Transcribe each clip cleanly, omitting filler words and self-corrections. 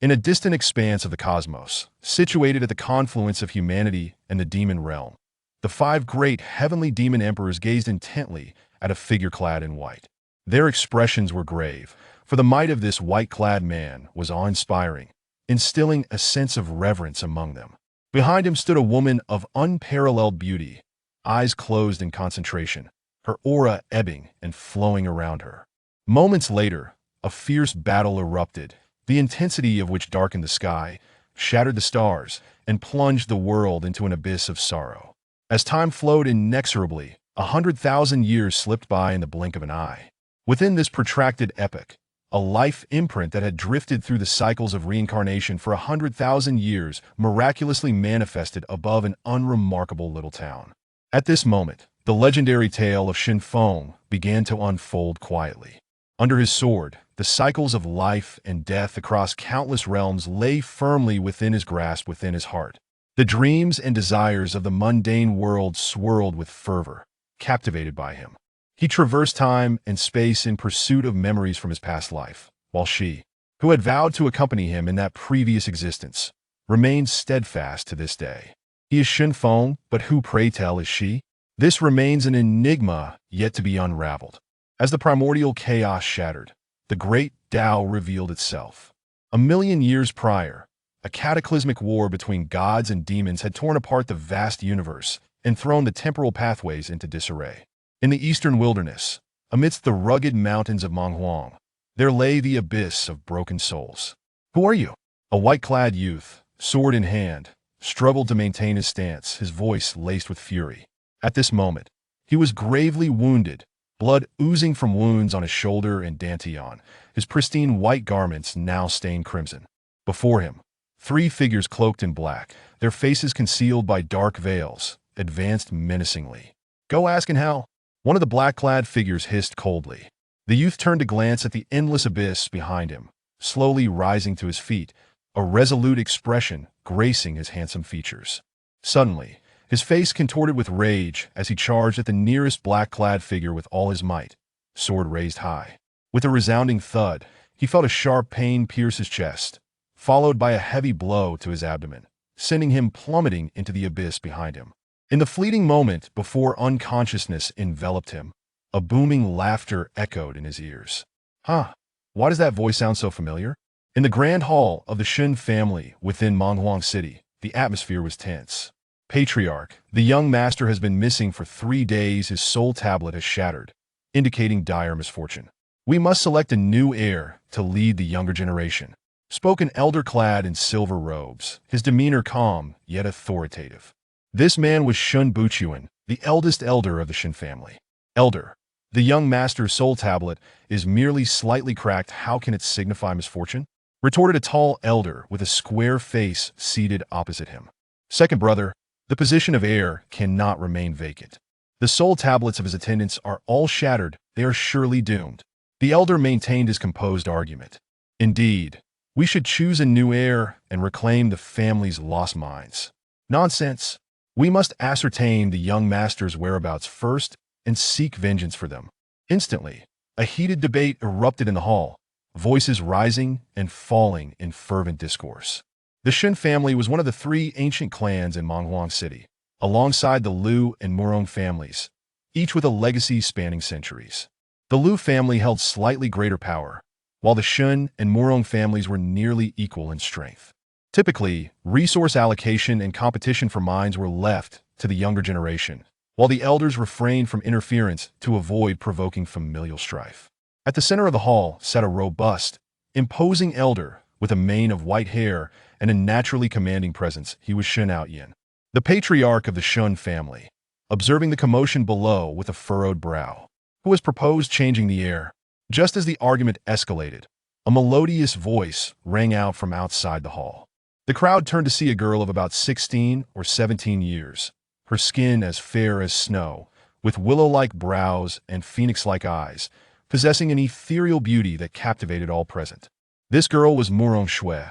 In a distant expanse of the cosmos, situated at the confluence of humanity and the demon realm, the five great heavenly demon emperors gazed intently at a figure clad in white. Their expressions were grave, for the might of this white-clad man was awe-inspiring, instilling a sense of reverence among them. Behind him stood a woman of unparalleled beauty, eyes closed in concentration, her aura ebbing and flowing around her. Moments later, a fierce battle erupted, the intensity of which darkened the sky, shattered the stars, and plunged the world into an abyss of sorrow. As time flowed inexorably, 100,000 years slipped by in the blink of an eye. Within this protracted epoch, a life imprint that had drifted through the cycles of reincarnation for 100,000 years miraculously manifested above an unremarkable little town. At this moment, the legendary tale of Shin Feng began to unfold quietly. Under his sword, the cycles of life and death across countless realms lay firmly within his grasp, within his heart. The dreams and desires of the mundane world swirled with fervor, captivated by him. He traversed time and space in pursuit of memories from his past life, while she, who had vowed to accompany him in that previous existence, remained steadfast to this day. He is Shin Feng, but who, pray tell, is she? This remains an enigma yet to be unraveled. As the primordial chaos shattered, the great Tao revealed itself. 1,000,000 years prior, a cataclysmic war between gods and demons had torn apart the vast universe and thrown the temporal pathways into disarray. In the eastern wilderness, amidst the rugged mountains of Monghuang, there lay the abyss of broken souls. "Who are you?" A white-clad youth, sword in hand, struggled to maintain his stance, his voice laced with fury. At this moment, he was gravely wounded, blood oozing from wounds on his shoulder and dantian, his pristine white garments now stained crimson. Before him, three figures cloaked in black, their faces concealed by dark veils, advanced menacingly. "Go ask in hell," one of the black-clad figures hissed coldly. The youth turned to glance at the endless abyss behind him, slowly rising to his feet, a resolute expression gracing his handsome features. Suddenly, his face contorted with rage as he charged at the nearest black-clad figure with all his might, sword raised high. With a resounding thud, he felt a sharp pain pierce his chest, followed by a heavy blow to his abdomen, sending him plummeting into the abyss behind him. In the fleeting moment before unconsciousness enveloped him, a booming laughter echoed in his ears. "Huh, why does that voice sound so familiar?" In the grand hall of the Shin family within Monghuang City, the atmosphere was tense. "Patriarch, the young master has been missing for 3 days. His soul tablet has shattered, indicating dire misfortune. We must select a new heir to lead the younger generation," spoke an elder clad in silver robes, his demeanor calm yet authoritative. This man was Shun Buchuan, the eldest elder of the Shin family. "Elder, the young master's soul tablet is merely slightly cracked. How can it signify misfortune?" retorted a tall elder with a square face seated opposite him. "Second brother, the position of heir cannot remain vacant. The soul tablets of his attendants are all shattered. They are surely doomed." The elder maintained his composed argument. "Indeed, we should choose a new heir and reclaim the family's lost minds." "Nonsense. We must ascertain the young master's whereabouts first and seek vengeance for them." Instantly, a heated debate erupted in the hall, voices rising and falling in fervent discourse. The Shin family was one of the 3 ancient clans in Monghuang City, alongside the Liu and Murong families, each with a legacy spanning centuries. The Liu family held slightly greater power, while the Shun and Murong families were nearly equal in strength. Typically, resource allocation and competition for mines were left to the younger generation, while the elders refrained from interference to avoid provoking familial strife. At the center of the hall sat a robust, imposing elder with a mane of white hair and a naturally commanding presence. He was Shun Outyin, the patriarch of the Shun family, observing the commotion below with a furrowed brow. "Who has proposed changing the heir?" Just as the argument escalated, a melodious voice rang out from outside the hall. The crowd turned to see a girl of about 16 or 17 years, her skin as fair as snow, with willow-like brows and phoenix-like eyes, possessing an ethereal beauty that captivated all present. This girl was Murong Shui,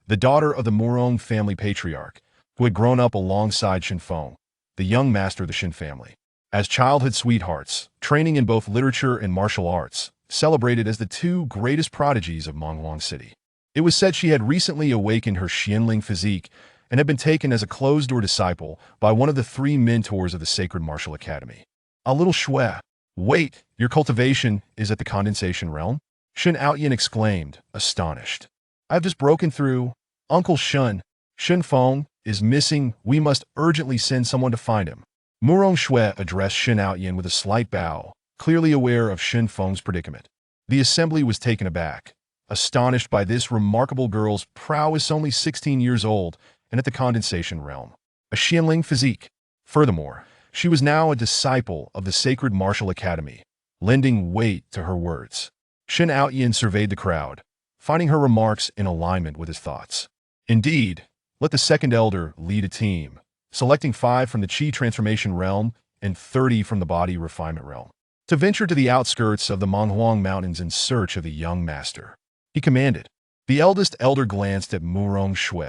the daughter of the Murong family patriarch, who had grown up alongside Shin Feng, the young master of the Shin family. As childhood sweethearts, training in both literature and martial arts, celebrated as the 2 greatest prodigies of Monghuang City. It was said she had recently awakened her Xianling physique and had been taken as a closed-door disciple by one of the 3 mentors of the Sacred Martial Academy. A little shui. Wait, your cultivation is at the condensation realm? Shen Outyin exclaimed, astonished. I've just broken through. Uncle Shen Feng is missing. We must urgently send someone to find him. Murong Shui addressed Shen Outyin with a slight bow, clearly aware of Shen Feng's predicament. The assembly was taken aback, astonished by this remarkable girl's prowess, only 16 years old and at the condensation realm. A Xianling physique. Furthermore, she was now a disciple of the Sacred Martial Academy, lending weight to her words. Shen Outyin surveyed the crowd, finding her remarks in alignment with his thoughts. Indeed, let the second elder lead a team, selecting 5 from the Qi transformation realm and 30 from the body refinement realm, to venture to the outskirts of the Monghuang Mountains in search of the young master. He commanded. The eldest elder glanced at Murong Shui,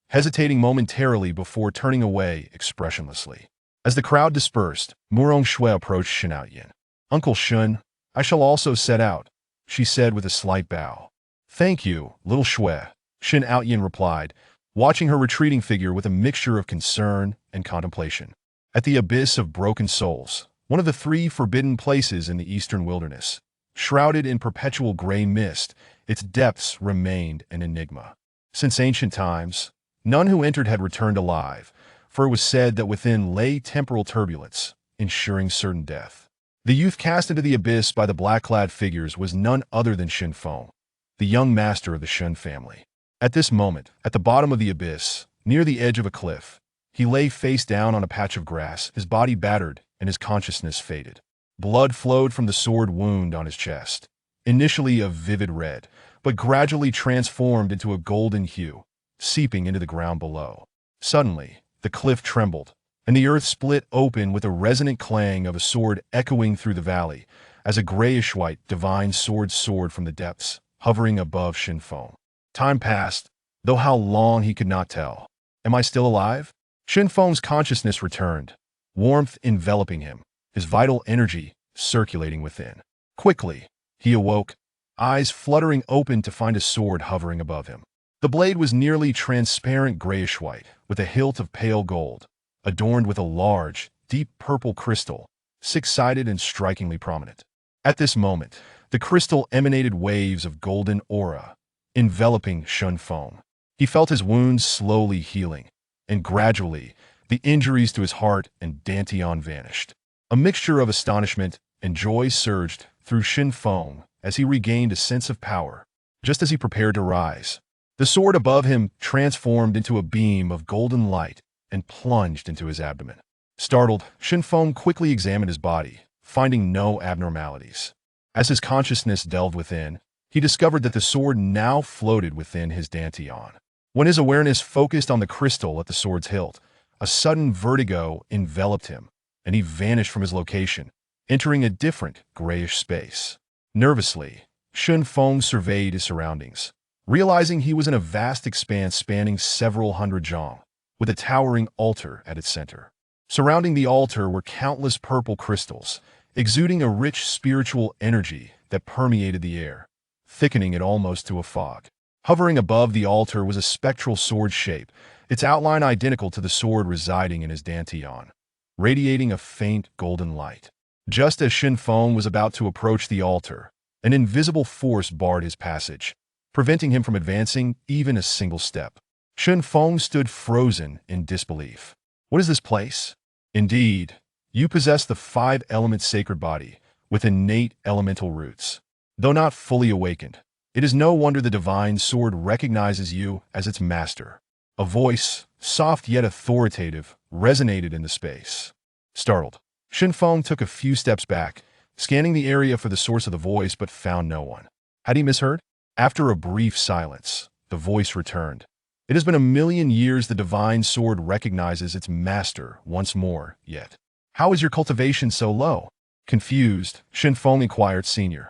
hesitating momentarily before turning away expressionlessly. As the crowd dispersed, Murong Shui approached Shen Outyin. Uncle Shun, I shall also set out, she said with a slight bow. Thank you, little Shui, Shen Outyin replied, watching her retreating figure with a mixture of concern and contemplation. At the abyss of broken souls, one of the 3 forbidden places in the eastern wilderness, shrouded in perpetual gray mist, its depths remained an enigma. Since ancient times, none who entered had returned alive, for it was said that within lay temporal turbulence, ensuring certain death. The youth cast into the abyss by the black-clad figures was none other than Shen Feng, the young master of the Shen family. At this moment, at the bottom of the abyss, near the edge of a cliff, he lay face down on a patch of grass, his body battered and his consciousness faded. Blood flowed from the sword wound on his chest, initially a vivid red, but gradually transformed into a golden hue, seeping into the ground below. Suddenly, the cliff trembled, and the earth split open with a resonant clang of a sword echoing through the valley, as a grayish-white divine sword soared from the depths, hovering above Shen Feng. Time passed, though how long he could not tell. Am I still alive? Shen Feng's consciousness returned, warmth enveloping him, his vital energy circulating within. Quickly, he awoke, eyes fluttering open to find a sword hovering above him. The blade was nearly transparent grayish-white, with a hilt of pale gold, adorned with a large, deep purple crystal, 6-sided and strikingly prominent. At this moment, the crystal emanated waves of golden aura, enveloping Shen Feng. He felt his wounds slowly healing, and gradually, the injuries to his heart and dantian vanished. A mixture of astonishment and joy surged through Shen Feng as he regained a sense of power. Just as he prepared to rise, the sword above him transformed into a beam of golden light and plunged into his abdomen. Startled, Shen Feng quickly examined his body, finding no abnormalities. As his consciousness delved within, he discovered that the sword now floated within his dantian. When his awareness focused on the crystal at the sword's hilt, a sudden vertigo enveloped him, and he vanished from his location, entering a different grayish space. Nervously, Shen Feng surveyed his surroundings, realizing he was in a vast expanse spanning several hundred zhang, with a towering altar at its center. Surrounding the altar were countless purple crystals, exuding a rich spiritual energy that permeated the air, thickening it almost to a fog. Hovering above the altar was a spectral sword shape, its outline identical to the sword residing in his dantian, radiating a faint golden light. Just as Shen Feng was about to approach the altar, an invisible force barred his passage, preventing him from advancing even a single step. Shen Feng stood frozen in disbelief. What is this place? Indeed, you possess the 5-element sacred body with innate elemental roots. Though not fully awakened, it is no wonder the divine sword recognizes you as its master. A voice, soft yet authoritative, resonated in the space. Startled, Shen Feng took a few steps back, scanning the area for the source of the voice but found no one. Had he misheard? After a brief silence, the voice returned. It has been 1,000,000 years the divine sword recognizes its master once more, yet. How is your cultivation so low? Confused, Shen Feng inquired senior.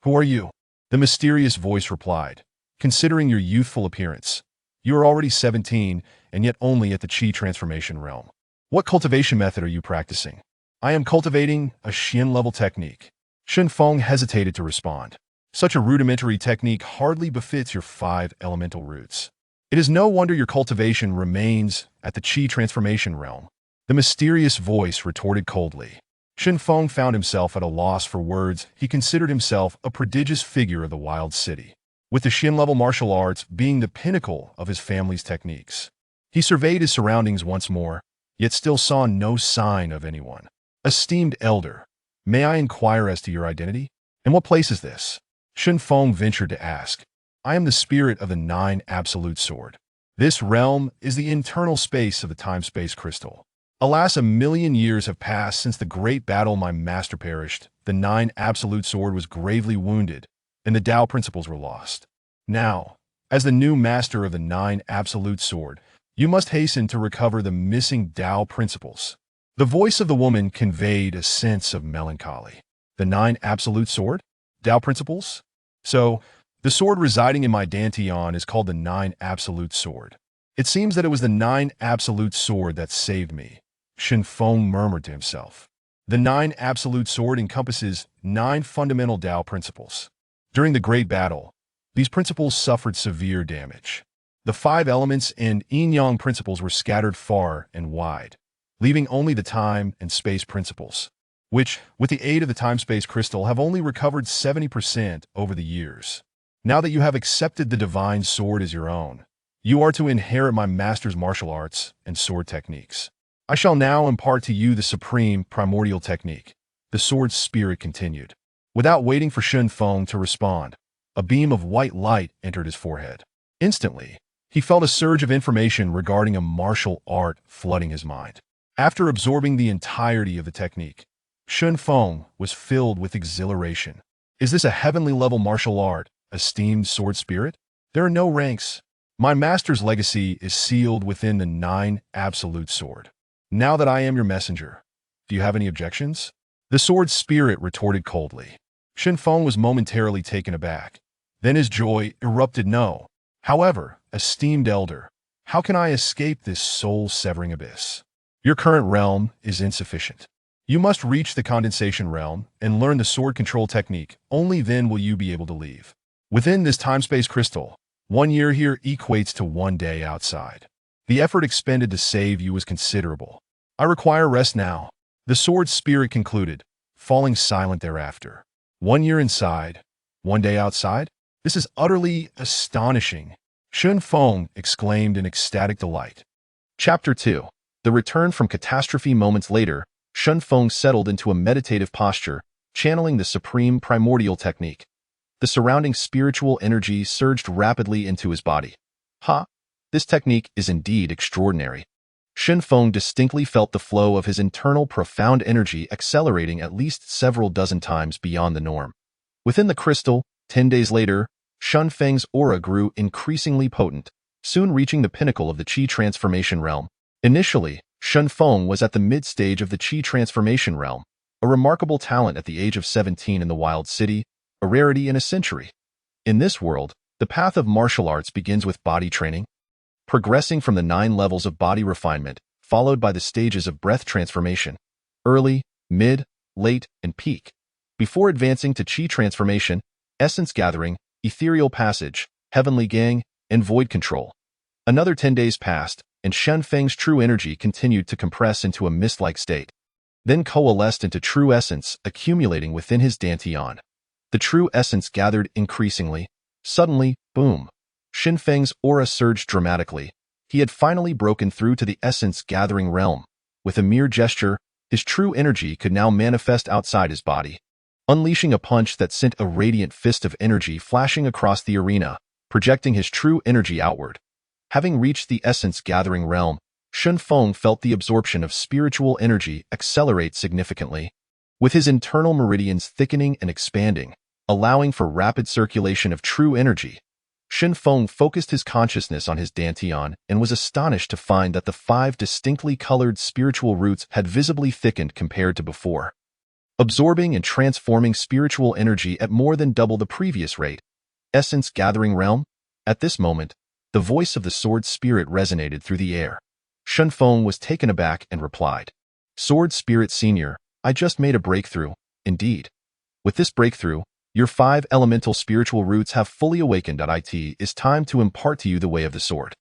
Who are you? The mysterious voice replied. Considering your youthful appearance, you are already 17 and yet only at the Qi transformation realm. What cultivation method are you practicing? I am cultivating a Xian level technique. Shen Feng hesitated to respond. Such a rudimentary technique hardly befits your 5 elemental roots. It is no wonder your cultivation remains at the Qi transformation realm. The mysterious voice retorted coldly. Shen Feng found himself at a loss for words. He considered himself a prodigious figure of the wild city, with the Shin-level martial arts being the pinnacle of his family's techniques. He surveyed his surroundings once more, yet still saw no sign of anyone. Esteemed elder, may I inquire as to your identity? And what place is this? Shen Feng ventured to ask. I am the spirit of the 9 absolute sword. This realm is the internal space of the time-space crystal. Alas, 1,000,000 years have passed since the great battle my master perished. The 9 absolute sword was gravely wounded, and the Tao principles were lost. Now, as the new master of the 9 absolute sword, you must hasten to recover the missing Tao principles. The voice of the woman conveyed a sense of melancholy. The 9 absolute sword? Tao principles? So, the sword residing in my Dantian is called the 9 absolute sword. It seems that it was the 9 absolute sword that saved me. Shen Feng murmured to himself. The 9 absolute sword encompasses 9 fundamental Tao principles. During the Great Battle, these principles suffered severe damage. The 5 elements and yin-yang principles were scattered far and wide, leaving only the time and space principles, which, with the aid of the time-space crystal, have only recovered 70% over the years. Now that you have accepted the divine sword as your own, you are to inherit my master's martial arts and sword techniques. I shall now impart to you the supreme primordial technique. The sword's spirit continued. Without waiting for Shen Feng to respond, a beam of white light entered his forehead. Instantly, he felt a surge of information regarding a martial art flooding his mind. After absorbing the entirety of the technique, Shen Feng was filled with exhilaration. Is this a heavenly level martial art, esteemed sword spirit? There are no ranks. My master's legacy is sealed within the 9 absolute sword. Now that I am your messenger, do you have any objections? The sword spirit retorted coldly. Shen Feng was momentarily taken aback. Then his joy erupted. No. However, esteemed elder, how can I escape this soul-severing abyss? Your current realm is insufficient. You must reach the condensation realm and learn the sword control technique. Only then will you be able to leave. Within this time-space crystal, 1 year here equates to 1 day outside. The effort expended to save you was considerable. I require rest now. The sword spirit concluded, falling silent thereafter. 1 year inside, 1 day outside? This is utterly astonishing. Shen Feng exclaimed in ecstatic delight. Chapter 2. The return from catastrophe. Moments later, Shen Feng settled into a meditative posture, channeling the supreme primordial technique. The surrounding spiritual energy surged rapidly into his body. This technique is indeed extraordinary. Shen Feng distinctly felt the flow of his internal profound energy accelerating at least several dozen times beyond the norm. Within the crystal, 10 days later, Shen Feng's aura grew increasingly potent, soon reaching the pinnacle of the Qi transformation realm. Initially, Shen Feng was at the mid-stage of the Qi transformation realm, a remarkable talent at the age of 17 in the wild city, a rarity in a century. In this world, the path of martial arts begins with body training, progressing from the 9 levels of body refinement, followed by the stages of breath transformation, early, mid, late, and peak, before advancing to Qi transformation, essence gathering, ethereal passage, heavenly gang, and void control. Another 10 days passed, and Shen Feng's true energy continued to compress into a mist-like state, then coalesced into true essence, accumulating within his Dantian. The true essence gathered increasingly. Suddenly, boom! Shen Feng's aura surged dramatically. He had finally broken through to the essence-gathering realm. With a mere gesture, his true energy could now manifest outside his body, unleashing a punch that sent a radiant fist of energy flashing across the arena, projecting his true energy outward. Having reached the essence-gathering realm, Shen Feng felt the absorption of spiritual energy accelerate significantly, with his internal meridians thickening and expanding, allowing for rapid circulation of true energy. Shen Feng focused his consciousness on his Dantian and was astonished to find that the 5 distinctly colored spiritual roots had visibly thickened compared to before, absorbing and transforming spiritual energy at more than double the previous rate. Essence gathering realm? At this moment, the voice of the sword spirit resonated through the air. Shen Feng was taken aback and replied, Sword Spirit Senior, I just made a breakthrough, indeed. With this breakthrough, Your 5 elemental spiritual roots have fully awakened. It is time to impart to you the way of the sword.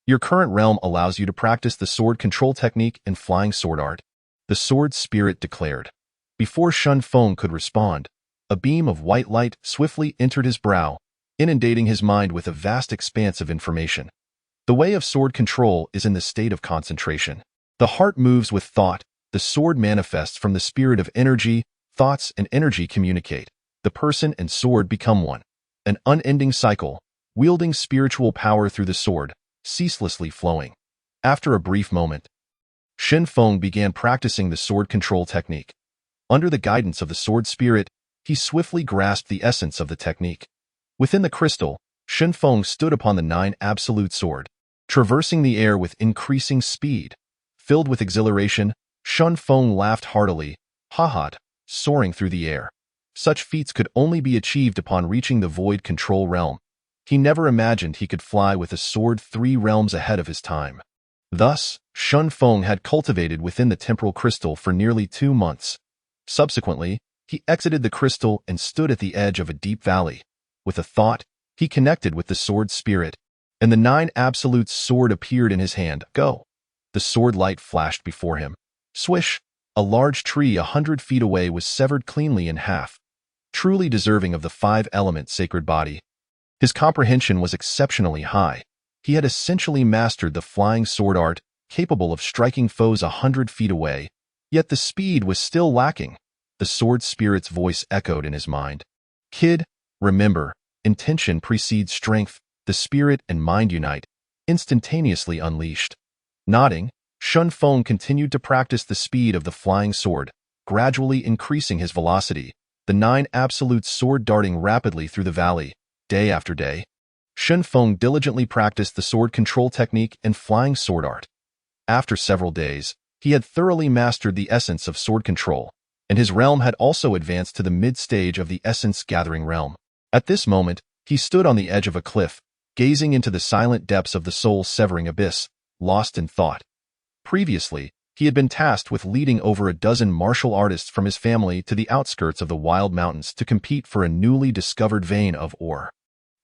Your current realm allows you to practice the sword control technique and flying sword art. The sword spirit declared. Before Shun Feng could respond, a beam of white light swiftly entered his brow, inundating his mind with a vast expanse of information. The way of sword control is in the state of concentration. The heart moves with thought. The sword manifests from the spirit of energy. Thoughts and energy communicate. The person and sword become one. An unending cycle, wielding spiritual power through the sword, ceaselessly flowing. After a brief moment, Shen Feng began practicing the sword control technique. Under the guidance of the sword spirit, he swiftly grasped the essence of the technique. Within the crystal, Shen Feng stood upon the 9 absolute sword, traversing the air with increasing speed. Filled with exhilaration, Shen Feng laughed heartily, ha, soaring through the air. Such feats could only be achieved upon reaching the void control realm. He never imagined he could fly with a sword 3 realms ahead of his time. Thus, Shen Feng had cultivated within the temporal crystal for nearly 2 months. Subsequently, he exited the crystal and stood at the edge of a deep valley. With a thought, he connected with the sword spirit, and the 9 absolute sword appeared in his hand. Go! The sword light flashed before him. Swish! A large tree 100 feet away was severed cleanly in half, truly deserving of the 5-element sacred body. His comprehension was exceptionally high. He had essentially mastered the flying sword art, capable of striking foes 100 feet away, yet the speed was still lacking. The sword spirit's voice echoed in his mind. Kid, remember, intention precedes strength. The spirit and mind unite, instantaneously unleashed. Nodding, Shen Feng continued to practice the speed of the flying sword, gradually increasing his velocity, the 9 absolute sword darting rapidly through the valley, day after day. Shen Feng diligently practiced the sword control technique and flying sword art. After several days, he had thoroughly mastered the essence of sword control, and his realm had also advanced to the mid-stage of the essence-gathering realm. At this moment, he stood on the edge of a cliff, gazing into the silent depths of the soul-severing abyss, lost in thought. Previously, he had been tasked with leading over a dozen martial artists from his family to the outskirts of the wild mountains to compete for a newly discovered vein of ore.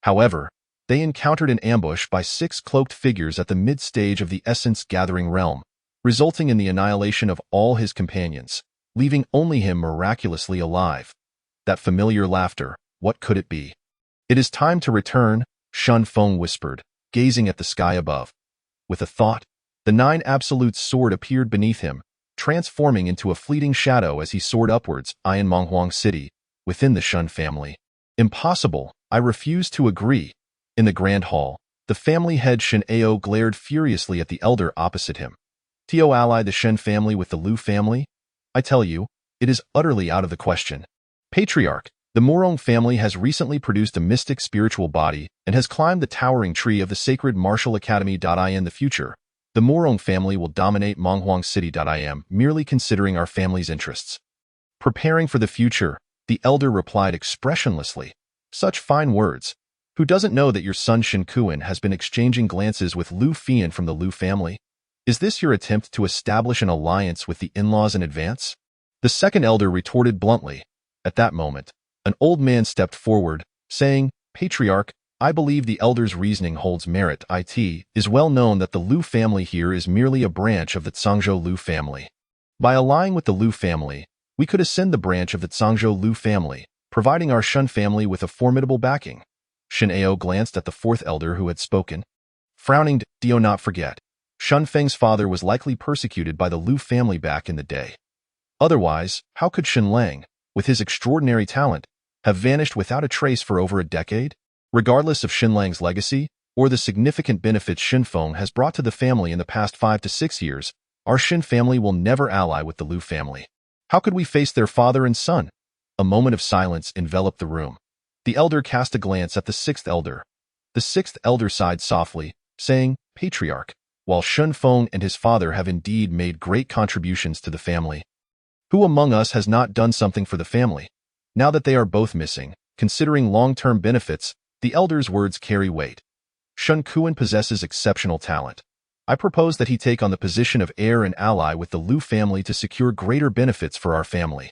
However, they encountered an ambush by 6 cloaked figures at the mid-stage of the essence-gathering realm, resulting in the annihilation of all his companions, leaving only him miraculously alive. That familiar laughter, what could it be? It is time to return, Shen Feng whispered, gazing at the sky above. With a thought, the 9 absolute sword appeared beneath him, transforming into a fleeting shadow as he soared upwards. In Menghuang City, within the Shen family. Impossible, I refuse to agree. In the grand hall, the family head Shen Ao glared furiously at the elder opposite him. Tio ally the Shen family with the Lu family? I tell you, it is utterly out of the question. Patriarch, the Morong family has recently produced a mystic spiritual body and has climbed the towering tree of the sacred martial academy. In the future, the Morong family will dominate Menghuang City. I am merely considering our family's interests. Preparing for the future, the elder replied expressionlessly. Such fine words. Who doesn't know that your son Shen Kuan has been exchanging glances with Lu Fian from the Lu family? Is this your attempt to establish an alliance with the in-laws in advance? The second elder retorted bluntly. At that moment, an old man stepped forward, saying, Patriarch, I believe the elder's reasoning holds merit. It is well known that the Lu family here is merely a branch of the Zhangzhou Lu family. By allying with the Lu family, we could ascend the branch of the Zhangzhou Lu family, providing our Shen family with a formidable backing. Shen Ao glanced at the 4th elder who had spoken. Frowning, do not forget, Shen Feng's father was likely persecuted by the Lu family back in the day. Otherwise, how could Shen Lang, with his extraordinary talent, have vanished without a trace for over a decade? Regardless of Shen Lang's legacy, or the significant benefits Shen Feng has brought to the family in the past 5 to 6 years, our Shen family will never ally with the Lu family. How could we face their father and son? A moment of silence enveloped the room. The elder cast a glance at the 6th elder. The 6th elder sighed softly, saying, Patriarch, while Shen Feng and his father have indeed made great contributions to the family, who among us has not done something for the family? Now that they are both missing, considering long-term benefits, the elder's words carry weight. Shen Kuan possesses exceptional talent. I propose that he take on the position of heir and ally with the Lu family to secure greater benefits for our family.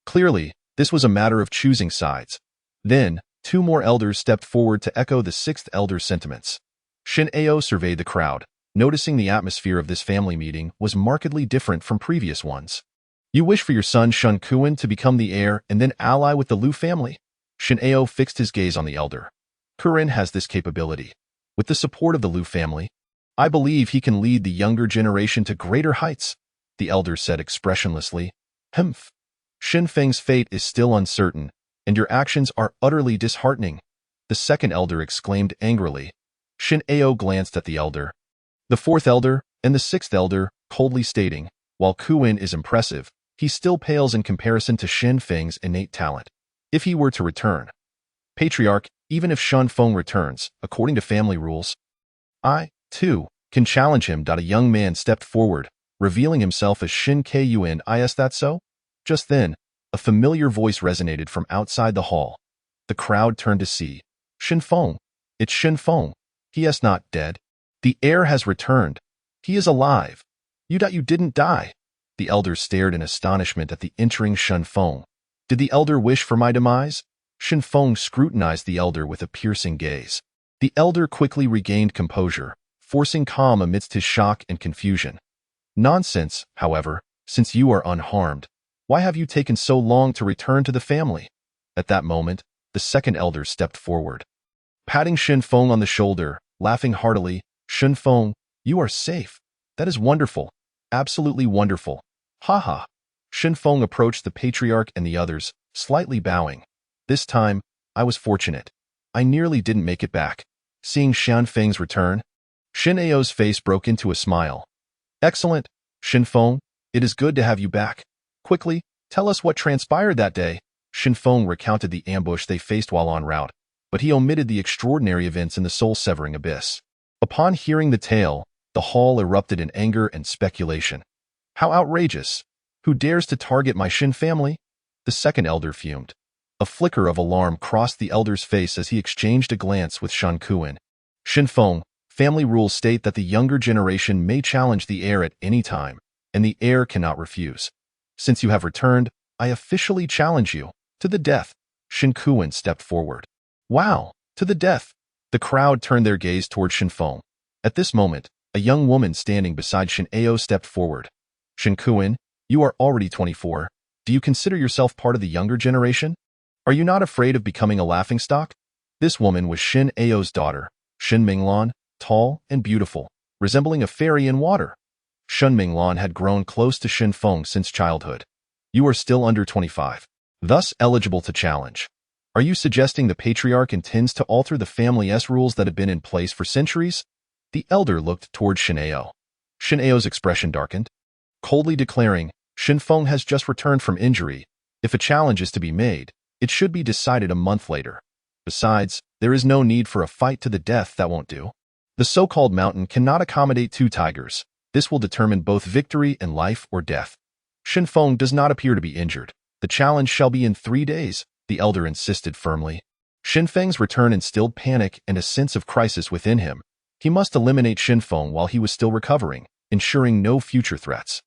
Clearly, this was a matter of choosing sides. Then, two more elders stepped forward to echo the sixth elder's sentiments. Shin Ao surveyed the crowd, noticing the atmosphere of this family meeting was markedly different from previous ones. You wish for your son Shun Kuan to become the heir and then ally with the Liu family? Shin Ao fixed his gaze on the elder. Kurin has this capability. With the support of the Liu family, I believe he can lead the younger generation to greater heights, the elder said expressionlessly. Humph. Shin Feng's fate is still uncertain, and your actions are utterly disheartening, the second elder exclaimed angrily. Shin Ao glanced at the elder, the fourth elder, and the sixth elder, coldly stating, while Kuin is impressive, he still pales in comparison to Shin Feng's innate talent. If he were to return, Patriarch, even if Shun Feng returns, according to family rules, I, too, can challenge him. A young man stepped forward, revealing himself as Shin Kun. Is that so? Just then, a familiar voice resonated from outside the hall. The crowd turned to see. Shin Feng. It's Shin Feng. He is not dead. The heir has returned. He is alive. You didn't die. The elder stared in astonishment at the entering Shin Feng. Did the elder wish for my demise? Shin Feng scrutinized the elder with a piercing gaze. The elder quickly regained composure, forcing calm amidst his shock and confusion. Nonsense, however, since you are unharmed. Why have you taken so long to return to the family? At that moment, the second elder stepped forward. Patting Shin Feng on the shoulder, laughing heartily, Shin Feng, you are safe. That is wonderful. Absolutely wonderful. Ha ha. Shin Feng approached the patriarch and the others, slightly bowing. This time, I was fortunate. I nearly didn't make it back. Seeing Shan Feng's return, Shin Ao's face broke into a smile. Excellent, Shin Feng. It is good to have you back. Quickly, tell us what transpired that day. Shin Feng recounted the ambush they faced while en route, but he omitted the extraordinary events in the soul-severing abyss. Upon hearing the tale, the hall erupted in anger and speculation. How outrageous! Who dares to target my Shin family? The second elder fumed. A flicker of alarm crossed the elder's face as he exchanged a glance with Shun Kuan. Shin Feng, family rules state that the younger generation may challenge the heir at any time, and the heir cannot refuse. Since you have returned, I officially challenge you to the death. Shin Kuan stepped forward. Wow, to the death! The crowd turned their gaze toward Shin Feng. At this moment, a young woman standing beside Shin Ao stepped forward. Shin Kuan, you are already 24. Do you consider yourself part of the younger generation? Are you not afraid of becoming a laughingstock? This woman was Shin Ao's daughter, Shin Minglan, tall and beautiful, resembling a fairy in water. Shin Minglan had grown close to Shin Feng since childhood. You are still under 25, thus eligible to challenge. Are you suggesting the patriarch intends to alter the family's rules that have been in place for centuries? The elder looked toward Shin Ao. Shin Ao's expression darkened, coldly declaring, Shin Feng has just returned from injury. If a challenge is to be made, it should be decided a month later. Besides, there is no need for a fight to the death that won't do. The so-called mountain cannot accommodate two tigers. This will determine both victory and life or death. Shin Feng does not appear to be injured. The challenge shall be in 3 days, the elder insisted firmly. Shin Feng's return instilled panic and a sense of crisis within him. He must eliminate Shin Feng while he was still recovering, ensuring no future threats.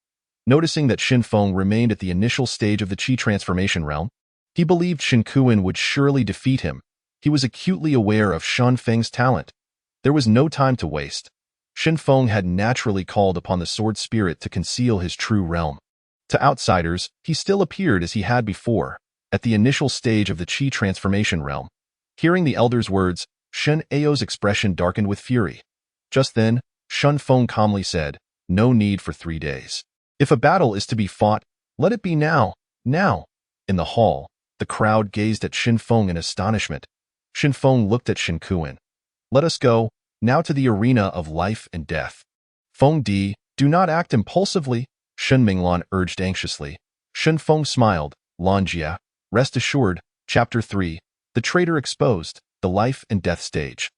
Noticing that Shin Feng remained at the initial stage of the Qi transformation realm, he believed Shin Kuan would surely defeat him. He was acutely aware of Shin Feng's talent. There was no time to waste. Shin Feng had naturally called upon the sword spirit to conceal his true realm. To outsiders, he still appeared as he had before, at the initial stage of the Qi transformation realm. Hearing the elder's words, Shin Ao's expression darkened with fury. Just then, Shin Feng calmly said, no need for 3 days. If a battle is to be fought, let it be now, now. In the hall, the crowd gazed at Shin Feng in astonishment. Shin Feng looked at Shin Kuan. Let us go, now to the arena of life and death. Feng Di, do not act impulsively, Shin Minglan urged anxiously. Shin Feng smiled. Lanjia, rest assured. Chapter 3, The Traitor Exposed, the Life and Death Stage.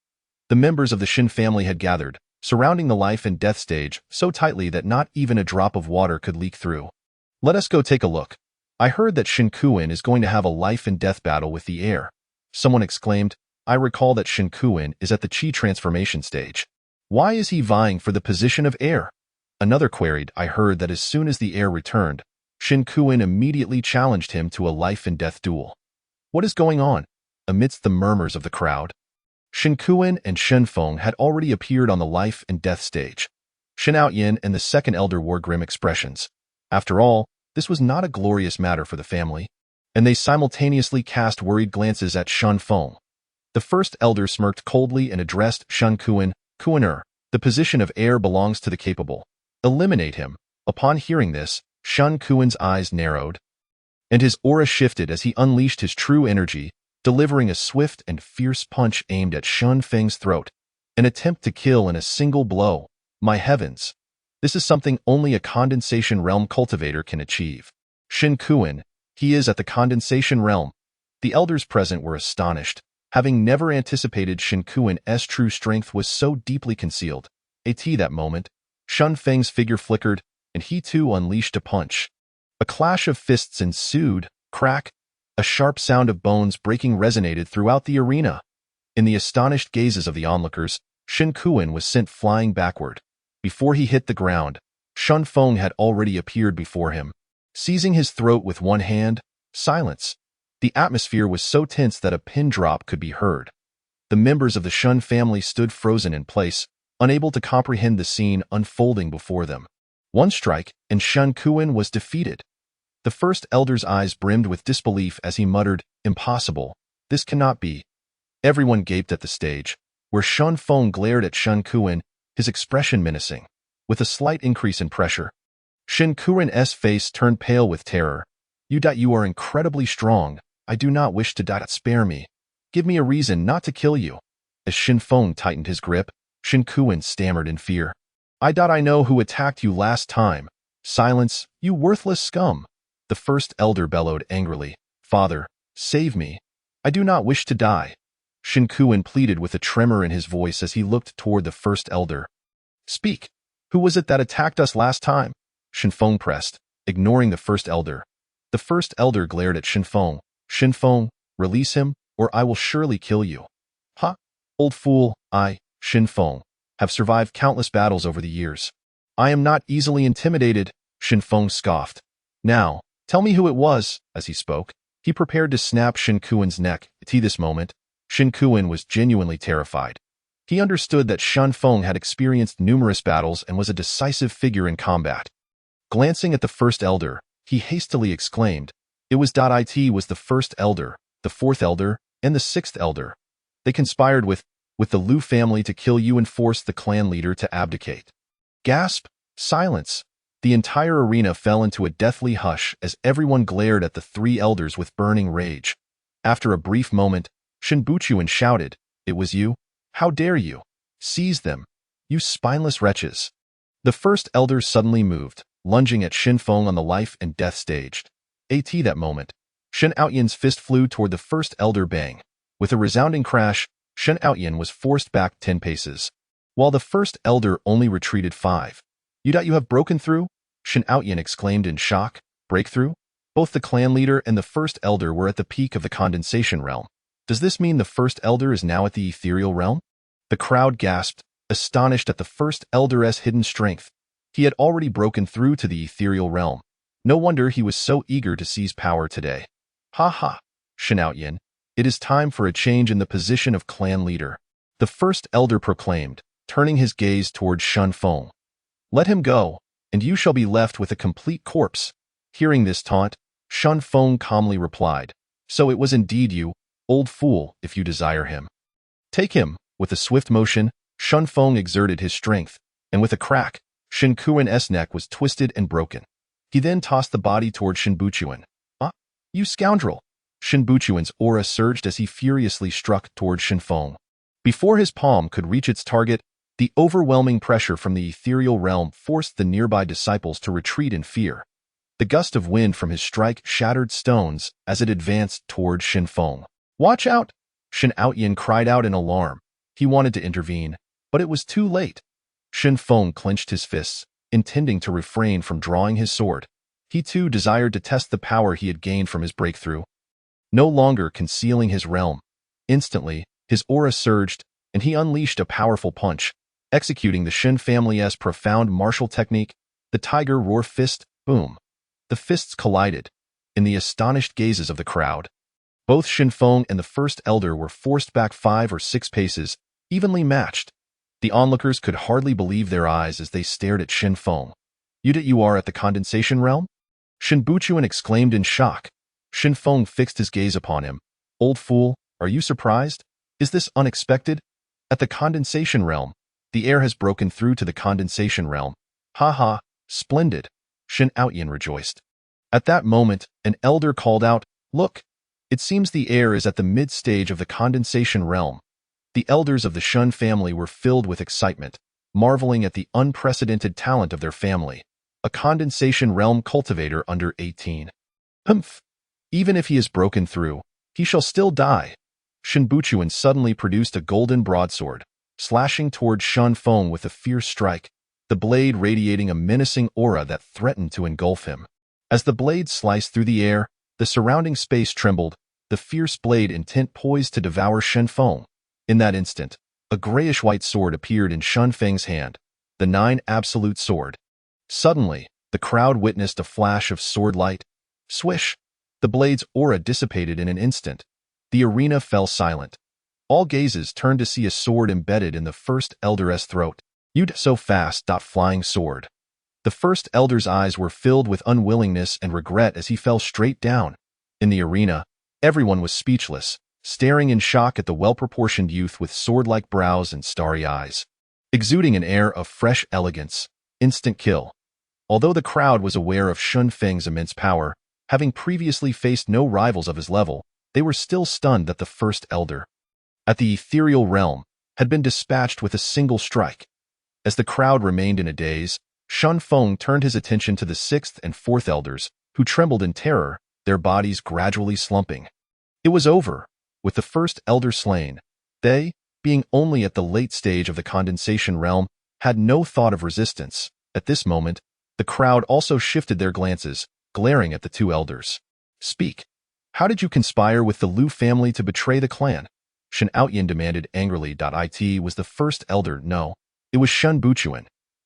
The members of the Shin family had gathered, surrounding the life and death stage so tightly that not even a drop of water could leak through. Let us go take a look. I heard that Shin Kuan is going to have a life and death battle with the heir. Someone exclaimed. I recall that Shin Kuan is at the Qi transformation stage. Why is he vying for the position of heir? Another queried. I heard that as soon as the heir returned, Shin Kuan immediately challenged him to a life and death duel. What is going on? amidst the murmurs of the crowd. Shen Kuan and Shen Feng had already appeared on the life and death stage. Shen Outyin and the second elder wore grim expressions. After all, this was not a glorious matter for the family, and they simultaneously cast worried glances at Shen Feng. The first elder smirked coldly and addressed Shen Kuan, "Kuaner, the position of heir belongs to the capable. Eliminate him." Upon hearing this, Shen Kuan's eyes narrowed, and his aura shifted as he unleashed his true energy, delivering a swift and fierce punch aimed at Shen Feng's throat. An attempt to kill in a single blow. My heavens! This is something only a condensation realm cultivator can achieve. Shen Kuan, he is at the condensation realm. The elders present were astonished, having never anticipated Shen Kuan's true strength was so deeply concealed. At that moment, Shen Feng's figure flickered, and he too unleashed a punch. A clash of fists ensued. Crack! A sharp sound of bones breaking resonated throughout the arena. In the astonished gazes of the onlookers, Shen Kuan was sent flying backward. Before he hit the ground, Shen Feng had already appeared before him. Seizing his throat with one hand, silence. The atmosphere was so tense that a pin drop could be heard. The members of the Shen family stood frozen in place, unable to comprehend the scene unfolding before them. One strike, and Shen Kuan was defeated. The first elder's eyes brimmed with disbelief as he muttered, "Impossible. This cannot be." Everyone gaped at the stage, where Shen Feng glared at Shen Kuan, his expression menacing. With a slight increase in pressure, Shen Kuan's face turned pale with terror. You are incredibly strong. I do not wish to die. Spare me. Give me a reason not to kill you." As Shen Feng tightened his grip, Shen Kuan stammered in fear. I know who attacked you last time." "Silence, you worthless scum!" The first elder bellowed angrily. "Father, save me. I do not wish to die." Shen Kuan pleaded with a tremor in his voice as he looked toward the first elder. "Speak. Who was it that attacked us last time?" Shen Feng pressed, ignoring the first elder. The first elder glared at Shen Feng. "Shen Feng, release him, or I will surely kill you." "Ha! Old fool, I, Shen Feng, have survived countless battles over the years. I am not easily intimidated," Shen Feng scoffed. "Now, tell me who it was." As he spoke, he prepared to snap Shen Kuan's neck. At this moment, Shen Kuan was genuinely terrified. He understood that Shen Feng had experienced numerous battles and was a decisive figure in combat. Glancing at the first elder, he hastily exclaimed, "It was the first elder, the fourth elder, and the sixth elder. They conspired with the Liu family to kill you and force the clan leader to abdicate." Gasp! Silence! The entire arena fell into a deathly hush as everyone glared at the three elders with burning rage. After a brief moment, Shen Buchuan shouted, "It was you? How dare you? Seize them, you spineless wretches." The first elder suddenly moved, lunging at Shen Feng on the life and death stage. At that moment, Shen Outyin's fist flew toward the first elder. Bang! With a resounding crash, Shen Outyin was forced back 10 paces, while the first elder only retreated 5. You have broken through?" Shen Outyin exclaimed in shock. "Breakthrough?" Both the clan leader and the first elder were at the peak of the condensation realm. Does this mean the first elder is now at the ethereal realm? The crowd gasped, astonished at the first elder's hidden strength. He had already broken through to the ethereal realm. No wonder he was so eager to seize power today. "Ha ha, Shen Outyin, it is time for a change in the position of clan leader," the first elder proclaimed, turning his gaze toward Shen Feng. "Let him go, and you shall be left with a complete corpse." Hearing this taunt, Shen Feng calmly replied, "So it was indeed you, old fool, if you desire him. Take him." With a swift motion, Shen Feng exerted his strength, and with a crack, Shen Kuan's neck was twisted and broken. He then tossed the body toward Shen Buchuan. "Ah, you scoundrel!" Shen Buchuan's aura surged as he furiously struck toward Shen Feng. Before his palm could reach its target, the overwhelming pressure from the ethereal realm forced the nearby disciples to retreat in fear. The gust of wind from his strike shattered stones as it advanced toward Shen Feng. "Watch out!" Shen Outyin cried out in alarm. He wanted to intervene, but it was too late. Shen Feng clenched his fists, intending to refrain from drawing his sword. He too desired to test the power he had gained from his breakthrough. No longer concealing his realm, instantly, his aura surged, and he unleashed a powerful punch, executing the Shen family's profound martial technique, the Tiger Roar Fist. Boom! The fists collided. In the astonished gazes of the crowd, Both Shin Feng and the first elder were forced back 5 or 6 paces, evenly matched. The onlookers could hardly believe their eyes as they stared at Shin Feng. You are at the condensation realm? Shin Buchuan exclaimed in shock. Shin Feng fixed his gaze upon him. Old fool, are you surprised? Is this unexpected? At the condensation realm. The air has broken through to the condensation realm. Ha ha, splendid. Shin Outyin rejoiced. At that moment, an elder called out, Look! It seems the air is at the mid-stage of the condensation realm. The elders of the Shun family were filled with excitement, marveling at the unprecedented talent of their family. A condensation realm cultivator under 18. Humph! Even if he is broken through, he shall still die. Shin Buchuan suddenly produced a golden broadsword, slashing toward Shin Feng with a fierce strike, the blade radiating a menacing aura that threatened to engulf him. As the blade sliced through the air, the surrounding space trembled, the fierce blade intent poised to devour Shin Feng. In that instant, a grayish-white sword appeared in Shin Feng's hand, the 9 absolute sword. Suddenly, the crowd witnessed a flash of sword light. Swish! The blade's aura dissipated in an instant. The arena fell silent. All gazes turned to see a sword embedded in the first elder's throat. You'd so fast, flying sword. The first elder's eyes were filled with unwillingness and regret as he fell straight down. In the arena, everyone was speechless, staring in shock at the well-proportioned youth with sword-like brows and starry eyes. Exuding an air of fresh elegance. Instant kill. Although the crowd was aware of Shun Feng's immense power, having previously faced no rivals of his level, they were still stunned that the first elder, at the ethereal realm, had been dispatched with a single strike. As the crowd remained in a daze, Shin Feng turned his attention to the 6th and 4th elders, who trembled in terror, their bodies gradually slumping. It was over, with the first elder slain. They, being only at the late stage of the condensation realm, had no thought of resistance. At this moment, the crowd also shifted their glances, glaring at the 2 elders. Speak. How did you conspire with the Lu family to betray the clan? Shin Outyin demanded angrily. It was the first elder, no. It was Shin Buchuan.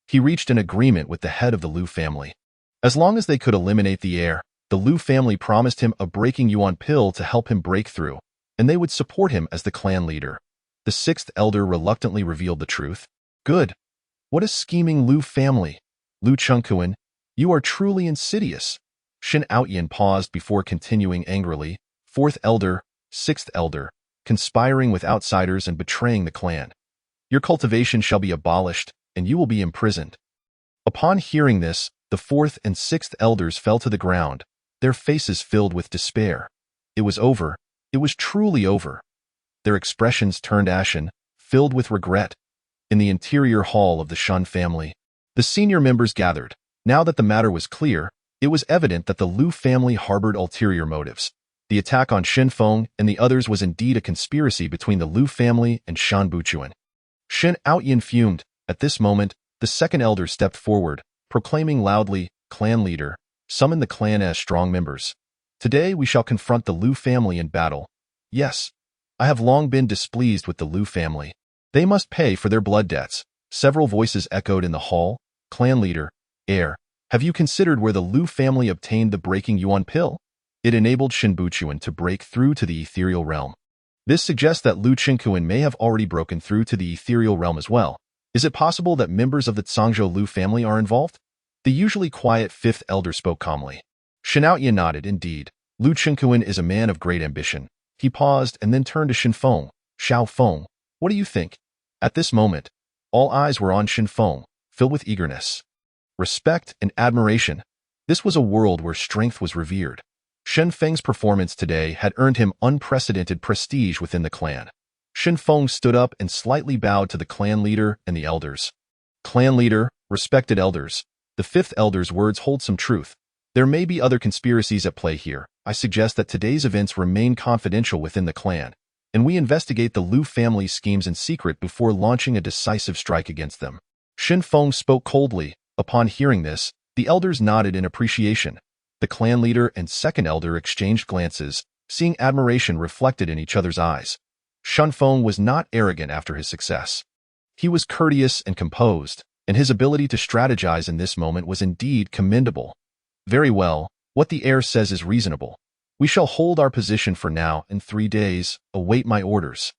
He reached an agreement with the head of the Lu family. As long as they could eliminate the heir, the Lu family promised him a breaking yuan pill to help him break through, and they would support him as the clan leader. The 6th elder reluctantly revealed the truth. Good. What a scheming Lu family. Lu Chengkuan, you are truly insidious. Shin Outyin paused before continuing angrily. 4th elder, 6th elder, conspiring with outsiders and betraying the clan. Your cultivation shall be abolished, and you will be imprisoned. Upon hearing this, the 4th and 6th elders fell to the ground, their faces filled with despair. It was over. It was truly over. Their expressions turned ashen, filled with regret. In the interior hall of the Shun family, the senior members gathered. Now that the matter was clear, it was evident that the Lu family harbored ulterior motives. The attack on Shin Feng and the others was indeed a conspiracy between the Lu family and Shin Buchuan. Shin Outyin fumed. At this moment, the 2nd elder stepped forward, proclaiming loudly, Clan leader, summon the clan as strong members. Today we shall confront the Lu family in battle. Yes, I have long been displeased with the Lu family. They must pay for their blood debts. Several voices echoed in the hall. Clan leader, heir, have you considered where the Lu family obtained the breaking yuan pill? It enabled Shin Buchuan to break through to the ethereal realm. This suggests that Lu Chengkuan may have already broken through to the ethereal realm as well. Is it possible that members of the Zhangzhou Lu family are involved? The usually quiet 5th elder spoke calmly. Shin Outyin nodded. Indeed, Lu Chengkuan is a man of great ambition. He paused and then turned to Shin Feng. Xiao Feng, what do you think? At this moment, all eyes were on Shin Feng, filled with eagerness, respect, and admiration. This was a world where strength was revered. Shin Feng's performance today had earned him unprecedented prestige within the clan. Shin Feng stood up and slightly bowed to the clan leader and the elders. Clan leader, respected elders, the 5th elder's words hold some truth. There may be other conspiracies at play here. I suggest that today's events remain confidential within the clan, and we investigate the Lu family's schemes in secret before launching a decisive strike against them. Shin Feng spoke coldly. Upon hearing this, the elders nodded in appreciation. The clan leader and 2nd elder exchanged glances, seeing admiration reflected in each other's eyes. Shin Feng was not arrogant after his success. He was courteous and composed, and his ability to strategize in this moment was indeed commendable. Very well, what the heir says is reasonable. We shall hold our position for now. In 3 days, await my orders.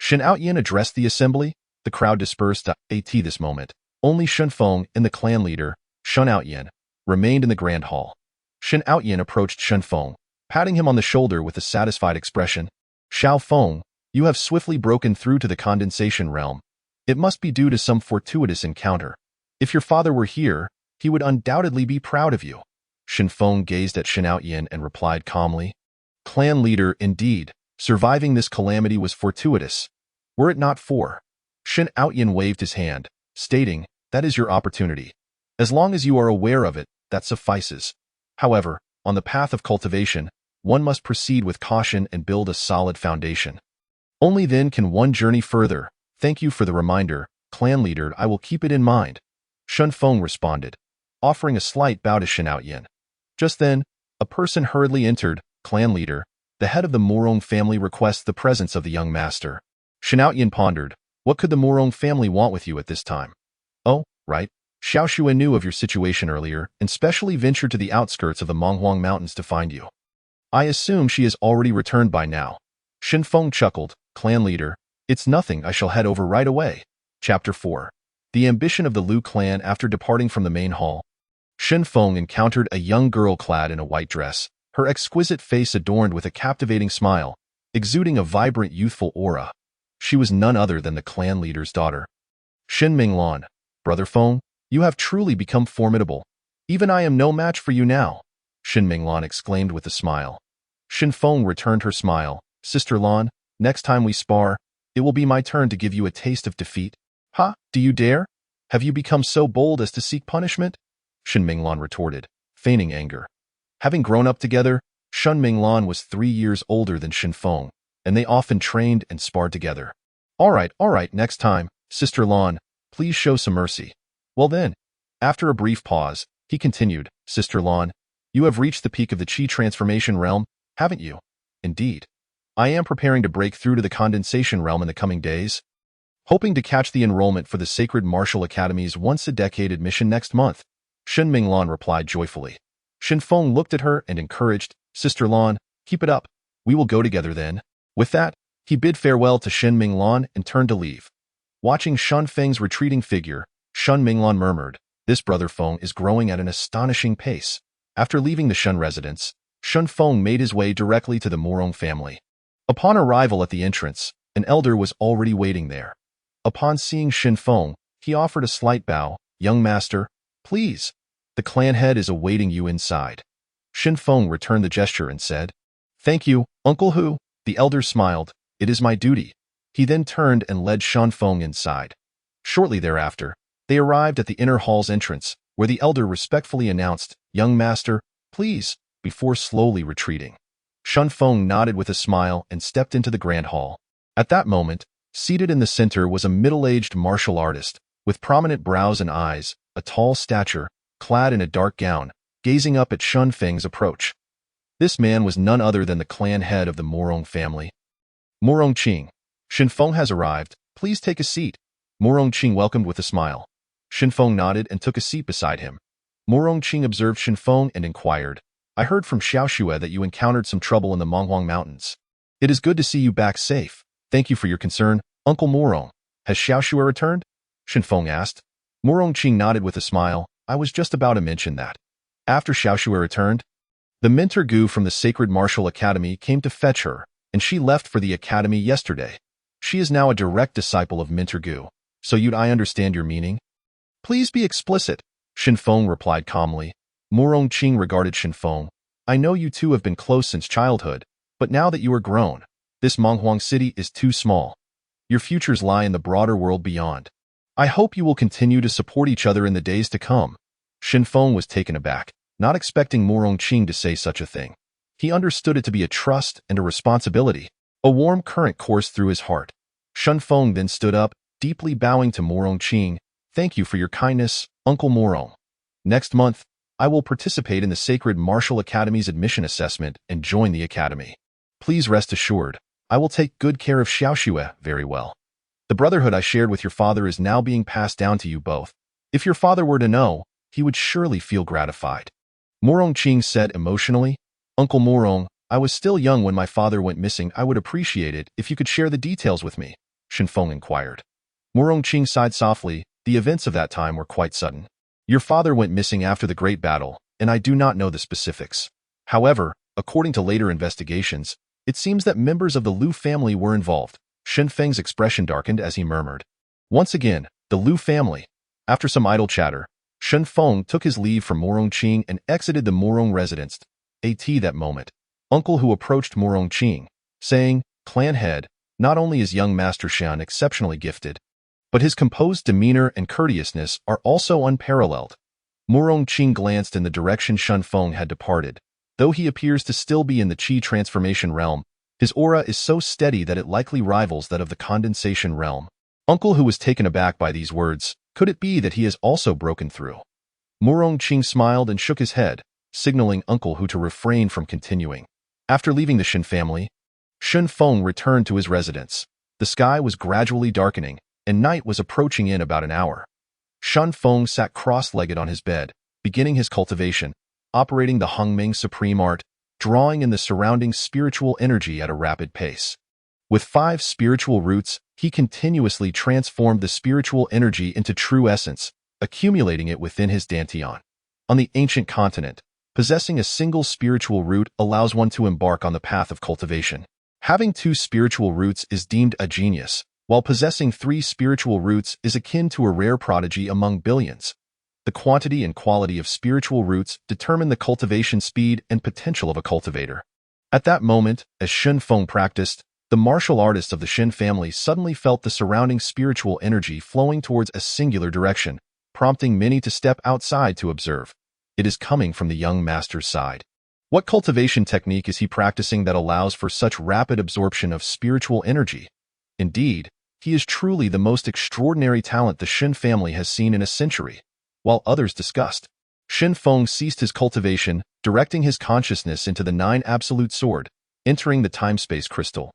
Shen Outyin addressed the assembly. The crowd dispersed. At this moment, only Shen Feng and the clan leader, Shen Outyin, remained in the grand hall. Shen Outyin approached Shen Feng, patting him on the shoulder with a satisfied expression. Xiao Feng, you have swiftly broken through to the condensation realm. It must be due to some fortuitous encounter. If your father were here, he would undoubtedly be proud of you. Shen Feng gazed at Shen Outyin and replied calmly. Clan leader, indeed, surviving this calamity was fortuitous. Were it not for... Shen Outyin waved his hand, stating, that is your opportunity. As long as you are aware of it, that suffices. However, on the path of cultivation, one must proceed with caution and build a solid foundation. Only then can one journey further. Thank you for the reminder, clan leader, I will keep it in mind. Shen Feng responded, offering a slight bow to Shen Outyin. Just then, a person hurriedly entered. Clan leader, the head of the Morong family requests the presence of the young master. Shen Outyin pondered, what could the Morong family want with you at this time? Oh, right. Xiao Xue knew of your situation earlier and specially ventured to the outskirts of the Monghuang Mountains to find you. I assume she has already returned by now. Shen Feng chuckled, clan leader, it's nothing, I shall head over right away. Chapter 4. The ambition of the Liu clan after departing from the main hall. Shen Feng encountered a young girl clad in a white dress, her exquisite face adorned with a captivating smile, exuding a vibrant youthful aura. She was none other than the clan leader's daughter. Shen Minglan, Brother Feng, you have truly become formidable. Even I am no match for you now, Shen Minglan exclaimed with a smile. Shen Feng returned her smile. Sister Lan, next time we spar, it will be my turn to give you a taste of defeat. Ha, do you dare? Have you become so bold as to seek punishment? Shen Minglan retorted, feigning anger. Having grown up together, Shen Minglan was 3 years older than Shen Feng, and they often trained and sparred together. All right, next time, Sister Lan, please show some mercy. Well then, after a brief pause, he continued, Sister Lan, you have reached the peak of the Qi transformation realm, haven't you? Indeed. I am preparing to break through to the condensation realm in the coming days, hoping to catch the enrollment for the Sacred Martial Academy's once-a-decade admission next month. Shen Minglan replied joyfully. Shen Feng looked at her and encouraged, Sister Lan, keep it up. We will go together then. With that, he bid farewell to Shen Minglan and turned to leave. Watching Shen Feng's retreating figure, Shen Minglan murmured, this Brother Feng is growing at an astonishing pace. After leaving the Shen residence, Shen Feng made his way directly to the Morong family. Upon arrival at the entrance, an elder was already waiting there. Upon seeing Shen Feng, he offered a slight bow. Young master, please. The clan head is awaiting you inside. Shen Feng returned the gesture and said, Thank you, Uncle Hu. The elder smiled. It is my duty. He then turned and led Shen Feng inside. Shortly thereafter, they arrived at the inner hall's entrance, where the elder respectfully announced, Young master, please, before slowly retreating. Shen Feng nodded with a smile and stepped into the grand hall. At that moment, seated in the center was a middle-aged martial artist, with prominent brows and eyes, a tall stature, clad in a dark gown, gazing up at Shen Feng's approach. This man was none other than the clan head of the Morong family. Morong Qing, Shen Feng has arrived, please take a seat. Morong Qing welcomed with a smile. Shen Feng nodded and took a seat beside him. Morong Qing observed Shen Feng and inquired, I heard from Xiao Xue that you encountered some trouble in the Monghuang Mountains. It is good to see you back safe. Thank you for your concern, Uncle Morong. Has Xiao Xue returned? Shen Feng asked. Morong Qing nodded with a smile. I was just about to mention that. After Xiao Xue returned, the mentor Gu from the Sacred Martial Academy came to fetch her, and she left for the academy yesterday. She is now a direct disciple of Mentor Gu. So I understand your meaning? Please be explicit, Shen Feng replied calmly. Morong Qing regarded Shen Feng. I know you two have been close since childhood, but now that you are grown, this Monghuang city is too small. Your futures lie in the broader world beyond. I hope you will continue to support each other in the days to come. Shen Feng was taken aback, not expecting Morong Qing to say such a thing. He understood it to be a trust and a responsibility. A warm current coursed through his heart. Shen Feng then stood up, deeply bowing to Morong Qing. Thank you for your kindness, Uncle Morong. Next month, I will participate in the Sacred Martial Academy's admission assessment and join the academy. Please rest assured, I will take good care of Xiao Xue very well. The brotherhood I shared with your father is now being passed down to you both. If your father were to know, he would surely feel gratified. Morong Qing said emotionally, Uncle Morong, I was still young when my father went missing. I would appreciate it if you could share the details with me, Shenfeng inquired. Murongqing sighed softly. The events of that time were quite sudden. Your father went missing after the Great Battle, and I do not know the specifics. However, according to later investigations, it seems that members of the Liu family were involved. Shenfeng's expression darkened as he murmured. Once again, the Liu family. After some idle chatter, Shenfeng took his leave from Murongqing and exited the Murong residence. At that moment, Uncle Hu approached Murongqing, saying, Clan head, not only is young Master Shan exceptionally gifted, but his composed demeanor and courteousness are also unparalleled. Murongqing glanced in the direction Shenfeng had departed. Though he appears to still be in the Qi transformation realm, his aura is so steady that it likely rivals that of the condensation realm. Uncle Hu was taken aback by these words. Could it be that he has also broken through? Murongqing smiled and shook his head, signaling Uncle Hu to refrain from continuing. After leaving the Shen family, Shenfeng returned to his residence. The sky was gradually darkening, and night was approaching in about an hour. Shenfeng sat cross-legged on his bed, beginning his cultivation, operating the Hongming Supreme Art, drawing in the surrounding spiritual energy at a rapid pace. With 5 spiritual roots, he continuously transformed the spiritual energy into true essence, accumulating it within his dantian. On the ancient continent, possessing a single spiritual root allows one to embark on the path of cultivation. Having 2 spiritual roots is deemed a genius, while possessing 3 spiritual roots is akin to a rare prodigy among billions. The quantity and quality of spiritual roots determine the cultivation speed and potential of a cultivator. At that moment, as Shenfeng practiced, the martial artists of the Shen family suddenly felt the surrounding spiritual energy flowing towards a singular direction, prompting many to step outside to observe. It is coming from the young master's side. What cultivation technique is he practicing that allows for such rapid absorption of spiritual energy? Indeed, he is truly the most extraordinary talent the Shen family has seen in a century. While others discussed, Shenfeng ceased his cultivation, directing his consciousness into the 9 absolute sword, entering the time-space crystal.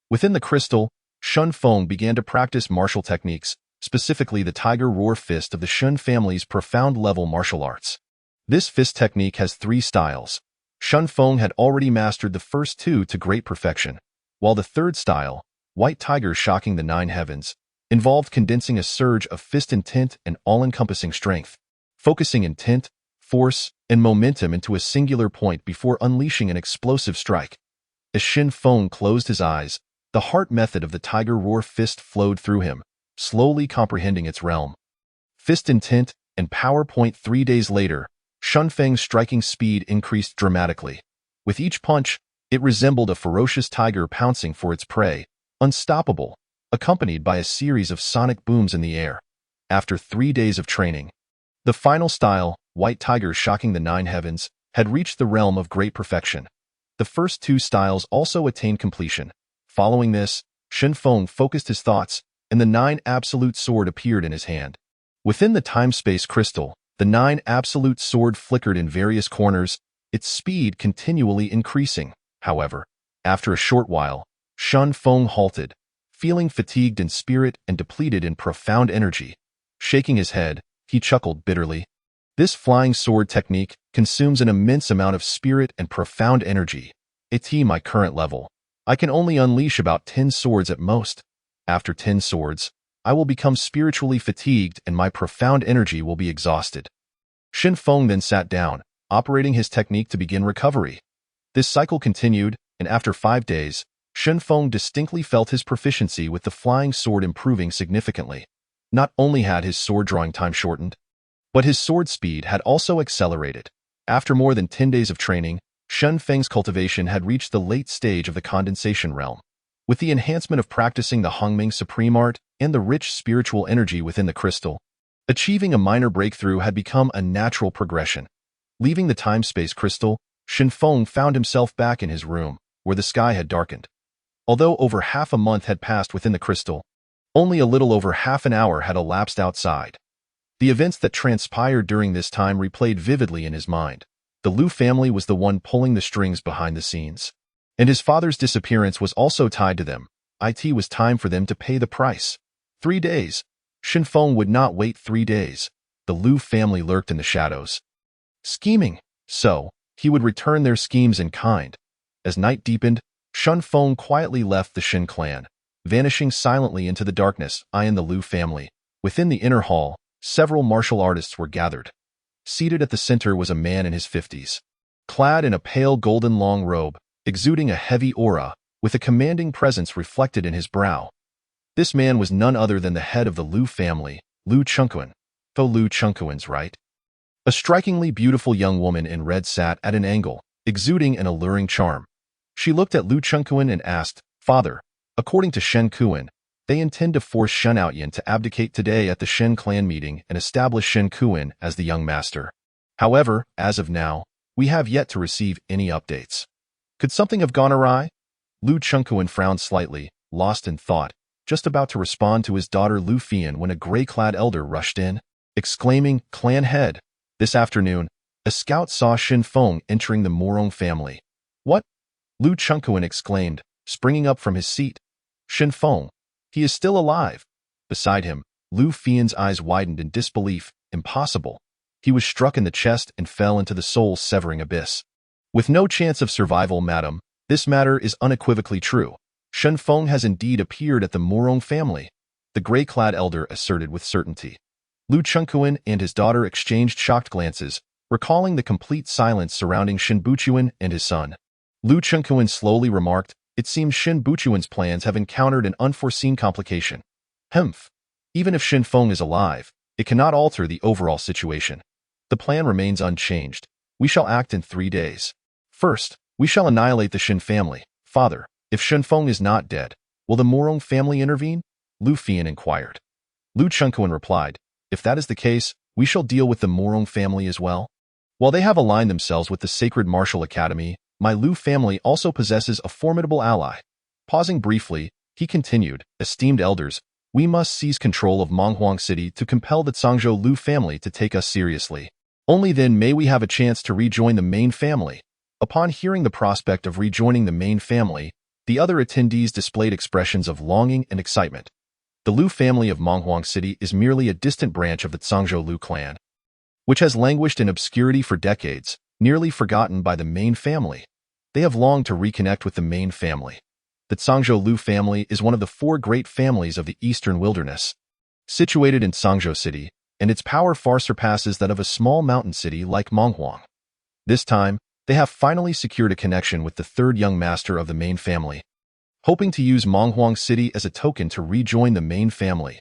Within the crystal, Shenfeng began to practice martial techniques, specifically the Tiger Roar Fist of the Shen family's profound-level martial arts. This fist technique has 3 styles. Shenfeng had already mastered the first 2 to great perfection, while the third style, White Tiger Shocking the 9 Heavens, involved condensing a surge of fist intent and all-encompassing strength, focusing intent, force, and momentum into a singular point before unleashing an explosive strike. As Shenfeng closed his eyes, the heart method of the Tiger Roar Fist flowed through him, slowly comprehending its realm. Fist intent and power point. 3 days later, Shenfeng's striking speed increased dramatically. With each punch, it resembled a ferocious tiger pouncing for its prey, unstoppable, accompanied by a series of sonic booms in the air. After 3 days of training, the final style, White Tiger Shocking the 9 Heavens, had reached the realm of great perfection. The first 2 styles also attained completion. Following this, Shenfeng focused his thoughts, and the 9 absolute sword appeared in his hand. Within the time-space crystal, the 9 absolute sword flickered in various corners, its speed continually increasing. However, after a short while, Shenfeng halted, feeling fatigued in spirit and depleted in profound energy. Shaking his head, he chuckled bitterly. This flying sword technique consumes an immense amount of spirit and profound energy. At my current level, I can only unleash about 10 swords at most. After 10 swords, I will become spiritually fatigued and my profound energy will be exhausted. Shenfeng then sat down, operating his technique to begin recovery. This cycle continued, and after 5 days, Shenfeng distinctly felt his proficiency with the flying sword improving significantly. Not only had his sword drawing time shortened, but his sword speed had also accelerated. After more than 10 days of training, Shenfeng's cultivation had reached the late stage of the condensation realm. With the enhancement of practicing the Hongming Supreme Art and the rich spiritual energy within the crystal, achieving a minor breakthrough had become a natural progression. Leaving the time-space crystal, Shenfeng found himself back in his room, where the sky had darkened. Although over half a month had passed within the crystal, only a little over half an hour had elapsed outside. The events that transpired during this time replayed vividly in his mind. The Liu family was the one pulling the strings behind the scenes, and his father's disappearance was also tied to them. It was time for them to pay the price. 3 days. Shenfeng would not wait 3 days. The Liu family lurked in the shadows, scheming, so he would return their schemes in kind. As night deepened, Shun Feng quietly left the Shin clan, vanishing silently into the darkness. And the Liu family. Within the inner hall, several martial artists were gathered. Seated at the center was a man in his 50s, clad in a pale golden long robe, exuding a heavy aura, with a commanding presence reflected in his brow. This man was none other than the head of the Liu family, Liu Chengquan. Though Liu Chengquan's right. A strikingly beautiful young woman in red sat at an angle, exuding an alluring charm. She looked at Liu Chengquan and asked, "Father, according to Shen Kuan, they intend to force Shen Outyin to abdicate today at the Shen clan meeting and establish Shen Kuan as the young master. However, as of now, we have yet to receive any updates. Could something have gone awry?" Liu Chengquan frowned slightly, lost in thought, just about to respond to his daughter Liu Fian when a gray-clad elder rushed in, exclaiming, "Clan head, this afternoon, a scout saw Shin Feng entering the Morong family." "What?" Liu Chengquan exclaimed, springing up from his seat. "Shin Feng? He is still alive." Beside him, Liu Fian's eyes widened in disbelief. "Impossible." He was struck in the chest and fell into the soul-severing abyss. "With no chance of survival, madam, this matter is unequivocally true. Shen Feng has indeed appeared at the Morong family," the gray-clad elder asserted with certainty. Liu Chengquan and his daughter exchanged shocked glances, recalling the complete silence surrounding Shin Buchuan and his son. Liu Chengquan slowly remarked, "It seems Shin Buchuan's plans have encountered an unforeseen complication. Humph. Even if Shin Feng is alive, it cannot alter the overall situation. The plan remains unchanged. We shall act in 3 days. First, we shall annihilate the Shin family. Father, if Shin Feng is not dead, will the Morong family intervene?" Liu Fian inquired. Liu Chengquan replied, "If that is the case, we shall deal with the Morong family as well. While they have aligned themselves with the Sacred Martial Academy, my Liu family also possesses a formidable ally." Pausing briefly, he continued, "Esteemed elders, we must seize control of Monghuang City to compel the Zhangzhou Liu family to take us seriously. Only then may we have a chance to rejoin the main family." Upon hearing the prospect of rejoining the main family, the other attendees displayed expressions of longing and excitement. The Liu family of Monghuang City is merely a distant branch of the Zhangzhou Liu clan, which has languished in obscurity for decades, nearly forgotten by the main family. They have longed to reconnect with the main family. The Zhangzhou Liu family is one of the 4 great families of the eastern wilderness, situated in Zhangzhou City, and its power far surpasses that of a small mountain city like Monghuang. This time, they have finally secured a connection with the 3rd young master of the main family, hoping to use Monghuang City as a token to rejoin the main family.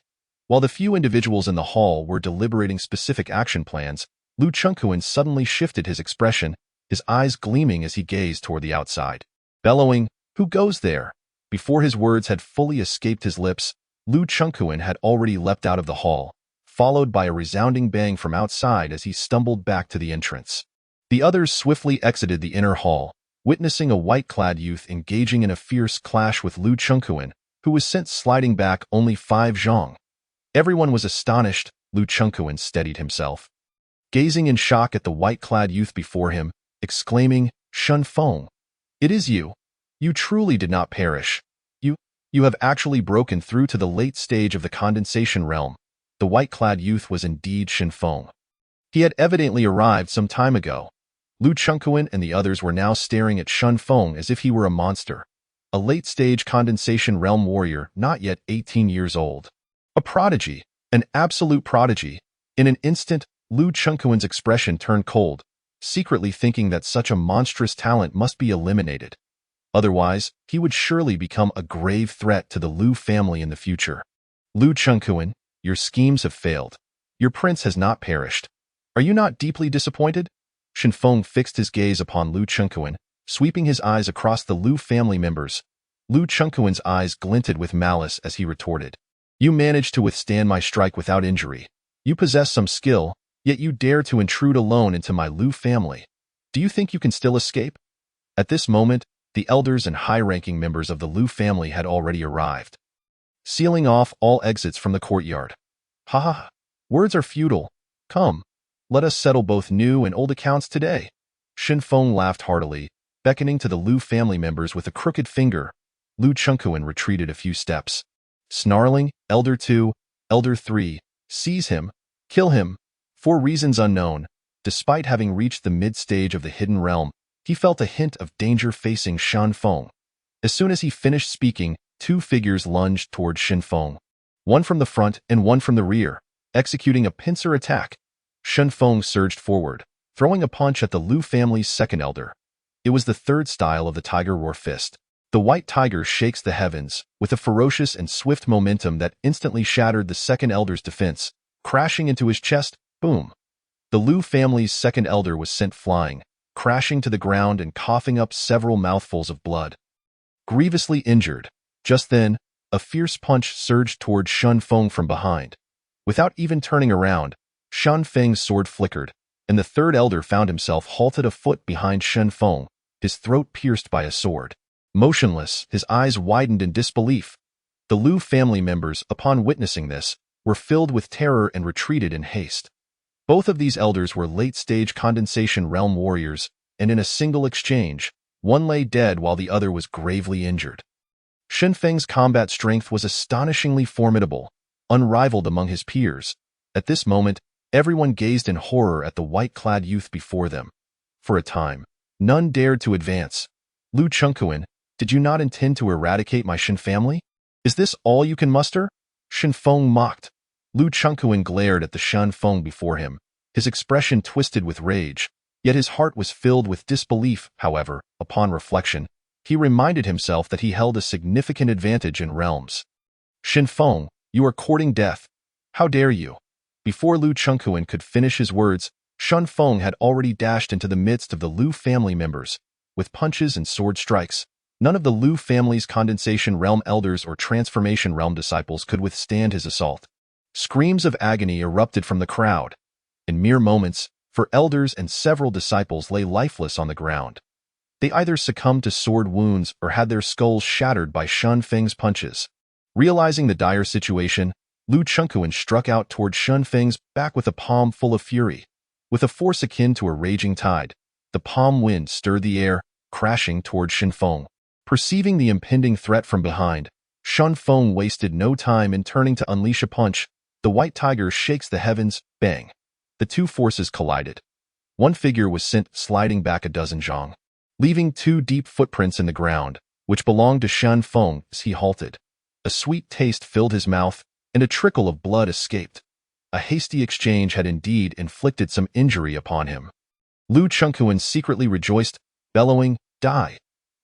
While the few individuals in the hall were deliberating specific action plans, Liu Chengquan suddenly shifted his expression, his eyes gleaming as he gazed toward the outside. Bellowing, "Who goes there?" Before his words had fully escaped his lips, Liu Chengquan had already leapt out of the hall, followed by a resounding bang from outside as he stumbled back to the entrance. The others swiftly exited the inner hall, witnessing a white-clad youth engaging in a fierce clash with Liu Chengquan, who was sent sliding back only 5 zhong. Everyone was astonished. Liu Chengquan steadied himself, gazing in shock at the white-clad youth before him, exclaiming, "Shen Feng, it is you. You truly did not perish. You have actually broken through to the late stage of the condensation realm." The white-clad youth was indeed Shen Feng. He had evidently arrived some time ago. Liu Chengquan and the others were now staring at Shen Feng as if he were a monster, a late-stage condensation realm warrior not yet 18 years old. A prodigy, an absolute prodigy. In an instant, Liu Chengquan's expression turned cold, secretly thinking that such a monstrous talent must be eliminated. Otherwise, he would surely become a grave threat to the Liu family in the future. "Liu Chengquan, your schemes have failed. Your prince has not perished. Are you not deeply disappointed?" Shen Feng fixed his gaze upon Liu Chengquan, sweeping his eyes across the Liu family members. Liu Chengquan's eyes glinted with malice as he retorted, "You managed to withstand my strike without injury. You possess some skill, yet you dare to intrude alone into my Liu family. Do you think you can still escape?" At this moment, the elders and high-ranking members of the Liu family had already arrived, sealing off all exits from the courtyard. "Ha ha! Words are futile. Come, let us settle both new and old accounts today." Shen Feng laughed heartily, beckoning to the Liu family members with a crooked finger. Liu Chengquan retreated a few steps, snarling, "Elder 2, Elder 3, seize him, kill him." For reasons unknown, despite having reached the mid-stage of the hidden realm, He felt a hint of danger facing Shan Feng. As soon as he finished speaking, two figures lunged toward Shen Feng, one from the front and one from the rear, executing a pincer attack. Shen Feng surged forward, throwing a punch at the Lu family's second elder. It was the third style of the Tiger Roar Fist. The white tiger shakes the heavens with a ferocious and swift momentum that instantly shattered the second elder's defense, crashing into his chest. Boom! The Lu family's second elder was sent flying, crashing to the ground and coughing up several mouthfuls of blood. Grievously injured. Just then, a fierce punch surged toward Shen Feng from behind. Without even turning around, Shan Feng's sword flickered, and the third elder found himself halted a foot behind Shen Feng, his throat pierced by a sword. Motionless, his eyes widened in disbelief. The Lu family members, upon witnessing this, were filled with terror and retreated in haste. Both of these elders were late-stage condensation realm warriors, and in a single exchange, one lay dead while the other was gravely injured. Shen Feng's combat strength was astonishingly formidable, unrivaled among his peers. At this moment, everyone gazed in horror at the white-clad youth before them. For a time, none dared to advance. Lu Chengquan, did you not intend to eradicate my Shen family? Is this all you can muster? Shen Feng mocked. Lu Chengquan glared at the Shen Feng before him, his expression twisted with rage, yet his heart was filled with disbelief. However, upon reflection, he reminded himself that he held a significant advantage in realms. Shen Feng, you are courting death. How dare you? Before Lu Chengquan could finish his words, Shen Feng had already dashed into the midst of the Lu family members. With punches and sword strikes, none of the Lu family's condensation realm elders or transformation realm disciples could withstand his assault. Screams of agony erupted from the crowd. In mere moments, elders and several disciples lay lifeless on the ground. They either succumbed to sword wounds or had their skulls shattered by Shen Feng's punches. Realizing the dire situation, Lu Chengquan struck out toward Shen Feng's back with a palm full of fury. With a force akin to a raging tide, the palm wind stirred the air, crashing toward Shen Feng. Perceiving the impending threat from behind, Shen Feng wasted no time in turning to unleash a punch. The white tiger shakes the heavens. Bang! The two forces collided. One figure was sent sliding back a dozen zhang, leaving two deep footprints in the ground, which belonged to Shen Feng as he halted. A sweet taste filled his mouth, and a trickle of blood escaped. A hasty exchange had indeed inflicted some injury upon him. Lu Chengquan secretly rejoiced, bellowing, "Die!"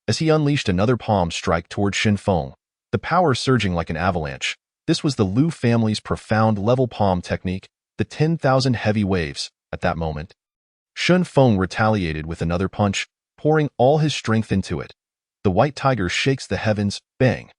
as he unleashed another palm strike toward Shen Feng, the power surging like an avalanche. This was the Lu family's profound level palm technique, the 10,000 heavy waves. At that moment, Shen Feng retaliated with another punch, pouring all his strength into it. The white tiger shakes the heavens. Bang!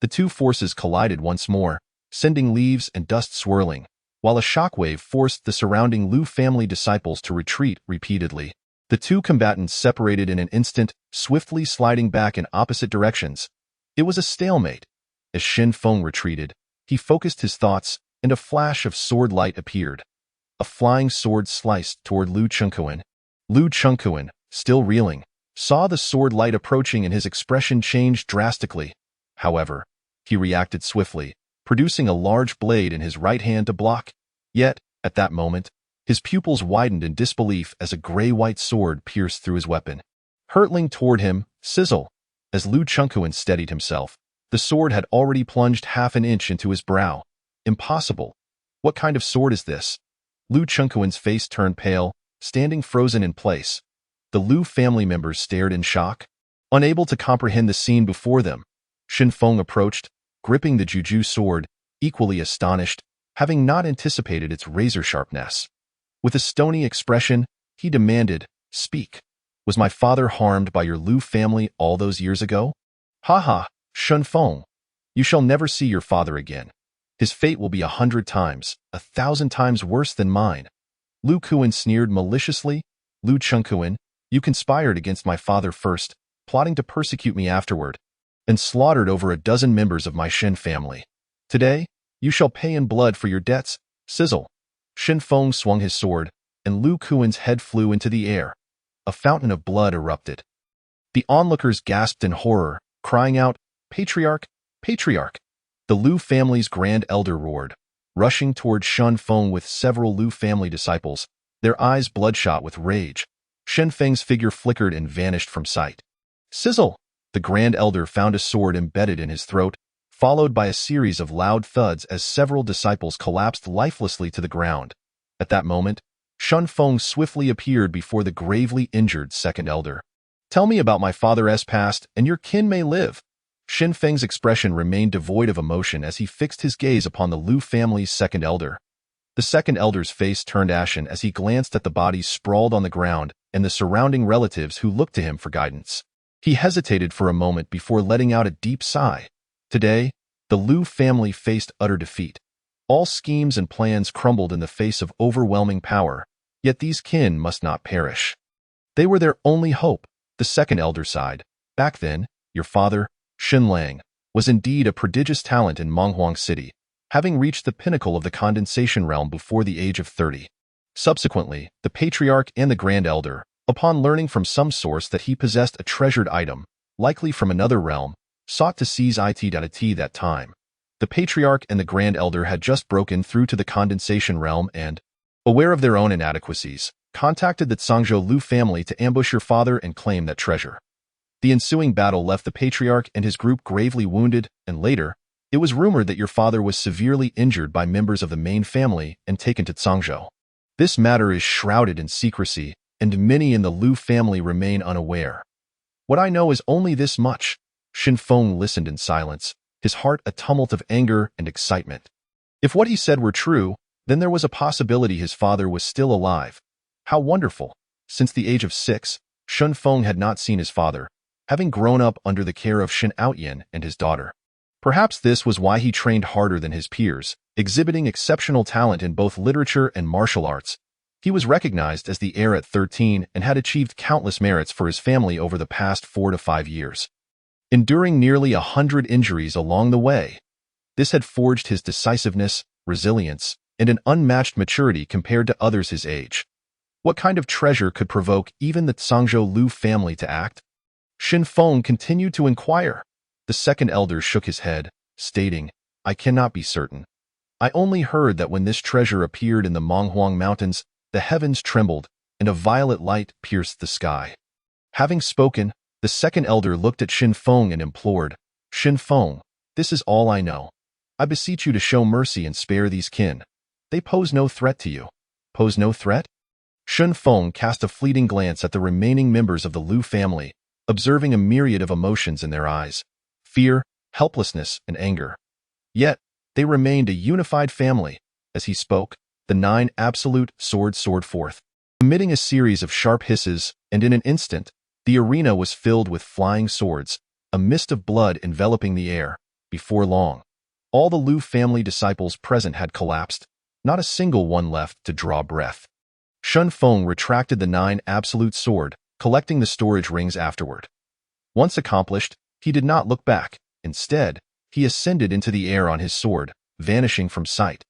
The two forces collided once more, sending leaves and dust swirling, while a shockwave forced the surrounding Lu family disciples to retreat repeatedly. The two combatants separated in an instant, swiftly sliding back in opposite directions. It was a stalemate. As Shen Feng retreated, he focused his thoughts, and a flash of sword light appeared. A flying sword sliced toward Lu Chengquan. Lu Chengquan, still reeling, saw the sword light approaching and his expression changed drastically. However, he reacted swiftly, producing a large blade in his right hand to block. Yet, at that moment, his pupils widened in disbelief as a gray-white sword pierced through his weapon. Hurtling toward him, sizzle! As Lu Chengquan steadied himself, the sword had already plunged half an inch into his brow. Impossible! What kind of sword is this? Lu Chengquan's face turned pale, standing frozen in place. The Lu family members stared in shock. Unable to comprehend the scene before them, Shen Feng approached, gripping the Juju sword, equally astonished, having not anticipated its razor sharpness. With a stony expression, he demanded, "Speak. Was my father harmed by your Lu family all those years ago?" "Ha ha, Shen Feng. You shall never see your father again. His fate will be 100 times, 1,000 times worse than mine." Lu Kuan sneered maliciously. "Lu Chengquan, you conspired against my father first, plotting to persecute me afterward, and slaughtered over a dozen members of my Shen family. Today, you shall pay in blood for your debts." Sizzle! Shen Feng swung his sword, and Lu Kuan's head flew into the air. A fountain of blood erupted. The onlookers gasped in horror, crying out, "Patriarch! Patriarch!" The Lu family's grand elder roared, rushing toward Shen Feng with several Lu family disciples, their eyes bloodshot with rage. Shen Feng's figure flickered and vanished from sight. Sizzle! The Grand Elder found a sword embedded in his throat, followed by a series of loud thuds as several disciples collapsed lifelessly to the ground. At that moment, Shen Feng swiftly appeared before the gravely injured Second Elder. Tell me about my father's past, and your kin may live. Shen Feng's expression remained devoid of emotion as he fixed his gaze upon the Lu family's Second Elder. The Second Elder's face turned ashen as he glanced at the bodies sprawled on the ground and the surrounding relatives who looked to him for guidance. He hesitated for a moment before letting out a deep sigh. Today, the Lu family faced utter defeat. All schemes and plans crumbled in the face of overwhelming power, yet these kin must not perish. They were their only hope. The Second Elder sighed. Back then, your father, Shen Lang, was indeed a prodigious talent in Menghuang City, having reached the pinnacle of the condensation realm before the age of 30. Subsequently, the Patriarch and the Grand Elder, upon learning from some source that he possessed a treasured item, likely from another realm, sought to seize it at that time. The Patriarch and the Grand Elder had just broken through to the condensation realm and, aware of their own inadequacies, contacted the Zhangzhou Lu family to ambush your father and claim that treasure. The ensuing battle left the Patriarch and his group gravely wounded, and later, it was rumored that your father was severely injured by members of the main family and taken to Zhangzhou. This matter is shrouded in secrecy, and many in the Lu family remain unaware. What I know is only this much. Shen Feng listened in silence, his heart a tumult of anger and excitement. If what he said were true, then there was a possibility his father was still alive. How wonderful! Since the age of 6, Shen Feng had not seen his father, having grown up under the care of Shen Outyin and his daughter. Perhaps this was why he trained harder than his peers, exhibiting exceptional talent in both literature and martial arts. He was recognized as the heir at 13 and had achieved countless merits for his family over the past 4 to 5 years, enduring nearly 100 injuries along the way. This had forged his decisiveness, resilience, and an unmatched maturity compared to others his age. What kind of treasure could provoke even the Zhangzhou Lu family to act? Shen Feng continued to inquire. The Second Elder shook his head, stating, I cannot be certain. I only heard that when this treasure appeared in the Menghuang Mountains, the heavens trembled, and a violet light pierced the sky. Having spoken, the Second Elder looked at Shen Feng and implored, Shen Feng, this is all I know. I beseech you to show mercy and spare these kin. They pose no threat to you. Pose no threat? Shen Feng cast a fleeting glance at the remaining members of the Lu family, observing a myriad of emotions in their eyes: fear, helplessness, and anger. Yet, they remained a unified family. As he spoke, the 9 absolute swords soared forth, emitting a series of sharp hisses, and in an instant, the arena was filled with flying swords, a mist of blood enveloping the air. Before long, all the Lu family disciples present had collapsed, not a single one left to draw breath. Shen Feng retracted the 9 absolute sword, collecting the storage rings afterward. Once accomplished, he did not look back. Instead, he ascended into the air on his sword, vanishing from sight.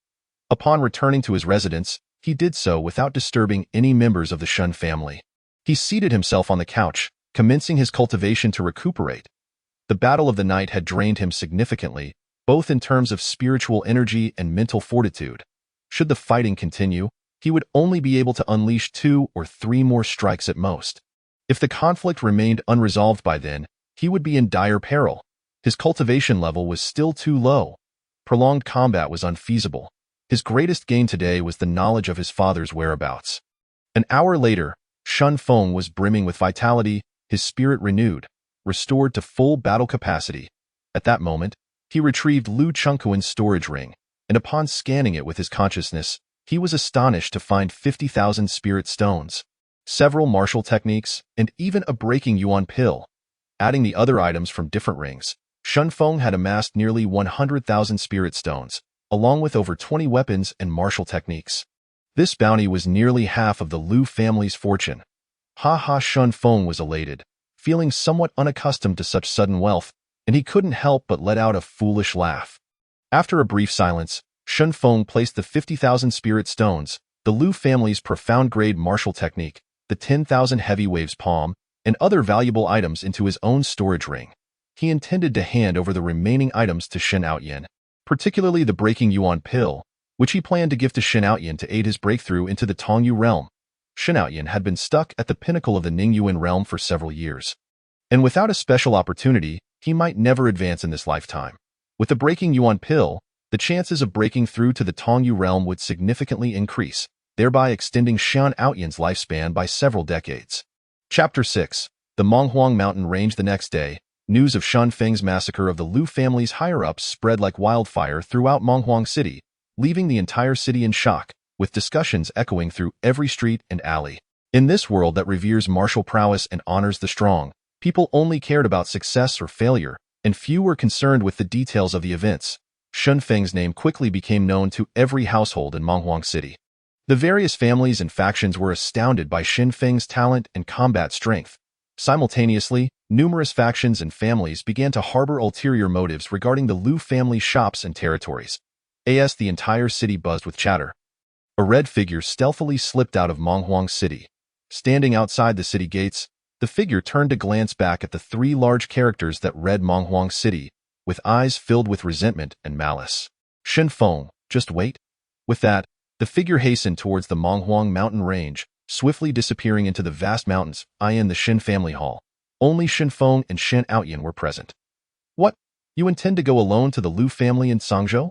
Upon returning to his residence, he did so without disturbing any members of the Shen family. He seated himself on the couch, commencing his cultivation to recuperate. The battle of the night had drained him significantly, both in terms of spiritual energy and mental fortitude. Should the fighting continue, he would only be able to unleash 2 or 3 more strikes at most. If the conflict remained unresolved by then, he would be in dire peril. His cultivation level was still too low. Prolonged combat was unfeasible. His greatest gain today was the knowledge of his father's whereabouts. An hour later, Shen Feng was brimming with vitality, his spirit renewed, restored to full battle capacity. At that moment, he retrieved Lu Chengquan's storage ring, and upon scanning it with his consciousness, he was astonished to find 50,000 spirit stones, several martial techniques, and even a breaking yuan pill. Adding the other items from different rings, Shen Feng had amassed nearly 100,000 spirit stones, along with over 20 weapons and martial techniques. This bounty was nearly half of the Lu family's fortune. Shen Feng was elated, feeling somewhat unaccustomed to such sudden wealth, and he couldn't help but let out a foolish laugh. After a brief silence, Shen Feng placed the 50,000 spirit stones, the Lu family's profound-grade martial technique, the 10,000 heavy waves palm, and other valuable items into his own storage ring. He intended to hand over the remaining items to Shen Outyin, particularly the breaking yuan pill, which he planned to give to Shen Outyin to aid his breakthrough into the Tongyu realm. Shen Aoyan had been stuck at the pinnacle of the Ningyuan realm for several years. And without a special opportunity, he might never advance in this lifetime. With the breaking Yuan pill, the chances of breaking through to the Tongyu realm would significantly increase, thereby extending Shen Aoyan's lifespan by several decades. Chapter 6. The Monghuang Mountain Range. The next day, news of Shen Feng's massacre of the Lu family's higher-ups spread like wildfire throughout Monghuang City, leaving the entire city in shock, with discussions echoing through every street and alley. In this world that reveres martial prowess and honors the strong, people only cared about success or failure, and few were concerned with the details of the events. Shen Feng's name quickly became known to every household in Monghuang City. The various families and factions were astounded by Shen Feng's talent and combat strength. Simultaneously, numerous factions and families began to harbor ulterior motives regarding the Lu family shops and territories. The entire city buzzed with chatter. A red figure stealthily slipped out of Monghuang City. Standing outside the city gates, the figure turned to glance back at the three large characters that read Monghuang City, with eyes filled with resentment and malice. Shen Feng, just wait. With that, the figure hastened towards the Monghuang mountain range, swiftly disappearing into the vast mountains. In the Shen family hall, only Shen Feng and Shen Aoyan were present. What? You intend to go alone to the Lu family in Sangzhou?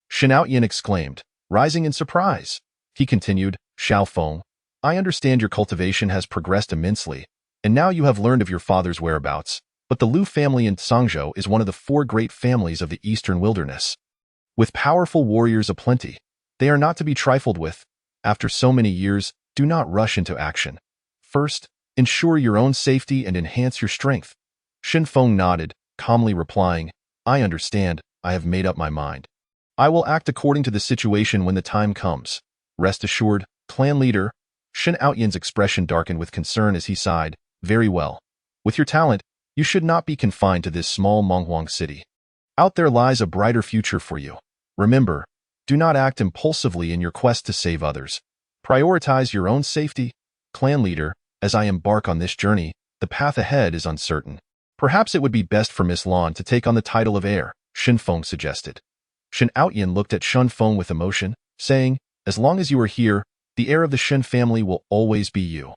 Shen Aoyan exclaimed, rising in surprise. He continued, Xiao Feng, I understand your cultivation has progressed immensely, and now you have learned of your father's whereabouts. But the Lu family in Sangzhou is one of the four great families of the eastern wilderness. With powerful warriors aplenty, they are not to be trifled with. After so many years, do not rush into action. First, ensure your own safety and enhance your strength. Shen Feng nodded, calmly replying, I understand, I have made up my mind. I will act according to the situation when the time comes. Rest assured, clan leader. Shen Aoyan's expression darkened with concern as he sighed, very well. With your talent, you should not be confined to this small Monghuang city. Out there lies a brighter future for you. Remember, do not act impulsively in your quest to save others. Prioritize your own safety. Clan leader, as I embark on this journey, the path ahead is uncertain. Perhaps it would be best for Miss Lan to take on the title of heir, Shen Feng suggested. Shen Aoyan looked at Shen Feng with emotion, saying, as long as you are here, the heir of the Shen family will always be you.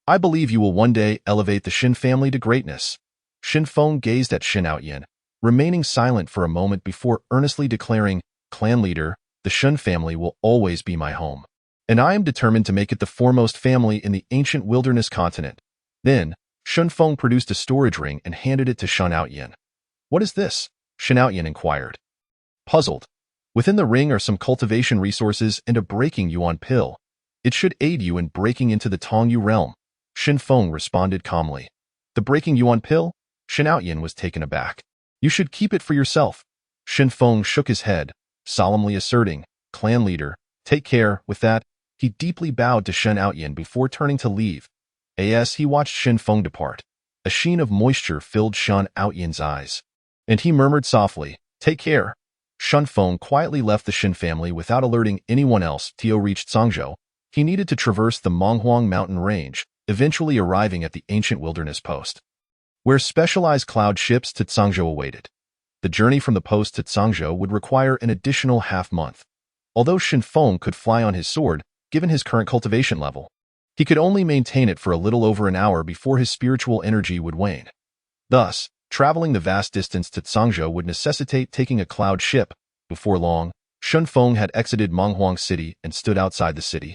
I believe you will one day elevate the Shen family to greatness. Shen Feng gazed at Shen Aoyan, remaining silent for a moment before earnestly declaring, Clan leader, the Shen family will always be my home. And I am determined to make it the foremost family in the ancient wilderness continent. Then, Shen Feng produced a storage ring and handed it to Shen Aoyan. What is this? Shen Aoyan inquired. Puzzled. Within the ring are some cultivation resources and a breaking Yuan pill. It should aid you in breaking into the Tongyu realm. Shen Feng responded calmly. The breaking Yuan pill? Shen Aoyan was taken aback. You should keep it for yourself. Shen Feng shook his head, solemnly asserting, Clan leader, take care. With that, he deeply bowed to Shen Aoyan before turning to leave. As he watched Shen Feng depart, a sheen of moisture filled Shen Aoyan's eyes. And he murmured softly, take care. Shen Feng quietly left the Shen family without alerting anyone else. Tio reached Sangzhou. He needed to traverse the Monghuang mountain range, eventually arriving at the ancient wilderness post, where specialized cloud ships to Sangzhou awaited. The journey from the post to Sangzhou would require an additional half-month. Although Shen Feng could fly on his sword, given his current cultivation level, he could only maintain it for a little over an hour before his spiritual energy would wane. Thus, traveling the vast distance to Sangzhou would necessitate taking a cloud ship. Before long, Shen Feng had exited Monghuang City and stood outside the city.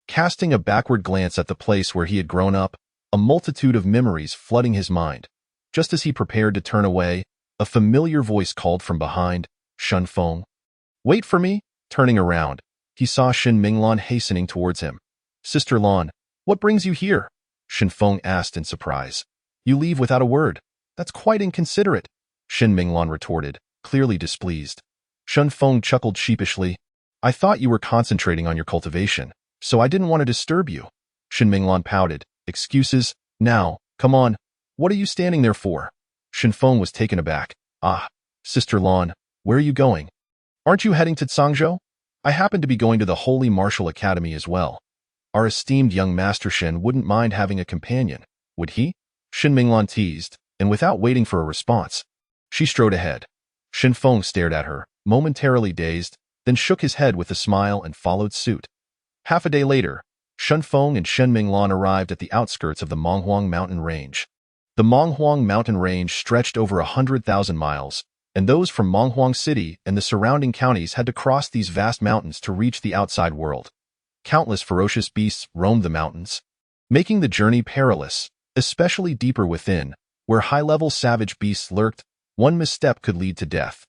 Casting a backward glance at the place where he had grown up, a multitude of memories flooding his mind. Just as he prepared to turn away, a familiar voice called from behind, Shen Feng. Wait for me. Turning around, he saw Shen Minglan hastening towards him. Sister Lan, what brings you here? Shen Feng asked in surprise. You leave without a word. That's quite inconsiderate, Shen Minglan retorted, clearly displeased. Shen Feng chuckled sheepishly. I thought you were concentrating on your cultivation, so I didn't want to disturb you. Shen Minglan pouted. Excuses? Now, come on. What are you standing there for? Shen Feng was taken aback. Sister Lan, where are you going? Aren't you heading to Sangzhou? I happen to be going to the Holy Martial Academy as well. Our esteemed young Master Shen wouldn't mind having a companion, would he? Shen Minglan teased, and without waiting for a response, she strode ahead. Shen Feng stared at her, momentarily dazed, then shook his head with a smile and followed suit. Half a day later, Shunfeng and Shen Minglan arrived at the outskirts of the Monghuang mountain range. The Monghuang mountain range stretched over 100,000 miles, and those from Monghuang City and the surrounding counties had to cross these vast mountains to reach the outside world. Countless ferocious beasts roamed the mountains, making the journey perilous, especially deeper within, where high-level savage beasts lurked. One misstep could lead to death.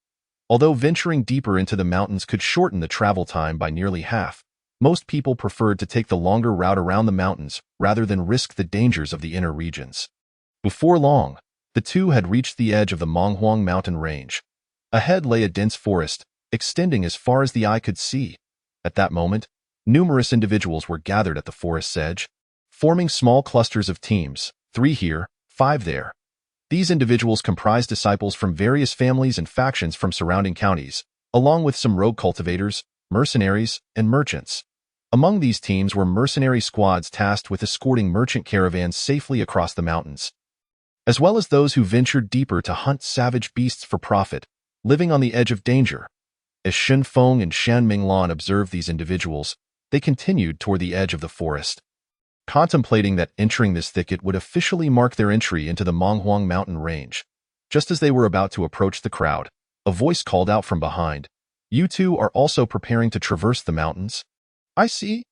Although venturing deeper into the mountains could shorten the travel time by nearly half, most people preferred to take the longer route around the mountains rather than risk the dangers of the inner regions. Before long, the two had reached the edge of the Monghuang mountain range. Ahead lay a dense forest, extending as far as the eye could see. At that moment, numerous individuals were gathered at the forest's edge, forming small clusters of teams, 3 here, 5 there. These individuals comprised disciples from various families and factions from surrounding counties, along with some rogue cultivators, mercenaries, and merchants. Among these teams were mercenary squads tasked with escorting merchant caravans safely across the mountains, as well as those who ventured deeper to hunt savage beasts for profit, living on the edge of danger. As Shunfeng and Shen Minglan observed these individuals, they continued toward the edge of the forest, contemplating that entering this thicket would officially mark their entry into the Monghuang mountain range. Just as they were about to approach the crowd, a voice called out from behind, "You two are also preparing to traverse the mountains?" "I see."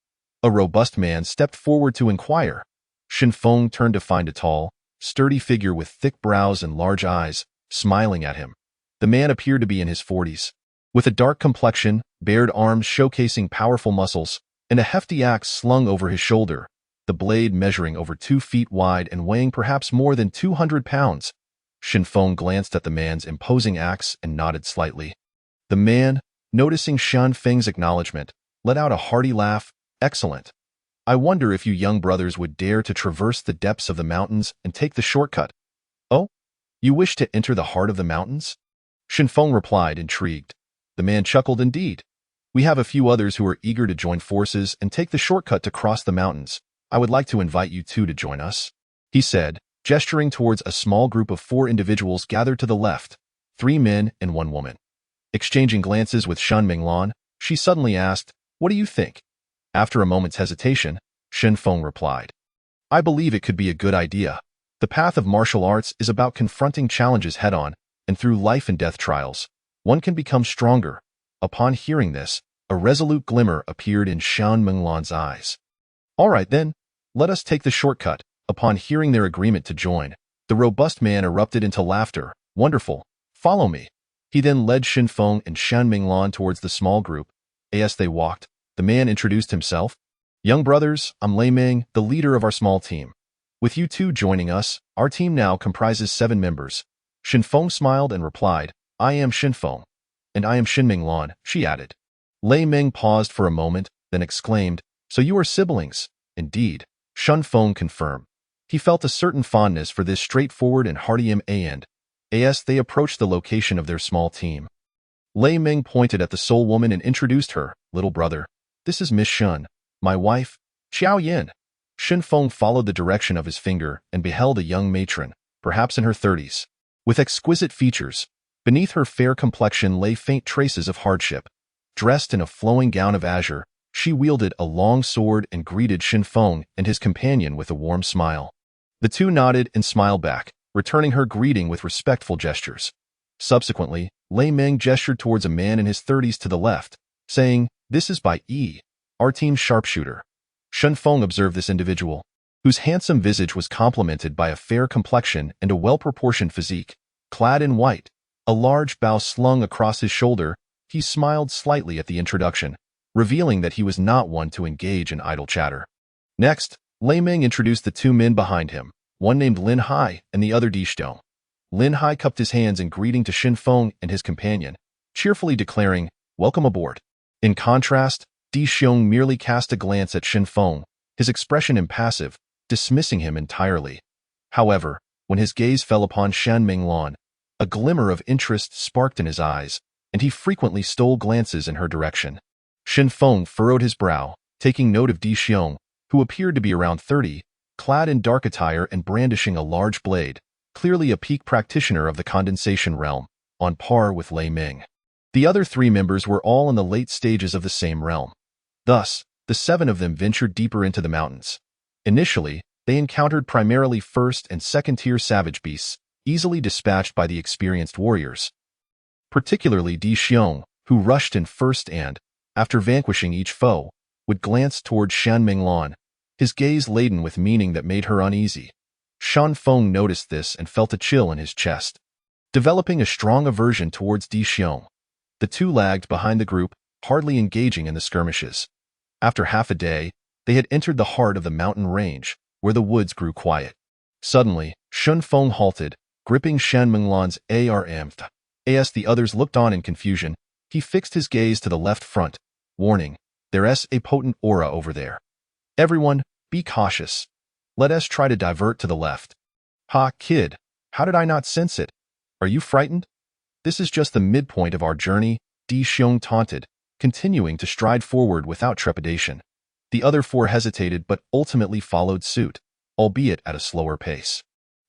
A robust man stepped forward to inquire. Shunfeng turned to find a tall, sturdy figure with thick brows and large eyes, smiling at him. The man appeared to be in his 40s, with a dark complexion, bared arms showcasing powerful muscles, and a hefty axe slung over his shoulder, the blade measuring over 2 feet wide and weighing perhaps more than 200 pounds. Shunfeng glanced at the man's imposing axe and nodded slightly. The man, noticing Shunfeng's acknowledgement, let out a hearty laugh. "Excellent. I wonder if you young brothers would dare to traverse the depths of the mountains and take the shortcut." "Oh? You wish to enter the heart of the mountains?" Shunfeng replied, intrigued. The man chuckled. "Indeed. We have a few others who are eager to join forces and take the shortcut to cross the mountains. I would like to invite you two to join us," he said, gesturing towards a small group of 4 individuals gathered to the left, 3 men and 1 woman. Exchanging glances with Shen Minglan, she suddenly asked, "What do you think?" After a moment's hesitation, Shunfeng replied, "I believe it could be a good idea. The path of martial arts is about confronting challenges head-on, and through life and death trials, one can become stronger." Upon hearing this, a resolute glimmer appeared in Shen Minglan's eyes. "All right then, let us take the shortcut." Upon hearing their agreement to join, the robust man erupted into laughter. "Wonderful. Follow me." He then led Shunfeng and Shen Minglan towards the small group. As they walked, the man introduced himself. "Young brothers, I'm Lei Ming, the leader of our small team. With you two joining us, our team now comprises 7 members." Shunfeng smiled and replied, "I am Shunfeng." "And I am Shen Minglan," she added. Lei Ming paused for a moment, then exclaimed, "So you are siblings?" "Indeed," Shunfeng confirmed. He felt a certain fondness for this straightforward and hearty man. As they approached the location of their small team, Lei Ming pointed at the Soul Woman and introduced her. "Little brother, this is Miss Shun, my wife, Xiao Yin." Shunfeng followed the direction of his finger and beheld a young matron, perhaps in her 30s, with exquisite features. Beneath her fair complexion lay faint traces of hardship. Dressed in a flowing gown of azure, she wielded a long sword and greeted Shunfeng and his companion with a warm smile. The two nodded and smiled back, returning her greeting with respectful gestures. Subsequently, Lei Ming gestured towards a man in his 30s to the left, saying, "This is Bai Yi, our team's sharpshooter." Shunfeng observed this individual, whose handsome visage was complemented by a fair complexion and a well-proportioned physique. Clad in white, a large bow slung across his shoulder, he smiled slightly at the introduction, revealing that he was not one to engage in idle chatter. Next, Lei Ming introduced the 2 men behind him, one named Lin Hai and the other Di Xiong. Lin Hai cupped his hands in greeting to Shunfeng and his companion, cheerfully declaring, "Welcome aboard." In contrast, Di Xiong merely cast a glance at Shunfeng, his expression impassive, dismissing him entirely. However, when his gaze fell upon Shen Minglan, a glimmer of interest sparked in his eyes, and he frequently stole glances in her direction. Shunfeng furrowed his brow, taking note of Di Xiong, who appeared to be around 30, clad in dark attire and brandishing a large blade, clearly a peak practitioner of the condensation realm, on par with Lei Ming. The other 3 members were all in the late stages of the same realm. Thus, the 7 of them ventured deeper into the mountains. Initially, they encountered primarily first- and second-tier savage beasts, easily dispatched by the experienced warriors. Particularly Di Xiong, who rushed in first and, after vanquishing each foe, would glance toward Shan Minglan, his gaze laden with meaning that made her uneasy. Shan Feng noticed this and felt a chill in his chest. Developing a strong aversion towards Di Xiong, the two lagged behind the group, hardly engaging in the skirmishes. After half a day, they had entered the heart of the mountain range, where the woods grew quiet. Suddenly, Shun Feng halted, gripping Shan Minglan's arm. As the others looked on in confusion, he fixed his gaze to the left front, warning, "There's a potent aura over there. Everyone, be cautious. Let us try to divert to the left." "Ha, kid, how did I not sense it? Are you frightened? This is just the midpoint of our journey," Di Xiong taunted, continuing to stride forward without trepidation. The other 4 hesitated but ultimately followed suit, albeit at a slower pace.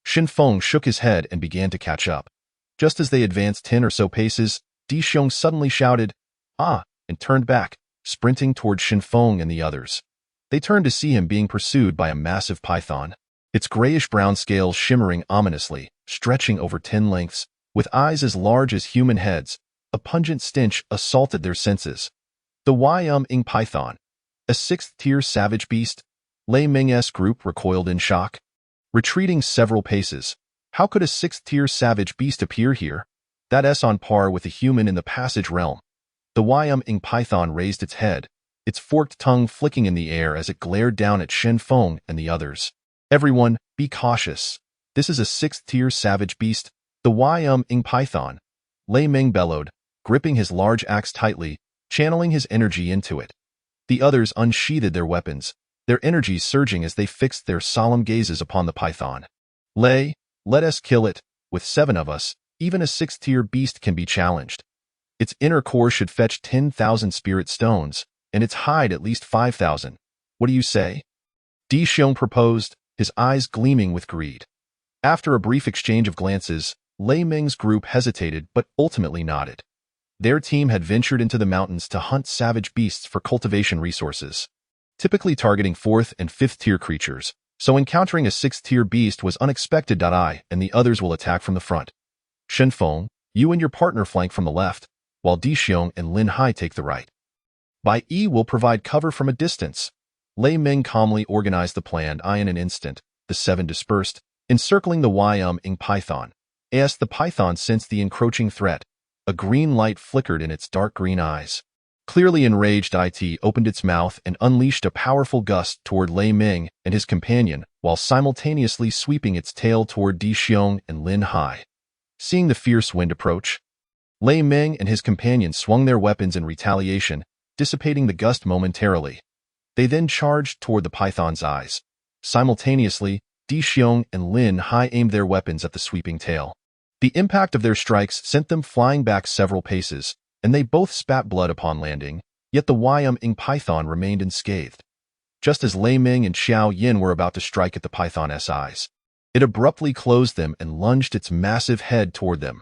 Shin Feng shook his head and began to catch up. Just as they advanced 10 or so paces, Di Xiong suddenly shouted, "Ah!" and turned back, sprinting toward Shin Feng and the others. They turned to see him being pursued by a massive python, its grayish-brown scales shimmering ominously, stretching over 10 lengths, with eyes as large as human heads. A pungent stench assaulted their senses. The Ing python, a 6th-tier savage beast. Lei Ming's group recoiled in shock. Retreating several paces, how could a 6th-tier savage beast appear here? That's on par with a human in the passage realm. The Ing python raised its head, its forked tongue flicking in the air as it glared down at Shin Feng and the others. "Everyone, be cautious. This is a 6th-tier savage beast, the Ing python," Lei Ming bellowed, gripping his large axe tightly, channeling his energy into it. The others unsheathed their weapons, their energies surging as they fixed their solemn gazes upon the python. "Lei, let us kill it. With 7 of us, even a 6th-tier beast can be challenged. Its inner core should fetch 10,000 spirit stones, and its hide at least 5,000. What do you say?" Di Xiong proposed, his eyes gleaming with greed. After a brief exchange of glances, Lei Ming's group hesitated but ultimately nodded. Their team had ventured into the mountains to hunt savage beasts for cultivation resources, typically targeting 4th- and 5th-tier creatures, so encountering a 6th-tier beast was unexpected. And the others will attack from the front. Shen Feng, you and your partner flank from the left, while Di Xiong and Lin Hai take the right. Bai Yi will provide cover from a distance. Lei Ming calmly organized the plan. In an instant, the 7 dispersed, encircling the Ing python. As the python sensed the encroaching threat, a green light flickered in its dark green eyes. Clearly enraged, it opened its mouth and unleashed a powerful gust toward Lei Ming and his companion, while simultaneously sweeping its tail toward Di Xiong and Lin Hai. Seeing the fierce wind approach, Lei Ming and his companion swung their weapons in retaliation, dissipating the gust momentarily. They then charged toward the python's eyes. Simultaneously, Di Xiong and Lin Hai aimed their weapons at the sweeping tail. The impact of their strikes sent them flying back several paces, and they both spat blood upon landing, yet the Ing python remained unscathed. Just as Lei Ming and Xiao Yin were about to strike at the python's eyes, it abruptly closed them and lunged its massive head toward them.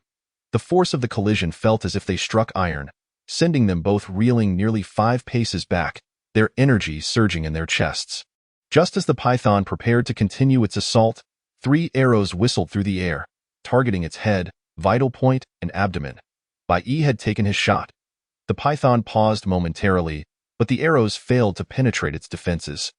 The force of the collision felt as if they struck iron, sending them both reeling nearly 5 paces back, their energy surging in their chests. Just as the python prepared to continue its assault, 3 arrows whistled through the air, targeting its head, vital point, and abdomen. Bai Yi had taken his shot. The python paused momentarily, but the arrows failed to penetrate its defenses,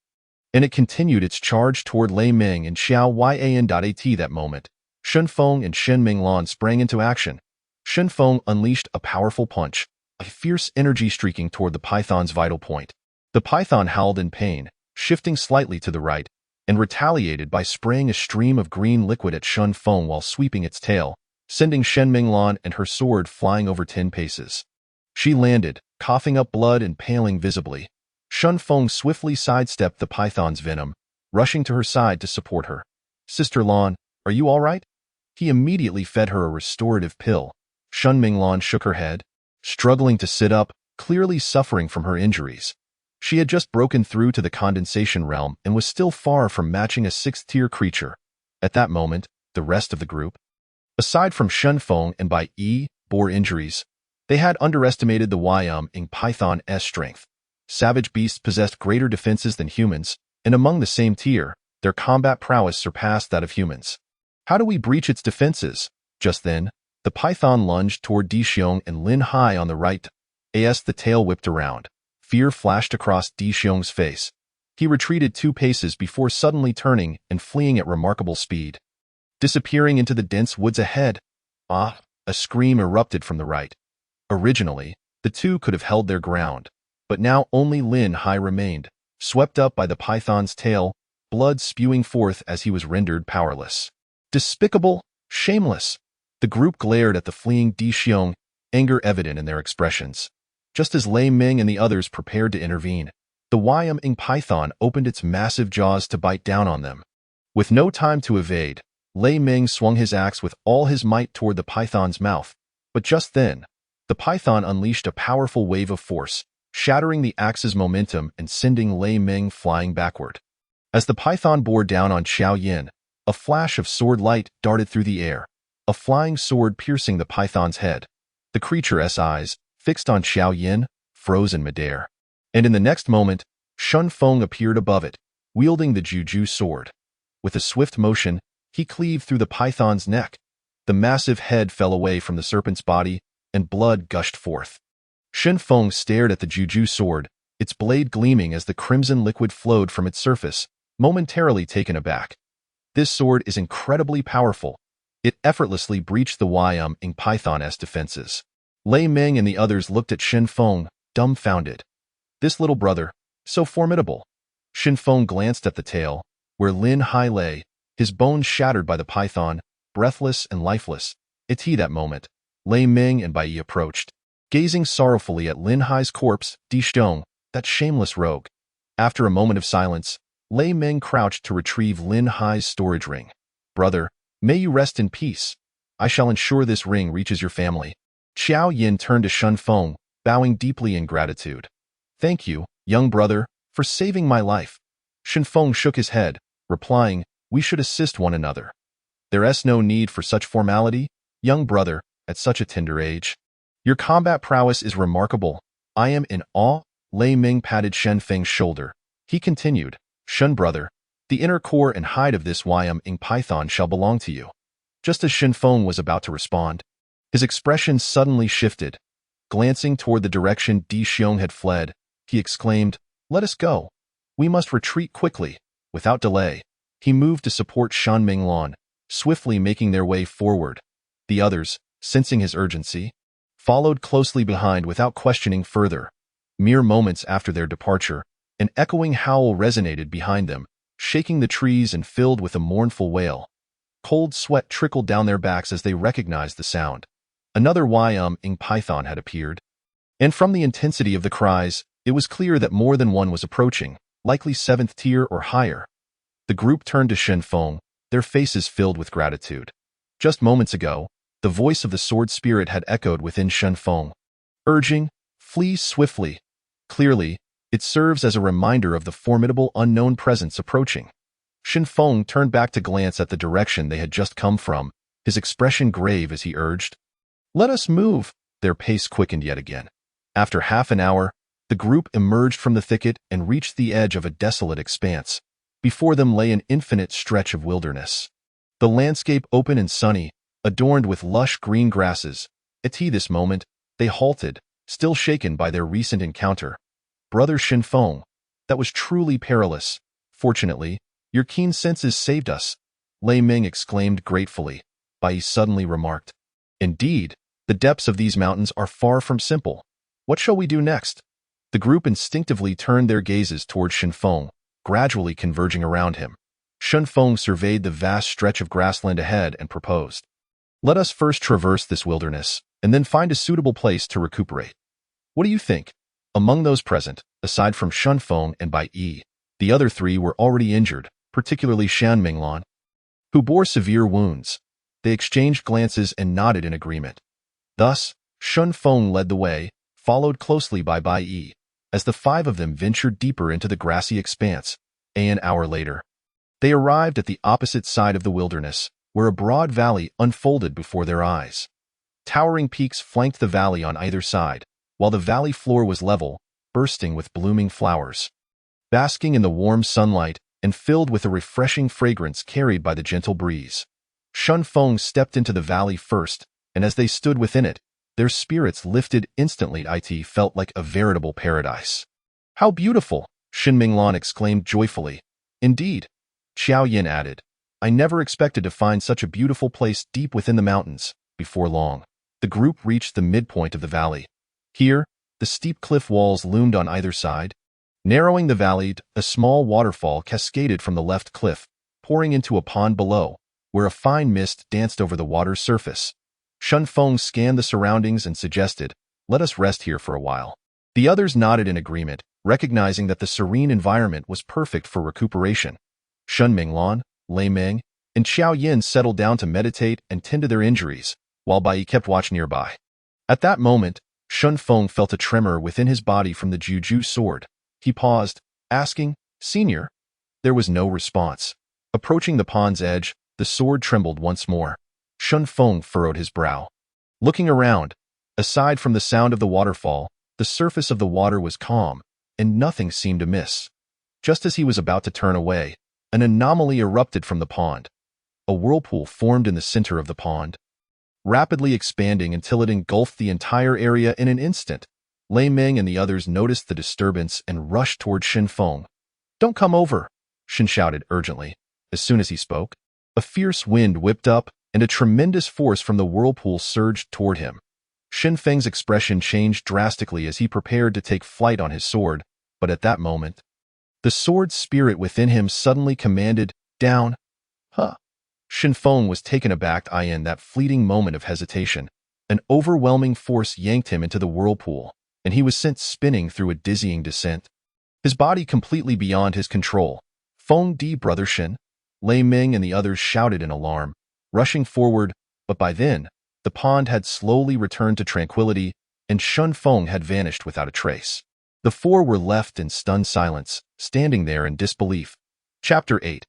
and it continued its charge toward Lei Ming and Xiao Yan. At that moment, Shun Feng and Shen Minglan sprang into action. Shun Feng unleashed a powerful punch, a fierce energy streaking toward the python's vital point. The python howled in pain, shifting slightly to the right, and retaliated by spraying a stream of green liquid at Shun Feng while sweeping its tail, sending Shen Minglan and her sword flying over 10 paces. She landed, coughing up blood and paling visibly. Shun Feng swiftly sidestepped the python's venom, rushing to her side to support her. "Sister Lan, are you all right?" He immediately fed her a restorative pill. Shun Minglan shook her head, struggling to sit up, clearly suffering from her injuries. She had just broken through to the condensation realm and was still far from matching a 6th-tier creature. At that moment, the rest of the group, aside from Shun Feng and Bai Yi, bore injuries. They had underestimated the Ing python's strength. Savage beasts possessed greater defenses than humans, and among the same tier, their combat prowess surpassed that of humans. How do we breach its defenses? Just then, the python lunged toward Di Xiong and Lin Hai on the right. As the tail whipped around, fear flashed across Di Xiong's face. He retreated 2 paces before suddenly turning and fleeing at remarkable speed. Disappearing into the dense woods ahead. Ah! A scream erupted from the right. Originally, the two could have held their ground, but now only Lin Hai remained, swept up by the python's tail, blood spewing forth as he was rendered powerless. Despicable! Shameless! The group glared at the fleeing Di Xiong, anger evident in their expressions. Just as Lei Ming and the others prepared to intervene, the Wyoming python opened its massive jaws to bite down on them. With no time to evade, Lei Ming swung his axe with all his might toward the python's mouth, but just then, the python unleashed a powerful wave of force, shattering the axe's momentum and sending Lei Ming flying backward. As the python bore down on Xiao Yin, a flash of sword light darted through the air, a flying sword piercing the python's head. The creature's eyes, fixed on Xiao Yin, froze in midair. And in the next moment, Shun Feng appeared above it, wielding the Juju sword. With a swift motion, he cleaved through the python's neck. The massive head fell away from the serpent's body, and blood gushed forth. Shen Feng stared at the Juju sword, its blade gleaming as the crimson liquid flowed from its surface, momentarily taken aback. This sword is incredibly powerful. It effortlessly breached the Wyoming python's defenses. Lei Ming and the others looked at Shen Feng, dumbfounded. This little brother, so formidable. Shen Feng glanced at the tail, where Lin Hai lay, his bones shattered by the python, breathless and lifeless. At that moment, Lei Ming and Bai Yi approached, gazing sorrowfully at Lin Hai's corpse. Di Xiong, that shameless rogue. After a moment of silence, Lei Ming crouched to retrieve Lin Hai's storage ring. Brother, may you rest in peace. I shall ensure this ring reaches your family. Xiao Yin turned to Shen Feng, bowing deeply in gratitude. Thank you, young brother, for saving my life. Shen Feng shook his head, replying, we should assist one another. There's no need for such formality, young brother, at such a tender age. Your combat prowess is remarkable. I am in awe. Lei Ming patted Shen Feng's shoulder. He continued, Shen brother, the inner core and hide of this Wyoming python shall belong to you. Just as Shen Feng was about to respond, his expression suddenly shifted. Glancing toward the direction Di Xiong had fled, he exclaimed, let us go. We must retreat quickly. Without delay, he moved to support Shan Minglan, swiftly making their way forward. The others, sensing his urgency, followed closely behind without questioning further. Mere moments after their departure, an echoing howl resonated behind them, shaking the trees and filled with a mournful wail. Cold sweat trickled down their backs as they recognized the sound. Another Wyoming python had appeared. And from the intensity of the cries, it was clear that more than one was approaching, likely 7th tier or higher. The group turned to Shen Feng, their faces filled with gratitude. Just moments ago, the voice of the sword spirit had echoed within Shen Feng, urging, flee swiftly. Clearly, it serves as a reminder of the formidable unknown presence approaching. Shen Feng turned back to glance at the direction they had just come from, his expression grave as he urged, let us move. Their pace quickened yet again. After half an hour, the group emerged from the thicket and reached the edge of a desolate expanse. Before them lay an infinite stretch of wilderness. The landscape open and sunny, adorned with lush green grasses. At this moment, they halted, still shaken by their recent encounter. Brother Shen Feng, that was truly perilous. Fortunately, your keen senses saved us. Lei Ming exclaimed gratefully. Bai Yi suddenly remarked, indeed, the depths of these mountains are far from simple. What shall we do next? The group instinctively turned their gazes toward Shen Feng, gradually converging around him. Shen Feng surveyed the vast stretch of grassland ahead and proposed, let us first traverse this wilderness, and then find a suitable place to recuperate. What do you think? Among those present, aside from Shen Feng and Bai Yi, the other 3 were already injured, particularly Shan Minglan, who bore severe wounds. They exchanged glances and nodded in agreement. Thus, Shen Feng led the way, followed closely by Bai Yi, as the 5 of them ventured deeper into the grassy expanse. An hour later, they arrived at the opposite side of the wilderness, where a broad valley unfolded before their eyes. Towering peaks flanked the valley on either side, while the valley floor was level, bursting with blooming flowers. Basking in the warm sunlight and filled with a refreshing fragrance carried by the gentle breeze. Shun Feng stepped into the valley first, and as they stood within it, their spirits lifted instantly. It felt like a veritable paradise. "How beautiful!" Shin Minglan exclaimed joyfully. "Indeed," Xiao Yin added. "I never expected to find such a beautiful place deep within the mountains." Before long, the group reached the midpoint of the valley. Here, the steep cliff walls loomed on either side. Narrowing the valley, a small waterfall cascaded from the left cliff, pouring into a pond below, where a fine mist danced over the water's surface. Shun Feng scanned the surroundings and suggested, "Let us rest here for a while." The others nodded in agreement, recognizing that the serene environment was perfect for recuperation. Shun Minglan, Lei Meng, and Xiao Yin settled down to meditate and tend to their injuries, while Bai kept watch nearby. At that moment, Shun Feng felt a tremor within his body from the Juju sword. He paused, asking, "Senior?" There was no response. Approaching the pond's edge, the sword trembled once more. Shun Feng furrowed his brow. Looking around, aside from the sound of the waterfall, the surface of the water was calm, and nothing seemed amiss. Just as he was about to turn away, an anomaly erupted from the pond. A whirlpool formed in the center of the pond, rapidly expanding until it engulfed the entire area in an instant. Lei Ming and the others noticed the disturbance and rushed toward Shin Feng. "Don't come over," Shin shouted urgently. As soon as he spoke, a fierce wind whipped up, and a tremendous force from the whirlpool surged toward him. Shin Feng's expression changed drastically as he prepared to take flight on his sword, but at that moment, the sword spirit within him suddenly commanded, "Down!" "Huh!" Shin Feng was taken aback in that fleeting moment of hesitation. An overwhelming force yanked him into the whirlpool, and he was sent spinning through a dizzying descent. His body completely beyond his control. "Feng Di, brother Shin!" Lei Ming and the others shouted in alarm, rushing forward, but by then, the pond had slowly returned to tranquility, and Shun Feng had vanished without a trace. The four were left in stunned silence, standing there in disbelief. Chapter 8.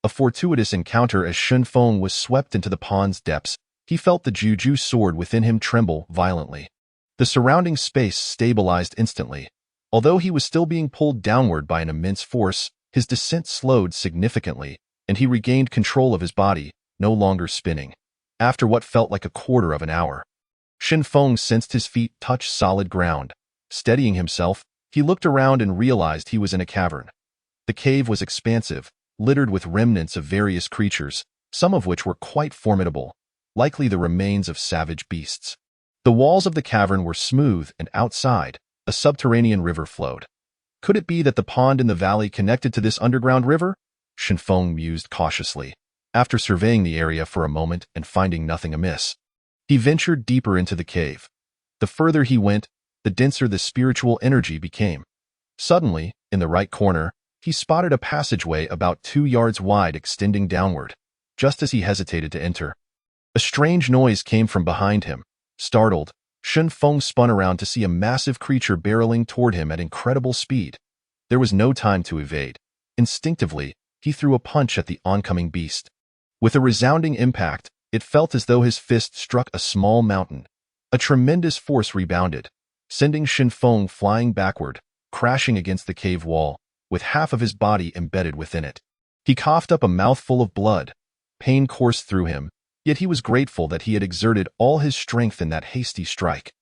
A fortuitous encounter. As Shun Feng was swept into the pond's depths, he felt the Juju sword within him tremble violently. The surrounding space stabilized instantly. Although he was still being pulled downward by an immense force, his descent slowed significantly, and he regained control of his body, no longer spinning. After what felt like a quarter of an hour, Shin Feng sensed his feet touch solid ground. Steadying himself, he looked around and realized he was in a cavern. The cave was expansive, littered with remnants of various creatures, some of which were quite formidable, likely the remains of savage beasts. The walls of the cavern were smooth, and outside, a subterranean river flowed. Could it be that the pond in the valley connected to this underground river? Shin Feng mused cautiously. After surveying the area for a moment and finding nothing amiss, he ventured deeper into the cave. The further he went, the denser the spiritual energy became. Suddenly, in the right corner, he spotted a passageway about 2 yards wide extending downward. Just as he hesitated to enter, a strange noise came from behind him. Startled, Shin Feng spun around to see a massive creature barreling toward him at incredible speed. There was no time to evade. Instinctively, he threw a punch at the oncoming beast. With a resounding impact, it felt as though his fist struck a small mountain. A tremendous force rebounded, sending Shin Feng flying backward, crashing against the cave wall, with half of his body embedded within it. He coughed up a mouthful of blood. Pain coursed through him, yet he was grateful that he had exerted all his strength in that hasty strike.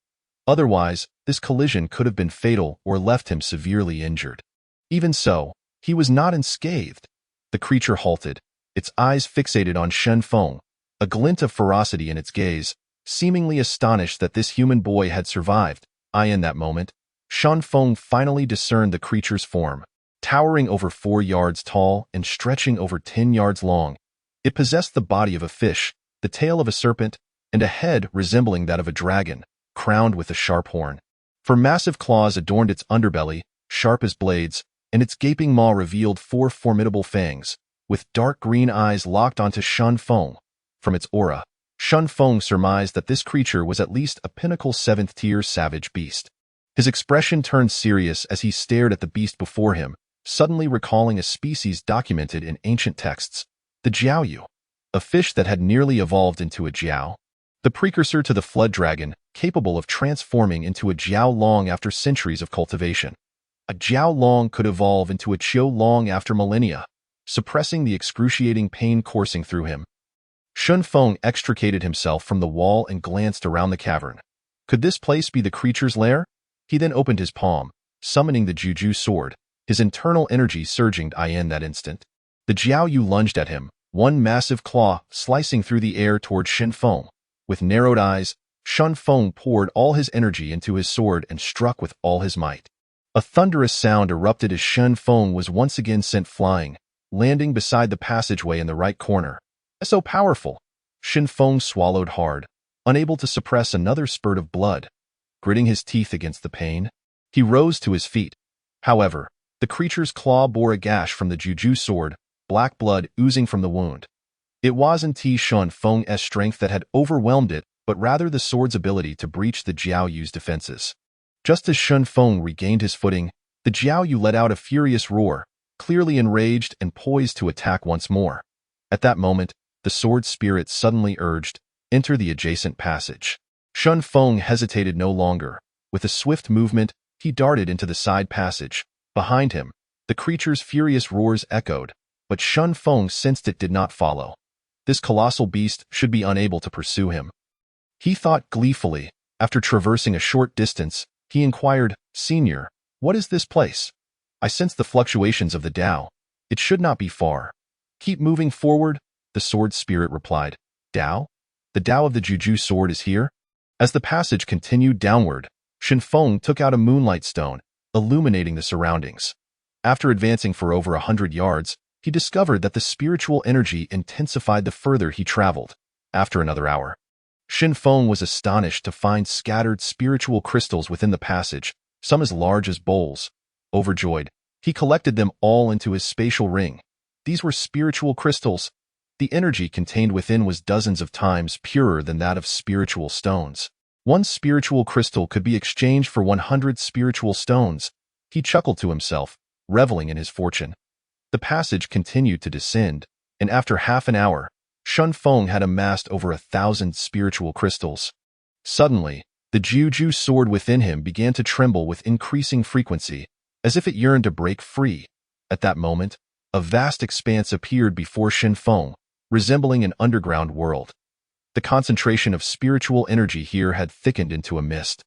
Otherwise, this collision could have been fatal or left him severely injured. Even so, he was not unscathed. The creature halted, its eyes fixated on Shin Feng, a glint of ferocity in its gaze, seemingly astonished that this human boy had survived. In that moment, Shin Feng finally discerned the creature's form. Towering over 4 yards tall and stretching over 10 yards long, it possessed the body of a fish, the tail of a serpent, and a head resembling that of a dragon, crowned with a sharp horn. For massive claws adorned its underbelly, sharp as blades, and its gaping maw revealed 4 formidable fangs, with dark green eyes locked onto Shin Feng. From its aura, Shin Feng surmised that this creature was at least a pinnacle 7th-tier savage beast. His expression turned serious as he stared at the beast before him, suddenly recalling a species documented in ancient texts, the jiaoyu, a fish that had nearly evolved into a jiao, the precursor to the flood dragon, capable of transforming into a jiao long after centuries of cultivation. A Jiao Long could evolve into a Qiu Long after millennia, suppressing the excruciating pain coursing through him. Shun Feng extricated himself from the wall and glanced around the cavern. Could this place be the creature's lair? He then opened his palm, summoning the Juju sword, his internal energy surging in that instant. The Jiao Yu lunged at him, one massive claw slicing through the air toward Shun Feng. With narrowed eyes, Shun Feng poured all his energy into his sword and struck with all his might. A thunderous sound erupted as Shun Feng was once again sent flying, landing beside the passageway in the right corner. So powerful! Shun Feng swallowed hard, unable to suppress another spurt of blood. Gritting his teeth against the pain, he rose to his feet. However, the creature's claw bore a gash from the Juju sword, black blood oozing from the wound. It wasn't Shun Feng's strength that had overwhelmed it, but rather the sword's ability to breach the Jiao Yu's defenses. Just as Shun Feng regained his footing, the Jiao Yu let out a furious roar, clearly enraged and poised to attack once more. At that moment, the sword spirit suddenly urged, "Enter the adjacent passage." Shun Feng hesitated no longer. With a swift movement, he darted into the side passage. Behind him, the creature's furious roars echoed, but Shun Feng sensed it did not follow. This colossal beast should be unable to pursue him. He thought gleefully. After traversing a short distance, he inquired, "Senior, what is this place? I sense the fluctuations of the Tao. It should not be far." "Keep moving forward," the sword spirit replied. "Tao? The Tao of the Juju sword is here?" As the passage continued downward, Shun Feng took out a moonlight stone, illuminating the surroundings. After advancing for over 100 yards, he discovered that the spiritual energy intensified the further he traveled. After another hour, Shun Feng was astonished to find scattered spiritual crystals within the passage, some as large as bowls. Overjoyed, he collected them all into his spatial ring. These were spiritual crystals. The energy contained within was dozens of times purer than that of spiritual stones. One spiritual crystal could be exchanged for 100 spiritual stones. He chuckled to himself, reveling in his fortune. The passage continued to descend, and after half an hour, Shun Feng had amassed over 1,000 spiritual crystals. Suddenly, the Juju sword within him began to tremble with increasing frequency, as if it yearned to break free. At that moment, a vast expanse appeared before Shun Feng, resembling an underground world. The concentration of spiritual energy here had thickened into a mist,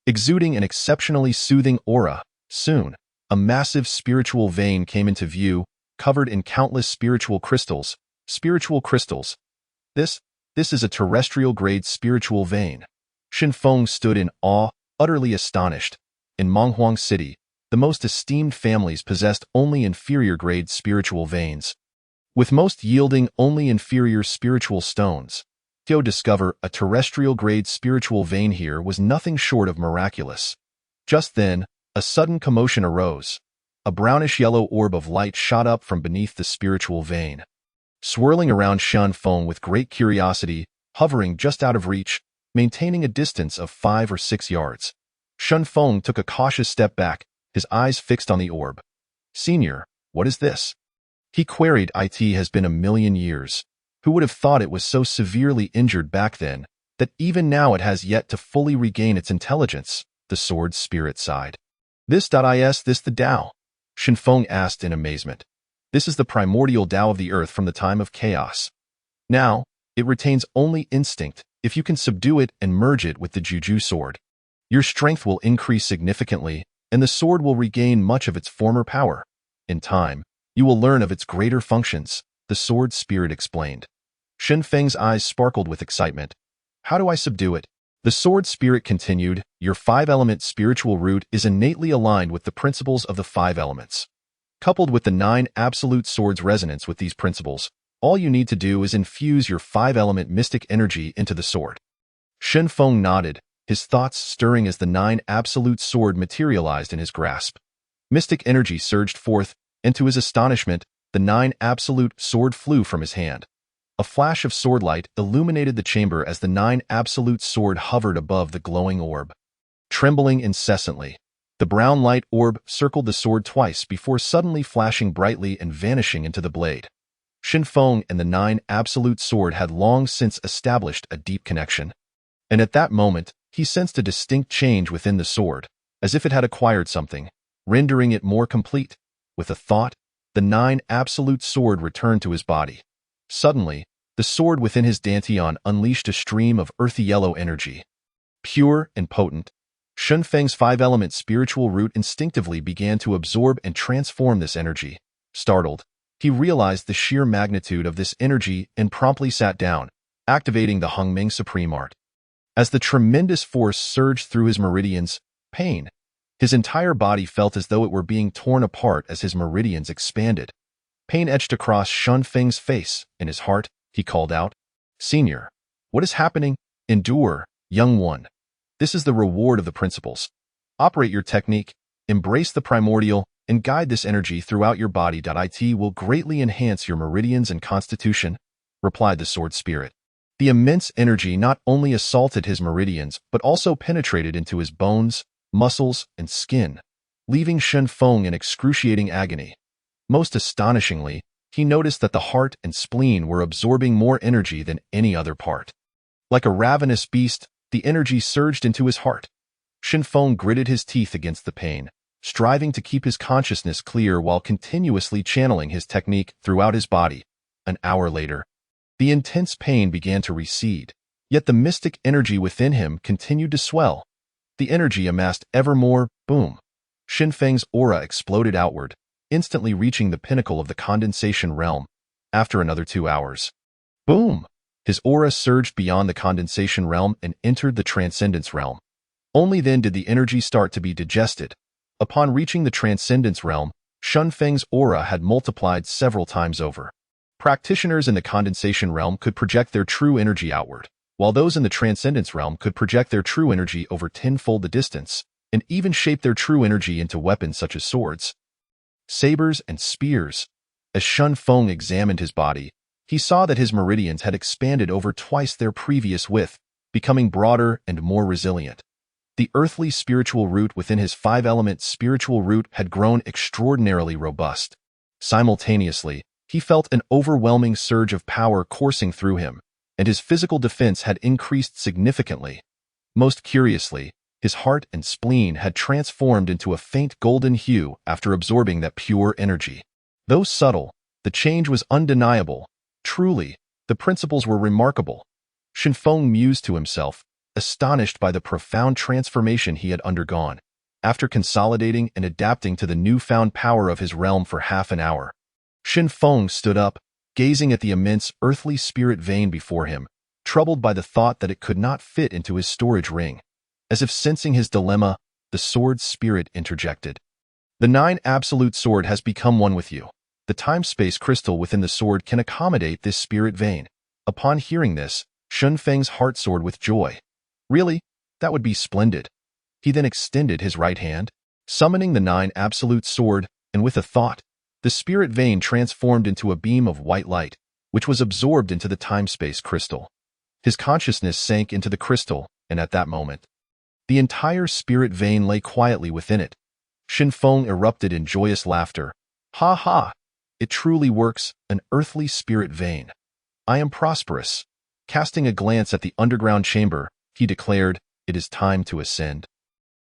exuding an exceptionally soothing aura. Soon, a massive spiritual vein came into view, covered in countless spiritual crystals. Spiritual crystals. This is a terrestrial-grade spiritual vein. Shun Feng stood in awe, utterly astonished. In Menghuang City, the most esteemed families possessed only inferior-grade spiritual veins, with most yielding only inferior spiritual stones. To discover a terrestrial-grade spiritual vein here was nothing short of miraculous. Just then, a sudden commotion arose. A brownish-yellow orb of light shot up from beneath the spiritual vein, swirling around Shun Feng with great curiosity, hovering just out of reach, maintaining a distance of 5 or 6 yards. Shun Feng took a cautious step back, his eyes fixed on the orb. "Senior, what is this?" he queried. "It has been a million years. Who would have thought it was so severely injured back then, that even now it has yet to fully regain its intelligence?" The sword spirit sighed. Is this the Tao?" Shun Feng asked in amazement. "This is the primordial Tao of the earth from the time of chaos. Now, it retains only instinct. If you can subdue it and merge it with the Juju sword, your strength will increase significantly, and the sword will regain much of its former power. In time, you will learn of its greater functions," the sword spirit explained. Shun Feng's eyes sparkled with excitement. "How do I subdue it?" The sword spirit continued. "Your 5-element spiritual root is innately aligned with the principles of the 5 elements. Coupled with the 9 absolute sword's resonance with these principles, all you need to do is infuse your 5-element mystic energy into the sword." Shun Feng nodded, his thoughts stirring as the 9 absolute sword materialized in his grasp. Mystic energy surged forth, and to his astonishment, the 9 absolute sword flew from his hand. A flash of swordlight illuminated the chamber as the 9 absolute sword hovered above the glowing orb. Trembling incessantly, the brown light orb circled the sword twice before suddenly flashing brightly and vanishing into the blade. Shun Feng and the 9 absolute sword had long since established a deep connection. And at that moment, he sensed a distinct change within the sword, as if it had acquired something. rendering it more complete. With a thought, the 9 absolute sword returned to his body. Suddenly, the sword within his dantian unleashed a stream of earthy yellow energy. Pure and potent, Shun Feng's 5-element spiritual root instinctively began to absorb and transform this energy. Startled, he realized the sheer magnitude of this energy and promptly sat down, activating the Hongming Supreme Art. As the tremendous force surged through his meridians, his entire body felt as though it were being torn apart as his meridians expanded. Pain etched across Shun Feng's face. In his heart, he called out, "Senior, what is happening? Endure, young one. This is the reward of the principles. Operate your technique, embrace the primordial, and guide this energy throughout your body. It will greatly enhance your meridians and constitution," replied the sword spirit. The immense energy not only assaulted his meridians but also penetrated into his bones, muscles, and skin, leaving Shun Feng in excruciating agony. Most astonishingly, he noticed that the heart and spleen were absorbing more energy than any other part. Like a ravenous beast, the energy surged into his heart. Shun Feng gritted his teeth against the pain, striving to keep his consciousness clear while continuously channeling his technique throughout his body. An hour later, the intense pain began to recede, yet the mystic energy within him continued to swell. The energy amassed ever more. Boom! Shun Feng's aura exploded outward, instantly reaching the pinnacle of the condensation realm. After another 2 hours, boom! His aura surged beyond the condensation realm and entered the transcendence realm. Only then did the energy start to be digested. Upon reaching the transcendence realm, Shun Feng's aura had multiplied several times over. Practitioners in the condensation realm could project their true energy outward, while those in the transcendence realm could project their true energy over tenfold the distance, and even shape their true energy into weapons such as swords, sabers, and spears. As Shun Feng examined his body, he saw that his meridians had expanded over twice their previous width, becoming broader and more resilient. The earthly spiritual root within his 5-element spiritual root had grown extraordinarily robust. Simultaneously, he felt an overwhelming surge of power coursing through him, and his physical defense had increased significantly. Most curiously, his heart and spleen had transformed into a faint golden hue after absorbing that pure energy. Though subtle, the change was undeniable. Truly, the principles were remarkable. Shun Feng mused to himself, astonished by the profound transformation he had undergone. After consolidating and adapting to the newfound power of his realm for half an hour, Shun Feng stood up, gazing at the immense earthly spirit vein before him, troubled by the thought that it could not fit into his storage ring. As if sensing his dilemma, the sword spirit interjected. "The 9 absolute sword has become one with you. The time-space crystal within the sword can accommodate this spirit vein." Upon hearing this, Shun Feng's heart soared with joy. Really? That would be splendid. He then extended his right hand, summoning the 9 absolute sword, and with a thought, the spirit vein transformed into a beam of white light, which was absorbed into the time-space crystal. His consciousness sank into the crystal, and at that moment, the entire spirit vein lay quietly within it. Shun Feng erupted in joyous laughter. "Ha ha! It truly works, an earthly spirit vein. I am prosperous." Casting a glance at the underground chamber, he declared, "It is time to ascend."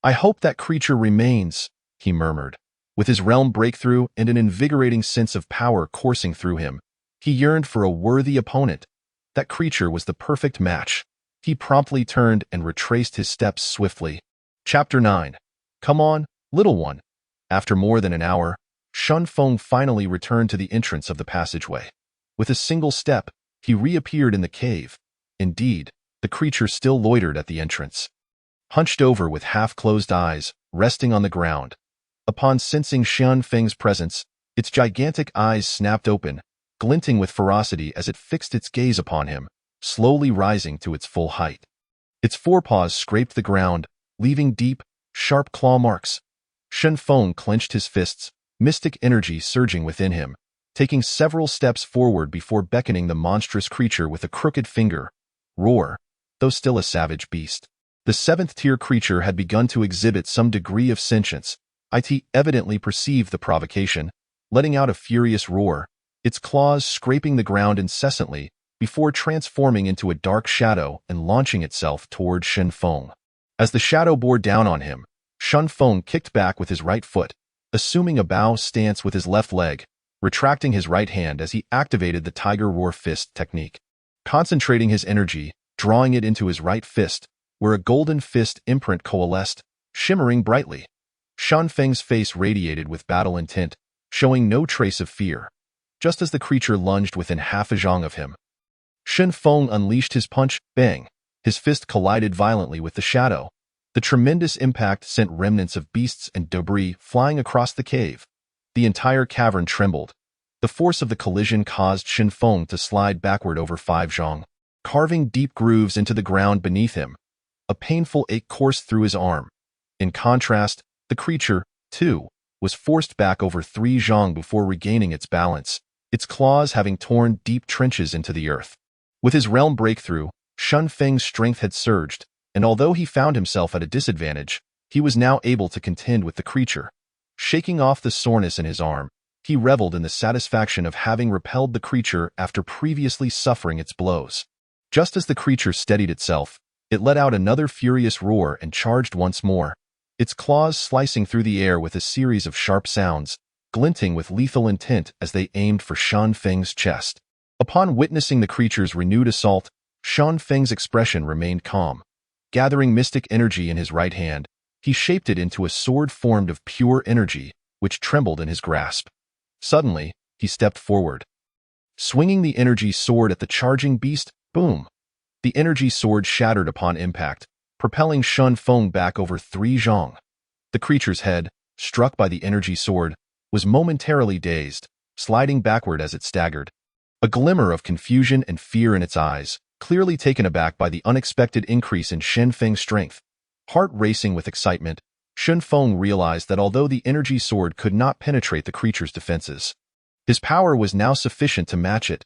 "I hope that creature remains," he murmured. With his realm breakthrough and an invigorating sense of power coursing through him, he yearned for a worthy opponent. That creature was the perfect match. He promptly turned and retraced his steps swiftly. Chapter 9. Come on, little one. After more than an hour, Shun Feng finally returned to the entrance of the passageway. With a single step, he reappeared in the cave. Indeed, the creature still loitered at the entrance, hunched over with half-closed eyes, resting on the ground. Upon sensing Shun Feng's presence, its gigantic eyes snapped open, glinting with ferocity as it fixed its gaze upon him, slowly rising to its full height. Its forepaws scraped the ground, leaving deep, sharp claw marks. Shun Feng clenched his fists, mystic energy surging within him, taking several steps forward before beckoning the monstrous creature with a crooked finger. Roar! Though still a savage beast, the 7th-tier creature had begun to exhibit some degree of sentience. It evidently perceived the provocation, letting out a furious roar, its claws scraping the ground incessantly, before transforming into a dark shadow and launching itself toward Shun Feng. As the shadow bore down on him, Shun Feng kicked back with his right foot, assuming a bow stance with his left leg, retracting his right hand as he activated the Tiger Roar Fist technique. Concentrating his energy, drawing it into his right fist, where a golden fist imprint coalesced, shimmering brightly. Shan Feng's face radiated with battle intent, showing no trace of fear. Just as the creature lunged within half a zhang of him, Shen Feng unleashed his punch, bang. His fist collided violently with the shadow. The tremendous impact sent remnants of beasts and debris flying across the cave. The entire cavern trembled. The force of the collision caused Shen Feng to slide backward over 5 zhang, carving deep grooves into the ground beneath him. A painful ache coursed through his arm. In contrast, the creature, too, was forced back over 3 zhang before regaining its balance, its claws having torn deep trenches into the earth. With his realm breakthrough, Shan Feng's strength had surged, and although he found himself at a disadvantage, he was now able to contend with the creature. Shaking off the soreness in his arm, he reveled in the satisfaction of having repelled the creature after previously suffering its blows. Just as the creature steadied itself, it let out another furious roar and charged once more, its claws slicing through the air with a series of sharp sounds, glinting with lethal intent as they aimed for Shan Feng's chest. Upon witnessing the creature's renewed assault, Shan Feng's expression remained calm. Gathering mystic energy in his right hand, he shaped it into a sword formed of pure energy, which trembled in his grasp. Suddenly, he stepped forward. Swinging the energy sword at the charging beast, boom! The energy sword shattered upon impact, propelling Shan Feng back over 3 zhang. The creature's head, struck by the energy sword, was momentarily dazed, sliding backward as it staggered. A glimmer of confusion and fear in its eyes, clearly taken aback by the unexpected increase in Shan Feng's strength. Heart racing with excitement, Shen Feng realized that although the energy sword could not penetrate the creature's defenses, his power was now sufficient to match it.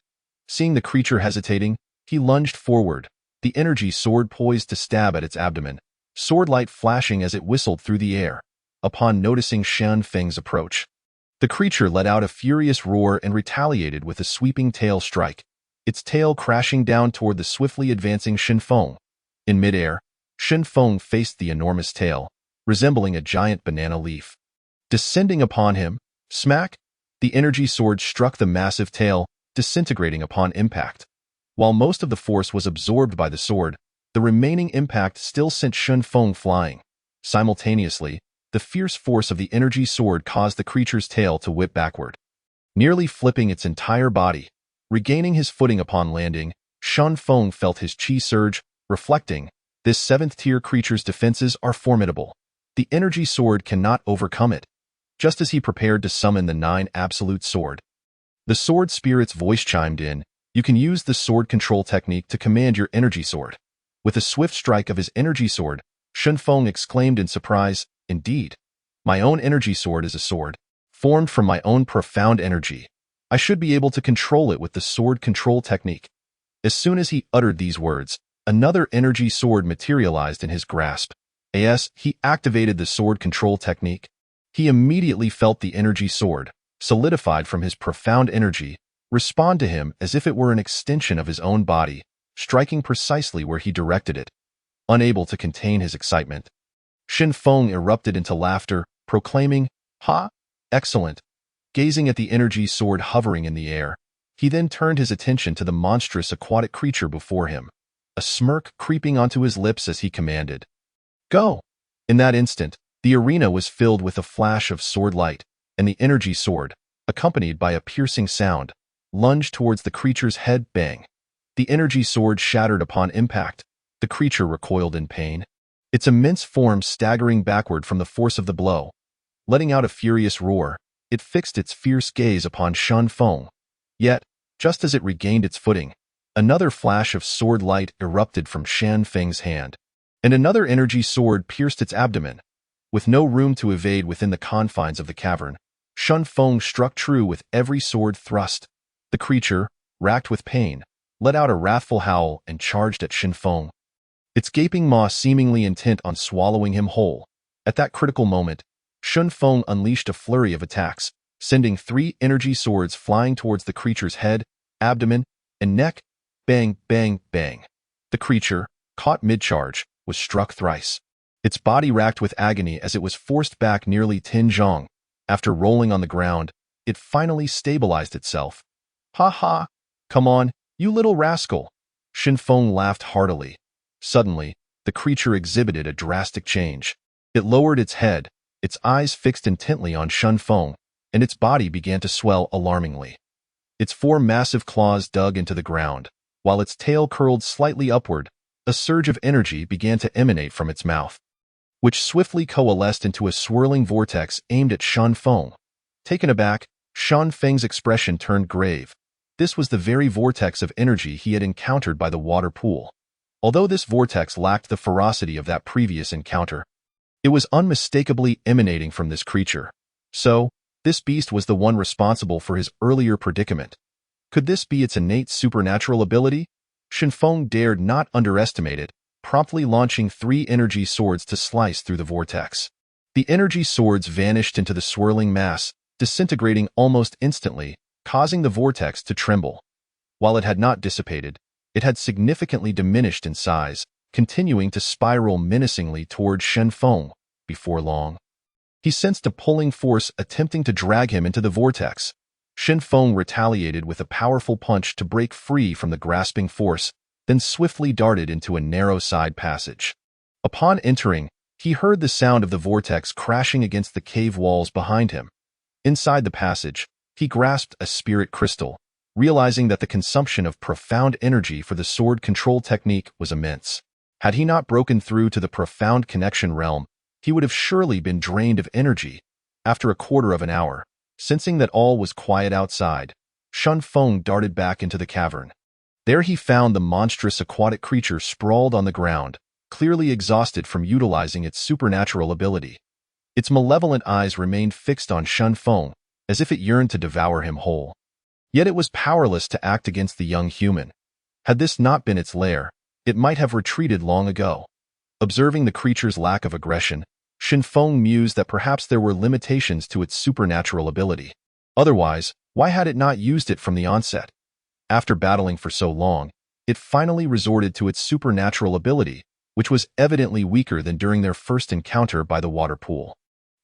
Seeing the creature hesitating, he lunged forward, the energy sword poised to stab at its abdomen, sword light flashing as it whistled through the air. Upon noticing Shan Feng's approach, the creature let out a furious roar and retaliated with a sweeping tail strike, its tail crashing down toward the swiftly advancing Shen Feng. In midair, Shen Feng faced the enormous tail, resembling a giant banana leaf. Descending upon him, smack, the energy sword struck the massive tail, disintegrating upon impact. While most of the force was absorbed by the sword, the remaining impact still sent Shen Feng flying. Simultaneously, the fierce force of the energy sword caused the creature's tail to whip backward, nearly flipping its entire body. Regaining his footing upon landing, Shen Feng felt his chi surge, reflecting, this 7th-tier creature's defenses are formidable. The energy sword cannot overcome it. Just as he prepared to summon the 9 absolute sword, the sword spirit's voice chimed in, you can use the sword control technique to command your energy sword. With a swift strike of his energy sword, Shen Feng exclaimed in surprise, indeed. My own energy sword is a sword, formed from my own profound energy. I should be able to control it with the sword control technique. As soon as he uttered these words, another energy sword materialized in his grasp. As he activated the sword control technique, he immediately felt the energy sword, solidified from his profound energy, respond to him as if it were an extension of his own body, striking precisely where he directed it. Unable to contain his excitement, Shen Feng erupted into laughter, proclaiming, "Ha! Excellent!" Gazing at the energy sword hovering in the air, he then turned his attention to the monstrous aquatic creature before him, a smirk creeping onto his lips as he commanded, "Go!" In that instant, the arena was filled with a flash of sword light, and the energy sword, accompanied by a piercing sound, lunged towards the creature's head, bang. The energy sword shattered upon impact. The creature recoiled in pain, its immense form staggering backward from the force of the blow. Letting out a furious roar, it fixed its fierce gaze upon Shen Feng. Yet, just as it regained its footing, another flash of sword light erupted from Shan Feng's hand, and another energy sword pierced its abdomen. With no room to evade within the confines of the cavern, Shen Feng struck true with every sword thrust. The creature, racked with pain, let out a wrathful howl and charged at Shen Feng, its gaping maw seemingly intent on swallowing him whole. At that critical moment, Shen Feng unleashed a flurry of attacks, sending 3 energy swords flying towards the creature's head, abdomen, and neck. Bang, bang, bang. The creature, caught mid-charge, was struck thrice. Its body racked with agony as it was forced back nearly 10 zhang. After rolling on the ground, it finally stabilized itself. "Ha ha! Come on, you little rascal!" Shinfeng laughed heartily. Suddenly, the creature exhibited a drastic change. It lowered its head, its eyes fixed intently on Shinfeng, and its body began to swell alarmingly. Its four massive claws dug into the ground, while its tail curled slightly upward. A surge of energy began to emanate from its mouth, which swiftly coalesced into a swirling vortex aimed at Shinfeng. Taken aback, Shinfeng's expression turned grave. This was the very vortex of energy he had encountered by the water pool. Although this vortex lacked the ferocity of that previous encounter, it was unmistakably emanating from this creature. So, this beast was the one responsible for his earlier predicament. Could this be its innate supernatural ability? Shinfeng dared not underestimate it, promptly launching 3 energy swords to slice through the vortex. The energy swords vanished into the swirling mass, disintegrating almost instantly, causing the vortex to tremble. While it had not dissipated, it had significantly diminished in size, continuing to spiral menacingly toward Shinfeng. Before long, he sensed a pulling force attempting to drag him into the vortex. Shinfeng retaliated with a powerful punch to break free from the grasping force, then swiftly darted into a narrow side passage. Upon entering, he heard the sound of the vortex crashing against the cave walls behind him. Inside the passage, he grasped a spirit crystal, realizing that the consumption of profound energy for the sword control technique was immense. Had he not broken through to the profound connection realm, he would have surely been drained of energy. After a quarter of an hour, sensing that all was quiet outside, Shinfeng darted back into the cavern. There he found the monstrous aquatic creature sprawled on the ground, clearly exhausted from utilizing its supernatural ability. Its malevolent eyes remained fixed on Shinfeng, as if it yearned to devour him whole. Yet it was powerless to act against the young human. Had this not been its lair, it might have retreated long ago. Observing the creature's lack of aggression, Shinfeng mused that perhaps there were limitations to its supernatural ability. Otherwise, why had it not used it from the onset? After battling for so long, it finally resorted to its supernatural ability, which was evidently weaker than during their first encounter by the water pool.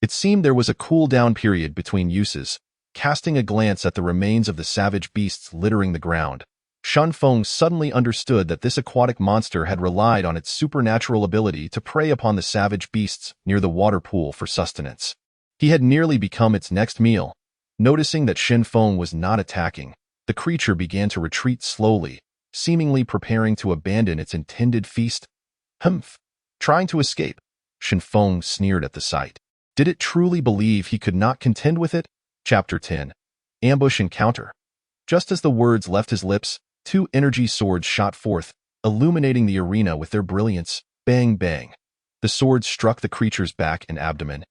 It seemed there was a cool-down period between uses. Casting a glance at the remains of the savage beasts littering the ground, Shinfeng suddenly understood that this aquatic monster had relied on its supernatural ability to prey upon the savage beasts near the water pool for sustenance. He had nearly become its next meal. Noticing that Shinfeng was not attacking, the creature began to retreat slowly, seemingly preparing to abandon its intended feast. Humph! Trying to escape. Shinfeng sneered at the sight. Did it truly believe he could not contend with it? Chapter 10. Ambush Encounter. Just as the words left his lips, 2 energy swords shot forth, illuminating the arena with their brilliance. Bang, bang. The swords struck the creature's back and abdomen,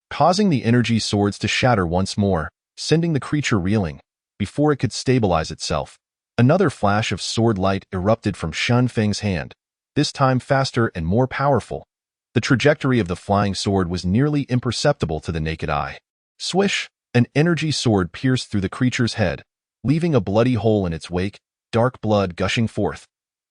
causing the energy swords to shatter once more, sending the creature reeling. Before it could stabilize itself, another flash of sword light erupted from Shinfeng's hand, this time faster and more powerful. The trajectory of the flying sword was nearly imperceptible to the naked eye. Swish! An energy sword pierced through the creature's head, leaving a bloody hole in its wake, dark blood gushing forth.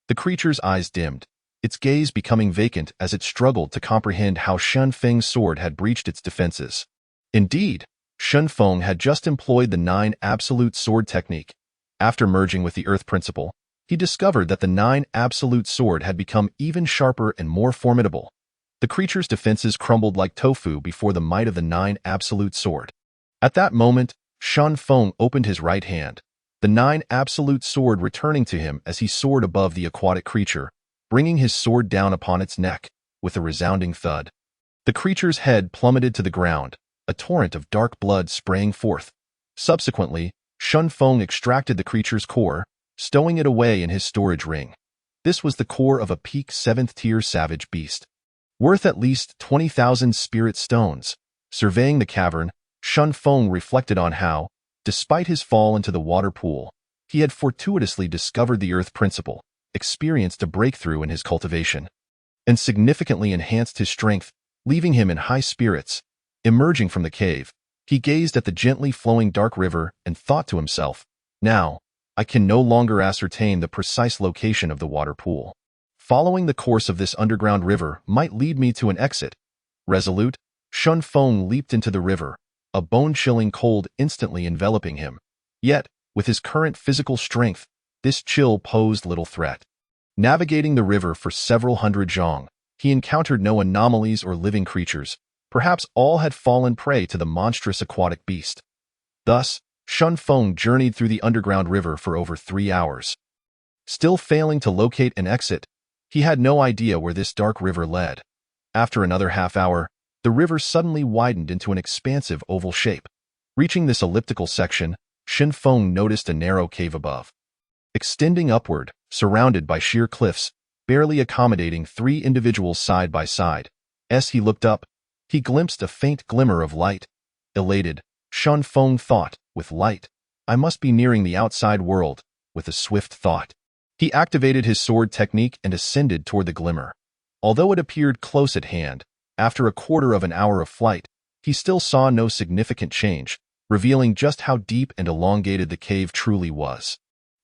The creature's eyes dimmed, its gaze becoming vacant as it struggled to comprehend how Shinfeng's sword had breached its defenses. Indeed, Shinfeng had just employed the 9 absolute sword technique. After merging with the earth principle, he discovered that the 9 absolute sword had become even sharper and more formidable. The creature's defenses crumbled like tofu before the might of the 9 absolute sword. At that moment, Shinfeng opened his right hand, the 9 absolute sword returning to him as he soared above the aquatic creature, bringing his sword down upon its neck, with a resounding thud. The creature's head plummeted to the ground, a torrent of dark blood spraying forth. Subsequently, Shinfeng extracted the creature's core, stowing it away in his storage ring. This was the core of a peak 7th-tier savage beast, worth at least 20,000 spirit stones. Surveying the cavern, Shinfeng reflected on how, despite his fall into the water pool, he had fortuitously discovered the earth principle, experienced a breakthrough in his cultivation, and significantly enhanced his strength, leaving him in high spirits. Emerging from the cave, he gazed at the gently flowing dark river and thought to himself, "Now, I can no longer ascertain the precise location of the water pool. Following the course of this underground river might lead me to an exit." Resolute, Shinfeng leaped into the river, a bone-chilling cold instantly enveloping him. Yet, with his current physical strength, this chill posed little threat. Navigating the river for several hundred zhang, he encountered no anomalies or living creatures. Perhaps all had fallen prey to the monstrous aquatic beast. Thus, Shun Feng journeyed through the underground river for over 3 hours. Still failing to locate an exit, he had no idea where this dark river led. After another half-hour, the river suddenly widened into an expansive oval shape. Reaching this elliptical section, Shin Feng noticed a narrow cave above. Extending upward, surrounded by sheer cliffs, barely accommodating 3 individuals side by side. As he looked up, he glimpsed a faint glimmer of light. Elated, Shun Feng thought, with light, I must be nearing the outside world, with a swift thought. He activated his sword technique and ascended toward the glimmer. Although it appeared close at hand, after a quarter of an hour of flight, he still saw no significant change, revealing just how deep and elongated the cave truly was.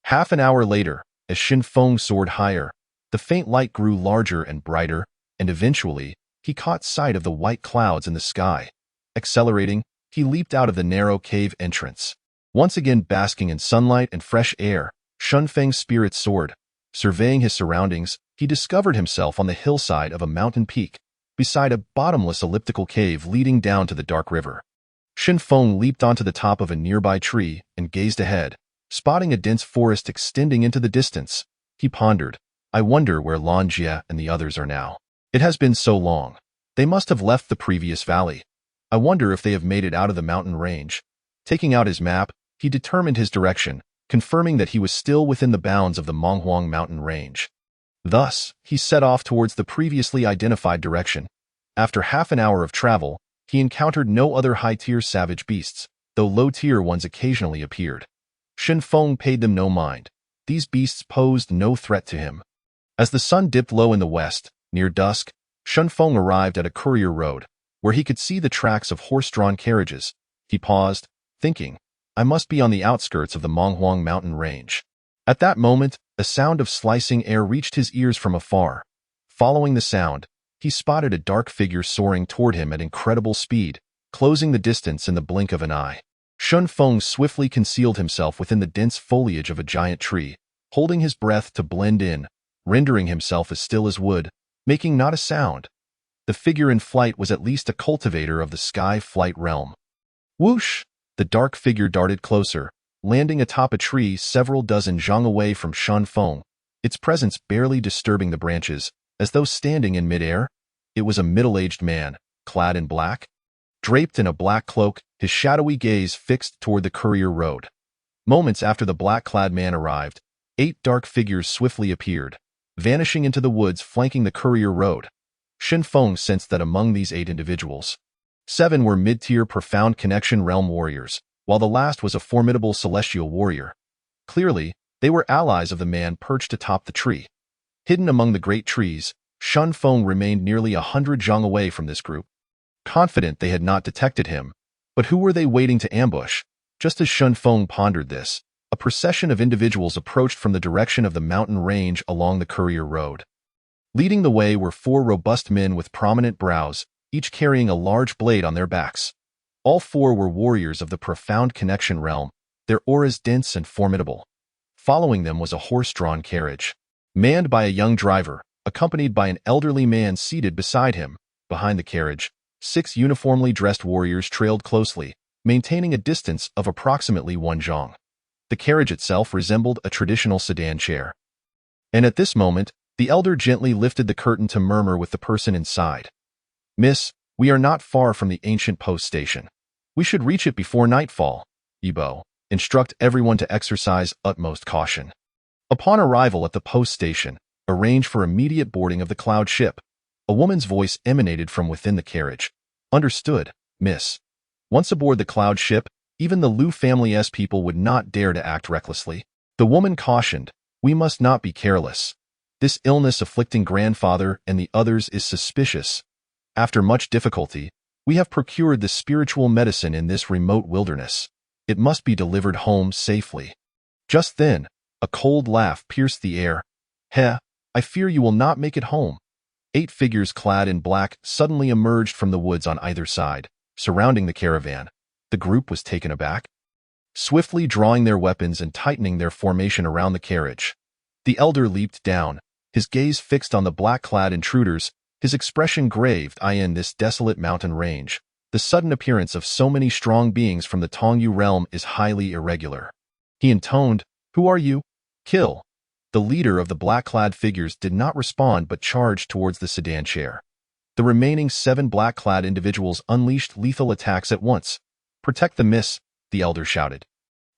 Half an hour later, as Shin Feng soared higher, the faint light grew larger and brighter, and eventually, he caught sight of the white clouds in the sky. Accelerating, he leaped out of the narrow cave entrance. Once again basking in sunlight and fresh air, Shun Feng's spirit soared. Surveying his surroundings, he discovered himself on the hillside of a mountain peak, beside a bottomless elliptical cave leading down to the dark river. Shin Feng leaped onto the top of a nearby tree and gazed ahead, spotting a dense forest extending into the distance. He pondered, I wonder where Lan Jie and the others are now. It has been so long. They must have left the previous valley. I wonder if they have made it out of the mountain range. Taking out his map, he determined his direction, confirming that he was still within the bounds of the Monghuang mountain range. Thus, he set off towards the previously identified direction. After half an hour of travel, he encountered no other high-tier savage beasts, though low-tier ones occasionally appeared. Shin Feng paid them no mind. These beasts posed no threat to him. As the sun dipped low in the west, near dusk, Shin Feng arrived at a courier road, where he could see the tracks of horse-drawn carriages. He paused, thinking, I must be on the outskirts of the Monghuang mountain range. At that moment, a sound of slicing air reached his ears from afar. Following the sound, he spotted a dark figure soaring toward him at incredible speed, closing the distance in the blink of an eye. Shun Feng swiftly concealed himself within the dense foliage of a giant tree, holding his breath to blend in, rendering himself as still as wood, making not a sound. The figure in flight was at least a cultivator of the sky flight realm. Whoosh! The dark figure darted closer, landing atop a tree several dozen zhang away from Shun Feng, its presence barely disturbing the branches, as though standing in midair. It was a middle-aged man, clad in black. Draped in a black cloak, his shadowy gaze fixed toward the courier road. Moments after the black-clad man arrived, 8 dark figures swiftly appeared, vanishing into the woods flanking the courier road. Shin Feng sensed that among these 8 individuals, 7 were mid-tier profound connection realm warriors, while the last was a formidable celestial warrior. Clearly, they were allies of the man perched atop the tree. Hidden among the great trees, Shun Feng remained nearly 100 zhang away from this group. Confident they had not detected him, but who were they waiting to ambush? Just as Shun Feng pondered this, a procession of individuals approached from the direction of the mountain range along the courier road. Leading the way were 4 robust men with prominent brows, each carrying a large blade on their backs. All 4 were warriors of the profound connection realm, their auras dense and formidable. Following them was a horse-drawn carriage, manned by a young driver, accompanied by an elderly man seated beside him. Behind the carriage, 6 uniformly dressed warriors trailed closely, maintaining a distance of approximately 1 zhang. The carriage itself resembled a traditional sedan chair. And at this moment, the elder gently lifted the curtain to murmur with the person inside. Miss, we are not far from the ancient post station. We should reach it before nightfall. Yibo, instruct everyone to exercise utmost caution. Upon arrival at the post station, arrange for immediate boarding of the cloud ship. A woman's voice emanated from within the carriage. Understood, miss. Once aboard the cloud ship, even the Liu family's people would not dare to act recklessly. The woman cautioned, we must not be careless. This illness afflicting grandfather and the others is suspicious. After much difficulty, we have procured the spiritual medicine in this remote wilderness. It must be delivered home safely. Just then, a cold laugh pierced the air. Heh, I fear you will not make it home. 8 figures clad in black suddenly emerged from the woods on either side, surrounding the caravan. The group was taken aback, swiftly drawing their weapons and tightening their formation around the carriage. The elder leaped down, his gaze fixed on the black-clad intruders, his expression grave. In this desolate mountain range, the sudden appearance of so many strong beings from the Tongyu realm is highly irregular. He intoned, "Who are you? Kill." The leader of the black-clad figures did not respond but charged towards the sedan chair. The remaining 7 black-clad individuals unleashed lethal attacks at once. "Protect the miss," the elder shouted.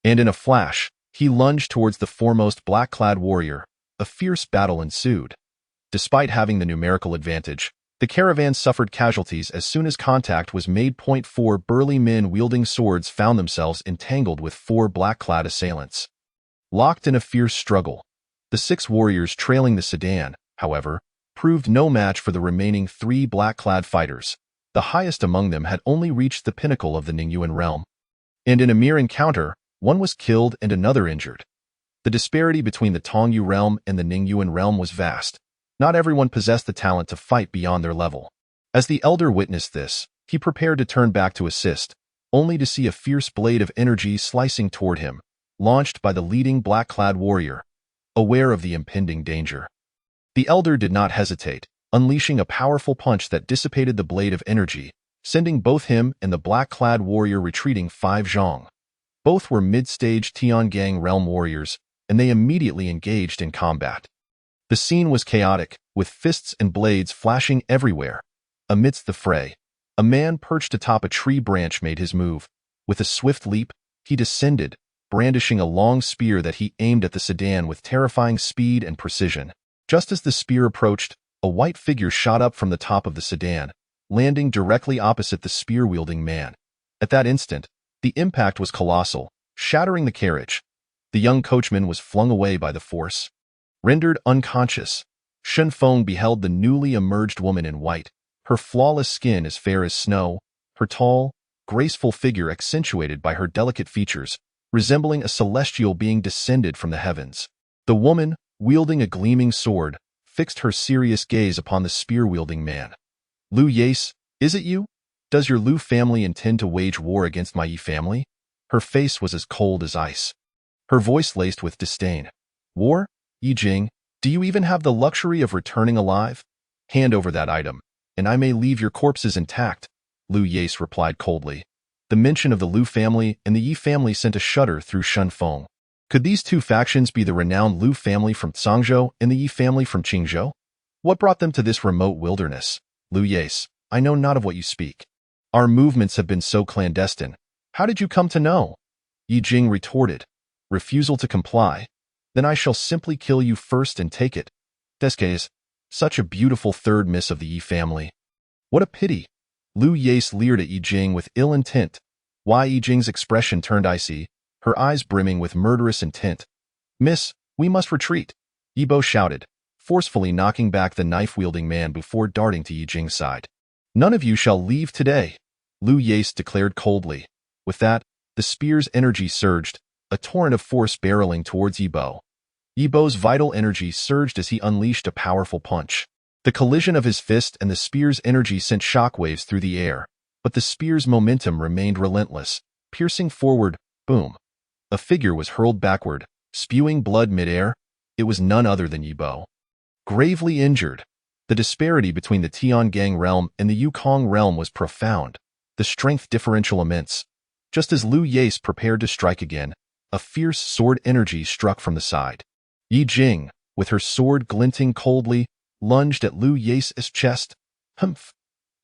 And in a flash, he lunged towards the foremost black-clad warrior. A fierce battle ensued. Despite having the numerical advantage, the caravan suffered casualties as soon as contact was made. 4 burly men wielding swords found themselves entangled with 4 black-clad assailants. Locked in a fierce struggle, the 6 warriors trailing the sedan, however, proved no match for the remaining 3 black-clad fighters. The highest among them had only reached the pinnacle of the Ningyuan realm. And in a mere encounter, one was killed and another injured. The disparity between the Tongyu realm and the Ningyuan realm was vast. Not everyone possessed the talent to fight beyond their level. As the elder witnessed this, he prepared to turn back to assist, only to see a fierce blade of energy slicing toward him, launched by the leading black-clad warrior. Aware of the impending danger, the elder did not hesitate, unleashing a powerful punch that dissipated the blade of energy, sending both him and the black-clad warrior retreating 5 zhong. Both were mid-stage Tiangang realm warriors, and they immediately engaged in combat. The scene was chaotic, with fists and blades flashing everywhere. Amidst the fray, a man perched atop a tree branch made his move. With a swift leap, he descended, brandishing a long spear that he aimed at the sedan with terrifying speed and precision. Just as the spear approached, a white figure shot up from the top of the sedan, landing directly opposite the spear-wielding man. At that instant, the impact was colossal, shattering the carriage. The young coachman was flung away by the force. Rendered unconscious, Shen Feng beheld the newly emerged woman in white, her flawless skin as fair as snow, her tall, graceful figure accentuated by her delicate features, resembling a celestial being descended from the heavens. The woman, wielding a gleaming sword, fixed her serious gaze upon the spear-wielding man. "Lu Yace, is it you? Does your Lu family intend to wage war against my Yi family?" Her face was as cold as ice, her voice laced with disdain. "War? Yi Jing, do you even have the luxury of returning alive? Hand over that item, and I may leave your corpses intact," Lu Yace replied coldly. The mention of the Lu family and the Yi family sent a shudder through Shen Feng. Could these 2 factions be the renowned Lu family from Zhangzhou and the Yi family from Qingzhou? What brought them to this remote wilderness? "Lu Yace, I know not of what you speak. Our movements have been so clandestine. How did you come to know?" Yi Jing retorted. "Refusal to comply? Then I shall simply kill you first and take it. Desques, such a beautiful third miss of the Yi family. What a pity." Lu Yace leered at Yi Jing with ill intent. Why Yi Jing's expression turned icy, her eyes brimming with murderous intent. "Miss, we must retreat," Yi Bo shouted, forcefully knocking back the knife-wielding man before darting to Yi Jing's side. "None of you shall leave today," Lu Yace declared coldly. With that, the spear's energy surged, a torrent of force barreling towards Yi Bo. Yi Bo's vital energy surged as he unleashed a powerful punch. The collision of his fist and the spear's energy sent shockwaves through the air, but the spear's momentum remained relentless, piercing forward. Boom. A figure was hurled backward, spewing blood mid-air. It was none other than Yi Bo. Gravely injured, the disparity between the Tiangang realm and the Yukong realm was profound, the strength differential immense. Just as Lu Yace prepared to strike again, a fierce sword energy struck from the side. Yi Jing, with her sword glinting coldly, lunged at Lu Yace's chest. "Humph!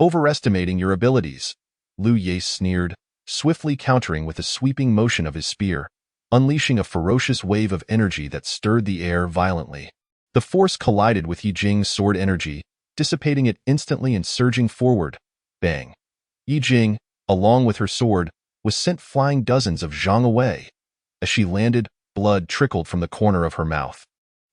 Overestimating your abilities," Lu Yace sneered, swiftly countering with a sweeping motion of his spear, unleashing a ferocious wave of energy that stirred the air violently. The force collided with Yi Jing's sword energy, dissipating it instantly and surging forward. Bang! Yi Jing, along with her sword, was sent flying dozens of zhang away. As she landed, blood trickled from the corner of her mouth.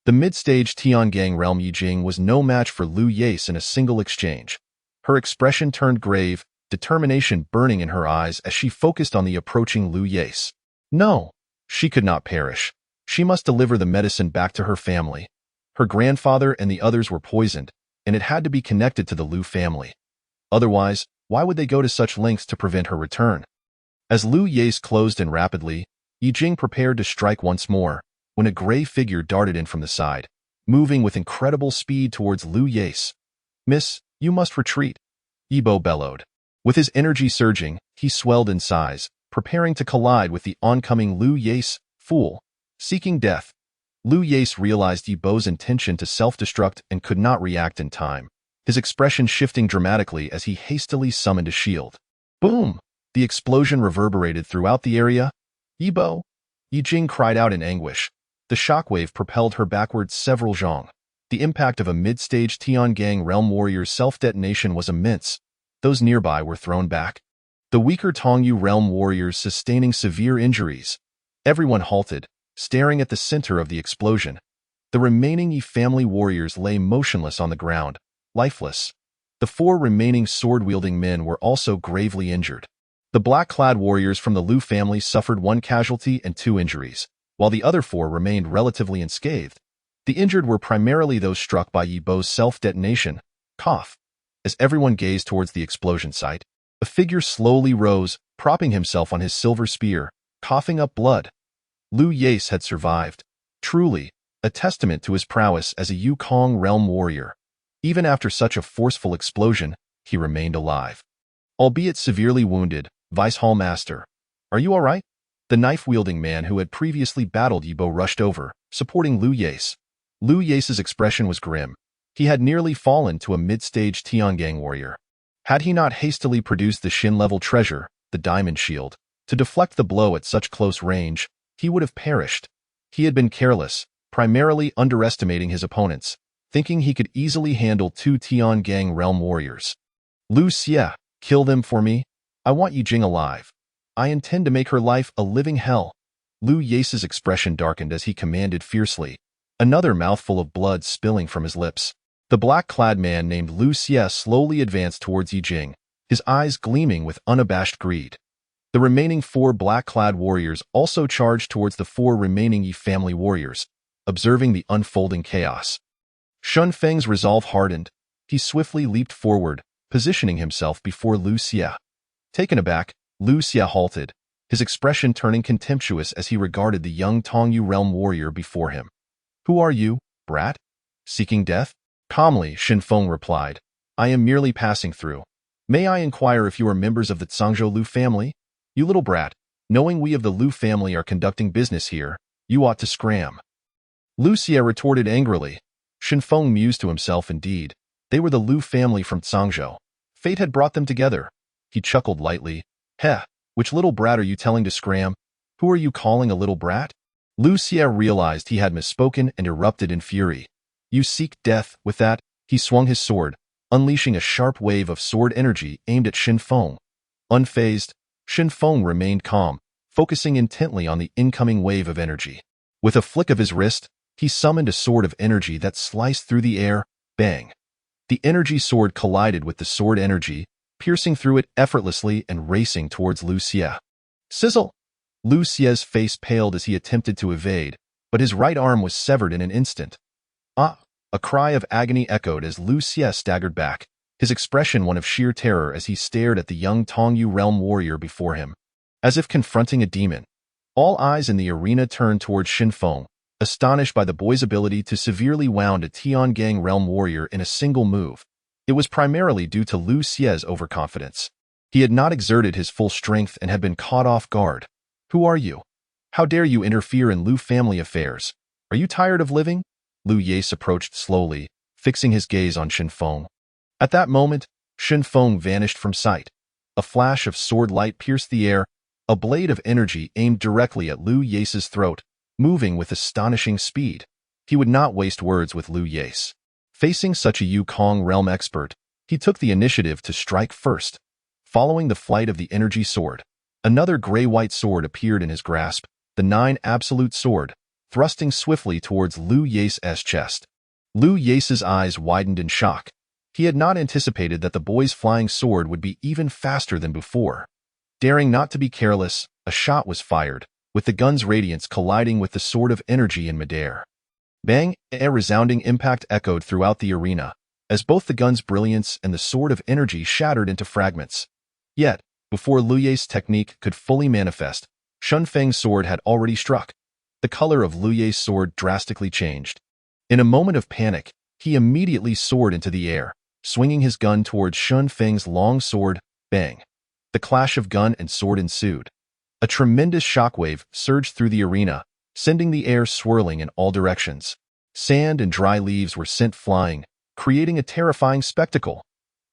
The mid-stage Tiangang realm Yi Jing was no match for Lu Yace in a single exchange. Her expression turned grave, determination burning in her eyes as she focused on the approaching Lu Yace. No, she could not perish. She must deliver the medicine back to her family. Her grandfather and the others were poisoned, and it had to be connected to the Lu family. Otherwise, why would they go to such lengths to prevent her return? As Lu Yace closed in rapidly, Yi Jing prepared to strike once more, when a gray figure darted in from the side, moving with incredible speed towards Lu Yace. "Miss, you must retreat," Yi Bo bellowed. With his energy surging, he swelled in size, preparing to collide with the oncoming Lu Yace. "Fool! Seeking death." Lu Yace realized Yi Bo's intention to self-destruct and could not react in time, his expression shifting dramatically as he hastily summoned a shield. Boom! The explosion reverberated throughout the area. "Yi Bo!" Yi Jing cried out in anguish. The shockwave propelled her backwards several zhong. The impact of a mid-stage Tiangang realm warrior's self-detonation was immense. Those nearby were thrown back, the weaker Tongyu realm warriors sustaining severe injuries. Everyone halted, staring at the center of the explosion. The remaining Yi family warriors lay motionless on the ground, lifeless. The 4 remaining sword-wielding men were also gravely injured. The black-clad warriors from the Lu family suffered 1 casualty and 2 injuries, while the other 4 remained relatively unscathed. The injured were primarily those struck by Yi Bo's self-detonation. Cough. As everyone gazed towards the explosion site, a figure slowly rose, propping himself on his silver spear, coughing up blood. Lu Yace had survived. Truly, a testament to his prowess as a Yukong realm warrior. Even after such a forceful explosion, he remained alive. Albeit severely wounded, Vice Hall Master. "Are you all right?" The knife-wielding man who had previously battled Yi Bo rushed over, supporting Lu Yace. Lu Yace's expression was grim. He had nearly fallen to a mid-stage Tiangang warrior. Had he not hastily produced the Shin-level treasure, the diamond shield, to deflect the blow at such close range, he would have perished. He had been careless, primarily underestimating his opponents, thinking he could easily handle 2 Tiangang realm warriors. "Lu Xie, kill them for me. I want Yi Jing alive. I intend to make her life a living hell." Lu Yace's expression darkened as he commanded fiercely, another mouthful of blood spilling from his lips. The black-clad man named Lu Xie slowly advanced towards Yi Jing, his eyes gleaming with unabashed greed. The remaining 4 black-clad warriors also charged towards the 4 remaining Yi family warriors, observing the unfolding chaos. Shun Feng's resolve hardened. He swiftly leaped forward, positioning himself before Lu Xie. Taken aback, Lu Xie halted, his expression turning contemptuous as he regarded the young Tongyu realm warrior before him. "Who are you, brat? Seeking death?" Calmly, Shin Feng replied. "I am merely passing through. May I inquire if you are members of the Zhangzhou Lu family? You little brat, knowing we of the Lu family are conducting business here, you ought to scram." Lu Xie retorted angrily. Shin Feng mused to himself indeed. They were the Lu family from Zhangzhou. Fate had brought them together. He chuckled lightly. "Heh, which little brat are you telling to scram? Who are you calling a little brat?" Lu Xie realized he had misspoken and erupted in fury. "You seek death." With that, he swung his sword, unleashing a sharp wave of sword energy aimed at Shin Feng. Unfazed, Shin Feng remained calm, focusing intently on the incoming wave of energy. With a flick of his wrist, he summoned a sword of energy that sliced through the air. Bang! The energy sword collided with the sword energy, piercing through it effortlessly and racing towards Lu Xie. Sizzle! Lu Xie's face paled as he attempted to evade, but his right arm was severed in an instant. "Ah!" A cry of agony echoed as Lu Xie staggered back, his expression one of sheer terror as he stared at the young Tongyu realm warrior before him, as if confronting a demon. All eyes in the arena turned towards Shin Feng, astonished by the boy's ability to severely wound a Tiangang realm warrior in a single move. It was primarily due to Lu Xie's overconfidence. He had not exerted his full strength and had been caught off guard. "Who are you? How dare you interfere in Lu family affairs? Are you tired of living?" Lu Yace approached slowly, fixing his gaze on Shin Feng. At that moment, Shin Feng vanished from sight. A flash of sword light pierced the air, a blade of energy aimed directly at Lu Yace's throat, moving with astonishing speed. He would not waste words with Lu Yace. Facing such a Yukong realm expert, he took the initiative to strike first. Following the flight of the energy sword, another gray-white sword appeared in his grasp, the 9 absolute sword, thrusting swiftly towards Lu Yace's chest. Lu Yace's eyes widened in shock. He had not anticipated that the boy's flying sword would be even faster than before. Daring not to be careless, a shot was fired, with the gun's radiance colliding with the sword of energy in midair. Bang! A resounding impact echoed throughout the arena, as both the gun's brilliance and the sword of energy shattered into fragments. Yet, Before Liu Ye's technique could fully manifest, Shun Feng's sword had already struck. The color of Liu Ye's sword drastically changed. In a moment of panic, he immediately soared into the air, swinging his gun towards Shun Feng's long sword. Bang! The clash of gun and sword ensued. A tremendous shockwave surged through the arena, sending the air swirling in all directions. Sand and dry leaves were sent flying, creating a terrifying spectacle.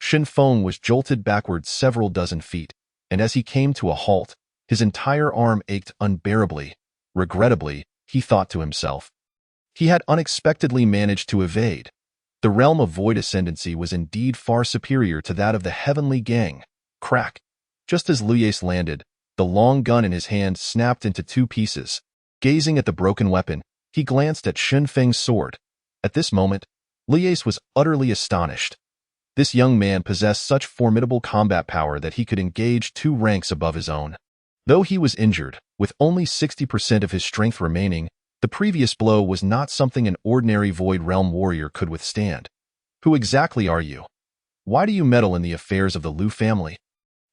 Shen Feng was jolted backward several dozen feet, and as he came to a halt, his entire arm ached unbearably. Regrettably, he thought to himself. He had unexpectedly managed to evade. The realm of void ascendancy was indeed far superior to that of the heavenly gang. Crack! Just as Liu Ye landed, the long gun in his hand snapped into two pieces. Gazing at the broken weapon, he glanced at Shen Feng's sword. At this moment, Liu Ye was utterly astonished. This young man possessed such formidable combat power that he could engage 2 ranks above his own. Though he was injured, with only 60% of his strength remaining, the previous blow was not something an ordinary Void Realm warrior could withstand. Who exactly are you? Why do you meddle in the affairs of the Liu family?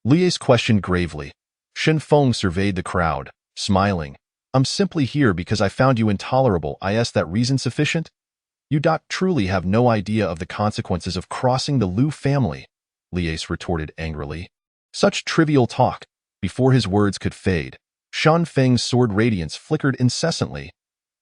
Liu Ye questioned gravely. Shen Feng surveyed the crowd, smiling. I'm simply here because I found you intolerable. Is that reason sufficient? You truly have no idea of the consequences of crossing the Liu family, Liu Ye retorted angrily. Such trivial talk. Before his words could fade, Shan Feng's sword radiance flickered incessantly.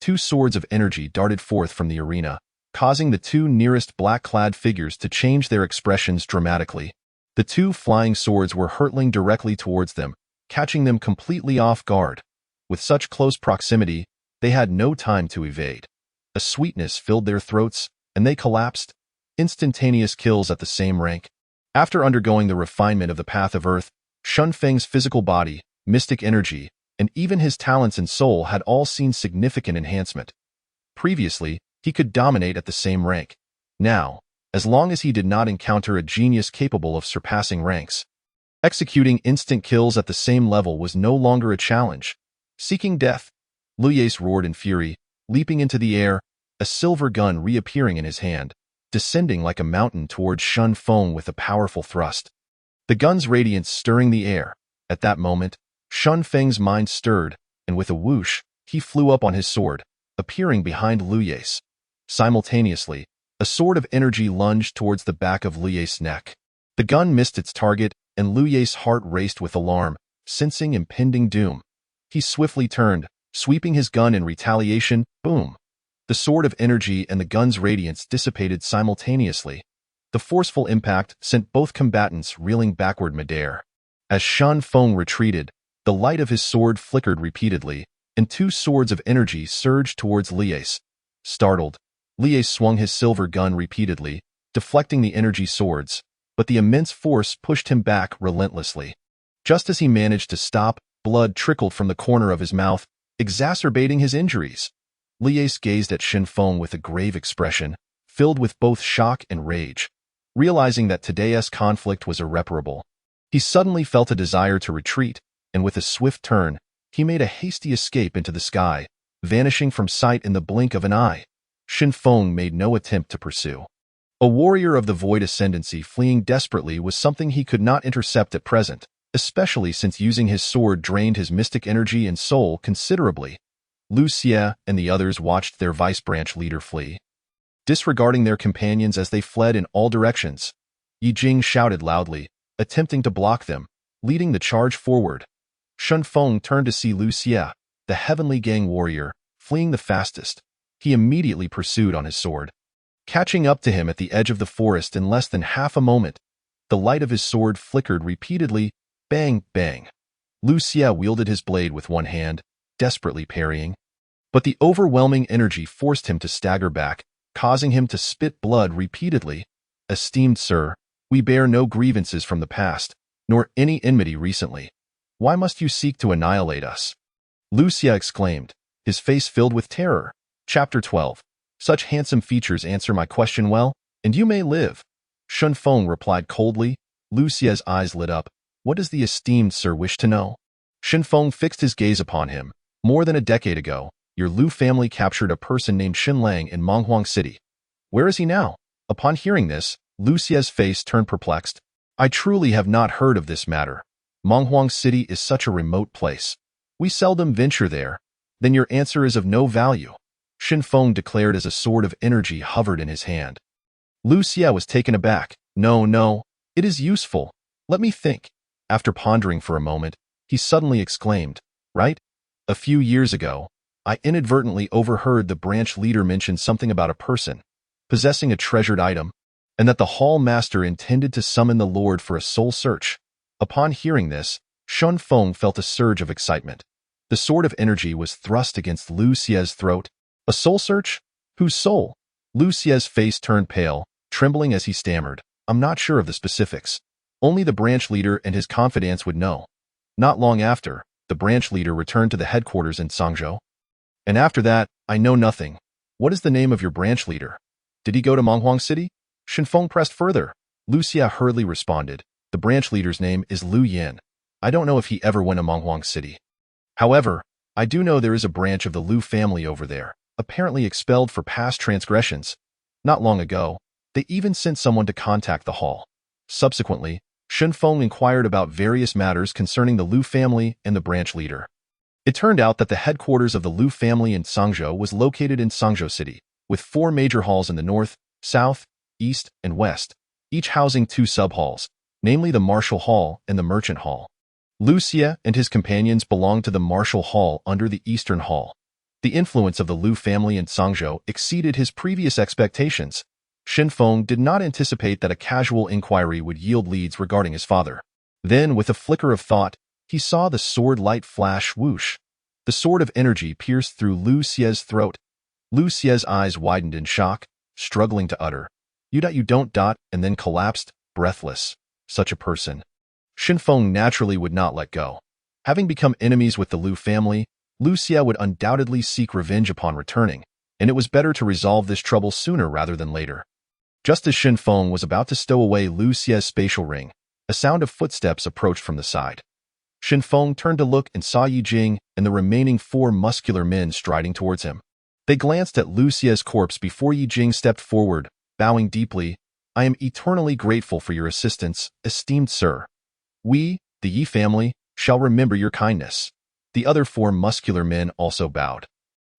2 swords of energy darted forth from the arena, causing the 2 nearest black-clad figures to change their expressions dramatically. The 2 flying swords were hurtling directly towards them, catching them completely off guard. With such close proximity, they had no time to evade. A sweetness filled their throats, and they collapsed. Instantaneous kills at the same rank. After undergoing the refinement of the path of earth, Shun Feng's physical body, mystic energy, and even his talents and soul had all seen significant enhancement. Previously, he could dominate at the same rank. Now, as long as he did not encounter a genius capable of surpassing ranks, executing instant kills at the same level was no longer a challenge. Seeking death, Liu Ye roared in fury, leaping into the air, a silver gun reappearing in his hand, descending like a mountain towards Shun Feng with a powerful thrust. The gun's radiance stirring the air. At that moment, Shun Feng's mind stirred, and with a whoosh, he flew up on his sword, appearing behind Liu Ye's. Simultaneously, a sword of energy lunged towards the back of Liu Ye's neck. The gun missed its target, and Liu Ye's heart raced with alarm, sensing impending doom. He swiftly turned, sweeping his gun in retaliation. Boom! The sword of energy and the gun's radiance dissipated simultaneously. The forceful impact sent both combatants reeling backward midair. As Shan Feng retreated, the light of his sword flickered repeatedly, and 2 swords of energy surged towards Liu Ye. Startled, Liu Ye swung his silver gun repeatedly, deflecting the energy swords, but the immense force pushed him back relentlessly. Just as he managed to stop, blood trickled from the corner of his mouth, exacerbating his injuries. Liu Ye gazed at Shen Feng with a grave expression, filled with both shock and rage. Realizing that today's conflict was irreparable, he suddenly felt a desire to retreat, and with a swift turn, he made a hasty escape into the sky, vanishing from sight in the blink of an eye. Shen Feng made no attempt to pursue. A warrior of the Void Ascendancy fleeing desperately was something he could not intercept at present, especially since using his sword drained his mystic energy and soul considerably. Liu Xie and the others watched their vice branch leader flee, disregarding their companions as they fled in all directions. Yi Jing shouted loudly, attempting to block them, leading the charge forward. Shen Feng turned to see Liu Xie, the heavenly gang warrior, fleeing the fastest. He immediately pursued on his sword, catching up to him at the edge of the forest in less than half a moment. The light of his sword flickered repeatedly. Bang, bang. Liu Xie wielded his blade with one hand, desperately parrying. But the overwhelming energy forced him to stagger back, causing him to spit blood repeatedly. Esteemed sir, we bear no grievances from the past, nor any enmity recently. Why must you seek to annihilate us? Liu Xie exclaimed, his face filled with terror. Chapter 12. Such handsome features answer my question well, and you may live. Shen Feng replied coldly. Liu Xie's eyes lit up. What does the esteemed sir wish to know? Shen Feng fixed his gaze upon him. More than a decade ago, your Liu family captured a person named Xin Lang in Menghuang City. Where is he now? Upon hearing this, Liu Xie's face turned perplexed. I truly have not heard of this matter. Monghuang City is such a remote place. We seldom venture there. Then your answer is of no value, Shen Feng declared as a sword of energy hovered in his hand. Lu Xie was taken aback. No, it is useful. Let me think. After pondering for a moment, he suddenly exclaimed, right? A few years ago, I inadvertently overheard the branch leader mention something about a person possessing a treasured item, and that the hall master intended to summon the lord for a soul search. Upon hearing this, Shen Feng felt a surge of excitement. The sword of energy was thrust against Lu Xie's throat. A soul search? Whose soul? Lu Xie's face turned pale, trembling as he stammered, I'm not sure of the specifics. Only the branch leader and his confidants would know. Not long after, the branch leader returned to the headquarters in Sangzhou. And after that, I know nothing. What is the name of your branch leader? Did he go to Monghuang City? Shen Feng pressed further. Lu Xie hurriedly responded, the branch leader's name is Lu Yin. I don't know if he ever went to Monghuang City. However, I do know there is a branch of the Lu family over there, apparently expelled for past transgressions. Not long ago, they even sent someone to contact the hall. Subsequently, Shen Feng inquired about various matters concerning the Lu family and the branch leader. It turned out that the headquarters of the Lu family in Sangzhou was located in Sangzhou City, with 4 major halls in the north, south, east, and west, each housing 2 sub-halls, namely the Martial Hall and the Merchant Hall. Lu Xie and his companions belonged to the Martial Hall under the Eastern Hall. The influence of the Lu family in Sangzhou exceeded his previous expectations. Shen Feng did not anticipate that a casual inquiry would yield leads regarding his father. Then, with a flicker of thought, he saw the sword light flash whoosh. The sword of energy pierced through Lu Xie's throat. Lu Xie's eyes widened in shock, struggling to utter, you don't, and then collapsed, breathless. Such a person. Shen Feng naturally would not let go. Having become enemies with the Lu family, Lu Xie would undoubtedly seek revenge upon returning, and it was better to resolve this trouble sooner rather than later. Just as Shen Feng was about to stow away Lu Xie's spatial ring, a sound of footsteps approached from the side. Shen Feng turned to look and saw Yi Jing and the remaining 4 muscular men striding towards him. They glanced at Lu Xie's corpse before Yi Jing stepped forward, bowing deeply. I am eternally grateful for your assistance, esteemed sir. We, the Yi family, shall remember your kindness. The other 4 muscular men also bowed,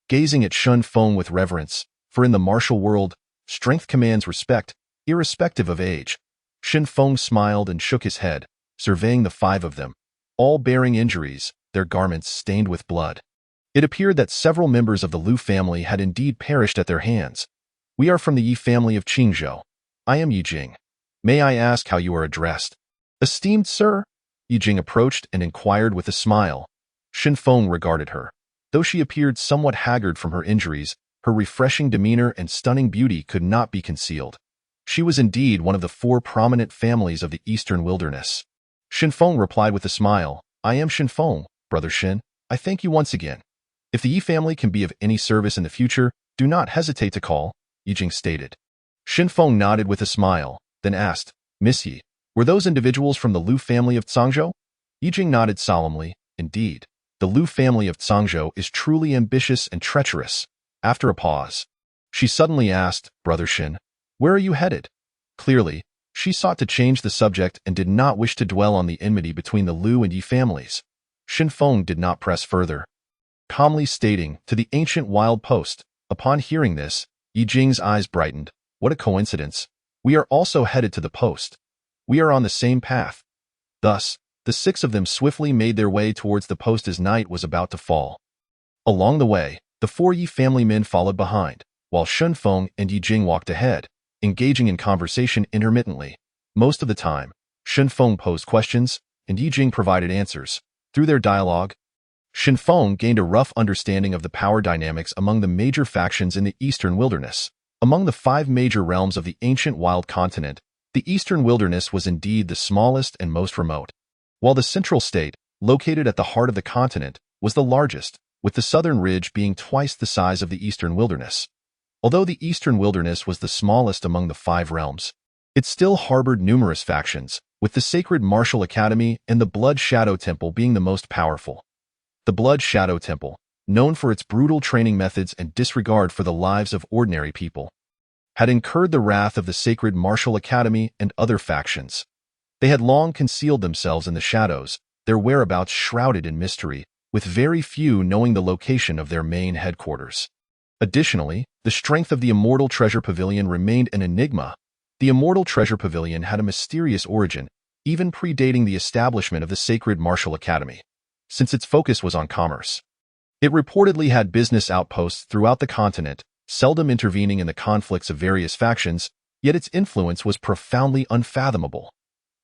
gazing at Shen Feng with reverence, for in the martial world, strength commands respect, irrespective of age. Shen Feng smiled and shook his head, surveying the 5 of them, all bearing injuries, their garments stained with blood. It appeared that several members of the Lu family had indeed perished at their hands. We are from the Yi family of Qingzhou. I am Yi Jing. May I ask how you are addressed? Esteemed sir? Yi Jing approached and inquired with a smile. Shen Feng regarded her. Though she appeared somewhat haggard from her injuries, her refreshing demeanor and stunning beauty could not be concealed. She was indeed one of the 4 prominent families of the Eastern Wilderness. Shen Feng replied with a smile, I am Shen Feng, brother Shen. I thank you once again. If the Yi family can be of any service in the future, do not hesitate to call, Yi Jing stated. Shen Feng nodded with a smile, then asked, Miss Yi, were those individuals from the Lu family of Sangzhou? Yi Jing nodded solemnly. Indeed, the Lu family of Sangzhou is truly ambitious and treacherous. After a pause, she suddenly asked, Brother Shen, where are you headed? Clearly, she sought to change the subject and did not wish to dwell on the enmity between the Lu and Yi families. Shen Feng did not press further, calmly stating, to the ancient wild post. Upon hearing this, Yi Jing's eyes brightened. What a coincidence. We are also headed to the post. We are on the same path. Thus, the 6 of them swiftly made their way towards the post as night was about to fall. Along the way, the 4 Yi family men followed behind, while Shen Feng and Yi Jing walked ahead, engaging in conversation intermittently. Most of the time, Shen Feng posed questions, and Yi Jing provided answers. Through their dialogue, Shen Feng gained a rough understanding of the power dynamics among the major factions in the Eastern Wilderness. Among the 5 major realms of the ancient wild continent, the Eastern Wilderness was indeed the smallest and most remote, while the central state, located at the heart of the continent, was the largest, with the southern ridge being twice the size of the Eastern Wilderness. Although the Eastern Wilderness was the smallest among the 5 realms, it still harbored numerous factions, with the Sacred Martial Academy and the Blood Shadow Temple being the most powerful. The Blood Shadow Temple, known for its brutal training methods and disregard for the lives of ordinary people, had incurred the wrath of the Sacred Martial Academy and other factions. They had long concealed themselves in the shadows, their whereabouts shrouded in mystery, with very few knowing the location of their main headquarters. Additionally, the strength of the Immortal Treasure Pavilion remained an enigma. The Immortal Treasure Pavilion had a mysterious origin, even predating the establishment of the Sacred Martial Academy, since its focus was on commerce. It reportedly had business outposts throughout the continent, seldom intervening in the conflicts of various factions, yet its influence was profoundly unfathomable.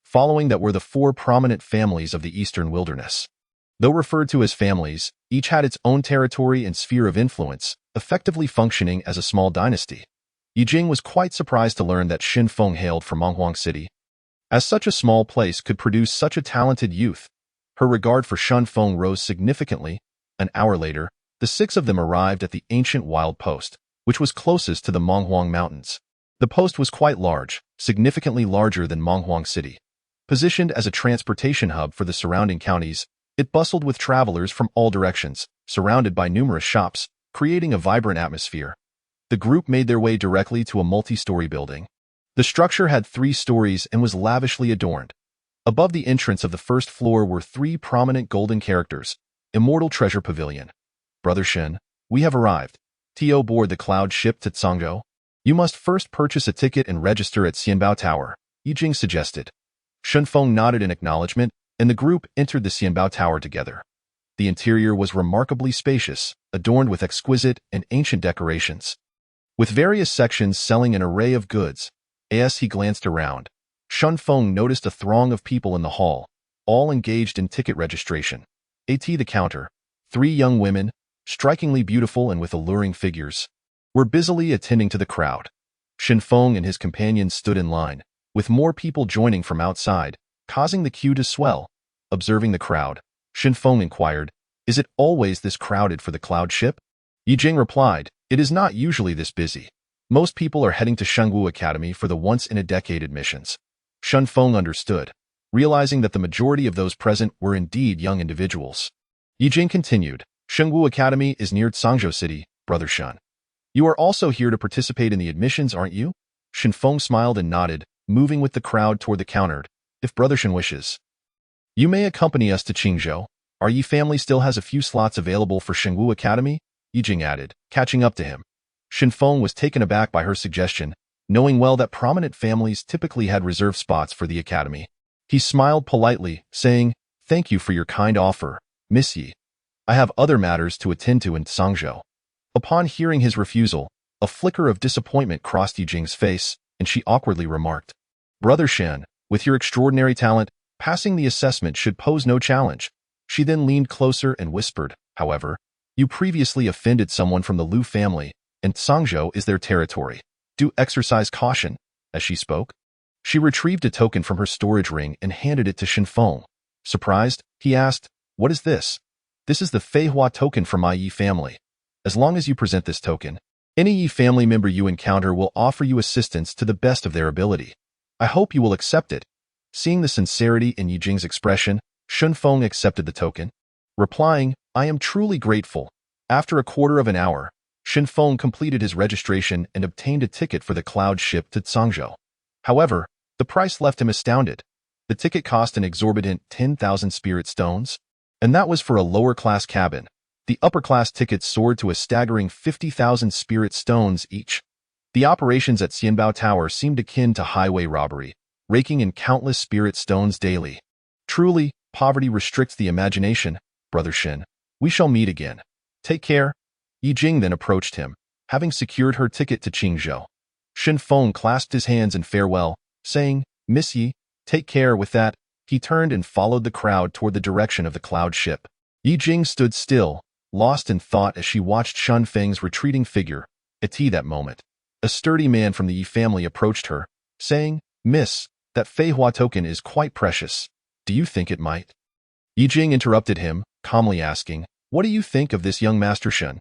Following that were the four prominent families of the Eastern Wilderness. Though referred to as families, each had its own territory and sphere of influence, effectively functioning as a small dynasty. Yijing was quite surprised to learn that Xin Feng hailed from Menghuang City. As such a small place could produce such a talented youth, her regard for Xin Feng rose significantly. An hour later, the six of them arrived at the ancient wild post, which was closest to the Menghuang Mountains. The post was quite large, significantly larger than Menghuang City. Positioned as a transportation hub for the surrounding counties, it bustled with travelers from all directions, surrounded by numerous shops, creating a vibrant atmosphere. The group made their way directly to a multi-story building. The structure had 3 stories and was lavishly adorned. Above the entrance of the first floor were 3 prominent golden characters. Immortal Treasure Pavilion. Brother Shen, we have arrived. To board the cloud ship to Tsangzhou. You must first purchase a ticket and register at Xianbao Tower, Yijing suggested. Xin Feng nodded in acknowledgement, and the group entered the Xianbao Tower together. The interior was remarkably spacious, adorned with exquisite and ancient decorations. With various sections selling an array of goods, as he glanced around, Xin Feng noticed a throng of people in the hall, all engaged in ticket registration. At the counter, 3 young women, strikingly beautiful and with alluring figures, were busily attending to the crowd. Xin Feng and his companions stood in line, with more people joining from outside, causing the queue to swell. Observing the crowd, Xin Feng inquired, "Is it always this crowded for the cloud ship?" Yijing replied, "It is not usually this busy. Most people are heading to Shengwu Academy for the once-in-a-decade admissions." Xin Feng understood, realizing that the majority of those present were indeed young individuals. Yijing continued, "Shengwu Academy is near Tsangzhou City, Brother Shen. You are also here to participate in the admissions, aren't you?" Xin Feng smiled and nodded, moving with the crowd toward the counter. "If Brother Shen wishes, you may accompany us to Qingzhou. Our Yi family still has a few slots available for Shengwu Academy," Yijing added, catching up to him. Xin Feng was taken aback by her suggestion, knowing well that prominent families typically had reserved spots for the academy. He smiled politely, saying, "Thank you for your kind offer, Miss Yi. I have other matters to attend to in Tsangzhou." Upon hearing his refusal, a flicker of disappointment crossed Yijing's face, and she awkwardly remarked, "Brother Shen, with your extraordinary talent, passing the assessment should pose no challenge." She then leaned closer and whispered, "However, you previously offended someone from the Liu family, and Tsangzhou is their territory. Do exercise caution." As she spoke, she retrieved a token from her storage ring and handed it to Xin Feng. Surprised, he asked, "What is this?" "This is the Feihua token from my Yi family. As long as you present this token, any Yi family member you encounter will offer you assistance to the best of their ability. I hope you will accept it." Seeing the sincerity in Yijing's expression, Xin Feng accepted the token, replying, "I am truly grateful." After a quarter of an hour, Xin Feng completed his registration and obtained a ticket for the cloud ship to Tsangzhou. However, the price left him astounded. The ticket cost an exorbitant 10,000 spirit stones, and that was for a lower-class cabin. The upper-class tickets soared to a staggering 50,000 spirit stones each. The operations at Xianbao Tower seemed akin to highway robbery, raking in countless spirit stones daily. Truly, poverty restricts the imagination, Brother Shen. We shall meet again. Take care. Yijing then approached him, having secured her ticket to Qingzhou. Xin Feng clasped his hands in farewell, saying, "Miss Yi, take care." With that, he turned and followed the crowd toward the direction of the cloud ship. Yijing stood still, lost in thought as she watched Xin Feng's retreating figure. At that moment, a sturdy man from the Yi family approached her, saying, "Miss, that Feihua token is quite precious. Do you think it might?" Yijing interrupted him, calmly asking, "What do you think of this young Master Shen?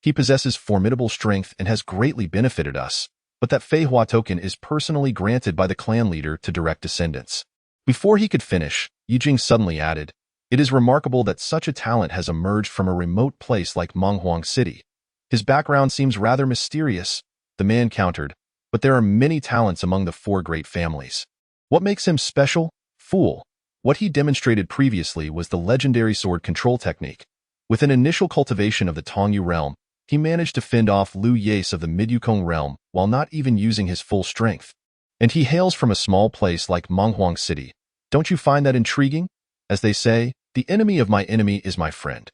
He possesses formidable strength and has greatly benefited us, but that Feihua token is personally granted by the clan leader to direct descendants." Before he could finish, Yijing suddenly added, "It is remarkable that such a talent has emerged from a remote place like Menghuang City. His background seems rather mysterious," the man countered, "but there are many talents among the 4 great families. What makes him special? Fool. What he demonstrated previously was the legendary sword control technique. With an initial cultivation of the Tongyu realm, he managed to fend off Liu Yace of the Midyukong realm while not even using his full strength. And he hails from a small place like Menghuang City. Don't you find that intriguing? As they say, the enemy of my enemy is my friend.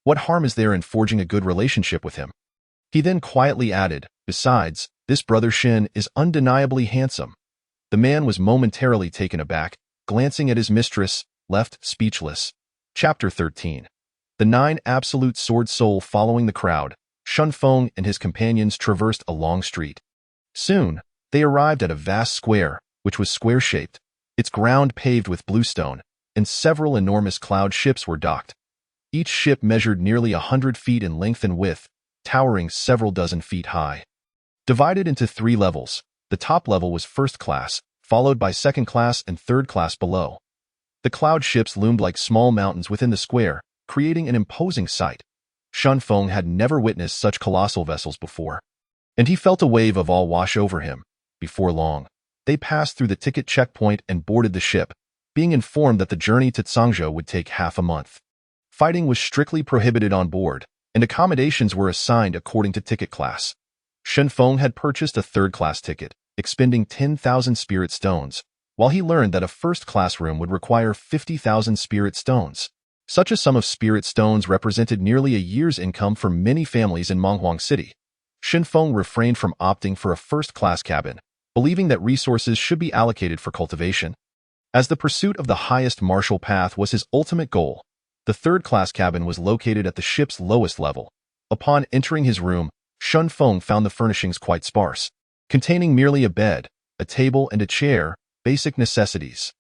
What harm is there in forging a good relationship with him? He then quietly added, besides, this brother Shin is undeniably handsome. The man was momentarily taken aback, glancing at his mistress, left speechless. Chapter 13. The 9 Absolute Sword Soul. Following the crowd, Shun Feng and his companions traversed a long street. Soon, they arrived at a vast square, which was square-shaped, its ground paved with bluestone, and several enormous cloud ships were docked. Each ship measured nearly 100 feet in length and width, towering several dozen feet high. Divided into 3 levels, the top level was first class, followed by second class and third class below. The cloud ships loomed like small mountains within the square, creating an imposing sight. Shun Feng had never witnessed such colossal vessels before, and he felt a wave of awe wash over him. Before long, they passed through the ticket checkpoint and boarded the ship, being informed that the journey to Zhangzhou would take half a month. Fighting was strictly prohibited on board, and accommodations were assigned according to ticket class. Shun Feng had purchased a third-class ticket, expending 10,000 spirit stones, while he learned that a first-class room would require 50,000 spirit stones. Such a sum of spirit stones represented nearly a year's income for many families in Menghuang City. Shun Feng refrained from opting for a first-class cabin, believing that resources should be allocated for cultivation. As the pursuit of the highest martial path was his ultimate goal, the third-class cabin was located at the ship's lowest level. Upon entering his room, Shun Feng found the furnishings quite sparse, containing merely a bed, a table, and a chair, basic necessities.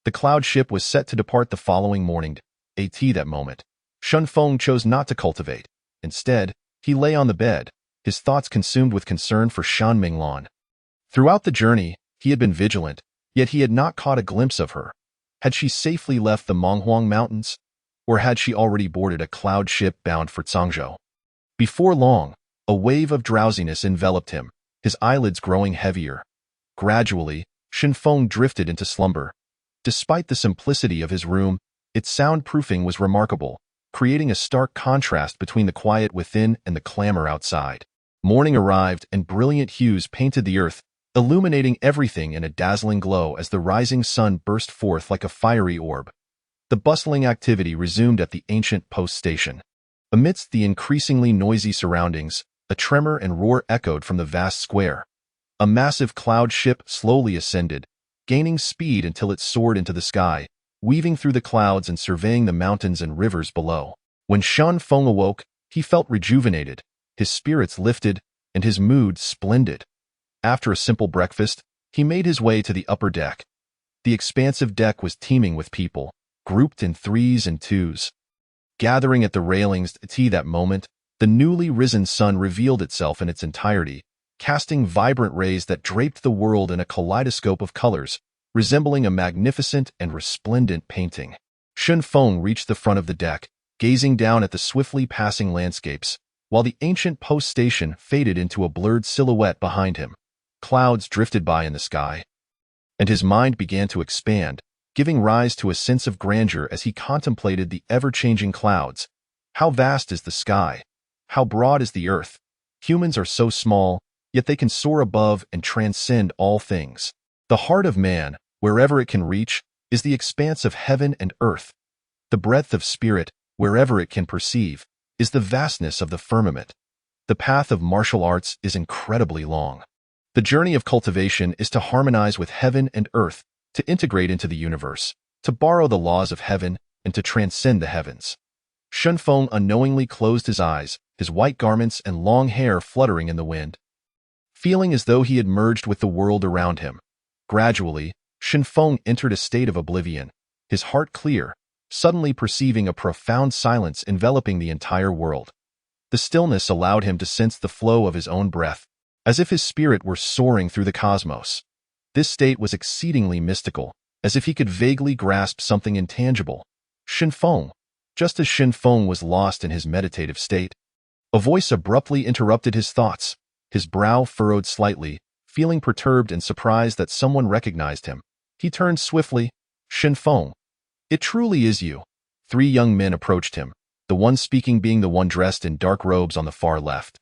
The cloud ship was set to depart the following morning. That moment, Shun Feng chose not to cultivate. Instead, he lay on the bed, his thoughts consumed with concern for Shan Minglan. Throughout the journey, he had been vigilant, yet he had not caught a glimpse of her. Had she safely left the Menghuang Mountains? Or had she already boarded a cloud ship bound for Zhangzhou? Before long, a wave of drowsiness enveloped him, his eyelids growing heavier. Gradually, Shun Feng drifted into slumber. Despite the simplicity of his room, its soundproofing was remarkable, creating a stark contrast between the quiet within and the clamor outside. Morning arrived and brilliant hues painted the earth, illuminating everything in a dazzling glow as the rising sun burst forth like a fiery orb. The bustling activity resumed at the ancient post station. Amidst the increasingly noisy surroundings, a tremor and roar echoed from the vast square. A massive cloud ship slowly ascended, gaining speed until it soared into the sky, weaving through the clouds and surveying the mountains and rivers below. When Shun Feng awoke, he felt rejuvenated, his spirits lifted, and his mood splendid. After a simple breakfast, he made his way to the upper deck. The expansive deck was teeming with people, grouped in 3s and 2s. Gathering at the railings that moment, the newly risen sun revealed itself in its entirety, casting vibrant rays that draped the world in a kaleidoscope of colors, resembling a magnificent and resplendent painting. Shun Feng reached the front of the deck, gazing down at the swiftly passing landscapes, while the ancient post station faded into a blurred silhouette behind him. Clouds drifted by in the sky, and his mind began to expand, giving rise to a sense of grandeur as he contemplated the ever-changing clouds. How vast is the sky! How broad is the earth! Humans are so small, yet they can soar above and transcend all things. The heart of man, wherever it can reach, is the expanse of heaven and earth. The breadth of spirit, wherever it can perceive, is the vastness of the firmament. The path of martial arts is incredibly long. The journey of cultivation is to harmonize with heaven and earth, to integrate into the universe, to borrow the laws of heaven, and to transcend the heavens. Shun Feng unknowingly closed his eyes, his white garments and long hair fluttering in the wind, feeling as though he had merged with the world around him. Gradually, Shun Feng entered a state of oblivion, his heart clear, suddenly perceiving a profound silence enveloping the entire world. The stillness allowed him to sense the flow of his own breath, as if his spirit were soaring through the cosmos. This state was exceedingly mystical, as if he could vaguely grasp something intangible. Shun Feng. Just as Shun Feng was lost in his meditative state, a voice abruptly interrupted his thoughts. His brow furrowed slightly, feeling perturbed and surprised that someone recognized him. He turned swiftly. Shun Feng. It truly is you. Three young men approached him, the one speaking being the one dressed in dark robes on the far left.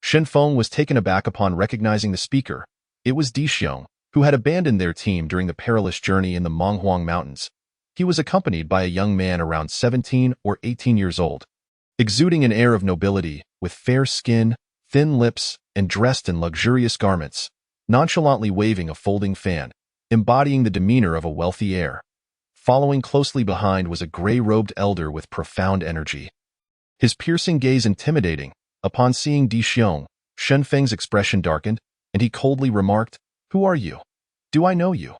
Shen Feng was taken aback upon recognizing the speaker. It was Di Xiong, who had abandoned their team during the perilous journey in the Monghuang Mountains. He was accompanied by a young man around 17 or 18 years old, exuding an air of nobility, with fair skin, thin lips, and dressed in luxurious garments, nonchalantly waving a folding fan, embodying the demeanor of a wealthy heir. Following closely behind was a gray-robed elder with profound energy, his piercing gaze intimidating. Upon seeing Di Xiong, Shen Feng's expression darkened, and he coldly remarked, "Who are you? Do I know you?"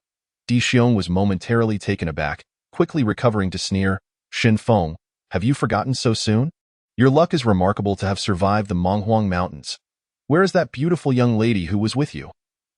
Di Xiong was momentarily taken aback, quickly recovering to sneer, "Shen Feng, have you forgotten so soon? Your luck is remarkable to have survived the Monghuang Mountains. Where is that beautiful young lady who was with you?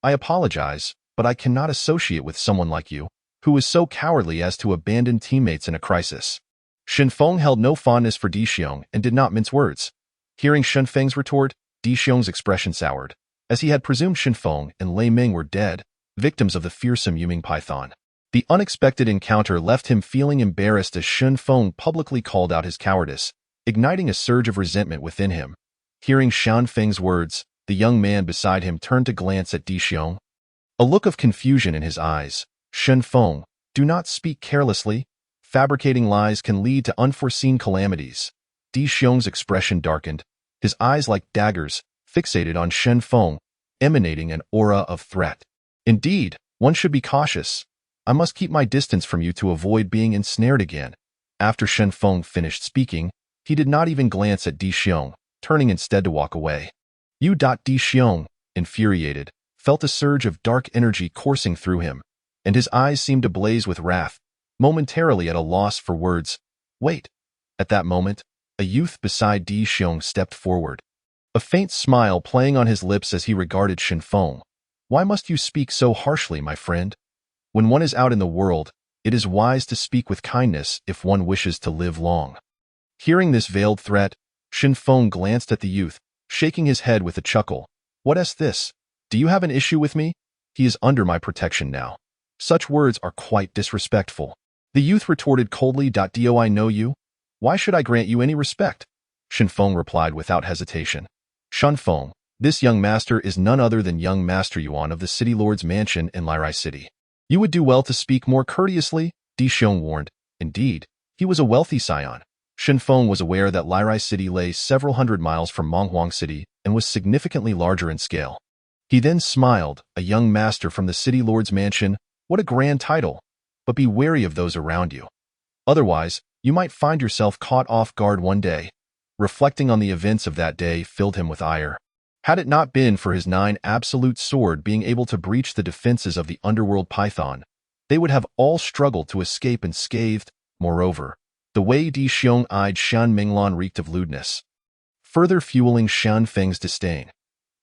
I apologize, but I cannot associate with someone like you, who is so cowardly as to abandon teammates in a crisis." Shen Feng held no fondness for Di Xiong and did not mince words. Hearing Shen Feng's retort, Di Xiong's expression soured, as he had presumed Shen Feng and Lei Ming were dead, victims of the fearsome Yuming python. The unexpected encounter left him feeling embarrassed as Shen Feng publicly called out his cowardice, igniting a surge of resentment within him. Hearing Shen Feng's words, the young man beside him turned to glance at Di Xiong, a look of confusion in his eyes. "Shen Feng, do not speak carelessly. Fabricating lies can lead to unforeseen calamities." Di Xiong's expression darkened, his eyes like daggers, fixated on Shen Feng, emanating an aura of threat. "Indeed, one should be cautious. I must keep my distance from you to avoid being ensnared again." After Shen Feng finished speaking, he did not even glance at Di Xiong, turning instead to walk away. Di Xiong, infuriated, felt a surge of dark energy coursing through him, and his eyes seemed to blaze with wrath, momentarily at a loss for words. "Wait." At that moment, a youth beside Di Xiong stepped forward, a faint smile playing on his lips as he regarded Shen Feng. "Why must you speak so harshly, my friend? When one is out in the world, it is wise to speak with kindness if one wishes to live long." Hearing this veiled threat, Shen Feng glanced at the youth, shaking his head with a chuckle. "What's this? Do you have an issue with me? He is under my protection now." Such words are quite disrespectful. The youth retorted coldly. "Do I know you? Why should I grant you any respect?" Shen Feng replied without hesitation. "Shen Feng, this young master is none other than young Master Yuan of the City Lord's mansion in Lirai City. You would do well to speak more courteously," Di Xiong warned. Indeed, he was a wealthy scion. Shen Feng was aware that Lirai City lay several hundred miles from Monghuang City and was significantly larger in scale. He then smiled, "A young master from the City Lord's mansion, what a grand title! But be wary of those around you. Otherwise, you might find yourself caught off guard one day." Reflecting on the events of that day filled him with ire. Had it not been for his 9 absolute sword being able to breach the defenses of the underworld python, they would have all struggled to escape unscathed. Moreover, the way Di Xiong eyed Shan Minglan reeked of lewdness, further fueling Shan Feng's disdain.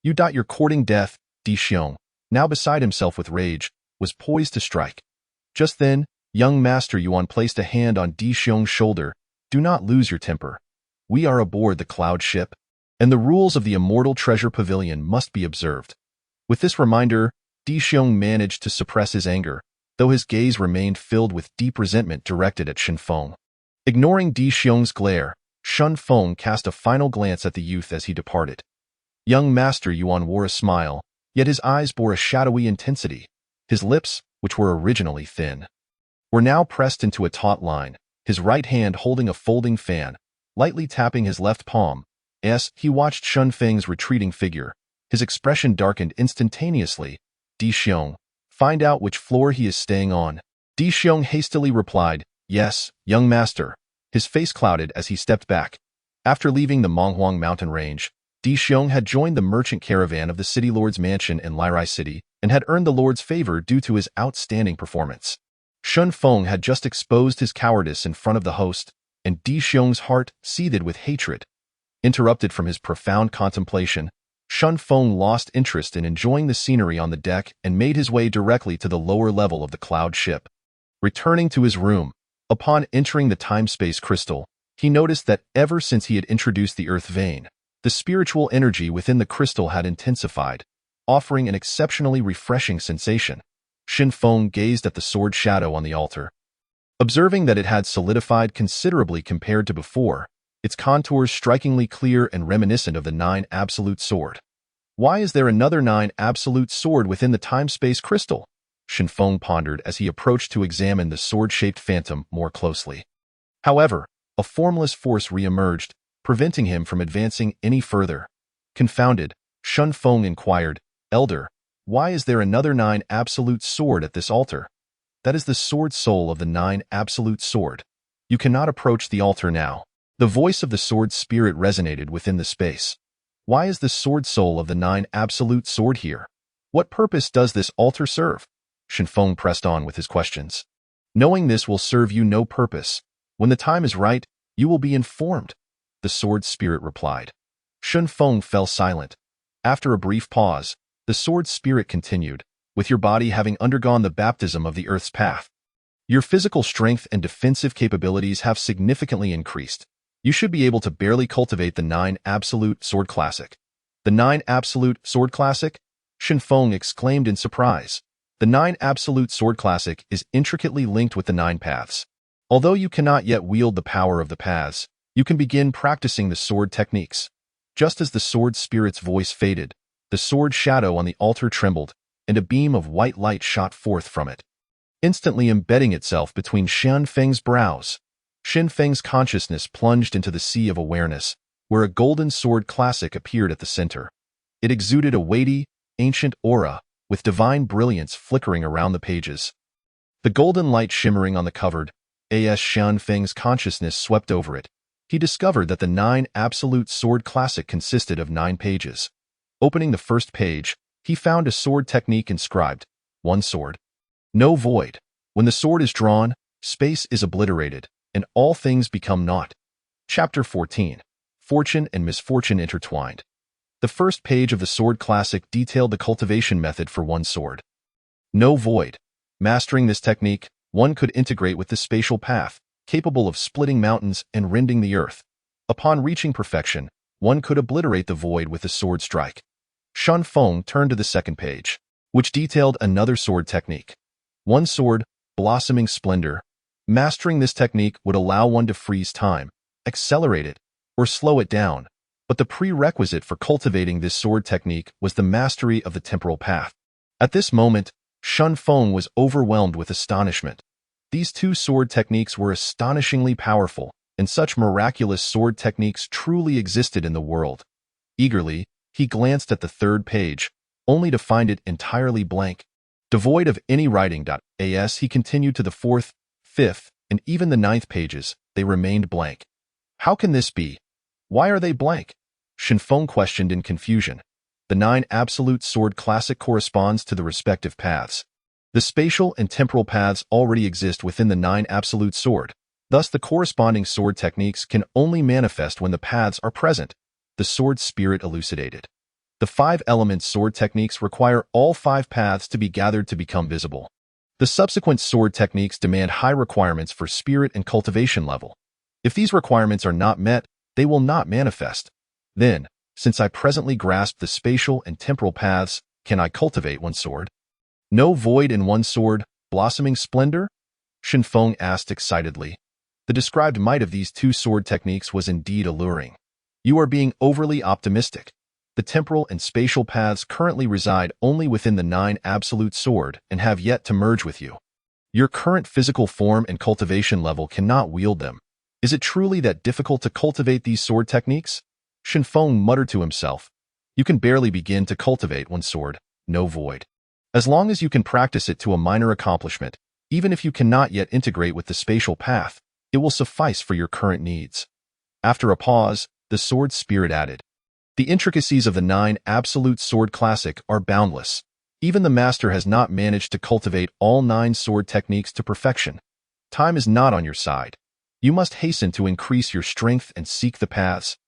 You're courting death." Di Xiong, now beside himself with rage, was poised to strike. Just then, young Master Yuan placed a hand on Di Xiong's shoulder. "Do not lose your temper. We are aboard the cloud ship, and the rules of the Immortal Treasure Pavilion must be observed." With this reminder, Di Xiong managed to suppress his anger, though his gaze remained filled with deep resentment directed at Shen Feng. Ignoring Di Xiong's glare, Shen Feng cast a final glance at the youth as he departed. Young Master Yuan wore a smile, yet his eyes bore a shadowy intensity. His lips, which were originally thin, were now pressed into a taut line, his right hand holding a folding fan, lightly tapping his left palm. As he watched Shen Feng's retreating figure, his expression darkened instantaneously. "Di Xiong, find out which floor he is staying on." Di Xiong hastily replied, "Yes, young master." His face clouded as he stepped back. After leaving the Monghuang mountain range, Di Xiong had joined the merchant caravan of the City Lord's mansion in Lirai City and had earned the Lord's favor due to his outstanding performance. Shen Feng had just exposed his cowardice in front of the host, and Di Xiong's heart seethed with hatred. Interrupted from his profound contemplation, Shen Feng lost interest in enjoying the scenery on the deck and made his way directly to the lower level of the cloud ship. Returning to his room, upon entering the time-space crystal, he noticed that ever since he had introduced the earth vein, the spiritual energy within the crystal had intensified, offering an exceptionally refreshing sensation. Shen Feng gazed at the sword shadow on the altar, Observing that it had solidified considerably compared to before, its contours strikingly clear and reminiscent of the Nine Absolute Sword. Why is there another Nine Absolute Sword within the time-space crystal? Shenfeng pondered as he approached to examine the sword-shaped phantom more closely. However, a formless force re-emerged, preventing him from advancing any further. Confounded, Shenfeng inquired, "Elder, why is there another Nine Absolute Sword at this altar?" "That is the sword soul of the Nine Absolute Sword. You cannot approach the altar now." The voice of the sword spirit resonated within the space. "Why is the sword soul of the Nine Absolute Sword here? What purpose does this altar serve?" Shenfeng pressed on with his questions. "Knowing this will serve you no purpose. When the time is right, you will be informed," the sword spirit replied. Shenfeng fell silent. After a brief pause, the sword spirit continued, "With your body having undergone the baptism of the earth's path, your physical strength and defensive capabilities have significantly increased. You should be able to barely cultivate the Nine Absolute Sword Classic." "The Nine Absolute Sword Classic?" Shenfeng exclaimed in surprise. "The Nine Absolute Sword Classic is intricately linked with the Nine Paths. Although you cannot yet wield the power of the paths, you can begin practicing the sword techniques." Just as the sword spirit's voice faded, the sword shadow on the altar trembled, and a beam of white light shot forth from it, instantly embedding itself between Shenfeng's brows. Shenfeng's consciousness plunged into the sea of awareness, where a golden sword classic appeared at the center. It exuded a weighty, ancient aura, with divine brilliance flickering around the pages. The golden light shimmering on the covered, as Shenfeng's consciousness swept over it, he discovered that the Nine Absolute Sword Classic consisted of 9 pages. Opening the first page, he found a sword technique inscribed, "One sword, no void. When the sword is drawn, space is obliterated, and all things become naught." Chapter 14. Fortune and Misfortune Intertwined. The first page of the Sword Classic detailed the cultivation method for one sword. No void. Mastering this technique, one could integrate with the spatial path, capable of splitting mountains and rending the earth. Upon reaching perfection, one could obliterate the void with a sword strike. Shenfeng turned to the second page, which detailed another sword technique. One sword, blossoming splendor. Mastering this technique would allow one to freeze time, accelerate it, or slow it down, but the prerequisite for cultivating this sword technique was the mastery of the temporal path. At this moment, Shenfeng was overwhelmed with astonishment. These two sword techniques were astonishingly powerful, and such miraculous sword techniques truly existed in the world. Eagerly, he glanced at the third page, only to find it entirely blank. Devoid of any writing. As he continued to the fourth, fifth, and even the 9th pages, they remained blank. "How can this be? Why are they blank?" Shenfeng questioned in confusion. The Nine Absolute Sword Classic corresponds to the respective paths. The spatial and temporal paths already exist within the Nine Absolute Sword. Thus, the corresponding sword techniques can only manifest when the paths are present, the sword spirit elucidated. The 5-element sword techniques require all 5 paths to be gathered to become visible. The subsequent sword techniques demand high requirements for spirit and cultivation level. If these requirements are not met, they will not manifest. Then, since I presently grasp the spatial and temporal paths, can I cultivate one sword? No void in one sword, blossoming splendor? Shenfeng asked excitedly. The described might of these 2 sword techniques was indeed alluring. You are being overly optimistic. The temporal and spatial paths currently reside only within the Nine Absolute Sword and have yet to merge with you. Your current physical form and cultivation level cannot wield them. Is it truly that difficult to cultivate these sword techniques? Shenfeng muttered to himself. You can barely begin to cultivate one sword, no void. As long as you can practice it to a minor accomplishment, even if you cannot yet integrate with the spatial path, it will suffice for your current needs. After a pause, the sword spirit added, "The intricacies of the Nine Absolute Sword Classic are boundless. Even the master has not managed to cultivate all 9 sword techniques to perfection. Time is not on your side. You must hasten to increase your strength and seek the paths.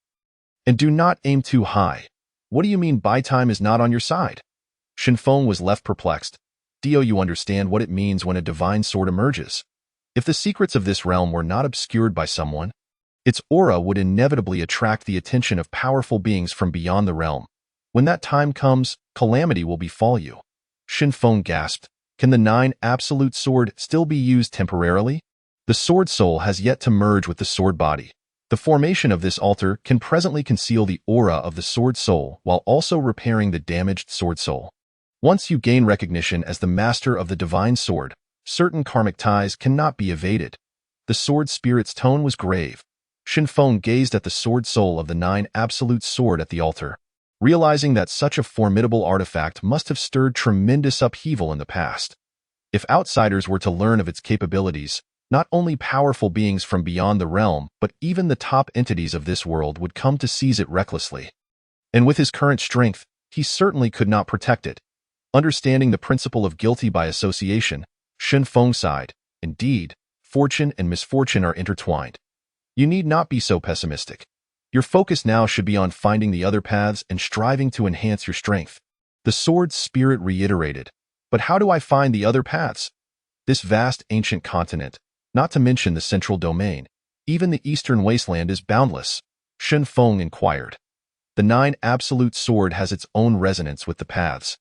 And do not aim too high." "What do you mean by time is not on your side?" Shenfeng was left perplexed. "Do you understand what it means when a divine sword emerges? If the secrets of this realm were not obscured by someone, its aura would inevitably attract the attention of powerful beings from beyond the realm. When that time comes, calamity will befall you." Shenfeng gasped. "Can the Nine Absolute Sword still be used temporarily?" The sword soul has yet to merge with the sword body. The formation of this altar can presently conceal the aura of the sword soul while also repairing the damaged sword soul. Once you gain recognition as the master of the divine sword, certain karmic ties cannot be evaded. The sword spirit's tone was grave. Shinfeng gazed at the sword soul of the nine absolute sword at the altar, realizing that such a formidable artifact must have stirred tremendous upheaval in the past. If outsiders were to learn of its capabilities, not only powerful beings from beyond the realm, but even the top entities of this world would come to seize it recklessly. And with his current strength, he certainly could not protect it. Understanding the principle of guilty by association, Shinfeng sighed. Indeed, fortune and misfortune are intertwined. You need not be so pessimistic. Your focus now should be on finding the other paths and striving to enhance your strength. The sword spirit reiterated. But how do I find the other paths? This vast ancient continent, not to mention the central domain, even the eastern wasteland is boundless, Shinfeng inquired. The nine absolute sword has its own resonance with the paths.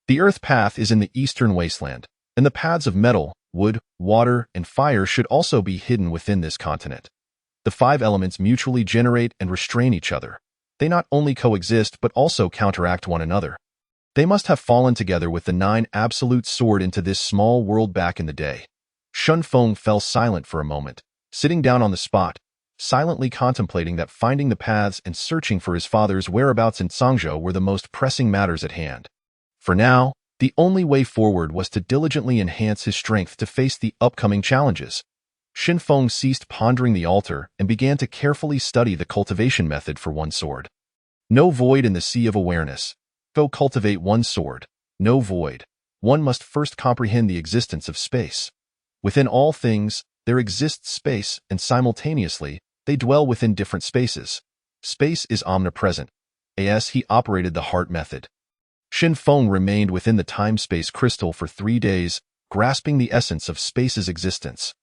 The earth path is in the eastern wasteland, and the paths of metal, wood, water, and fire should also be hidden within this continent. The five elements mutually generate and restrain each other. They not only coexist but also counteract one another. They must have fallen together with the nine absolute sword into this small world back in the day. Shinfeng fell silent for a moment, sitting down on the spot, silently contemplating that finding the paths and searching for his father's whereabouts in Sangzhou were the most pressing matters at hand. For now, the only way forward was to diligently enhance his strength to face the upcoming challenges. Shinfeng ceased pondering the altar and began to carefully study the cultivation method for one sword. No void in the sea of awareness. Go cultivate one sword. No void. One must first comprehend the existence of space. Within all things, there exists space, and simultaneously, they dwell within different spaces. Space is omnipresent. As he operated the heart method. Shinfeng remained within the time-space crystal for 3 days, grasping the essence of space's existence.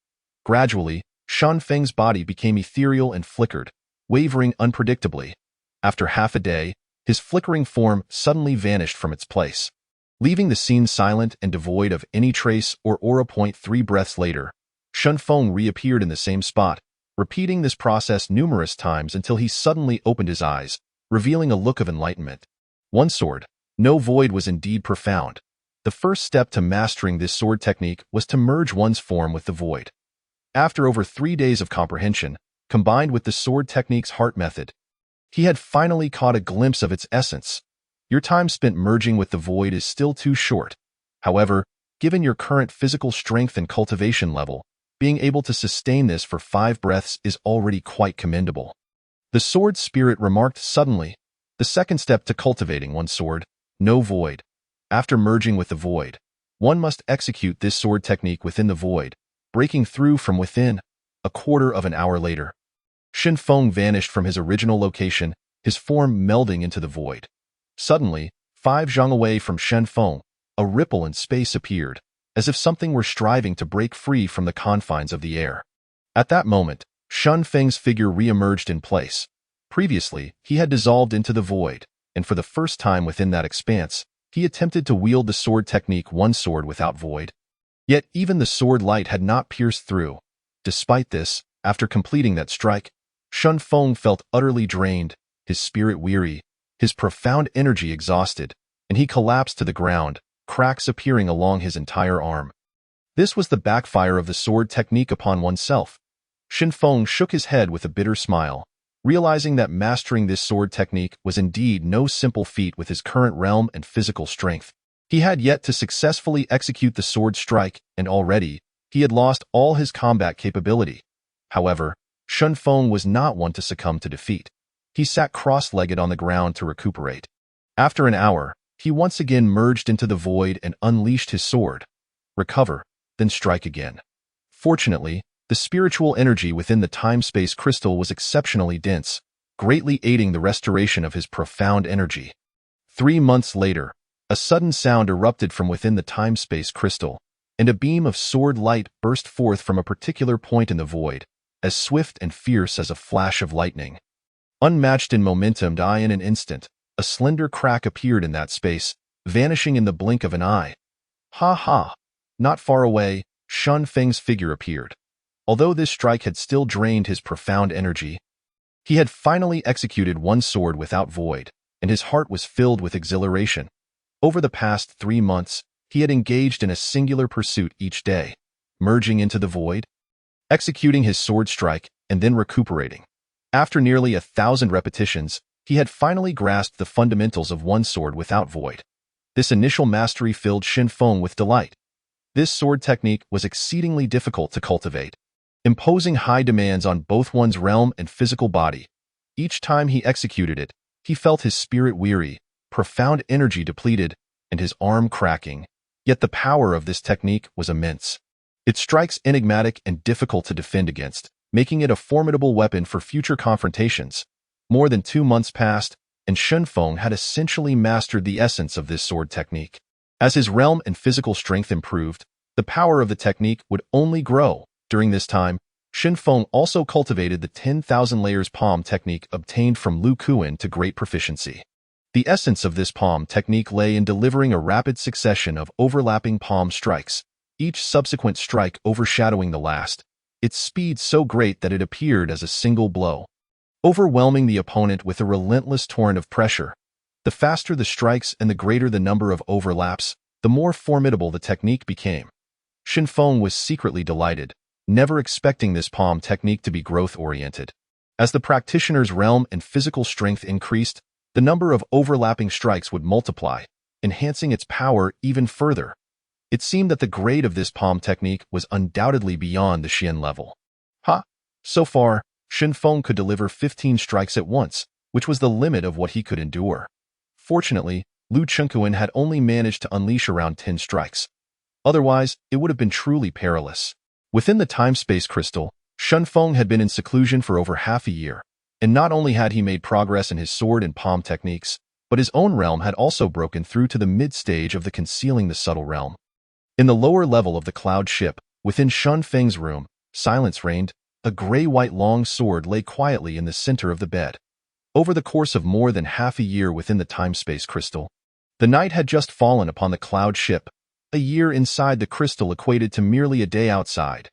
Gradually, Shinfeng's body became ethereal and flickered, wavering unpredictably. After half a day, his flickering form suddenly vanished from its place, leaving the scene silent and devoid of any trace or aura. 3 breaths later, Shinfeng reappeared in the same spot, repeating this process numerous times until he suddenly opened his eyes, revealing a look of enlightenment. One sword. No void was indeed profound. The first step to mastering this sword technique was to merge one's form with the void. After over 3 days of comprehension, combined with the sword technique's heart method, he had finally caught a glimpse of its essence. Your time spent merging with the void is still too short. However, given your current physical strength and cultivation level, being able to sustain this for 5 breaths is already quite commendable. The sword spirit remarked suddenly. The second step to cultivating one's sword. No void. After merging with the void, one must execute this sword technique within the void, breaking through from within. A quarter of an hour later, Shinfeng vanished from his original location, his form melding into the void. Suddenly, 5 zhang away from Shinfeng, a ripple in space appeared, as if something were striving to break free from the confines of the air. At that moment, Shinfeng's figure re-emerged in place. Previously, he had dissolved into the void, and for the first time within that expanse, he attempted to wield the sword technique one sword without void. Yet even the sword light had not pierced through. Despite this, after completing that strike, Shinfeng felt utterly drained, his spirit weary, his profound energy exhausted, and he collapsed to the ground, cracks appearing along his entire arm. This was the backfire of the sword technique upon oneself. Shinfeng shook his head with a bitter smile, realizing that mastering this sword technique was indeed no simple feat with his current realm and physical strength. He had yet to successfully execute the sword strike, and already, he had lost all his combat capability. However, Shinfeng was not one to succumb to defeat. He sat cross-legged on the ground to recuperate. After an hour, he once again merged into the void and unleashed his sword. Recover, then strike again. Fortunately, the spiritual energy within the time-space crystal was exceptionally dense, greatly aiding the restoration of his profound energy. 3 months later, a sudden sound erupted from within the time-space crystal, and a beam of sword light burst forth from a particular point in the void, as swift and fierce as a flash of lightning. Unmatched in momentum, in an instant, a slender crack appeared in that space, vanishing in the blink of an eye. Ha ha! Not far away, Shinfeng's figure appeared. Although this strike had still drained his profound energy, he had finally executed one sword without void, and his heart was filled with exhilaration. Over the past 3 months, he had engaged in a singular pursuit each day, merging into the void, executing his sword strike, and then recuperating. After nearly 1,000 repetitions, he had finally grasped the fundamentals of one sword without void. This initial mastery filled Xin Feng with delight. This sword technique was exceedingly difficult to cultivate, imposing high demands on both one's realm and physical body. Each time he executed it, he felt his spirit weary, profound energy depleted, and his arm cracking. Yet the power of this technique was immense. Its strikes enigmatic and difficult to defend against, making it a formidable weapon for future confrontations. More than 2 months passed, and Xin Feng had essentially mastered the essence of this sword technique. As his realm and physical strength improved, the power of the technique would only grow. During this time, Xin Feng also cultivated the 10,000 layers palm technique obtained from Lu Kuan to great proficiency. The essence of this palm technique lay in delivering a rapid succession of overlapping palm strikes, each subsequent strike overshadowing the last, its speed so great that it appeared as a single blow, overwhelming the opponent with a relentless torrent of pressure. The faster the strikes and the greater the number of overlaps, the more formidable the technique became. Xin Feng was secretly delighted, never expecting this palm technique to be growth-oriented. As the practitioner's realm and physical strength increased, the number of overlapping strikes would multiply, enhancing its power even further. It seemed that the grade of this palm technique was undoubtedly beyond the Xian level. So far, Xin Feng could deliver 15 strikes at once, which was the limit of what he could endure. Fortunately, Lu Chunkuan had only managed to unleash around 10 strikes. Otherwise, it would have been truly perilous. Within the time-space crystal, Xin Feng had been in seclusion for over half a year, and not only had he made progress in his sword and palm techniques, but his own realm had also broken through to the mid-stage of the concealing the subtle realm. In the lower level of the cloud ship, within Xin Feng's room, silence reigned. A gray-white long sword lay quietly in the center of the bed. Over the course of more than half a year within the time-space crystal, the night had just fallen upon the cloud ship. A year inside the crystal equated to merely a day outside.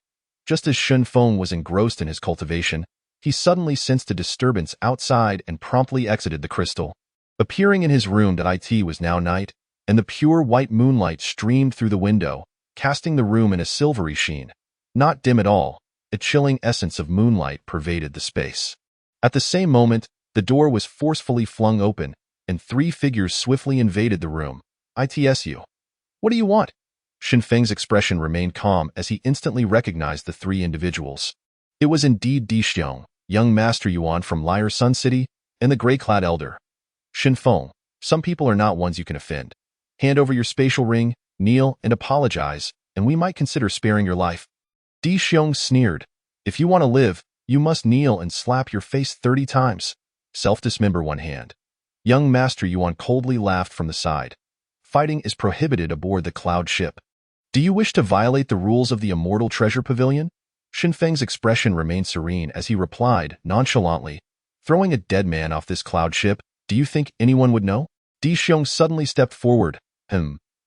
Just as Xin Feng was engrossed in his cultivation, he suddenly sensed a disturbance outside and promptly exited the crystal. Appearing in his room, it was now night, and the pure white moonlight streamed through the window, casting the room in a silvery sheen. Not dim at all. A chilling essence of moonlight pervaded the space. At the same moment, the door was forcefully flung open, and 3 figures swiftly invaded the room. "ITSU. What do you want?" Xin Feng's expression remained calm as he instantly recognized the 3 individuals. It was indeed Di Xiong, young Master Yuan from Lyre Sun City, and the gray-clad elder. "Xin Feng, some people are not ones you can offend. Hand over your spatial ring, kneel, and apologize, and we might consider sparing your life." Di Xiong sneered. "If you want to live, you must kneel and slap your face 30 times. Self-dismember one hand." Young Master Yuan coldly laughed from the side. "Fighting is prohibited aboard the cloud ship. Do you wish to violate the rules of the Immortal Treasure Pavilion?" Xin Feng's expression remained serene as he replied, nonchalantly, "Throwing a dead man off this cloud ship, do you think anyone would know?" Di Xiong suddenly stepped forward.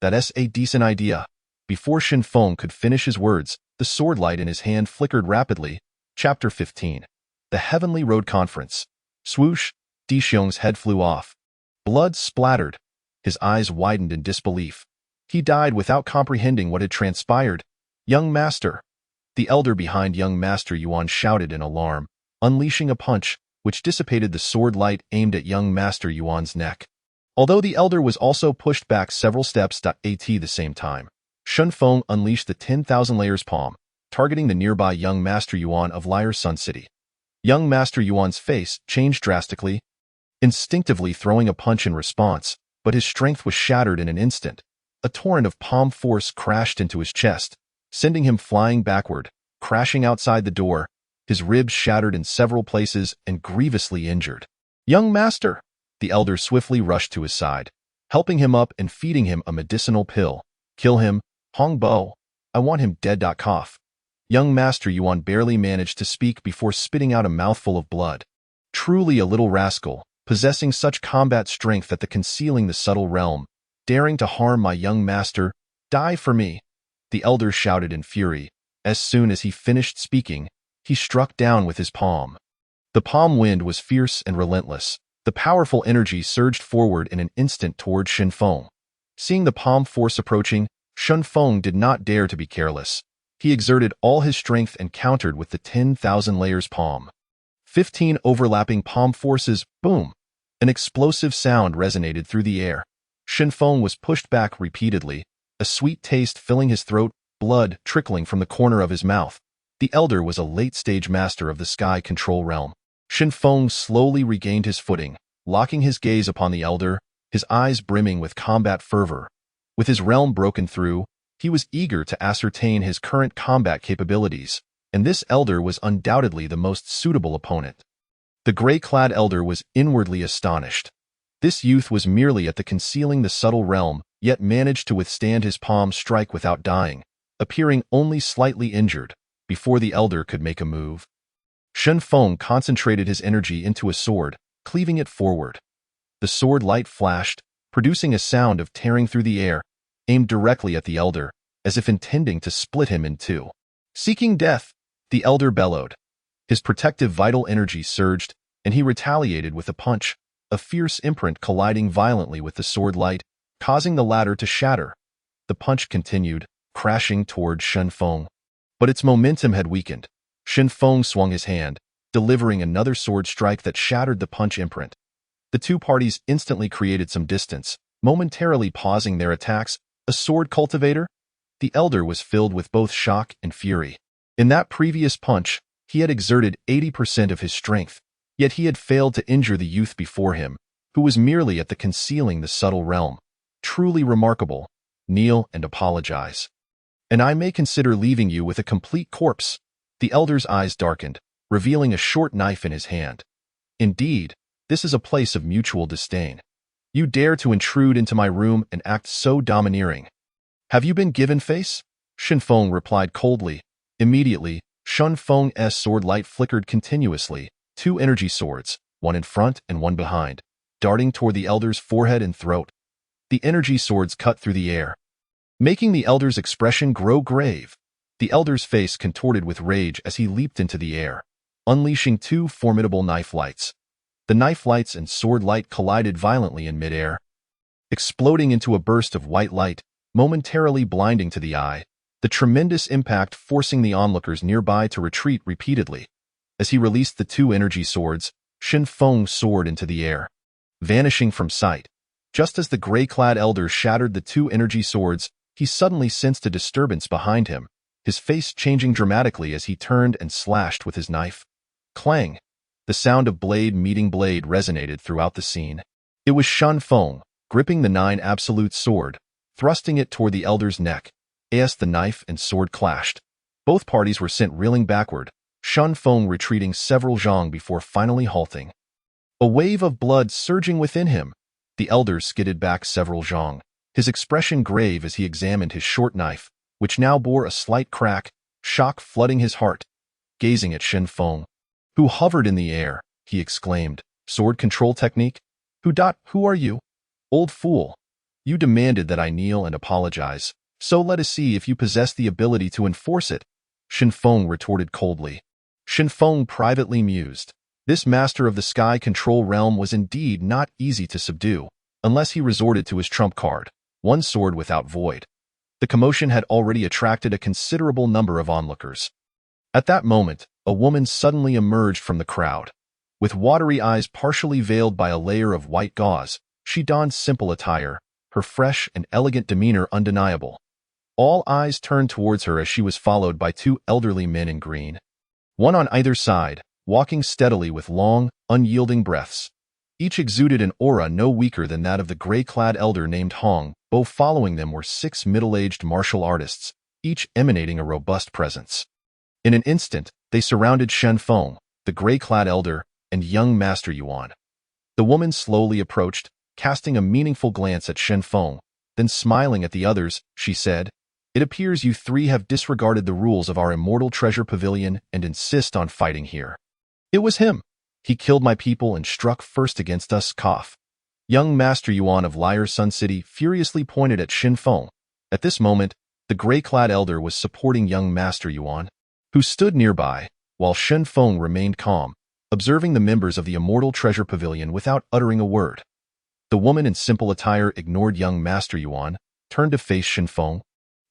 That's a decent idea." Before Xin Feng could finish his words, the sword light in his hand flickered rapidly. Chapter 15. The Heavenly Road Conference. Swoosh! Di Xiong's head flew off. Blood splattered. His eyes widened in disbelief. He died without comprehending what had transpired. "Young Master!" The elder behind young Master Yuan shouted in alarm, unleashing a punch, which dissipated the sword light aimed at young Master Yuan's neck. Although the elder was also pushed back several steps at the same time, Xin Feng unleashed the 10,000 layers palm, targeting the nearby young Master Yuan of Lyre Sun City. Young Master Yuan's face changed drastically, instinctively throwing a punch in response, but his strength was shattered in an instant. A torrent of palm force crashed into his chest, sending him flying backward, crashing outside the door, his ribs shattered in several places and grievously injured. "Young Master!" The elder swiftly rushed to his side, helping him up and feeding him a medicinal pill. "Kill him, Hong Bo. I want him dead." Cough. Young Master Yuan barely managed to speak before spitting out a mouthful of blood. Truly a little rascal, possessing such combat strength that the concealing the subtle realm, daring to harm my young master. "Die for me!" The elder shouted in fury, As soon as he finished speaking, he struck down with his palm. The palm wind was fierce and relentless. The powerful energy surged forward in an instant toward Shen Feng. Seeing the palm force approaching, Shen Feng did not dare to be careless. He exerted all his strength and countered with the 10,000 layers palm. 15 overlapping palm forces, boom! An explosive sound resonated through the air. Shen Feng was pushed back repeatedly, a sweet taste filling his throat, blood trickling from the corner of his mouth. The elder was a late-stage master of the sky control realm. Shen Feng slowly regained his footing, locking his gaze upon the elder, his eyes brimming with combat fervor. With his realm broken through, he was eager to ascertain his current combat capabilities, and this elder was undoubtedly the most suitable opponent. The gray-clad elder was inwardly astonished. This youth was merely at the concealing the subtle realm, yet managed to withstand his palm strike without dying, appearing only slightly injured, before the elder could make a move. Shen Feng concentrated his energy into a sword, cleaving it forward. The sword light flashed, producing a sound of tearing through the air, aimed directly at the elder, as if intending to split him in two. Seeking death, the elder bellowed. His protective vital energy surged, and he retaliated with a punch, a fierce imprint colliding violently with the sword light, causing the latter to shatter. The punch continued, crashing toward Shen Feng. But its momentum had weakened. Shen Feng swung his hand, delivering another sword strike that shattered the punch imprint. The two parties instantly created some distance, momentarily pausing their attacks. A sword cultivator? The elder was filled with both shock and fury. In that previous punch, he had exerted 80% of his strength, yet he had failed to injure the youth before him, who was merely at the concealing the subtle realm. Truly remarkable. Kneel and apologize. And I may consider leaving you with a complete corpse. The elder's eyes darkened, revealing a short knife in his hand. Indeed, this is a place of mutual disdain. You dare to intrude into my room and act so domineering. Have you been given face? Shen Feng replied coldly. Immediately, Shen Feng's sword light flickered continuously, two energy swords, one in front and one behind, darting toward the elder's forehead and throat. The energy swords cut through the air, making the elder's expression grow grave. The elder's face contorted with rage as he leaped into the air, unleashing two formidable knife lights. The knife lights and sword light collided violently in midair, exploding into a burst of white light, momentarily blinding to the eye, the tremendous impact forcing the onlookers nearby to retreat repeatedly. As he released the two energy swords, Shen Feng soared into the air, vanishing from sight. Just as the gray-clad elder shattered the two energy swords, he suddenly sensed a disturbance behind him, his face changing dramatically as he turned and slashed with his knife. Clang! The sound of blade meeting blade resonated throughout the scene. It was Shen Feng, gripping the 9 absolute sword, thrusting it toward the elder's neck. As the knife and sword clashed, both parties were sent reeling backward, Shen Feng retreating several zhang before finally halting. A wave of blood surging within him, the elder skidded back several zhang, his expression grave as he examined his short knife, which now bore a slight crack, shock flooding his heart. Gazing at Shen Feng, who hovered in the air, he exclaimed, "Sword control technique? Who are you? Old fool. You demanded that I kneel and apologize, so let us see if you possess the ability to enforce it." Shen Feng retorted coldly. Shen Feng privately mused. This master of the sky control realm was indeed not easy to subdue, unless he resorted to his trump card, one sword without void. The commotion had already attracted a considerable number of onlookers. At that moment, a woman suddenly emerged from the crowd. With watery eyes partially veiled by a layer of white gauze, she donned simple attire, her fresh and elegant demeanor undeniable. All eyes turned towards her as she was followed by 2 elderly men in green, one on either side, walking steadily with long, unyielding breaths. Each exuded an aura no weaker than that of the gray-clad elder named Hong. Both following them were 6 middle-aged martial artists, each emanating a robust presence. In an instant, they surrounded Shen Feng, the gray-clad elder, and young Master Yuan. The woman slowly approached, casting a meaningful glance at Shen Feng, then smiling at the others, she said, "It appears you 3 have disregarded the rules of our immortal treasure pavilion and insist on fighting here. It was him. He killed my people and struck first against us, cough." Young Master Yuan of Liar Sun City furiously pointed at Shen Feng. At this moment, The gray-clad elder was supporting young Master Yuan, who stood nearby, while Shen Feng remained calm, observing the members of the Immortal Treasure Pavilion without uttering a word. The woman in simple attire ignored young Master Yuan, turned to face Shen Feng,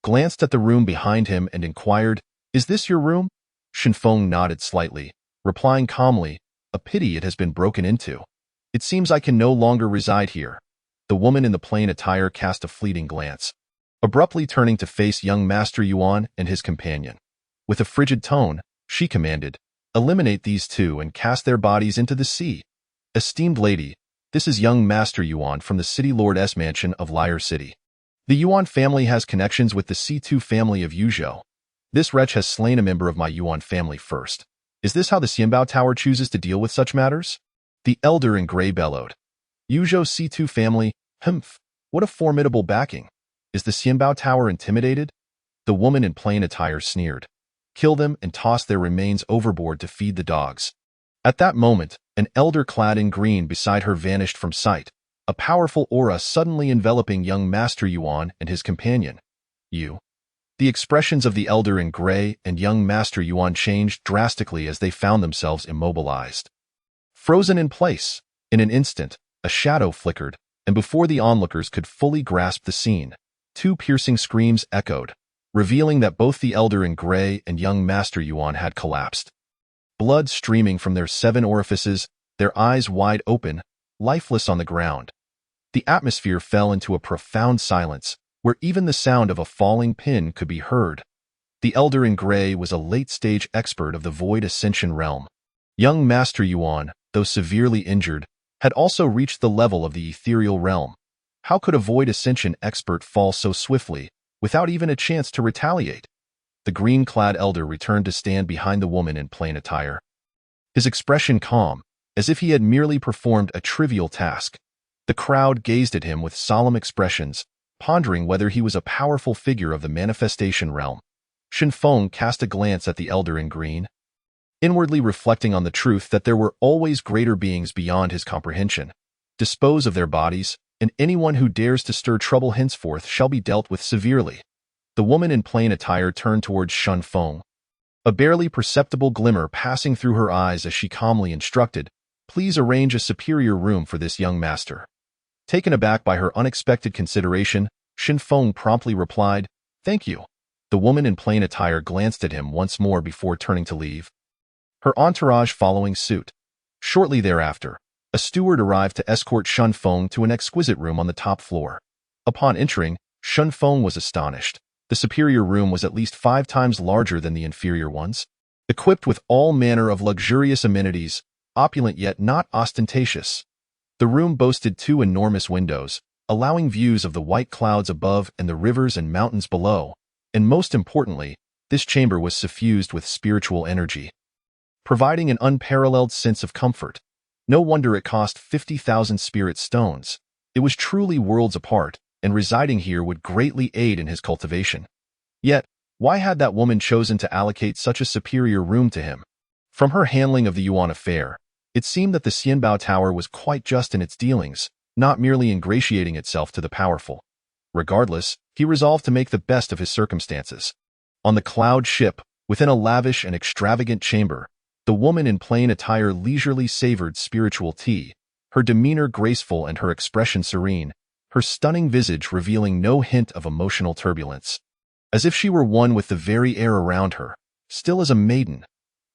glanced at the room behind him and inquired, "Is this your room?" Shen Feng nodded slightly, replying calmly, "A pity it has been broken into. It seems I can no longer reside here." The woman in the plain attire cast a fleeting glance, abruptly turning to face young Master Yuan and his companion. With a frigid tone, she commanded, "Eliminate these two and cast their bodies into the sea." "Esteemed lady, this is young Master Yuan from the City Lord's mansion of Lyre City. The Yuan family has connections with the C2 family of Yuzhou. This wretch has slain a member of my Yuan family first. Is this how the Xianbao Tower chooses to deal with such matters?" The elder in gray bellowed. "Yuzhou C2 family, humph, what a formidable backing. Is the Xianbao Tower intimidated?" The woman in plain attire sneered. "Kill them and toss their remains overboard to feed the dogs." At that moment, an elder clad in green beside her vanished from sight, a powerful aura suddenly enveloping young Master Yuan and his companion. "You?" The expressions of the elder in gray and young Master Yuan changed drastically as they found themselves immobilized. Frozen in place, in an instant, a shadow flickered, and before the onlookers could fully grasp the scene, two piercing screams echoed, revealing that both the elder in gray and young Master Yuan had collapsed. Blood streaming from their 7 orifices, their eyes wide open, lifeless on the ground. The atmosphere fell into a profound silence, where even the sound of a falling pin could be heard. The elder in gray was a late-stage expert of the Void Ascension realm. Young Master Yuan, though severely injured, had also reached the level of the ethereal realm. How could a Void Ascension expert fall so swiftly, without even a chance to retaliate? The green-clad elder returned to stand behind the woman in plain attire. His expression calm, as if he had merely performed a trivial task. The crowd gazed at him with solemn expressions, pondering whether he was a powerful figure of the manifestation realm. Shen Feng cast a glance at the elder in green, inwardly reflecting on the truth that there were always greater beings beyond his comprehension. Dispose of their bodies, and anyone who dares to stir trouble henceforth shall be dealt with severely. The woman in plain attire turned towards Shen Feng, a barely perceptible glimmer passing through her eyes as she calmly instructed, "Please arrange a superior room for this young master." Taken aback by her unexpected consideration, Shen Feng promptly replied, "Thank you." The woman in plain attire glanced at him once more before turning to leave, her entourage following suit. Shortly thereafter, a steward arrived to escort Shen Feng to an exquisite room on the top floor. Upon entering, Shen Feng was astonished. The superior room was at least 5 times larger than the inferior ones, equipped with all manner of luxurious amenities, opulent yet not ostentatious. The room boasted 2 enormous windows, allowing views of the white clouds above and the rivers and mountains below, and most importantly, this chamber was suffused with spiritual energy, providing an unparalleled sense of comfort. No wonder it cost 50,000 spirit stones. It was truly worlds apart, and residing here would greatly aid in his cultivation. Yet, why had that woman chosen to allocate such a superior room to him? From her handling of the Yuan affair, it seemed that the Xianbao Tower was quite just in its dealings, not merely ingratiating itself to the powerful. Regardless, he resolved to make the best of his circumstances. On the cloud ship, within a lavish and extravagant chamber, the woman in plain attire leisurely savored spiritual tea, her demeanor graceful and her expression serene, her stunning visage revealing no hint of emotional turbulence. As if she were one with the very air around her, still as a maiden.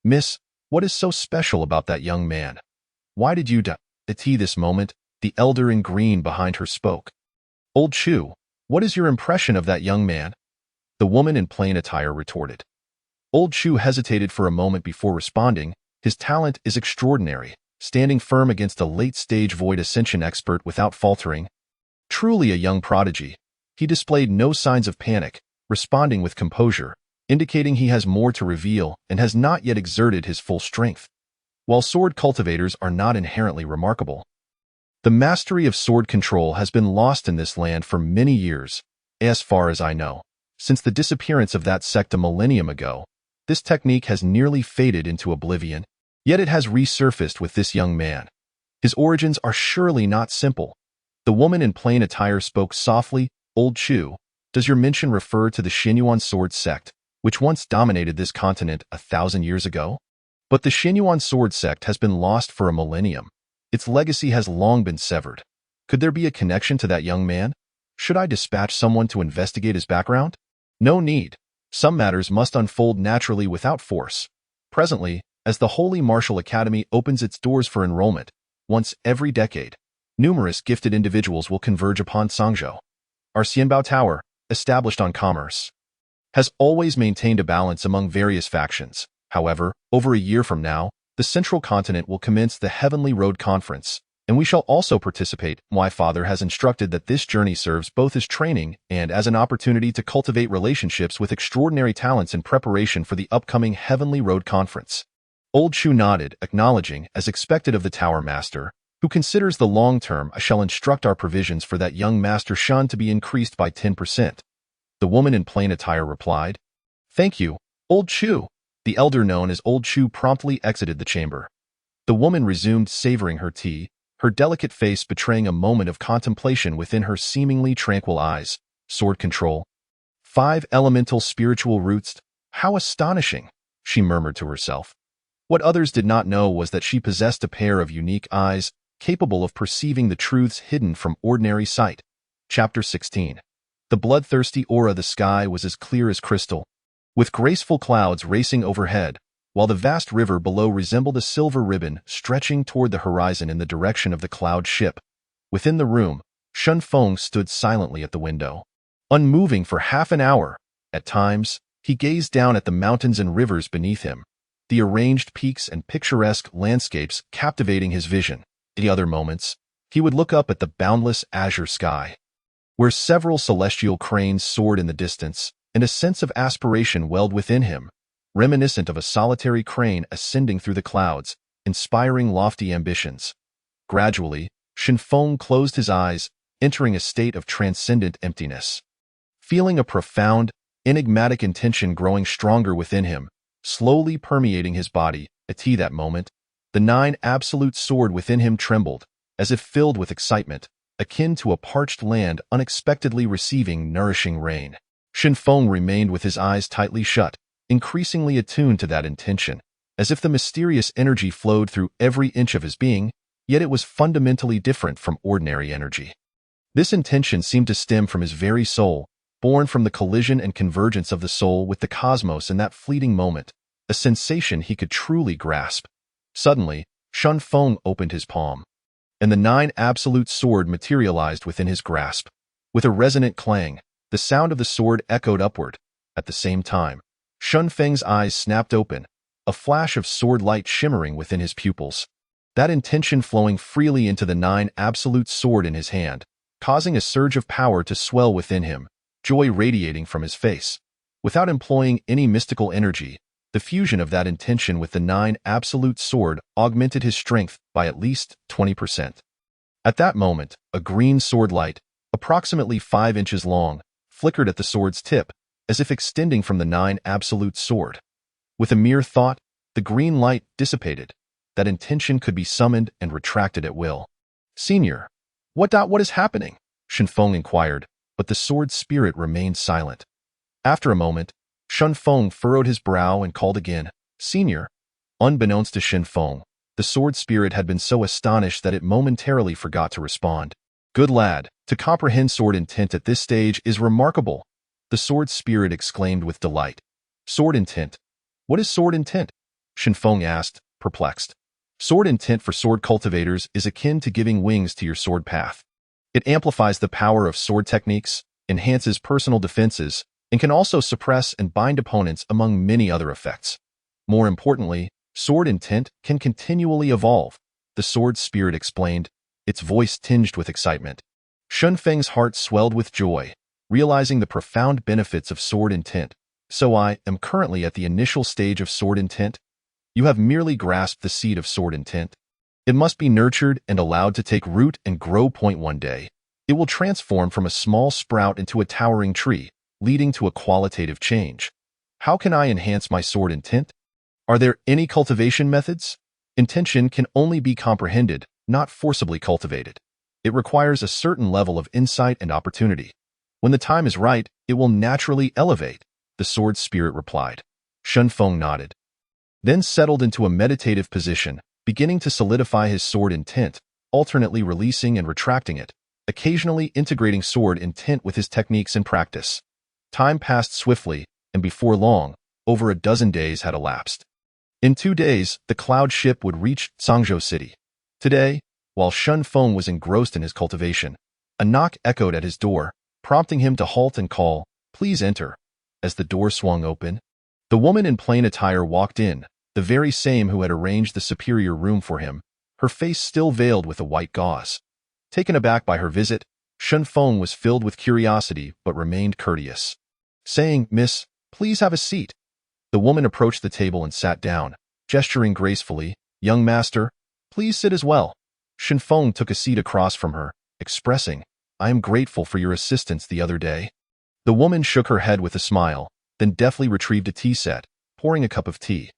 "Miss, what is so special about that young man? Why did you tea this moment?" The elder in green behind her spoke. "Old Chu, what is your impression of that young man?" The woman in plain attire retorted. Old Chu hesitated for a moment before responding. "His talent is extraordinary, standing firm against a late-stage Void Ascension expert without faltering. Truly a young prodigy." He displayed no signs of panic, responding with composure, indicating he has more to reveal and has not yet exerted his full strength. While sword cultivators are not inherently remarkable, the mastery of sword control has been lost in this land for many years. As far as I know, since the disappearance of that sect a millennium ago, this technique has nearly faded into oblivion, yet it has resurfaced with this young man. His origins are surely not simple. The woman in plain attire spoke softly. "Old Chu, Does your mention refer to the Xinyuan sword sect, which once dominated this continent 1,000 years ago? But the Xinyuan sword sect has been lost for a millennium. Its legacy has long been severed. Could there be a connection to that young man? Should I dispatch someone to investigate his background? No need. Some matters must unfold naturally without force. Presently, as the Holy Martial Academy opens its doors for enrollment, once every decade, numerous gifted individuals will converge upon Sangzhou. Our Xianbao Tower, established on commerce, has always maintained a balance among various factions. However, over a year from now, the Central Continent will commence the Heavenly Road Conference, and we shall also participate. My father has instructed that this journey serves both as training and as an opportunity to cultivate relationships with extraordinary talents in preparation for the upcoming Heavenly Road Conference. Old Shu nodded, acknowledging, as expected of the Tower Master, who considers the long term. I shall instruct our provisions for that young Master Shun to be increased by 10%. The woman in plain attire replied. Thank you, Old Shu. The elder known as Old Shu promptly exited the chamber. The woman resumed savoring her tea, her delicate face betraying a moment of contemplation within her seemingly tranquil eyes. Sword control. 5 elemental spiritual roots. How astonishing, she murmured to herself. What others did not know was that she possessed a pair of unique eyes, capable of perceiving the truths hidden from ordinary sight. Chapter 16. The bloodthirsty aura of the sky was as clear as crystal, with graceful clouds racing overhead, while the vast river below resembled a silver ribbon stretching toward the horizon in the direction of the cloud ship. Within the room, Shun Feng stood silently at the window, unmoving for half an hour. At times, he gazed down at the mountains and rivers beneath him, the arranged peaks and picturesque landscapes captivating his vision. At other moments, he would look up at the boundless azure sky, where several celestial cranes soared in the distance, and a sense of aspiration welled within him, reminiscent of a solitary crane ascending through the clouds, inspiring lofty ambitions. Gradually, Shen Feng closed his eyes, entering a state of transcendent emptiness. Feeling a profound, enigmatic intention growing stronger within him, slowly permeating his body, at that moment, the 9 absolute sword within him trembled, as if filled with excitement, akin to a parched land unexpectedly receiving nourishing rain. Shen Feng remained with his eyes tightly shut, increasingly attuned to that intention, as if the mysterious energy flowed through every inch of his being, yet it was fundamentally different from ordinary energy. This intention seemed to stem from his very soul, born from the collision and convergence of the soul with the cosmos in that fleeting moment, a sensation he could truly grasp. Suddenly, Shen Feng opened his palm, and the 9 absolute sword materialized within his grasp. With a resonant clang, the sound of the sword echoed upward. At the same time, Shen Feng's eyes snapped open, a flash of sword light shimmering within his pupils. That intention flowing freely into the 9 absolute sword in his hand, causing a surge of power to swell within him, joy radiating from his face. Without employing any mystical energy, the fusion of that intention with the 9 absolute sword augmented his strength by at least 20%. At that moment, a green sword light, approximately 5 inches long, flickered at the sword's tip, as if extending from the 9 absolute sword. With a mere thought, the green light dissipated. That intention could be summoned and retracted at will. Senior, what is happening? Shen Feng inquired, but the sword spirit remained silent. After a moment, Shen Feng furrowed his brow and called again, Senior. Unbeknownst to Shen Feng, the sword spirit had been so astonished that it momentarily forgot to respond. Good lad, to comprehend sword intent at this stage is remarkable, the sword spirit exclaimed with delight. Sword intent? What is sword intent? Shen Feng asked, perplexed. Sword intent for sword cultivators is akin to giving wings to your sword path. It amplifies the power of sword techniques, enhances personal defenses, and can also suppress and bind opponents among many other effects. More importantly, sword intent can continually evolve, the sword spirit explained, its voice tinged with excitement. Shen Feng's heart swelled with joy, realizing the profound benefits of sword intent. So I am currently at the initial stage of sword intent? You have merely grasped the seed of sword intent. It must be nurtured and allowed to take root and grow. One day, it will transform from a small sprout into a towering tree, leading to a qualitative change. How can I enhance my sword intent? Are there any cultivation methods? Intention can only be comprehended, not forcibly cultivated. It requires a certain level of insight and opportunity. When the time is right, it will naturally elevate, the sword spirit replied. Shen Feng nodded, then settled into a meditative position, beginning to solidify his sword intent, alternately releasing and retracting it, occasionally integrating sword intent with his techniques in practice. Time passed swiftly, and before long, over a dozen days had elapsed. In 2 days, the cloud ship would reach Zhangzhou City. Today, while Shen Feng was engrossed in his cultivation, a knock echoed at his door, prompting him to halt and call, "Please enter." As the door swung open, the woman in plain attire walked in, the very same who had arranged the superior room for him, her face still veiled with a white gauze. Taken aback by her visit, Shen Feng was filled with curiosity but remained courteous. Saying, "Miss, please have a seat." The woman approached the table and sat down, gesturing gracefully, "Young master, please sit as well." Shen Feng took a seat across from her, expressing, "I am grateful for your assistance the other day." The woman shook her head with a smile, then deftly retrieved a tea set, pouring a cup of tea.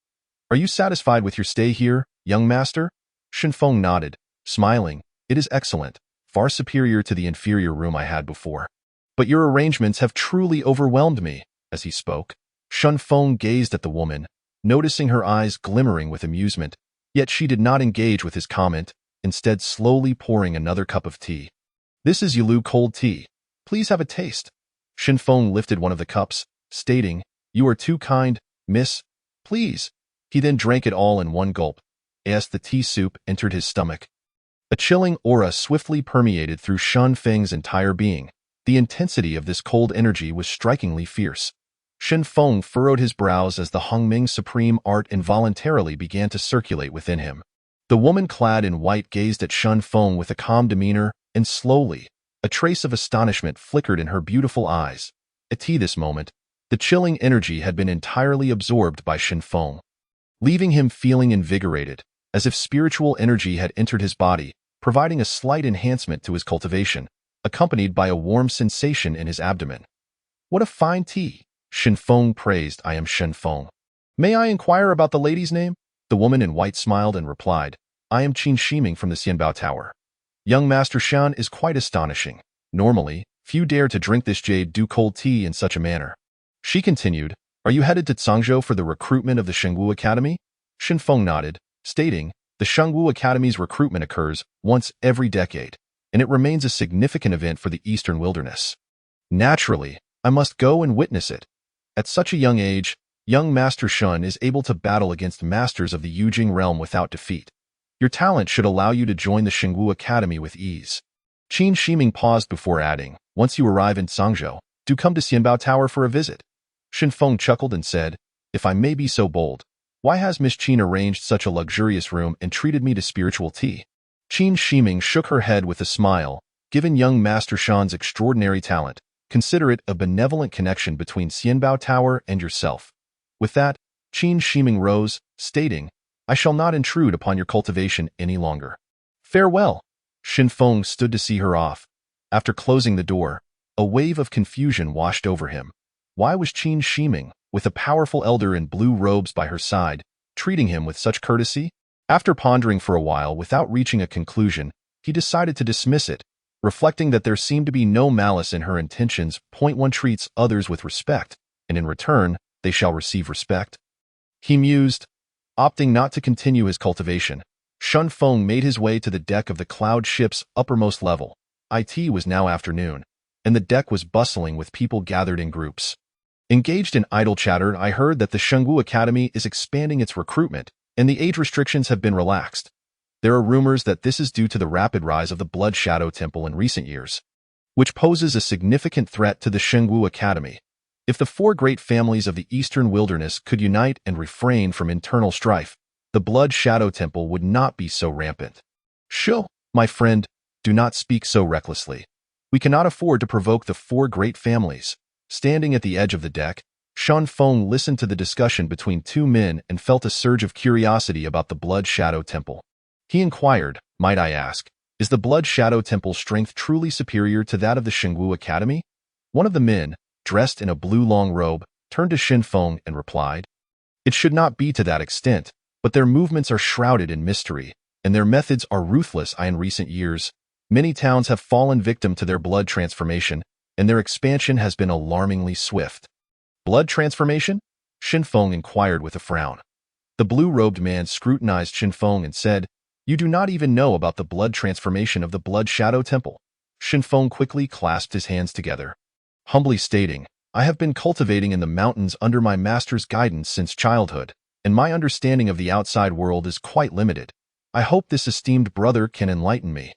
"Are you satisfied with your stay here, young master?" Shen Feng nodded, smiling. "It is excellent, far superior to the inferior room I had before. But your arrangements have truly overwhelmed me." As he spoke, Shen Feng gazed at the woman, noticing her eyes glimmering with amusement, yet she did not engage with his comment, instead slowly pouring another cup of tea. "This is Yulu cold tea. Please have a taste." Shen Feng lifted one of the cups, stating, "You are too kind, miss. Please." He then drank it all in one gulp, as the tea soup entered his stomach. A chilling aura swiftly permeated through Shen Feng's entire being. The intensity of this cold energy was strikingly fierce. Shen Feng furrowed his brows as the Hongming supreme art involuntarily began to circulate within him. The woman clad in white gazed at Shen Feng with a calm demeanor, and slowly, a trace of astonishment flickered in her beautiful eyes. At this moment, the chilling energy had been entirely absorbed by Shen Feng, leaving him feeling invigorated, as if spiritual energy had entered his body, providing a slight enhancement to his cultivation, accompanied by a warm sensation in his abdomen. "What a fine tea!" Shen Feng praised. "I am Shen Feng. May I inquire about the lady's name?" The woman in white smiled and replied, "I am Qin Shiming from the Xianbao Tower. Young Master Shan is quite astonishing. Normally, few dare to drink this jade dew cold tea in such a manner." She continued, "Are you headed to Zhangzhou for the recruitment of the Shengwu Academy?" Shen Feng nodded, stating, "The Shengwu Academy's recruitment occurs once every decade, and it remains a significant event for the Eastern Wilderness. Naturally, I must go and witness it. At such a young age, young Master Shun is able to battle against masters of the Yujing realm without defeat. Your talent should allow you to join the Shengwu Academy with ease." Qin Shiming paused before adding, "Once you arrive in Zhangzhou, do come to Xianbao Tower for a visit." Shen Feng chuckled and said, "If I may be so bold, why has Miss Qin arranged such a luxurious room and treated me to spiritual tea?" Qin Shiming shook her head with a smile. "Given young Master Shan's extraordinary talent, consider it a benevolent connection between Xianbao Tower and yourself." With that, Qin Shiming rose, stating, "I shall not intrude upon your cultivation any longer. Farewell." Shen Feng stood to see her off. After closing the door, a wave of confusion washed over him. Why was Qin Shiming, with a powerful elder in blue robes by her side, treating him with such courtesy? After pondering for a while without reaching a conclusion, he decided to dismiss it, reflecting that there seemed to be no malice in her intentions. One treats others with respect, and in return, they shall receive respect. He mused. Opting not to continue his cultivation, Shen Feng made his way to the deck of the cloud ship's uppermost level. It was now afternoon, and the deck was bustling with people gathered in groups. Engaged in idle chatter, I heard that the Shengwu Academy is expanding its recruitment, and the age restrictions have been relaxed. There are rumors that this is due to the rapid rise of the Blood Shadow Temple in recent years, which poses a significant threat to the Shengwu Academy. If the 4 great families of the Eastern Wilderness could unite and refrain from internal strife, the Blood Shadow Temple would not be so rampant. "Sho, my friend, do not speak so recklessly. We cannot afford to provoke the 4 great families." Standing at the edge of the deck, Shen Feng listened to the discussion between 2 men and felt a surge of curiosity about the Blood Shadow Temple. He inquired, "Might I ask, is the Blood Shadow Temple's strength truly superior to that of the Shengwu Academy?" One of the men, dressed in a blue long robe, turned to Shen Feng and replied, "It should not be to that extent, but their movements are shrouded in mystery, and their methods are ruthless. In recent years, many towns have fallen victim to their blood transformation, and their expansion has been alarmingly swift. Blood transformation? Xinfeng inquired with a frown. The blue-robed man scrutinized Xinfeng and said, "You do not even know about the blood transformation of the Blood Shadow Temple." Xinfeng quickly clasped his hands together, humbly stating, "I have been cultivating in the mountains under my master's guidance since childhood, and my understanding of the outside world is quite limited. I hope this esteemed brother can enlighten me."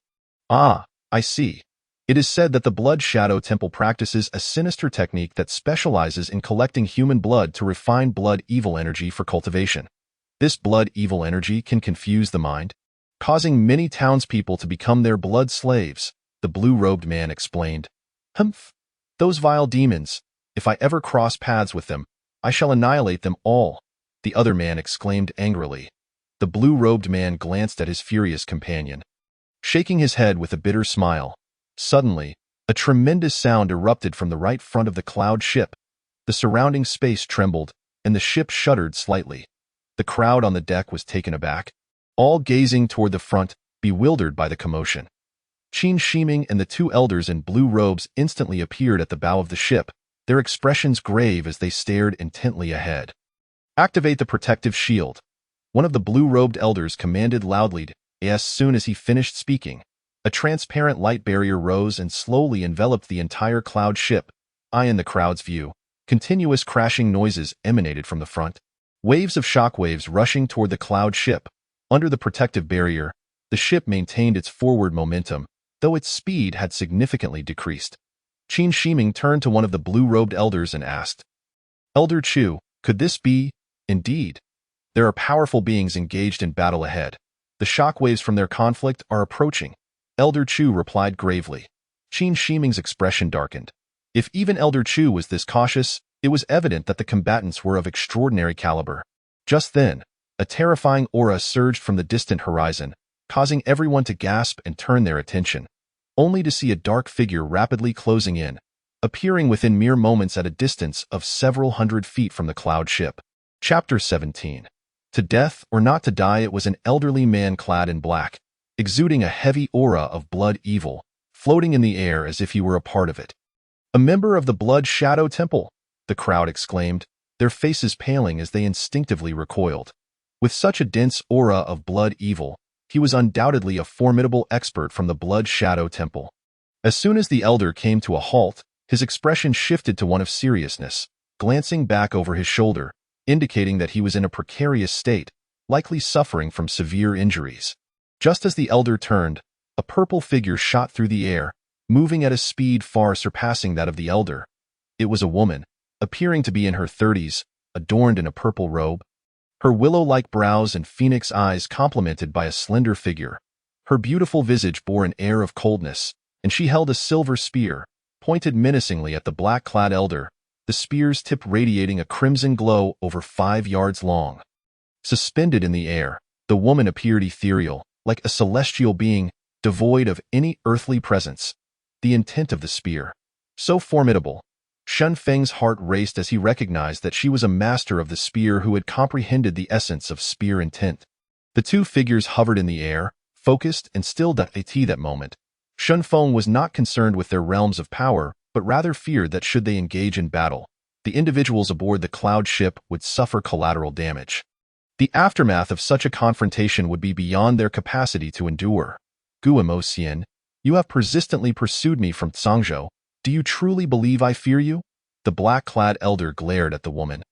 "Ah, I see. It is said that the Blood Shadow Temple practices a sinister technique that specializes in collecting human blood to refine blood evil energy for cultivation. This blood evil energy can confuse the mind, causing many townspeople to become their blood slaves," the blue-robed man explained. "Humph! Those vile demons! If I ever cross paths with them, I shall annihilate them all," the other man exclaimed angrily. The blue-robed man glanced at his furious companion, shaking his head with a bitter smile. Suddenly, a tremendous sound erupted from the right front of the cloud ship. The surrounding space trembled, and the ship shuddered slightly. The crowd on the deck was taken aback, all gazing toward the front, bewildered by the commotion. Qin Shiming and the two elders in blue robes instantly appeared at the bow of the ship, their expressions grave as they stared intently ahead. "Activate the protective shield," one of the blue-robed elders commanded loudly. As soon as he finished speaking, a transparent light barrier rose and slowly enveloped the entire cloud ship. In the crowd's view, continuous crashing noises emanated from the front, waves of shockwaves rushing toward the cloud ship. Under the protective barrier, the ship maintained its forward momentum, though its speed had significantly decreased. Qin Shiming turned to one of the blue-robed elders and asked, "Elder Chu, could this be? Indeed, there are powerful beings engaged in battle ahead. The shockwaves from their conflict are approaching." Elder Chu replied gravely. Qin Shiming's expression darkened. If even Elder Chu was this cautious, it was evident that the combatants were of extraordinary caliber. Just then, a terrifying aura surged from the distant horizon, causing everyone to gasp and turn their attention, only to see a dark figure rapidly closing in, appearing within mere moments at a distance of several hundred feet from the cloud ship. Chapter 17. To death or not to die. It was an elderly man clad in black, exuding a heavy aura of blood evil, floating in the air as if he were a part of it. "A member of the Blood Shadow Temple," the crowd exclaimed, their faces paling as they instinctively recoiled. With such a dense aura of blood evil, he was undoubtedly a formidable expert from the Blood Shadow Temple. As soon as the elder came to a halt, his expression shifted to one of seriousness, glancing back over his shoulder, indicating that he was in a precarious state, likely suffering from severe injuries. Just as the elder turned, a purple figure shot through the air, moving at a speed far surpassing that of the elder. It was a woman, appearing to be in her 30s, adorned in a purple robe. Her willow-like brows and phoenix eyes complemented by a slender figure. Her beautiful visage bore an air of coldness, and she held a silver spear, pointed menacingly at the black-clad elder, the spear's tip radiating a crimson glow over 5 yards long. Suspended in the air, the woman appeared ethereal, like a celestial being, devoid of any earthly presence. The intent of the spear, so formidable. Shun Feng's heart raced as he recognized that she was a master of the spear who had comprehended the essence of spear intent. The two figures hovered in the air, focused and stilled at that moment. Shun Feng was not concerned with their realms of power, but rather feared that should they engage in battle, the individuals aboard the cloud ship would suffer collateral damage. The aftermath of such a confrontation would be beyond their capacity to endure. "Guo Xian, you have persistently pursued me from Tsangzhou. Do you truly believe I fear you?" The black-clad elder glared at the woman,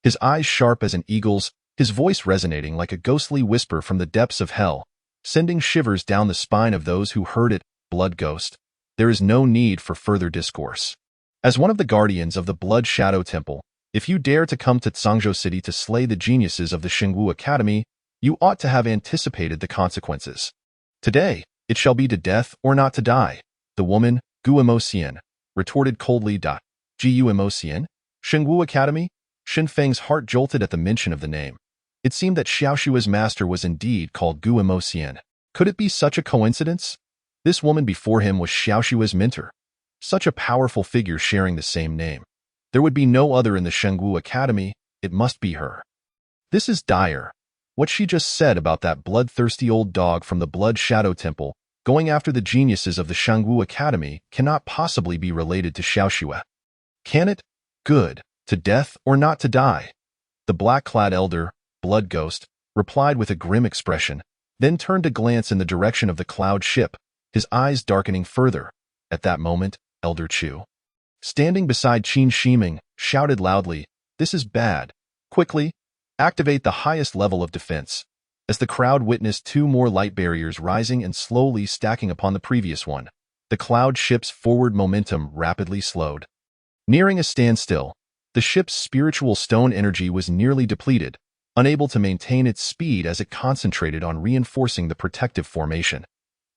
his eyes sharp as an eagle's, his voice resonating like a ghostly whisper from the depths of hell, sending shivers down the spine of those who heard it. "Blood Ghost, there is no need for further discourse. As one of the guardians of the Blood Shadow Temple, if you dare to come to Tsangzhou City to slay the geniuses of the Shengwu Academy, you ought to have anticipated the consequences. Today, it shall be to death or not to die." The woman, Guo Xian, retorted coldly. Guo Xian? Shengwu Academy? Shin Feng's heart jolted at the mention of the name. It seemed that Xiaoshua's master was indeed called Guo Xian. Could it be such a coincidence? This woman before him was Xiaoshua's mentor. Such a powerful figure sharing the same name. There would be no other in the Shengwu Academy. It must be her. This is dire. What she just said about that bloodthirsty old dog from the Blood Shadow Temple Going after the geniuses of the Shangwu Academy cannot possibly be related to Xiaoxue. Can it? Good. To death or not to die? The black-clad elder, Blood Ghost, replied with a grim expression, then turned to glance in the direction of the cloud ship, his eyes darkening further. At that moment, Elder Chu, standing beside Qin Shiming, shouted loudly, "This is bad. Quickly, activate the highest level of defense." As the crowd witnessed two more light barriers rising and slowly stacking upon the previous one, the cloud ship's forward momentum rapidly slowed. Nearing a standstill, the ship's spiritual stone energy was nearly depleted, unable to maintain its speed as it concentrated on reinforcing the protective formation.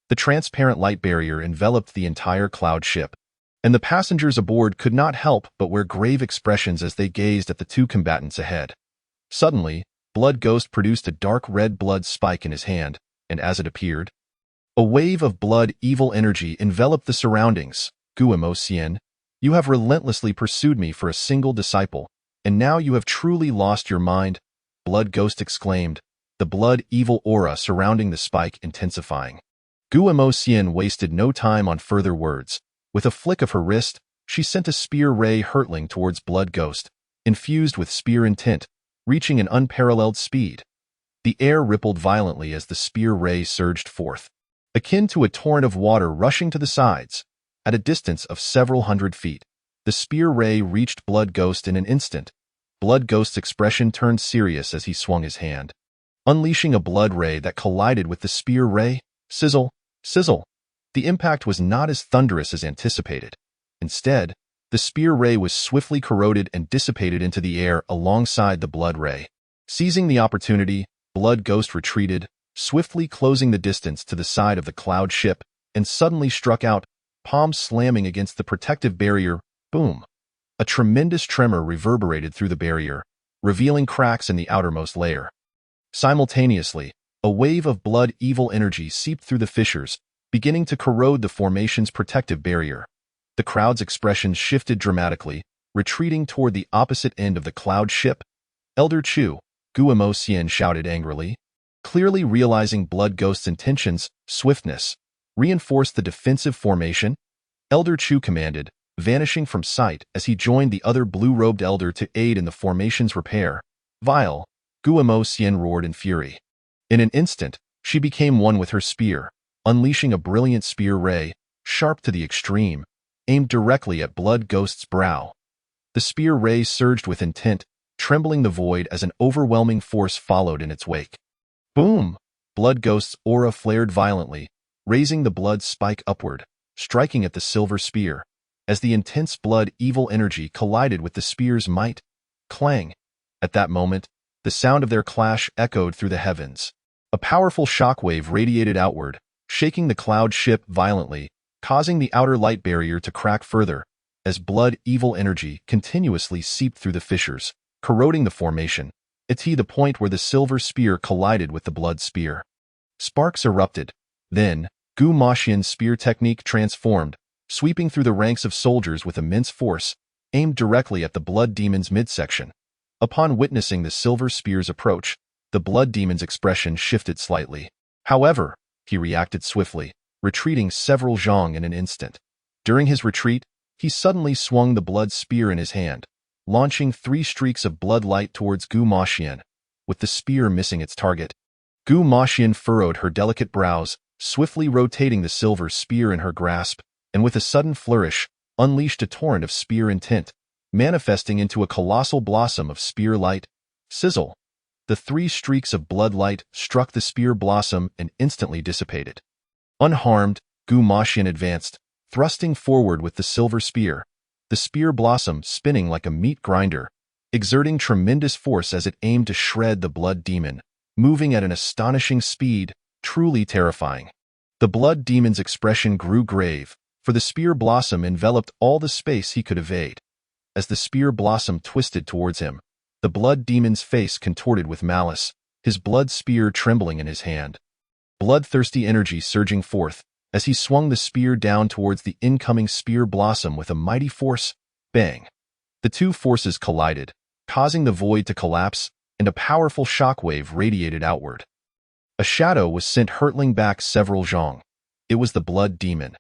The transparent light barrier enveloped the entire cloud ship, and the passengers aboard could not help but wear grave expressions as they gazed at the two combatants ahead. Suddenly, Blood Ghost produced a dark red blood spike in his hand, and as it appeared, a wave of blood evil energy enveloped the surroundings. Guimo Xian, you have relentlessly pursued me for a single disciple, and now you have truly lost your mind, Blood Ghost exclaimed, the blood evil aura surrounding the spike intensifying. Guimo Xian wasted no time on further words. With a flick of her wrist, she sent a spear ray hurtling towards Blood Ghost, infused with spear intent, reaching an unparalleled speed. The air rippled violently as the spear ray surged forth, akin to a torrent of water rushing to the sides. At a distance of several hundred feet, the spear ray reached Blood Ghost in an instant. Blood Ghost's expression turned serious as he swung his hand, unleashing a blood ray that collided with the spear ray. Sizzle, sizzle. The impact was not as thunderous as anticipated. Instead, the spear ray was swiftly corroded and dissipated into the air alongside the blood ray. Seizing the opportunity, Blood Ghost retreated, swiftly closing the distance to the side of the cloud ship, and suddenly struck out, palm slamming against the protective barrier. Boom! A tremendous tremor reverberated through the barrier, revealing cracks in the outermost layer. Simultaneously, a wave of blood evil energy seeped through the fissures, beginning to corrode the formation's protective barrier. The crowd's expressions shifted dramatically, retreating toward the opposite end of the cloud ship. Elder Chu, Guimo Xian shouted angrily. Clearly realizing Blood Ghost's intentions, swiftness reinforced the defensive formation. Elder Chu commanded, vanishing from sight as he joined the other blue-robed elder to aid in the formation's repair. Vile, Guimo Xian roared in fury. In an instant, she became one with her spear, unleashing a brilliant spear ray, sharp to the extreme, aimed directly at Blood Ghost's brow. The spear ray surged with intent, trembling the void as an overwhelming force followed in its wake. Boom! Blood Ghost's aura flared violently, raising the blood spike upward, striking at the silver spear. As the intense blood evil energy collided with the spear's might, clang! At that moment, the sound of their clash echoed through the heavens. A powerful shockwave radiated outward, shaking the cloud ship violently, causing the outer light barrier to crack further, as blood evil energy continuously seeped through the fissures, corroding the formation, to the point where the silver spear collided with the blood spear. Sparks erupted. Then, Gu Maxian's spear technique transformed, sweeping through the ranks of soldiers with immense force, aimed directly at the blood demon's midsection. Upon witnessing the silver spear's approach, the blood demon's expression shifted slightly. However, he reacted swiftly, retreating several zhong in an instant. During his retreat, he suddenly swung the blood spear in his hand, launching 3 streaks of blood light towards Gu Maxian, with the spear missing its target. Gu Maxian furrowed her delicate brows, swiftly rotating the silver spear in her grasp, and with a sudden flourish, unleashed a torrent of spear intent, manifesting into a colossal blossom of spear light. Sizzle! The 3 streaks of blood light struck the spear blossom and instantly dissipated. Unharmed, Gu Maxian advanced, thrusting forward with the silver spear, the spear blossom spinning like a meat grinder, exerting tremendous force as it aimed to shred the blood demon, moving at an astonishing speed, truly terrifying. The blood demon's expression grew grave, for the spear blossom enveloped all the space he could evade. As the spear blossom twisted towards him, the blood demon's face contorted with malice, his blood spear trembling in his hand. Bloodthirsty energy surging forth, as he swung the spear down towards the incoming spear blossom with a mighty force. Bang! The two forces collided, causing the void to collapse, and a powerful shockwave radiated outward. A shadow was sent hurtling back several zhong. It was the blood demon.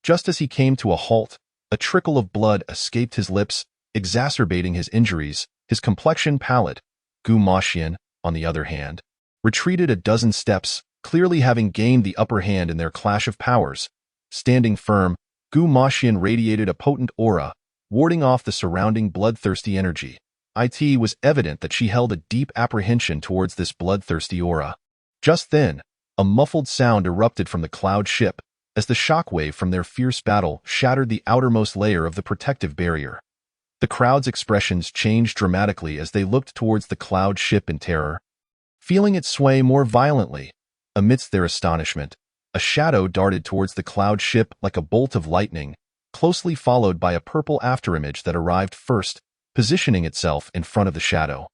Just as he came to a halt, a trickle of blood escaped his lips, exacerbating his injuries. His complexion pallid. Gu Maxian, on the other hand, retreated a dozen steps, clearly having gained the upper hand in their clash of powers. Standing firm, Gu Maxian radiated a potent aura, warding off the surrounding bloodthirsty energy. It was evident that she held a deep apprehension towards this bloodthirsty aura. Just then, a muffled sound erupted from the cloud ship, as the shockwave from their fierce battle shattered the outermost layer of the protective barrier. The crowd's expressions changed dramatically as they looked towards the cloud ship in terror. Feeling it sway more violently, amidst their astonishment, a shadow darted towards the cloud ship like a bolt of lightning, closely followed by a purple afterimage that arrived first, positioning itself in front of the shadow.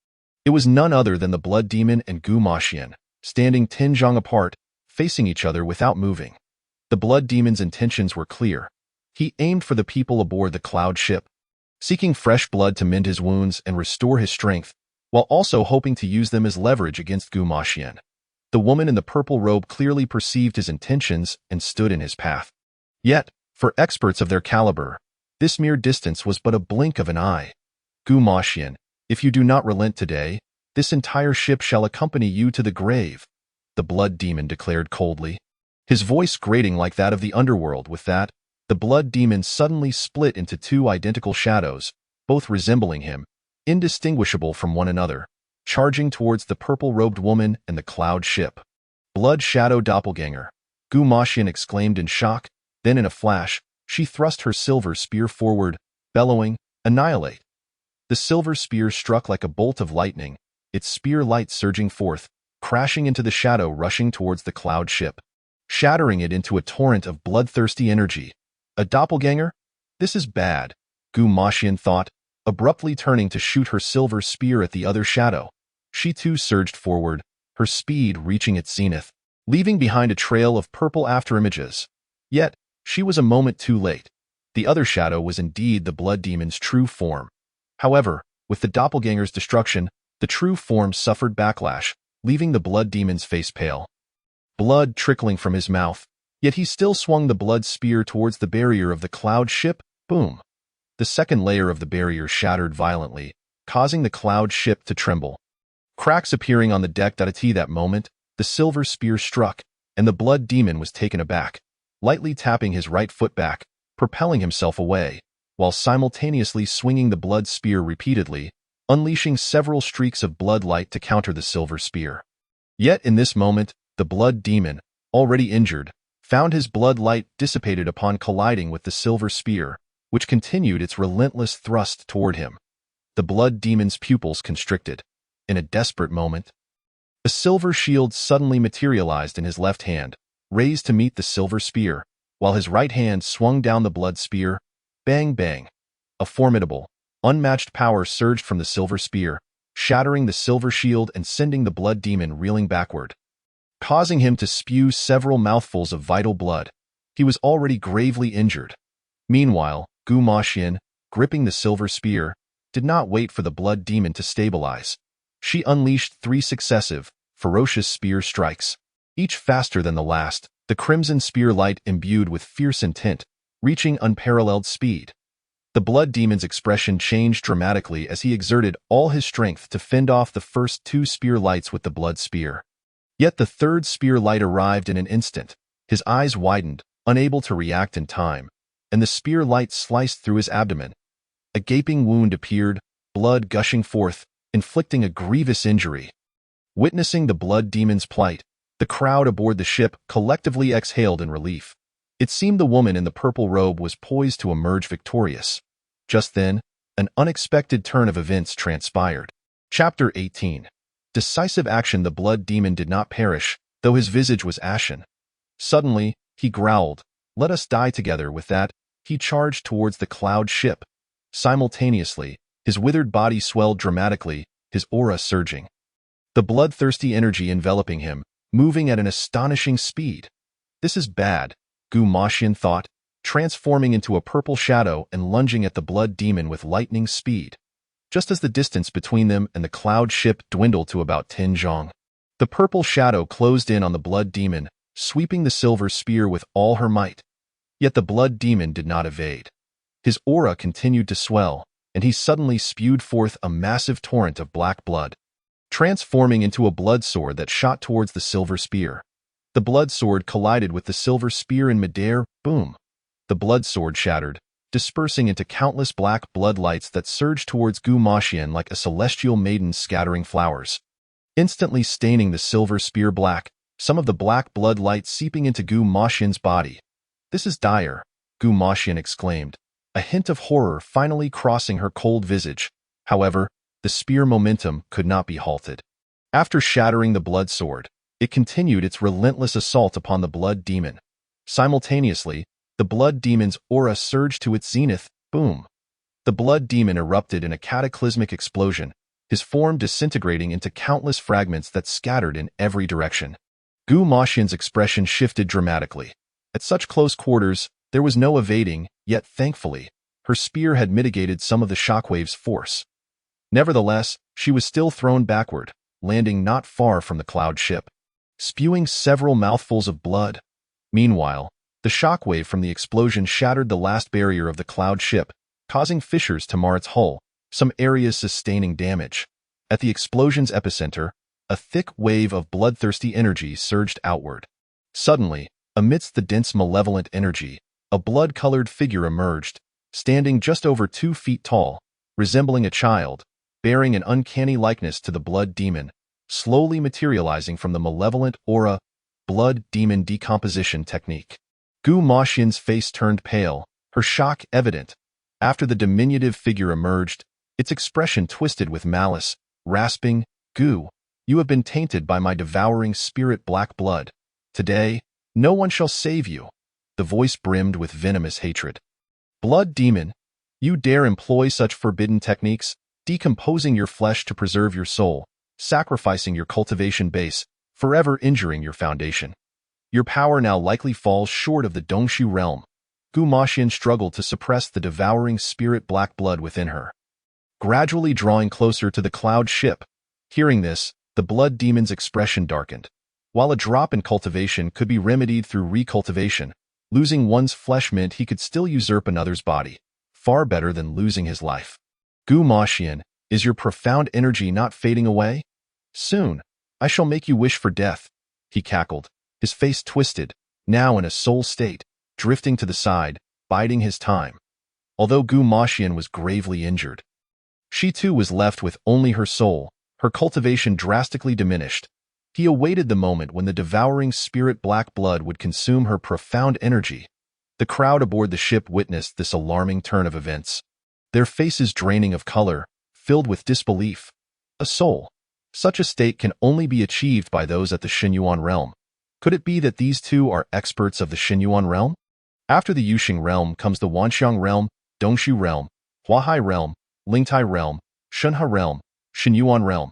It was none other than the blood demon and Gu Maxian, standing 10 zhang apart, facing each other without moving. The blood demon's intentions were clear. He aimed for the people aboard the cloud ship, seeking fresh blood to mend his wounds and restore his strength, while also hoping to use them as leverage against Gu Maxian. The woman in the purple robe clearly perceived his intentions and stood in his path. Yet, for experts of their caliber, this mere distance was but a blink of an eye. Gu Maxian, if you do not relent today, this entire ship shall accompany you to the grave, the blood demon declared coldly. His voice grating like that of the underworld. With that, the blood demon suddenly split into 2 identical shadows, both resembling him, indistinguishable from one another, charging towards the purple-robed woman and the cloud ship. Blood shadow doppelganger, Gu Maxian exclaimed in shock. Then in a flash, she thrust her silver spear forward, bellowing, "Annihilate!" The silver spear struck like a bolt of lightning, its spear light surging forth, crashing into the shadow rushing towards the cloud ship, shattering it into a torrent of bloodthirsty energy. A doppelganger? This is bad, Gu Maxian thought, abruptly turning to shoot her silver spear at the other shadow. She too surged forward, her speed reaching its zenith, leaving behind a trail of purple afterimages. Yet, she was a moment too late. The other shadow was indeed the blood demon's true form. However, with the doppelganger's destruction, the true form suffered backlash, leaving the blood demon's face pale. Blood trickling from his mouth, yet he still swung the blood spear towards the barrier of the cloud ship. Boom! The second layer of the barrier shattered violently, causing the cloud ship to tremble. Cracks appearing on the deck. At that moment, the silver spear struck, and the blood demon was taken aback, lightly tapping his right foot back, propelling himself away, while simultaneously swinging the blood spear repeatedly, unleashing several streaks of blood light to counter the silver spear. Yet in this moment, the blood demon, already injured, found his blood light dissipated upon colliding with the silver spear, which continued its relentless thrust toward him. The blood demon's pupils constricted. In a desperate moment, a silver shield suddenly materialized in his left hand, raised to meet the silver spear, while his right hand swung down the blood spear. Bang bang! A formidable, unmatched power surged from the silver spear, shattering the silver shield and sending the blood demon reeling backward, causing him to spew several mouthfuls of vital blood. He was already gravely injured. Meanwhile, Gu Maxian, gripping the silver spear, did not wait for the blood demon to stabilize. She unleashed 3 successive, ferocious spear strikes, each faster than the last, the crimson spear light imbued with fierce intent, reaching unparalleled speed. The blood demon's expression changed dramatically as he exerted all his strength to fend off the first 2 spear lights with the blood spear. Yet the third spear light arrived in an instant. His eyes widened, unable to react in time, and the spear light sliced through his abdomen. A gaping wound appeared, blood gushing forth, inflicting a grievous injury. Witnessing the blood demon's plight, the crowd aboard the ship collectively exhaled in relief. It seemed the woman in the purple robe was poised to emerge victorious. Just then, an unexpected turn of events transpired. Chapter 18. Decisive action. The blood demon did not perish, though his visage was ashen. Suddenly, he growled, "Let us die together." With that, he charged towards the cloud ship. Simultaneously, his withered body swelled dramatically, his aura surging. The bloodthirsty energy enveloping him, moving at an astonishing speed. This is bad, Gu Maxian thought, transforming into a purple shadow and lunging at the blood demon with lightning speed. Just as the distance between them and the cloud ship dwindled to about 10 zhang, the purple shadow closed in on the blood demon, sweeping the silver spear with all her might. Yet the blood demon did not evade. His aura continued to swell, and he suddenly spewed forth a massive torrent of black blood, transforming into a blood sword that shot towards the silver spear. The blood sword collided with the silver spear in midair. Boom! The blood sword shattered, dispersing into countless black blood lights that surged towards Gu Maxian like a celestial maiden scattering flowers. Instantly staining the silver spear black, some of the black blood light seeping into Gu Maxian's body. "This is dire," Gu Maxian exclaimed, a hint of horror finally crossing her cold visage. However, the spear momentum could not be halted. After shattering the blood sword, it continued its relentless assault upon the blood demon. Simultaneously, the blood demon's aura surged to its zenith. Boom! The blood demon erupted in a cataclysmic explosion, his form disintegrating into countless fragments that scattered in every direction. Gu Maxian's expression shifted dramatically. At such close quarters, there was no evading, yet thankfully, her spear had mitigated some of the shockwave's force. Nevertheless, she was still thrown backward, landing not far from the cloud ship, spewing several mouthfuls of blood. Meanwhile, the shockwave from the explosion shattered the last barrier of the cloud ship, causing fissures to mar its hull, some areas sustaining damage. At the explosion's epicenter, a thick wave of bloodthirsty energy surged outward. Suddenly, amidst the dense malevolent energy, a blood-colored figure emerged, standing just over 2 feet tall, resembling a child, bearing an uncanny likeness to the blood demon, slowly materializing from the malevolent aura, blood demon decomposition technique. Gu Maxian's face turned pale, her shock evident. After the diminutive figure emerged, its expression twisted with malice, rasping, "Gu, you have been tainted by my devouring spirit black blood. Today, no one shall save you." The voice brimmed with venomous hatred. "Blood demon, you dare employ such forbidden techniques, decomposing your flesh to preserve your soul, sacrificing your cultivation base, forever injuring your foundation. Your power now likely falls short of the Dongshu realm." Gu Maxian struggled to suppress the devouring spirit black blood within her, gradually drawing closer to the cloud ship. Hearing this, the blood demon's expression darkened. While a drop in cultivation could be remedied through recultivation, losing one's flesh meant he could still usurp another's body, far better than losing his life. "Gu Maxian, is your profound energy not fading away? Soon, I shall make you wish for death," he cackled, his face twisted, now in a soul state, drifting to the side, biding his time. Although Gu Maxian was gravely injured, she too was left with only her soul, her cultivation drastically diminished. He awaited the moment when the devouring spirit black blood would consume her profound energy. The crowd aboard the ship witnessed this alarming turn of events, their faces draining of color, filled with disbelief. A soul. Such a state can only be achieved by those at the Xinyuan realm. Could it be that these two are experts of the Xinyuan realm? After the Yuxing realm comes the Wanxiang realm, Dongshu realm, Huahai realm, Lingtai realm, Shunhe realm, Xinyuan realm.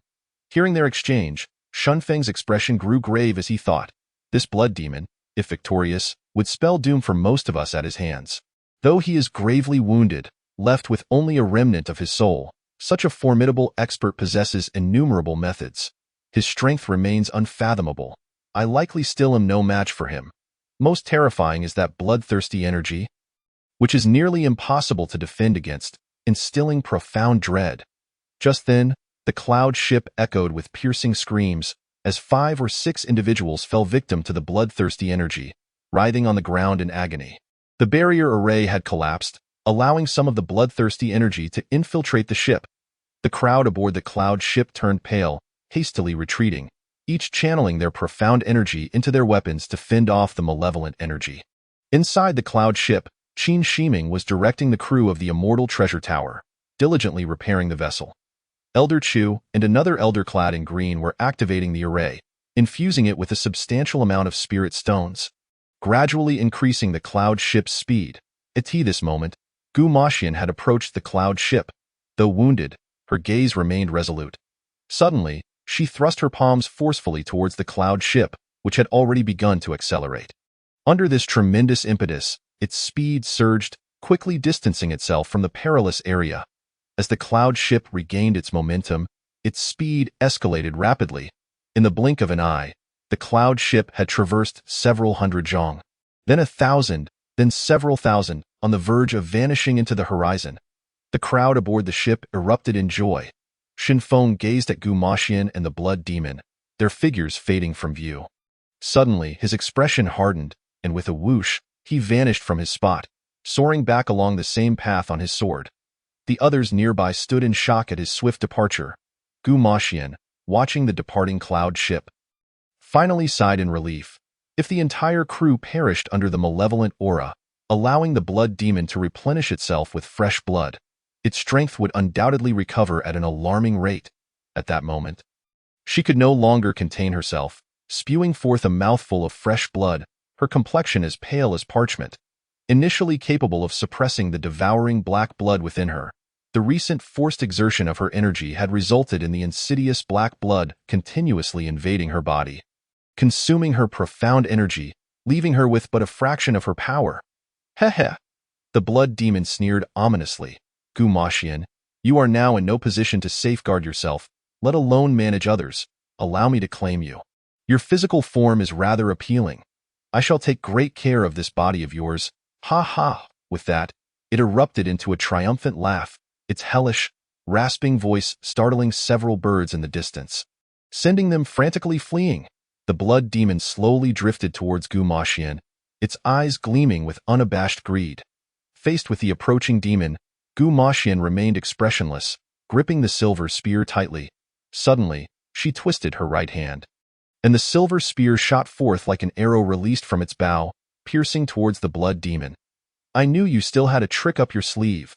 Hearing their exchange, Shunfeng's expression grew grave as he thought, this blood demon, if victorious, would spell doom for most of us at his hands. Though he is gravely wounded, left with only a remnant of his soul, such a formidable expert possesses innumerable methods. His strength remains unfathomable. I likely still am no match for him. Most terrifying is that bloodthirsty energy, which is nearly impossible to defend against, instilling profound dread. Just then, the cloud ship echoed with piercing screams as 5 or 6 individuals fell victim to the bloodthirsty energy, writhing on the ground in agony. The barrier array had collapsed, allowing some of the bloodthirsty energy to infiltrate the ship. The crowd aboard the cloud ship turned pale, hastily retreating, each channeling their profound energy into their weapons to fend off the malevolent energy. Inside the cloud ship, Qin Shiming was directing the crew of the Immortal Treasure Tower, diligently repairing the vessel. Elder Chu and another elder clad in green were activating the array, infusing it with a substantial amount of spirit stones, gradually increasing the cloud ship's speed. At this moment, Gu Maxian had approached the cloud ship. Though wounded, her gaze remained resolute. Suddenly, she thrust her palms forcefully towards the cloud ship, which had already begun to accelerate. Under this tremendous impetus, its speed surged, quickly distancing itself from the perilous area. As the cloud ship regained its momentum, its speed escalated rapidly. In the blink of an eye, The cloud ship had traversed several hundred zhong, then 1,000, then several thousand, on the verge of vanishing into the horizon. The crowd aboard the ship erupted in joy. Shinfeng gazed at Gu Maxian and the blood demon, their figures fading from view. Suddenly, his expression hardened, and with a whoosh, he vanished from his spot, soaring back along the same path on his sword. The others nearby stood in shock at his swift departure. Gu Maxian, watching the departing cloud ship, finally sighed in relief. If the entire crew perished under the malevolent aura, allowing the blood demon to replenish itself with fresh blood, its strength would undoubtedly recover at an alarming rate. At that moment, she could no longer contain herself, spewing forth a mouthful of fresh blood, her complexion as pale as parchment. Initially capable of suppressing the devouring black blood within her, the recent forced exertion of her energy had resulted in the insidious black blood continuously invading her body, consuming her profound energy, leaving her with but a fraction of her power. Heh. The blood demon sneered ominously. Gu Maxian, you are now in no position to safeguard yourself, let alone manage others. Allow me to claim you. Your physical form is rather appealing. I shall take great care of this body of yours. Ha ha. With that, it erupted into a triumphant laugh, its hellish, rasping voice startling several birds in the distance, sending them frantically fleeing. The blood demon slowly drifted towards Gu Maxian, its eyes gleaming with unabashed greed. Faced with the approaching demon, Gu Maxian remained expressionless, gripping the silver spear tightly. Suddenly, she twisted her right hand, and the silver spear shot forth like an arrow released from its bow, piercing towards the blood demon. I knew you still had a trick up your sleeve.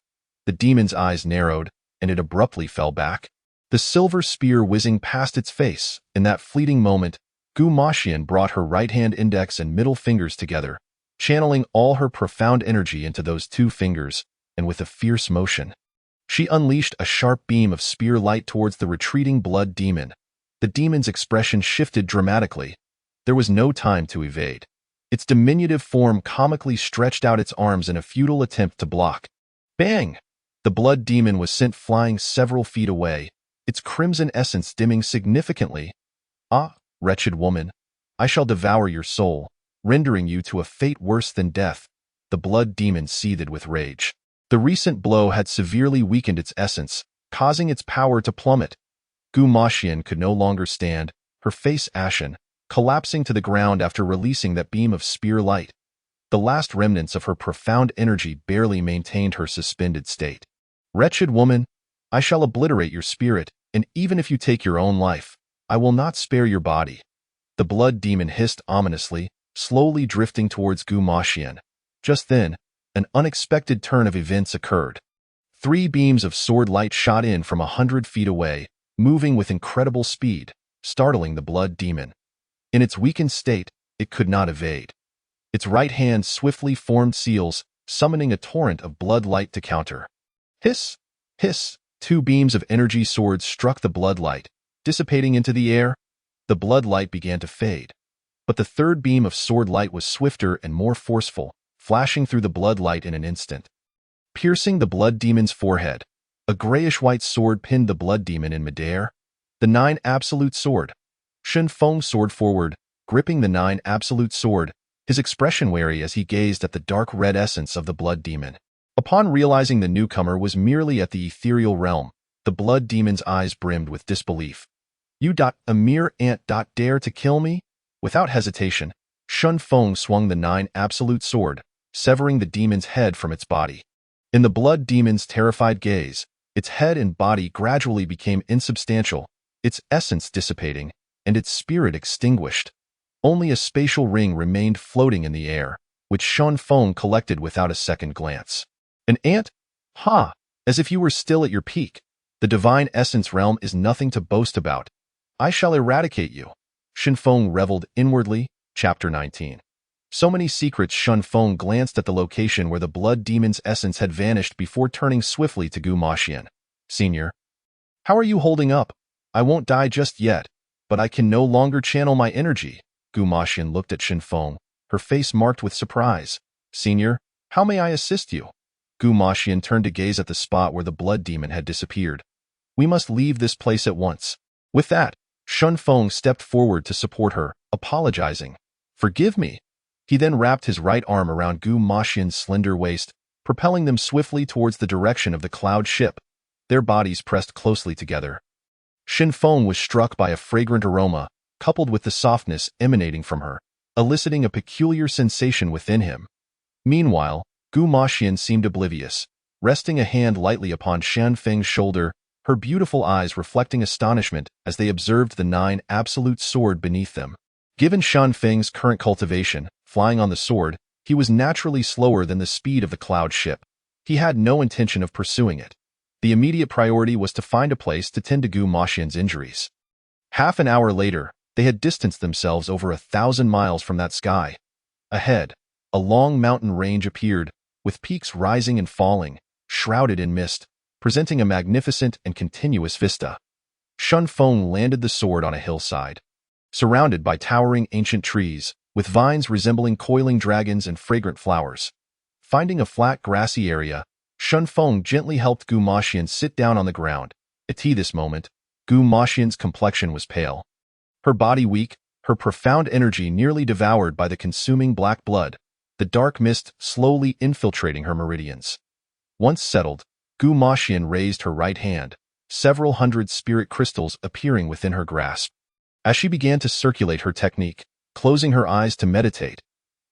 The demon's eyes narrowed, and it abruptly fell back, the silver spear whizzing past its face. In that fleeting moment, Gu Maxian brought her right hand index and middle fingers together, channeling all her profound energy into those two fingers, and with a fierce motion, she unleashed a sharp beam of spear light towards the retreating blood demon. The demon's expression shifted dramatically. There was no time to evade. Its diminutive form comically stretched out its arms in a futile attempt to block. Bang! The blood demon was sent flying several feet away, its crimson essence dimming significantly. Ah, wretched woman, I shall devour your soul, rendering you to a fate worse than death. The blood demon seethed with rage. The recent blow had severely weakened its essence, causing its power to plummet. Gu Maxian could no longer stand, her face ashen, collapsing to the ground after releasing that beam of spear light. The last remnants of her profound energy barely maintained her suspended state. Wretched woman, I shall obliterate your spirit, and even if you take your own life, I will not spare your body. The blood demon hissed ominously, slowly drifting towards Gu Maxian. Just then, an unexpected turn of events occurred. 3 beams of sword light shot in from 100 feet away, moving with incredible speed, startling the blood demon. In its weakened state, it could not evade. Its right hand swiftly formed seals, summoning a torrent of blood light to counter. Hiss! Hiss! 2 beams of energy swords struck the blood light, dissipating into the air. The blood light began to fade. But the 3rd beam of sword light was swifter and more forceful, flashing through the blood light in an instant, piercing the blood demon's forehead. A grayish-white sword pinned the blood demon in midair. The 9 absolute sword. Shinfeng soared forward, gripping the 9 absolute sword, his expression wary as he gazed at the dark red essence of the blood demon. Upon realizing the newcomer was merely at the ethereal realm, the blood demon's eyes brimmed with disbelief. You, a mere ant, dare to kill me? Without hesitation, Shinfeng swung the 9 absolute sword, severing the demon's head from its body. In the blood demon's terrified gaze, its head and body gradually became insubstantial, its essence dissipating, and its spirit extinguished. Only a spatial ring remained floating in the air, which Shinfeng collected without a second glance. An ant? Ha! As if you were still at your peak. The divine essence realm is nothing to boast about. I shall eradicate you. Shinfeng reveled inwardly. Chapter 19. So many secrets. Shinfeng glanced at the location where the blood demon's essence had vanished before turning swiftly to Gu Maxian. Senior, how are you holding up? I won't die just yet, but I can no longer channel my energy. Gu Maxian looked at Shinfeng, her face marked with surprise. Senior, how may I assist you? Gu Maxian turned to gaze at the spot where the blood demon had disappeared. We must leave this place at once. With that, Shinfeng stepped forward to support her, apologizing. "Forgive me." He then wrapped his right arm around Gu Maxian's slender waist, propelling them swiftly towards the direction of the cloud ship. Their bodies pressed closely together. Shen Feng was struck by a fragrant aroma, coupled with the softness emanating from her, eliciting a peculiar sensation within him. Meanwhile, Gu Maxian seemed oblivious, resting a hand lightly upon Shan Feng's shoulder, her beautiful eyes reflecting astonishment as they observed the 9 absolute sword beneath them. Given Shan Feng's current cultivation, flying on the sword, he was naturally slower than the speed of the cloud ship. He had no intention of pursuing it. The immediate priority was to find a place to tend to Gu Maxian's injuries. Half an hour later, they had distanced themselves over 1,000 miles from that sky. Ahead, a long mountain range appeared, with peaks rising and falling, shrouded in mist, presenting a magnificent and continuous vista. Shen Feng landed the sword on a hillside, surrounded by towering ancient trees, with vines resembling coiling dragons and fragrant flowers. Finding a flat grassy area, Shen Feng gently helped Gu Maxian sit down on the ground. At this moment, Gu Maxian's complexion was pale. Her body weak, her profound energy nearly devoured by the consuming black blood, the dark mist slowly infiltrating her meridians. Once settled, Gu Maxian raised her right hand, several hundred spirit crystals appearing within her grasp. As she began to circulate her technique, closing her eyes to meditate,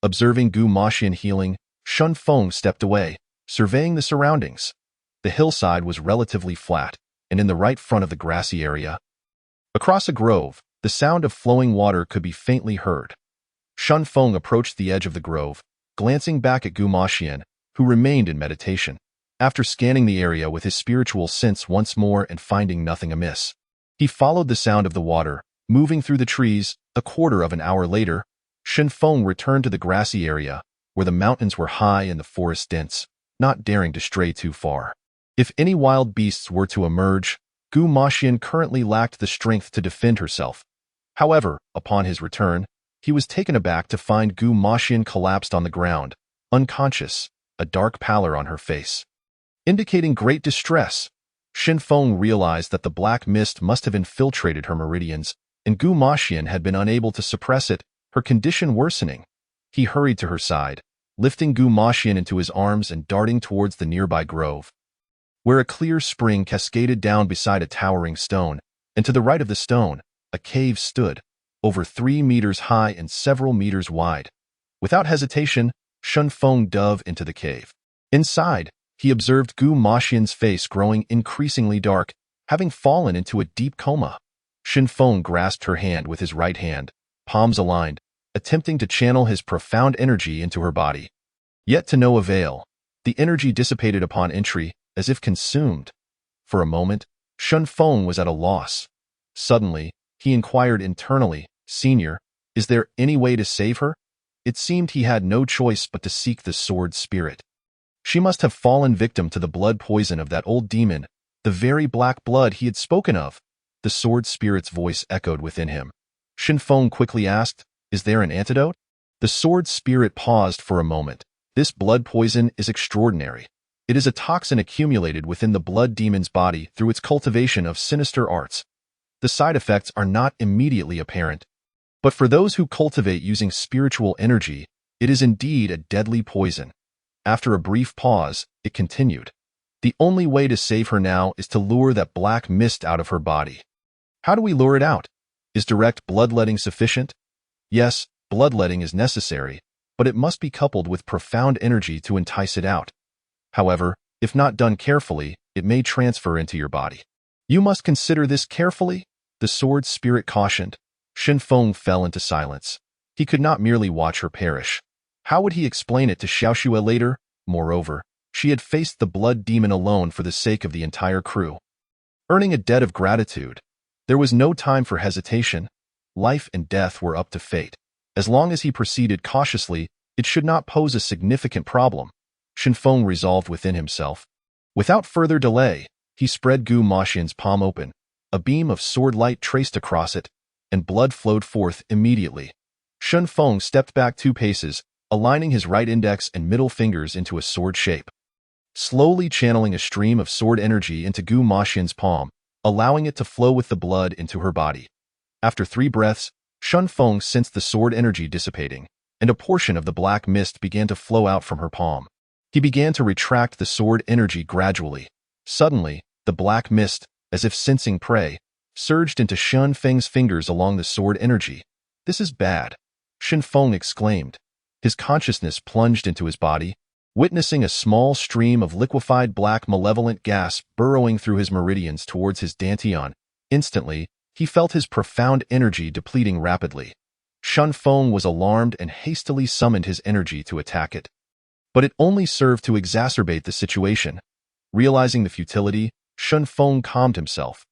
observing Gu Maxian healing, Shen Feng stepped away, surveying the surroundings. The hillside was relatively flat, and in the right front of the grassy area. Across a grove, the sound of flowing water could be faintly heard. Shen Feng approached the edge of the grove, glancing back at Gu Maxian, who remained in meditation. After scanning the area with his spiritual sense once more and finding nothing amiss, he followed the sound of the water, moving through the trees. A quarter of an hour later, Shen Feng returned to the grassy area, where the mountains were high and the forest dense, not daring to stray too far. If any wild beasts were to emerge, Gu Maxian currently lacked the strength to defend herself. However, upon his return, he was taken aback to find Gu Maxian collapsed on the ground, unconscious, a dark pallor on her face, indicating great distress. Shen Feng realized that the black mist must have infiltrated her meridians, and Gu Maxian had been unable to suppress it, her condition worsening. He hurried to her side, lifting Gu Maxian into his arms and darting towards the nearby grove, where a clear spring cascaded down beside a towering stone, and to the right of the stone, a cave stood, over 3 meters high and several meters wide. Without hesitation, Shen Feng dove into the cave. Inside, he observed Gu Maxian's face growing increasingly dark, having fallen into a deep coma. Shen Feng grasped her hand with his right hand, palms aligned, attempting to channel his profound energy into her body. Yet to no avail. The energy dissipated upon entry, as if consumed. For a moment, Shen Feng was at a loss. Suddenly, he inquired internally, "Senior, is there any way to save her?" It seemed he had no choice but to seek the sword spirit. She must have fallen victim to the blood poison of that old demon, the very black blood he had spoken of. The sword spirit's voice echoed within him. Shen Feng quickly asked, "Is there an antidote?" The sword spirit paused for a moment. "This blood poison is extraordinary. It is a toxin accumulated within the blood demon's body through its cultivation of sinister arts. The side effects are not immediately apparent, but for those who cultivate using spiritual energy, it is indeed a deadly poison." After a brief pause, it continued. "The only way to save her now is to lure that black mist out of her body." "How do we lure it out? Is direct bloodletting sufficient?" "Yes, bloodletting is necessary, but it must be coupled with profound energy to entice it out. However, if not done carefully, it may transfer into your body." "You must consider this carefully," the sword spirit cautioned. Shen Feng fell into silence. He could not merely watch her perish. How would he explain it to Xiaoxue later? Moreover, she had faced the blood demon alone for the sake of the entire crew, earning a debt of gratitude. There was no time for hesitation. Life and death were up to fate. As long as he proceeded cautiously, it should not pose a significant problem. Shen Feng resolved within himself. Without further delay, he spread Gu Maxian's palm open. A beam of sword light traced across it, and blood flowed forth immediately. Shen Feng stepped back 2 paces, aligning his right index and middle fingers into a sword shape, slowly channeling a stream of sword energy into Gu Maxian's palm, allowing it to flow with the blood into her body. After 3 breaths, Shun Feng sensed the sword energy dissipating, and a portion of the black mist began to flow out from her palm. He began to retract the sword energy gradually. Suddenly, the black mist, as if sensing prey, surged into Shun Feng's fingers along the sword energy. "This is bad," Shun Feng exclaimed. His consciousness plunged into his body, witnessing a small stream of liquefied black malevolent gas burrowing through his meridians towards his dantian. Instantly, he felt his profound energy depleting rapidly. Shun Feng was alarmed and hastily summoned his energy to attack it. But it only served to exacerbate the situation. Realizing the futility, Shun Feng calmed himself.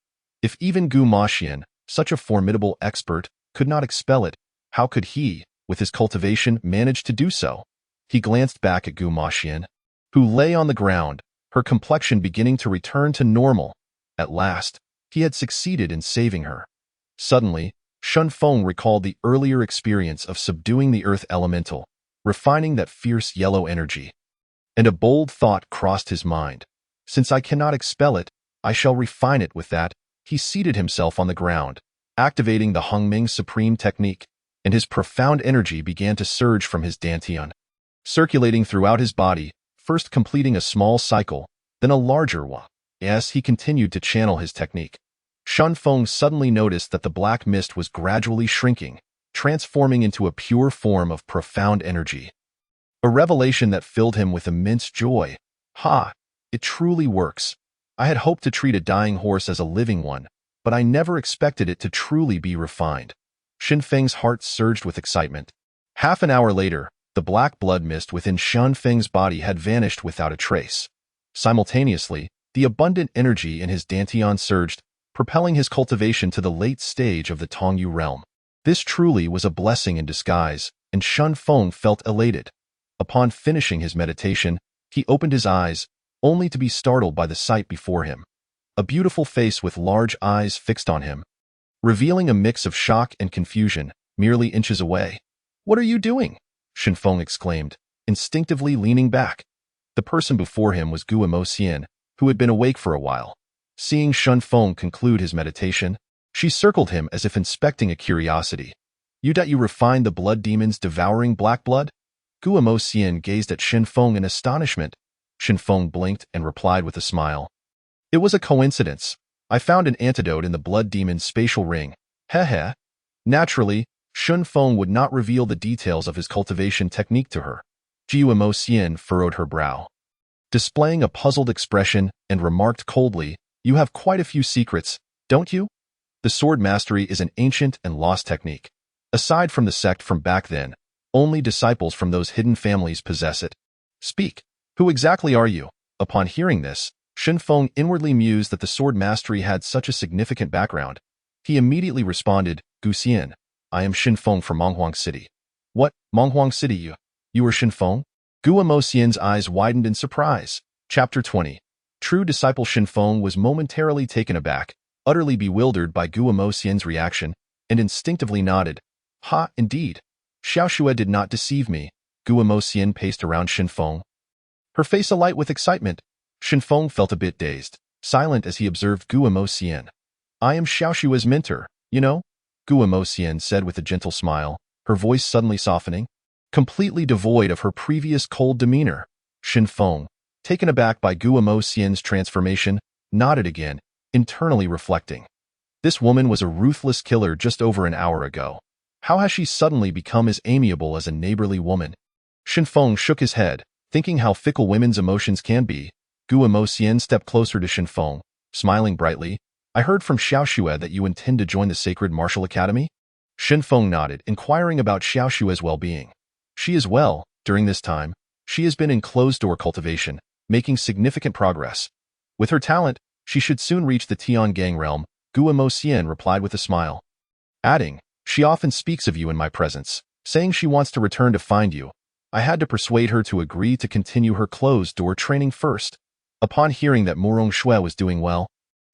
If even Gu Maxian, such a formidable expert, could not expel it, how could he, with his cultivation, manage to do so? He glanced back at Gu Maxian, who lay on the ground, her complexion beginning to return to normal. At last, he had succeeded in saving her. Suddenly, Shun Feng recalled the earlier experience of subduing the earth elemental, refining that fierce yellow energy. And a bold thought crossed his mind. Since I cannot expel it, I shall refine it with that. He seated himself on the ground, activating the Hongming Supreme Technique, and his profound energy began to surge from his dantian, circulating throughout his body, first completing a small cycle, then a larger one. As he continued to channel his technique, Shun Feng suddenly noticed that the black mist was gradually shrinking, transforming into a pure form of profound energy. A revelation that filled him with immense joy. "Ha! It truly works. I had hoped to treat a dying horse as a living one, but I never expected it to truly be refined." Shun Feng's heart surged with excitement. Half an hour later, the black blood mist within Shun Feng's body had vanished without a trace. Simultaneously, the abundant energy in his dantian surged, propelling his cultivation to the late stage of the Tongyu realm. This truly was a blessing in disguise, and Shun Feng felt elated. Upon finishing his meditation, he opened his eyes, only to be startled by the sight before him. A beautiful face with large eyes fixed on him, revealing a mix of shock and confusion, merely inches away. "What are you doing?" Shun Feng exclaimed, instinctively leaning back. The person before him was Gu Xian, who had been awake for a while. Seeing Shun Feng conclude his meditation, she circled him as if inspecting a curiosity. "You refined the blood demons devouring black blood?" Gu Xian gazed at Shun Feng in astonishment. Shun Feng blinked and replied with a smile. "It was a coincidence. I found an antidote in the blood demon's spatial ring. Heh. Naturally, Shun Feng would not reveal the details of his cultivation technique to her. Gu Xian furrowed her brow, displaying a puzzled expression, and remarked coldly, "You have quite a few secrets, don't you? The sword mastery is an ancient and lost technique. Aside from the sect from back then, only disciples from those hidden families possess it. Speak. Who exactly are you?" Upon hearing this, Shun Feng inwardly mused that the sword mastery had such a significant background. He immediately responded, "Gu Xian, I am Shun Feng from Monghuang City." "What, Monghuang City? You are Shun Feng?" Gu Xian's eyes widened in surprise. Chapter 20. True disciple Shun Feng was momentarily taken aback, utterly bewildered by Gu Xian's reaction, and instinctively nodded. "Ha, indeed. Xiaoxue did not deceive me." Gu Xian paced around Shun Feng, her face alight with excitement. Shun Feng felt a bit dazed, silent as he observed Gu Xian. "I am Xiaoxue's mentor, you know," Gu Xian said with a gentle smile, her voice suddenly softening, completely devoid of her previous cold demeanor. Shun Feng, taken aback by Gu Xian's transformation, nodded again, internally reflecting. This woman was a ruthless killer just over an hour ago. How has she suddenly become as amiable as a neighborly woman? Shun Feng shook his head, thinking how fickle women's emotions can be. Gu Xian stepped closer to Shun Feng, smiling brightly. "I heard from Xiaoxue that you intend to join the Sacred Martial Academy?" Shun Feng nodded, inquiring about Xiaoxue's well-being. "She is well. During this time, she has been in closed-door cultivation, making significant progress. With her talent, she should soon reach the Tiangang realm," Gu Xian replied with a smile, adding, "She often speaks of you in my presence, saying she wants to return to find you. I had to persuade her to agree to continue her closed-door training first." Upon hearing that Murong Shui was doing well,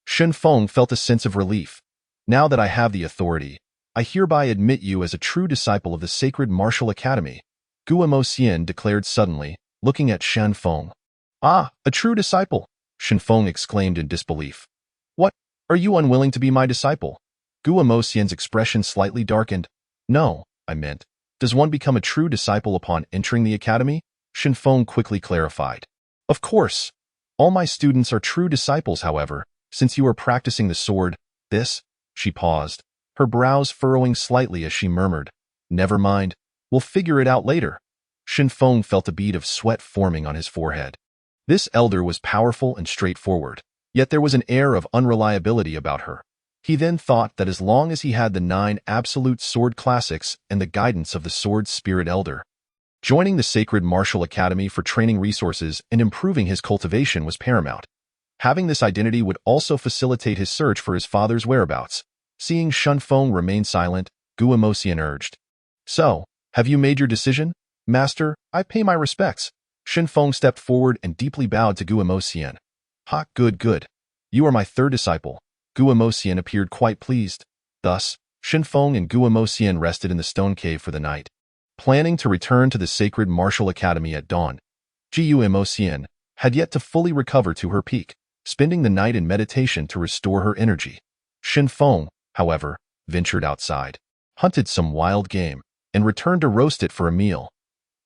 Shun Feng felt a sense of relief. "Now that I have the authority, I hereby admit you as a true disciple of the Sacred Martial Academy," Gu Xian declared suddenly, looking at Shun Feng. "Ah, a true disciple!" Shun Feng exclaimed in disbelief. "What? Are you unwilling to be my disciple?" Gu Xian's expression slightly darkened. No, I meant, does one become a true disciple upon entering the academy? Shenfeng quickly clarified. Of course. All my students are true disciples, however, since you are practicing the sword, she paused, her brows furrowing slightly as she murmured, never mind, we'll figure it out later. Shenfeng felt a bead of sweat forming on his forehead. This elder was powerful and straightforward, yet there was an air of unreliability about her. He then thought that as long as he had the 9 absolute sword classics and the guidance of the sword spirit elder, joining the Sacred Martial Academy for training resources and improving his cultivation was paramount. Having this identity would also facilitate his search for his father's whereabouts. Seeing Shenfeng remain silent, Guo urged. So, have you made your decision? Master, I pay my respects. Shenfeng stepped forward and deeply bowed to Guo. Ha, good. You are my 3rd disciple. Guo appeared quite pleased. Thus, Shenfeng and Guo rested in the stone cave for the night, planning to return to the Sacred Martial Academy at dawn. Guo had yet to fully recover to her peak, spending the night in meditation to restore her energy. Shenfeng, however, ventured outside, hunted some wild game, and returned to roast it for a meal.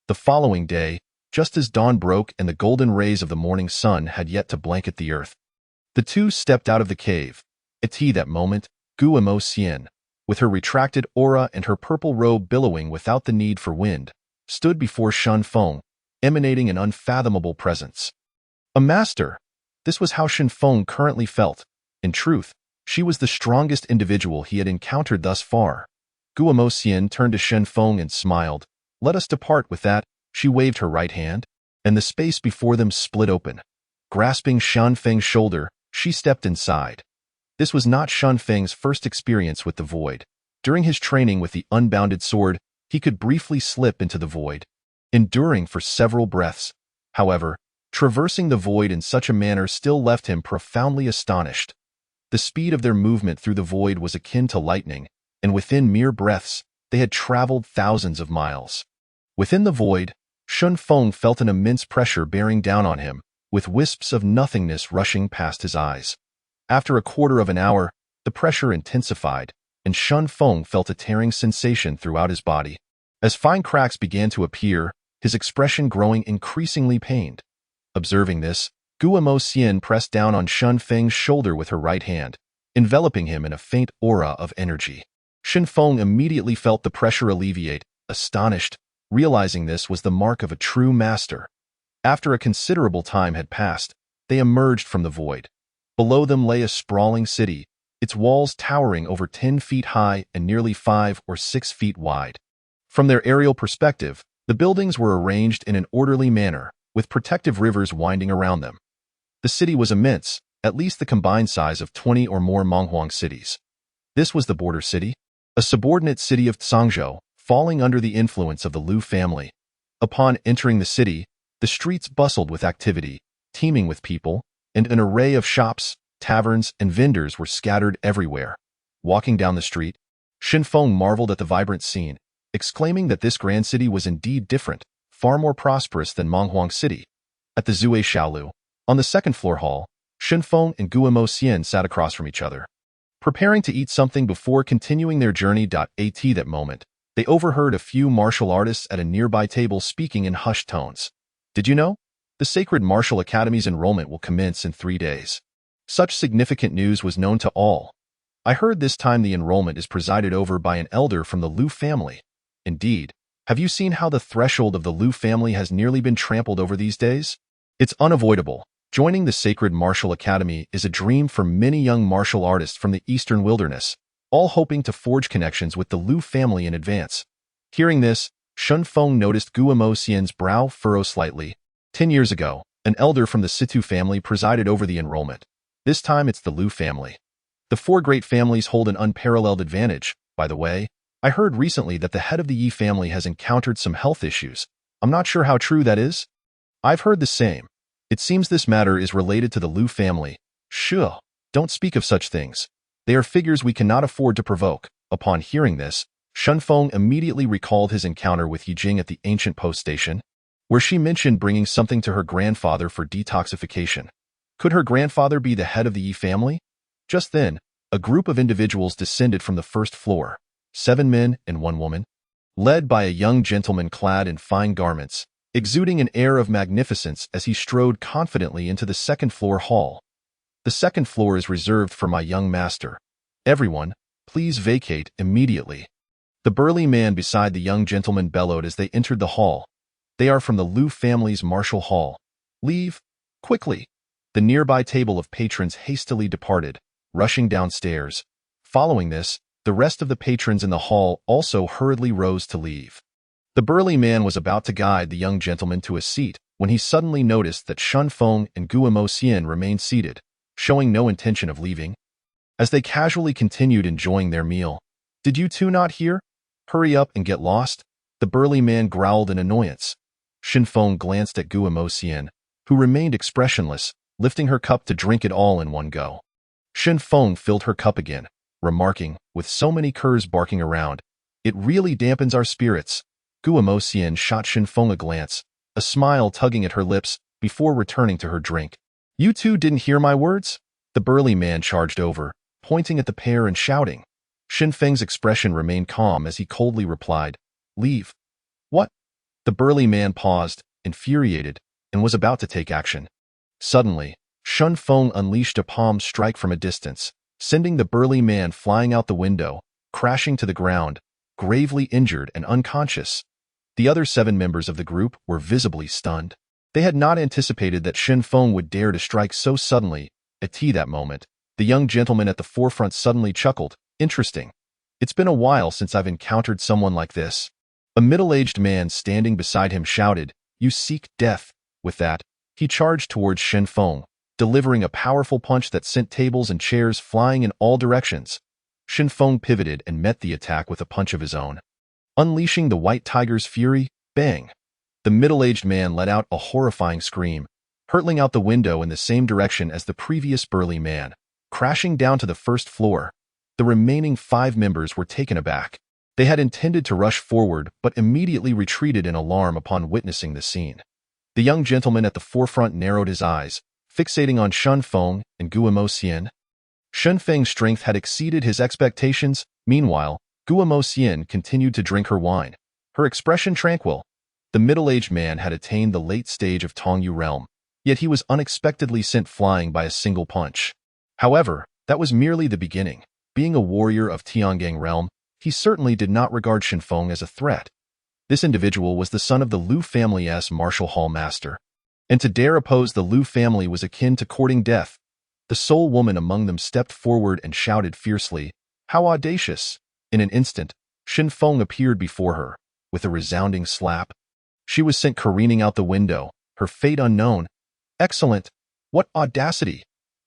The following day, just as dawn broke and the golden rays of the morning sun had yet to blanket the earth, the two stepped out of the cave. At that moment, Guo, with her retracted aura and her purple robe billowing without the need for wind, stood before Shenfeng, emanating an unfathomable presence. A master! This was how Shenfeng currently felt. In truth, she was the strongest individual he had encountered thus far. Guo turned to Shenfeng and smiled. Let us depart with that. She waved her right hand, and the space before them split open. Grasping Shenfeng's shoulder, she stepped inside. This was not Shenfeng's first experience with the void. During his training with the unbounded sword, he could briefly slip into the void, enduring for several breaths. However, traversing the void in such a manner still left him profoundly astonished. The speed of their movement through the void was akin to lightning, and within mere breaths, they had traveled thousands of miles. Within the void, Shenfeng felt an immense pressure bearing down on him, with wisps of nothingness rushing past his eyes. After a quarter of an hour, the pressure intensified, and Shenfeng felt a tearing sensation throughout his body. As fine cracks began to appear, his expression growing increasingly pained. Observing this, Guo pressed down on Shenfeng's shoulder with her right hand, enveloping him in a faint aura of energy. Shenfeng immediately felt the pressure alleviate, astonished, realizing this was the mark of a true master. After a considerable time had passed, they emerged from the void. Below them lay a sprawling city, its walls towering over 10 feet high and nearly 5 or 6 feet wide. From their aerial perspective, the buildings were arranged in an orderly manner, with protective rivers winding around them. The city was immense, at least the combined size of 20 or more Menghuang cities. This was the border city, a subordinate city of Zhangzhou, falling under the influence of the Liu family. Upon entering the city, the streets bustled with activity, teeming with people, and an array of shops, taverns, and vendors were scattered everywhere. Walking down the street, Shenfeng marveled at the vibrant scene, exclaiming that this grand city was indeed different, far more prosperous than Menghuang City. At the Zue Xiaolu, on the second-floor hall, Shenfeng and Guo sat across from each other, preparing to eat something before continuing their journey. At that moment, they overheard a few martial artists at a nearby table speaking in hushed tones. Did you know? The Sacred Martial Academy's enrollment will commence in 3 days. Such significant news was known to all. I heard this time the enrollment is presided over by an elder from the Liu family. Indeed, have you seen how the threshold of the Liu family has nearly been trampled over these days? It's unavoidable. Joining the Sacred Martial Academy is a dream for many young martial artists from the Eastern Wilderness, all hoping to forge connections with the Liu family in advance. Hearing this, Shenfeng noticed Guo brow furrow slightly. 10 years ago, an elder from the Situ family presided over the enrollment. This time it's the Liu family. The 4 great families hold an unparalleled advantage. By the way, I heard recently that the head of the Yi family has encountered some health issues. I'm not sure how true that is. I've heard the same. It seems this matter is related to the Liu family. Sure, don't speak of such things. They are figures we cannot afford to provoke. Upon hearing this, Shenfeng immediately recalled his encounter with Yijing at the ancient post station, where she mentioned bringing something to her grandfather for detoxification. Could her grandfather be the head of the Yi family? Just then, a group of individuals descended from the first floor. 7 men and 1 woman, led by a young gentleman clad in fine garments, exuding an air of magnificence as he strode confidently into the second-floor hall. The second floor is reserved for my young master. Everyone, please vacate immediately. The burly man beside the young gentleman bellowed as they entered the hall. They are from the Liu family's martial hall. Leave, quickly. The nearby table of patrons hastily departed, rushing downstairs. Following this, the rest of the patrons in the hall also hurriedly rose to leave. The burly man was about to guide the young gentleman to a seat when he suddenly noticed that Shun Feng and Guo Xian remained seated, showing no intention of leaving. As they casually continued enjoying their meal, "Did you two not hear? Hurry up and get lost," the burly man growled in annoyance. Shin Feng glanced at Guo Xian, who remained expressionless, lifting her cup to drink it all in one go. Shin Feng filled her cup again, remarking, with so many curs barking around, "It really dampens our spirits." Guo Xian shot Shin Feng a glance, a smile tugging at her lips, before returning to her drink. "You two didn't hear my words?" The burly man charged over, pointing at the pair and shouting. Shin Feng's expression remained calm as he coldly replied, "Leave." "What?" The burly man paused, infuriated, and was about to take action. Suddenly, Shun Feng unleashed a palm strike from a distance, sending the burly man flying out the window, crashing to the ground, gravely injured and unconscious. The other 7 members of the group were visibly stunned. They had not anticipated that Shin Feng would dare to strike so suddenly. At that moment, the young gentleman at the forefront suddenly chuckled. "Interesting. It's been a while since I've encountered someone like this." A middle-aged man standing beside him shouted, "You seek death." With that, he charged towards Shin Feng, delivering a powerful punch that sent tables and chairs flying in all directions. Shin Feng pivoted and met the attack with a punch of his own. Unleashing the white tiger's fury, bang! The middle-aged man let out a horrifying scream, hurtling out the window in the same direction as the previous burly man, crashing down to the first floor. The remaining 5 members were taken aback. They had intended to rush forward but immediately retreated in alarm upon witnessing the scene. The young gentleman at the forefront narrowed his eyes, fixating on Shun Feng and Guo Xian. Shun Feng's strength had exceeded his expectations. Meanwhile, Guo Xian continued to drink her wine, her expression tranquil. The middle-aged man had attained the late stage of Tongyu realm, yet he was unexpectedly sent flying by a single punch. However, that was merely the beginning. Being a warrior of Tiangang realm, he certainly did not regard Shin Feng as a threat. This individual was the son of the Liu family's martial hall master, and to dare oppose the Liu family was akin to courting death. The sole woman among them stepped forward and shouted fiercely, "How audacious!" In an instant, Shin Feng appeared before her, with a resounding slap. She was sent careening out the window, her fate unknown. "Excellent! What audacity!"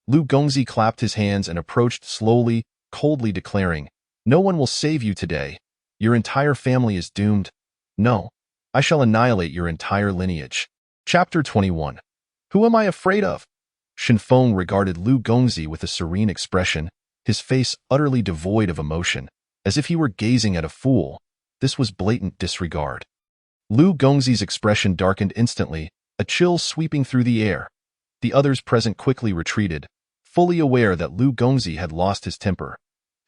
Lu Gongzi clapped his hands and approached slowly, coldly declaring, "No one will save you today. Your entire family is doomed. No, I shall annihilate your entire lineage." Chapter 21. Who am I afraid of? Shin Feng regarded Lu Gongzi with a serene expression, his face utterly devoid of emotion, as if he were gazing at a fool. This was blatant disregard. Lu Gongzi's expression darkened instantly, a chill sweeping through the air. The others present quickly retreated, fully aware that Lu Gongzi had lost his temper.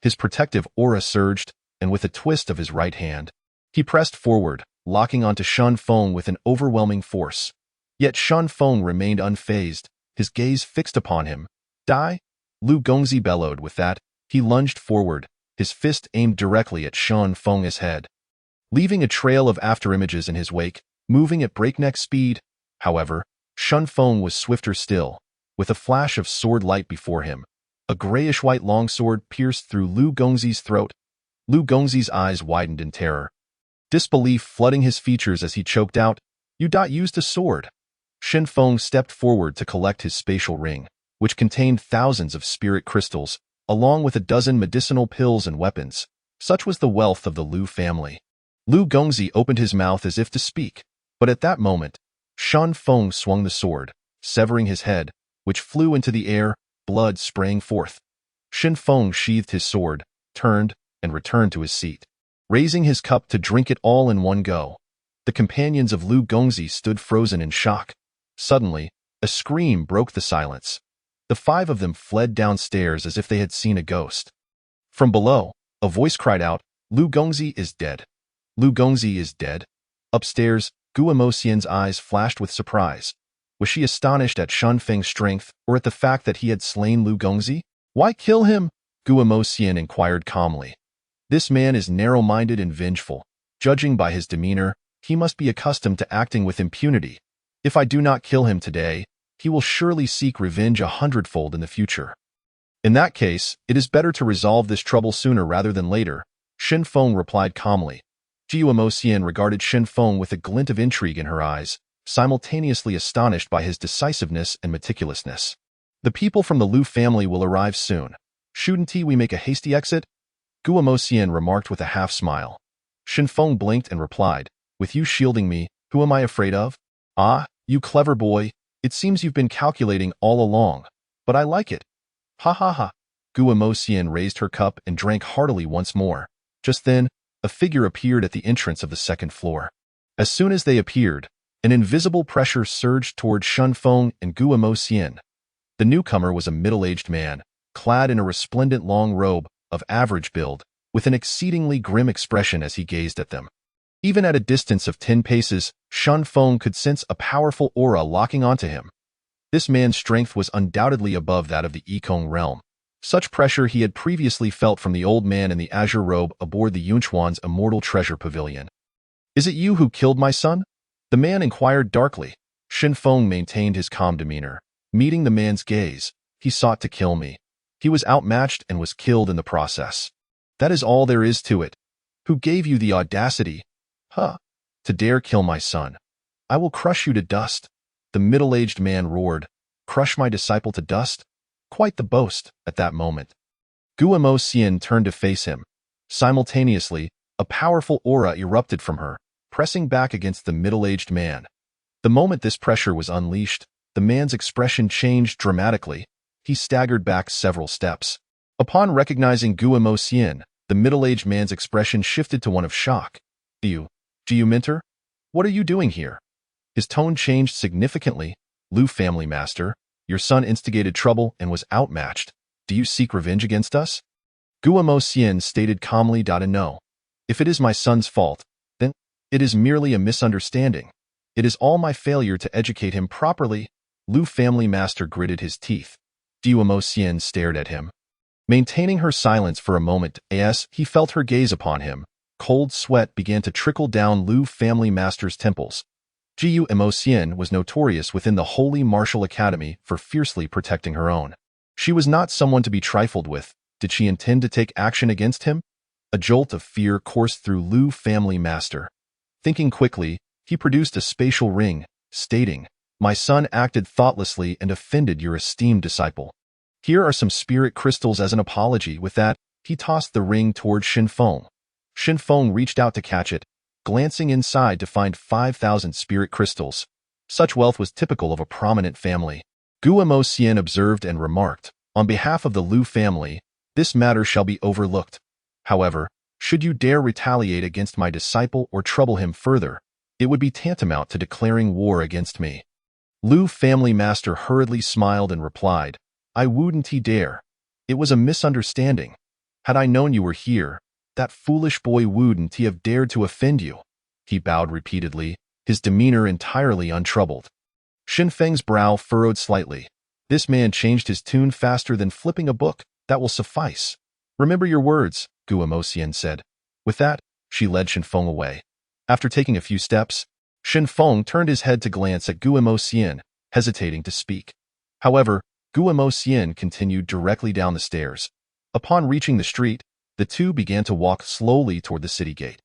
His protective aura surged, and with a twist of his right hand, he pressed forward, locking onto Shun Feng with an overwhelming force. Yet Shun Feng remained unfazed, his gaze fixed upon him. "Die!" Lu Gongzi bellowed. With that, he lunged forward, his fist aimed directly at Shun Feng's head, leaving a trail of afterimages in his wake, moving at breakneck speed. However, Shun Feng was swifter still. With a flash of sword light before him, a grayish-white longsword pierced through Lu Gongzi's throat. Lu Gongzi's eyes widened in terror, disbelief flooding his features as he choked out, "You used a sword." Shin Feng stepped forward to collect his spatial ring, which contained thousands of spirit crystals, along with a dozen medicinal pills and weapons. Such was the wealth of the Liu family. Lu Gongzi opened his mouth as if to speak, but at that moment, Shun Feng swung the sword, severing his head, which flew into the air, blood spraying forth. Shin Feng sheathed his sword, turned, and returned to his seat, raising his cup to drink it all in one go. The companions of Lu Gongzi stood frozen in shock. Suddenly, a scream broke the silence. The 5 of them fled downstairs as if they had seen a ghost. From below, a voice cried out, Lu Gongzi is dead. Lu Gongzi is dead. Upstairs, Guo Moxian's eyes flashed with surprise. Was she astonished at Shun Feng's strength or at the fact that he had slain Lu Gongzi? Why kill him? Guo Moxian inquired calmly. This man is narrow-minded and vengeful. Judging by his demeanor, he must be accustomed to acting with impunity. If I do not kill him today, he will surely seek revenge 100-fold in the future. In that case, it is better to resolve this trouble sooner rather than later, Shen Feng replied calmly. Guo Moxian regarded Shen Feng with a glint of intrigue in her eyes, simultaneously astonished by his decisiveness and meticulousness. The people from the Lu family will arrive soon. Shouldn't we make a hasty exit? Guo Moxian remarked with a half-smile. Shen Feng blinked and replied, with you shielding me, who am I afraid of? Ah, you clever boy, it seems you've been calculating all along, but I like it. Ha ha ha. Guo Moxian raised her cup and drank heartily once more. Just then, a figure appeared at the entrance of the second floor. As soon as they appeared, an invisible pressure surged toward Shen Feng and Guo Moxian. The newcomer was a middle-aged man, clad in a resplendent long robe of average build, with an exceedingly grim expression as he gazed at them. Even at a distance of 10 paces, Shen Feng could sense a powerful aura locking onto him. This man's strength was undoubtedly above that of the Yikong realm. Such pressure he had previously felt from the old man in the azure robe aboard the Yunchuan's immortal treasure pavilion. Is it you who killed my son? The man inquired darkly. Shen Feng maintained his calm demeanor. Meeting the man's gaze, he sought to kill me. He was outmatched and was killed in the process. That is all there is to it. Who gave you the audacity, to dare kill my son? I will crush you to dust. The middle-aged man roared. Crush my disciple to dust? Quite the boast at that moment. Guo Moxian turned to face him. Simultaneously, a powerful aura erupted from her, pressing back against the middle-aged man. The moment this pressure was unleashed, the man's expression changed dramatically. He staggered back several steps. Upon recognizing Guo Moxian, the middle-aged man's expression shifted to one of shock. Ji Mentor? What are you doing here? His tone changed significantly. Lu family master, your son instigated trouble and was outmatched. Do you seek revenge against us? Guo Moxian stated calmly. No. If it is my son's fault, then it is merely a misunderstanding. It is all my failure to educate him properly. Lu family master gritted his teeth. Guo Moxian stared at him. Maintaining her silence for a moment, as he felt her gaze upon him, cold sweat began to trickle down Lu family master's temples. Guo Moxian was notorious within the Holy Martial Academy for fiercely protecting her own. She was not someone to be trifled with. Did she intend to take action against him? A jolt of fear coursed through Lu family master. Thinking quickly, he produced a spatial ring, stating, My son acted thoughtlessly and offended your esteemed disciple. Here are some spirit crystals as an apology. With that, he tossed the ring toward Shen Feng. Shen Feng reached out to catch it, glancing inside to find 5,000 spirit crystals. Such wealth was typical of a prominent family. Guo Moxian observed and remarked, On behalf of the Lu family, this matter shall be overlooked. However, should you dare retaliate against my disciple or trouble him further, it would be tantamount to declaring war against me. Lu family master hurriedly smiled and replied, I wouldn't dare. It was a misunderstanding. Had I known you were here, that foolish boy wouldn't have dared to offend you. He bowed repeatedly, his demeanor entirely untroubled. Shen Feng's brow furrowed slightly. This man changed his tune faster than flipping a book. That will suffice. Remember your words, Guo Moxian said. With that, she led Shen Feng away. After taking a few steps, Shen Feng turned his head to glance at Guo Moxian, hesitating to speak. However, Guo Moxian continued directly down the stairs. Upon reaching the street, the two began to walk slowly toward the city gate.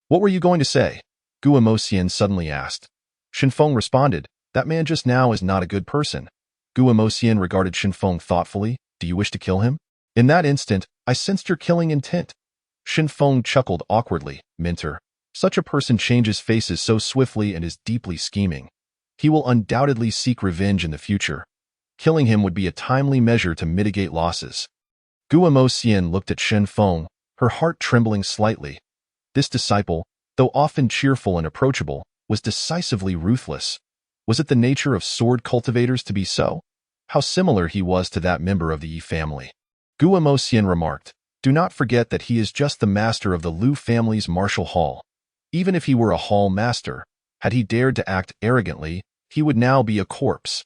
What were you going to say? Guo Moxian suddenly asked. Shen Feng responded, That man just now is not a good person. Guo Moxian regarded Shen Feng thoughtfully. Do you wish to kill him? In that instant, I sensed your killing intent. Shen Feng chuckled awkwardly. Mentor, such a person changes faces so swiftly and is deeply scheming. He will undoubtedly seek revenge in the future. Killing him would be a timely measure to mitigate losses. Guo Moxian looked at Shen Feng, her heart trembling slightly. This disciple, though often cheerful and approachable, was decisively ruthless. Was it the nature of sword cultivators to be so? How similar he was to that member of the Yi family. Guo Moxian remarked, Do not forget that he is just the master of the Liu family's martial hall. Even if he were a hall master, had he dared to act arrogantly, he would now be a corpse.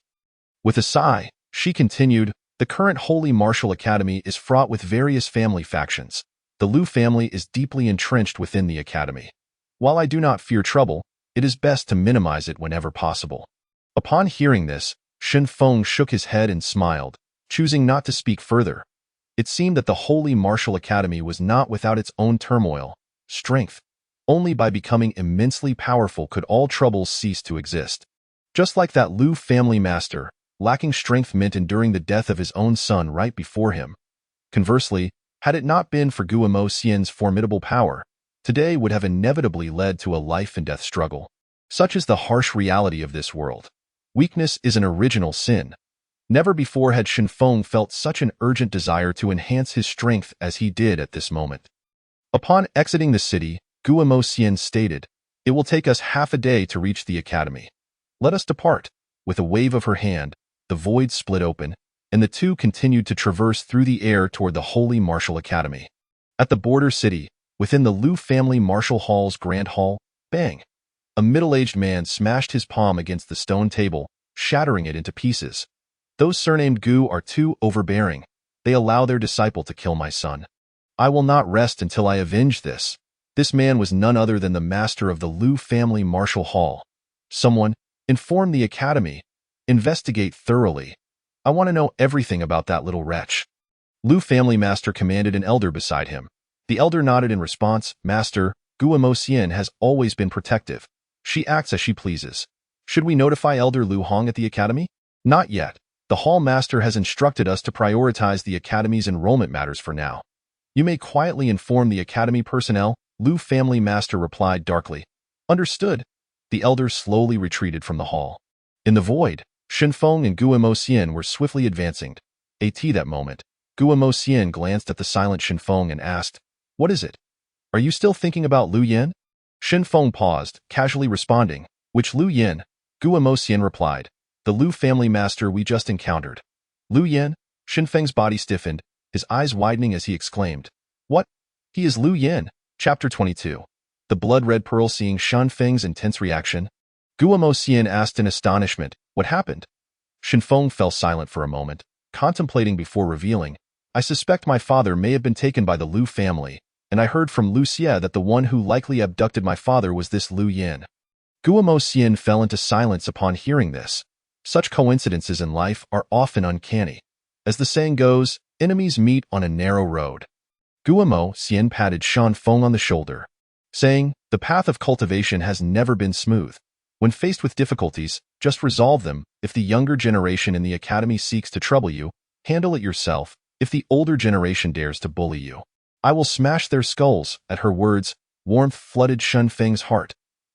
With a sigh, she continued, the current Holy Martial Academy is fraught with various family factions. The Liu family is deeply entrenched within the academy. While I do not fear trouble, it is best to minimize it whenever possible. Upon hearing this, Shen Feng shook his head and smiled, choosing not to speak further. It seemed that the Holy Martial Academy was not without its own turmoil, strength. Only by becoming immensely powerful could all troubles cease to exist. Just like that Liu family master, lacking strength meant enduring the death of his own son right before him. Conversely, had it not been for Guillermo Xian's formidable power, today would have inevitably led to a life-and-death struggle. Such is the harsh reality of this world. Weakness is an original sin. Never before had Shen Feng felt such an urgent desire to enhance his strength as he did at this moment. Upon exiting the city, Guillermo Xian stated, "It will take us half a day to reach the academy. Let us depart." With a wave of her hand, the void split open, and the two continued to traverse through the air toward the Holy Martial Academy. At the border city, within the Liu family martial hall's grand hall, bang! A middle-aged man smashed his palm against the stone table, shattering it into pieces. Those surnamed Gu are too overbearing. They allow their disciple to kill my son. I will not rest until I avenge this. This man was none other than the master of the Liu family martial hall. Someone, inform the academy. Investigate thoroughly. I want to know everything about that little wretch. Liu family master commanded an elder beside him. The elder nodded in response. Master, Guillermo Xian has always been protective. She acts as she pleases. Should we notify Elder Liu Hong at the academy? Not yet. The hall master has instructed us to prioritize the academy's enrollment matters for now. You may quietly inform the academy personnel, Liu family master replied darkly. Understood. The elder slowly retreated from the hall. In the void, Shen Feng and Guillermo Xian were swiftly advancing. At that moment, Guillermo Xian glanced at the silent Shen Feng and asked, "What is it? Are you still thinking about Liu Yan?" Shen Feng paused, casually responding, "Which Liu Yan?" Guillermo Xian replied, "The Liu family master we just encountered." Liu Yan? Shen Feng's body stiffened, his eyes widening as he exclaimed, "What? He is Liu Yan." Chapter 22. The blood-red pearl. Seeing Shen Feng's intense reaction, Guillermo Xian asked in astonishment, "What happened?" Shen Feng fell silent for a moment, contemplating before revealing, "I suspect my father may have been taken by the Liu family, and I heard from Liu Xie that the one who likely abducted my father was this Liu Yan." Guillermo Xian fell into silence upon hearing this. Such coincidences in life are often uncanny. As the saying goes, enemies meet on a narrow road. Guillermo Xian patted Shen Feng on the shoulder, saying, "The path of cultivation has never been smooth. When faced with difficulties, just resolve them. If the younger generation in the academy seeks to trouble you, handle it yourself. If the older generation dares to bully you, I will smash their skulls." At her words, warmth flooded Shen Feng's heart.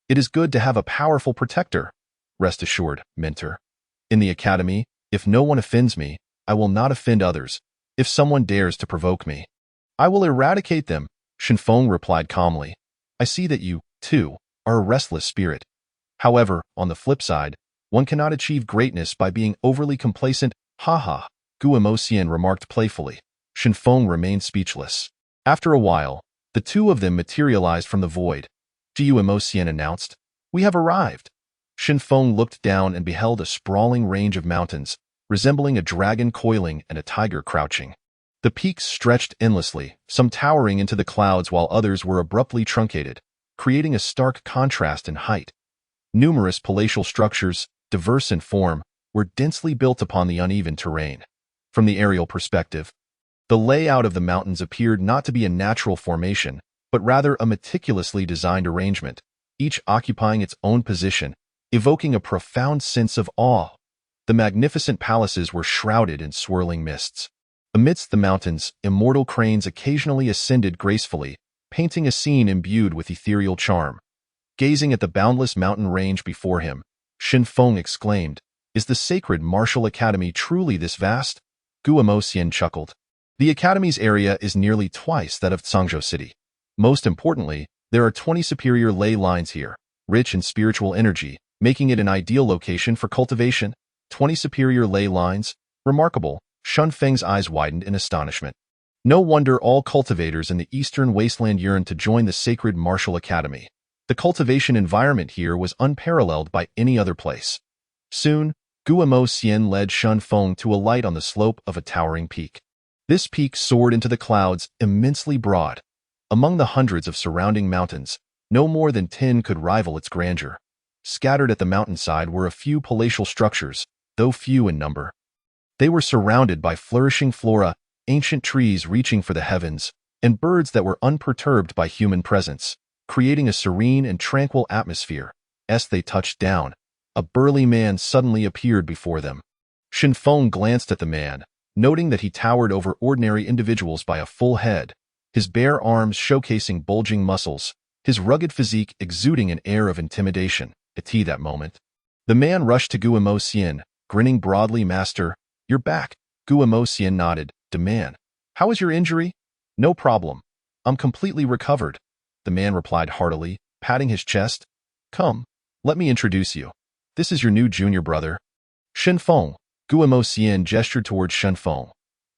It is good to have a powerful protector. Rest assured, mentor. In the academy, if no one offends me, I will not offend others. If someone dares to provoke me, I will eradicate them. Shen Feng replied calmly. I see that you, too, are a restless spirit. However, on the flip side, one cannot achieve greatness by being overly complacent. Haha, Guillermo Xian remarked playfully. Shen Feng remained speechless. After a while, the two of them materialized from the void. Guillermo Xian announced, "We have arrived." Shen Feng looked down and beheld a sprawling range of mountains, resembling a dragon coiling and a tiger crouching. The peaks stretched endlessly, some towering into the clouds while others were abruptly truncated, creating a stark contrast in height. Numerous palatial structures, diverse in form, were densely built upon the uneven terrain. From the aerial perspective, the layout of the mountains appeared not to be a natural formation, but rather a meticulously designed arrangement, each occupying its own position, evoking a profound sense of awe. The magnificent palaces were shrouded in swirling mists. Amidst the mountains, immortal cranes occasionally ascended gracefully, painting a scene imbued with ethereal charm. Gazing at the boundless mountain range before him, Shen Feng exclaimed, "Is the sacred martial academy truly this vast?" Guillermo Xian chuckled. The academy's area is nearly twice that of Zhangzhou City. Most importantly, there are 20 superior ley lines here, rich in spiritual energy, making it an ideal location for cultivation. 20 superior ley lines? Remarkable. Shen Feng's eyes widened in astonishment. No wonder all cultivators in the eastern wasteland yearned to join the sacred martial academy. The cultivation environment here was unparalleled by any other place. Soon, Guillemot Sien led Shun Feng to a light on the slope of a towering peak. This peak soared into the clouds, immensely broad. Among the hundreds of surrounding mountains, no more than 10 could rival its grandeur. Scattered at the mountainside were a few palatial structures, though few in number. They were surrounded by flourishing flora, ancient trees reaching for the heavens, and birds that were unperturbed by human presence, creating a serene and tranquil atmosphere. As they touched down, a burly man suddenly appeared before them. Shen Feng glanced at the man, noting that he towered over ordinary individuals by a full head, his bare arms showcasing bulging muscles, his rugged physique exuding an air of intimidation. At that moment, the man rushed to Guillemot Sien, grinning broadly. "Master, you're back." Guillemot Sien nodded. "The man, how is your injury?" "No problem. I'm completely recovered," the man replied heartily, patting his chest. "Come, let me introduce you. This is your new junior brother." "Shen Feng." Guillemot Sien gestured towards Shen Feng.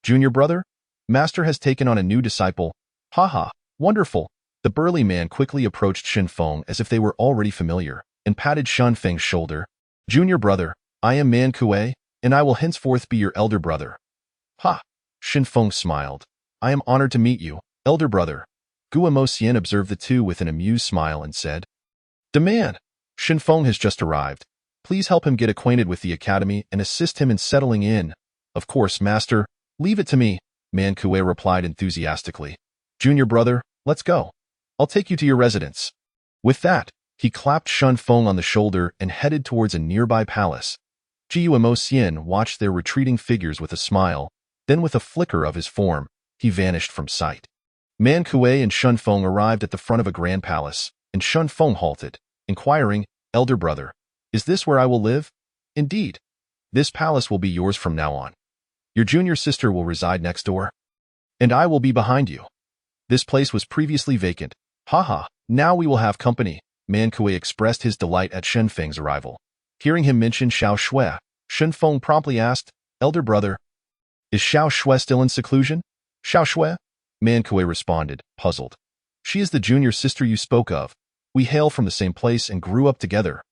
"Junior brother? Master has taken on a new disciple." "Haha, wonderful." The burly man quickly approached Shen Feng as if they were already familiar, and patted Shen Feng's shoulder. "Junior brother, I am Man Kuei, and I will henceforth be your elder brother." "Ha!" Shen Feng smiled. "I am honored to meet you, elder brother." Guillemot Sien observed the two with an amused smile and said, "The man, Shen Feng has just arrived. Please help him get acquainted with the academy and assist him in settling in." "Of course, master. Leave it to me," Man Kuei replied enthusiastically. "Junior brother, let's go. I'll take you to your residence." With that, he clapped Shen Feng on the shoulder and headed towards a nearby palace. Guillemot Sien watched their retreating figures with a smile, then with a flicker of his form, he vanished from sight. Man Kuei and Shen Feng arrived at the front of a grand palace, and Shen Feng halted, inquiring, "Elder brother, is this where I will live?" "Indeed. This palace will be yours from now on. Your junior sister will reside next door, and I will be behind you. This place was previously vacant. Haha, now we will have company." Man Kuei expressed his delight at Shen Feng's arrival. Hearing him mention Xiao Shui, Shen Feng promptly asked, "Elder brother, is Xiao Shui still in seclusion?" "Xiao Shui?" Man Kuei responded, puzzled. "She is the junior sister you spoke of. We hail from the same place and grew up together."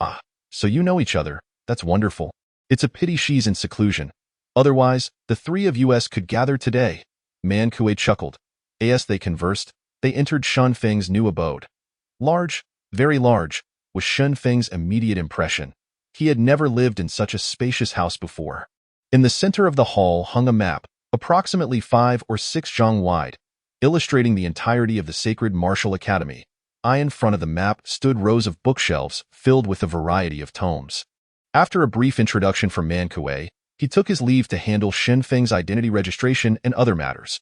"Ah, so you know each other. That's wonderful. It's a pity she's in seclusion. Otherwise, the three of us could gather today." Man Kuei chuckled. As they conversed, they entered Shen Feng's new abode. Large, very large, was Shen Feng's immediate impression. He had never lived in such a spacious house before. In the center of the hall hung a map, approximately 5 or 6 zhang wide, illustrating the entirety of the sacred martial academy. In front of the map stood rows of bookshelves filled with a variety of tomes. After a brief introduction from Man Kuei, he took his leave to handle Shen Feng's identity registration and other matters.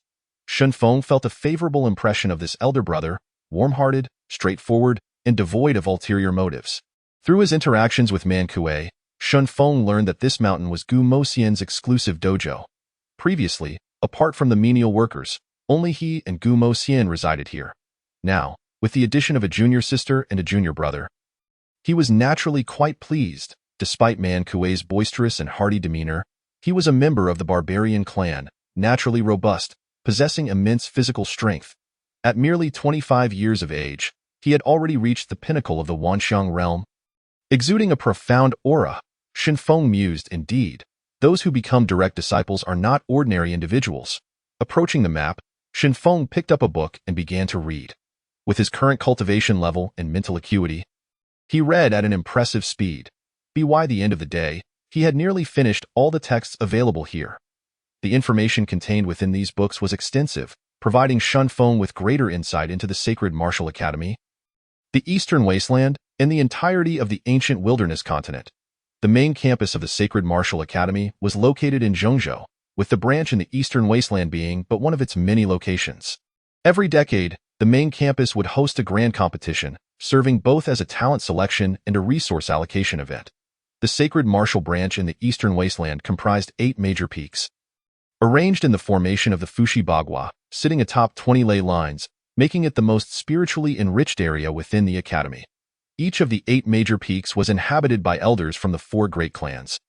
Shen Feng felt a favorable impression of this elder brother, warm-hearted, straightforward, and devoid of ulterior motives. Through his interactions with Man Kuei, Shen Feng learned that this mountain was Guillemot Sien's exclusive dojo. Previously, apart from the menial workers, only he and Guillemot Sien resided here. Now, with the addition of a junior sister and a junior brother, he was naturally quite pleased. Despite Man Kuei's boisterous and hearty demeanor, he was a member of the barbarian clan, naturally robust, possessing immense physical strength. At merely 25 years of age, he had already reached the pinnacle of the Wanxiang realm. Exuding a profound aura, Shen Feng mused, indeed, those who become direct disciples are not ordinary individuals. Approaching the map, Shen Feng picked up a book and began to read. With his current cultivation level and mental acuity, he read at an impressive speed. By the end of the day, he had nearly finished all the texts available here. The information contained within these books was extensive, providing Shen Feng with greater insight into the sacred martial academy, the Eastern Wasteland, and the entirety of the ancient wilderness continent. The main campus of the Sacred Martial Academy was located in Zhengzhou, with the branch in the Eastern Wasteland being but one of its many locations. Every decade, the main campus would host a grand competition, serving both as a talent selection and a resource allocation event. The Sacred Martial Branch in the Eastern Wasteland comprised 8 major peaks, arranged in the formation of the Fushi Bagua, sitting atop 20 ley lines, making it the most spiritually enriched area within the academy. Each of the 8 major peaks was inhabited by elders from the 4 great clans,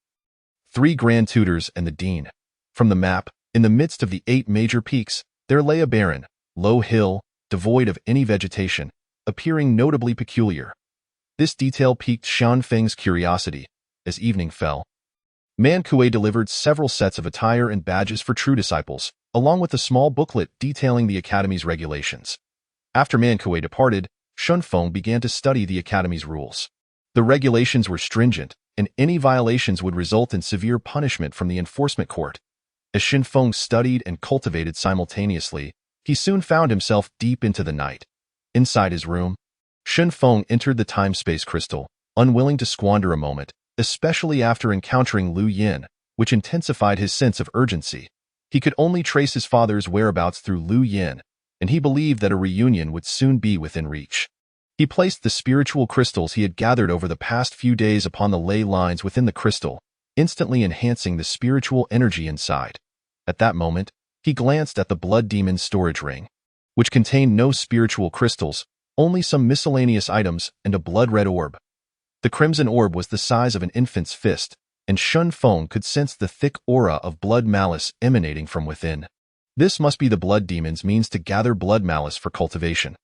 3 grand tutors and the dean. From the map, in the midst of the 8 major peaks, There lay a barren, low hill, devoid of any vegetation, appearing notably peculiar. This detail piqued Xian Feng's curiosity. As evening fell, Man Kuei delivered several sets of attire and badges for true disciples, along with a small booklet detailing the academy's regulations. After Man Kuei departed, Shun Feng began to study the academy's rules. The regulations were stringent, and any violations would result in severe punishment from the enforcement court. As Shin Feng studied and cultivated simultaneously, he soon found himself deep into the night. Inside his room, Shin Feng entered the time-space crystal, unwilling to squander a moment, especially after encountering Lu Yin, which intensified his sense of urgency. He could only trace his father's whereabouts through Lu Yin, and he believed that a reunion would soon be within reach. He placed the spiritual crystals he had gathered over the past few days upon the ley lines within the crystal, instantly enhancing the spiritual energy inside. At that moment, he glanced at the blood demon's storage ring, which contained no spiritual crystals, only some miscellaneous items and a blood-red orb. The crimson orb was the size of an infant's fist, and Shun Feng could sense the thick aura of blood malice emanating from within. This must be the blood demon's means to gather blood malice for cultivation.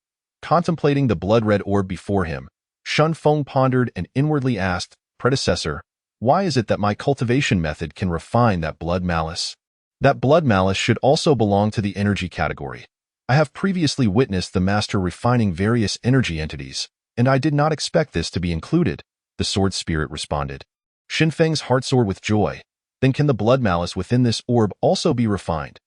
Contemplating the blood-red orb before him, Shun Feng pondered and inwardly asked, "Predecessor, why is it that my cultivation method can refine that blood malice? That blood malice should also belong to the energy category. I have previously witnessed the master refining various energy entities, and I did not expect this to be included," the sword spirit responded. Shin Feng's heart soared with joy. Then can the blood malice within this orb also be refined?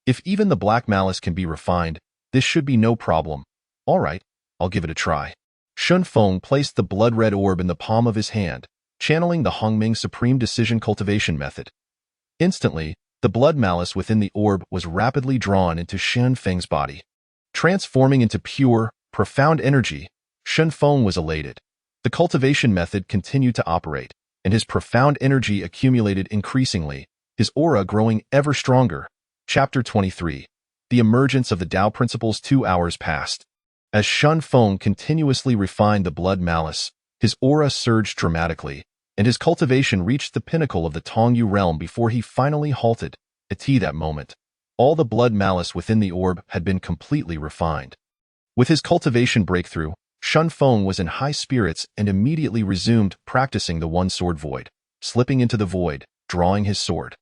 If even the black malice can be refined, this should be no problem. All right, I'll give it a try. Shun Feng placed the blood-red orb in the palm of his hand, channeling the Hongming Supreme Decision Cultivation Method. Instantly, the blood malice within the orb was rapidly drawn into Shin Feng's body. Transforming into pure, profound energy, Shun Feng was elated. The cultivation method continued to operate, and his profound energy accumulated increasingly, his aura growing ever stronger. Chapter 23. The Emergence of the Tao Principles. 2 hours passed. As Shun Feng continuously refined the blood malice, his aura surged dramatically, and his cultivation reached the pinnacle of the Tongyu realm before he finally halted. At that moment, all the blood malice within the orb had been completely refined. With his cultivation breakthrough, Shun Feng was in high spirits and immediately resumed practicing the one-sword void, slipping into the void, drawing his sword.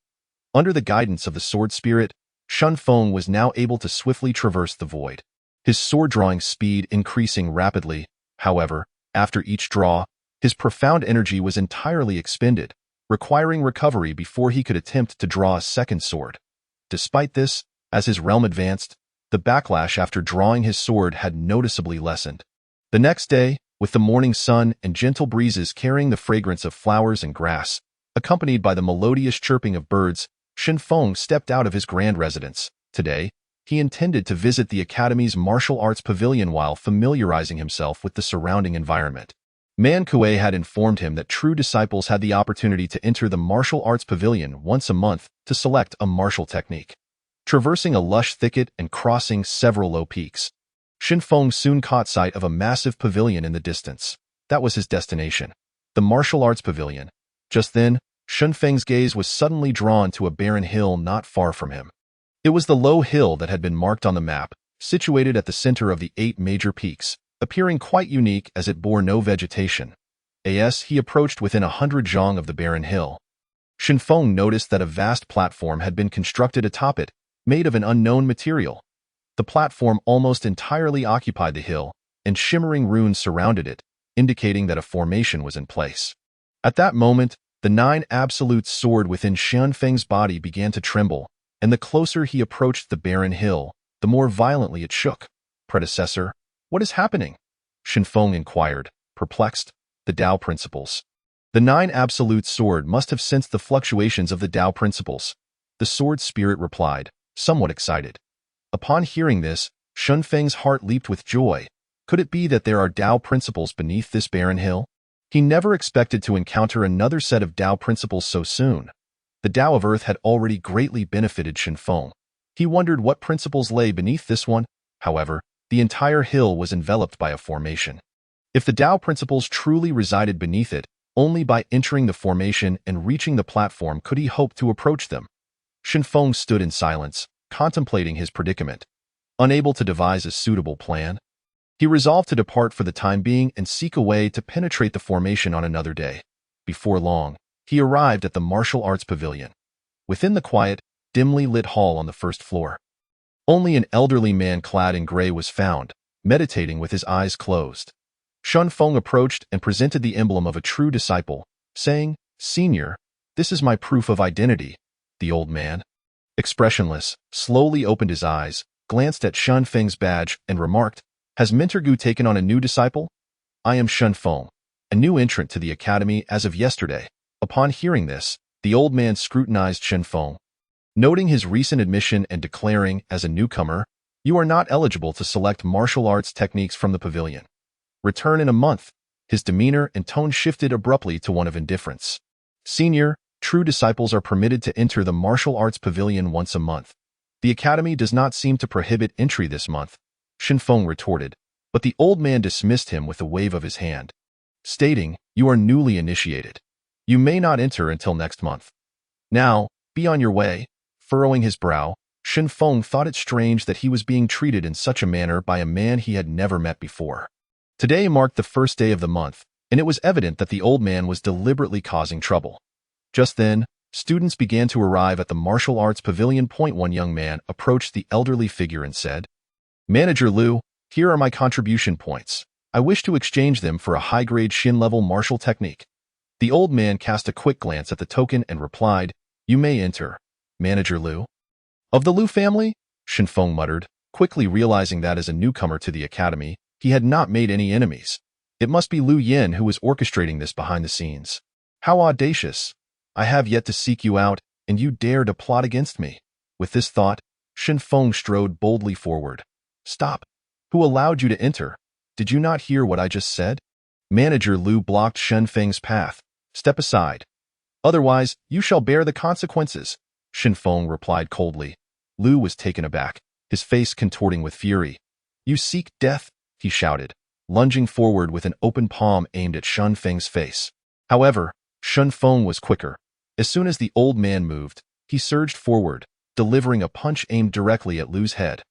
Under the guidance of the sword spirit, Shun Feng was now able to swiftly traverse the void, his sword-drawing speed increasing rapidly. However, after each draw, his profound energy was entirely expended, requiring recovery before he could attempt to draw a second sword. Despite this, as his realm advanced, the backlash after drawing his sword had noticeably lessened. The next day, with the morning sun and gentle breezes carrying the fragrance of flowers and grass, accompanied by the melodious chirping of birds, Shin Feng stepped out of his grand residence. Today, he intended to visit the Academy's martial arts pavilion while familiarizing himself with the surrounding environment. Man Kuei had informed him that true disciples had the opportunity to enter the martial arts pavilion once a month to select a martial technique. Traversing a lush thicket and crossing several low peaks, Shin Feng soon caught sight of a massive pavilion in the distance. That was his destination, the martial arts pavilion. Just then, Shin Feng's gaze was suddenly drawn to a barren hill not far from him. It was the low hill that had been marked on the map, situated at the center of the 8 major peaks, appearing quite unique as it bore no vegetation. As he approached within 100 zhang of the barren hill, Shin Feng noticed that a vast platform had been constructed atop it, made of an unknown material. The platform almost entirely occupied the hill, and shimmering runes surrounded it, indicating that a formation was in place. At that moment, the 9 absolute sword within Shin Feng's body began to tremble, and the closer he approached the barren hill, the more violently it shook. "Predecessor, what is happening?" Shin Feng inquired, perplexed. "The Tao Principles." The 9 absolute sword must have sensed the fluctuations of the Tao Principles. The sword spirit replied, somewhat excited. Upon hearing this, Shin Feng's heart leaped with joy. Could it be that there are Tao Principles beneath this barren hill? He never expected to encounter another set of Tao Principles so soon. The Tao of Earth had already greatly benefited Shin Feng. He wondered what principles lay beneath this one. However, the entire hill was enveloped by a formation. If the Tao Principles truly resided beneath it, only by entering the formation and reaching the platform could he hope to approach them. Shin Feng stood in silence, contemplating his predicament. Unable to devise a suitable plan, he resolved to depart for the time being and seek a way to penetrate the formation on another day. Before long, he arrived at the martial arts pavilion. Within the quiet, dimly lit hall on the first floor, only an elderly man clad in gray was found, meditating with his eyes closed. Shun Feng approached and presented the emblem of a true disciple, saying, "Senior, this is my proof of identity." The old man, expressionless, slowly opened his eyes, glanced at Shun Feng's badge, and remarked, "Has Mentor Gu taken on a new disciple? I am Shun Feng, a new entrant to the academy as of yesterday." Upon hearing this, the old man scrutinized Shun Feng, noting his recent admission and declaring, as a newcomer, "You are not eligible to select martial arts techniques from the pavilion. Return in a month." His demeanor and tone shifted abruptly to one of indifference. "Senior, true disciples are permitted to enter the martial arts pavilion once a month. The academy does not seem to prohibit entry this month," Shun Feng retorted, but the old man dismissed him with a wave of his hand, stating, "You are newly initiated. You may not enter until next month. Now, be on your way." Furrowing his brow, Shun Feng thought it strange that he was being treated in such a manner by a man he had never met before. Today marked the first day of the month, and it was evident that the old man was deliberately causing trouble. Just then, students began to arrive at the martial arts pavilion. One young man approached the elderly figure and said, "Manager Liu, here are my contribution points. I wish to exchange them for a high-grade Shin-level martial technique." The old man cast a quick glance at the token and replied, "You may enter, Manager Liu." "Of the Liu family?" Shun Feng muttered, quickly realizing that as a newcomer to the academy, he had not made any enemies. It must be Liu Yin who was orchestrating this behind the scenes. How audacious! I have yet to seek you out, and you dare to plot against me. With this thought, Shun Feng strode boldly forward. "Stop! Who allowed you to enter? Did you not hear what I just said?" Manager Liu blocked Shun Feng's path. "Step aside. Otherwise, you shall bear the consequences," Shun Feng replied coldly. Liu was taken aback, his face contorting with fury. "You seek death?" he shouted, lunging forward with an open palm aimed at Shun Feng's face. However, Shun Feng was quicker. As soon as the old man moved, he surged forward, delivering a punch aimed directly at Liu's head.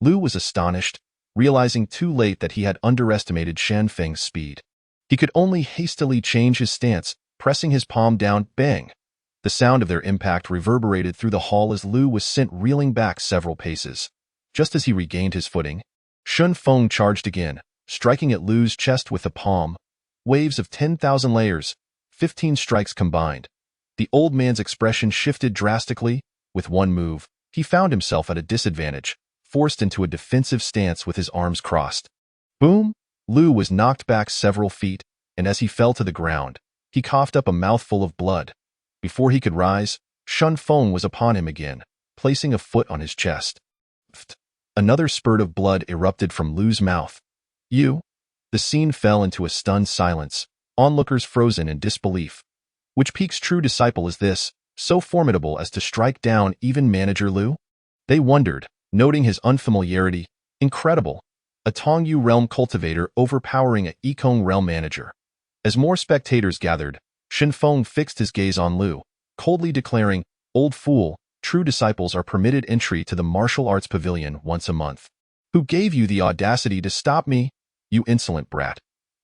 Liu was astonished, realizing too late that he had underestimated Shun Feng's speed. He could only hastily change his stance, pressing his palm down. Bang! The sound of their impact reverberated through the hall as Liu was sent reeling back several paces. Just as he regained his footing, Shun Feng charged again, striking at Liu's chest with the palm. Waves of 10,000 layers, 15 strikes combined. The old man's expression shifted drastically. With one move, he found himself at a disadvantage, forced into a defensive stance with his arms crossed. Boom! Liu was knocked back several feet, and as he fell to the ground, he coughed up a mouthful of blood. Before he could rise, Shun Feng was upon him again, placing a foot on his chest. Another spurt of blood erupted from Liu's mouth. "You?" The scene fell into a stunned silence, onlookers frozen in disbelief. Which Peak's true disciple is this, so formidable as to strike down even Manager Liu? They wondered, noting his unfamiliarity. Incredible. A Tongyu realm cultivator overpowering a Yikong realm manager. As more spectators gathered, Shun Feng fixed his gaze on Liu, coldly declaring, "Old fool, true disciples are permitted entry to the martial arts pavilion once a month. Who gave you the audacity to stop me? You insolent brat.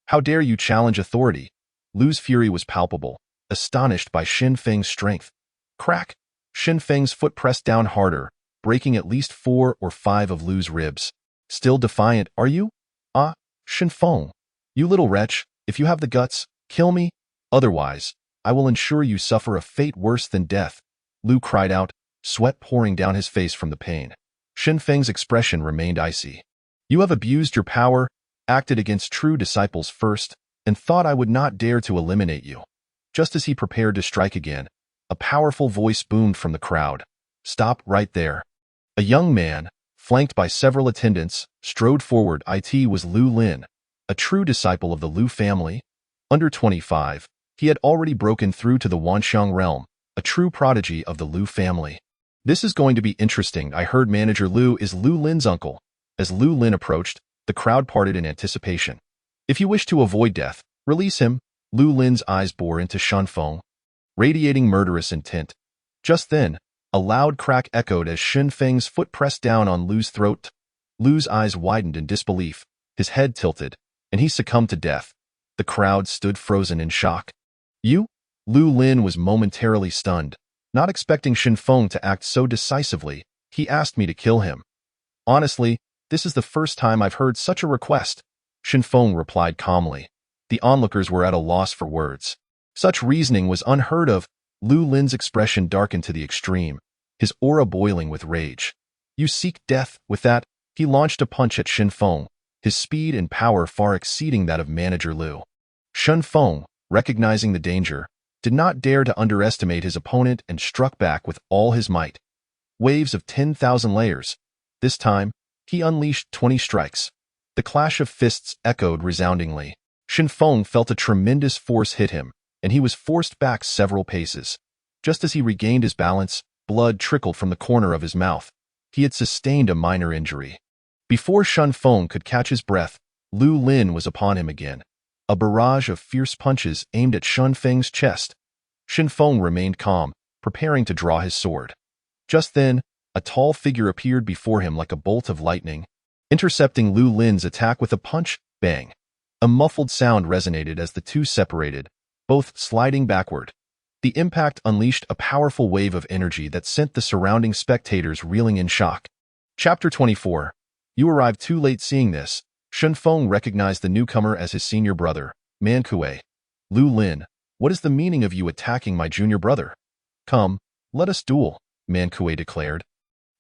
How dare you challenge authority?" Liu's fury was palpable, astonished by Shun Feng's strength. Crack! Shun Feng's foot pressed down harder, breaking at least 4 or 5 of Liu's ribs. "Still defiant, are you? Ah, Shun Feng, you little wretch, if you have the guts, kill me. Otherwise, I will ensure you suffer a fate worse than death," Liu cried out, sweat pouring down his face from the pain. Shun Feng's expression remained icy. "You have abused your power, acted against true disciples first, and thought I would not dare to eliminate you." Just as he prepared to strike again, a powerful voice boomed from the crowd. "Stop right there." A young man, flanked by several attendants, strode forward. It was Liu Lin, a true disciple of the Liu family. Under 25, he had already broken through to the Wanxiang realm, a true prodigy of the Liu family. "This is going to be interesting. I heard Manager Liu is Liu Lin's uncle." As Liu Lin approached, the crowd parted in anticipation. "If you wish to avoid death, release him." Liu Lin's eyes bore into Shun Feng, radiating murderous intent. Just then, A loud crack echoed as Shen Feng's foot pressed down on Lu's throat. Lu's eyes widened in disbelief, his head tilted, and he succumbed to death. The crowd stood frozen in shock. You? Lu Lin was momentarily stunned. Not expecting Shen Feng to act so decisively, he asked me to kill him. Honestly, this is the first time I've heard such a request, Shen Feng replied calmly. The onlookers were at a loss for words. Such reasoning was unheard of. Lu Lin's expression darkened to the extreme, his aura boiling with rage. You seek death? With that, he launched a punch at Shen Feng, his speed and power far exceeding that of Manager Lu. Shen Feng, recognizing the danger, did not dare to underestimate his opponent and struck back with all his might. Waves of 10,000 layers. This time, he unleashed 20 strikes. The clash of fists echoed resoundingly. Shen Feng felt a tremendous force hit him, and he was forced back several paces. Just as he regained his balance, blood trickled from the corner of his mouth. He had sustained a minor injury. Before Shen Feng could catch his breath, Lu Lin was upon him again. A barrage of fierce punches aimed at Shen Feng's chest. Shen Feng remained calm, preparing to draw his sword. Just then, a tall figure appeared before him like a bolt of lightning, intercepting Lu Lin's attack with a punch. Bang! A muffled sound resonated as the two separated, both sliding backward. The impact unleashed a powerful wave of energy that sent the surrounding spectators reeling in shock. Chapter 24. You arrived too late. Seeing this, Shen Feng recognized the newcomer as his senior brother, Man Kuei. Lu Lin, what is the meaning of you attacking my junior brother? Come, let us duel, Man Kuei declared.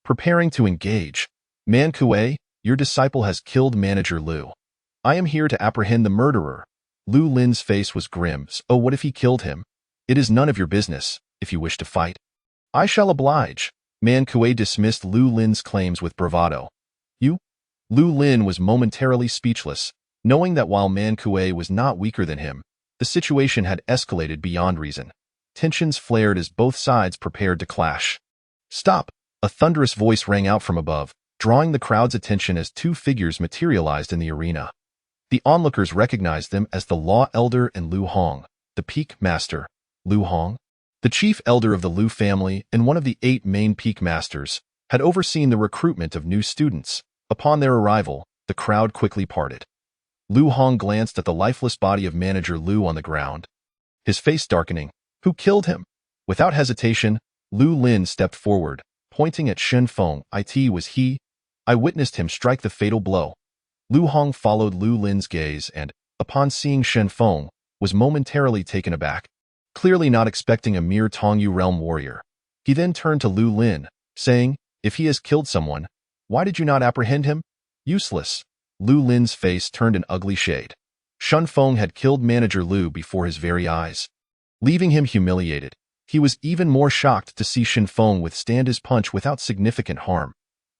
Preparing to engage. Man Kuei, your disciple has killed Manager Lu. I am here to apprehend the murderer. Lu Lin's face was grim. Oh, what if he killed him? It is none of your business, if you wish to fight. I shall oblige. Man Kuei dismissed Lu Lin's claims with bravado. You? Lu Lin was momentarily speechless, knowing that while Man Kuei was not weaker than him, the situation had escalated beyond reason. Tensions flared as both sides prepared to clash. Stop! A thunderous voice rang out from above, drawing the crowd's attention as two figures materialized in the arena. The onlookers recognized them as the Law Elder and Lu Hong, the Peak Master. Lu Hong, the chief elder of the Lu family and one of the 8 main Peak Masters, had overseen the recruitment of new students. Upon their arrival, the crowd quickly parted. Lu Hong glanced at the lifeless body of Manager Lu on the ground, his face darkening. Who killed him? Without hesitation, Lu Lin stepped forward, pointing at Shen Feng. It was he. I witnessed him strike the fatal blow. Lu Hong followed Lu Lin's gaze and, upon seeing Shen Feng, was momentarily taken aback, clearly not expecting a mere Tongyu realm warrior. He then turned to Lu Lin, saying, if he has killed someone, why did you not apprehend him? Useless. Lu Lin's face turned an ugly shade. Shen Feng had killed Manager Lu before his very eyes, leaving him humiliated. He was even more shocked to see Shen Feng withstand his punch without significant harm.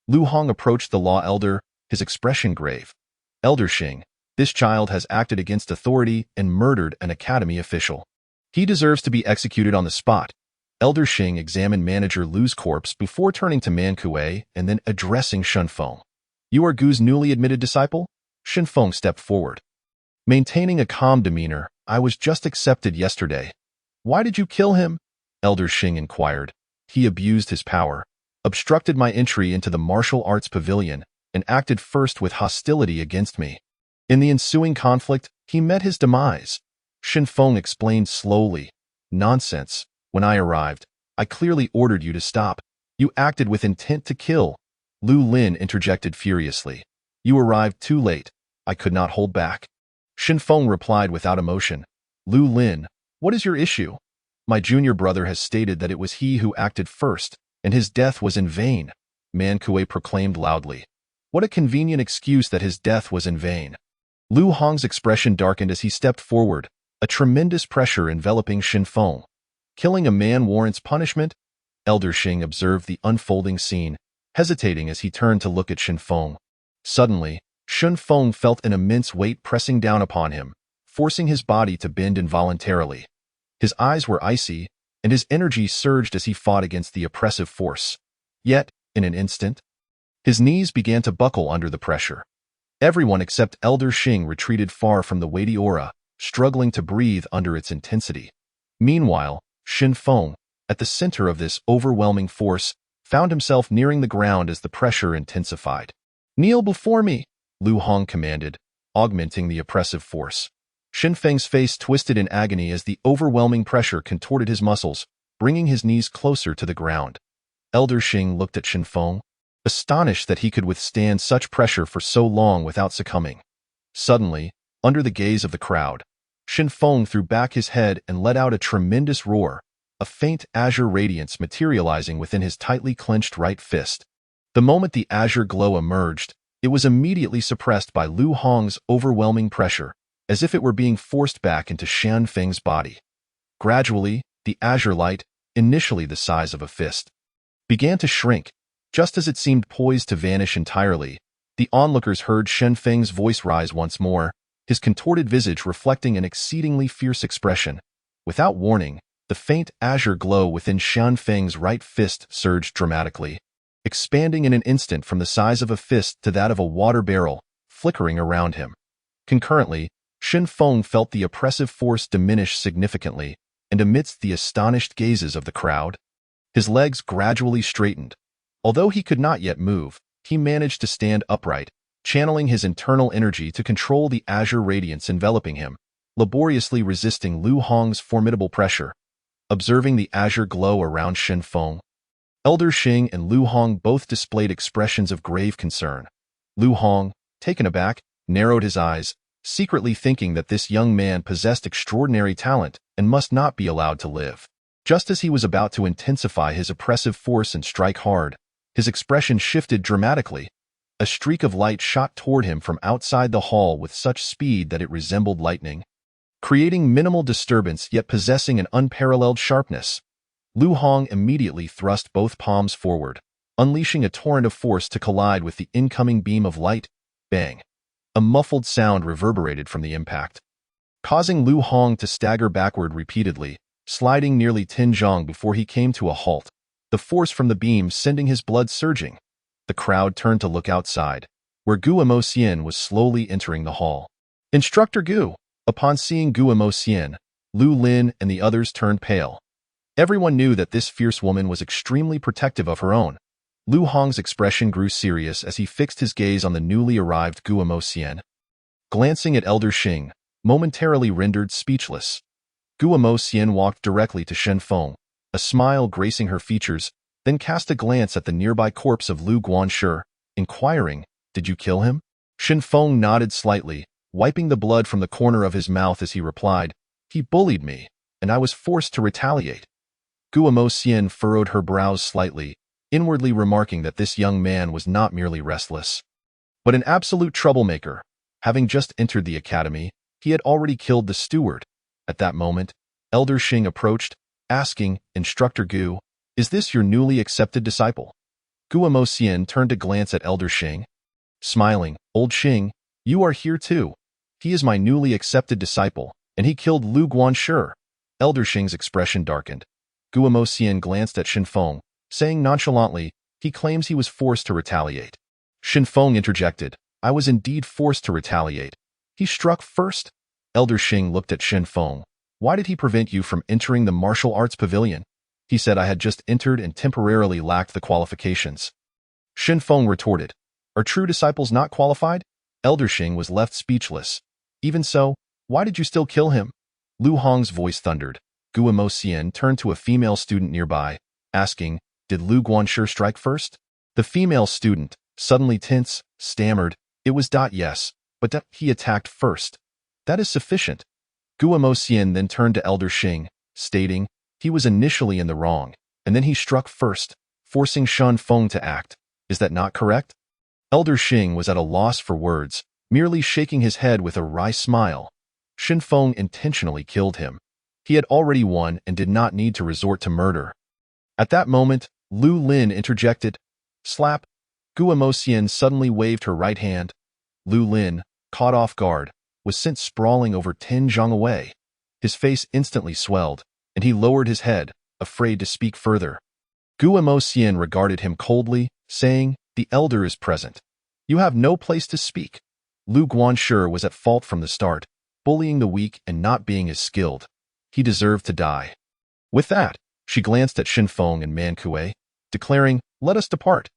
Lu Hong approached the Law Elder, his expression grave. Elder Xing, this child has acted against authority and murdered an academy official. He deserves to be executed on the spot. Elder Xing examined Manager Lu's corpse before turning to Man Kuei and then addressing Shen Feng. You are Gu's newly admitted disciple? Shen Feng stepped forward, maintaining a calm demeanor. I was just accepted yesterday. Why did you kill him? Elder Xing inquired. He abused his power, obstructed my entry into the martial arts pavilion, and acted first with hostility against me. In the ensuing conflict, he met his demise. Shen Feng explained slowly. Nonsense. When I arrived, I clearly ordered you to stop. You acted with intent to kill. Lu Lin interjected furiously. You arrived too late. I could not hold back. Shen Feng replied without emotion. Lu Lin, what is your issue? My junior brother has stated that it was he who acted first, and his death was in vain. Man Kuei proclaimed loudly. What a convenient excuse that his death was in vain. Lu Hong's expression darkened as he stepped forward, a tremendous pressure enveloping Shen Feng. Killing a man warrants punishment? Elder Xing observed the unfolding scene, hesitating as he turned to look at Shen Feng. Suddenly, Shen Feng felt an immense weight pressing down upon him, forcing his body to bend involuntarily. His eyes were icy, and his energy surged as he fought against the oppressive force. Yet, in an instant, his knees began to buckle under the pressure. Everyone except Elder Xing retreated far from the weighty aura, struggling to breathe under its intensity. Meanwhile, Shen Feng, at the center of this overwhelming force, found himself nearing the ground as the pressure intensified. "Kneel before me," Lu Hong commanded, augmenting the oppressive force. Xin Feng's face twisted in agony as the overwhelming pressure contorted his muscles, bringing his knees closer to the ground. Elder Xing looked at Xin Feng, astonished that he could withstand such pressure for so long without succumbing. Suddenly, under the gaze of the crowd, Xin Feng threw back his head and let out a tremendous roar, a faint azure radiance materializing within his tightly clenched right fist. The moment the azure glow emerged, it was immediately suppressed by Lu Hong's overwhelming pressure, as if it were being forced back into Xian Feng's body. Gradually, the azure light, initially the size of a fist, began to shrink. Just as it seemed poised to vanish entirely, the onlookers heard Xian Feng's voice rise once more, his contorted visage reflecting an exceedingly fierce expression. Without warning, the faint azure glow within Xian Feng's right fist surged dramatically, expanding in an instant from the size of a fist to that of a water barrel, flickering around him. Concurrently, Xin Feng felt the oppressive force diminish significantly, and amidst the astonished gazes of the crowd, his legs gradually straightened. Although he could not yet move, he managed to stand upright, channeling his internal energy to control the azure radiance enveloping him, laboriously resisting Lu Hong's formidable pressure. Observing the azure glow around Xin Feng, Elder Xing and Lu Hong both displayed expressions of grave concern. Lu Hong, taken aback, narrowed his eyes, secretly thinking that this young man possessed extraordinary talent and must not be allowed to live. Just as he was about to intensify his oppressive force and strike hard, his expression shifted dramatically. A streak of light shot toward him from outside the hall with such speed that it resembled lightning, creating minimal disturbance yet possessing an unparalleled sharpness. Lu Hong immediately thrust both palms forward, unleashing a torrent of force to collide with the incoming beam of light. Bang! A muffled sound reverberated from the impact, causing Lu Hong to stagger backward repeatedly, sliding nearly 10 zhang before he came to a halt, the force from the beam sending his blood surging. The crowd turned to look outside, where Guo Xian was slowly entering the hall. "Instructor Gu!" Upon seeing Guo Xian, Lu Lin and the others turned pale. Everyone knew that this fierce woman was extremely protective of her own. Lu Hong's expression grew serious as he fixed his gaze on the newly arrived Guo Xian. Glancing at Elder Xing, momentarily rendered speechless, Guo Xian walked directly to Xin Feng, a smile gracing her features, then cast a glance at the nearby corpse of Lu Guanshi, inquiring, "Did you kill him?" Xin Feng nodded slightly, wiping the blood from the corner of his mouth as he replied, "He bullied me, and I was forced to retaliate." Guo Xian furrowed her brows slightly, inwardly remarking that this young man was not merely restless, but an absolute troublemaker. Having just entered the academy, he had already killed the steward. At that moment, Elder Xing approached, asking, "Instructor Gu, is this your newly accepted disciple?" Guo Xian turned to glance at Elder Xing. Smiling, "Old Xing, you are here too. He is my newly accepted disciple, and he killed Lu Guanshi." Elder Xing's expression darkened. Guo Xian glanced at Xin Feng, saying nonchalantly, "He claims he was forced to retaliate." Xin Feng interjected, "I was indeed forced to retaliate. He struck first." Elder Xing looked at Xin Feng. "Why did he prevent you from entering the martial arts pavilion?" He said, "I had just entered and temporarily lacked the qualifications." Xin Feng retorted, "Are true disciples not qualified?" Elder Xing was left speechless. "Even so, why did you still kill him?" Lu Hong's voice thundered. Guo Xian turned to a female student nearby, asking, "Did Lu Guanshi strike first?" The female student, suddenly tense, stammered, "It was yes, but he attacked first." "That is sufficient." Guo Xian then turned to Elder Xing, stating, "He was initially in the wrong, and then he struck first, forcing Xin Feng to act. Is that not correct?" Elder Xing was at a loss for words, merely shaking his head with a wry smile. Xin Feng intentionally killed him. He had already won and did not need to resort to murder. At that moment, Lu Lin interjected. Slap! Guo Xian suddenly waved her right hand. Lu Lin, caught off guard, was sent sprawling over 10 zhang away. His face instantly swelled, and he lowered his head, afraid to speak further. Guo Xian regarded him coldly, saying, "The elder is present. You have no place to speak." Lu Guanshi was at fault from the start, bullying the weak and not being as skilled. He deserved to die. With that, She glanced at Shinfeng and Man Kuei, declaring, "Let us depart."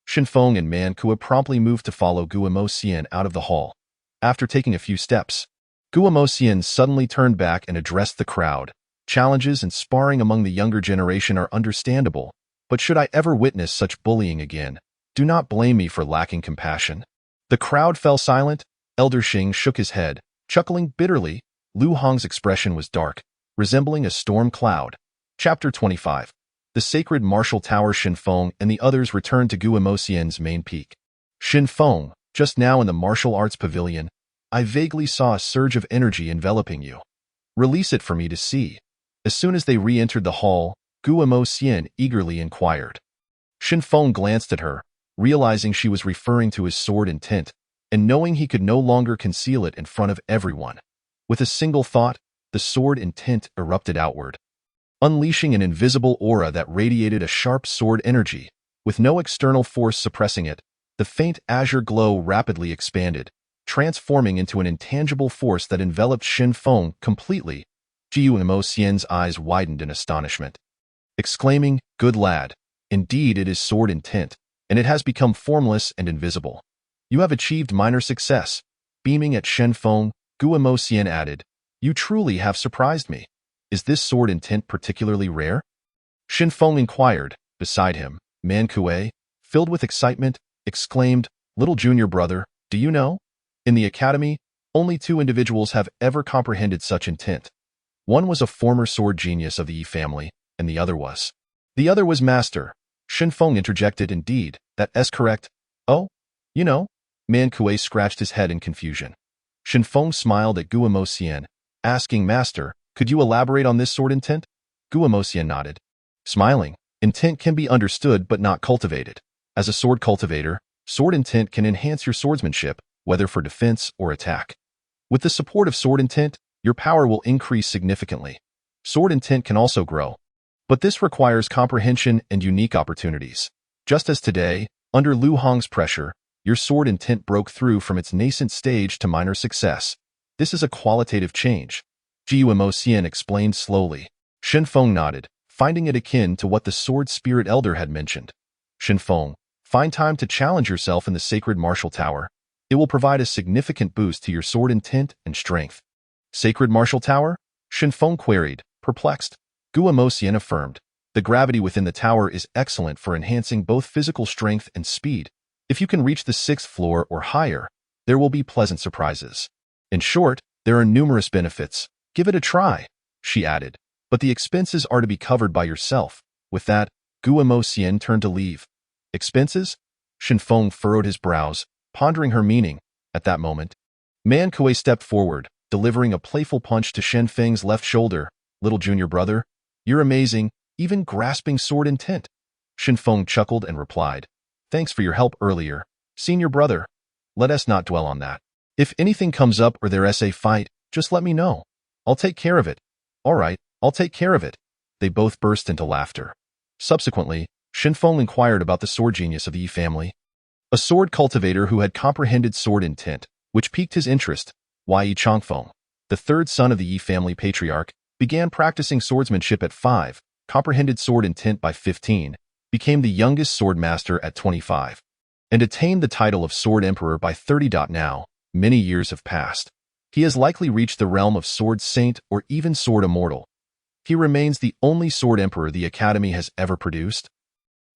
Shinfeng and Man Kuei promptly moved to follow Guamo Xian out of the hall. After taking a few steps, Guamo Xian suddenly turned back and addressed the crowd. "Challenges and sparring among the younger generation are understandable, but should I ever witness such bullying again, do not blame me for lacking compassion." The crowd fell silent. Elder Xing shook his head, chuckling bitterly. Lu Hong's expression was dark, resembling a storm cloud. Chapter 25. The sacred martial tower. Shinfeng and the others returned to Guamo Xian's main peak. "Shinfeng, just now in the martial arts pavilion, I vaguely saw a surge of energy enveloping you. Release it for me to see." As soon as they re-entered the hall, Guamo Xian eagerly inquired. Shinfeng glanced at her, realizing she was referring to his sword intent, and knowing he could no longer conceal it in front of everyone. With a single thought, the sword intent erupted outward, unleashing an invisible aura that radiated a sharp sword energy. With no external force suppressing it, the faint azure glow rapidly expanded, transforming into an intangible force that enveloped Shinfeng completely. Guamo Xian's eyes widened in astonishment, exclaiming, "Good lad, indeed it is sword intent, and it has become formless and invisible. You have achieved minor success." Beaming at Shinfeng, Guamo Xian added, "You truly have surprised me. Is this sword intent particularly rare?" Shinfeng inquired. Beside him, Man Kuei, filled with excitement, exclaimed, "Little junior brother, do you know? In the academy, only 2 individuals have ever comprehended such intent. One was a former sword genius of the Yi family, and the other was Master." Shinfeng interjected, "Indeed, that's correct. Oh, you know?" Man Kuei scratched his head in confusion. Shinfeng smiled at Guamo Xian, asking, "Master, could you elaborate on this sword intent?" Guamo Xian nodded, smiling. "Intent can be understood but not cultivated. As a sword cultivator, sword intent can enhance your swordsmanship, whether for defense or attack. With the support of sword intent, your power will increase significantly. Sword intent can also grow, but this requires comprehension and unique opportunities. Just as today, under Lu Hong's pressure, your sword intent broke through from its nascent stage to minor success. This is a qualitative change," Guamo Xian explained slowly. Shinfeng nodded, finding it akin to what the sword spirit elder had mentioned. "Shinfeng, find time to challenge yourself in the sacred martial tower. It will provide a significant boost to your sword intent and strength." "Sacred martial tower?" Shinfeng queried, perplexed. Guamo Xian affirmed, "The gravity within the tower is excellent for enhancing both physical strength and speed. If you can reach the 6th floor or higher, there will be pleasant surprises. In short, there are numerous benefits. Give it a try," she added, "but the expenses are to be covered by yourself." With that, Guamo Xian turned to leave. "Expenses?" Shinfeng furrowed his brows, pondering her meaning. At that moment, Man Kuei stepped forward, delivering a playful punch to Shinfeng's left shoulder. "Little junior brother, you're amazing, even grasping sword intent." Shinfeng chuckled and replied, "Thanks for your help earlier, senior brother. Let us not dwell on that. If anything comes up or there's a fight, just let me know. I'll take care of it." "All right, I'll take care of it." They both burst into laughter. Subsequently, Shinfeng inquired about the sword genius of the Yi family, a sword cultivator who had comprehended sword intent, which piqued his interest. Yi Changfeng, the 3rd son of the Yi family patriarch, began practicing swordsmanship at 5, comprehended sword intent by 15, became the youngest sword master at 25, and attained the title of Sword Emperor by 30. Now, many years have passed. He has likely reached the realm of Sword Saint or even Sword Immortal. He remains the only Sword Emperor the Academy has ever produced.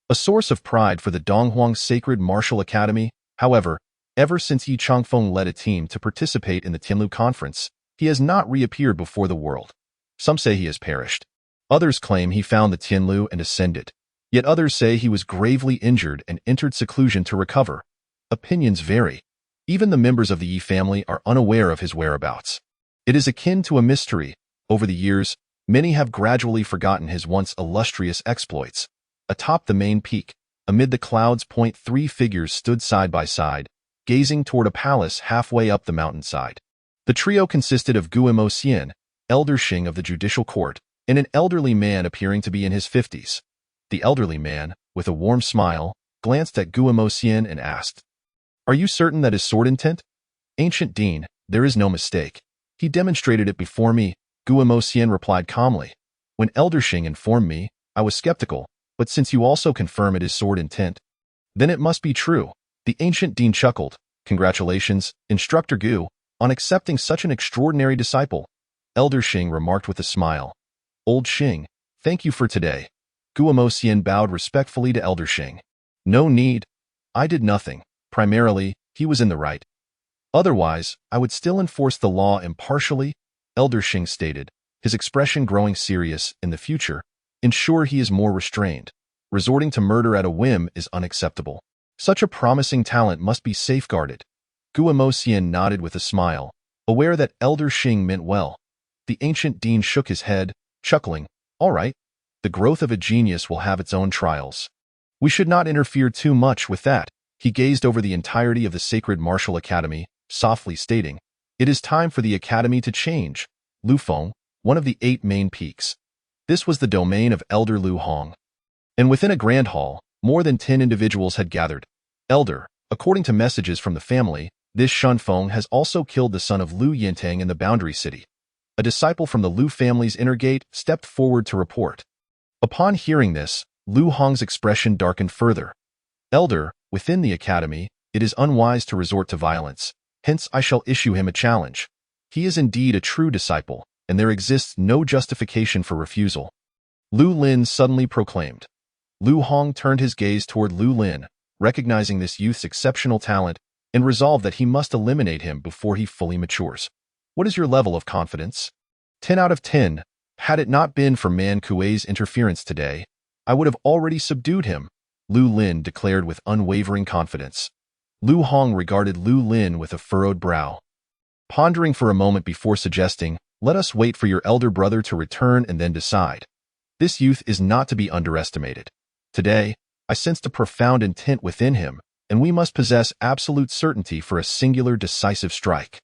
A source of pride for the Donghuang Sacred Martial Academy, however, ever since Yi Changfeng led a team to participate in the Tianlu Conference, he has not reappeared before the world. Some say he has perished. Others claim he found the Tianlu and ascended. Yet others say he was gravely injured and entered seclusion to recover. Opinions vary. Even the members of the Yi family are unaware of his whereabouts. It is akin to a mystery. Over the years, many have gradually forgotten his once illustrious exploits. Atop the main peak, amid the clouds, 3 figures stood side by side, gazing toward a palace halfway up the mountainside. The trio consisted of Guamo Xian, Elder Xing of the Judicial Court, and an elderly man appearing to be in his 50s. The elderly man, with a warm smile, glanced at Guamo Xian and asked, "Are you certain that is sword intent?" "Ancient Dean, there is no mistake. He demonstrated it before me," Guamo Xian replied calmly. "When Elder Xing informed me, I was skeptical, but since you also confirm it is sword intent, then it must be true. The ancient dean chuckled. Congratulations, Instructor Gu, on accepting such an extraordinary disciple. Elder Xing remarked with a smile. Old Xing, thank you for today. Guamo Xian bowed respectfully to Elder Xing. No need. I did nothing. Primarily, he was in the right. Otherwise, I would still enforce the law impartially, Elder Xing stated, his expression growing serious. In the future, ensure he is more restrained. Resorting to murder at a whim is unacceptable. Such a promising talent must be safeguarded. Guamo Xian nodded with a smile, aware that Elder Xing meant well. The ancient dean shook his head, chuckling. All right. The growth of a genius will have its own trials. We should not interfere too much with that. He gazed over the entirety of the Sacred Martial Academy, softly stating, It is time for the academy to change. Lufeng, one of the 8 main peaks. This was the domain of Elder Lu Hong. And within a grand hall, more than 10 individuals had gathered. Elder, according to messages from the family, this Shunfeng has also killed the son of Lu Yintang in the Boundary City. A disciple from the Lu family's inner gate stepped forward to report. Upon hearing this, Lu Hong's expression darkened further. Elder, within the academy, it is unwise to resort to violence. Hence I shall issue him a challenge. He is indeed a true disciple, and there exists no justification for refusal. Lu Lin suddenly proclaimed. Lu Hong turned his gaze toward Lu Lin, recognizing this youth's exceptional talent, and resolved that he must eliminate him before he fully matures. What is your level of confidence? 10 out of 10. Had it not been for Man Kuei's interference today, I would have already subdued him, Lu Lin declared with unwavering confidence. Lu Hong regarded Lu Lin with a furrowed brow. Pondering for a moment before suggesting, let us wait for your elder brother to return and then decide. This youth is not to be underestimated. Today, I sensed a profound intent within him, and we must possess absolute certainty for a singular decisive strike.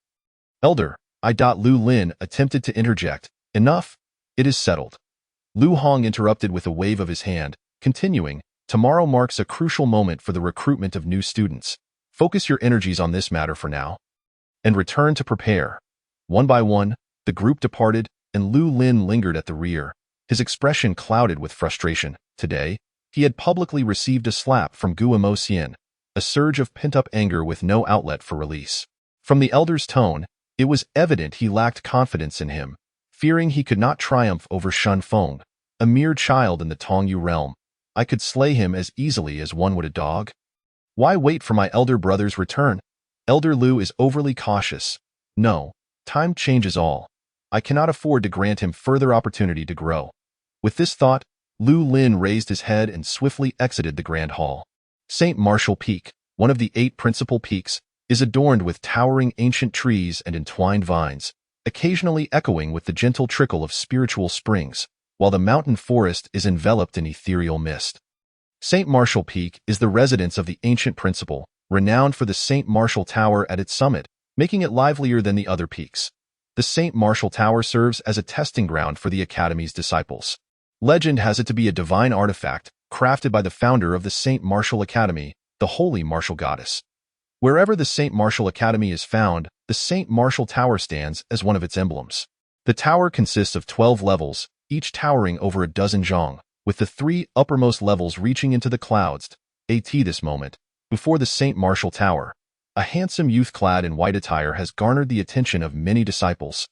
Elder, Lu Lin attempted to interject. Enough. It is settled. Lu Hong interrupted with a wave of his hand, continuing, tomorrow marks a crucial moment for the recruitment of new students. Focus your energies on this matter for now, and return to prepare. One by one, the group departed, and Lu Lin lingered at the rear, his expression clouded with frustration. Today, he had publicly received a slap from Guamo Xian, a surge of pent-up anger with no outlet for release. From the elder's tone, it was evident he lacked confidence in him, fearing he could not triumph over Shunfeng, a mere child in the Tongyu realm. I could slay him as easily as one would a dog. Why wait for my elder brother's return? Elder Lu is overly cautious. No, time changes all. I cannot afford to grant him further opportunity to grow. With this thought, Lu Lin raised his head and swiftly exited the grand hall. St. Martial Peak, one of the 8 principal peaks, is adorned with towering ancient trees and entwined vines, occasionally echoing with the gentle trickle of spiritual springs, while the mountain forest is enveloped in ethereal mist. St. Martial Peak is the residence of the ancient principal, renowned for the St. Martial Tower at its summit, making it livelier than the other peaks. The St. Martial Tower serves as a testing ground for the Academy's disciples. Legend has it to be a divine artifact, crafted by the founder of the St. Martial Academy, the Holy Martial Goddess. Wherever the St. Martial Academy is found, the St. Martial Tower stands as one of its emblems. The tower consists of 12 levels, each towering over a dozen zhang, with the 3 uppermost levels reaching into the clouds. At this moment, before the St. Martial Tower, a handsome youth clad in white attire has garnered the attention of many disciples,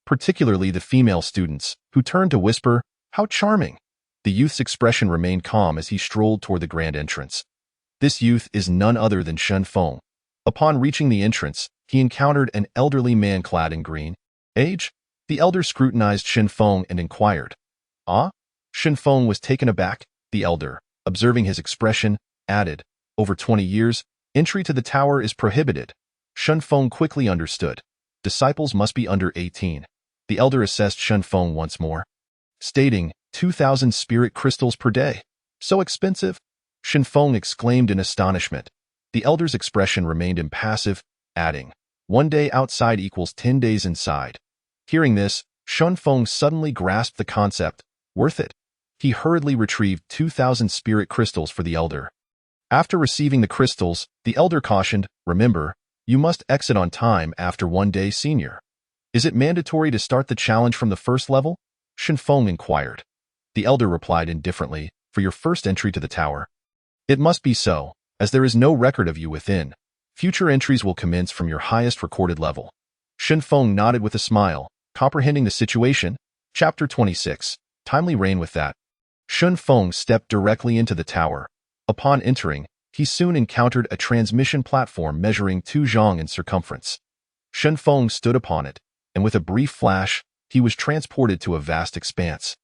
particularly the female students, who turned to whisper, "How charming!" The youth's expression remained calm as he strolled toward the grand entrance. This youth is none other than Shunfeng. Upon reaching the entrance, he encountered an elderly man clad in green. Age? The elder scrutinized Shunfeng and inquired. Ah? Shunfeng was taken aback. The elder, observing his expression, added, over 20 years, entry to the tower is prohibited. Shunfeng quickly understood. Disciples must be under 18. The elder assessed Shunfeng once more, stating, 2,000 spirit crystals per day. So expensive? Shunfeng exclaimed in astonishment. The elder's expression remained impassive, adding, 1 day outside equals 10 days inside. Hearing this, Shunfeng suddenly grasped the concept. Worth it. He hurriedly retrieved 2,000 spirit crystals for the elder. After receiving the crystals, the elder cautioned, remember, you must exit on time after 1 day senior. Is it mandatory to start the challenge from the first level? Shunfeng inquired. The elder replied indifferently, "For your first entry to the tower." "It must be so, as there is no record of you within. Future entries will commence from your highest recorded level." Shen Feng nodded with a smile, comprehending the situation. Chapter 26. Timely rain with that. Shen Feng stepped directly into the tower. Upon entering, he soon encountered a transmission platform measuring 2 zhang in circumference. Shen Feng stood upon it, and with a brief flash, he was transported to a vast expanse.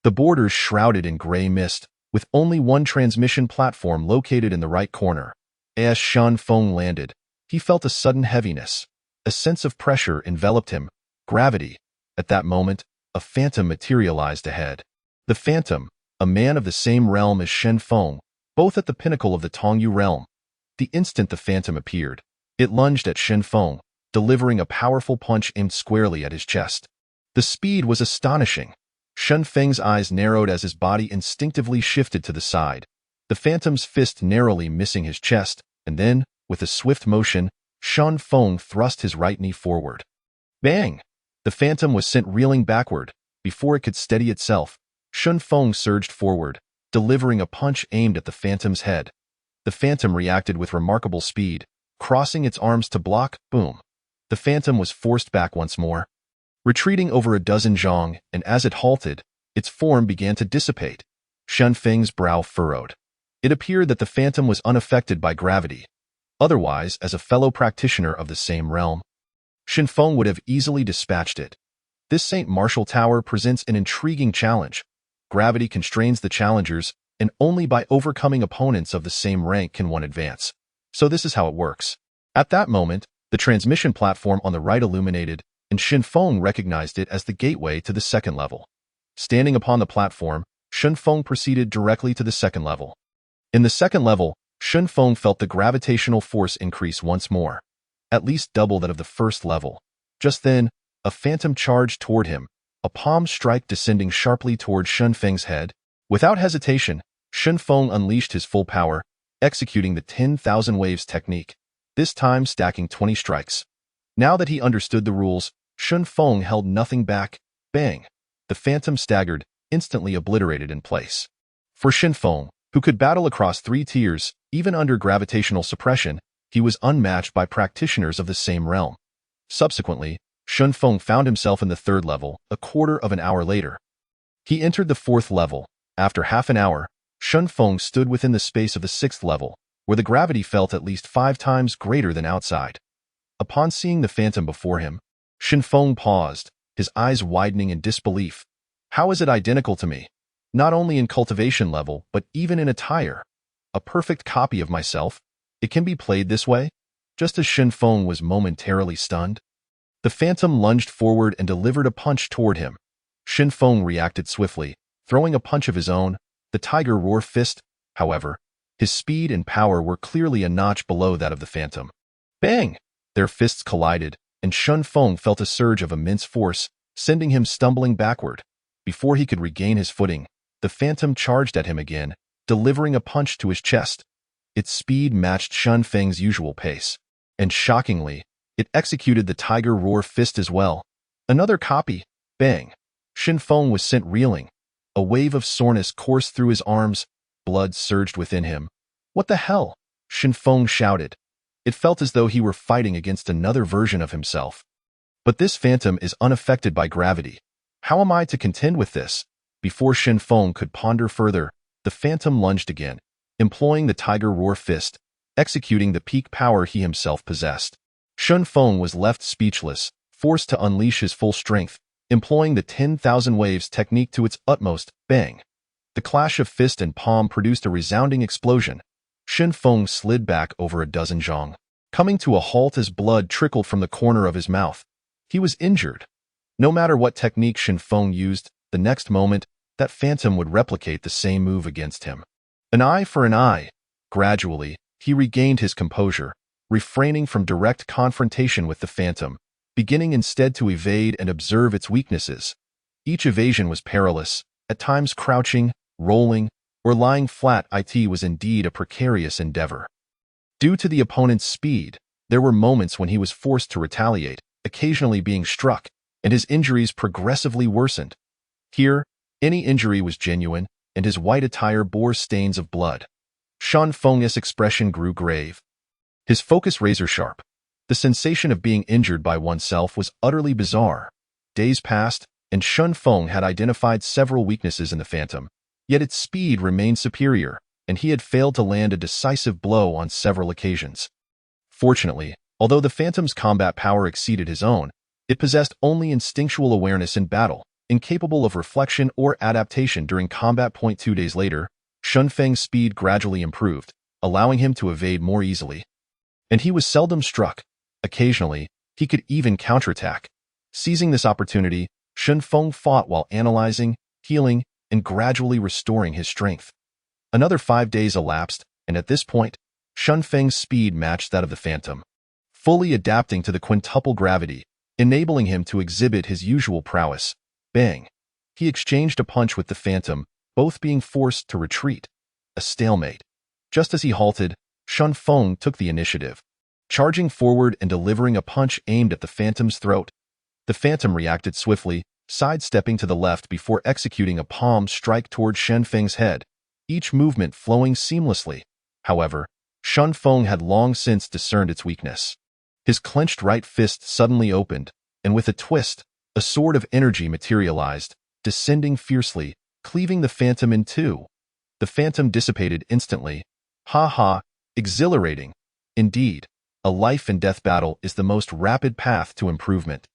The borders shrouded in gray mist, with only one transmission platform located in the right corner. As Shen Feng landed, he felt a sudden heaviness. A sense of pressure enveloped him. Gravity. At that moment, a phantom materialized ahead. The phantom, a man of the same realm as Shen Feng, both at the pinnacle of the Tongyu realm. The instant the phantom appeared, it lunged at Shen Feng, delivering a powerful punch aimed squarely at his chest. The speed was astonishing. Shen Feng's eyes narrowed as his body instinctively shifted to the side. The phantom's fist narrowly missing his chest, and then, with a swift motion, Shen Feng thrust his right knee forward. Bang! The phantom was sent reeling backward. Before it could steady itself, Shen Feng surged forward, delivering a punch aimed at the phantom's head. The phantom reacted with remarkable speed, crossing its arms to block. Boom! The phantom was forced back once more, retreating over a dozen zhang, and as it halted, its form began to dissipate. Shen Feng's brow furrowed. It appeared that the phantom was unaffected by gravity. Otherwise, as a fellow practitioner of the same realm, Shen Feng would have easily dispatched it. This St. Martial Tower presents an intriguing challenge. Gravity constrains the challengers, and only by overcoming opponents of the same rank can one advance. So this is how it works. At that moment, the transmission platform on the right illuminated, and Shen Feng recognized it as the gateway to the second level. Standing upon the platform, Shen Feng proceeded directly to the second level. In the second level, Shen Feng felt the gravitational force increase once more, at least double that of the first level. Just then, a phantom charged toward him, a palm strike descending sharply toward Shen Feng's head. Without hesitation, Shen Feng unleashed his full power, executing the 10,000 waves technique, this time stacking 20 strikes. Now that he understood the rules, Shen Feng held nothing back. Bang! The phantom staggered, instantly obliterated in place. For Shen Feng, who could battle across 3 tiers, even under gravitational suppression, he was unmatched by practitioners of the same realm. Subsequently, Shen Feng found himself in the 3rd level, a quarter of an hour later. He entered the 4th level. After half an hour, Shen Feng stood within the space of the 6th level, where the gravity felt at least 5 times greater than outside. Upon seeing the phantom before him, Shen Feng paused, his eyes widening in disbelief. How is it identical to me? Not only in cultivation level, but even in attire. A perfect copy of myself. It can be played this way? Just as Shen Feng was momentarily stunned, the phantom lunged forward and delivered a punch toward him. Shen Feng reacted swiftly, throwing a punch of his own, the tiger roar fist. However, his speed and power were clearly a notch below that of the phantom. Bang! Their fists collided, and Shen Feng felt a surge of immense force, sending him stumbling backward. Before he could regain his footing, the phantom charged at him again, delivering a punch to his chest. Its speed matched Shen Feng's usual pace, and shockingly, it executed the tiger roar fist as well. Another copy. Bang! Shen Feng was sent reeling. A wave of soreness coursed through his arms. Blood surged within him. What the hell? Shen Feng shouted. It felt as though he were fighting against another version of himself. But this phantom is unaffected by gravity. How am I to contend with this? Before Shen Feng could ponder further, the phantom lunged again, employing the tiger roar fist, executing the peak power he himself possessed. Shen Feng was left speechless, forced to unleash his full strength, employing the 10,000 waves technique to its utmost. Bang! The clash of fist and palm produced a resounding explosion. Shen Feng slid back over a dozen zhang, coming to a halt as blood trickled from the corner of his mouth. He was injured. No matter what technique Shen Feng used, the next moment, that phantom would replicate the same move against him. An eye for an eye. Gradually, he regained his composure, refraining from direct confrontation with the phantom, beginning instead to evade and observe its weaknesses. Each evasion was perilous, at times crouching, rolling, or lying flat. It was indeed a precarious endeavor. Due to the opponent's speed, there were moments when he was forced to retaliate, occasionally being struck, and his injuries progressively worsened. Here, Any injury was genuine, and his white attire bore stains of blood. Shan Feng's expression grew grave. His focus razor-sharp. The sensation of being injured by oneself was utterly bizarre. Days passed, and Shan Feng had identified several weaknesses in the Phantom, yet its speed remained superior, and he had failed to land a decisive blow on several occasions. Fortunately, although the Phantom's combat power exceeded his own, it possessed only instinctual awareness in battle, incapable of reflection or adaptation during combat. 2 days later, Shan Feng's speed gradually improved, allowing him to evade more easily. And he was seldom struck. Occasionally, he could even counterattack. Seizing this opportunity, Shan Feng fought while analyzing, healing, and gradually restoring his strength. Another 5 days elapsed, and at this point, Shan Feng's speed matched that of the Phantom, fully adapting to the quintuple gravity, enabling him to exhibit his usual prowess. Bang! He exchanged a punch with the Phantom, both being forced to retreat. A stalemate. Just as he halted, Shan Feng took the initiative, charging forward and delivering a punch aimed at the Phantom's throat. The Phantom reacted swiftly, sidestepping to the left before executing a palm strike toward Shan Feng's head, each movement flowing seamlessly. However, Shan Feng had long since discerned its weakness. His clenched right fist suddenly opened, and with a twist, a sword of energy materialized, descending fiercely, cleaving the Phantom in two. The Phantom dissipated instantly. Ha ha, exhilarating. Indeed, a life-and-death battle is the most rapid path to improvement.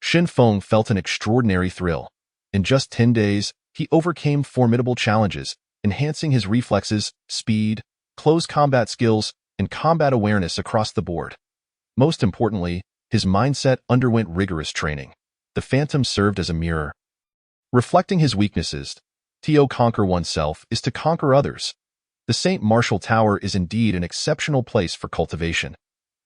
Shan Feng felt an extraordinary thrill. In just 10 days, he overcame formidable challenges, enhancing his reflexes, speed, close combat skills, and combat awareness across the board. Most importantly, his mindset underwent rigorous training. The Phantom served as a mirror. Reflecting his weaknesses, to conquer oneself is to conquer others. The St. Martial Tower is indeed an exceptional place for cultivation.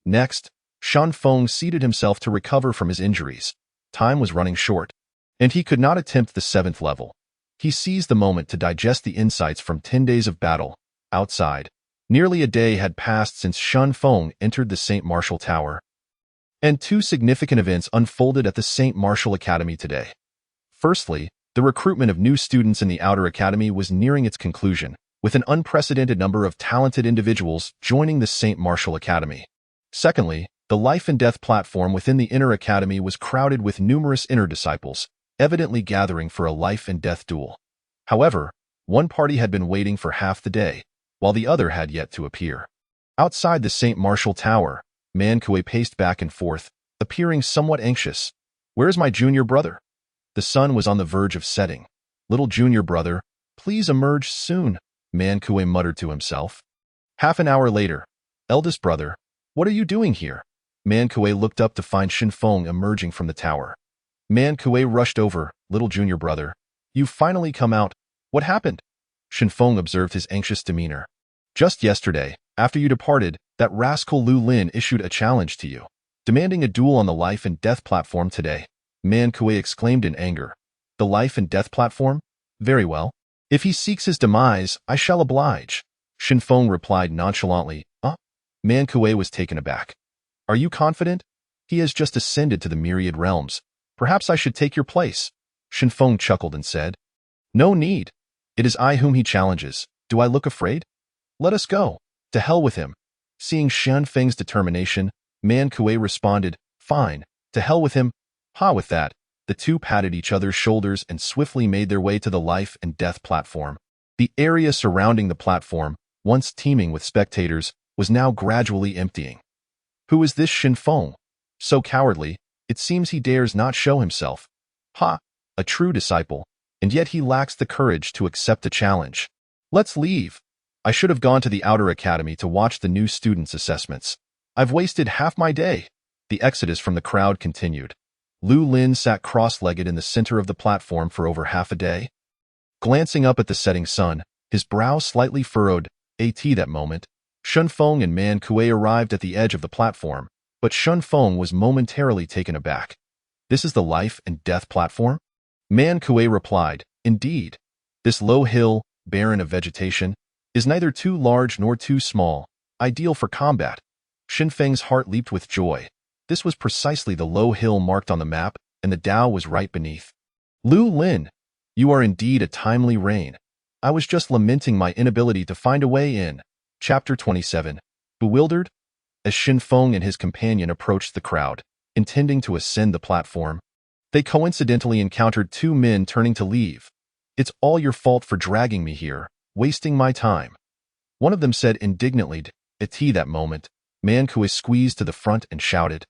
Next, Shan Feng seated himself to recover from his injuries. Time was running short, and he could not attempt the 7th level. He seized the moment to digest the insights from 10 days of battle. Outside, nearly a day had passed since Shan Feng entered the St. Martial Tower, and 2 significant events unfolded at the St. Martial Academy today. Firstly, the recruitment of new students in the Outer Academy was nearing its conclusion, with an unprecedented number of talented individuals joining the St. Martial Academy. Secondly, the life and death platform within the Inner Academy was crowded with numerous inner disciples, evidently gathering for a life and death duel. However, one party had been waiting for half the day, while the other had yet to appear. Outside the St. Martial Tower, Man Kuei paced back and forth, appearing somewhat anxious. "Where's my junior brother?" The sun was on the verge of setting. "Little junior brother, please emerge soon," Man Kuei muttered to himself. Half an hour later, "Eldest brother, what are you doing here?" Man Kuei looked up to find Shan Feng emerging from the tower. Man Kuei rushed over. "Little junior brother, you've finally come out. What happened?" Shan Feng observed his anxious demeanor. "Just yesterday, after you departed, that rascal Lu Lin issued a challenge to you, demanding a duel on the life and death platform today." Man Kuei exclaimed in anger. "The life and death platform? Very well. If he seeks his demise, I shall oblige." Shan Feng replied nonchalantly. Man Kuei was taken aback. "Are you confident? He has just ascended to the myriad realms. Perhaps I should take your place." Shan Feng chuckled and said, "No need. It is I whom he challenges. Do I look afraid? Let us go. To hell with him." Seeing Shan Feng's determination, Man Kuei responded, "Fine. To hell with him." With that, the two patted each other's shoulders and swiftly made their way to the life and death platform. The area surrounding the platform, once teeming with spectators, was now gradually emptying. Who is this Shan Feng? So cowardly, it seems he dares not show himself. A true disciple, and yet he lacks the courage to accept a challenge. Let's leave. I should have gone to the Outer Academy to watch the new students' assessments. I've wasted half my day. The exodus from the crowd continued. Lu Lin sat cross-legged in the center of the platform for over half a day. Glancing up at the setting sun, his brow slightly furrowed. That moment, Shan Feng and Man Kuei arrived at the edge of the platform, but Shan Feng was momentarily taken aback. "This is the life and death platform?" Man Kuei replied, "Indeed. This low hill, barren of vegetation, is neither too large nor too small, ideal for combat." Shan Feng's heart leaped with joy. This was precisely the low hill marked on the map, and the Tao was right beneath. "Lu Lin, You are indeed a timely reign. I was just lamenting my inability to find a way in. Chapter 27. Bewildered? As Shin Feng and his companion approached the crowd, intending to ascend the platform, they coincidentally encountered two men turning to leave. It's all your fault for dragging me here, wasting my time. One of them said indignantly. At that moment, Man Kui squeezed to the front and shouted,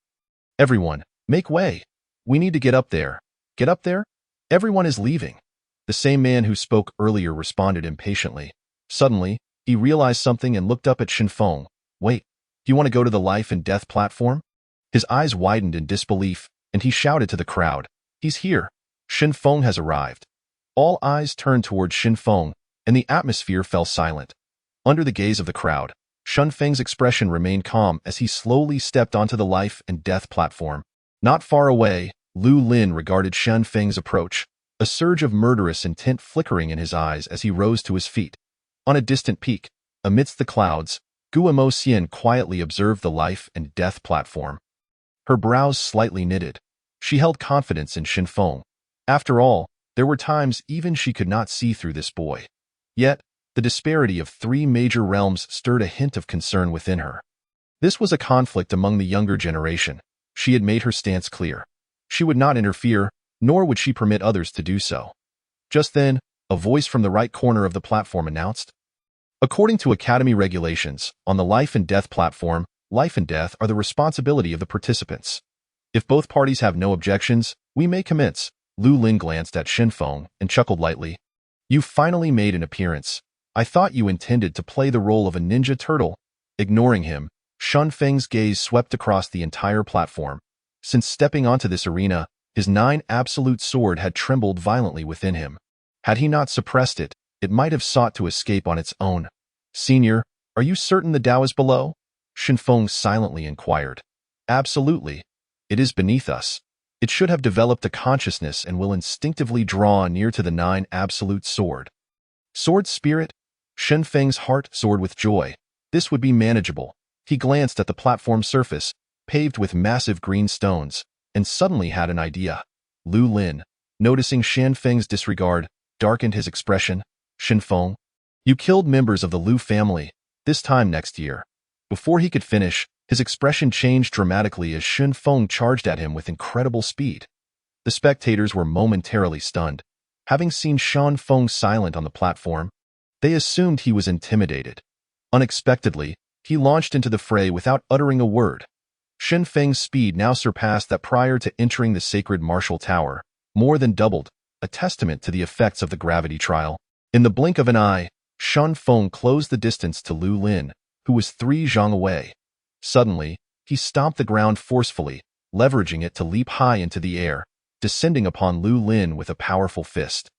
"Everyone, make way! We need to get up there. Get up there? Everyone is leaving." The same man who spoke earlier responded impatiently. Suddenly, he realized something and looked up at Shin Feng. "Wait, do you want to go to the life and death platform?" His eyes widened in disbelief, and he shouted to the crowd, "He's here! Shin Feng has arrived." All eyes turned towards Shin Feng, and the atmosphere fell silent. Under the gaze of the crowd, Shin Feng's expression remained calm as he slowly stepped onto the life and death platform. Not far away, Lu Lin regarded Shin Feng's approach, a surge of murderous intent flickering in his eyes as he rose to his feet. On a distant peak, amidst the clouds, Guo Xian quietly observed the life and death platform. Her brows slightly knitted. She held confidence in Shin Feng. After all, there were times even she could not see through this boy. Yet, the disparity of three major realms stirred a hint of concern within her. This was a conflict among the younger generation. She had made her stance clear. She would not interfere, nor would she permit others to do so. Just then, a voice from the right corner of the platform announced, "According to Academy regulations, on the life and death platform, life and death are the responsibility of the participants. If both parties have no objections, we may commence." Lu Lin glanced at Shin Feng and chuckled lightly. "You finally made an appearance. I thought you intended to play the role of a ninja turtle." Ignoring him, Shin Feng's gaze swept across the entire platform. Since stepping onto this arena, his 9 absolute sword had trembled violently within him. Had he not suppressed it, it might have sought to escape on its own. "Senior, are you certain the Tao is below?" Shin Feng silently inquired. "Absolutely. It is beneath us. It should have developed a consciousness and will instinctively draw near to the 9 absolute sword." Sword spirit? Shin Feng's heart soared with joy. This would be manageable. He glanced at the platform surface, paved with massive green stones, and suddenly had an idea. Lu Lin, noticing Shin Feng's disregard, darkened his expression. "Shin Feng, you killed members of the Lu family, this time next year." Before he could finish, his expression changed dramatically as Shin Feng charged at him with incredible speed. The spectators were momentarily stunned. Having seen Shin Feng silent on the platform, they assumed he was intimidated. Unexpectedly, he launched into the fray without uttering a word. Shin Feng's speed now surpassed that prior to entering the sacred martial tower, more than doubled, a testament to the effects of the gravity trial. In the blink of an eye, Shin Feng closed the distance to Lu Lin, who was 3 zhang away. Suddenly, he stomped the ground forcefully, leveraging it to leap high into the air, descending upon Lu Lin with a powerful fist.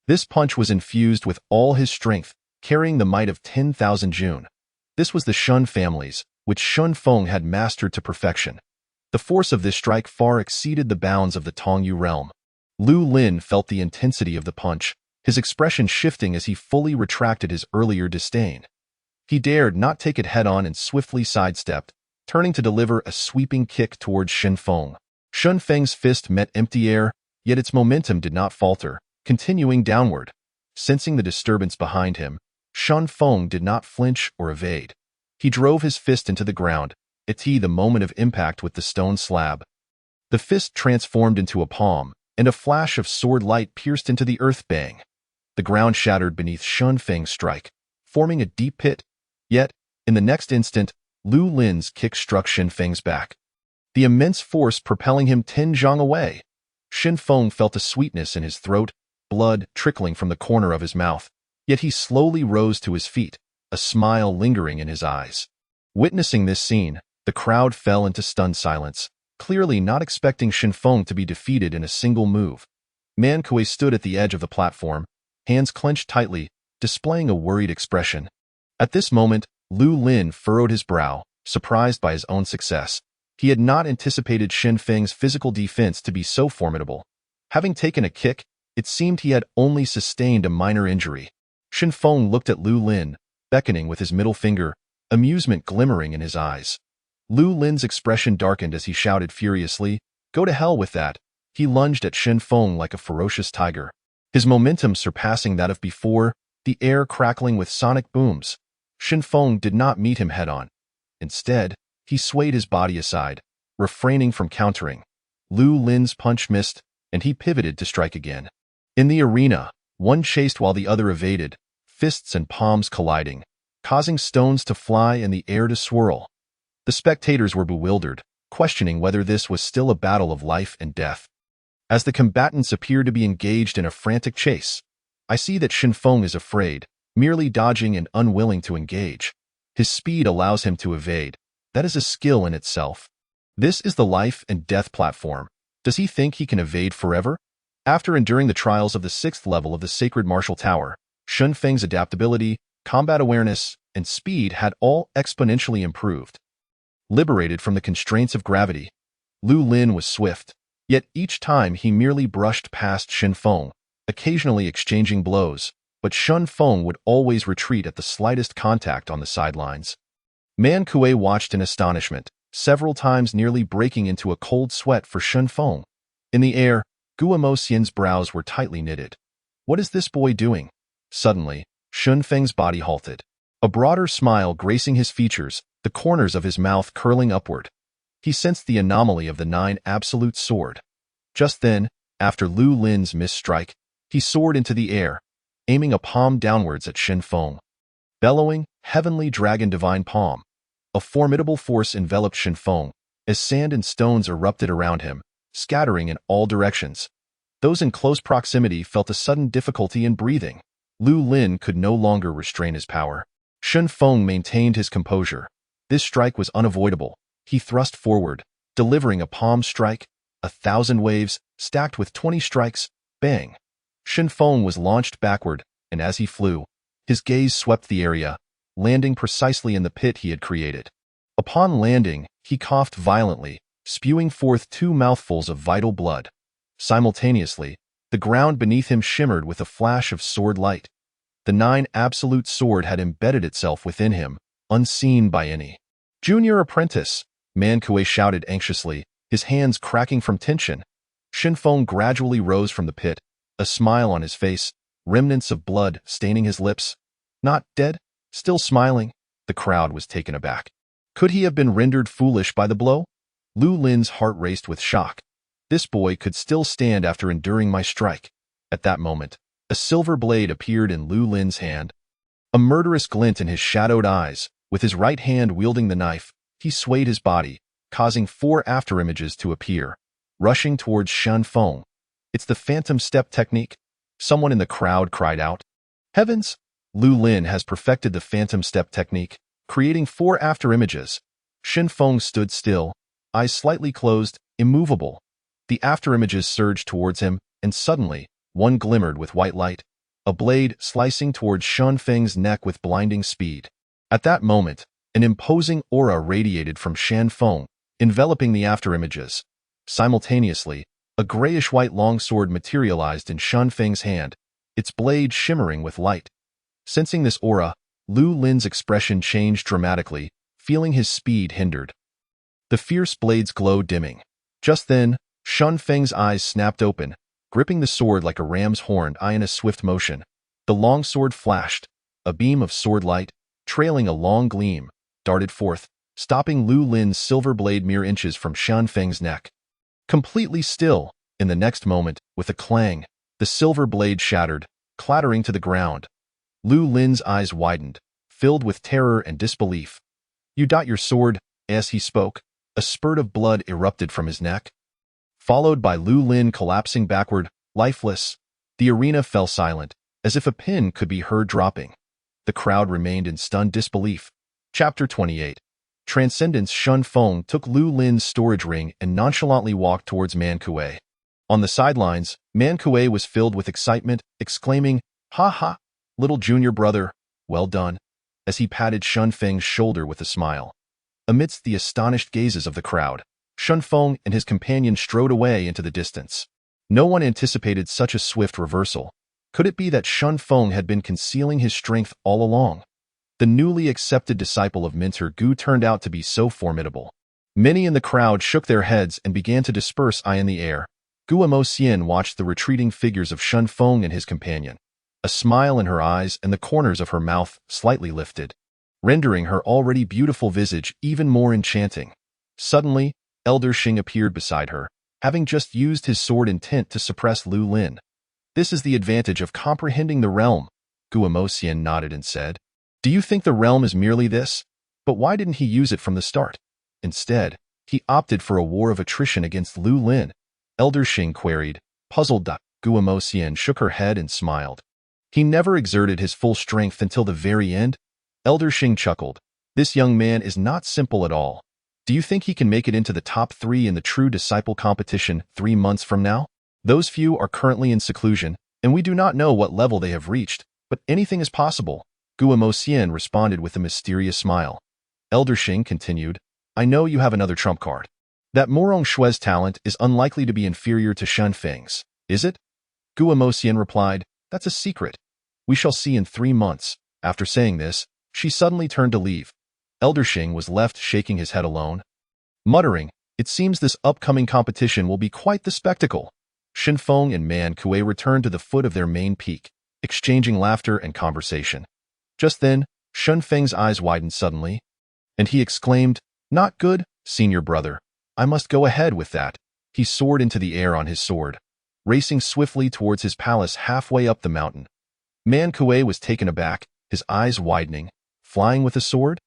This punch was infused with all his strength, carrying the might of 10,000 Jun. This was the Shun families, which Shin Feng had mastered to perfection. The force of this strike far exceeded the bounds of the Tongyu realm. Lu Lin felt the intensity of the punch, his expression shifting as he fully retracted his earlier disdain. He dared not take it head-on and swiftly sidestepped, turning to deliver a sweeping kick towards Shin Feng. Shin Feng's fist met empty air, yet its momentum did not falter, continuing downward. Sensing the disturbance behind him, Shin Feng did not flinch or evade. He drove his fist into the ground, the moment of impact with the stone slab. The fist transformed into a palm, and a flash of sword light pierced into the earth. Bang! The ground shattered beneath Shin Feng's strike, forming a deep pit. Yet, in the next instant, Lu Lin's kick struck Shin Feng's back, the immense force propelling him 10 zhang away. Shin Feng felt a sweetness in his throat, blood trickling from the corner of his mouth. Yet he slowly rose to his feet, a smile lingering in his eyes. Witnessing this scene, the crowd fell into stunned silence, clearly not expecting Shin Feng to be defeated in a single move. Man Kui stood at the edge of the platform, hands clenched tightly, displaying a worried expression. At this moment, Lu Lin furrowed his brow, surprised by his own success. He had not anticipated Shin Feng's physical defense to be so formidable. Having taken a kick, it seemed he had only sustained a minor injury. Shin Feng looked at Lu Lin, beckoning with his middle finger, amusement glimmering in his eyes. Lu Lin's expression darkened as he shouted furiously, "Go to hell with that!" He lunged at Shin Feng like a ferocious tiger. his momentum surpassing that of before, the air crackling with sonic booms. Shen Feng did not meet him head-on. Instead, he swayed his body aside, refraining from countering. Lu Lin's punch missed, and he pivoted to strike again. In the arena, one chased while the other evaded, fists and palms colliding, causing stones to fly and the air to swirl. The spectators were bewildered, questioning whether this was still a battle of life and death. As the combatants appear to be engaged in a frantic chase, I see that Shen Feng is afraid, merely dodging and unwilling to engage. His speed allows him to evade. That is a skill in itself. This is the life and death platform. Does he think he can evade forever? After enduring the trials of the 6th level of the Sacred Martial Tower, Shen Feng's adaptability, combat awareness, and speed had all exponentially improved. Liberated from the constraints of gravity, Lu Lin was swift, yet each time he merely brushed past Shen Feng, occasionally exchanging blows, but Shen Feng would always retreat at the slightest contact on the sidelines. Man Kuei watched in astonishment, several times nearly breaking into a cold sweat for Shen Feng. In the air, Guo Xian's brows were tightly knitted. What is this boy doing? Suddenly, Shen Feng's body halted. A broader smile gracing his features, the corners of his mouth curling upward. He sensed the anomaly of the 9 absolute sword. Just then, after Lu Lin's missed strike, he soared into the air, aiming a palm downwards at Shen Feng. Bellowing, heavenly dragon divine palm. A formidable force enveloped Shen Feng, as sand and stones erupted around him, scattering in all directions. Those in close proximity felt a sudden difficulty in breathing. Lu Lin could no longer restrain his power. Shen Feng maintained his composure. This strike was unavoidable. He thrust forward, delivering a palm strike, 1,000 waves, stacked with 20 strikes, bang. Shen Feng was launched backward, and as he flew, his gaze swept the area, landing precisely in the pit he had created. Upon landing, he coughed violently, spewing forth 2 mouthfuls of vital blood. Simultaneously, the ground beneath him shimmered with a flash of sword light. The 9 absolute sword had embedded itself within him, unseen by any. Junior apprentice, Man Kuei shouted anxiously, his hands cracking from tension. Shen Feng gradually rose from the pit, a smile on his face, remnants of blood staining his lips. Not dead, still smiling. The crowd was taken aback. Could he have been rendered foolish by the blow? Lu Lin's heart raced with shock. This boy could still stand after enduring my strike. At that moment, a silver blade appeared in Lu Lin's hand. A murderous glint in his shadowed eyes, with his right hand wielding the knife, he swayed his body, causing 4 afterimages to appear, rushing towards Shen Feng. It's the phantom step technique. Someone in the crowd cried out. Heavens! Lu Lin has perfected the phantom step technique, creating 4 afterimages. Shen Feng stood still, eyes slightly closed, immovable. The afterimages surged towards him, and suddenly, one glimmered with white light, a blade slicing towards Shen Feng's neck with blinding speed. At that moment, an imposing aura radiated from Shen Feng, enveloping the afterimages. Simultaneously, a grayish-white longsword materialized in Shen Feng's hand, its blade shimmering with light. Sensing this aura, Lu Lin's expression changed dramatically, feeling his speed hindered. The fierce blade's glow dimming. Just then, Shen Feng's eyes snapped open, gripping the sword like a ram's horned eye in a swift motion. The longsword flashed. A beam of sword light, trailing a long gleam, darted forth, stopping Lu Lin's silver blade mere inches from Shen Feng's neck. Completely still, in the next moment, with a clang, the silver blade shattered, clattering to the ground. Lu Lin's eyes widened, filled with terror and disbelief. You got your sword, as he spoke. A spurt of blood erupted from his neck, followed by Lu Lin collapsing backward, lifeless. The arena fell silent, as if a pin could be heard dropping. The crowd remained in stunned disbelief. Chapter 28. Transcendence. Shen Feng took Lu Lin's storage ring and nonchalantly walked towards Man Kuei. On the sidelines, Man Kuei was filled with excitement, exclaiming, "Ha ha, little junior brother, well done," as he patted Shen Feng's shoulder with a smile. Amidst the astonished gazes of the crowd, Shen Feng and his companion strode away into the distance. No one anticipated such a swift reversal. Could it be that Shen Feng had been concealing his strength all along? The newly accepted disciple of Mentor Gu turned out to be so formidable. Many in the crowd shook their heads and began to disperse eye in the air. Guo Xian watched the retreating figures of Shun Feng and his companion, a smile in her eyes and the corners of her mouth slightly lifted, rendering her already beautiful visage even more enchanting. Suddenly, Elder Xing appeared beside her, having just used his sword intent to suppress Lu Lin. "This is the advantage of comprehending the realm," Guo Xian nodded and said. "Do you think the realm is merely this? But why didn't he use it from the start? Instead, he opted for a war of attrition against Lu Lin." Elder Xing queried, puzzled. Guo Xian shook her head and smiled. "He never exerted his full strength until the very end." Elder Xing chuckled. "This young man is not simple at all. Do you think he can make it into the top 3 in the True Disciple competition 3 months from now? Those few are currently in seclusion, and we do not know what level they have reached, but anything is possible." Guo Xian responded with a mysterious smile. Elder Xing continued, "I know you have another trump card. That Morong Shui's talent is unlikely to be inferior to Shun Feng's, is it?" Guo Xian replied, "That's a secret. We shall see in 3 months." After saying this, she suddenly turned to leave. Elder Xing was left shaking his head alone, muttering, "It seems this upcoming competition will be quite the spectacle." Shin Feng and Man Kuei returned to the foot of their main peak, exchanging laughter and conversation. Just then, Shun Feng's eyes widened suddenly, and he exclaimed, "Not good, senior brother. I must go ahead with that." He soared into the air on his sword, racing swiftly towards his palace halfway up the mountain. Man Kuei was taken aback, his eyes widening. Flying with a sword?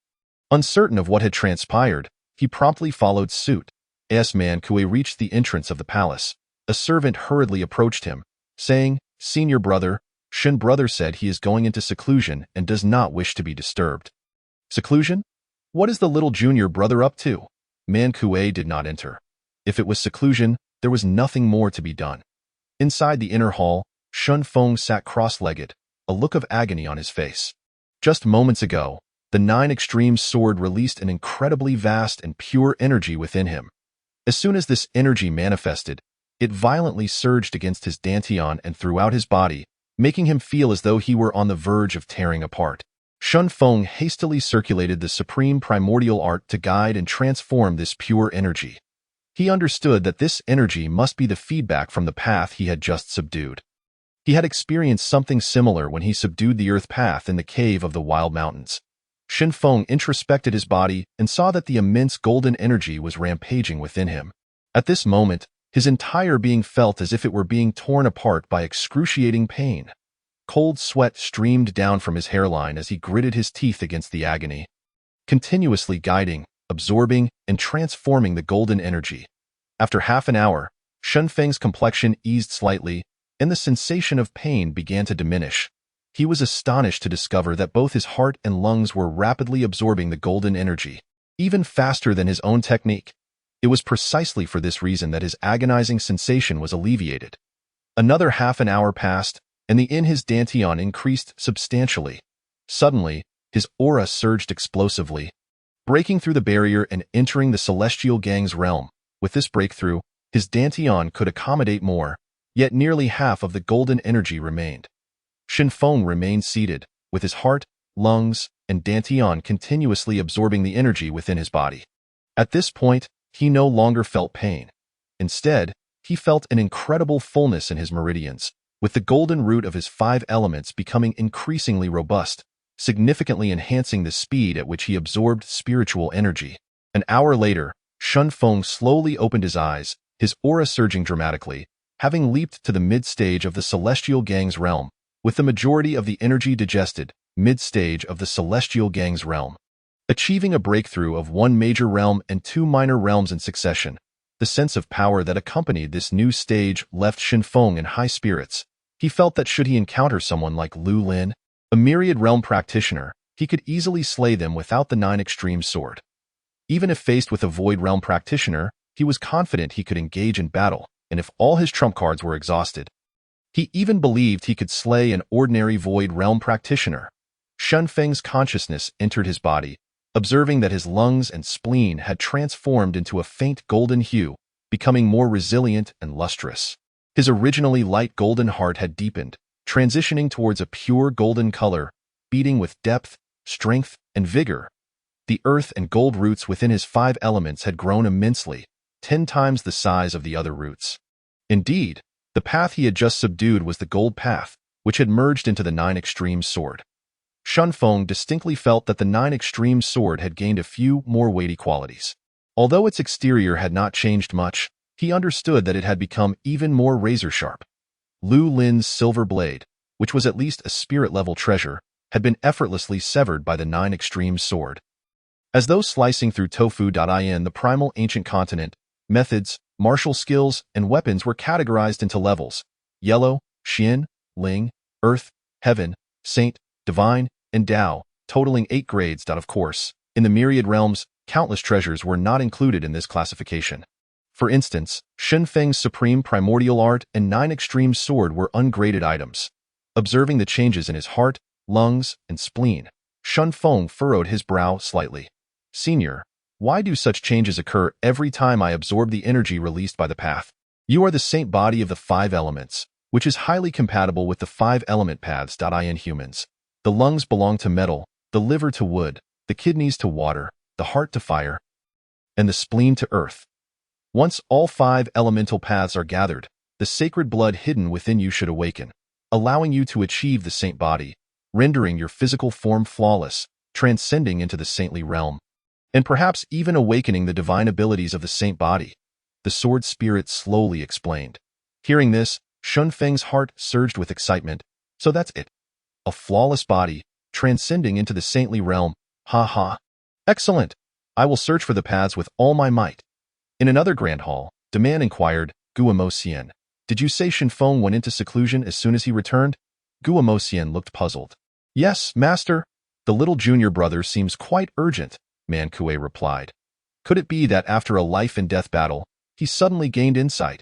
Uncertain of what had transpired, he promptly followed suit. As Man Kuei reached the entrance of the palace, a servant hurriedly approached him, saying, "Senior brother, Shin brother said he is going into seclusion and does not wish to be disturbed." Seclusion? What is the little junior brother up to? Man Kuei did not enter. If it was seclusion, there was nothing more to be done. Inside the inner hall, Shun Feng sat cross-legged, a look of agony on his face. Just moments ago, the 9 Extremes sword released an incredibly vast and pure energy within him. As soon as this energy manifested, it violently surged against his dantian and throughout his body, making him feel as though he were on the verge of tearing apart. Shun Feng hastily circulated the supreme primordial art to guide and transform this pure energy. He understood that this energy must be the feedback from the path he had just subdued. He had experienced something similar when he subdued the earth path in the cave of the Wild Mountains. Shin Feng introspected his body and saw that the immense golden energy was rampaging within him. At this moment, his entire being felt as if it were being torn apart by excruciating pain. Cold sweat streamed down from his hairline as he gritted his teeth against the agony, continuously guiding, absorbing, and transforming the golden energy. After half an hour, Shun Feng's complexion eased slightly, and the sensation of pain began to diminish. He was astonished to discover that both his heart and lungs were rapidly absorbing the golden energy, even faster than his own technique. It was precisely for this reason that his agonizing sensation was alleviated. Another half an hour passed, and the in his dantian increased substantially. Suddenly, his aura surged explosively, breaking through the barrier and entering the celestial gang's realm. With this breakthrough, his dantian could accommodate more, yet nearly half of the golden energy remained. Shin Feng remained seated, with his heart, lungs, and dantian continuously absorbing the energy within his body. At this point, he no longer felt pain. Instead, he felt an incredible fullness in his meridians, with the golden root of his 5 elements becoming increasingly robust, significantly enhancing the speed at which he absorbed spiritual energy. An hour later, Shun Feng slowly opened his eyes, his aura surging dramatically, having leaped to the mid-stage of the celestial gang's realm, with the majority of the energy digested, mid-stage of the celestial gang's realm. Achieving a breakthrough of 1 major realm and 2 minor realms in succession, the sense of power that accompanied this new stage left Shin Feng in high spirits. He felt that should he encounter someone like Lu Lin, a myriad realm practitioner, he could easily slay them without the 9 Extremes sword. Even if faced with a void realm practitioner, he was confident he could engage in battle, and if all his trump cards were exhausted, he even believed he could slay an ordinary void realm practitioner. Shun Feng's consciousness entered his body, observing that his lungs and spleen had transformed into a faint golden hue, becoming more resilient and lustrous. His originally light golden heart had deepened, transitioning towards a pure golden color, beating with depth, strength, and vigor. The earth and gold roots within his 5 elements had grown immensely, 10 times the size of the other roots. Indeed, the path he had just subdued was the gold path, which had merged into the Nine Extremes sword. Shun Feng distinctly felt that the Nine Extremes sword had gained a few more weighty qualities. Although its exterior had not changed much, he understood that it had become even more razor-sharp. Lu Lin's silver blade, which was at least a spirit-level treasure, had been effortlessly severed by the Nine Extremes sword. As though slicing through tofu.in, the primal ancient continent, methods, martial skills, and weapons were categorized into levels: yellow, Xian, Ling, Earth, Heaven, Saint, Divine, and Tao, totaling 8 grades. Of course, in the myriad realms, countless treasures were not included in this classification. For instance, Shun Feng's Supreme Primordial Art and Nine Extreme Sword were ungraded items. Observing the changes in his heart, lungs, and spleen, Shun Feng furrowed his brow slightly. Senior, why do such changes occur every time I absorb the energy released by the path? You are the saint body of the 5 elements, which is highly compatible with the 5 element paths. In humans, the lungs belong to metal, the liver to wood, the kidneys to water, the heart to fire, and the spleen to earth. Once all 5 elemental paths are gathered, the sacred blood hidden within you should awaken, allowing you to achieve the saint body, rendering your physical form flawless, transcending into the saintly realm, and perhaps even awakening the divine abilities of the saint body, the sword spirit slowly explained. Hearing this, Shun Feng's heart surged with excitement. So that's it. A flawless body, transcending into the saintly realm. Ha ha. Excellent. I will search for the paths with all my might. In another grand hall, Deman inquired, Guamosian, did you say Shun Feng went into seclusion as soon as he returned? Guamosian looked puzzled. Yes, master. The little junior brother seems quite urgent, Man Kuei replied. Could it be that after a life-and-death battle, he suddenly gained insight?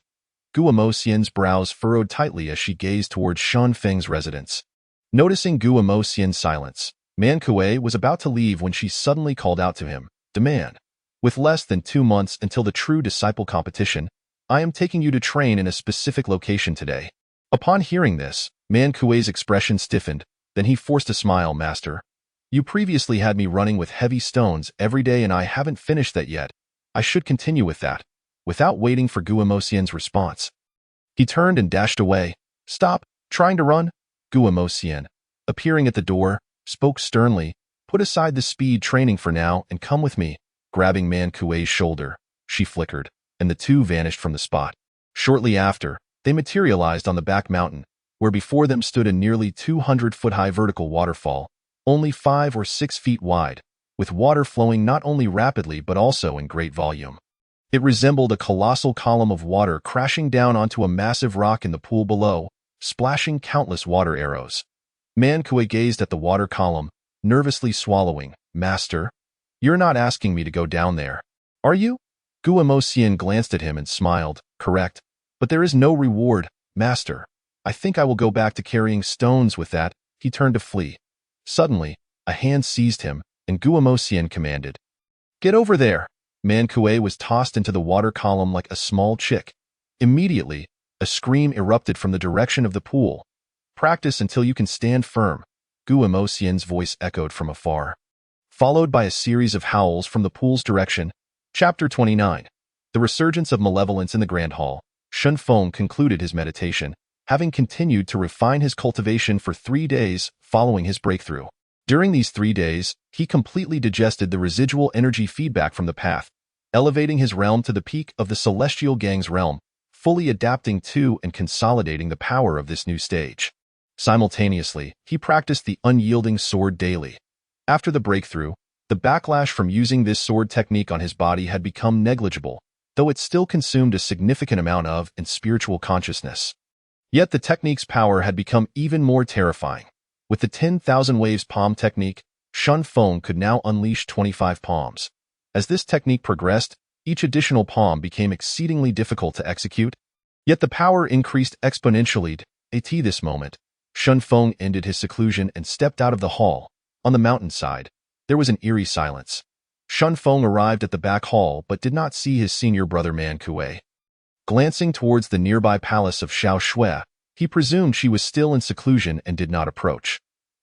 Guamosian's brows furrowed tightly as she gazed towards Shun Feng's residence. Noticing Guamosian's silence, Man Kuei was about to leave when she suddenly called out to him, Deman, with less than 2 months until the true disciple competition, I am taking you to train in a specific location today. Upon hearing this, Man Kuei's expression stiffened, then he forced a smile. Master, you previously had me running with heavy stones every day and I haven't finished that yet. I should continue with that. Without waiting for Guamosian's response, he turned and dashed away. Stop trying to run. Guamosian, appearing at the door, spoke sternly. Put aside the speed training for now and come with me. Grabbing Man Kuei's shoulder, she flickered, and the two vanished from the spot. Shortly after, they materialized on the back mountain, where before them stood a nearly 200-foot-high vertical waterfall, only 5 or 6 feet wide, with water flowing not only rapidly but also in great volume. It resembled a colossal column of water crashing down onto a massive rock in the pool below, splashing countless water arrows. Man Kuei gazed at the water column, nervously swallowing. Master, you're not asking me to go down there, are you? Guamosian glanced at him and smiled. Correct, but there is no reward, master. I think I will go back to carrying stones. With that, he turned to flee. Suddenly, a hand seized him, and Guamosian commanded, Get over there! Man Kuei was tossed into the water column like a small chick. Immediately, a scream erupted from the direction of the pool. Practice until you can stand firm, Guamosian's voice echoed from afar, followed by a series of howls from the pool's direction. Chapter 29. The Resurgence of Malevolence in the Grand Hall. Shun Feng concluded his meditation, having continued to refine his cultivation for 3 days following his breakthrough. During these 3 days, he completely digested the residual energy feedback from the path, elevating his realm to the peak of the Celestial Gang's realm, fully adapting to and consolidating the power of this new stage. Simultaneously, he practiced the unyielding sword daily. After the breakthrough, the backlash from using this sword technique on his body had become negligible, though it still consumed a significant amount of and spiritual consciousness. Yet the technique's power had become even more terrifying. With the 10,000 waves palm technique, Shun Feng could now unleash 25 palms. As this technique progressed, each additional palm became exceedingly difficult to execute. Yet the power increased exponentially. At this moment, Shun Feng ended his seclusion and stepped out of the hall. On the mountainside, there was an eerie silence. Shun Feng arrived at the back hall but did not see his senior brother Man Kuei. Glancing towards the nearby palace of Xiao Shui, he presumed she was still in seclusion and did not approach.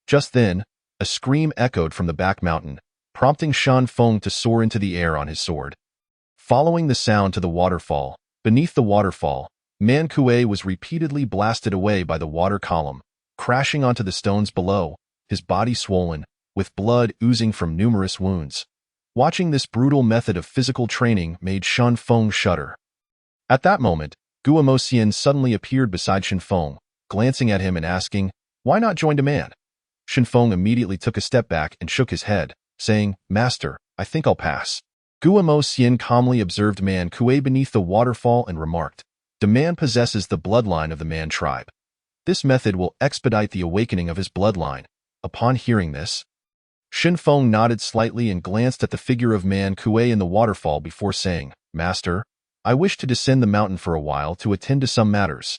Just then, a scream echoed from the back mountain, prompting Shun Feng to soar into the air on his sword. Following the sound to the waterfall, beneath the waterfall, Man Kuei was repeatedly blasted away by the water column, crashing onto the stones below, his body swollen, with blood oozing from numerous wounds. Watching this brutal method of physical training made Shen Feng shudder. At that moment, Guo Xian suddenly appeared beside Shen Feng, glancing at him and asking, "Why not join demand?" Shen Feng immediately took a step back and shook his head, saying, "Master, I think I'll pass." Guo Xian calmly observed Man Kuei beneath the waterfall and remarked, "The man possesses the bloodline of the Man tribe. This method will expedite the awakening of his bloodline." Upon hearing this, Shen Feng nodded slightly and glanced at the figure of Man Kuei in the waterfall before saying, "Master, I wish to descend the mountain for a while to attend to some matters."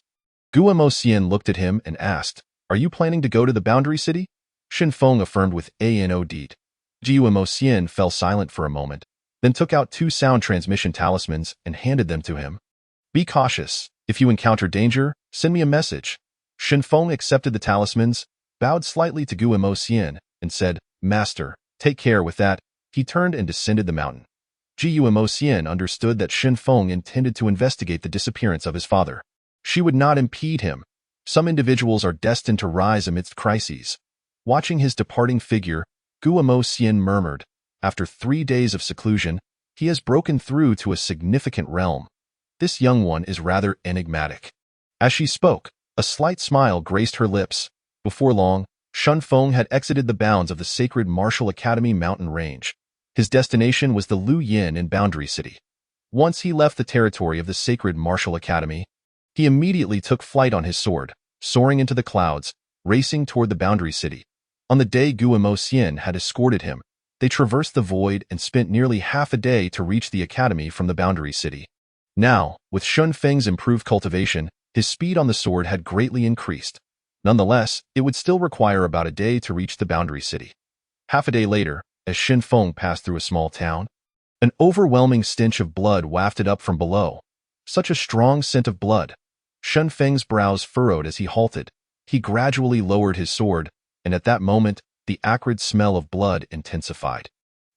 Guo Xian looked at him and asked, "Are you planning to go to the boundary city?" Shen Feng affirmed with a no deed. Guo Xian fell silent for a moment, then took out 2 sound transmission talismans and handed them to him. "Be cautious. If you encounter danger, send me a message." Shen Feng accepted the talismans, bowed slightly to Guo Xian, and said, "Master, take care with that." He turned and descended the mountain. Guo Xian understood that Shen Feng intended to investigate the disappearance of his father. She would not impede him. Some individuals are destined to rise amidst crises. Watching his departing figure, Guo Xian murmured, "After 3 days of seclusion, he has broken through to a significant realm. This young one is rather enigmatic." As she spoke, a slight smile graced her lips. Before long, Shen Feng had exited the bounds of the sacred Martial Academy mountain range. His destination was the Lu Yin in Boundary City. Once he left the territory of the sacred Martial Academy, he immediately took flight on his sword, soaring into the clouds, racing toward the Boundary City. On the day Guo Xian had escorted him, they traversed the void and spent nearly half a day to reach the academy from the Boundary City. Now, with Shen Feng's improved cultivation, his speed on the sword had greatly increased. Nonetheless, it would still require about a day to reach the Boundary City. Half a day later, as Shen Feng passed through a small town, an overwhelming stench of blood wafted up from below. Such a strong scent of blood. Shen Feng's brows furrowed as he halted. He gradually lowered his sword, and at that moment, the acrid smell of blood intensified.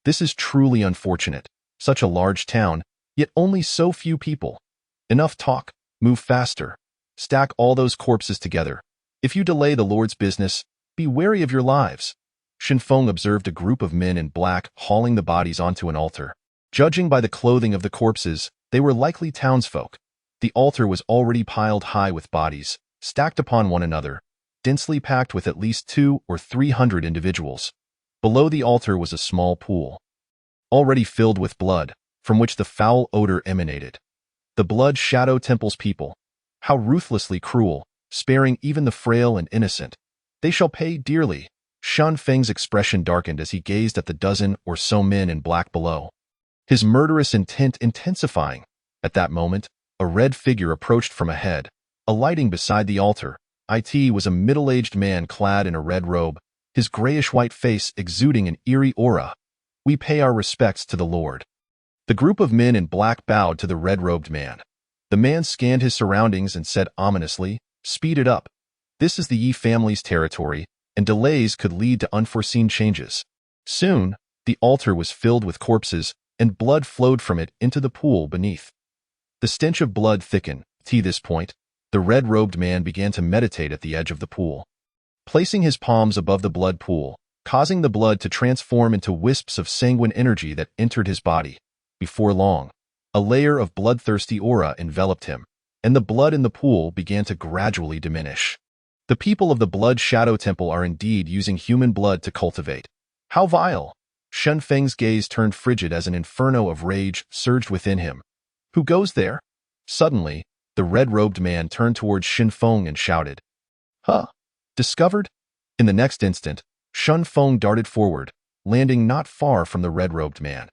This is truly unfortunate. Such a large town, yet only so few people. Enough talk. Move faster. Stack all those corpses together. If you delay the Lord's business, be wary of your lives. Shen Feng observed a group of men in black hauling the bodies onto an altar. Judging by the clothing of the corpses, they were likely townsfolk. The altar was already piled high with bodies, stacked upon one another, densely packed with at least 200 or 300 individuals. Below the altar was a small pool, already filled with blood, from which the foul odor emanated. The Blood Shadow Temple's people. How ruthlessly cruel, sparing even the frail and innocent. They shall pay dearly. Shen Feng's expression darkened as he gazed at the dozen or so men in black below, his murderous intent intensifying. At that moment, a red figure approached from ahead, alighting beside the altar. It was a middle-aged man clad in a red robe, his grayish-white face exuding an eerie aura. "We pay our respects to the Lord." The group of men in black bowed to the red-robed man. The man scanned his surroundings and said ominously, "Speed it up. This is the Yi family's territory, and delays could lead to unforeseen changes." Soon, the altar was filled with corpses, and blood flowed from it into the pool beneath. The stench of blood thickened. At this point, the red-robed man began to meditate at the edge of the pool, placing his palms above the blood pool, causing the blood to transform into wisps of sanguine energy that entered his body. Before long, a layer of bloodthirsty aura enveloped him, and the blood in the pool began to gradually diminish. The people of the Blood Shadow Temple are indeed using human blood to cultivate. How vile! Shen Feng's gaze turned frigid as an inferno of rage surged within him. "Who goes there?" Suddenly, the red-robed man turned towards Shen Feng and shouted, "Huh! Discovered?" In the next instant, Shen Feng darted forward, landing not far from the red-robed man.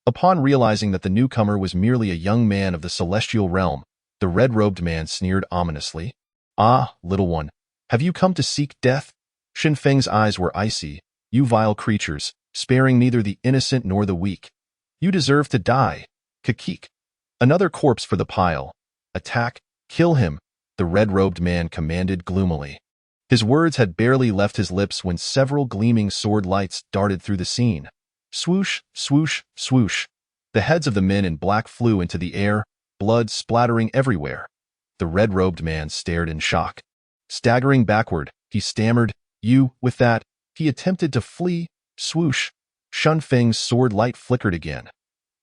Upon realizing that the newcomer was merely a young man of the celestial realm, the red-robed man sneered ominously. "Ah, little one, have you come to seek death?" Shen Feng's eyes were icy. "You vile creatures, sparing neither the innocent nor the weak. You deserve to die. Kakik." Another corpse for the pile. "Attack, kill him," the red-robed man commanded gloomily. His words had barely left his lips when several gleaming sword lights darted through the scene. Swoosh, swoosh, swoosh. The heads of the men in black flew into the air, blood splattering everywhere. The red-robed man stared in shock. Staggering backward, he stammered, "You, with that." He attempted to flee. Swoosh! Shun Feng's sword light flickered again.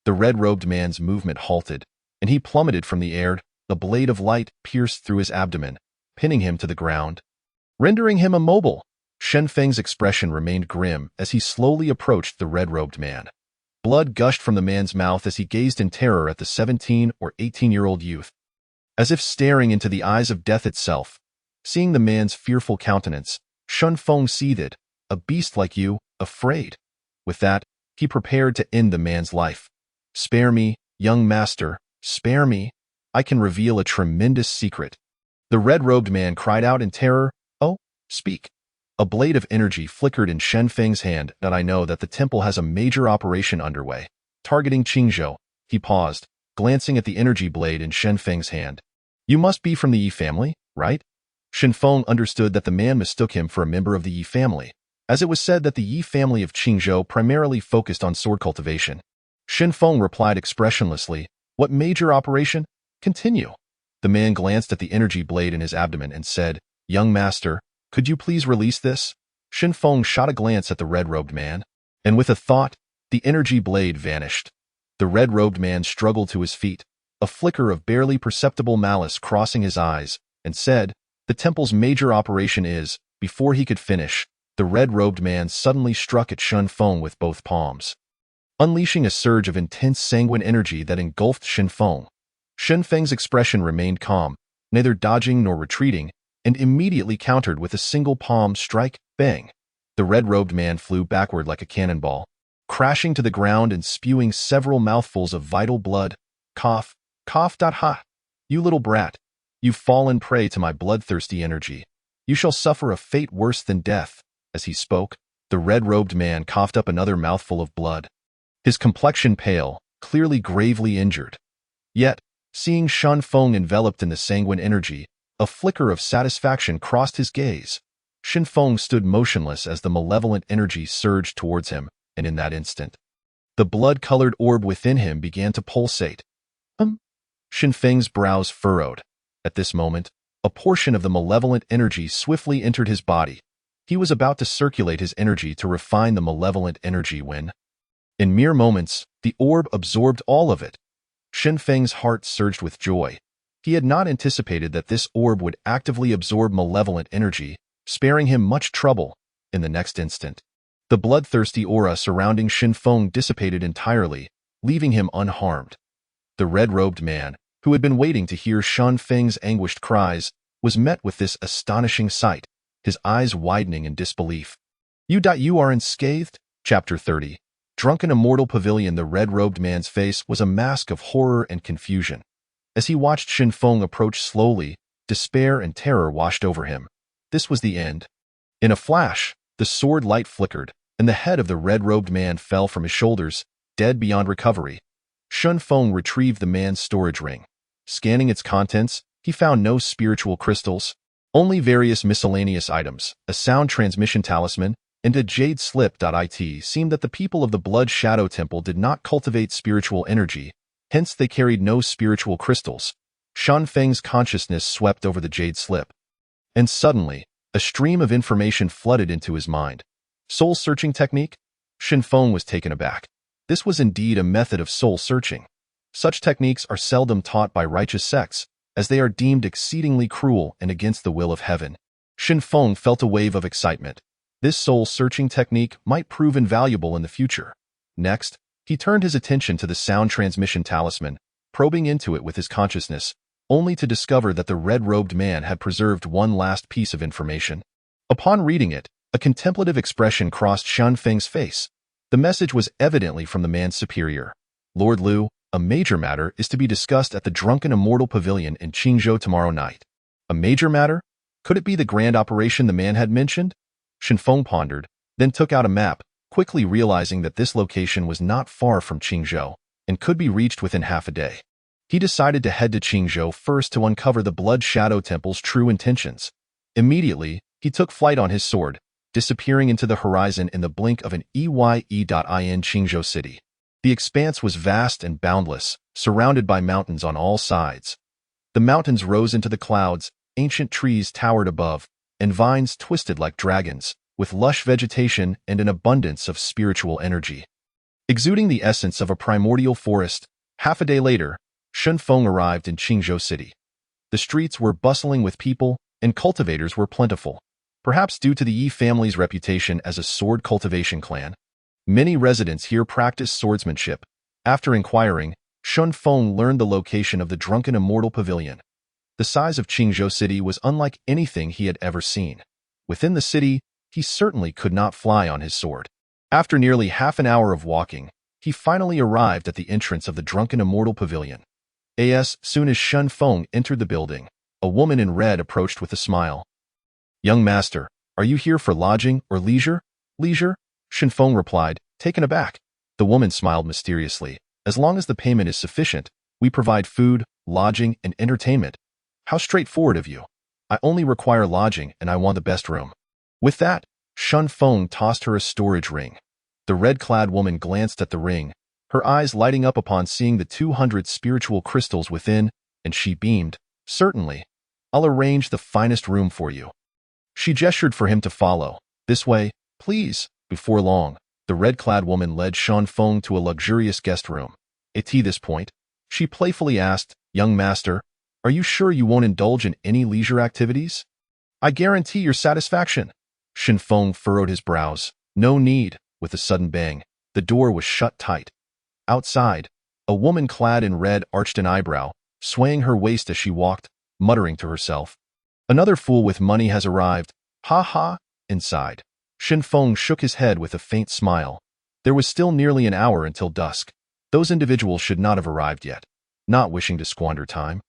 The red-robed man's movement halted, and he plummeted from the air. The blade of light pierced through his abdomen, pinning him to the ground, rendering him immobile. Shen Feng's expression remained grim as he slowly approached the red-robed man. Blood gushed from the man's mouth as he gazed in terror at the 17 or 18-year-old youth, as if staring into the eyes of death itself. Seeing the man's fearful countenance, Shun Feng seethed. "A beast like you, afraid." With that, he prepared to end the man's life. "Spare me, young master, spare me. I can reveal a tremendous secret." The red-robed man cried out in terror. "Oh, speak." A blade of energy flickered in Shen Feng's hand. "That I know that the temple has a major operation underway, targeting Qingzhou." He paused, glancing at the energy blade in Shen Feng's hand. "You must be from the Yi family, right?" Shen Feng understood that the man mistook him for a member of the Yi family, as it was said that the Yi family of Qingzhou primarily focused on sword cultivation. Shen Feng replied expressionlessly, "What major operation? Continue." The man glanced at the energy blade in his abdomen and said, "Young master, could you please release this?" Shen Feng shot a glance at the red-robed man, and with a thought, the energy blade vanished. The red-robed man struggled to his feet, a flicker of barely perceptible malice crossing his eyes, and said, "The temple's major operation is." Before he could finish, the red-robed man suddenly struck at Shen Feng with both palms, unleashing a surge of intense sanguine energy that engulfed Shen Feng. Shen Feng's expression remained calm, neither dodging nor retreating, and immediately countered with a single palm strike. Bang! The red-robed man flew backward like a cannonball, crashing to the ground and spewing several mouthfuls of vital blood. Cough, cough. Ha! You little brat. You've fallen prey to my bloodthirsty energy. You shall suffer a fate worse than death. As he spoke, the red-robed man coughed up another mouthful of blood, his complexion pale, clearly gravely injured. Yet, seeing Shen Feng enveloped in the sanguine energy, a flicker of satisfaction crossed his gaze. Shen Feng stood motionless as the malevolent energy surged towards him, and in that instant, the blood-colored orb within him began to pulsate. Shen Feng's brows furrowed. At this moment, a portion of the malevolent energy swiftly entered his body. He was about to circulate his energy to refine the malevolent energy when, in mere moments, the orb absorbed all of it. Shen Feng's heart surged with joy. He had not anticipated that this orb would actively absorb malevolent energy, sparing him much trouble. In the next instant, the bloodthirsty aura surrounding Shen Feng dissipated entirely, leaving him unharmed. The red-robed man, who had been waiting to hear Shen Feng's anguished cries, was met with this astonishing sight, his eyes widening in disbelief. You are unscathed?" Chapter 30. Drunken Immortal Pavilion. The red-robed man's face was a mask of horror and confusion. As he watched Shen Feng approach slowly, despair and terror washed over him. This was the end. In a flash, the sword light flickered, and the head of the red-robed man fell from his shoulders, dead beyond recovery. Shen Feng retrieved the man's storage ring. Scanning its contents, he found no spiritual crystals, only various miscellaneous items, a sound transmission talisman, and a jade slip. It seemed that the people of the Blood Shadow Temple did not cultivate spiritual energy, hence they carried no spiritual crystals. Shen Feng's consciousness swept over the jade slip, and suddenly, a stream of information flooded into his mind. Soul-searching technique? Shen Feng was taken aback. This was indeed a method of soul-searching. Such techniques are seldom taught by righteous sects, as they are deemed exceedingly cruel and against the will of heaven. Shen Feng felt a wave of excitement. This soul-searching technique might prove invaluable in the future. Next, he turned his attention to the sound transmission talisman, probing into it with his consciousness, only to discover that the red-robed man had preserved one last piece of information. Upon reading it, a contemplative expression crossed Shen Feng's face. The message was evidently from the man's superior. "Lord Liu, a major matter is to be discussed at the Drunken Immortal Pavilion in Qingzhou tomorrow night." A major matter? Could it be the grand operation the man had mentioned? Shen Feng pondered, then took out a map, quickly realizing that this location was not far from Qingzhou and could be reached within half a day. He decided to head to Qingzhou first to uncover the Blood Shadow Temple's true intentions. Immediately, he took flight on his sword, disappearing into the horizon in the blink of an eye. In Qingzhou City, the expanse was vast and boundless, surrounded by mountains on all sides. The mountains rose into the clouds, ancient trees towered above, and vines twisted like dragons, with lush vegetation and an abundance of spiritual energy. Exuding the essence of a primordial forest, half a day later, Shun Feng arrived in Qingzhou City. The streets were bustling with people, and cultivators were plentiful, perhaps due to the Yi family's reputation as a sword cultivation clan. Many residents here practiced swordsmanship. After inquiring, Shun Feng learned the location of the Drunken Immortal Pavilion. The size of Qingzhou City was unlike anything he had ever seen. Within the city, he certainly could not fly on his sword. After nearly half an hour of walking, he finally arrived at the entrance of the Drunken Immortal Pavilion. As soon as Shun Feng entered the building, a woman in red approached with a smile. "Young master, are you here for lodging or leisure?" "Leisure," Shun Feng replied, taken aback. The woman smiled mysteriously. "As long as the payment is sufficient, we provide food, lodging, and entertainment." "How straightforward of you. I only require lodging and I want the best room." With that, Shun Feng tossed her a storage ring. The red-clad woman glanced at the ring, her eyes lighting up upon seeing the 200 spiritual crystals within, and she beamed. "Certainly. I'll arrange the finest room for you." She gestured for him to follow. "This way, please." Before long, the red-clad woman led Shun Feng to a luxurious guest room. At this point, she playfully asked, "Young master, are you sure you won't indulge in any leisure activities?" "I guarantee your satisfaction." Shun Feng furrowed his brows. "No need." With a sudden bang, the door was shut tight. Outside, a woman clad in red arched an eyebrow, swaying her waist as she walked, muttering to herself, "Another fool with money has arrived. Ha ha." Inside, Shun Feng shook his head with a faint smile. There was still nearly an hour until dusk. Those individuals should not have arrived yet. Not wishing to squander time,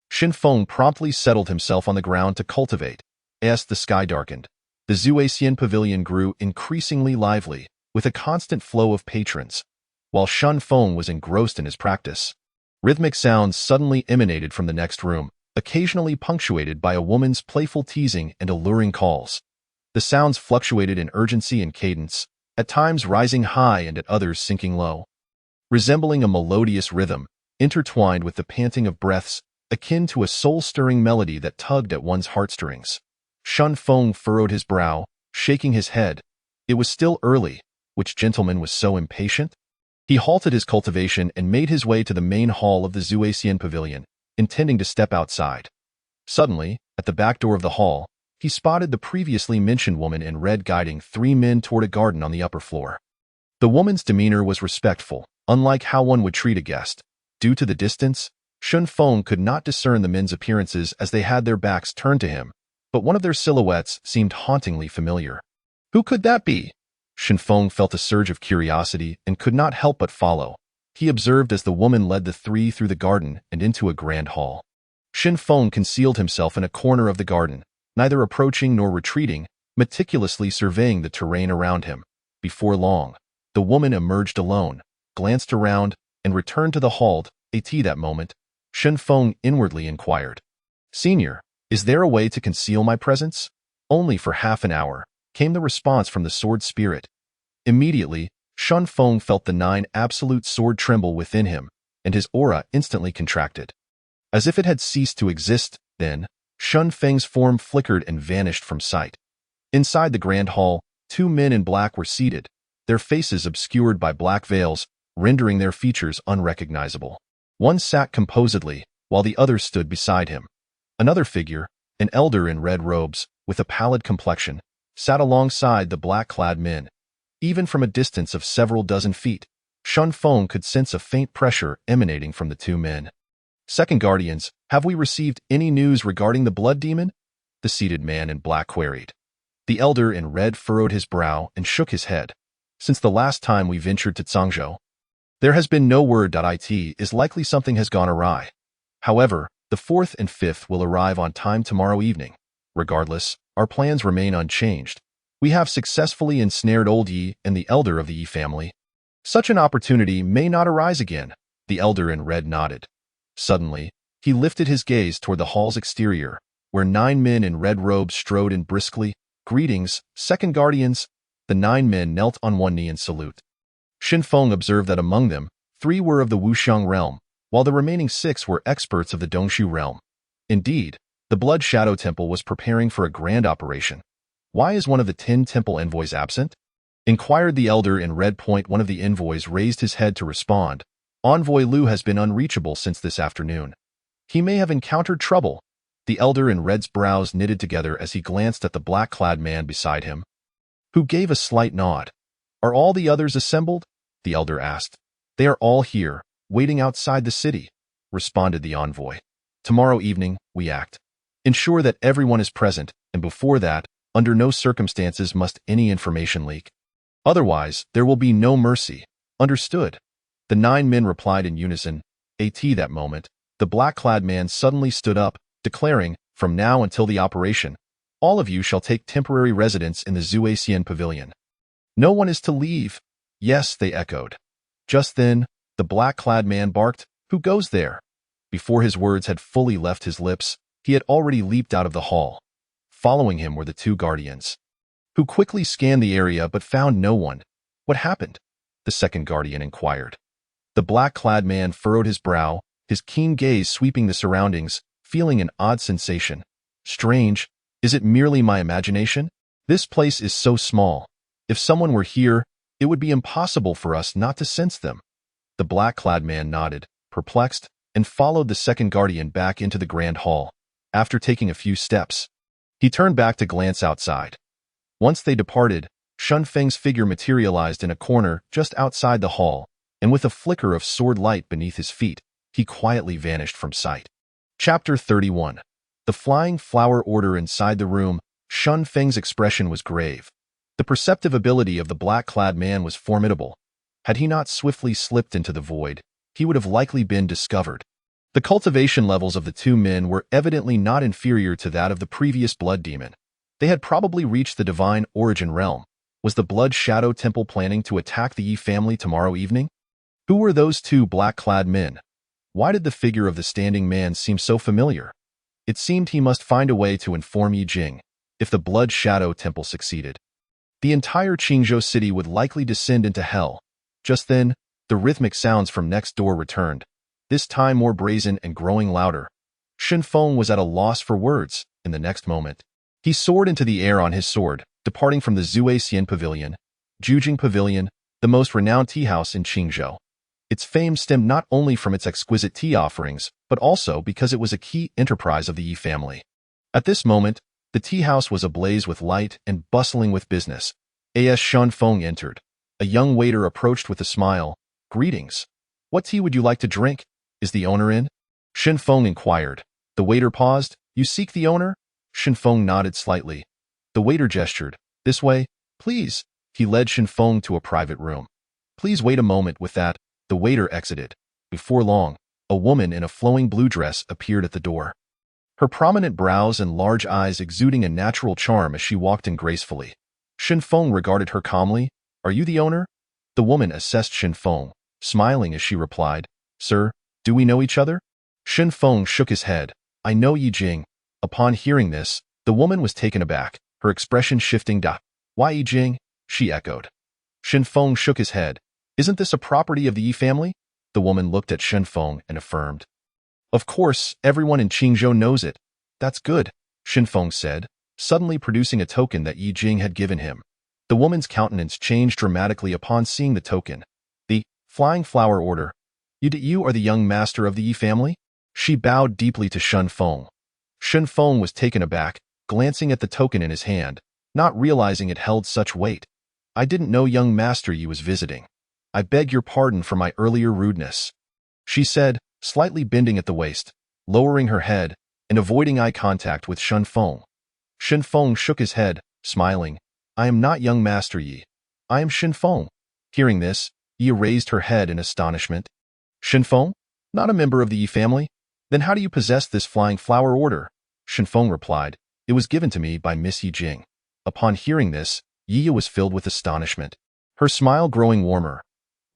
Shun Feng promptly settled himself on the ground to cultivate. As the sky darkened, the Zuaxian Pavilion grew increasingly lively, with a constant flow of patrons. While Shun Feng was engrossed in his practice, rhythmic sounds suddenly emanated from the next room, occasionally punctuated by a woman's playful teasing and alluring calls. The sounds fluctuated in urgency and cadence, at times rising high and at others sinking low, resembling a melodious rhythm, intertwined with the panting of breaths, akin to a soul-stirring melody that tugged at one's heartstrings. Shun Feng furrowed his brow, shaking his head. It was still early. Which gentleman was so impatient? He halted his cultivation and made his way to the main hall of the Zuaxian Pavilion, intending to step outside. Suddenly, at the back door of the hall, he spotted the previously mentioned woman in red guiding 3 men toward a garden on the upper floor. The woman's demeanor was respectful, unlike how one would treat a guest. Due to the distance, Shun Feng could not discern the men's appearances as they had their backs turned to him, but one of their silhouettes seemed hauntingly familiar. Who could that be? Shun Feng felt a surge of curiosity and could not help but follow. He observed as the woman led the 3 through the garden and into a grand hall. Shun Feng concealed himself in a corner of the garden, neither approaching nor retreating, meticulously surveying the terrain around him. Before long, the woman emerged alone, glanced around, and returned to the hall. At that moment, Shun Feng inwardly inquired, "Senior, is there a way to conceal my presence?" Only for half an hour, came the response from the sword spirit. Immediately, Shun Feng felt the 9 absolute sword tremble within him, and his aura instantly contracted. As if it had ceased to exist, then, Shun Feng's form flickered and vanished from sight. Inside the grand hall, 2 men in black were seated, their faces obscured by black veils, rendering their features unrecognizable. One sat composedly, while the other stood beside him. Another figure, an elder in red robes, with a pallid complexion, sat alongside the black-clad men. Even from a distance of several dozen feet, Shun Feng could sense a faint pressure emanating from the 2 men. "Second Guardians, have we received any news regarding the blood demon?" the seated man in black queried. The elder in red furrowed his brow and shook his head. "Since the last time we ventured to Cangzhou, there has been no word. It is likely something has gone awry. However, the 4th and 5th will arrive on time tomorrow evening. Regardless, our plans remain unchanged. We have successfully ensnared old Yi and the elder of the Yi family. Such an opportunity may not arise again." The elder in red nodded. Suddenly, he lifted his gaze toward the hall's exterior, where 9 men in red robes strode in briskly. "Greetings, Second Guardians." The 9 men knelt on one knee in salute. Shun Feng observed that among them, 3 were of the Wuxiang realm, while the remaining 6 were experts of the Dongshu realm. Indeed, the Blood Shadow Temple was preparing for a grand operation. Why is one of the 10 temple envoys absent? Inquired the elder in red. One of the envoys raised his head to respond. Envoy Lu has been unreachable since this afternoon. He may have encountered trouble. The elder in red's brows knitted together as he glanced at the black-clad man beside him, who gave a slight nod. Are all the others assembled? The elder asked. They are all here, waiting outside the city, responded the envoy. Tomorrow evening, we act. Ensure that everyone is present, and before that, under no circumstances must any information leak. Otherwise, there will be no mercy. Understood? The 9 men replied in unison. At that moment, the black-clad man suddenly stood up, declaring, from now until the operation, all of you shall take temporary residence in the Zuasian pavilion. No one is to leave. Yes, they echoed. Just then, the black-clad man barked, Who goes there? Before his words had fully left his lips, he had already leaped out of the hall. Following him were the 2 guardians, who quickly scanned the area but found no one. What happened? The second guardian inquired. The black-clad man furrowed his brow, his keen gaze sweeping the surroundings, feeling an odd sensation. Strange, is it merely my imagination? This place is so small. If someone were here, it would be impossible for us not to sense them. The black-clad man nodded, perplexed, and followed the second guardian back into the grand hall. After taking a few steps, he turned back to glance outside. Once they departed, Shun Feng's figure materialized in a corner just outside the hall, and with a flicker of sword light beneath his feet, he quietly vanished from sight. Chapter 31. The Flying Flower Order. Inside the room, Shun Feng's expression was grave. The perceptive ability of the black-clad man was formidable. Had he not swiftly slipped into the void, he would have likely been discovered. The cultivation levels of the 2 men were evidently not inferior to that of the previous blood demon. They had probably reached the divine origin realm. Was the Blood Shadow Temple planning to attack the Yi family tomorrow evening? Who were those 2 black-clad men? Why did the figure of the standing man seem so familiar? It seemed he must find a way to inform Yi Jing. If the Blood Shadow Temple succeeded, the entire Qingzhou city would likely descend into hell. Just then, the rhythmic sounds from next door returned, this time more brazen and growing louder. Shen Feng was at a loss for words. In the next moment, he soared into the air on his sword, departing from the Zuasian Pavilion, Jujing Pavilion, the most renowned tea house in Qingzhou. Its fame stemmed not only from its exquisite tea offerings, but also because it was a key enterprise of the Yi family. At this moment, the tea house was ablaze with light and bustling with business. As Shen Feng entered, a young waiter approached with a smile. Greetings. What tea would you like to drink? Is the owner in? Shen Feng inquired. The waiter paused. You seek the owner? Shen Feng nodded slightly. The waiter gestured. This way, please. He led Shen Feng to a private room. Please wait a moment. With that, the waiter exited. Before long, a woman in a flowing blue dress appeared at the door. Her prominent brows and large eyes exuding a natural charm as she walked in gracefully. Shen Feng regarded her calmly. Are you the owner? The woman assessed Shen Feng, smiling as she replied, Sir, do we know each other? Shen Feng shook his head. I know Yi Jing. Upon hearing this, the woman was taken aback, her expression shifting. Why Yi Jing? She echoed. Shen Feng shook his head. Isn't this a property of the Yi family? The woman looked at Shen Feng and affirmed. Of course, everyone in Qingzhou knows it. That's good, Shen Feng said, suddenly producing a token that Yi Jing had given him. The woman's countenance changed dramatically upon seeing the token. The Flying Flower Order. You are the young master of the Yi family? She bowed deeply to Shen Feng. Shen Feng was taken aback, glancing at the token in his hand, not realizing it held such weight. I didn't know young master Yi was visiting. I beg your pardon for my earlier rudeness, she said, slightly bending at the waist, lowering her head, and avoiding eye contact with Shen Feng. Shen Feng shook his head, smiling. I am not young master Yi. I am Shen Feng. Hearing this, Yi raised her head in astonishment. Shen Feng? Not a member of the Yi family? Then how do you possess this Flying Flower Order? Shen Feng replied. It was given to me by Miss Yi Jing. Upon hearing this, Yi was filled with astonishment, her smile growing warmer.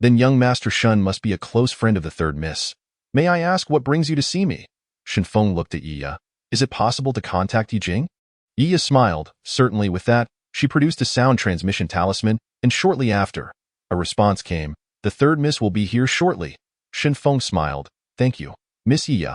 Then young Master Shen must be a close friend of the third miss. May I ask what brings you to see me? Shen Feng looked at Yi. Is it possible to contact Yi Jing? Yi smiled. Certainly. With that, she produced a sound transmission talisman, and shortly after, a response came. The third miss will be here shortly. Shen Feng smiled. Thank you, Miss Yi.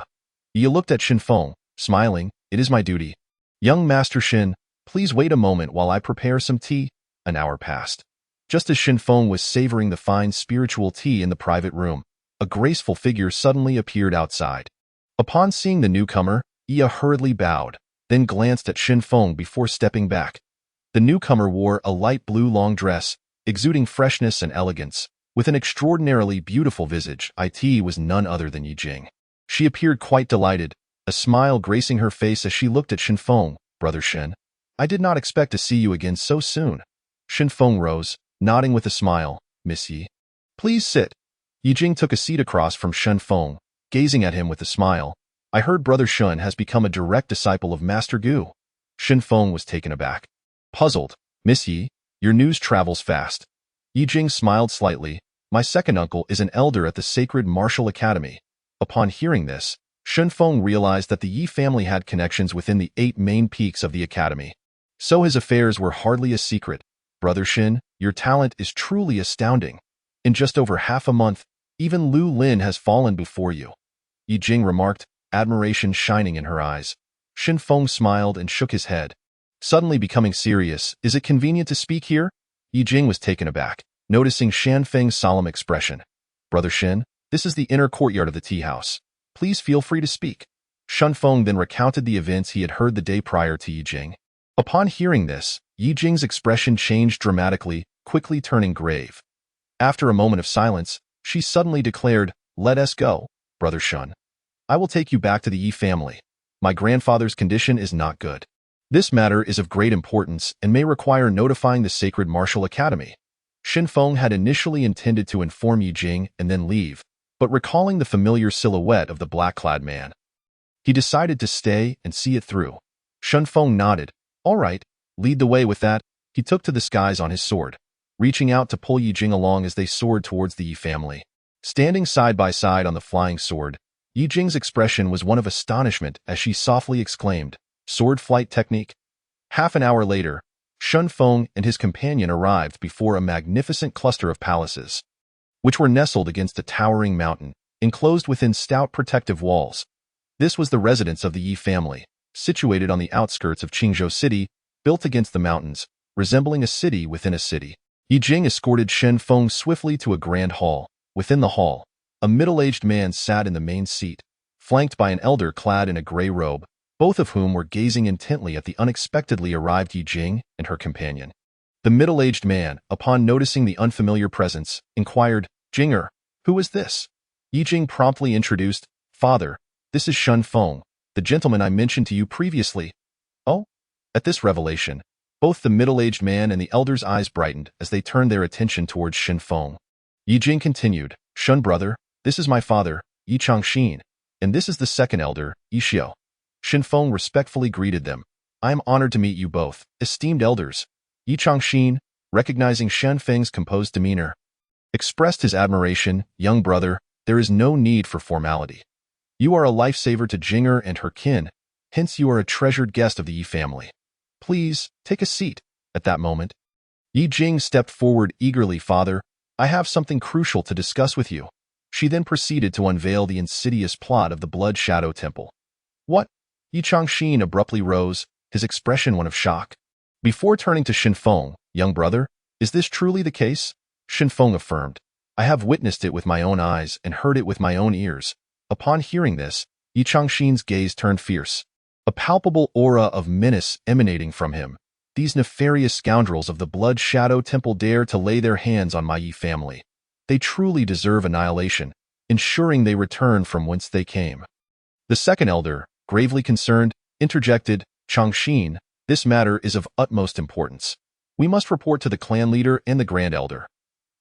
Yi looked at Shen Feng, Smiling, "It is my duty. Young Master Shin, please wait a moment while I prepare some tea." An hour passed. Just as Shin Feng was savoring the fine spiritual tea in the private room, a graceful figure suddenly appeared outside. Upon seeing the newcomer, Iya hurriedly bowed, then glanced at Shin Feng before stepping back. The newcomer wore a light blue long dress, exuding freshness and elegance, with an extraordinarily beautiful visage. It was none other than Yi Jing. She appeared quite delighted, a smile gracing her face as she looked at Shin Feng. "Brother Shin, I did not expect to see you again so soon." Shin Feng rose, nodding with a smile. "Miss Yi, please sit." Yi Jing took a seat across from Shin Feng, gazing at him with a smile. "I heard Brother Shun has become a direct disciple of Master Gu." Shin Feng was taken aback. Puzzled, "Miss Yi, your news travels fast." Yi Jing smiled slightly. "My second uncle is an elder at the Sacred Martial Academy." Upon hearing this, Shin Feng realized that the Yi family had connections within the 8 main peaks of the academy. So his affairs were hardly a secret. "Brother Shin, your talent is truly astounding. In just over half a month, even Lu Lin has fallen before you." Yi Jing remarked, admiration shining in her eyes. Shin Feng smiled and shook his head. Suddenly becoming serious, "Is it convenient to speak here?" Yi Jing was taken aback, noticing Shan Feng's solemn expression. "Brother Shin, this is the inner courtyard of the tea house. Please feel free to speak." Shan Feng then recounted the events he had heard the day prior to Yi Jing. Upon hearing this, Yi Jing's expression changed dramatically, quickly turning grave. After a moment of silence, she suddenly declared, "Let us go, Brother Shun. I will take you back to the Yi family. My grandfather's condition is not good. This matter is of great importance and may require notifying the Sacred Martial Academy." Shin Feng had initially intended to inform Yi Jing and then leave, but recalling the familiar silhouette of the black-clad man, he decided to stay and see it through. Shin Feng nodded. "All right, lead the way." With that, he took to the skies on his sword, reaching out to pull Yi Jing along as they soared towards the Yi family. Standing side by side on the flying sword, Yi Jing's expression was one of astonishment as she softly exclaimed, "Sword flight technique." Half an hour later, Shin Feng and his companion arrived before a magnificent cluster of palaces, which were nestled against a towering mountain, enclosed within stout protective walls. This was the residence of the Yi family, situated on the outskirts of Qingzhou City, built against the mountains, resembling a city within a city. Yi Jing escorted Shin Feng swiftly to a grand hall. Within the hall, a middle-aged man sat in the main seat, flanked by an elder clad in a gray robe, both of whom were gazing intently at the unexpectedly arrived Yi Jing and her companion. The middle-aged man, upon noticing the unfamiliar presence, inquired, "Jinger, who is this?" Yi Jing promptly introduced, "Father, this is Shin Feng, the gentleman I mentioned to you previously." "Oh?" At this revelation, both the middle-aged man and the elder's eyes brightened as they turned their attention towards Shin Feng. Yi Jing continued, "Shun brother, this is my father, Yi Changxin, and this is the second elder, Yi Xiao." Shin Feng respectfully greeted them. "I am honored to meet you both, esteemed elders." Yi Changxin, recognizing Shan Feng's composed demeanor, expressed his admiration. "Young brother, there is no need for formality. You are a lifesaver to Jinger and her kin, hence you are a treasured guest of the Yi family. Please, take a seat." At that moment, Yi Jing stepped forward eagerly. "Father, I have something crucial to discuss with you." She then proceeded to unveil the insidious plot of the Blood Shadow Temple. "What?" Yi Changxin abruptly rose, his expression one of shock. Before turning to Shin Feng, "Young brother, is this truly the case?" Shin Feng affirmed, "I have witnessed it with my own eyes and heard it with my own ears." Upon hearing this, Yi Changxin's gaze turned fierce, a palpable aura of menace emanating from him. "These nefarious scoundrels of the Blood Shadow Temple dare to lay their hands on my Yi family. They truly deserve annihilation, ensuring they return from whence they came." The second elder, gravely concerned, interjected, "Changxin, this matter is of utmost importance. We must report to the clan leader and the grand elder."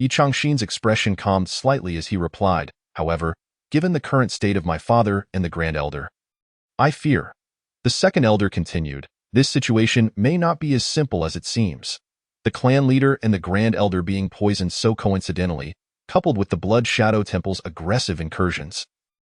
Yi Changxin's expression calmed slightly as he replied, "However, given the current state of my father and the grand elder, I fear." The second elder continued, "This situation may not be as simple as it seems. The clan leader and the grand elder being poisoned so coincidentally, coupled with the Blood Shadow Temple's aggressive incursions.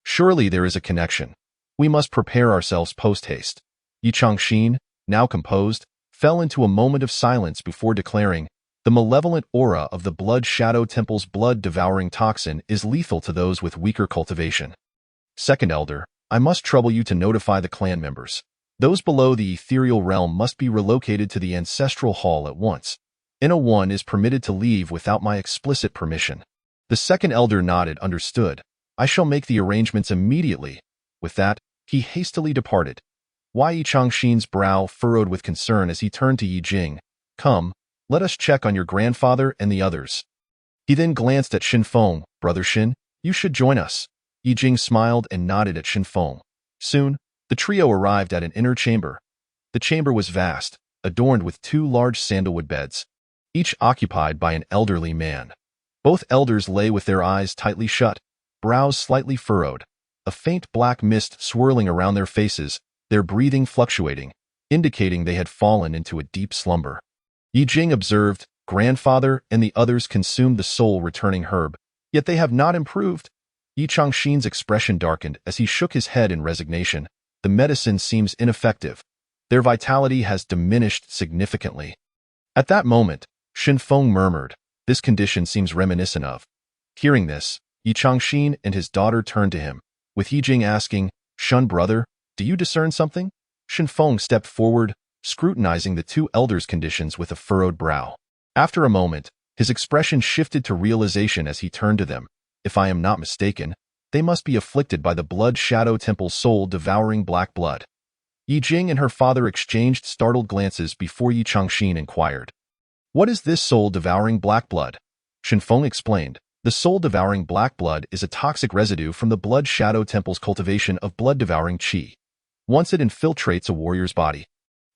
Surely there is a connection. We must prepare ourselves post-haste." Yi Changxin, now composed, fell into a moment of silence before declaring, "The malevolent aura of the Blood Shadow Temple's blood-devouring toxin is lethal to those with weaker cultivation." Second elder, I must trouble you to notify the clan members. Those below the ethereal realm must be relocated to the ancestral hall at once. No one is permitted to leave without my explicit permission. The second elder nodded, understood. I shall make the arrangements immediately. With that, he hastily departed. Yi Changxin's brow furrowed with concern as he turned to Yi Jing. Come, let us check on your grandfather and the others. He then glanced at Xin Feng. Brother Xin, you should join us. Yi Jing smiled and nodded at Xin Feng. Soon, the trio arrived at an inner chamber. The chamber was vast, adorned with 2 large sandalwood beds, each occupied by an elderly man. Both elders lay with their eyes tightly shut, brows slightly furrowed, a faint black mist swirling around their faces, their breathing fluctuating, indicating they had fallen into a deep slumber. Yi Jing observed, grandfather and the others consumed the soul-returning herb, yet they have not improved. Yi Changxin's expression darkened as he shook his head in resignation. The medicine seems ineffective. Their vitality has diminished significantly. At that moment, Xin Feng murmured, this condition seems reminiscent of. Hearing this, Yi Changxin and his daughter turned to him, with Yi Jing asking, Shun brother, do you discern something? Xin Feng stepped forward, scrutinizing the 2 elders' conditions with a furrowed brow. After a moment, his expression shifted to realization as he turned to them. If I am not mistaken, they must be afflicted by the Blood Shadow Temple's soul-devouring black blood. Yi Jing and her father exchanged startled glances before Yi Changxin inquired. What is this soul-devouring black blood? Xin Feng explained. The soul-devouring black blood is a toxic residue from the Blood Shadow Temple's cultivation of blood-devouring qi. Once it infiltrates a warrior's body,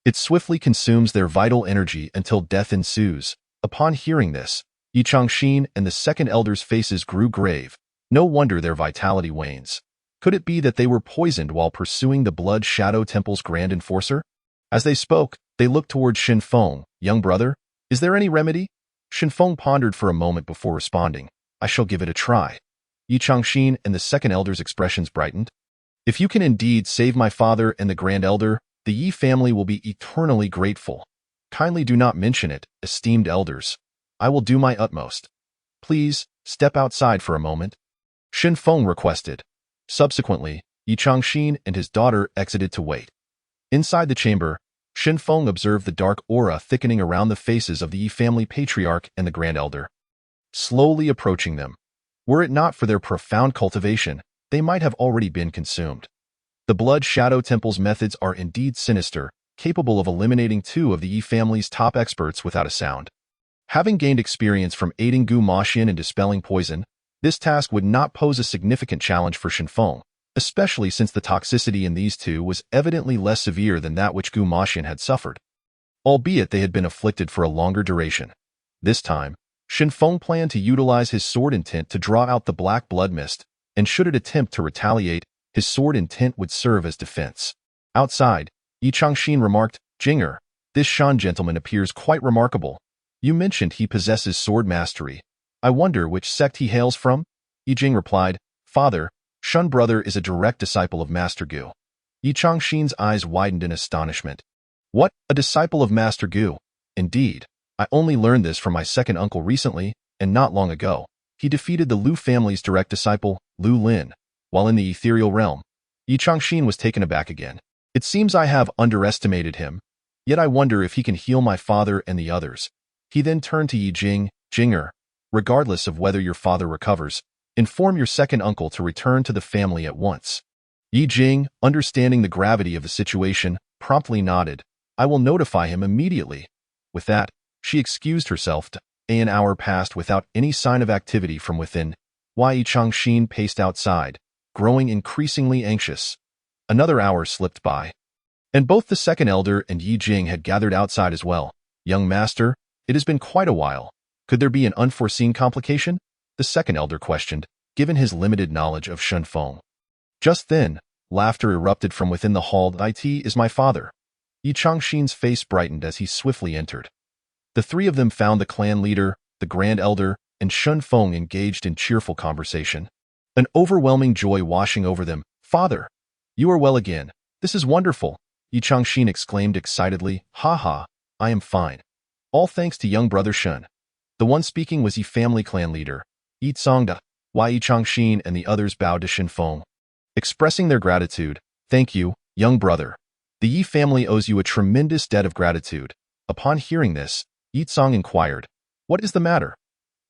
it swiftly consumes their vital energy until death ensues. Upon hearing this, Yi Changxin and the second elder's faces grew grave. No wonder their vitality wanes. Could it be that they were poisoned while pursuing the Blood Shadow Temple's grand enforcer? As they spoke, they looked toward Xin Feng. Young brother, is there any remedy? Xin Feng pondered for a moment before responding. I shall give it a try. Yi Changxin and the second elder's expressions brightened. If you can indeed save my father and the grand elder, the Yi family will be eternally grateful. Kindly do not mention it, esteemed elders. I will do my utmost. Please, step outside for a moment. Xin Feng requested. Subsequently, Yi Changxin and his daughter exited to wait. Inside the chamber, Xin Feng observed the dark aura thickening around the faces of the Yi family patriarch and the grand elder, slowly approaching them. Were it not for their profound cultivation, they might have already been consumed. The Blood Shadow Temple's methods are indeed sinister, capable of eliminating 2 of the Yi family's top experts without a sound. Having gained experience from aiding Gu Maxian in dispelling poison, this task would not pose a significant challenge for Xin Feng, especially since the toxicity in these 2 was evidently less severe than that which Gu Maxian had suffered, albeit they had been afflicted for a longer duration. This time, Xin Feng planned to utilize his sword intent to draw out the black blood mist, and should it attempt to retaliate, his sword intent would serve as defense. Outside, Yi Changxin remarked, Jinger, this Shan gentleman appears quite remarkable. You mentioned he possesses sword mastery. I wonder which sect he hails from? Yi Jing replied, Father, Shun brother is a direct disciple of Master Gu. Yi Changxin's eyes widened in astonishment. What, a disciple of Master Gu? Indeed, I only learned this from my second uncle recently, and not long ago. He defeated the Lu family's direct disciple, Lu Lin, while in the ethereal realm. Yi Changxin was taken aback again. It seems I have underestimated him, yet I wonder if he can heal my father and the others. He then turned to Yi Jing, Jinger, regardless of whether your father recovers, inform your second uncle to return to the family at once. Yi Jing, understanding the gravity of the situation, promptly nodded. I will notify him immediately. With that, she excused herself. An hour passed without any sign of activity from within. Yi Changxin paced outside, growing increasingly anxious. Another hour slipped by, and both the second elder and Yi Jing had gathered outside as well. Young master, it has been quite a while. Could there be an unforeseen complication? The second elder questioned, given his limited knowledge of Xin Feng. Just then, laughter erupted from within the hall. It is my father. Yi Changxin's face brightened as he swiftly entered. The 3 of them found the clan leader, the grand elder, and Xin Feng engaged in cheerful conversation. An overwhelming joy washing over them. Father, you are well again. This is wonderful. Yi Changxin exclaimed excitedly. Ha ha, I am fine. All thanks to young brother Shun. The one speaking was Yi family clan leader, Yi Tsongda. Yi Changxin and the others bowed to Xin Feng. expressing their gratitude. "Thank you, young brother. The Yi family owes you a tremendous debt of gratitude." Upon hearing this, Yi Tsang inquired, "What is the matter?"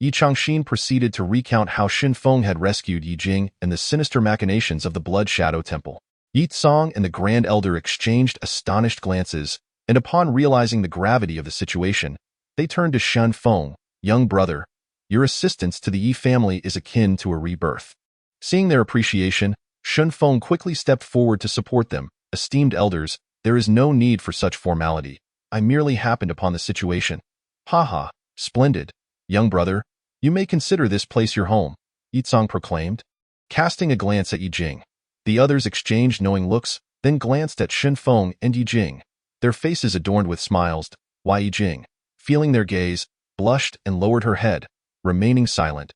Yi Changxin proceeded to recount how Xin Feng had rescued Yi Jing and the sinister machinations of the Blood Shadow Temple. Yi Tsang and the Grand Elder exchanged astonished glances, and upon realizing the gravity of the situation, they turned to Xin Feng. "Young brother, your assistance to the Yi family is akin to a rebirth." Seeing their appreciation, Xin Feng quickly stepped forward to support them. "Esteemed elders, there is no need for such formality. I merely happened upon the situation." "Haha, splendid. Young brother, you may consider this place your home," Yi Tsang proclaimed, casting a glance at Yi Jing. The others exchanged knowing looks, then glanced at Xin Feng and Yi Jing, their faces adorned with smiles. While Yi Jing, feeling their gaze, blushed and lowered her head, remaining silent.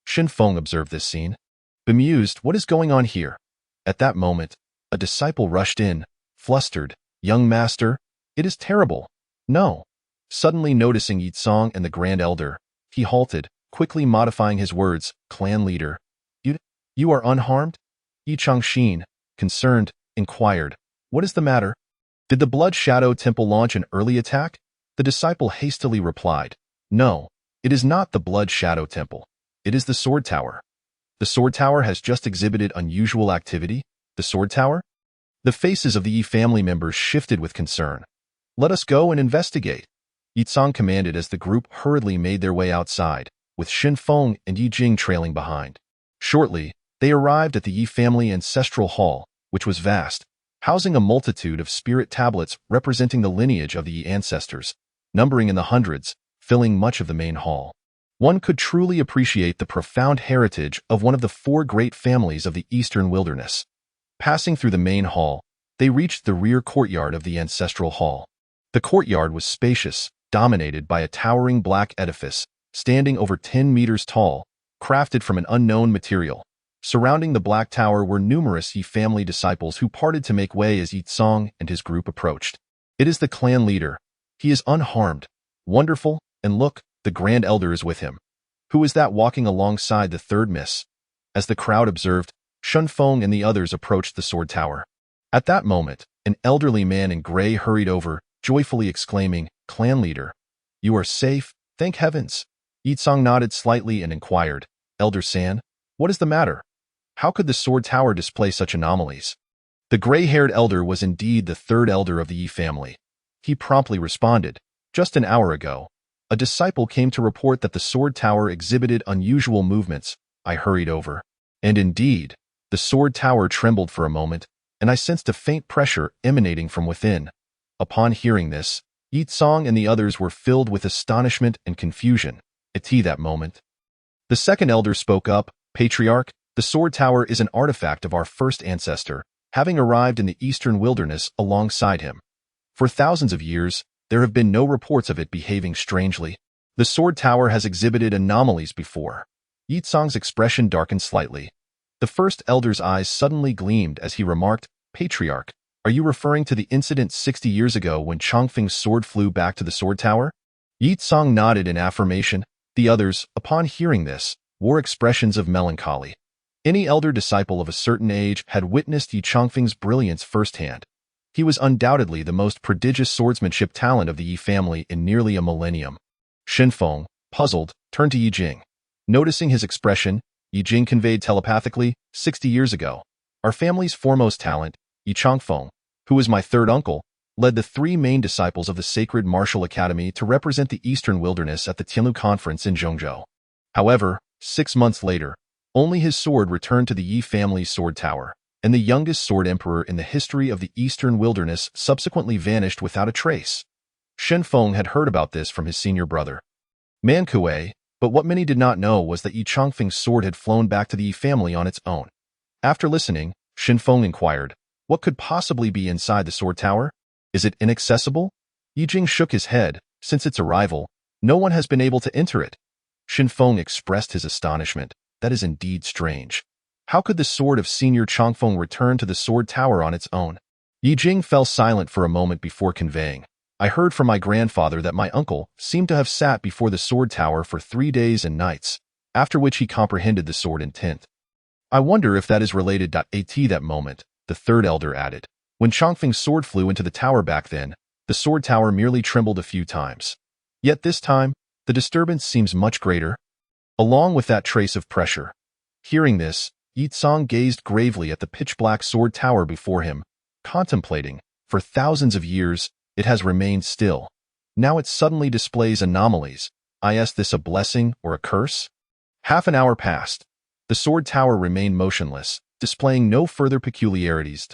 Xin Feng observed this scene, bemused. "What is going on here?" At that moment, a disciple rushed in, flustered. "Young master, it is terrible." "No." Suddenly noticing Yi Tsang and the Grand Elder, he halted, quickly modifying his words. "Clan leader, you are unharmed?" Yi Changxin, concerned, inquired, "What is the matter? Did the Blood Shadow Temple launch an early attack?" The disciple hastily replied, "No, it is not the Blood Shadow Temple. It is the Sword Tower." "The Sword Tower has just exhibited unusual activity? The Sword Tower?" The faces of the Yi family members shifted with concern. "Let us go and investigate," Yi Tsang commanded as the group hurriedly made their way outside, with Xin Feng and Yi Jing trailing behind. Shortly, they arrived at the Yi family ancestral hall, which was vast, housing a multitude of spirit tablets representing the lineage of the Yi ancestors, numbering in the hundreds, filling much of the main hall. One could truly appreciate the profound heritage of one of the four great families of the Eastern Wilderness. Passing through the main hall, they reached the rear courtyard of the ancestral hall. The courtyard was spacious, dominated by a towering black edifice, standing over 10 meters tall, crafted from an unknown material. Surrounding the Black Tower were numerous Yi family disciples who parted to make way as Yi Tsang and his group approached. "It is the clan leader. He is unharmed. Wonderful, and look, the Grand Elder is with him. Who is that walking alongside the third miss?" As the crowd observed, Xin Feng and the others approached the Sword Tower. At that moment, an elderly man in gray hurried over, joyfully exclaiming, "Clan leader, you are safe, thank heavens." Yi Tsang nodded slightly and inquired, "Elder San, what is the matter? How could the Sword Tower display such anomalies?" The gray-haired elder was indeed the third elder of the Yi family. He promptly responded, "Just an hour ago, a disciple came to report that the Sword Tower exhibited unusual movements. I hurried over. And indeed, the Sword Tower trembled for a moment, and I sensed a faint pressure emanating from within." Upon hearing this, Yi Tsang and the others were filled with astonishment and confusion. At that moment, the second elder spoke up, "Patriarch, the Sword Tower is an artifact of our first ancestor, having arrived in the Eastern Wilderness alongside him. For thousands of years, there have been no reports of it behaving strangely. The Sword Tower has exhibited anomalies before." Yi Tsang's expression darkened slightly. The first elder's eyes suddenly gleamed as he remarked, "Patriarch, are you referring to the incident 60 years ago when Chongfeng's sword flew back to the Sword Tower?" Yi Tsang nodded in affirmation. The others, upon hearing this, wore expressions of melancholy. Any elder disciple of a certain age had witnessed Yi Chongfeng's brilliance firsthand. He was undoubtedly the most prodigious swordsmanship talent of the Yi family in nearly a millennium. Xin Feng, puzzled, turned to Yi Jing. Noticing his expression, Yi Jing conveyed telepathically, 60 years ago, our family's foremost talent, Yi Chongfeng, who was my third uncle, led the three main disciples of the Sacred Martial Academy to represent the Eastern Wilderness at the Tianlu Conference in Zhengzhou. However, 6 months later, only his sword returned to the Yi family's sword tower, and the youngest sword emperor in the history of the Eastern Wilderness subsequently vanished without a trace. Xin Feng had heard about this from his senior brother, Man Kuei, but what many did not know was that Yi Chongfeng's sword had flown back to the Yi family on its own. After listening, Xin Feng inquired, "What could possibly be inside the sword tower? Is it inaccessible?" Yi Jing shook his head. "Since its arrival, no one has been able to enter it." Xin Feng expressed his astonishment. "That is indeed strange. How could the sword of Senior Chongfeng return to the sword tower on its own?" Yi Jing fell silent for a moment before conveying, "I heard from my grandfather that my uncle seemed to have sat before the sword tower for 3 days and nights, after which he comprehended the sword intent. I wonder if that is related. At that moment, the third elder added. When Chongfeng's sword flew into the tower back then, the sword tower merely trembled a few times. Yet this time, the disturbance seems much greater, along with that trace of pressure. Hearing this, Yi Tsong gazed gravely at the pitch-black sword tower before him, contemplating. For thousands of years, it has remained still. Now it suddenly displays anomalies. Is this a blessing or a curse? Half an hour passed. The sword tower remained motionless, displaying no further peculiarities.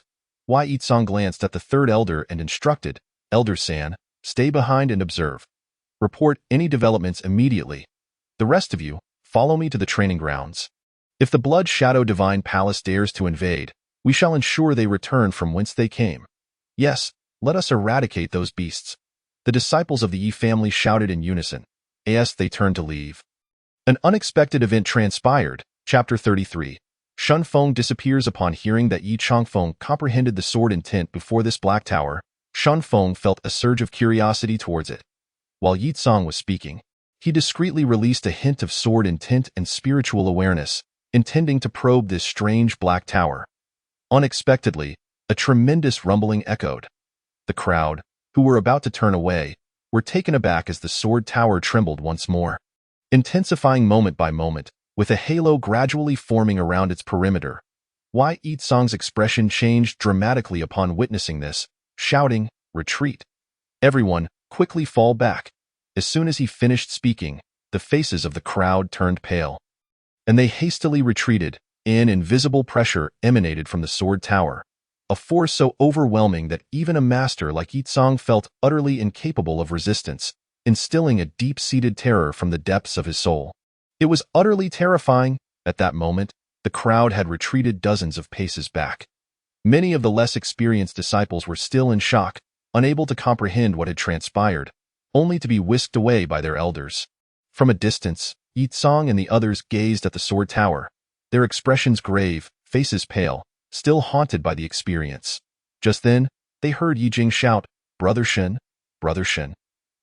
Yi Tsong glanced at the third elder and instructed, Elder San, stay behind and observe. Report any developments immediately. The rest of you, follow me to the training grounds. If the Blood Shadow Divine Palace dares to invade, we shall ensure they return from whence they came. Yes, let us eradicate those beasts. The disciples of the Yi family shouted in unison. As they turned to leave. An unexpected event transpired. Chapter 33. Shun Feng disappears. Upon hearing that Yi Chongfeng comprehended the sword intent before this black tower, Shun Feng felt a surge of curiosity towards it. While Yi Tsong was speaking, he discreetly released a hint of sword intent and spiritual awareness, intending to probe this strange black tower. Unexpectedly, a tremendous rumbling echoed. The crowd, who were about to turn away, were taken aback as the sword tower trembled once more, intensifying moment by moment, with a halo gradually forming around its perimeter. Yi Tsong's expression changed dramatically upon witnessing this, shouting, "Retreat! Everyone, quickly fall back!" As soon as he finished speaking, the faces of the crowd turned pale, and they hastily retreated. An invisible pressure emanated from the sword tower, a force so overwhelming that even a master like Yi Tsong felt utterly incapable of resistance, instilling a deep-seated terror from the depths of his soul. It was utterly terrifying. At that moment, the crowd had retreated dozens of paces back. Many of the less experienced disciples were still in shock, unable to comprehend what had transpired, only to be whisked away by their elders. From a distance, Yi Tsong and the others gazed at the sword tower, their expressions grave, faces pale, still haunted by the experience. Just then, they heard Yi Jing shout, "Brother Shen! Brother Shen!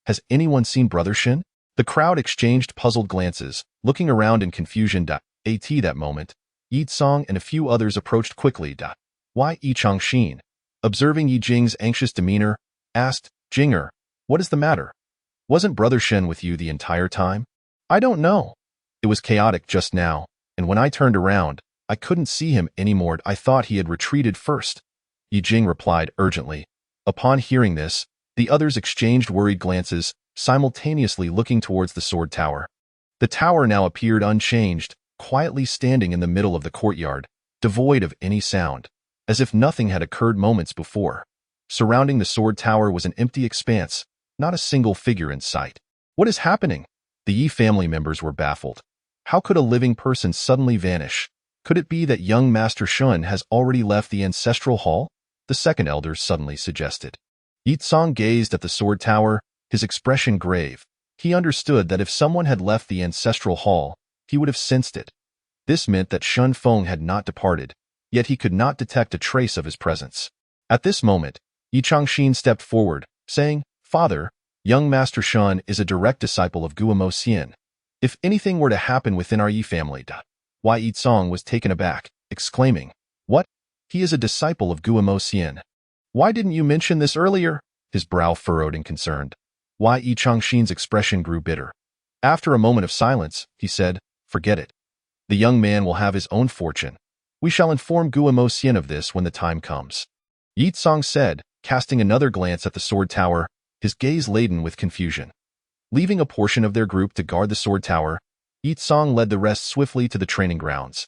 Has anyone seen Brother Shen?" The crowd exchanged puzzled glances, looking around in confusion. At that moment, Yi Tsong and a few others approached quickly. Yi Changxin, observing Yi Jing's anxious demeanor, asked, "Jinger, what is the matter? Wasn't Brother Shen with you the entire time?" "I don't know. It was chaotic just now, and when I turned around, I couldn't see him anymore. I thought he had retreated first," Yi Jing replied urgently. Upon hearing this, the others exchanged worried glances, simultaneously looking towards the sword tower. The tower now appeared unchanged, quietly standing in the middle of the courtyard, devoid of any sound, as if nothing had occurred moments before. Surrounding the sword tower was an empty expanse, not a single figure in sight. What is happening? The Yi family members were baffled. How could a living person suddenly vanish? Could it be that young Master Shun has already left the ancestral hall? The second elder suddenly suggested. Yi Tsong gazed at the sword tower, his expression grave. He understood that if someone had left the ancestral hall, he would have sensed it. This meant that Shun Feng had not departed, yet he could not detect a trace of his presence. At this moment, Yi Changxin stepped forward, saying, "Father, young Master Shun is a direct disciple of Guamo Xian. If anything were to happen within our Yi family..." Yi Tsong was taken aback, exclaiming, "What? He is a disciple of Guamo Xian. Why didn't you mention this earlier?" His brow furrowed in concern. Yi Changxin's expression grew bitter. After a moment of silence, he said, "Forget it. The young man will have his own fortune. We shall inform Guamo Xian of this when the time comes." Yi Tsong said, casting another glance at the sword tower, his gaze laden with confusion. Leaving a portion of their group to guard the sword tower, Yi Tsong led the rest swiftly to the training grounds.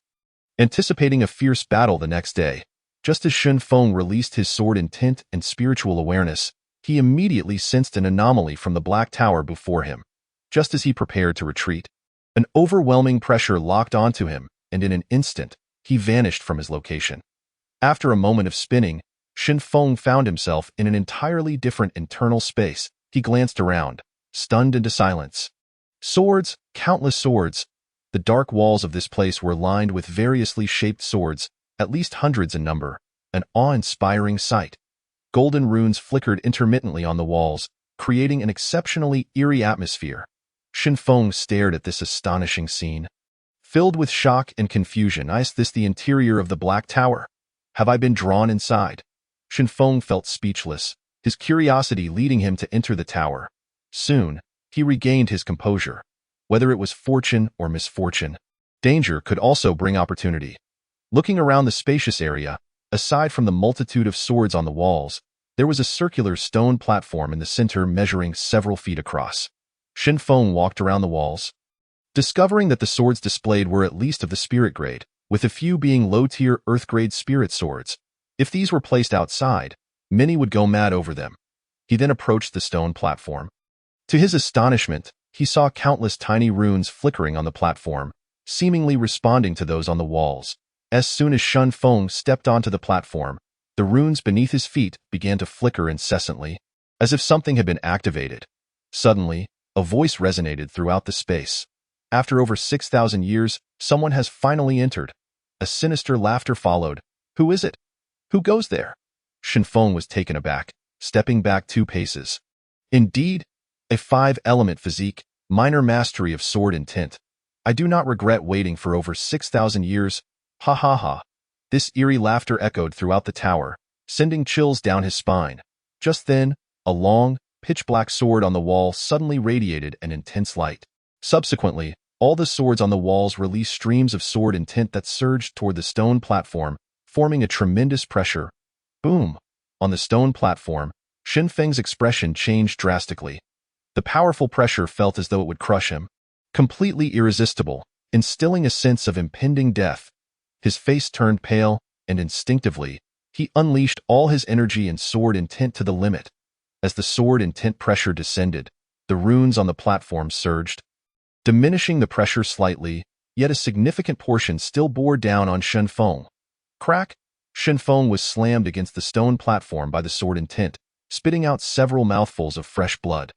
Anticipating a fierce battle the next day, just as Shun Feng released his sword intent and spiritual awareness, he immediately sensed an anomaly from the black tower before him. Just as he prepared to retreat, an overwhelming pressure locked onto him, and in an instant, he vanished from his location. After a moment of spinning, Shun Feng found himself in an entirely different internal space. He glanced around, stunned into silence. Swords, countless swords. The dark walls of this place were lined with variously shaped swords, at least hundreds in number, an awe-inspiring sight. Golden runes flickered intermittently on the walls, creating an exceptionally eerie atmosphere. Shun Feng stared at this astonishing scene. Filled with shock and confusion, is this the interior of the Black Tower? Have I been drawn inside? Shenfeng felt speechless, his curiosity leading him to enter the tower. Soon, he regained his composure. Whether it was fortune or misfortune, danger could also bring opportunity. Looking around the spacious area, aside from the multitude of swords on the walls, there was a circular stone platform in the center measuring several feet across. Shenfeng walked around the walls, discovering that the swords displayed were at least of the spirit grade, with a few being low-tier earth-grade spirit swords. If these were placed outside, many would go mad over them. He then approached the stone platform. To his astonishment, he saw countless tiny runes flickering on the platform, seemingly responding to those on the walls. As soon as Shenfeng stepped onto the platform, the runes beneath his feet began to flicker incessantly, as if something had been activated. Suddenly, a voice resonated throughout the space. After over 6,000 years, someone has finally entered. A sinister laughter followed. Who is it? Who goes there? Shenfeng was taken aback, stepping back 2 paces. Indeed, a 5-element physique, minor mastery of sword and tint. I do not regret waiting for over 6,000 years. Ha ha ha. This eerie laughter echoed throughout the tower, sending chills down his spine. Just then, a long, pitch-black sword on the wall suddenly radiated an intense light. Subsequently, all the swords on the walls released streams of sword and tint that surged toward the stone platform, forming a tremendous pressure. Boom! On the stone platform, Shenfeng's expression changed drastically. The powerful pressure felt as though it would crush him. Completely irresistible, instilling a sense of impending death. His face turned pale, and instinctively, he unleashed all his energy and sword and tint to the limit. As the sword and tint pressure descended, the runes on the platform surged, diminishing the pressure slightly, yet a significant portion still bore down on Shenfeng. Crack! Shenfeng was slammed against the stone platform by the sword and tint, spitting out several mouthfuls of fresh blood.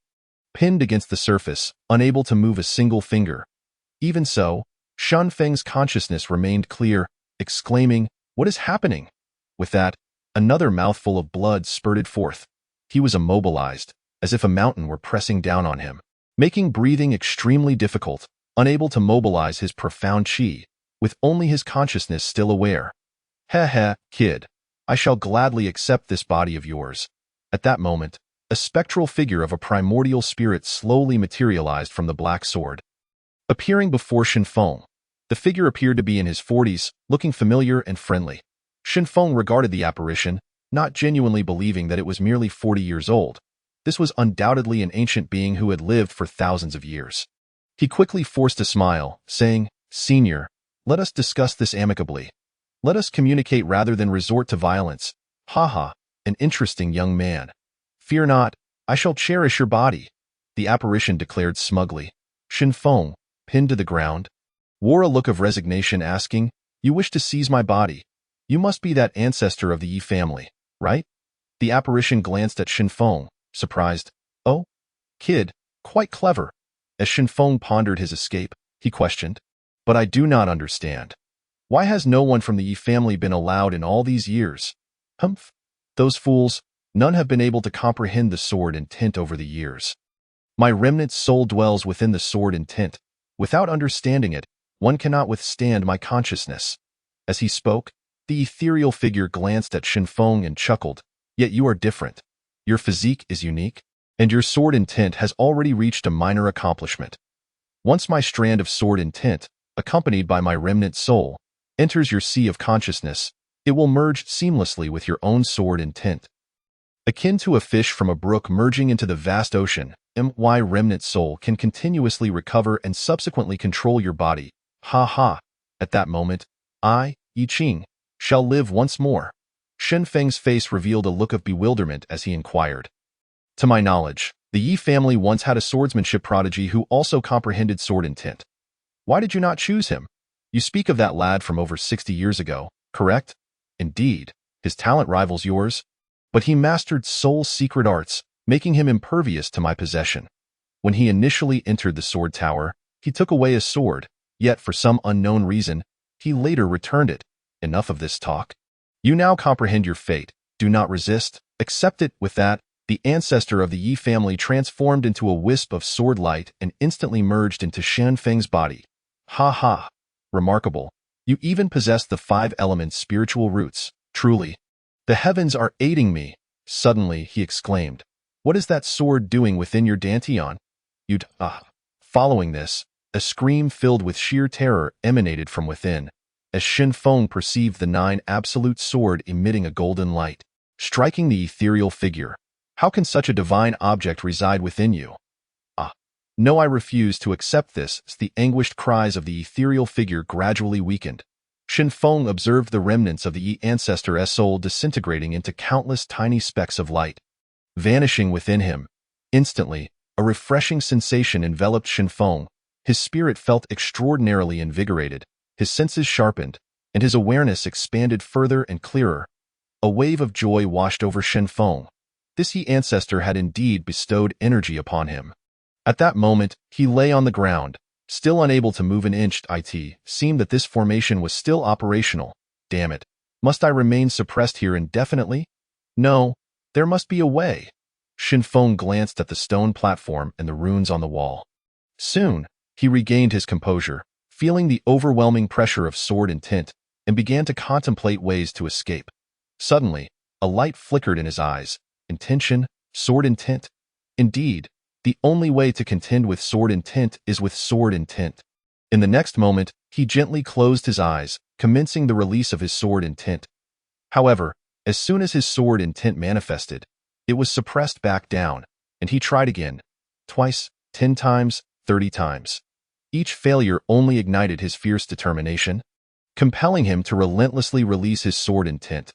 Pinned against the surface, unable to move a single finger. Even so, Shenfeng's consciousness remained clear, exclaiming, "What is happening?" With that, another mouthful of blood spurted forth. He was immobilized, as if a mountain were pressing down on him, making breathing extremely difficult, unable to mobilize his profound chi, with only his consciousness still aware. "Heh heh, kid. I shall gladly accept this body of yours." At that moment, a spectral figure of a primordial spirit slowly materialized from the black sword. Appearing before Shenfeng, the figure appeared to be in his 40s, looking familiar and friendly. Shenfeng regarded the apparition, not genuinely believing that it was merely 40 years old. This was undoubtedly an ancient being who had lived for thousands of years. He quickly forced a smile, saying, "Senior, let us discuss this amicably. Let us communicate rather than resort to violence. Haha, an interesting young man. Fear not, I shall cherish your body," the apparition declared smugly. Shenfeng, pinned to the ground, wore a look of resignation, asking, "You wish to seize my body? You must be that ancestor of the Yi family, right?" The apparition glanced at Shenfeng, surprised. "Oh, kid, quite clever." As Shenfeng pondered his escape, he questioned, "But I do not understand. Why has no one from the Yi family been allowed in all these years?" "Humph. Those fools, none have been able to comprehend the sword and tint over the years. My remnant soul dwells within the sword and tint. Without understanding it, one cannot withstand my consciousness." As he spoke, the ethereal figure glanced at Shenfeng and chuckled. "Yet you are different. Your physique is unique, and your sword and tint has already reached a minor accomplishment. Once my strand of sword and tint, accompanied by my remnant soul, enters your sea of consciousness, it will merge seamlessly with your own sword and tint. Akin to a fish from a brook merging into the vast ocean, my remnant soul can continuously recover and subsequently control your body. Ha ha. At that moment, I, Yi Qing, shall live once more." Shenfeng's face revealed a look of bewilderment as he inquired. "To my knowledge, the Yi family once had a swordsmanship prodigy who also comprehended sword and tint. Why did you not choose him? You speak of that lad from over 60 years ago, correct? Indeed, his talent rivals yours. But he mastered soul's secret arts, making him impervious to my possession. When he initially entered the sword tower, he took away a sword, yet for some unknown reason, he later returned it. Enough of this talk. You now comprehend your fate. Do not resist. Accept it." With that, the ancestor of the Yi family transformed into a wisp of sword light and instantly merged into Shenfeng's body. "Ha ha. Remarkable. You even possess the 5 elements' spiritual roots. Truly. The heavens are aiding me. Suddenly, he exclaimed. What is that sword doing within your dantian? Following this, a scream filled with sheer terror emanated from within, as Shen Feng perceived the 9 absolute sword emitting a golden light, striking the ethereal figure. How can such a divine object reside within you? No, I refuse to accept this. The anguished cries of the ethereal figure gradually weakened. Shen Feng observed the remnants of the Yi ancestor's soul disintegrating into countless tiny specks of light, vanishing within him. Instantly, a refreshing sensation enveloped Shen Feng. His spirit felt extraordinarily invigorated, his senses sharpened, and his awareness expanded further and clearer. A wave of joy washed over Shen Feng. This Yi ancestor had indeed bestowed energy upon him. At that moment, he lay on the ground, still unable to move an inch. It seemed that this formation was still operational. Damn it. Must I remain suppressed here indefinitely? No, there must be a way. Shen Feng glanced at the stone platform and the runes on the wall. Soon, he regained his composure, feeling the overwhelming pressure of sword intent, and began to contemplate ways to escape. Suddenly, a light flickered in his eyes. Intention, sword intent. Indeed, the only way to contend with sword intent is with sword intent. In the next moment, he gently closed his eyes, commencing the release of his sword intent. However, as soon as his sword intent manifested, it was suppressed back down, and he tried again. Twice, 10 times, 30 times. Each failure only ignited his fierce determination, compelling him to relentlessly release his sword intent.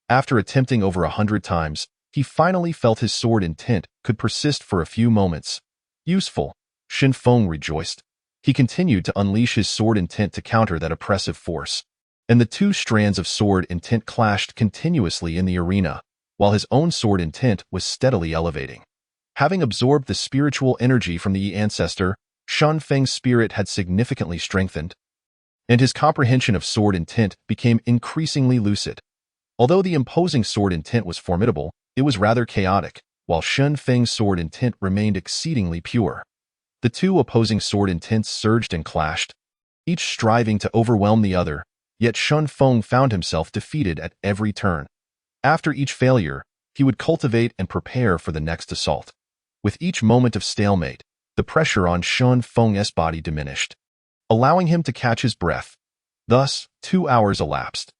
After attempting over 100 times, he finally felt his sword intent could persist for a few moments. Useful, Shen Feng rejoiced. He continued to unleash his sword intent to counter that oppressive force, and the 2 strands of sword intent clashed continuously in the arena, while his own sword intent was steadily elevating. Having absorbed the spiritual energy from the Yi ancestor, Shen Feng's spirit had significantly strengthened, and his comprehension of sword intent became increasingly lucid. Although the imposing sword intent was formidable, it was rather chaotic, while Shen Feng's sword intent remained exceedingly pure. The 2 opposing sword intents surged and clashed, each striving to overwhelm the other, yet Shen Feng found himself defeated at every turn. After each failure, he would cultivate and prepare for the next assault. With each moment of stalemate, the pressure on Shen Feng's body diminished, allowing him to catch his breath. Thus, 2 hours elapsed.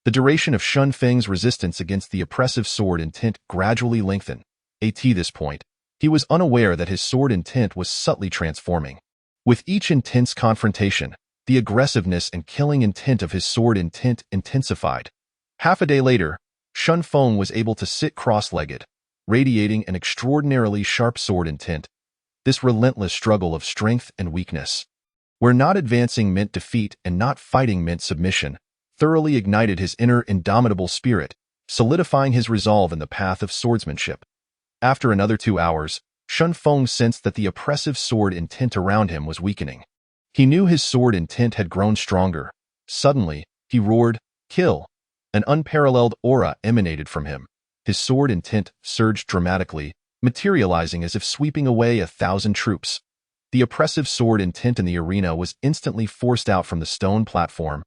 The duration of Shen Feng's resistance against the oppressive sword intent gradually lengthened. At this point, he was unaware that his sword intent was subtly transforming. With each intense confrontation, the aggressiveness and killing intent of his sword intent intensified. Half a day later, Shen Feng was able to sit cross-legged, radiating an extraordinarily sharp sword intent. This relentless struggle of strength and weakness, where not advancing meant defeat and not fighting meant submission, thoroughly ignited his inner indomitable spirit, solidifying his resolve in the path of swordsmanship. After another 2 hours, Shen Feng sensed that the oppressive sword intent around him was weakening. He knew his sword intent had grown stronger. Suddenly, he roared, "Kill!" An unparalleled aura emanated from him. His sword intent surged dramatically, materializing as if sweeping away 1,000 troops. The oppressive sword intent in the arena was instantly forced out from the stone platform,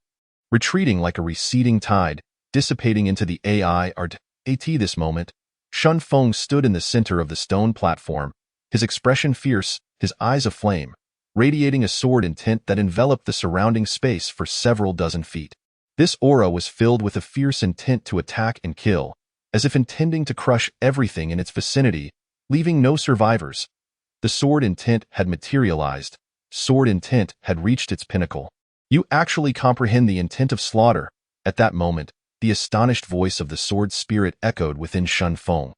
retreating like a receding tide, dissipating into the At this moment, Shen Feng stood in the center of the stone platform, his expression fierce, his eyes aflame, radiating a sword intent that enveloped the surrounding space for several dozen feet. This aura was filled with a fierce intent to attack and kill, as if intending to crush everything in its vicinity, leaving no survivors. The sword intent had materialized. Sword intent had reached its pinnacle. You actually comprehend the intent of slaughter. At that moment, the astonished voice of the sword spirit echoed within Shen Feng.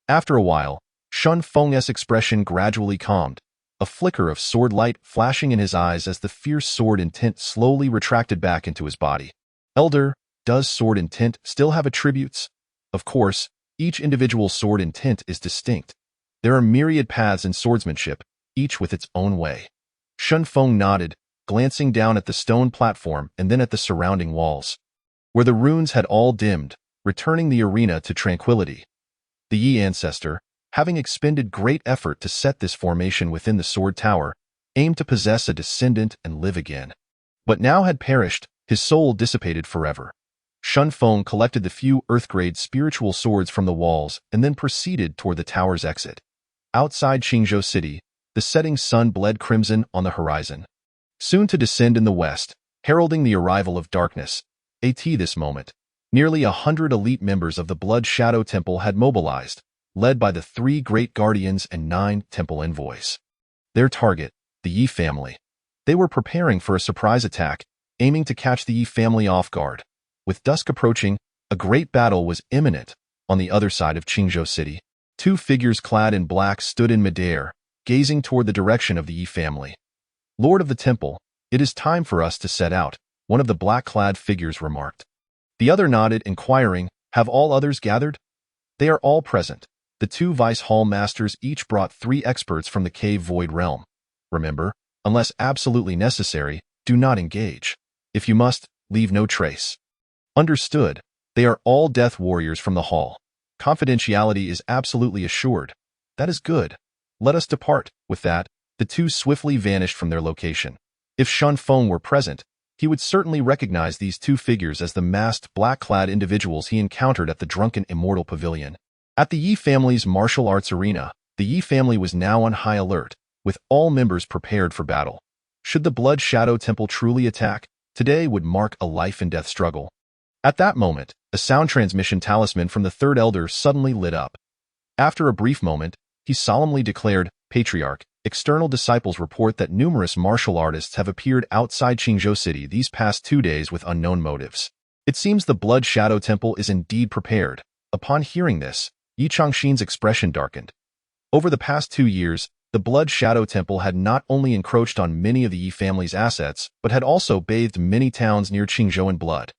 After a while, Shen Feng's expression gradually calmed, a flicker of sword light flashing in his eyes as the fierce sword intent slowly retracted back into his body. Elder, does sword intent still have attributes? Of course, each individual sword intent is distinct. There are myriad paths in swordsmanship, each with its own way. Shen Feng nodded, glancing down at the stone platform and then at the surrounding walls, where the runes had all dimmed, returning the arena to tranquility. The Yi ancestor, having expended great effort to set this formation within the sword tower, aimed to possess a descendant and live again. but now had perished, his soul dissipated forever. Shun Feng collected the few Earth-grade spiritual swords from the walls and then proceeded toward the tower's exit. Outside Qingzhou City, the setting sun bled crimson on the horizon, soon to descend in the west, heralding the arrival of darkness. At this moment, nearly 100 elite members of the Blood Shadow Temple had mobilized, led by the 3 great guardians and 9 temple envoys. Their target, the Yi family. They were preparing for a surprise attack, aiming to catch the Yi family off guard. With dusk approaching, a great battle was imminent. On the other side of Qingzhou City, 2 figures clad in black stood in midair, gazing toward the direction of the Yi family. "Lord of the temple, it is time for us to set out," one of the black-clad figures remarked. The other nodded, inquiring, "Have all others gathered?" "They are all present." The 2 vice hall masters each brought 3 experts from the cave void realm. "Remember, unless absolutely necessary, do not engage. If you must, leave no trace." "Understood. They are all death warriors from the hall. Confidentiality is absolutely assured." "That is good. Let us depart." With that, the 2 swiftly vanished from their location. If Shun Feng were present, he would certainly recognize these 2 figures as the masked, black-clad individuals he encountered at the Drunken Immortal Pavilion. At the Yi family's martial arts arena, the Yi family was now on high alert, with all members prepared for battle. Should the Blood Shadow Temple truly attack, today would mark a life-and-death struggle. At that moment, a sound transmission talisman from the 3rd Elder suddenly lit up. After a brief moment, he solemnly declared, "Patriarch, external disciples report that numerous martial artists have appeared outside Qingzhou City these past 2 days with unknown motives. It seems the Blood Shadow Temple is indeed prepared." Upon hearing this, Yi Changxin's expression darkened. Over the past 2 years, the Blood Shadow Temple had not only encroached on many of the Yi family's assets, but had also bathed many towns near Qingzhou in blood.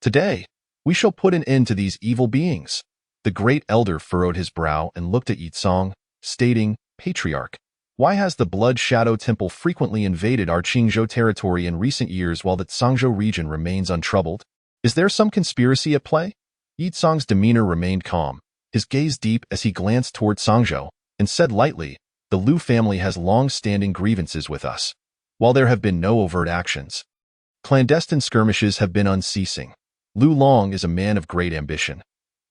"Today, we shall put an end to these evil beings." The great elder furrowed his brow and looked at Yi Cong, stating, "Patriarch, why has the Blood Shadow Temple frequently invaded our Qingzhou territory in recent years while the Zhangzhou region remains untroubled? Is there some conspiracy at play?" Yi Cong's demeanor remained calm, his gaze deep as he glanced toward Zhangzhou, and said lightly, "The Lu family has long-standing grievances with us. While there have been no overt actions, clandestine skirmishes have been unceasing. Lu Long is a man of great ambition.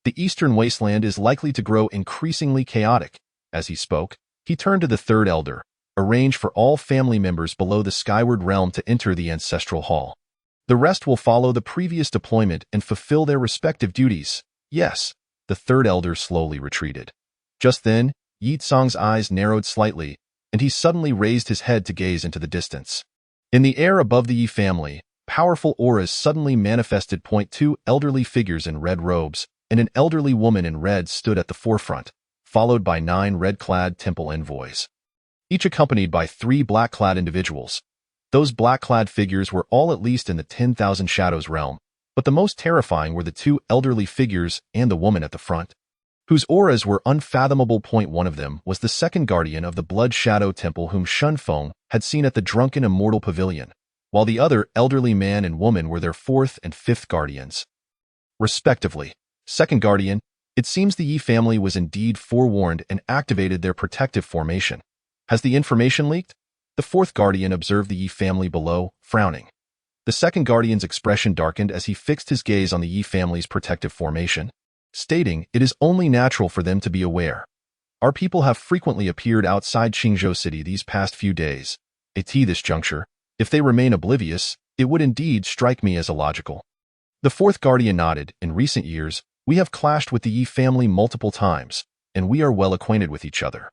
The eastern wasteland is likely to grow increasingly chaotic." As he spoke, he turned to the 3rd Elder, "Arrange for all family members below the Skyward Realm to enter the Ancestral Hall. The rest will follow the previous deployment and fulfill their respective duties." "Yes." The 3rd Elder slowly retreated. Just then, Yi Cong's eyes narrowed slightly, and he suddenly raised his head to gaze into the distance. In the air above the Yi family, powerful auras suddenly manifested. 2 elderly figures in red robes, and an elderly woman in red stood at the forefront, followed by 9 red-clad temple envoys, each accompanied by 3 black-clad individuals. Those black-clad figures were all at least in the 10,000 Shadows realm, but the most terrifying were the 2 elderly figures and the woman at the front, whose auras were unfathomable. One of them was the 2nd guardian of the Blood Shadow Temple whom Shun Feng had seen at the Drunken Immortal Pavilion, while the other elderly man and woman were their 4th and 5th guardians, respectively. 2nd guardian, it seems the Yi family was indeed forewarned and activated their protective formation. Has the information leaked? The 4th guardian observed the Yi family below, frowning. The 2nd guardian's expression darkened as he fixed his gaze on the Yi family's protective formation, stating, "It is only natural for them to be aware. Our people have frequently appeared outside Qingzhou City these past few days. At this juncture, if they remain oblivious, it would indeed strike me as illogical." The 4th guardian nodded. "In recent years, we have clashed with the Yi family multiple times, and we are well acquainted with each other.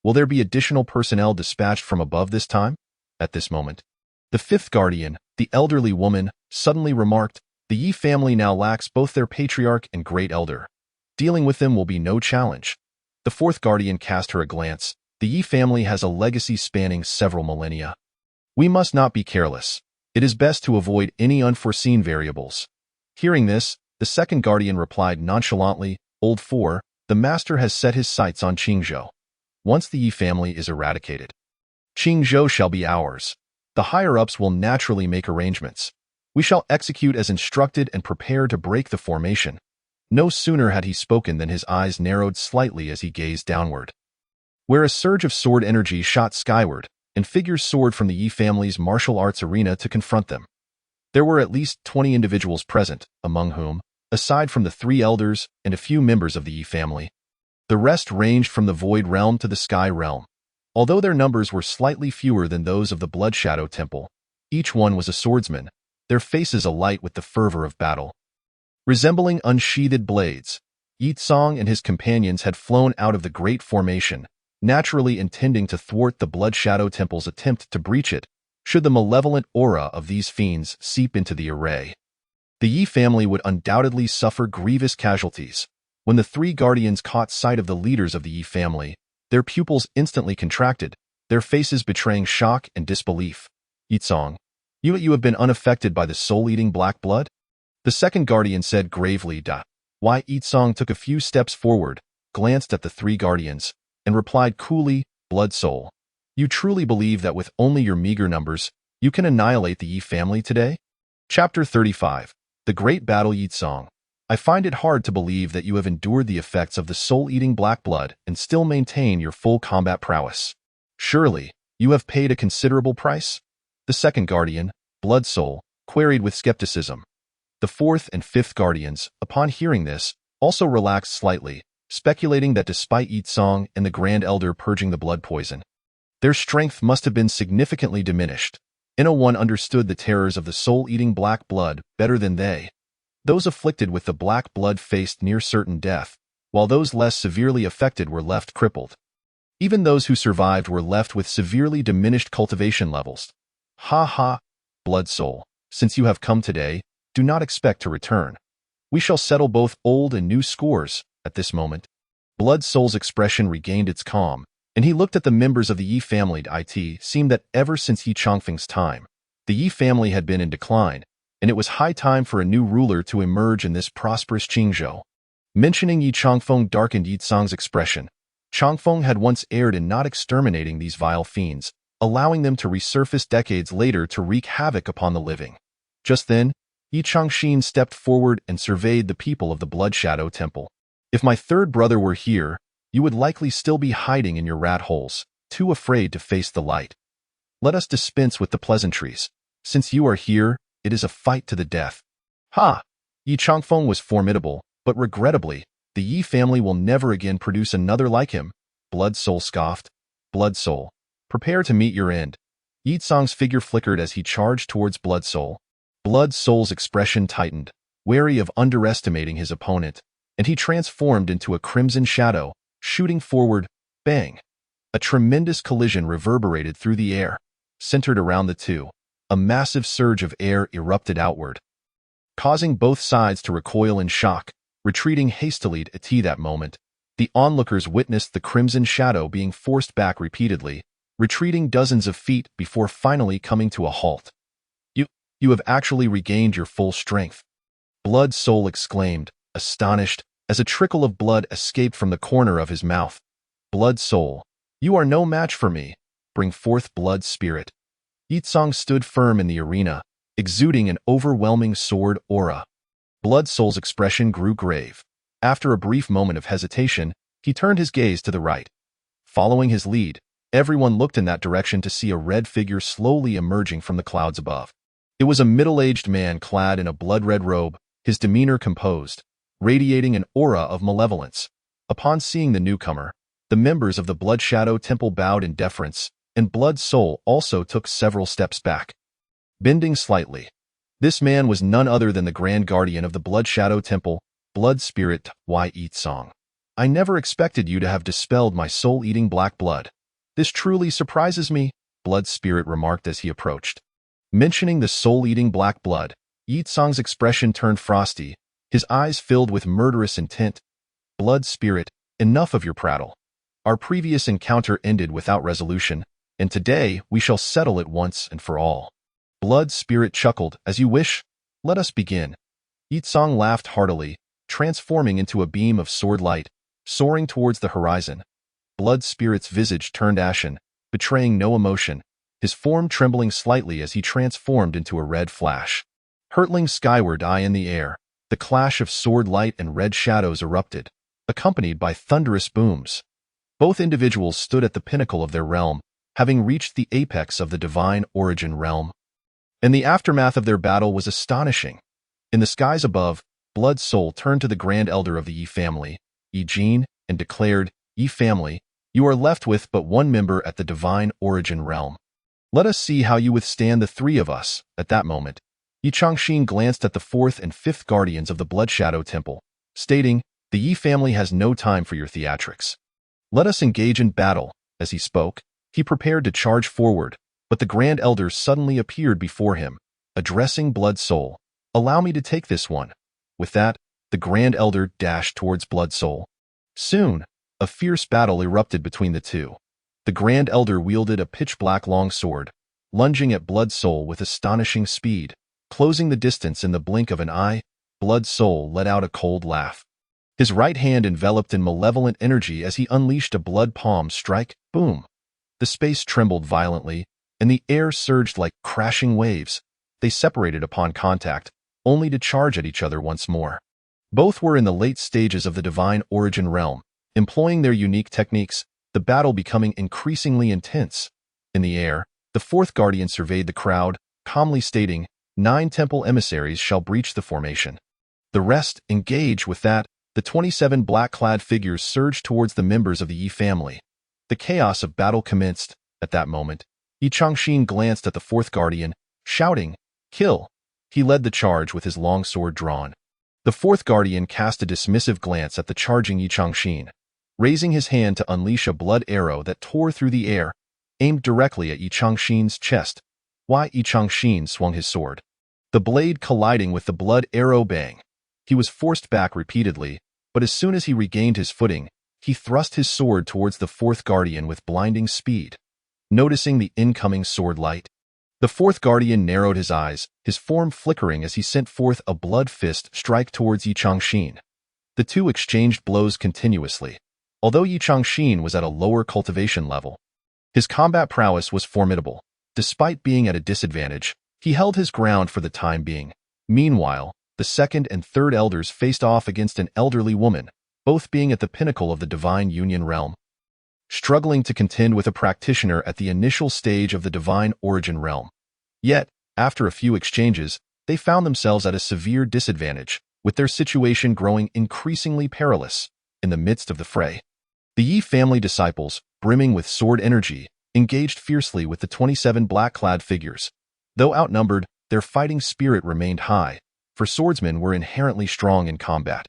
Will there be additional personnel dispatched from above this time?" At this moment, the 5th guardian, the elderly woman, suddenly remarked, "The Yi family now lacks both their patriarch and great elder. Dealing with them will be no challenge." The 4th guardian cast her a glance. "The Yi family has a legacy spanning several millennia. We must not be careless. It is best to avoid any unforeseen variables." Hearing this, the 2nd guardian replied nonchalantly, "Old 4, the master has set his sights on Qingzhou. Once the Yi family is eradicated, Qingzhou shall be ours. The higher-ups will naturally make arrangements. We shall execute as instructed and prepare to break the formation." No sooner had he spoken than his eyes narrowed slightly as he gazed downward, where a surge of sword energy shot skyward, and figures soared from the Yi family's martial arts arena to confront them. There were at least 20 individuals present, among whom, aside from the 3 elders and a few members of the Yi family, the rest ranged from the Void Realm to the Sky Realm. Although their numbers were slightly fewer than those of the Blood Shadow Temple, each one was a swordsman, their faces alight with the fervor of battle. Resembling unsheathed blades, Yi Tsong and his companions had flown out of the Great Formation, naturally intending to thwart the Blood Shadow Temple's attempt to breach it, should the malevolent aura of these fiends seep into the array. The Yi family would undoubtedly suffer grievous casualties. When the 3 guardians caught sight of the leaders of the Yi family, their pupils instantly contracted, their faces betraying shock and disbelief. Yi Tsong, you have been unaffected by the soul-eating black blood? The second guardian said gravely. Why? Yi Tsong took a few steps forward, glanced at the 3 guardians, and replied coolly, Blood Soul. You truly believe that with only your meager numbers, you can annihilate the Yi family today? Chapter 35. The Great Battle. Yi Tsong, I find it hard to believe that you have endured the effects of the soul-eating black blood and still maintain your full combat prowess. Surely, you have paid a considerable price? The second guardian, Blood Soul, queried with skepticism. The 4th and 5th guardians, upon hearing this, also relaxed slightly, speculating that despite Yi Tsong and the Grand Elder purging the blood poison, their strength must have been significantly diminished. One understood the terrors of the soul-eating black blood better than they. Those afflicted with the black blood faced near certain death, while those less severely affected were left crippled. Even those who survived were left with severely diminished cultivation levels. Ha ha, Blood Soul, since you have come today, do not expect to return. We shall settle both old and new scores. At this moment, Blood Soul's expression regained its calm, and he looked at the members of the Yi family. It seemed that ever since Yi Changfeng's time, the Yi family had been in decline, and it was high time for a new ruler to emerge in this prosperous Qingzhou. Mentioning Yi Changfeng darkened Yi Tsong's expression. Changfeng had once erred in not exterminating these vile fiends, allowing them to resurface decades later to wreak havoc upon the living. Just then, Yi Changxin stepped forward and surveyed the people of the Blood Shadow Temple. If my third brother were here, you would likely still be hiding in your rat holes, too afraid to face the light. Let us dispense with the pleasantries. Since you are here, it is a fight to the death. Ha! Yi Changfeng was formidable, but regrettably, the Yi family will never again produce another like him. Blood Soul scoffed. Blood Soul, prepare to meet your end. Yi Tsong's figure flickered as he charged towards Blood Soul. Blood Soul's expression tightened, wary of underestimating his opponent, and he transformed into a crimson shadow, shooting forward. Bang! A tremendous collision reverberated through the air. Centered around the two, a massive surge of air erupted outward, causing both sides to recoil in shock. Retreating hastily at that moment, the onlookers witnessed the crimson shadow being forced back repeatedly, retreating dozens of feet before finally coming to a halt. You have actually regained your full strength. Blood Soul exclaimed, astonished, as a trickle of blood escaped from the corner of his mouth. Blood Soul, you are no match for me. Bring forth Blood Spirit. Yi Tsong stood firm in the arena, exuding an overwhelming sword aura. Blood Soul's expression grew grave. After a brief moment of hesitation, he turned his gaze to the right. Following his lead, everyone looked in that direction to see a red figure slowly emerging from the clouds above. It was a middle-aged man clad in a blood-red robe, his demeanor composed, radiating an aura of malevolence. Upon seeing the newcomer, the members of the Blood Shadow Temple bowed in deference, and Blood Soul also took several steps back. Bending slightly, this man was none other than the Grand Guardian of the Blood Shadow Temple, Blood Spirit Yi Tsong. I never expected you to have dispelled my soul-eating black blood. This truly surprises me, Blood Spirit remarked as he approached. Mentioning the soul-eating black blood, Yi Tsong's expression turned frosty, his eyes filled with murderous intent. Blood Spirit, enough of your prattle. Our previous encounter ended without resolution, and today we shall settle it once and for all. Blood Spirit chuckled. As you wish. Let us begin. Yi Tsong laughed heartily, transforming into a beam of sword light, soaring towards the horizon. Blood Spirit's visage turned ashen, betraying no emotion, his form trembling slightly as he transformed into a red flash. Hurtling skyward high in the air, the clash of sword light and red shadows erupted, accompanied by thunderous booms. Both individuals stood at the pinnacle of their realm, having reached the apex of the divine origin realm. And the aftermath of their battle was astonishing. In the skies above, Blood Soul turned to the Grand Elder of the Yi family, Yi Jing, and declared, "Yi family, you are left with but one member at the divine origin realm. Let us see how you withstand the three of us." At that moment, Yi Changxin glanced at the fourth and fifth guardians of the Blood Shadow Temple, stating, "The Yi family has no time for your theatrics. Let us engage in battle." As he spoke, he prepared to charge forward, but the Grand Elder suddenly appeared before him, addressing Blood Soul. "Allow me to take this one." With that, the Grand Elder dashed towards Blood Soul. Soon, a fierce battle erupted between the two. The Grand Elder wielded a pitch-black long sword, lunging at Blood Soul with astonishing speed. Closing the distance in the blink of an eye, Blood Soul let out a cold laugh. His right hand enveloped in malevolent energy as he unleashed a blood palm strike. Boom! The space trembled violently, and the air surged like crashing waves. They separated upon contact, only to charge at each other once more. Both were in the late stages of the divine origin realm, employing their unique techniques, the battle becoming increasingly intense. In the air, the fourth guardian surveyed the crowd, calmly stating, 9 temple emissaries shall breach the formation. The rest engage. With that, the 27 black-clad figures surged towards the members of the Yi family. The chaos of battle commenced. At that moment, Yi Changxin glanced at the fourth guardian, shouting, "Kill!" He led the charge with his long sword drawn. The fourth guardian cast a dismissive glance at the charging Yi Changxin, raising his hand to unleash a blood arrow that tore through the air, aimed directly at Yi Changxin's chest. Yi Changxin swung his sword, the blade colliding with the blood arrow. Bang! He was forced back repeatedly, but as soon as he regained his footing, he thrust his sword towards the fourth guardian with blinding speed. Noticing the incoming sword light, the fourth guardian narrowed his eyes, his form flickering as he sent forth a blood fist strike towards Yi Changxin. The two exchanged blows continuously, although Yi Changxin was at a lower cultivation level. His combat prowess was formidable. Despite being at a disadvantage, he held his ground for the time being. Meanwhile, the second and third elders faced off against an elderly woman, both being at the pinnacle of the divine union realm. Struggling to contend with a practitioner at the initial stage of the divine origin realm. Yet, after a few exchanges, they found themselves at a severe disadvantage, with their situation growing increasingly perilous. In the midst of the fray, the Yi family disciples, brimming with sword energy, engaged fiercely with the 27 black-clad figures. Though outnumbered, their fighting spirit remained high, for swordsmen were inherently strong in combat.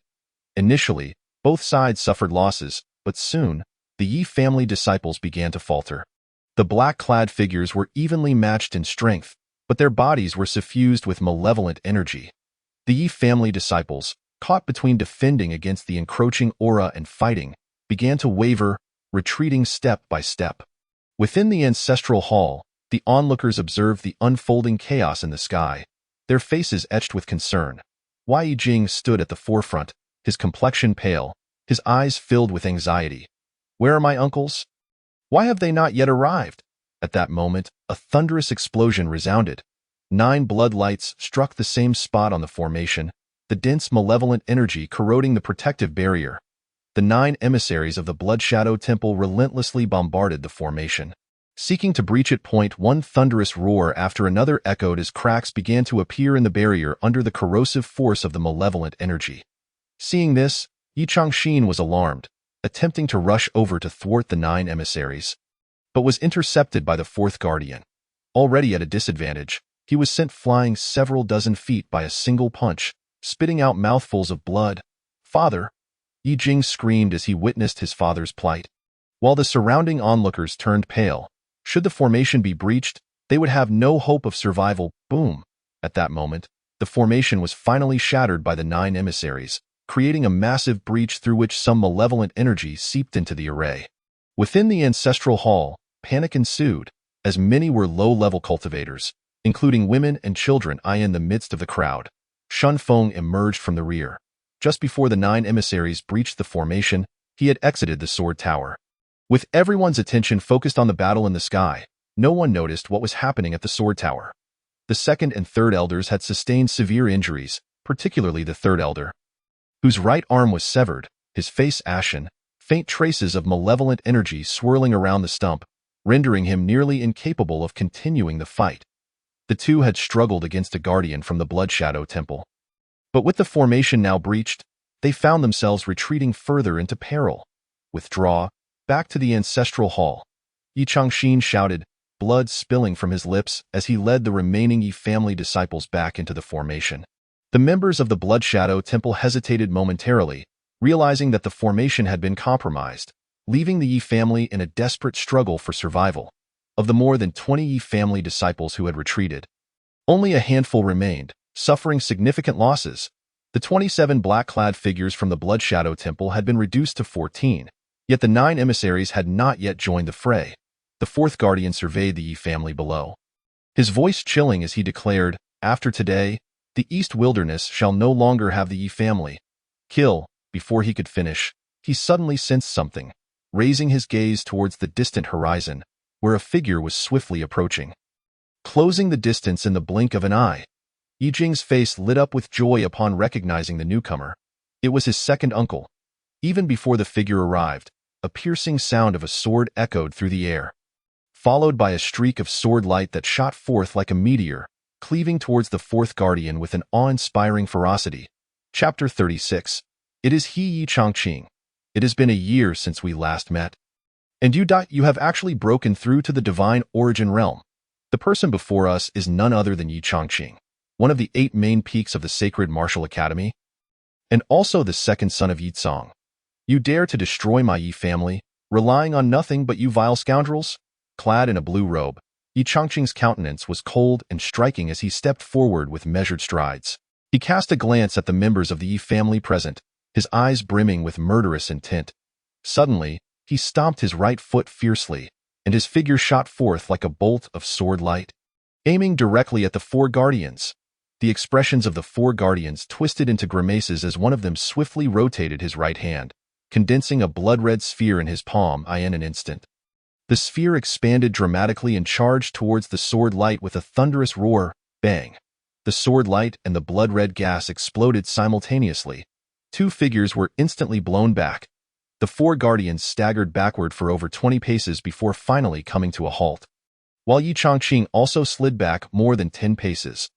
Initially, both sides suffered losses, but soon, the Yi family disciples began to falter. The black-clad figures were evenly matched in strength, but their bodies were suffused with malevolent energy. The Yi family disciples, caught between defending against the encroaching aura and fighting, began to waver, retreating step by step. Within the ancestral hall, the onlookers observed the unfolding chaos in the sky, their faces etched with concern. Yi Jing stood at the forefront, his complexion pale, his eyes filled with anxiety. "Where are my uncles? Why have they not yet arrived?" At that moment, a thunderous explosion resounded. 9 blood lights struck the same spot on the formation, the dense malevolent energy corroding the protective barrier. The 9 emissaries of the Blood Shadow Temple relentlessly bombarded the formation, seeking to breach it. One thunderous roar after another echoed as cracks began to appear in the barrier under the corrosive force of the malevolent energy. Seeing this, Yi Changxin was alarmed, attempting to rush over to thwart the 9 emissaries, but was intercepted by the fourth guardian. Already at a disadvantage, he was sent flying several dozen feet by a single punch, spitting out mouthfuls of blood. "Father!" Yi Jing screamed as he witnessed his father's plight. While the surrounding onlookers turned pale, should the formation be breached, they would have no hope of survival. Boom! At that moment, the formation was finally shattered by the 9 emissaries, creating a massive breach through which some malevolent energy seeped into the array. Within the ancestral hall, panic ensued, as many were low-level cultivators, including women and children. In the midst of the crowd, Shun Feng emerged from the rear. Just before the 9 emissaries breached the formation, he had exited the sword tower. With everyone's attention focused on the battle in the sky, no one noticed what was happening at the sword tower. The second and third elders had sustained severe injuries, particularly the third elder, whose right arm was severed, his face ashen, faint traces of malevolent energy swirling around the stump, rendering him nearly incapable of continuing the fight. The two had struggled against a guardian from the Blood Shadow Temple. But with the formation now breached, they found themselves retreating further into peril. Withdraw, back to the ancestral hall. Yi Changxin shouted, blood spilling from his lips as he led the remaining Yi family disciples back into the formation. The members of the Blood Shadow Temple hesitated momentarily, realizing that the formation had been compromised, leaving the Yi family in a desperate struggle for survival. Of the more than 20 Yi family disciples who had retreated, only a handful remained, suffering significant losses. The 27 black-clad figures from the Blood Shadow Temple had been reduced to 14, yet the 9 emissaries had not yet joined the fray. The fourth guardian surveyed the Yi family below, his voice chilling as he declared, after today, the East Wilderness shall no longer have the Yi family. Kill. Before he could finish, he suddenly sensed something, raising his gaze towards the distant horizon, where a figure was swiftly approaching. Closing the distance in the blink of an eye, Yi Jing's face lit up with joy upon recognizing the newcomer. It was his second uncle. Even before the figure arrived, a piercing sound of a sword echoed through the air, followed by a streak of sword light that shot forth like a meteor, cleaving towards the fourth guardian with an awe-inspiring ferocity. Chapter 36. It is he, Yi Changqing. It has been a year since we last met. And you have actually broken through to the divine origin realm. The person before us is none other than Yi Changqing, one of the 8 main peaks of the Sacred Martial Academy, and also the second son of Yi Tsong. You dare to destroy my Yi family, relying on nothing but you vile scoundrels? Clad in a blue robe, Yi Changqing's countenance was cold and striking as he stepped forward with measured strides. He cast a glance at the members of the Yi family present, his eyes brimming with murderous intent. Suddenly, he stomped his right foot fiercely, and his figure shot forth like a bolt of sword light, aiming directly at the 4 guardians. The expressions of the 4 guardians twisted into grimaces as one of them swiftly rotated his right hand, condensing a blood-red sphere in his palm in an instant. The sphere expanded dramatically and charged towards the sword light with a thunderous roar. Bang! The sword light and the blood-red gas exploded simultaneously. 2 figures were instantly blown back. The 4 guardians staggered backward for over 20 paces before finally coming to a halt, while Yi Changqing also slid back more than 10 paces.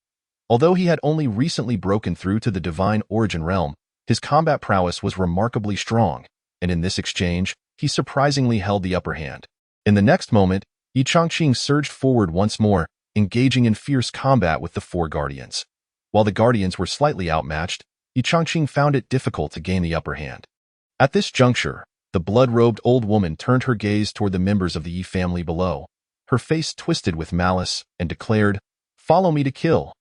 Although he had only recently broken through to the divine origin realm, his combat prowess was remarkably strong, and in this exchange, he surprisingly held the upper hand. In the next moment, Yi Changqing surged forward once more, engaging in fierce combat with the 4 guardians. While the guardians were slightly outmatched, Yi Changqing found it difficult to gain the upper hand. At this juncture, the blood-robed old woman turned her gaze toward the members of the Yi family below, her face twisted with malice, and declared, "Follow me to kill."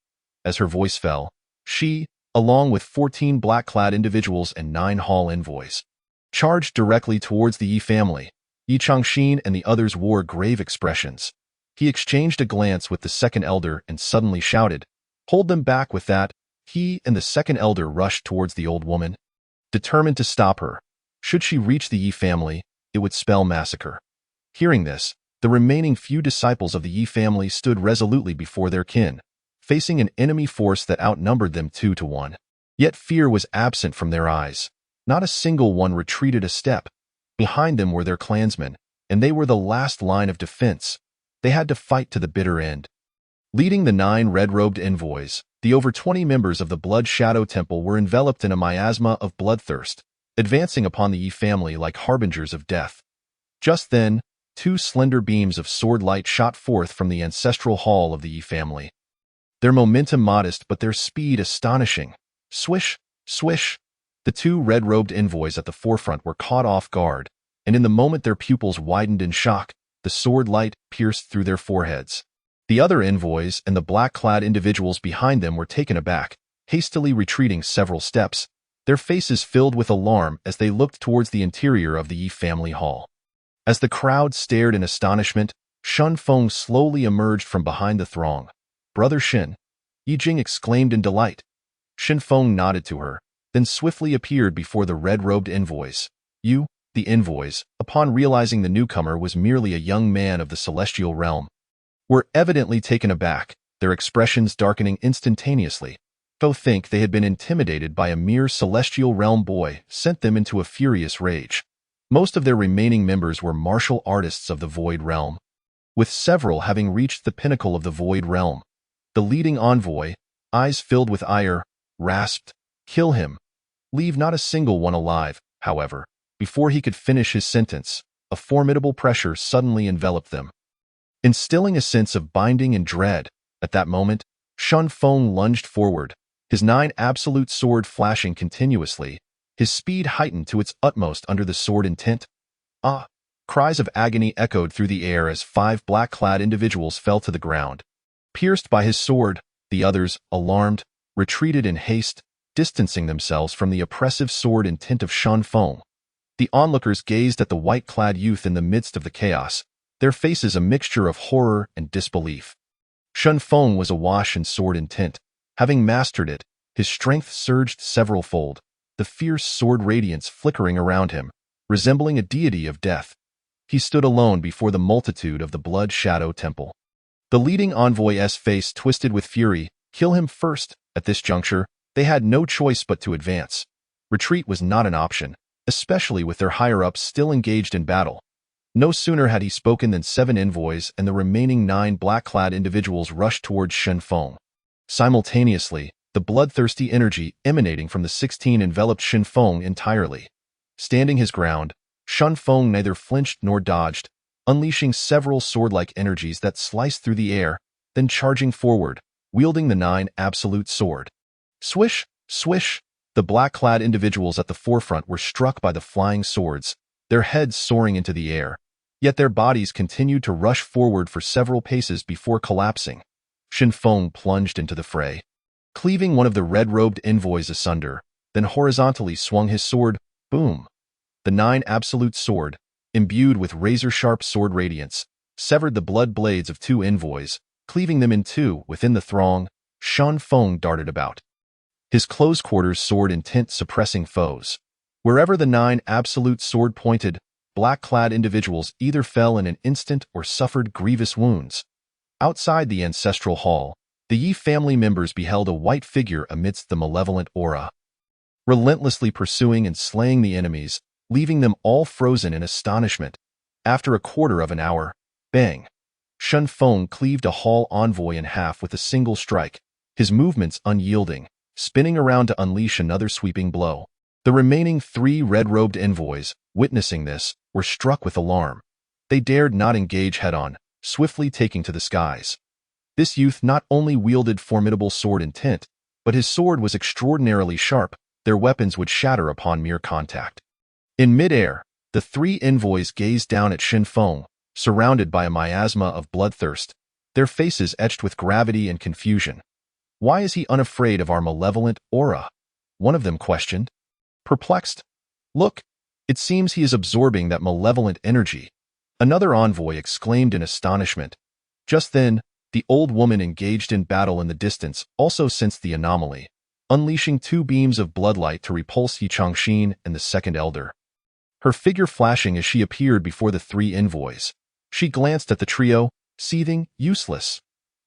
As her voice fell, she, along with 14 black-clad individuals and 9 hall envoys, charged directly towards the Yi family. Yi Changxin and the others wore grave expressions. He exchanged a glance with the second elder and suddenly shouted, "Hold them back!" With that, he and the second elder rushed towards the old woman, determined to stop her. Should she reach the Yi family, it would spell massacre. Hearing this, the remaining few disciples of the Yi family stood resolutely before their kin, facing an enemy force that outnumbered them 2 to 1. Yet fear was absent from their eyes. Not a single one retreated a step. Behind them were their clansmen, and they were the last line of defense. They had to fight to the bitter end. Leading the 9 red-robed envoys, the over 20 members of the Blood Shadow Temple were enveloped in a miasma of bloodthirst, advancing upon the Yi family like harbingers of death. Just then, 2 slender beams of sword light shot forth from the ancestral hall of the Yi family. Their momentum modest but their speed astonishing. Swish, swish. The 2 red-robed envoys at the forefront were caught off guard, and in the moment their pupils widened in shock, the sword light pierced through their foreheads. The other envoys and the black-clad individuals behind them were taken aback, hastily retreating several steps, their faces filled with alarm as they looked towards the interior of the Yi family hall. As the crowd stared in astonishment, Shen Feng slowly emerged from behind the throng. "Brother Shen," Yi Jing exclaimed in delight. Shen Feng nodded to her, then swiftly appeared before the red-robed envoys. You, the envoys, upon realizing the newcomer was merely a young man of the celestial realm, were evidently taken aback, their expressions darkening instantaneously. To think they had been intimidated by a mere celestial realm boy sent them into a furious rage. Most of their remaining members were martial artists of the Void Realm, with several having reached the pinnacle of the Void Realm. The leading envoy, eyes filled with ire, rasped, "Kill him. Leave not a single one alive." However, before he could finish his sentence, a formidable pressure suddenly enveloped them, instilling a sense of binding and dread. At that moment, Shun Feng lunged forward, his 9 absolute sword flashing continuously, his speed heightened to its utmost under the sword intent. Ah! Cries of agony echoed through the air as 5 black-clad individuals fell to the ground. Pierced by his sword, the others, alarmed, retreated in haste, distancing themselves from the oppressive sword intent of Shun Feng. The onlookers gazed at the white-clad youth in the midst of the chaos, their faces a mixture of horror and disbelief. Shun Feng was awash in sword intent. Having mastered it, his strength surged several-fold, the fierce sword radiance flickering around him, resembling a deity of death. He stood alone before the multitude of the Blood Shadow Temple. The leading envoy's face twisted with fury. Kill him first. At this juncture, they had no choice but to advance. Retreat was not an option, especially with their higher-ups still engaged in battle. No sooner had he spoken than 7 envoys and the remaining 9 black-clad individuals rushed towards Shun Feng. Simultaneously, the bloodthirsty energy emanating from the 16 enveloped Shun Feng entirely. Standing his ground, Shun Feng neither flinched nor dodged, unleashing several sword-like energies that sliced through the air, then charging forward, wielding the 9 absolute sword. Swish! Swish! The black-clad individuals at the forefront were struck by the flying swords, their heads soaring into the air, yet their bodies continued to rush forward for several paces before collapsing. Shun Feng plunged into the fray, cleaving one of the red-robed envoys asunder, then horizontally swung his sword. Boom! The 9 absolute sword, imbued with razor-sharp sword radiance, severed the blood blades of 2 envoys, cleaving them in 2 within the throng. Shun Feng darted about, his close-quarters sword intent suppressing foes. Wherever the 9 absolute sword pointed, black-clad individuals either fell in an instant or suffered grievous wounds. Outside the ancestral hall, the Yi family members beheld a white figure amidst the malevolent aura, relentlessly pursuing and slaying the enemies, leaving them all frozen in astonishment. After a quarter of an hour, bang! Shun Feng cleaved a hall envoy in half with a single strike, his movements unyielding, spinning around to unleash another sweeping blow. The remaining 3 red-robed envoys, witnessing this, were struck with alarm. They dared not engage head-on, swiftly taking to the skies. This youth not only wielded formidable sword intent, but his sword was extraordinarily sharp. Their weapons would shatter upon mere contact. In mid-air, the 3 envoys gazed down at Shun Feng, surrounded by a miasma of bloodthirst, their faces etched with gravity and confusion. "Why is he unafraid of our malevolent aura?" one of them questioned. Perplexed. "Look, it seems he is absorbing that malevolent energy," another envoy exclaimed in astonishment. Just then, the old woman engaged in battle in the distance also sensed the anomaly, unleashing 2 beams of bloodlight to repulse Yi Changxin and the second elder. Her figure flashing as she appeared before the 3 envoys. She glanced at the trio, seething, useless,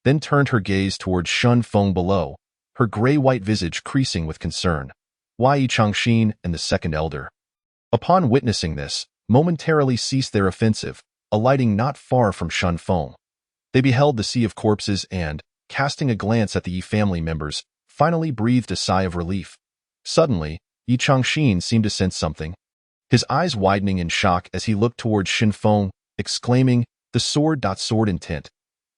then turned her gaze towards Shun Feng below, her gray-white visage creasing with concern. Why Yi Changxin and the second elder, upon witnessing this, momentarily ceased their offensive, alighting not far from Shun Feng. They beheld the sea of corpses and, casting a glance at the Yi family members, finally breathed a sigh of relief. Suddenly, Yi Changxin seemed to sense something, his eyes widening in shock as he looked towards Shun Feng, exclaiming, "The sword intent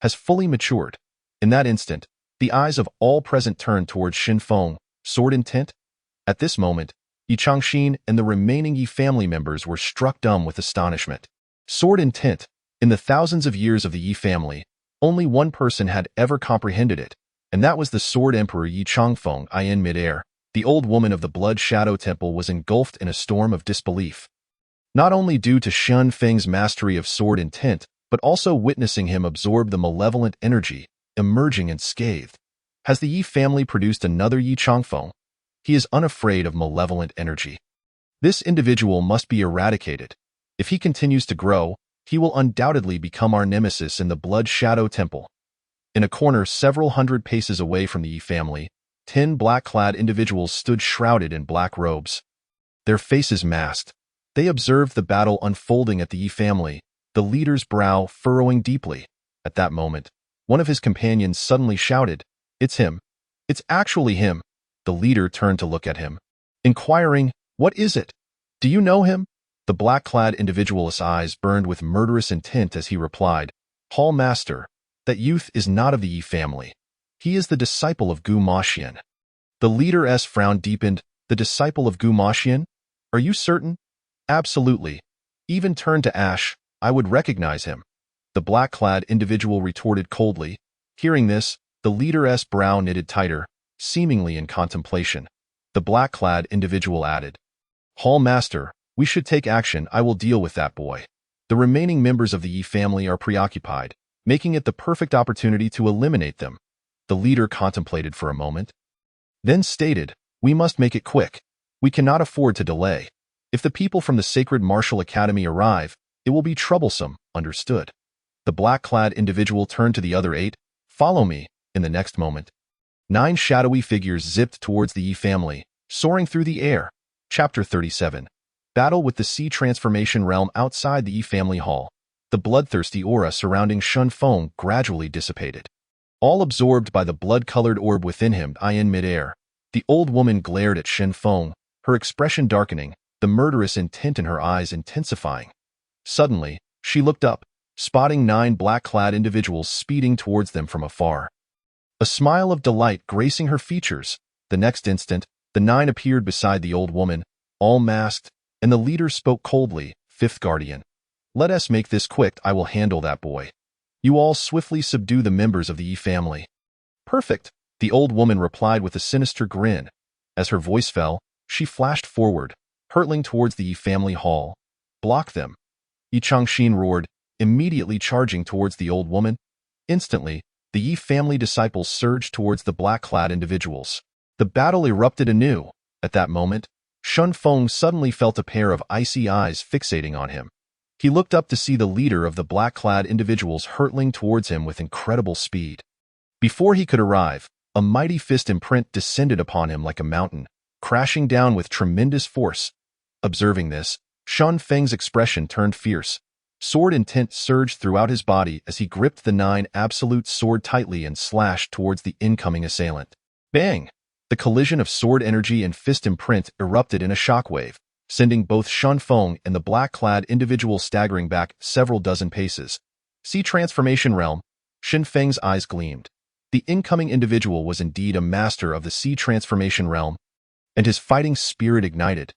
has fully matured." In that instant, the eyes of all present turned towards Shun Feng. Sword intent? At this moment, Yi Changxin and the remaining Yi family members were struck dumb with astonishment. Sword intent. In the thousands of years of the Yi family, only one person had ever comprehended it, and that was the Sword Emperor Yi Changfeng. In mid-air, the old woman of the Blood Shadow Temple was engulfed in a storm of disbelief. Not only due to Shun Feng's mastery of sword intent, but also witnessing him absorb the malevolent energy, emerging unscathed. Has the Yi family produced another Yi Changfeng? He is unafraid of malevolent energy. This individual must be eradicated. If he continues to grow, he will undoubtedly become our nemesis in the Blood Shadow Temple. In a corner several hundred paces away from the Yi family, 10 black-clad individuals stood shrouded in black robes, their faces masked. They observed the battle unfolding at the Yi family, the leader's brow furrowing deeply. At that moment, One of his companions suddenly shouted, "It's him. It's actually him." The leader turned to look at him, inquiring, "What is it? Do you know him?" The black-clad individual's eyes burned with murderous intent as he replied, "Hall Master, that youth is not of the Yi family. He is the disciple of Gu Maxian." The leader's frown deepened. "The disciple of Gu Maxian? Are you certain?" "Absolutely. Even turned to ash, I would recognize him." The black-clad individual retorted coldly. Hearing this, the leader's brow knitted tighter, seemingly in contemplation. The black-clad individual added, "Hall Master, we should take action. I will deal with that boy." The remaining members of the Yi family are preoccupied, making it the perfect opportunity to eliminate them. The leader contemplated for a moment, then stated, "We must make it quick. We cannot afford to delay. If the people from the Sacred Martial Academy arrive, it will be troublesome, understood?" The black-clad individual turned to the other 8. "Follow me." In the next moment, 9 shadowy figures zipped towards the Yi family, soaring through the air. Chapter 37. Battle with the Sea Transformation Realm. Outside the Yi family hall, the bloodthirsty aura surrounding Shun Feng gradually dissipated. All absorbed by the blood-colored orb within him. In midair, the old woman glared at Shen Feng, her expression darkening, the murderous intent in her eyes intensifying. Suddenly, she looked up, spotting 9 black-clad individuals speeding towards them from afar. A smile of delight gracing her features. The next instant, the 9 appeared beside the old woman, all masked, and the leader spoke coldly, "Fifth Guardian. Let us make this quick. I will handle that boy. You all swiftly subdue the members of the Yi family." "Perfect," the old woman replied with a sinister grin. As her voice fell, she flashed forward, hurtling towards the Yi family hall. "Block them." Yi Changxin roared, immediately charging towards the old woman. Instantly, the Yi family disciples surged towards the black-clad individuals. The battle erupted anew. At that moment, Shun Feng suddenly felt a pair of icy eyes fixating on him. He looked up to see the leader of the black-clad individuals hurtling towards him with incredible speed. Before he could arrive, a mighty fist imprint descended upon him like a mountain, crashing down with tremendous force. Observing this, Shun Feng's expression turned fierce. Sword intent surged throughout his body as he gripped the 9 absolute sword tightly and slashed towards the incoming assailant. Bang! The collision of sword energy and fist imprint erupted in a shockwave, sending both Shun Feng and the black-clad individual staggering back several dozen paces. Sea Transformation Realm. Shin Feng's eyes gleamed. The incoming individual was indeed a master of the Sea Transformation Realm, and his fighting spirit ignited.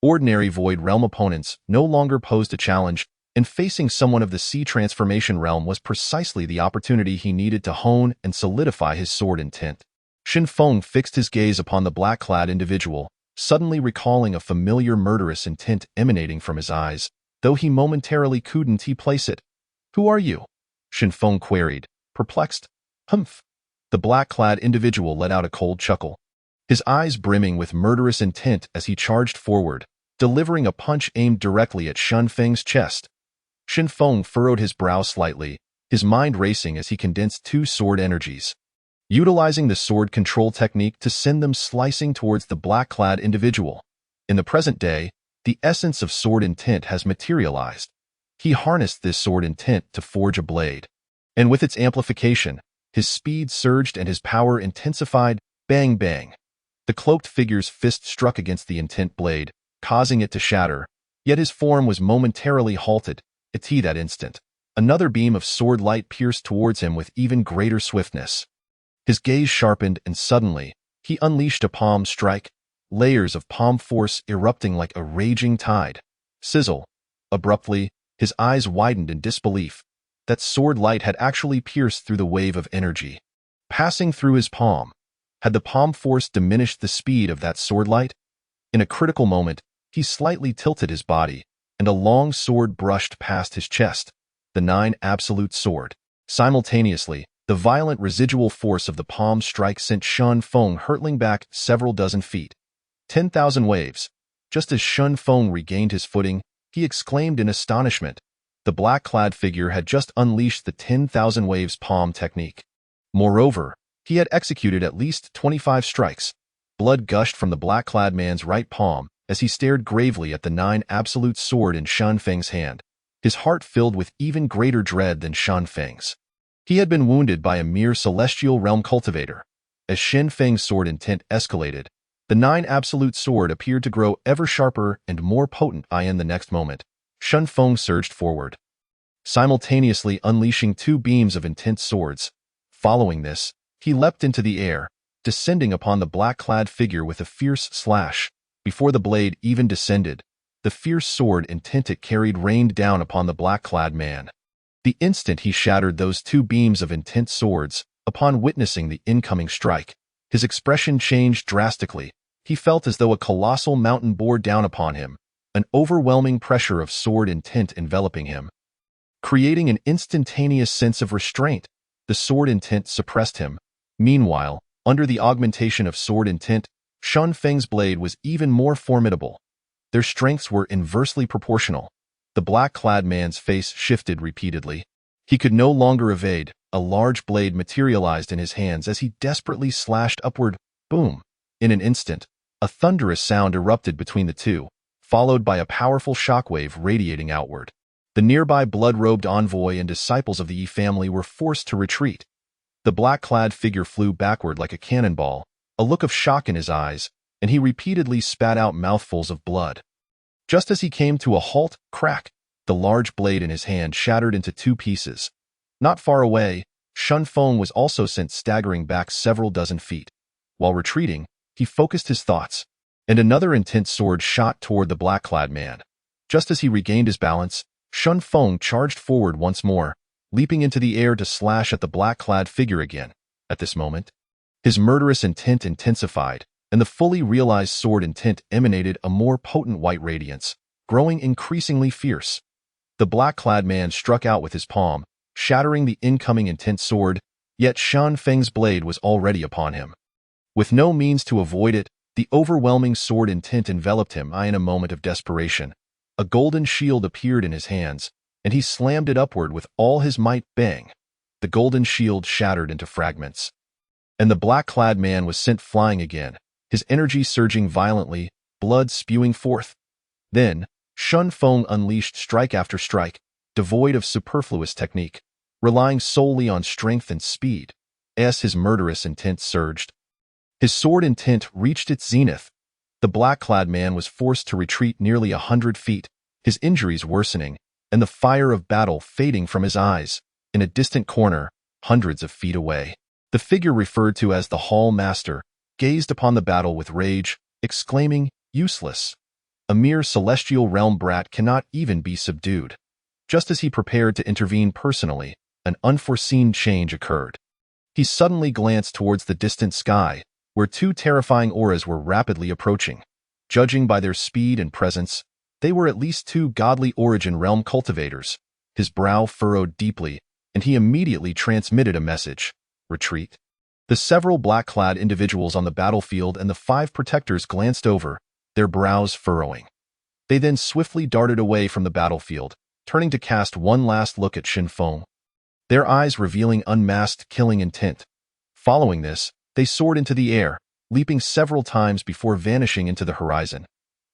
Ordinary Void Realm opponents no longer posed a challenge, and facing someone of the Sea Transformation Realm was precisely the opportunity he needed to hone and solidify his sword intent. Shin Feng fixed his gaze upon the black-clad individual, suddenly recalling a familiar murderous intent emanating from his eyes, though he momentarily couldn't place it. "Who are you?" Shin Feng queried, perplexed. "Humph." The black-clad individual let out a cold chuckle, his eyes brimming with murderous intent as he charged forward, delivering a punch aimed directly at Shun Feng's chest. Shin Feng furrowed his brow slightly, his mind racing as he condensed 2 sword energies, utilizing the sword control technique to send them slicing towards the black-clad individual. In the present day, the essence of sword intent has materialized. He harnessed this sword intent to forge a blade, and with its amplification, his speed surged and his power intensified. Bang bang. The cloaked figure's fist struck against the intent blade, causing it to shatter, yet his form was momentarily halted. At that instant, another beam of sword light pierced towards him with even greater swiftness. His gaze sharpened and suddenly, he unleashed a palm strike, layers of palm force erupting like a raging tide. Sizzle. Abruptly, his eyes widened in disbelief. That sword light had actually pierced through the wave of energy, passing through his palm. Had the palm force diminished the speed of that sword light? In a critical moment, he slightly tilted his body, and a long sword brushed past his chest, the 9 absolute sword. Simultaneously, the violent residual force of the palm strike sent Shun Feng hurtling back several dozen feet. 10,000 waves. Just as Shun Feng regained his footing, he exclaimed in astonishment. The black-clad figure had just unleashed the 10,000 waves palm technique. Moreover, he had executed at least 25 strikes. Blood gushed from the black-clad man's right palm as he stared gravely at the 9 absolute sword in Shun Feng's hand, his heart filled with even greater dread than Shun Feng's. He had been wounded by a mere celestial realm cultivator. As Shen Feng's sword intent escalated, the nine absolute sword appeared to grow ever sharper and more potent. In the next moment, Shen Feng surged forward, simultaneously unleashing two beams of intense swords. Following this, he leapt into the air, descending upon the black-clad figure with a fierce slash. Before the blade even descended, the fierce sword intent it carried rained down upon the black-clad man. The instant he shattered those two beams of intense swords, upon witnessing the incoming strike, his expression changed drastically. He felt as though a colossal mountain bore down upon him, an overwhelming pressure of sword intent enveloping him, creating an instantaneous sense of restraint. The sword intent suppressed him. Meanwhile, under the augmentation of sword intent, Shen Feng's blade was even more formidable. Their strengths were inversely proportional. The black-clad man's face shifted repeatedly. He could no longer evade. A large blade materialized in his hands as he desperately slashed upward. Boom! In an instant, a thunderous sound erupted between the two, followed by a powerful shockwave radiating outward. The nearby blood-robed envoy and disciples of the Yi family were forced to retreat. The black-clad figure flew backward like a cannonball, a look of shock in his eyes, and he repeatedly spat out mouthfuls of blood. Just as he came to a halt, crack, the large blade in his hand shattered into two pieces. Not far away, Shen Feng was also sent staggering back several dozen feet. While retreating, he focused his thoughts, and another intense sword shot toward the black-clad man. Just as he regained his balance, Shen Feng charged forward once more, leaping into the air to slash at the black-clad figure again. At this moment, his murderous intent intensified, and the fully realized sword intent emanated a more potent white radiance, growing increasingly fierce. The black-clad man struck out with his palm, shattering the incoming intense sword, yet Shen Feng's blade was already upon him. With no means to avoid it, the overwhelming sword intent enveloped him. In a moment of desperation, a golden shield appeared in his hands, and he slammed it upward with all his might. Bang! The golden shield shattered into fragments, and the black-clad man was sent flying again, his energy surging violently, blood spewing forth. Then, Shen Feng unleashed strike after strike, devoid of superfluous technique, relying solely on strength and speed. As his murderous intent surged, his sword intent reached its zenith. The black-clad man was forced to retreat nearly 100 feet, his injuries worsening, and the fire of battle fading from his eyes. In a distant corner, hundreds of feet away, the figure referred to as the Hall Master gazed upon the battle with rage, exclaiming, "Useless! A mere celestial realm brat cannot even be subdued." Just as he prepared to intervene personally, an unforeseen change occurred. He suddenly glanced towards the distant sky, where two terrifying auras were rapidly approaching. Judging by their speed and presence, they were at least two godly origin realm cultivators. His brow furrowed deeply, and he immediately transmitted a message: retreat. The several black-clad individuals on the battlefield and the 5 protectors glanced over, their brows furrowing. They then swiftly darted away from the battlefield, turning to cast one last look at Shen Feng, their eyes revealing unmasked killing intent. Following this, they soared into the air, leaping several times before vanishing into the horizon.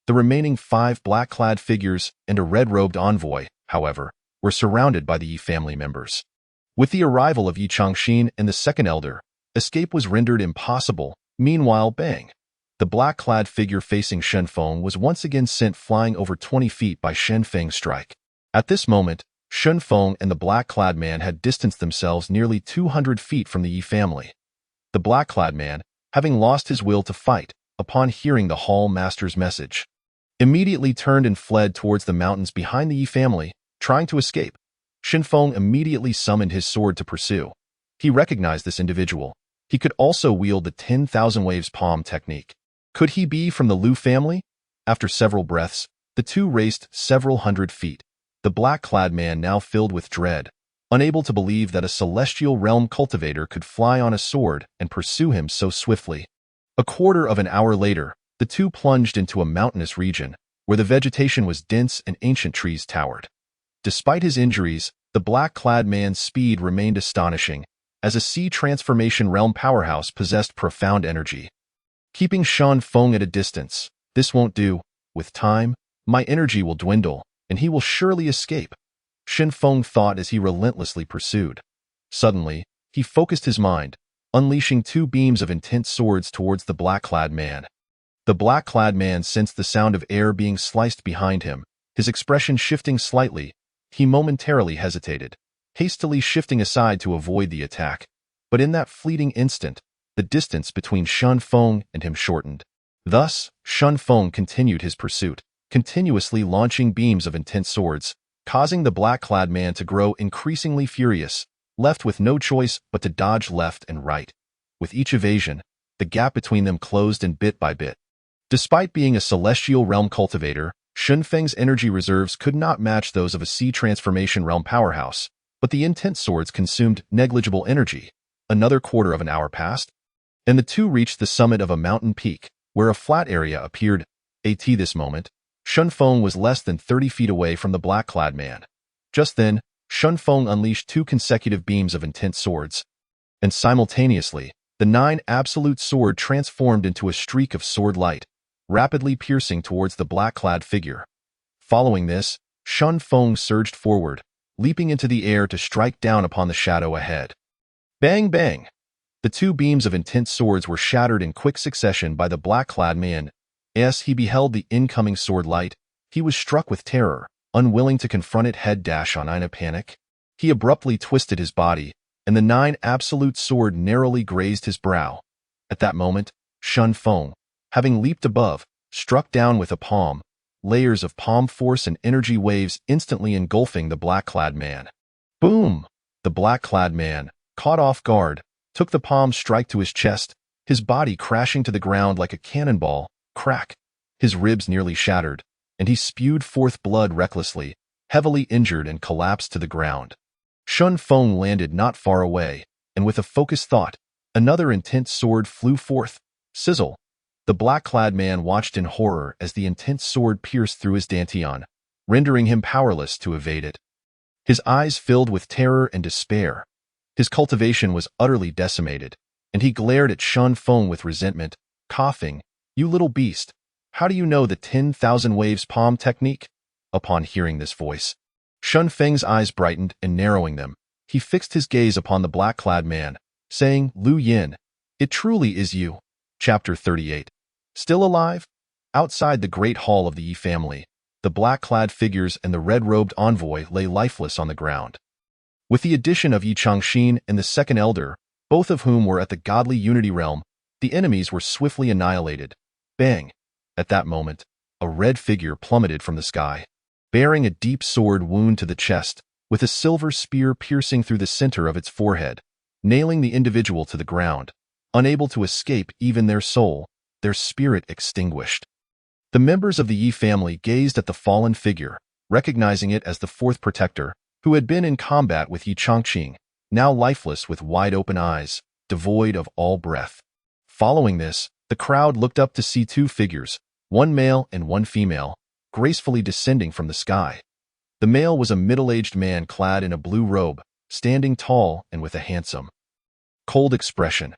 The remaining 5 black-clad figures and a red-robed envoy, however, were surrounded by the Yi family members. With the arrival of Yi Changxin and the second elder, escape was rendered impossible. Meanwhile, bang! The black-clad figure facing Shen Feng was once again sent flying over 20 feet by Shen Feng's strike. At this moment, Shen Feng and the black-clad man had distanced themselves nearly 200 feet from the Yi family. The black-clad man, having lost his will to fight, upon hearing the Hall Master's message, immediately turned and fled towards the mountains behind the Yi family, trying to escape. Shen Feng immediately summoned his sword to pursue. He recognized this individual. He could also wield the 10,000 waves palm technique. Could he be from the Lu family? After several breaths, the two raced several hundred feet. The black-clad man now filled with dread, unable to believe that a celestial realm cultivator could fly on a sword and pursue him so swiftly. A quarter of an hour later, the two plunged into a mountainous region, where the vegetation was dense and ancient trees towered. Despite his injuries, the black-clad man's speed remained astonishing, as a sea transformation realm powerhouse possessed profound energy. Keeping Shen Feng at a distance, this won't do. With time, my energy will dwindle, and he will surely escape, Shen Feng thought as he relentlessly pursued. Suddenly, he focused his mind, unleashing two beams of intense swords towards the black-clad man. The black-clad man sensed the sound of air being sliced behind him, his expression shifting slightly. He momentarily hesitated, hastily shifting aside to avoid the attack. But in that fleeting instant, the distance between Shun Feng and him shortened. Thus, Shun Feng continued his pursuit, continuously launching beams of intense swords, causing the black-clad man to grow increasingly furious, left with no choice but to dodge left and right. With each evasion, the gap between them closed in bit by bit. Despite being a celestial realm cultivator, Shun Feng's energy reserves could not match those of a sea transformation realm powerhouse, but the intense swords consumed negligible energy. Another quarter of an hour passed, and the two reached the summit of a mountain peak, where a flat area appeared. At this moment, Shun Feng was less than 30 feet away from the black-clad man. Just then, Shun Feng unleashed two consecutive beams of intense swords, and simultaneously, the 9 absolute sword transformed into a streak of sword light, rapidly piercing towards the black-clad figure. Following this, Shun Feng surged forward, leaping into the air to strike down upon the shadow ahead. Bang bang! The two beams of intense swords were shattered in quick succession by the black-clad man. As he beheld the incoming sword light, he was struck with terror, unwilling to confront it head-on in a panic. He abruptly twisted his body, and the 9 absolute sword narrowly grazed his brow. At that moment, Shun Feng, having leaped above, struck down with a palm, layers of palm force and energy waves instantly engulfing the black-clad man. Boom! The black-clad man, caught off guard, took the palm strike to his chest, his body crashing to the ground like a cannonball. Crack! His ribs nearly shattered, and he spewed forth blood recklessly, heavily injured and collapsed to the ground. Shun Feng landed not far away, and with a focused thought, another intense sword flew forth. Sizzle! The black-clad man watched in horror as the intense sword pierced through his dantian, rendering him powerless to evade it. His eyes filled with terror and despair. His cultivation was utterly decimated, and he glared at Shun Feng with resentment, coughing, "You little beast, how do you know the 10,000 waves palm technique?" Upon hearing this voice, Shun Feng's eyes brightened, and narrowing them, he fixed his gaze upon the black-clad man, saying, "Lu Yin, it truly is you." Chapter 38. Still alive? Outside the great hall of the Yi family, the black-clad figures and the red-robed envoy lay lifeless on the ground. With the addition of Yi Changxin and the second elder, both of whom were at the godly unity realm, the enemies were swiftly annihilated. Bang! At that moment, a red figure plummeted from the sky, bearing a deep sword wound to the chest, with a silver spear piercing through the center of its forehead, nailing the individual to the ground. Unable to escape even their soul, their spirit extinguished. The members of the Yi family gazed at the fallen figure, recognizing it as the fourth protector, who had been in combat with Yi Changxin, now lifeless with wide-open eyes, devoid of all breath. Following this, the crowd looked up to see two figures, one male and one female, gracefully descending from the sky. The male was a middle-aged man clad in a blue robe, standing tall and with a handsome, cold expression.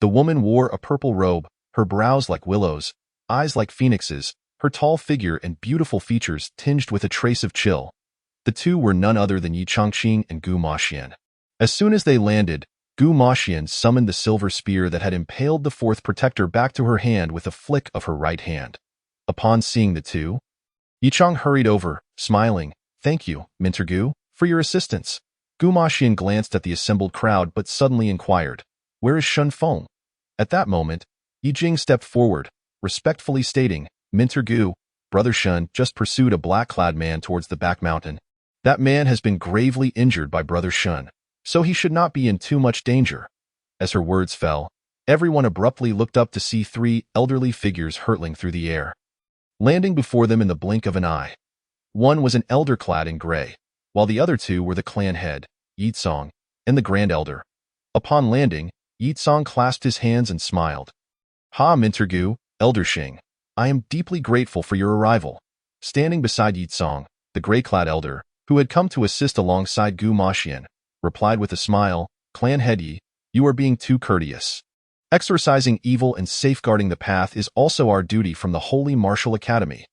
The woman wore a purple robe, her brows like willows, eyes like phoenixes, her tall figure and beautiful features tinged with a trace of chill. The two were none other than Yi Changxin and Gu Maxian. As soon as they landed, Gu Maxian summoned the silver spear that had impaled the fourth protector back to her hand with a flick of her right hand. Upon seeing the two, Yi Chang hurried over, smiling. "Thank you, Minter Gu, for your assistance." Gu Maxian glanced at the assembled crowd but suddenly inquired, "Where is Shun Feng?" At that moment, Yi Jing stepped forward, respectfully stating, "Minter Gu, Brother Shun just pursued a black-clad man towards the back mountain. That man has been gravely injured by Brother Shun, so he should not be in too much danger." As her words fell, everyone abruptly looked up to see 3 elderly figures hurtling through the air, landing before them in the blink of an eye. One was an elder clad in gray, while the other 2 were the clan head, Yi Tsong, and the grand elder. Upon landing, Yi Tsong clasped his hands and smiled. "Ha, Minter Gu, Elder Xing, I am deeply grateful for your arrival." Standing beside Yi Tsong, the gray-clad elder, who had come to assist alongside Gu Maxian, replied with a smile, "Clan head Yi, you are being too courteous. Exorcising evil and safeguarding the path is also our duty from the Holy Martial Academy."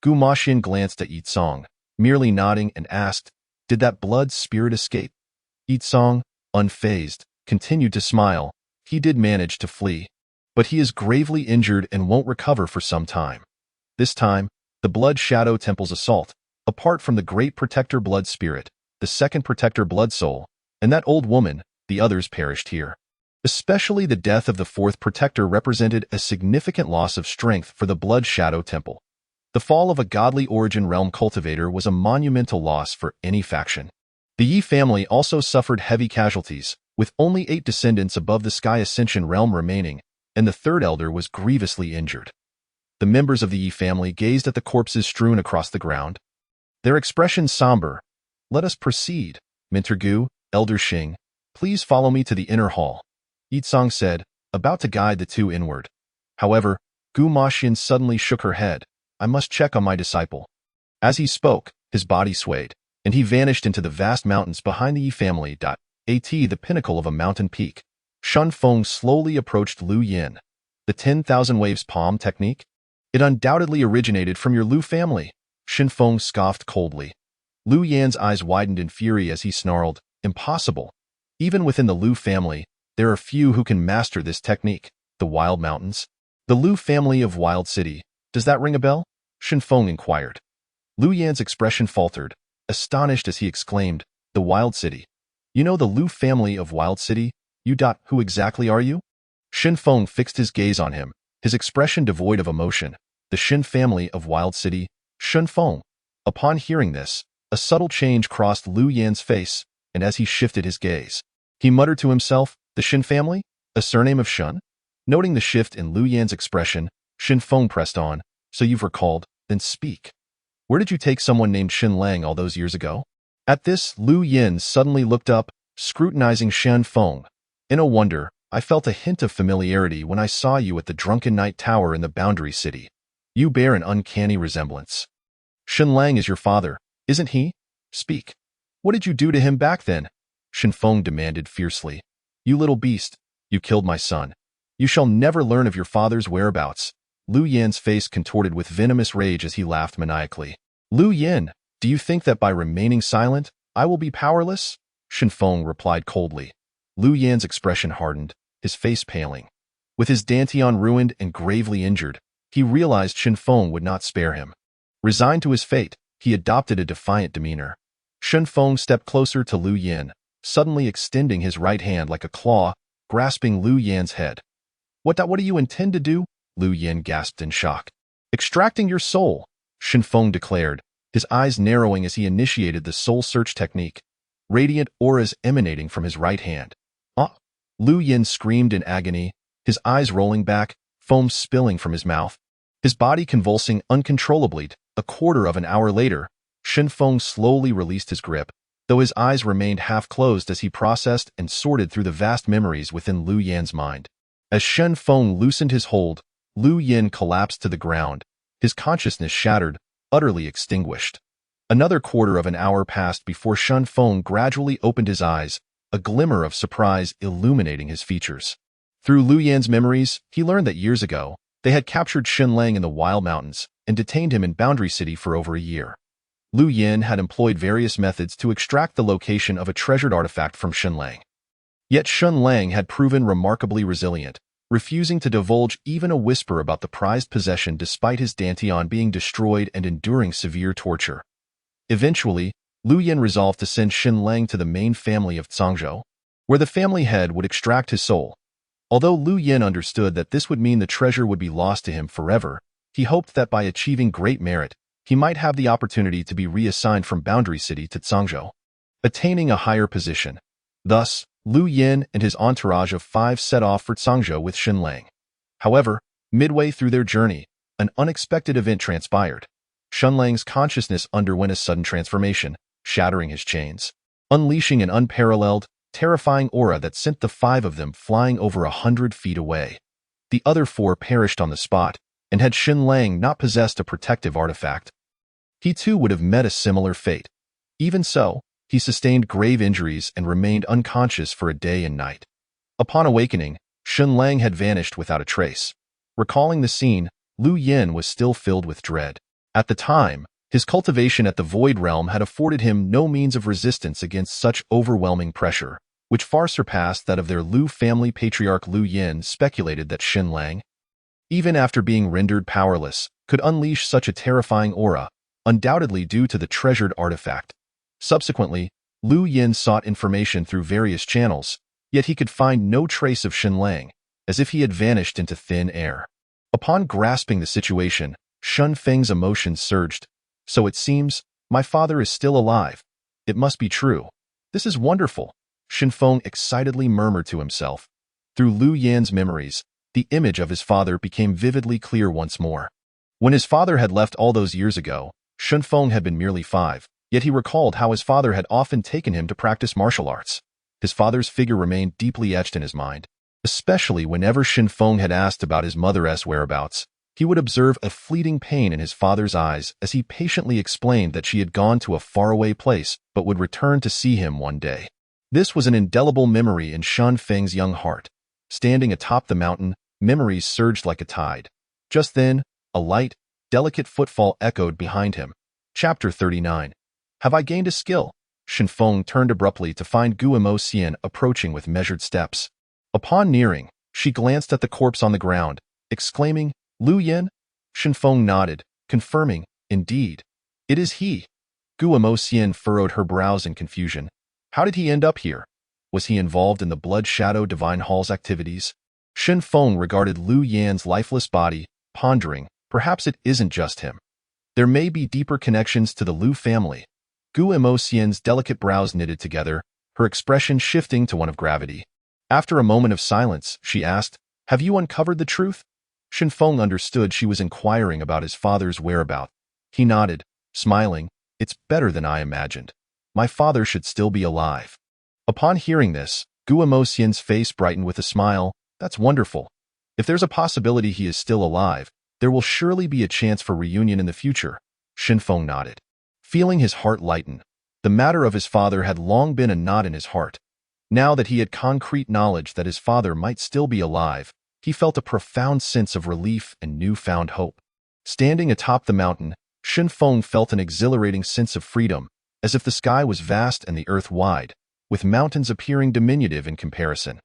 Gu Maxian glanced at Yi Tsong, merely nodding and asked, "Did that blood spirit escape?" Yi Tsong, unfazed, continued to smile. He did manage to flee, but he is gravely injured and won't recover for some time. This time, the Blood Shadow Temple's assault, apart from the Great Protector Blood Spirit, the Second Protector Blood Soul, and that old woman, the others perished here. Especially the death of the Fourth Protector represented a significant loss of strength for the Blood Shadow Temple. The fall of a godly origin realm cultivator was a monumental loss for any faction. The Yi family also suffered heavy casualties, with only 8 descendants above the Sky Ascension realm remaining, and the third elder was grievously injured. The members of the Yi family gazed at the corpses strewn across the ground, their expressions somber. "Let us proceed, Mentor Gu, Elder Xing. Please follow me to the inner hall," Yitsong said, about to guide the two inward. However, Gu Maxian suddenly shook her head. "I must check on my disciple." As he spoke, his body swayed, and he vanished into the vast mountains behind the Yi family. At the pinnacle of a mountain peak, Shun Feng slowly approached Lu Yin. The 10,000 waves palm technique? It undoubtedly originated from your Lu family, Shin Feng scoffed coldly. Lu Yan's eyes widened in fury as he snarled, "Impossible. Even within the Lu family, there are few who can master this technique." The Wild Mountains? The Lu family of Wild City. Does that ring a bell? Shin Feng inquired. Lu Yan's expression faltered, astonished as he exclaimed, "The Wild City. You know the Lu family of Wild City? Who exactly are you?" Shin Feng fixed his gaze on him, his expression devoid of emotion. "The Shin family of Wild City, Shin Feng." Upon hearing this, a subtle change crossed Lu Yan's face, and as he shifted his gaze, he muttered to himself, "The Shin family? A surname of Shun?" Noting the shift in Lu Yan's expression, Shin Feng pressed on, "So you've recalled, then speak. Where did you take someone named Shin Lang all those years ago?" At this, Lu Yin suddenly looked up, scrutinizing Shin Feng. "In a wonder, I felt a hint of familiarity when I saw you at the Drunken Knight Tower in the Boundary City. You bear an uncanny resemblance. Shin Lang is your father, isn't he? Speak. What did you do to him back then?" Shin Feng demanded fiercely. "You little beast, you killed my son. You shall never learn of your father's whereabouts." Lu Yan's face contorted with venomous rage as he laughed maniacally. "Lu Yin, do you think that by remaining silent, I will be powerless?" Shin Feng replied coldly. Lu Yan's expression hardened, his face paling. With his Dantian ruined and gravely injured, he realized Shin Feng would not spare him. Resigned to his fate, he adopted a defiant demeanor. Shin Feng stepped closer to Lu Yin, suddenly extending his right hand like a claw, grasping Lu Yan's head. What do you intend to do?" Lu Yin gasped in shock. "Extracting your soul," Shin Feng declared, his eyes narrowing as he initiated the soul search technique, radiant auras emanating from his right hand. "Ah!" Lu Yin screamed in agony, his eyes rolling back, foam spilling from his mouth, his body convulsing uncontrollably. A quarter of an hour later, Shin Feng slowly released his grip, though his eyes remained half-closed as he processed and sorted through the vast memories within Lu Yan's mind. As Shin Feng loosened his hold, Lu Yin collapsed to the ground, his consciousness shattered, utterly extinguished. Another quarter of an hour passed before Shin Feng gradually opened his eyes, a glimmer of surprise illuminating his features. Through Lu Yan's memories, he learned that years ago, they had captured Shin Lang in the Wild Mountains and detained him in Boundary City for over a year. Lu Yin had employed various methods to extract the location of a treasured artifact from Shin Lang. Yet Shin Lang had proven remarkably resilient, refusing to divulge even a whisper about the prized possession despite his Dantian being destroyed and enduring severe torture. Eventually, Lu Yin resolved to send Shin Lang to the main family of Zhangzhou, where the family head would extract his soul. Although Lu Yin understood that this would mean the treasure would be lost to him forever, he hoped that by achieving great merit, he might have the opportunity to be reassigned from Boundary City to Zhangzhou, attaining a higher position. Thus, Lu Yin and his entourage of 5 set off for Zhangzhou with Shin Lang. However, midway through their journey, an unexpected event transpired. Shin Lang's consciousness underwent a sudden transformation, shattering his chains, unleashing an unparalleled, terrifying aura that sent the 5 of them flying over 100 feet away. The other 4 perished on the spot, and had Shin Lang not possessed a protective artifact, he too would have met a similar fate. Even so, he sustained grave injuries and remained unconscious for a day and night. Upon awakening, Shin Lang had vanished without a trace. Recalling the scene, Lu Yin was still filled with dread. At the time, his cultivation at the Void Realm had afforded him no means of resistance against such overwhelming pressure. which far surpassed that of their Lu family patriarch Lu Yin speculated that Xin Lang, even after being rendered powerless, could unleash such a terrifying aura, undoubtedly due to the treasured artifact. Subsequently, Lu Yin sought information through various channels, yet he could find no trace of Xin Lang, as if he had vanished into thin air. Upon grasping the situation, Shun Feng's emotions surged. So it seems, my father is still alive. It must be true. This is wonderful, Shin Feng excitedly murmured to himself. Through Lu Yan's memories, the image of his father became vividly clear once more. When his father had left all those years ago, Shin Feng had been merely 5, yet he recalled how his father had often taken him to practice martial arts. His father's figure remained deeply etched in his mind. Especially whenever Shin Feng had asked about his mother's whereabouts, he would observe a fleeting pain in his father's eyes as he patiently explained that she had gone to a faraway place but would return to see him one day. This was an indelible memory in Shun Feng's young heart. Standing atop the mountain, memories surged like a tide. Just then, a light, delicate footfall echoed behind him. Chapter 39. Have I gained a skill? Shin Feng turned abruptly to find Guillemot Xian approaching with measured steps. Upon nearing, she glanced at the corpse on the ground, exclaiming, Lu Yin? Shin Feng nodded, confirming, indeed. It is he. Guillemot Xian furrowed her brows in confusion. How did he end up here? Was he involved in the Blood Shadow Divine Hall's activities? Shin Feng regarded Lu Yan's lifeless body, pondering, perhaps it isn't just him. There may be deeper connections to the Lu family. Guillemot Xian's delicate brows knitted together, her expression shifting to one of gravity. After a moment of silence, she asked, Have you uncovered the truth? Shin Feng understood she was inquiring about his father's whereabouts. He nodded, smiling, It's better than I imagined. My father should still be alive. Upon hearing this, Guillemot Xian's face brightened with a smile. That's wonderful. If there's a possibility he is still alive, there will surely be a chance for reunion in the future. Shin Feng nodded. Feeling his heart lighten, the matter of his father had long been a knot in his heart. Now that he had concrete knowledge that his father might still be alive, he felt a profound sense of relief and newfound hope. Standing atop the mountain, Shin Feng felt an exhilarating sense of freedom, as if the sky was vast and the earth wide, with mountains appearing diminutive in comparison.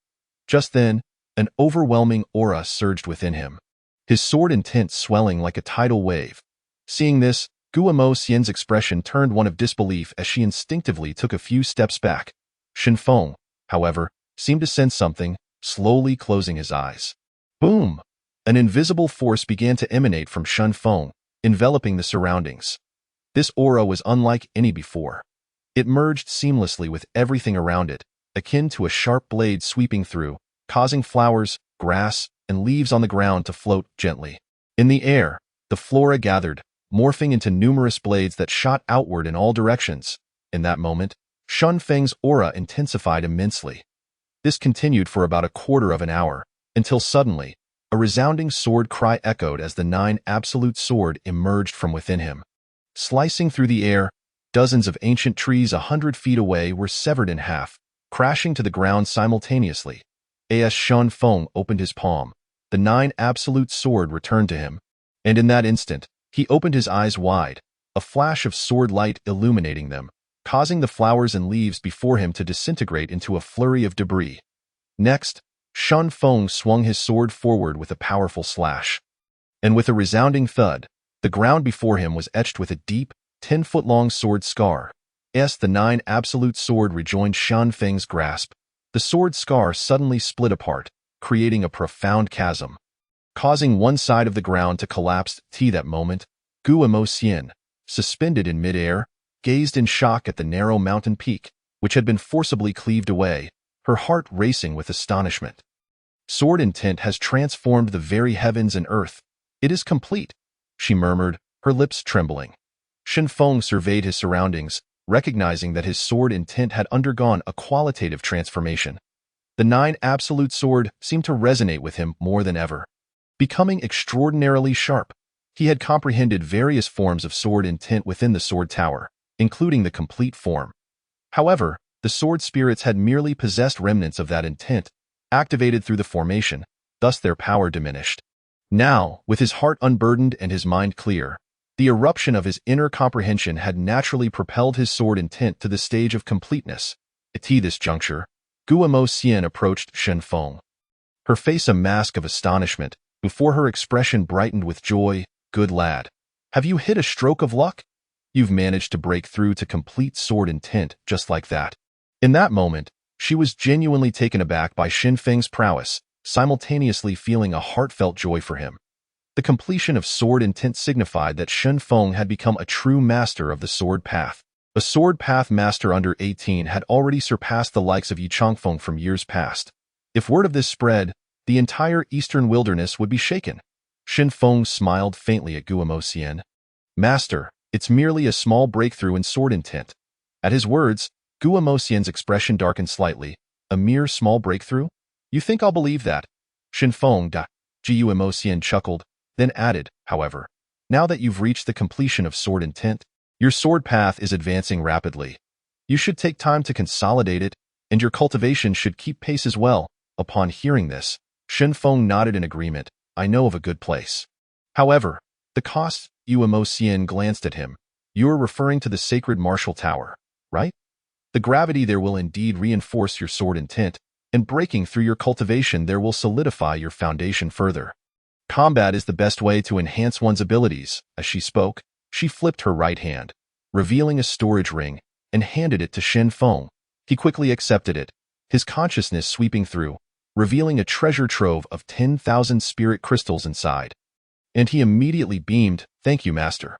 Just then, an overwhelming aura surged within him, his sword intent swelling like a tidal wave. Seeing this, Guillemot Xian's expression turned one of disbelief as she instinctively took a few steps back. Shin Feng, however, seemed to sense something, slowly closing his eyes. Boom! An invisible force began to emanate from Shin Feng, enveloping the surroundings. This aura was unlike any before. It merged seamlessly with everything around it, akin to a sharp blade sweeping through, causing flowers, grass, and leaves on the ground to float gently. In the air, the flora gathered, morphing into numerous blades that shot outward in all directions. In that moment, Shun Feng's aura intensified immensely. This continued for about a quarter of an hour, until suddenly, a resounding sword cry echoed as the 9 absolute sword emerged from within him. Slicing through the air, dozens of ancient trees 100 feet away were severed in half, crashing to the ground simultaneously. As Shun Feng opened his palm, the 9 absolute sword returned to him, and in that instant, he opened his eyes wide, a flash of sword light illuminating them, causing the flowers and leaves before him to disintegrate into a flurry of debris. Next, Shun Feng swung his sword forward with a powerful slash. And with a resounding thud, the ground before him was etched with a deep, 10-foot-long sword scar. As the 9 absolute sword rejoined Shun Feng's grasp, the sword scar suddenly split apart, creating a profound chasm. Causing one side of the ground to collapse. That moment, Guillemot Xian, suspended in midair, gazed in shock at the narrow mountain peak, which had been forcibly cleaved away, her heart racing with astonishment. Sword intent has transformed the very heavens and earth. It is complete, she murmured, her lips trembling. Shin Feng surveyed his surroundings, recognizing that his sword intent had undergone a qualitative transformation. The 9 absolute sword seemed to resonate with him more than ever. Becoming extraordinarily sharp, he had comprehended various forms of sword intent within the sword tower, including the complete form. However, the sword spirits had merely possessed remnants of that intent, activated through the formation, thus their power diminished. Now, with his heart unburdened and his mind clear, the eruption of his inner comprehension had naturally propelled his sword intent to the stage of completeness. At this juncture, Guo Xian approached Shen Feng, her face a mask of astonishment, before her expression brightened with joy. Good lad. Have you hit a stroke of luck? You've managed to break through to complete sword intent just like that. In that moment, she was genuinely taken aback by Shen Feng's prowess, simultaneously feeling a heartfelt joy for him. The completion of sword intent signified that Shen Feng had become a true master of the sword path. A sword path master under 18 had already surpassed the likes of Yi Changfeng from years past. If word of this spread, the entire eastern wilderness would be shaken. Shen Feng smiled faintly at Guo Xian. Master, it's merely a small breakthrough in sword intent. At his words, Guo Xian's expression darkened slightly. A mere small breakthrough? You think I'll believe that? Shen Feng Guo Xian chuckled, then added, however, now that you've reached the completion of sword intent, your sword path is advancing rapidly. You should take time to consolidate it, and your cultivation should keep pace as well. Upon hearing this, Shen Feng nodded in agreement. I know of a good place. However, the cost. Guo Xian glanced at him. You're referring to the sacred martial tower, right? The gravity there will indeed reinforce your sword intent, and breaking through your cultivation there will solidify your foundation further. Combat is the best way to enhance one's abilities. As she spoke, she flipped her right hand, revealing a storage ring, and handed it to Shen Feng. He quickly accepted it, his consciousness sweeping through, revealing a treasure trove of 10,000 spirit crystals inside. And he immediately beamed, "Thank you, master.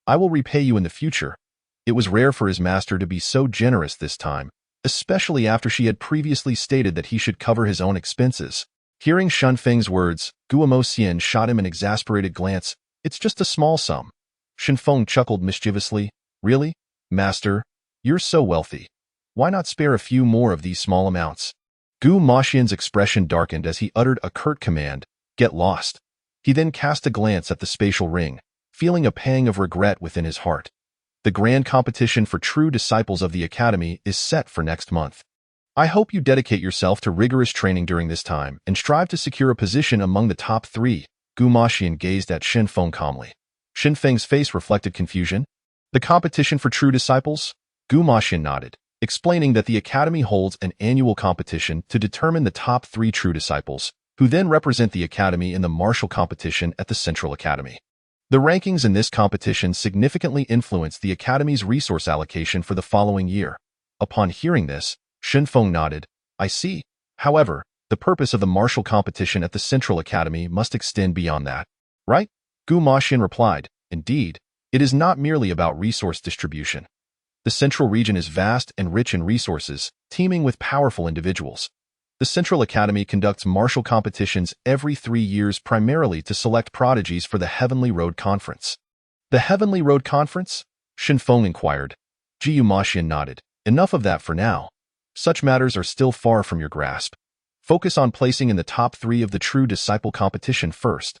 I will repay you in the future." It was rare for his master to be so generous this time, especially after she had previously stated that he should cover his own expenses. Hearing Shen Feng's words, Guo Xian shot him an exasperated glance. It's just a small sum. Shen Feng chuckled mischievously. Really? Master, you're so wealthy. Why not spare a few more of these small amounts? Guo Xian's expression darkened as he uttered a curt command, "Get lost." He then cast a glance at the spatial ring, feeling a pang of regret within his heart. The grand competition for true disciples of the Academy is set for next month. I hope you dedicate yourself to rigorous training during this time and strive to secure a position among the top 3. Guo Xian gazed at Shen Feng calmly. Shen Feng's face reflected confusion. The competition for true disciples? Guo Xian nodded, explaining that the Academy holds an annual competition to determine the top 3 true disciples, who then represent the Academy in the martial competition at the Central Academy. The rankings in this competition significantly influence the Academy's resource allocation for the following year. Upon hearing this, Shen Feng nodded. I see. However, the purpose of the martial competition at the Central Academy must extend beyond that. Right? Guo Xian replied. Indeed, it is not merely about resource distribution. The Central region is vast and rich in resources, teeming with powerful individuals. The Central Academy conducts martial competitions every 3 years primarily to select prodigies for the Heavenly Road Conference. The Heavenly Road Conference? Shen Feng inquired. Guo Xian nodded. Enough of that for now. Such matters are still far from your grasp. Focus on placing in the top 3 of the True Disciple competition first.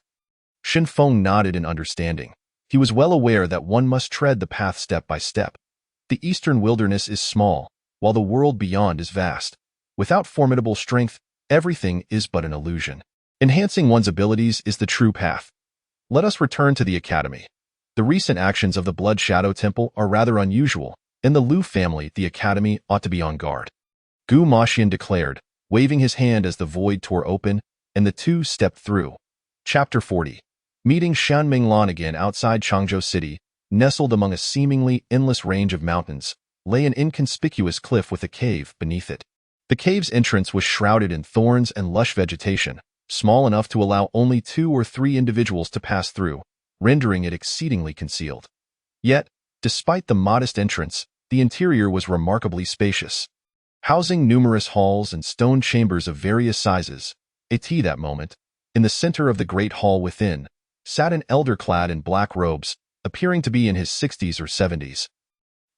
Shen Feng nodded in understanding. He was well aware that one must tread the path step by step. The eastern wilderness is small, while the world beyond is vast. Without formidable strength, everything is but an illusion. Enhancing one's abilities is the true path. Let us return to the Academy. The recent actions of the Blood Shadow Temple are rather unusual. In the Liu family, the Academy ought to be on guard. Guo Xian declared, waving his hand as the void tore open, and the two stepped through. Chapter 40. Meeting Shan Minglan again outside Changzhou City, nestled among a seemingly endless range of mountains, lay an inconspicuous cliff with a cave beneath it. The cave's entrance was shrouded in thorns and lush vegetation, small enough to allow only 2 or 3 individuals to pass through, rendering it exceedingly concealed. Yet, despite the modest entrance, the interior was remarkably spacious. Housing numerous halls and stone chambers of various sizes, that moment, in the center of the great hall within, sat an elder clad in black robes, appearing to be in his 60s or 70s.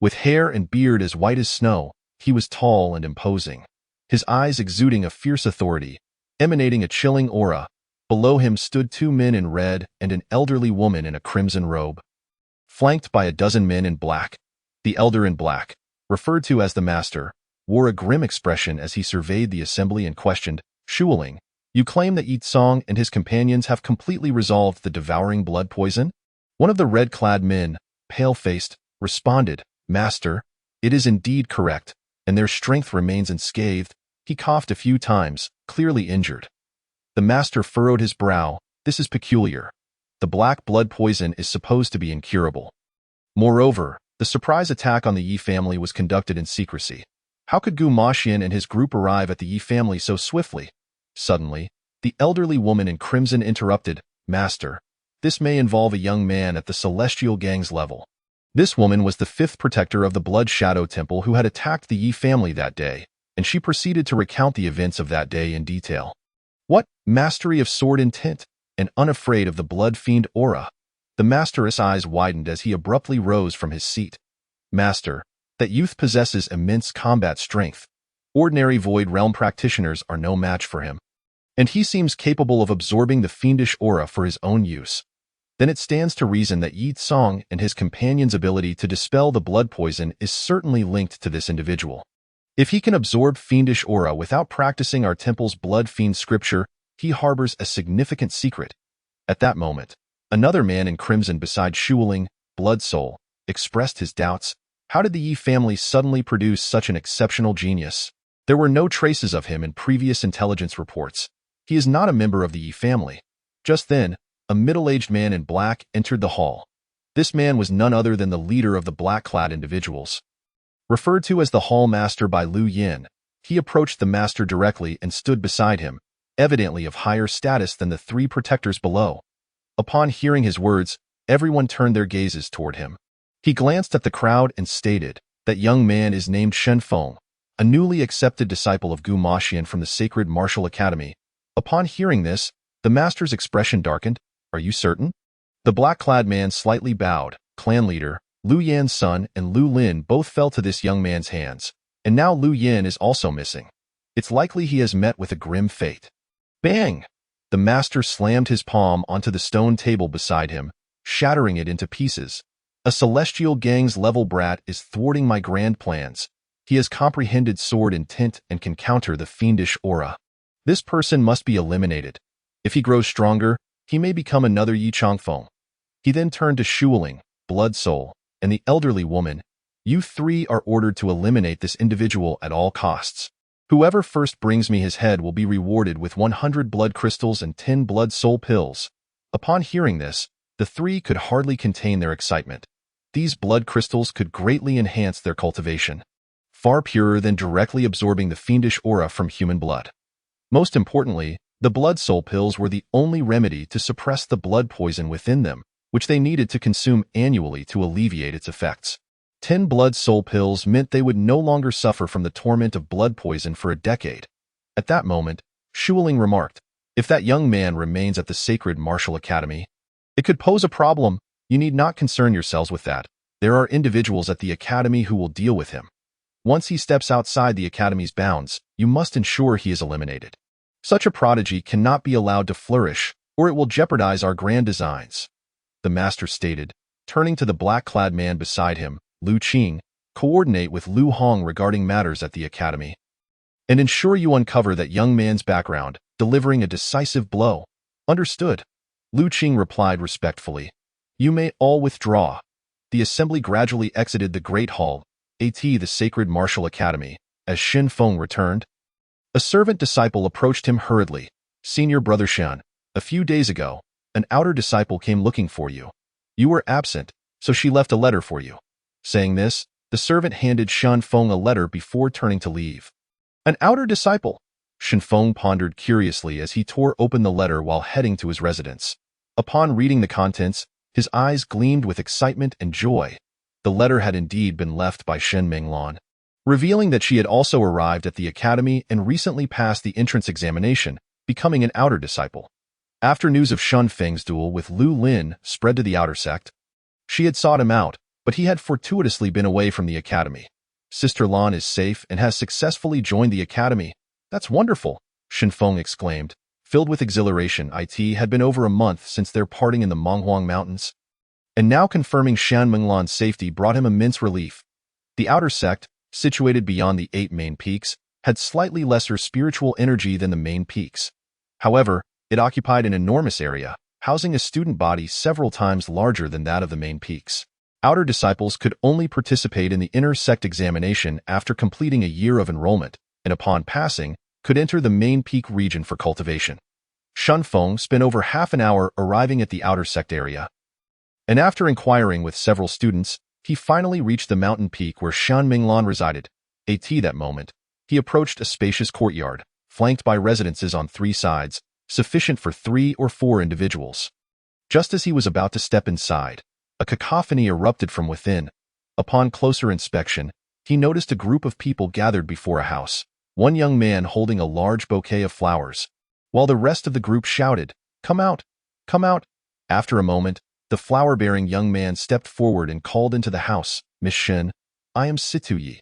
With hair and beard as white as snow, he was tall and imposing, his eyes exuding a fierce authority, emanating a chilling aura. Below him stood 2 men in red and an elderly woman in a crimson robe, flanked by a dozen men in black. The elder in black, referred to as the master, wore a grim expression as he surveyed the assembly and questioned, Shuling, you claim that Yi Tsong and his companions have completely resolved the devouring blood poison? One of the red-clad men, pale-faced, responded, Master, it is indeed correct, and their strength remains unscathed. He coughed a few times, clearly injured. The master furrowed his brow. This is peculiar. The black blood poison is supposed to be incurable. Moreover, the surprise attack on the Yi family was conducted in secrecy. How could Gu Maxian and his group arrive at the Yi family so swiftly? Suddenly, the elderly woman in crimson interrupted, Master, this may involve a young man at the Celestial Gang's level. This woman was the fifth protector of the Blood Shadow Temple who had attacked the Yi family that day, and she proceeded to recount the events of that day in detail. What mastery of sword intent, and unafraid of the blood fiend aura. The master's eyes widened as he abruptly rose from his seat. Master, that youth possesses immense combat strength. Ordinary Void Realm practitioners are no match for him. And he seems capable of absorbing the fiendish aura for his own use. Then it stands to reason that Yi Tsong and his companion's ability to dispel the blood poison is certainly linked to this individual. If he can absorb fiendish aura without practicing our temple's blood fiend scripture, he harbors a significant secret. At that moment, another man in crimson beside Shuling, Blood Soul, expressed his doubts. How did the Yi family suddenly produce such an exceptional genius? There were no traces of him in previous intelligence reports. He is not a member of the Yi family. Just then, a middle-aged man in black entered the hall. This man was none other than the leader of the black-clad individuals. Referred to as the Hall Master by Lu Yin, he approached the master directly and stood beside him, evidently of higher status than the three protectors below. Upon hearing his words, everyone turned their gazes toward him. He glanced at the crowd and stated, that young man is named Shen Feng, a newly accepted disciple of Gu Maxian from the Sacred Martial Academy. Upon hearing this, the master's expression darkened. Are you certain? The black-clad man slightly bowed. Clan leader, Lu Yan's son and Lu Lin both fell to this young man's hands, and now Lu Yin is also missing. It's likely he has met with a grim fate. Bang! The master slammed his palm onto the stone table beside him, shattering it into pieces. A Celestial Gang's level brat is thwarting my grand plans. He has comprehended sword intent and can counter the fiendish aura. This person must be eliminated. If he grows stronger, he may become another Yi Changfeng. He then turned to Shuling, Blood Soul, and the elderly woman. You three are ordered to eliminate this individual at all costs. Whoever first brings me his head will be rewarded with 100 blood crystals and 10 blood soul pills. Upon hearing this, the three could hardly contain their excitement. These blood crystals could greatly enhance their cultivation, far purer than directly absorbing the fiendish aura from human blood. Most importantly, the blood soul pills were the only remedy to suppress the blood poison within them, which they needed to consume annually to alleviate its effects. 10 blood soul pills meant they would no longer suffer from the torment of blood poison for a decade. At that moment, Shuling remarked, if that young man remains at the Sacred Martial Academy, it could pose a problem. You need not concern yourselves with that. There are individuals at the academy who will deal with him. Once he steps outside the academy's bounds, you must ensure he is eliminated. Such a prodigy cannot be allowed to flourish, or it will jeopardize our grand designs. The master stated, turning to the black-clad man beside him, Lu Qing, coordinate with Lu Hong regarding matters at the academy. And ensure you uncover that young man's background, delivering a decisive blow. Understood. Lu Qing replied respectfully. You may all withdraw. The assembly gradually exited the Great Hall, the Sacred Martial Academy, as Shen Feng returned. A servant disciple approached him hurriedly. Senior Brother Shen, a few days ago, an outer disciple came looking for you. You were absent, so she left a letter for you. Saying this, the servant handed Shen Feng a letter before turning to leave. An outer disciple? Shen Feng pondered curiously as he tore open the letter while heading to his residence. Upon reading the contents, his eyes gleamed with excitement and joy. The letter had indeed been left by Shen Menglan, revealing that she had also arrived at the academy and recently passed the entrance examination, becoming an outer disciple. After news of Shun Feng's duel with Lu Lin spread to the outer sect, she had sought him out, but he had fortuitously been away from the academy. Sister Lan is safe and has successfully joined the academy. That's wonderful, Shen Feng exclaimed, filled with exhilaration. It had been over a month since their parting in the Monghuang Mountains, and now confirming Shan Menglan's safety brought him immense relief. The outer sect, situated beyond the 8 main peaks, had slightly lesser spiritual energy than the main peaks. However, it occupied an enormous area, housing a student body several times larger than that of the main peaks. Outer disciples could only participate in the inner sect examination after completing a year of enrollment, and upon passing, could enter the main peak region for cultivation. Shunfeng spent over half an hour arriving at the outer sect area, and after inquiring with several students, he finally reached the mountain peak where Shan Minglan resided. That moment, he approached a spacious courtyard, flanked by residences on 3 sides, sufficient for 3 or 4 individuals. Just as he was about to step inside, a cacophony erupted from within. Upon closer inspection, he noticed a group of people gathered before a house, one young man holding a large bouquet of flowers, while the rest of the group shouted, "Come out! Come out!" After a moment, the flower-bearing young man stepped forward and called into the house, "Miss Shin, I am Situyi.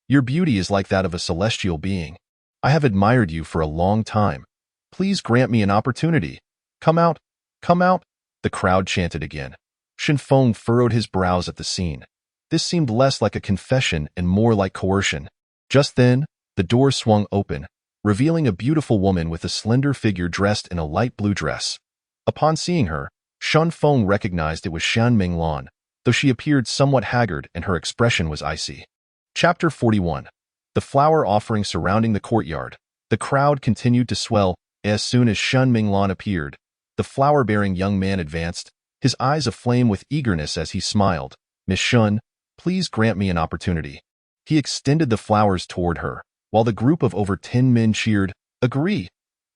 Your beauty is like that of a celestial being. I have admired you for a long time. Please grant me an opportunity. Come out! Come out!" The crowd chanted again. Shinfeng furrowed his brows at the scene. This seemed less like a confession and more like coercion. Just then, the door swung open, revealing a beautiful woman with a slender figure dressed in a light blue dress. Upon seeing her, Shinfeng recognized it was Shan Minglan, though she appeared somewhat haggard and her expression was icy. Chapter 41. The flower offering surrounding the courtyard. The crowd continued to swell. As soon as Shan Minglan appeared, the flower-bearing young man advanced, his eyes aflame with eagerness as he smiled. "Miss Shun, please grant me an opportunity." He extended the flowers toward her, while the group of over 10 men cheered, "Agree!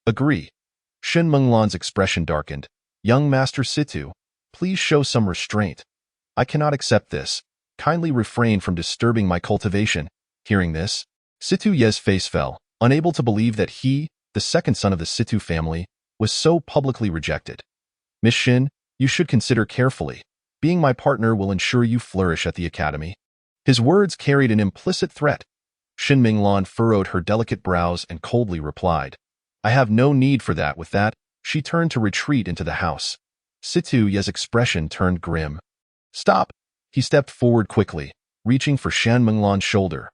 Agree!" Shan Minglan's expression darkened. "Young Master Situ, please show some restraint. I cannot accept this. Kindly refrain from disturbing my cultivation." Hearing this, Situ Ye's face fell, unable to believe that he, the second son of the Situ family, was so publicly rejected. "Miss Shin, you should consider carefully. Being my partner will ensure you flourish at the academy." His words carried an implicit threat. Shin Minglan furrowed her delicate brows and coldly replied, "I have no need for that." With that, she turned to retreat into the house. Situ Ye's expression turned grim. "Stop!" He stepped forward quickly, reaching for Shan Minglan's shoulder.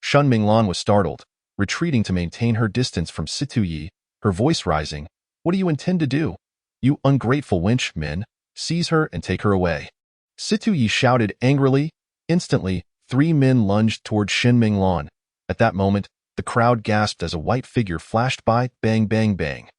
Shan Minglan was startled, retreating to maintain her distance from Situ Ye, her voice rising. "What do you intend to do? You ungrateful wench, men! Seize her and take her away." Situ Ye shouted angrily. Instantly, 3 men lunged toward Shin Minglan. At that moment, the crowd gasped as a white figure flashed by. Bang, bang, bang.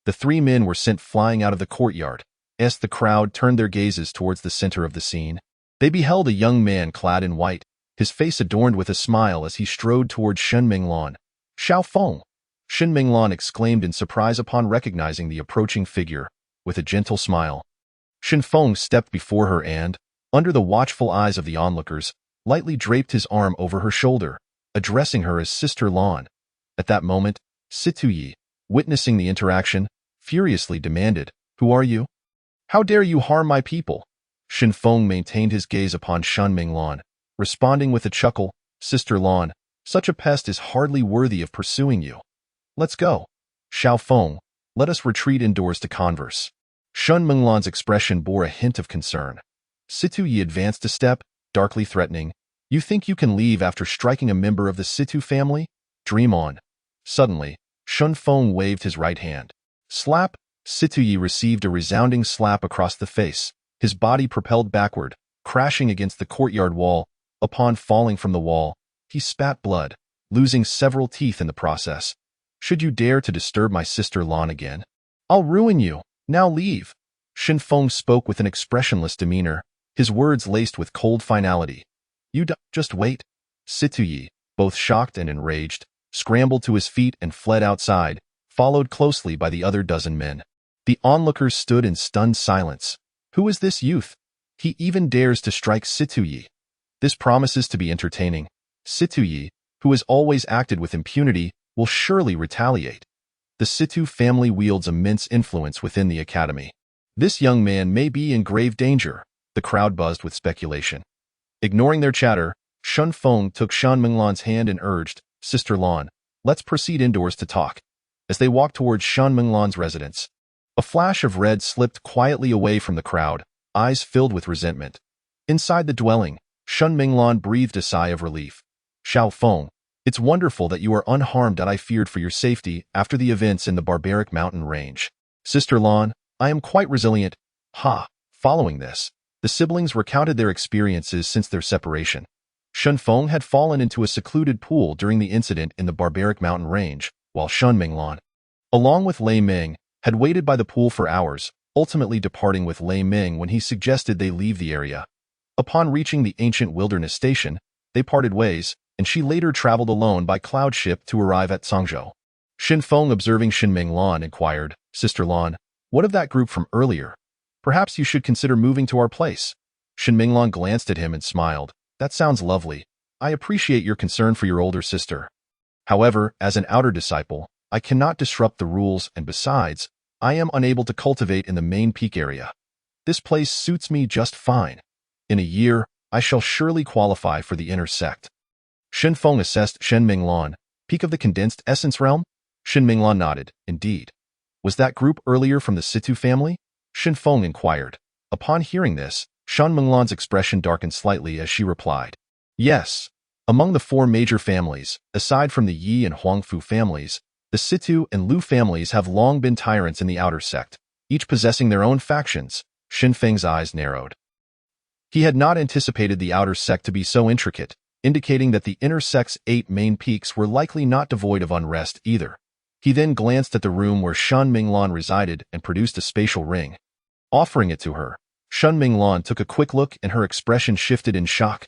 The 3 men were sent flying out of the courtyard. As the crowd turned their gazes towards the center of the scene, they beheld a young man clad in white, his face adorned with a smile as he strode toward Shin Minglan. "Xiao Feng!" Shin Minglan exclaimed in surprise upon recognizing the approaching figure. With a gentle smile, Shinfeng stepped before her and, under the watchful eyes of the onlookers, lightly draped his arm over her shoulder, addressing her as Sister Lan. At that moment, Situ Yi, witnessing the interaction, furiously demanded, "Who are you? How dare you harm my people?" Shinfeng maintained his gaze upon Shan Minglan, responding with a chuckle, "Sister Lan, such a pest is hardly worthy of pursuing you. Let's go. Xiao Feng, let us retreat indoors to converse." Shan Minglan's expression bore a hint of concern. Situ Yi advanced a step, darkly threatening. "You think you can leave after striking a member of the Situ family? Dream on." Suddenly, Shinfeng waved his right hand. Slap! Situ Yi received a resounding slap across the face. His body propelled backward, crashing against the courtyard wall. Upon falling from the wall, he spat blood, losing several teeth in the process. "Should you dare to disturb my sister Lan again, I'll ruin you. Now leave." Shinfeng spoke with an expressionless demeanor, his words laced with cold finality. Just wait." Situ Yi, both shocked and enraged, scrambled to his feet and fled outside, followed closely by the other dozen men. The onlookers stood in stunned silence. Who is this youth? He even dares to strike Situ Yi. This promises to be entertaining. Situ Yi, who has always acted with impunity, will surely retaliate. The Situ family wields immense influence within the academy. This young man may be in grave danger. The crowd buzzed with speculation. Ignoring their chatter, Shinfeng took Shan Minglan's hand and urged, "Sister Lan, let's proceed indoors to talk." As they walked towards Shan Minglan's residence, a flash of red slipped quietly away from the crowd, eyes filled with resentment. Inside the dwelling, Shan Minglan breathed a sigh of relief. "Xiao Feng, it's wonderful that you are unharmed. That I feared for your safety after the events in the barbaric mountain range. Sister Lan, I am quite resilient." Ha! Following this, the siblings recounted their experiences since their separation. Shen Feng had fallen into a secluded pool during the incident in the barbaric mountain range, while Shen Minglan, along with Lei Ming, had waited by the pool for hours, ultimately departing with Lei Ming when he suggested they leave the area. Upon reaching the ancient wilderness station, they parted ways, and she later traveled alone by cloud ship to arrive at Cangzhou. Shen Feng, observing Shen Minglan, inquired, "Sister Lan, what of that group from earlier? Perhaps you should consider moving to our place." Shen Minglan glanced at him and smiled. "That sounds lovely. I appreciate your concern for your older sister. However, as an outer disciple, I cannot disrupt the rules, and besides, I am unable to cultivate in the main peak area. This place suits me just fine. In a year, I shall surely qualify for the inner sect." Shen Feng assessed Shen Minglan. "Peak of the condensed essence realm?" Shen Minglan nodded. "Indeed. Was that group earlier from the Situ family?" Shen Feng inquired. Upon hearing this, Shen Minglan's expression darkened slightly as she replied, "Yes. Among the four major families, aside from the Yi and Huangfu families, the Situ and Lu families have long been tyrants in the outer sect, each possessing their own factions." Shen Feng's eyes narrowed. He had not anticipated the outer sect to be so intricate, indicating that the inner sect's 8 main peaks were likely not devoid of unrest either. He then glanced at the room where Shen Minglan resided and produced a spatial ring. Offering it to her, Shen Minglan took a quick look and her expression shifted in shock.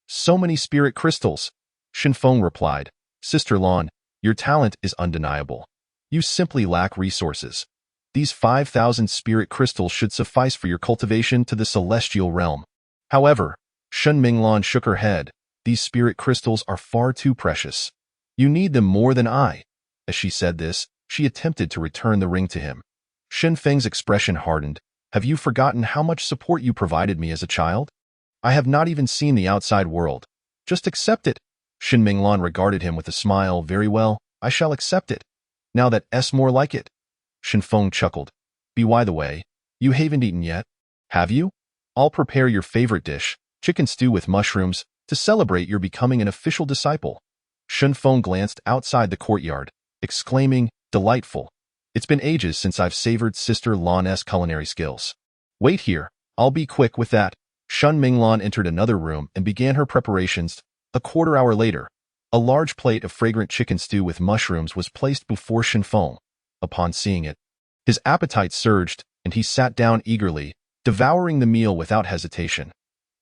So many spirit crystals." Shen Feng replied, "Sister Lan, your talent is undeniable. You simply lack resources. These 5,000 spirit crystals should suffice for your cultivation to the celestial realm." However, Shen Minglan shook her head. "These spirit crystals are far too precious. You need them more than I." As she said this, she attempted to return the ring to him. Shen Feng's expression hardened. "Have you forgotten how much support you provided me as a child? I have not even seen the outside world. Just accept it." Shen Minglan regarded him with a smile. "Very well, I shall accept it. Now that's more like it." Shen Feng chuckled. By the way, you haven't eaten yet, have you? I'll prepare your favorite dish, chicken stew with mushrooms, to celebrate your becoming an official disciple." Shen Feng glanced outside the courtyard, exclaiming, "Delightful. It's been ages since I've savored Sister Lan's culinary skills." "Wait here, I'll be quick with that." Shen Minglan entered another room and began her preparations. A quarter hour later, a large plate of fragrant chicken stew with mushrooms was placed before Shen Feng. Upon seeing it, his appetite surged, and he sat down eagerly, devouring the meal without hesitation.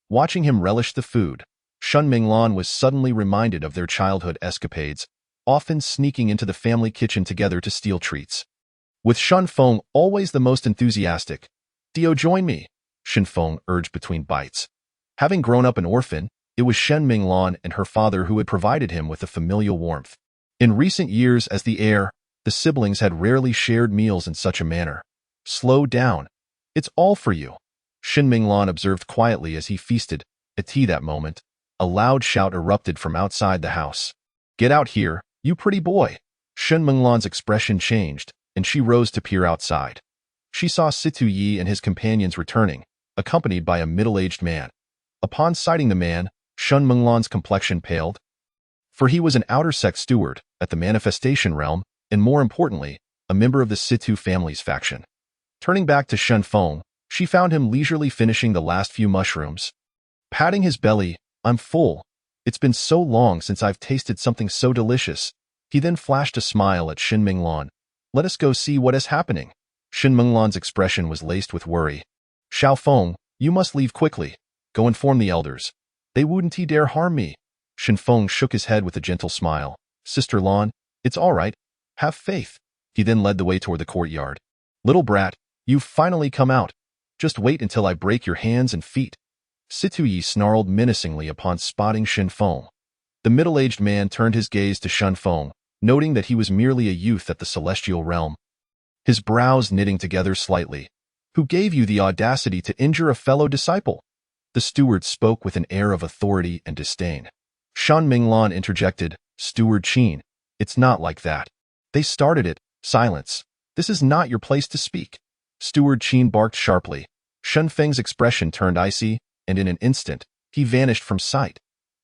Watching him relish the food, Shen Minglan was suddenly reminded of their childhood escapades, often sneaking into the family kitchen together to steal treats. With Shen Feng always the most enthusiastic. "Dio, join me," Shen Feng urged between bites. Having grown up an orphan, it was Shen Minglan and her father who had provided him with a familial warmth. In recent years as the heir, the siblings had rarely shared meals in such a manner. "Slow down. It's all for you," Shen Minglan observed quietly as he feasted. At that moment, a loud shout erupted from outside the house. "Get out here, you pretty boy." Shen Minglan's expression changed, and she rose to peer outside. She saw Situ Yi and his companions returning, accompanied by a middle-aged man. Upon sighting the man, Shen Minglan's complexion paled, for he was an outer sect steward at the manifestation realm, and more importantly, a member of the Situ family's faction. Turning back to Shen Feng, she found him leisurely finishing the last few mushrooms. Patting his belly, "I'm full. It's been so long since I've tasted something so delicious." He then flashed a smile at Shen Minglan. "Let us go see what is happening." Shen Minglan's expression was laced with worry. "Xiao Feng, you must leave quickly. Go inform the elders. They wouldn't dare harm me." Shen Feng shook his head with a gentle smile. "Sister Lan, it's all right. Have faith." He then led the way toward the courtyard. "Little brat, you've finally come out. Just wait until I break your hands and feet." Situ Yi snarled menacingly upon spotting Shen Feng. The middle-aged man turned his gaze to Shen Feng, noting that he was merely a youth at the celestial realm. His brows knitting together slightly. "Who gave you the audacity to injure a fellow disciple?" The steward spoke with an air of authority and disdain. Shen Minglan interjected, "Steward Qin, it's not like that. They started it." "Silence. This is not your place to speak." Steward Qin barked sharply. Shen Feng's expression turned icy, and in an instant, he vanished from sight.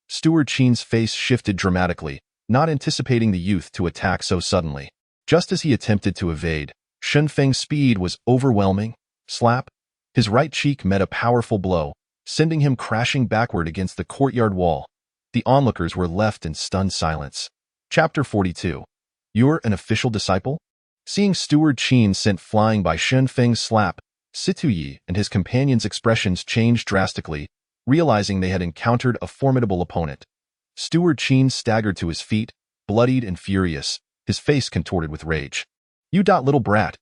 Steward Qin's face shifted dramatically, not anticipating the youth to attack so suddenly. Just as he attempted to evade, Shen Feng's speed was overwhelming. Slap! His right cheek met a powerful blow, sending him crashing backward against the courtyard wall. The onlookers were left in stunned silence. Chapter 42. You're an official disciple? Seeing Steward Qin sent flying by Shen Feng's slap, Situyi and his companions' expressions changed drastically, realizing they had encountered a formidable opponent. Steward Qin staggered to his feet, bloodied and furious, his face contorted with rage. You little brat!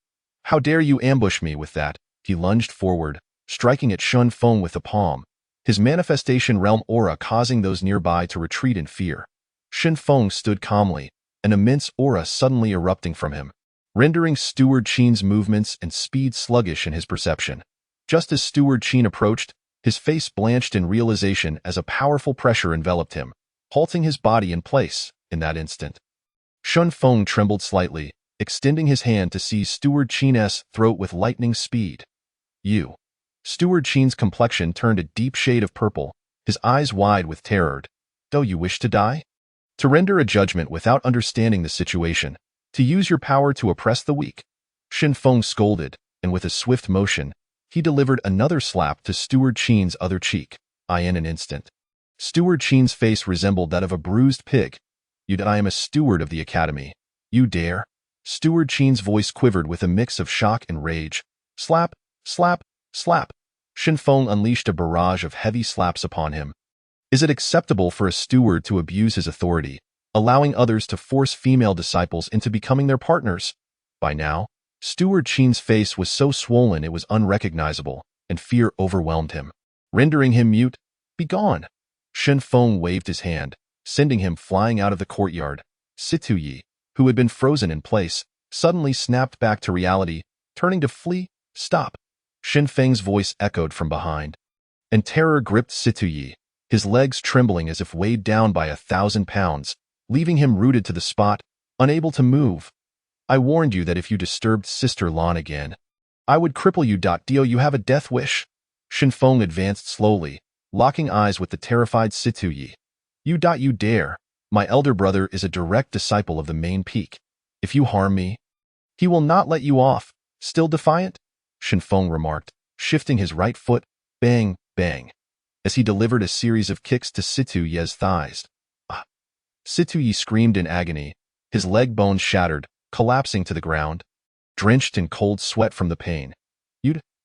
How dare you ambush me with that? He lunged forward, striking at Shen Feng with the palm, his manifestation realm aura causing those nearby to retreat in fear. Shen Feng stood calmly, an immense aura suddenly erupting from him, rendering Steward Qin's movements and speed sluggish in his perception. Just as Steward Qin approached, his face blanched in realization as a powerful pressure enveloped him, halting his body in place in that instant. Shen Feng trembled slightly, extending his hand to seize Steward Qin's throat with lightning speed. You. Steward Qin's complexion turned a deep shade of purple, his eyes wide with terror. Do you wish to die? To render a judgment without understanding the situation, to use your power to oppress the weak. Shen Feng scolded, and with a swift motion, he delivered another slap to Steward Qin's other cheek. In an instant. Steward Qin's face resembled that of a bruised pig. I am a steward of the academy. You dare? Steward Qin's voice quivered with a mix of shock and rage. Slap, slap, slap. Shen Feng unleashed a barrage of heavy slaps upon him. Is it acceptable for a steward to abuse his authority, allowing others to force female disciples into becoming their partners? By now, Steward Qin's face was so swollen it was unrecognizable, and fear overwhelmed him, rendering him mute. Begone! Shen Feng waved his hand, sending him flying out of the courtyard. Situyi, who had been frozen in place, suddenly snapped back to reality, turning to flee. Stop! Shen Feng's voice echoed from behind. And terror gripped Situyi, his legs trembling as if weighed down by 1,000 pounds, leaving him rooted to the spot, unable to move. I warned you that if you disturbed Sister Lan again, I would cripple you. Do you have a death wish? Shen Feng advanced slowly, locking eyes with the terrified Situyi. You dare. My elder brother is a direct disciple of the main peak. If you harm me, he will not let you off. Still defiant? Shen Feng remarked, shifting his right foot, bang, bang, as he delivered a series of kicks to Situyi's thighs. Situyi screamed in agony, his leg bones shattered, collapsing to the ground, drenched in cold sweat from the pain.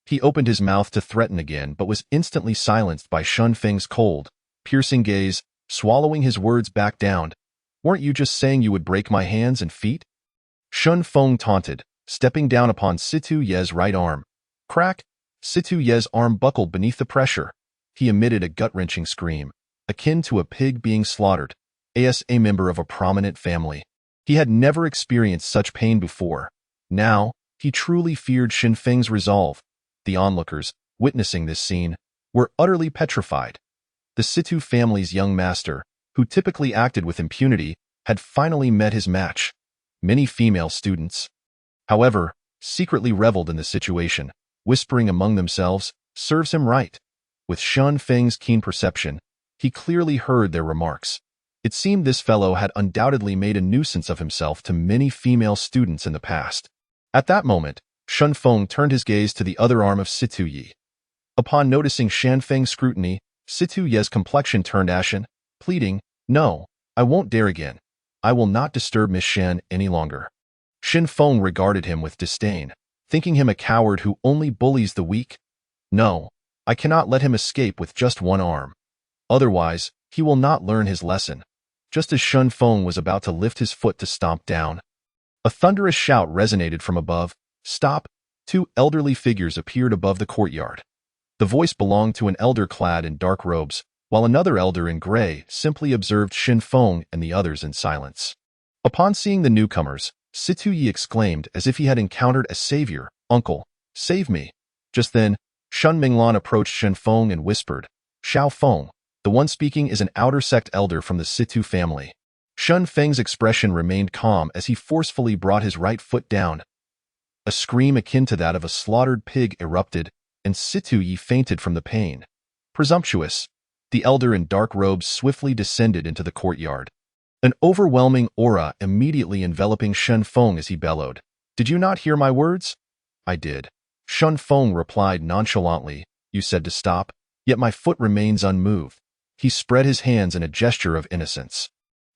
He opened his mouth to threaten again but was instantly silenced by Shen Feng's cold, piercing gaze, swallowing his words back down. Weren't you just saying you would break my hands and feet? Shen Feng taunted, stepping down upon Situyi's right arm. Crack! Situyi's arm buckled beneath the pressure. He emitted a gut-wrenching scream, akin to a pig being slaughtered. As a member of a prominent family, he had never experienced such pain before. Now, he truly feared Shen Feng's resolve. The onlookers, witnessing this scene, were utterly petrified. The Situ family's young master, who typically acted with impunity, had finally met his match. Many female students, however, secretly reveled in the situation, whispering among themselves, serves him right. With Shen Feng's keen perception, he clearly heard their remarks. It seemed this fellow had undoubtedly made a nuisance of himself to many female students in the past. At that moment, Shen Feng turned his gaze to the other arm of Situyi. Upon noticing Shen Feng's scrutiny, Situyi's complexion turned ashen, pleading, No, I won't dare again. I will not disturb Miss Shen any longer. Shen Feng regarded him with disdain, thinking him a coward who only bullies the weak. No, I cannot let him escape with just one arm. Otherwise, he will not learn his lesson. Just as Shen Feng was about to lift his foot to stomp down, a thunderous shout resonated from above. Stop! Two elderly figures appeared above the courtyard. The voice belonged to an elder clad in dark robes, while another elder in gray simply observed Shen Feng and the others in silence. Upon seeing the newcomers, Situyi exclaimed as if he had encountered a savior. Uncle, save me. Just then, Shun Minglan approached Shen Feng and whispered, Xiao Feng, the one speaking is an outer sect elder from the Situ family. Shen Feng's expression remained calm as he forcefully brought his right foot down. A scream akin to that of a slaughtered pig erupted, and Situyi fainted from the pain. Presumptuous, the elder in dark robes swiftly descended into the courtyard, an overwhelming aura immediately enveloping Shen Feng as he bellowed, Did you not hear my words? I did. Shen Feng replied nonchalantly, You said to stop? yet my foot remains unmoved." He spread his hands in a gesture of innocence.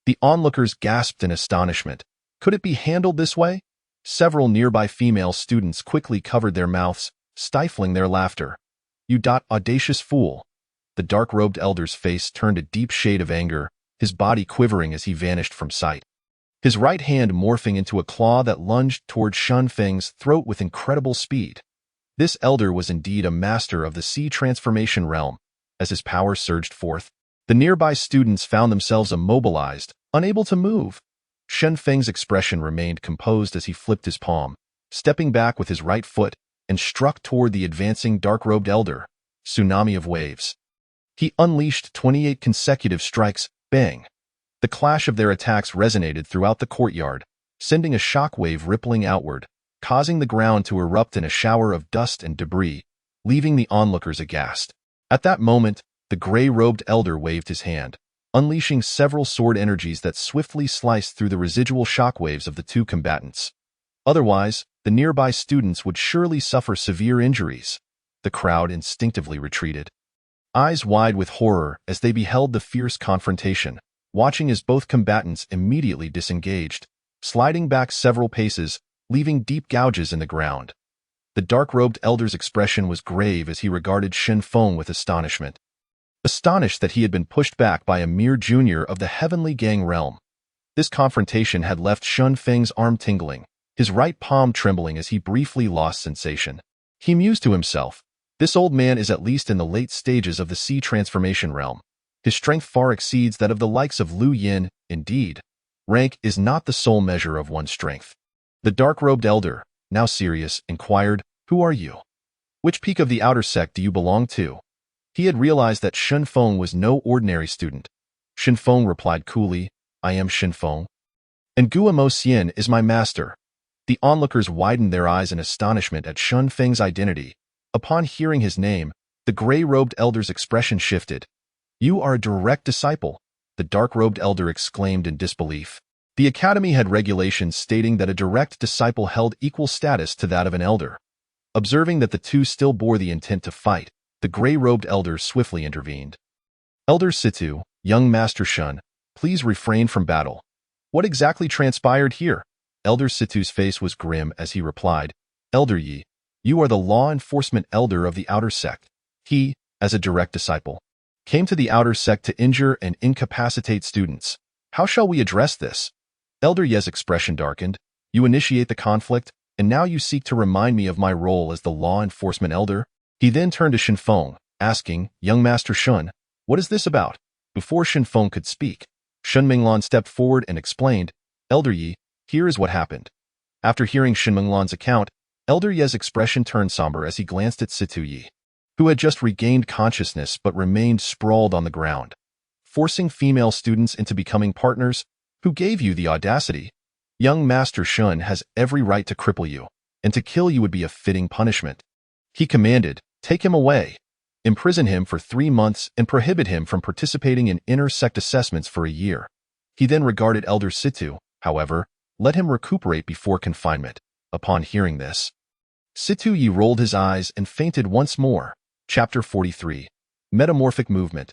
The onlookers gasped in astonishment. Could it be handled this way? Several nearby female students quickly covered their mouths, stifling their laughter. "You audacious fool." The dark-robed elder's face turned a deep shade of anger, his body quivering as he vanished from sight. His right hand morphing into a claw that lunged toward Shun Feng's throat with incredible speed. This elder was indeed a master of the Sea transformation realm. As his power surged forth, the nearby students found themselves immobilized, unable to move. Shun Feng's expression remained composed as he flipped his palm, stepping back with his right foot, and struck toward the advancing dark-robed elder. Tsunami of waves. He unleashed 28 consecutive strikes, bang. The clash of their attacks resonated throughout the courtyard, sending a shockwave rippling outward, causing the ground to erupt in a shower of dust and debris, leaving the onlookers aghast. At that moment, the gray-robed elder waved his hand, unleashing several sword energies that swiftly sliced through the residual shockwaves of the two combatants. Otherwise, the nearby students would surely suffer severe injuries. The crowd instinctively retreated, eyes wide with horror as they beheld the fierce confrontation, watching as both combatants immediately disengaged, sliding back several paces, leaving deep gouges in the ground. The dark-robed elder's expression was grave as he regarded Shen Feng with astonishment. Astonished that he had been pushed back by a mere junior of the Heavenly Gang realm. This confrontation had left Shun Feng's arm tingling, his right palm trembling as he briefly lost sensation. He mused to himself, "This old man is at least in the late stages of the Sea transformation realm. His strength far exceeds that of the likes of Lu Yin. Indeed, rank is not the sole measure of one's strength." The dark-robed elder, now serious, inquired, "Who are you? Which peak of the outer sect do you belong to?" He had realized that Shen Feng was no ordinary student. Shen Feng replied coolly, "I am Shen Feng, and Guo Xian is my master." The onlookers widened their eyes in astonishment at Shen Feng's identity. Upon hearing his name, the gray-robed elder's expression shifted. "You are a direct disciple," the dark-robed elder exclaimed in disbelief. The academy had regulations stating that a direct disciple held equal status to that of an elder. Observing that the two still bore the intent to fight, the gray-robed elder swiftly intervened. "Elder Situ, young Master Shun, please refrain from battle." "What exactly transpired here?" Elder Situ's face was grim as he replied, "Elder Yi, you are the law enforcement elder of the outer sect. He, as a direct disciple, came to the outer sect to injure and incapacitate students. How shall we address this?" Elder Ye's expression darkened. "You initiate the conflict, and now you seek to remind me of my role as the law enforcement elder?" He then turned to Shen Feng, asking, "Young Master Shun, what is this about?" Before Shen Feng could speak, Shen Minglan stepped forward and explained, "Elder Yi, here is what happened." After hearing Shen Minglan's account, Elder Ye's expression turned somber as he glanced at Situ Yi, who had just regained consciousness but remained sprawled on the ground. "Forcing female students into becoming partners? Who gave you the audacity? Young Master Shun has every right to cripple you, and to kill you would be a fitting punishment." He commanded, "Take him away. Imprison him for 3 months and prohibit him from participating in inter-sect assessments for a year." He then regarded Elder Situ, however, let him recuperate before confinement. Upon hearing this, Situ Yi rolled his eyes and fainted once more. Chapter 43. Metamorphic Movement.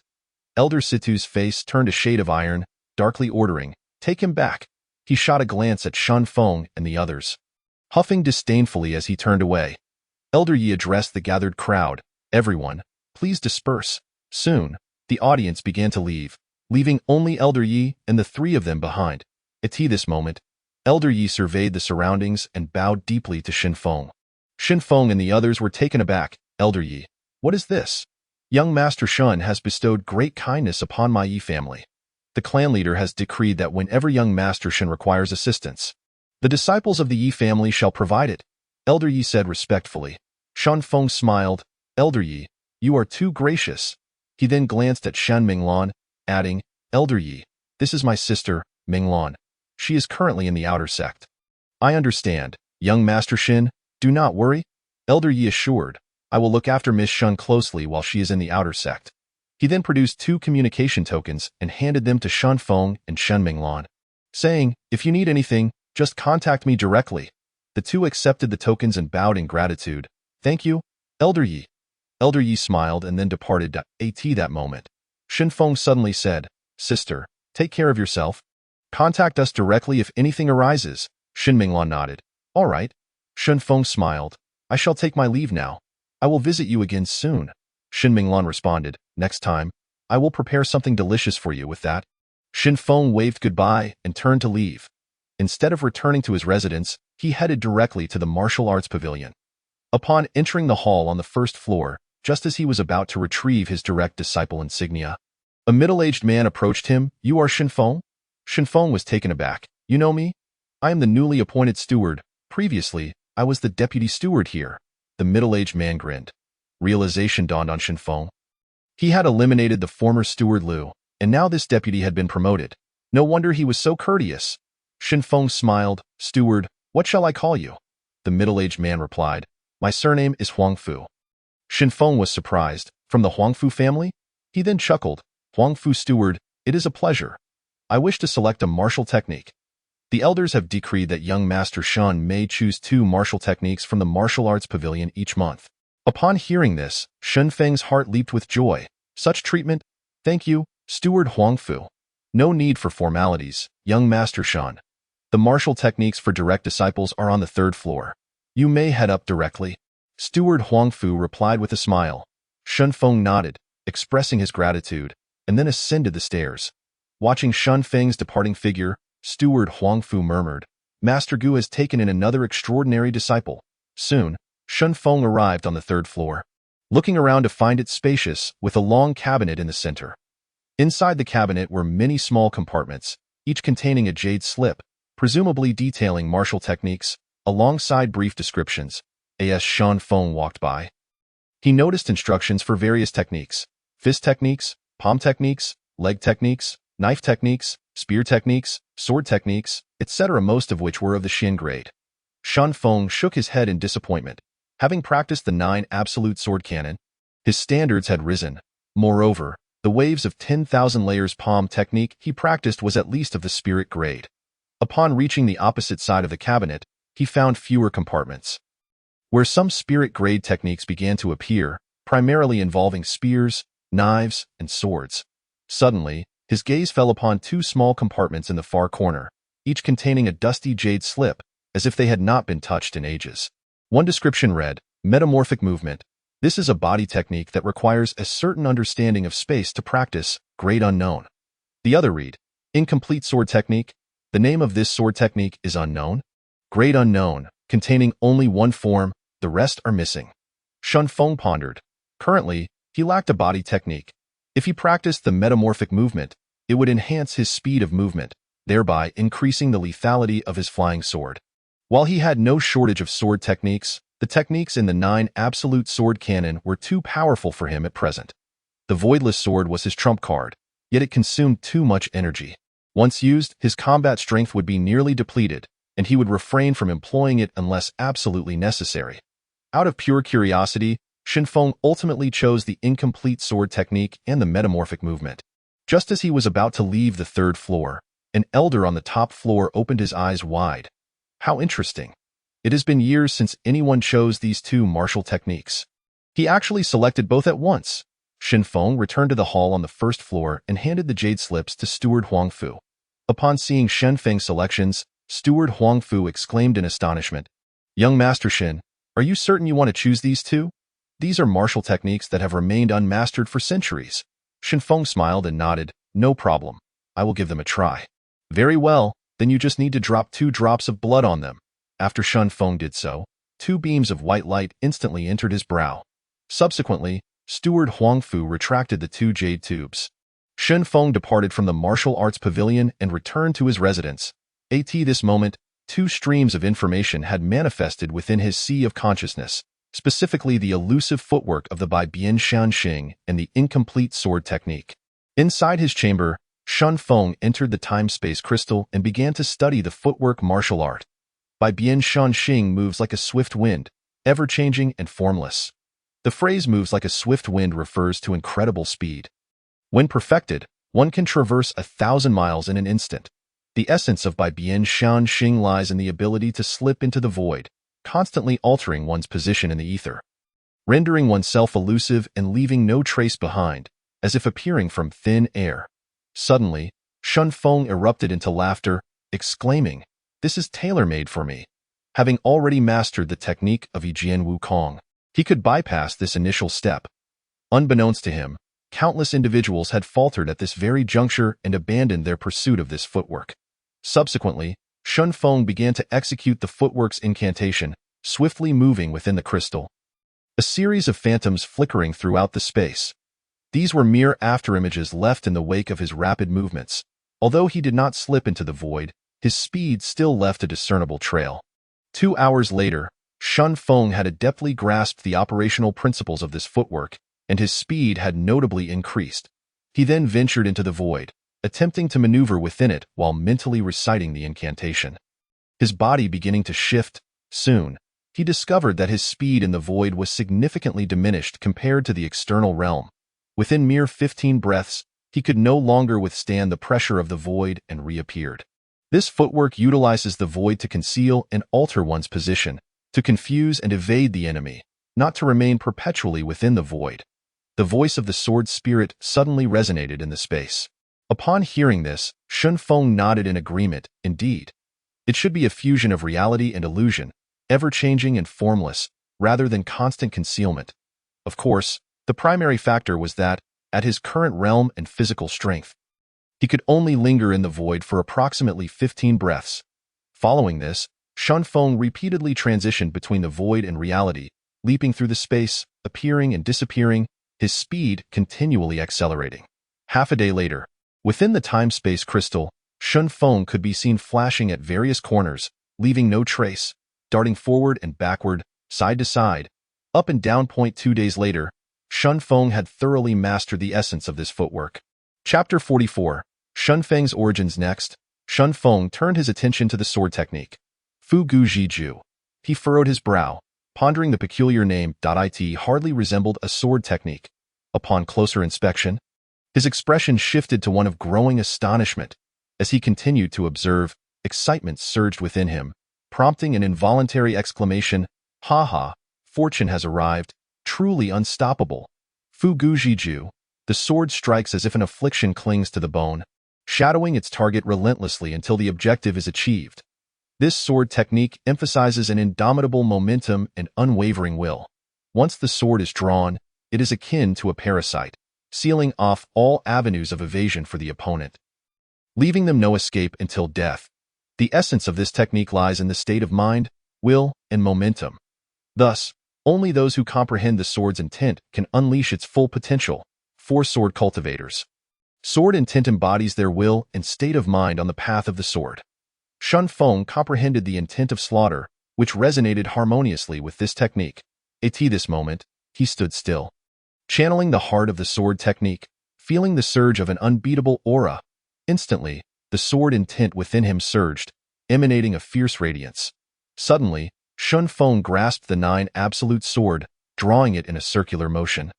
Elder Situ's face turned a shade of iron, darkly ordering, "Take him back." He shot a glance at Shen Feng and the others, huffing disdainfully as he turned away. Elder Yi addressed the gathered crowd, "Everyone, please disperse." Soon, the audience began to leave, leaving only Elder Yi and the three of them behind. At this moment, Elder Yi surveyed the surroundings and bowed deeply to Shen Feng. Shen Feng and the others were taken aback. "Elder Yi, what is this? Young Master Shun has bestowed great kindness upon my Yi family. The clan leader has decreed that whenever young Master Shun requires assistance, the disciples of the Yi family shall provide it," Elder Yi said respectfully. Shen Feng smiled, "Elder Yi, you are too gracious." He then glanced at Shen Minglan, adding, "Elder Yi, this is my sister, Minglan. She is currently in the outer sect." "I understand, young Master Shin, do not worry," Elder Yi assured. "I will look after Miss Shun closely while she is in the outer sect." He then produced 2 communication tokens and handed them to Shen Feng and Shen Minglan, saying, "If you need anything, just contact me directly." The two accepted the tokens and bowed in gratitude. "Thank you, Elder Yi." Elder Yi smiled and then departed. At that moment, Shenfeng suddenly said, "Sister, take care of yourself. Contact us directly if anything arises." Shen Minglan nodded. "All right." Shenfeng smiled. "I shall take my leave now. I will visit you again soon." Shen Minglan responded, "Next time, I will prepare something delicious for you." With that, Shenfeng waved goodbye and turned to leave. Instead of returning to his residence, he headed directly to the martial arts pavilion. Upon entering the hall on the first floor, just as he was about to retrieve his direct disciple insignia, a middle-aged man approached him. "You are Shenfeng?" Shenfeng was taken aback. "You know me? I am the newly appointed steward. Previously, I was the deputy steward here." The middle-aged man grinned. Realization dawned on Shenfeng. He had eliminated the former steward Liu, and now this deputy had been promoted. No wonder he was so courteous. Shenfeng smiled. "Steward, what shall I call you?" The middle-aged man replied, "My surname is Huangfu." Shenfeng was surprised. "From the Huangfu family?" He then chuckled. "Huangfu steward, it is a pleasure. I wish to select a martial technique. The elders have decreed that young Master Shan may choose 2 martial techniques from the martial arts pavilion each month." Upon hearing this, Shenfeng's heart leaped with joy. "Such treatment? Thank you, Steward Huangfu. No need for formalities, young Master Shan. The martial techniques for direct disciples are on the 3rd floor. You may head up directly." Steward Huangfu replied with a smile. Shenfeng nodded, expressing his gratitude, and then ascended the stairs. Watching Shenfeng's departing figure, Steward Huangfu murmured, "Master Gu has taken in another extraordinary disciple." Soon, Shenfeng arrived on the 3rd floor, looking around to find it spacious, with a long cabinet in the center. Inside the cabinet were many small compartments, each containing a jade slip, presumably detailing martial techniques, alongside brief descriptions. As Shenfeng walked by, he noticed instructions for various techniques: fist techniques, palm techniques, leg techniques, knife techniques, spear techniques, sword techniques, etc., most of which were of the Xin grade. Shenfeng shook his head in disappointment. Having practiced the 9 absolute sword cannon, his standards had risen. Moreover, the waves of 10,000 layers palm technique he practiced was at least of the spirit grade. Upon reaching the opposite side of the cabinet, he found fewer compartments, where some spirit grade techniques began to appear, primarily involving spears, knives, and swords. Suddenly, his gaze fell upon 2 small compartments in the far corner, each containing a dusty jade slip, as if they had not been touched in ages. One description read, "Metamorphic movement. This is a body technique that requires a certain understanding of space to practice, grade unknown." The other read, "Incomplete sword technique. The name of this sword technique is unknown. Grade unknown, containing only 1 form, the rest are missing." Shenfeng pondered. Currently, he lacked a body technique. If he practiced the metamorphic movement, it would enhance his speed of movement, thereby increasing the lethality of his flying sword. While he had no shortage of sword techniques, the techniques in the 9 absolute sword cannon were too powerful for him at present. The voidless sword was his trump card, yet it consumed too much energy. Once used, his combat strength would be nearly depleted, and he would refrain from employing it unless absolutely necessary. Out of pure curiosity, Shenfeng ultimately chose the incomplete sword technique and the metamorphic movement. Just as he was about to leave the 3rd floor, an elder on the top floor opened his eyes wide. "How interesting. It has been years since anyone chose these 2 martial techniques." He actually selected both at once. Shenfeng returned to the hall on the 1st floor and handed the jade slips to Steward Huangfu. Upon seeing Shenfeng's selections, Steward Huangfu exclaimed in astonishment, "Young Master Shen, are you certain you want to choose these 2? These are martial techniques that have remained unmastered for centuries." Shenfeng smiled and nodded. "No problem. I will give them a try." "Very well, then you just need to drop 2 drops of blood on them." After Shenfeng did so, 2 beams of white light instantly entered his brow. Subsequently, Steward Huangfu retracted the 2 jade tubes. Shenfeng departed from the martial arts pavilion and returned to his residence. At this moment, 2 streams of information had manifested within his sea of consciousness, specifically the elusive footwork of the Bai Bian Shanxing and the incomplete sword technique. Inside his chamber, Shenfeng entered the time-space crystal and began to study the footwork martial art. Bai Bian Shanxing moves like a swift wind, ever-changing and formless. The phrase "moves like a swift wind" refers to incredible speed. When perfected, one can traverse 1,000 miles in an instant. The essence of Bai Bian Shanxing lies in the ability to slip into the void, constantly altering one's position in the ether. rendering oneself elusive and leaving no trace behind, as if appearing from thin air. Suddenly, Shun Feng erupted into laughter, exclaiming, "This is tailor-made for me." Having already mastered the technique of Yijian Wukong, he could bypass this initial step. Unbeknownst to him, countless individuals had faltered at this very juncture and abandoned their pursuit of this footwork. Subsequently, Shun Feng began to execute the footwork's incantation, swiftly moving within the crystal. A series of phantoms flickering throughout the space. These were mere afterimages left in the wake of his rapid movements. Although he did not slip into the void, his speed still left a discernible trail. 2 hours later, Shun Feng had adeptly grasped the operational principles of this footwork, and his speed had notably increased. He then ventured into the void, attempting to maneuver within it while mentally reciting the incantation. His body beginning to shift. Soon, he discovered that his speed in the void was significantly diminished compared to the external realm. Within mere 15 breaths, he could no longer withstand the pressure of the void and reappeared. This footwork utilizes the void to conceal and alter one's position, to confuse and evade the enemy, not to remain perpetually within the void. The voice of the sword spirit suddenly resonated in the space. Upon hearing this, Shun Feng nodded in agreement. Indeed, it should be a fusion of reality and illusion, ever-changing and formless, rather than constant concealment. Of course, the primary factor was that, at his current realm and physical strength, he could only linger in the void for approximately 15 breaths. Following this, Shun Feng repeatedly transitioned between the void and reality, leaping through the space, appearing and disappearing, his speed continually accelerating. Half a day later, within the time-space crystal, Shun Feng could be seen flashing at various corners, leaving no trace, darting forward and backward, side to side, up and down. 2 days later, Shun Feng had thoroughly mastered the essence of this footwork. Chapter 44. Shun Feng's origins. Next, Shun Feng turned his attention to the sword technique. Fu Gu Ji Ju. He furrowed his brow, pondering the peculiar name. It hardly resembled a sword technique. Upon closer inspection, his expression shifted to one of growing astonishment. As he continued to observe, excitement surged within him, prompting an involuntary exclamation, "Ha ha, fortune has arrived, truly unstoppable." Fu Gu Ji Ju. The sword strikes as if an affliction clings to the bone, shadowing its target relentlessly until the objective is achieved. This sword technique emphasizes an indomitable momentum and unwavering will. Once the sword is drawn, it is akin to a parasite, sealing off all avenues of evasion for the opponent, leaving them no escape until death. The essence of this technique lies in the state of mind, will, and momentum. Thus, only those who comprehend the sword's intent can unleash its full potential. For sword cultivators, sword intent embodies their will and state of mind on the path of the sword. Shun Feng comprehended the intent of slaughter, which resonated harmoniously with this technique. At this moment, he stood still, channeling the heart of the sword technique, feeling the surge of an unbeatable aura. Instantly, the sword intent within him surged, emanating a fierce radiance. Suddenly, Shun Feng grasped the 9 absolute sword, drawing it in a circular motion,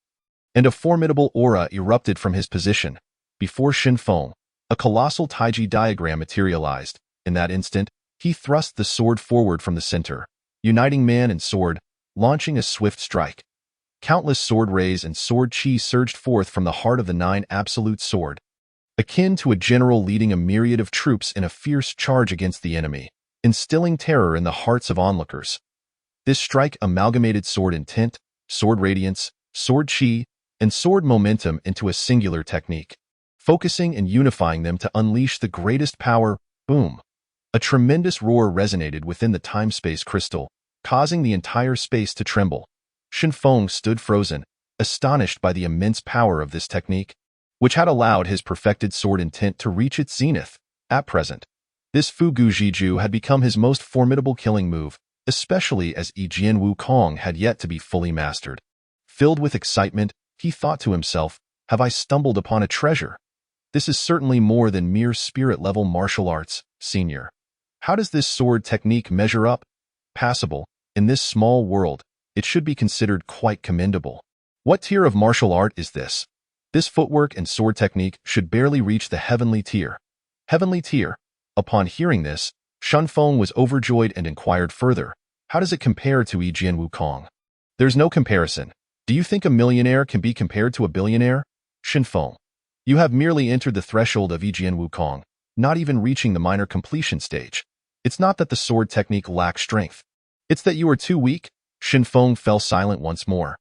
and a formidable aura erupted from his position. Before Shun Feng, a colossal Taiji diagram materialized. In that instant, he thrust the sword forward from the center, uniting man and sword, launching a swift strike. Countless sword rays and sword chi surged forth from the heart of the 9 absolute sword, akin to a general leading a myriad of troops in a fierce charge against the enemy, instilling terror in the hearts of onlookers. This strike amalgamated sword intent, sword radiance, sword chi, and sword momentum into a singular technique, focusing and unifying them to unleash the greatest power. Boom! A tremendous roar resonated within the time-space crystal, causing the entire space to tremble. Shun Feng stood frozen, astonished by the immense power of this technique, which had allowed his perfected sword intent to reach its zenith. At present, this Fu Gu Ji Ju had become his most formidable killing move, especially as Yijian Wukong had yet to be fully mastered. Filled with excitement, he thought to himself, "Have I stumbled upon a treasure? This is certainly more than mere spirit-level martial arts, senior. How does this sword technique measure up? Passable. In this small world, it should be considered quite commendable. What tier of martial art is this? This footwork and sword technique should barely reach the heavenly tier." Heavenly tier. Upon hearing this, Shun Feng was overjoyed and inquired further, "How does it compare to Yijian Wukong?" There's no comparison. Do you think a millionaire can be compared to a billionaire? Shinfeng. You have merely entered the threshold of Yijian Wukong, not even reaching the minor completion stage. It's not that the sword technique lacks strength. It's that you are too weak. Shinfeng fell silent once more.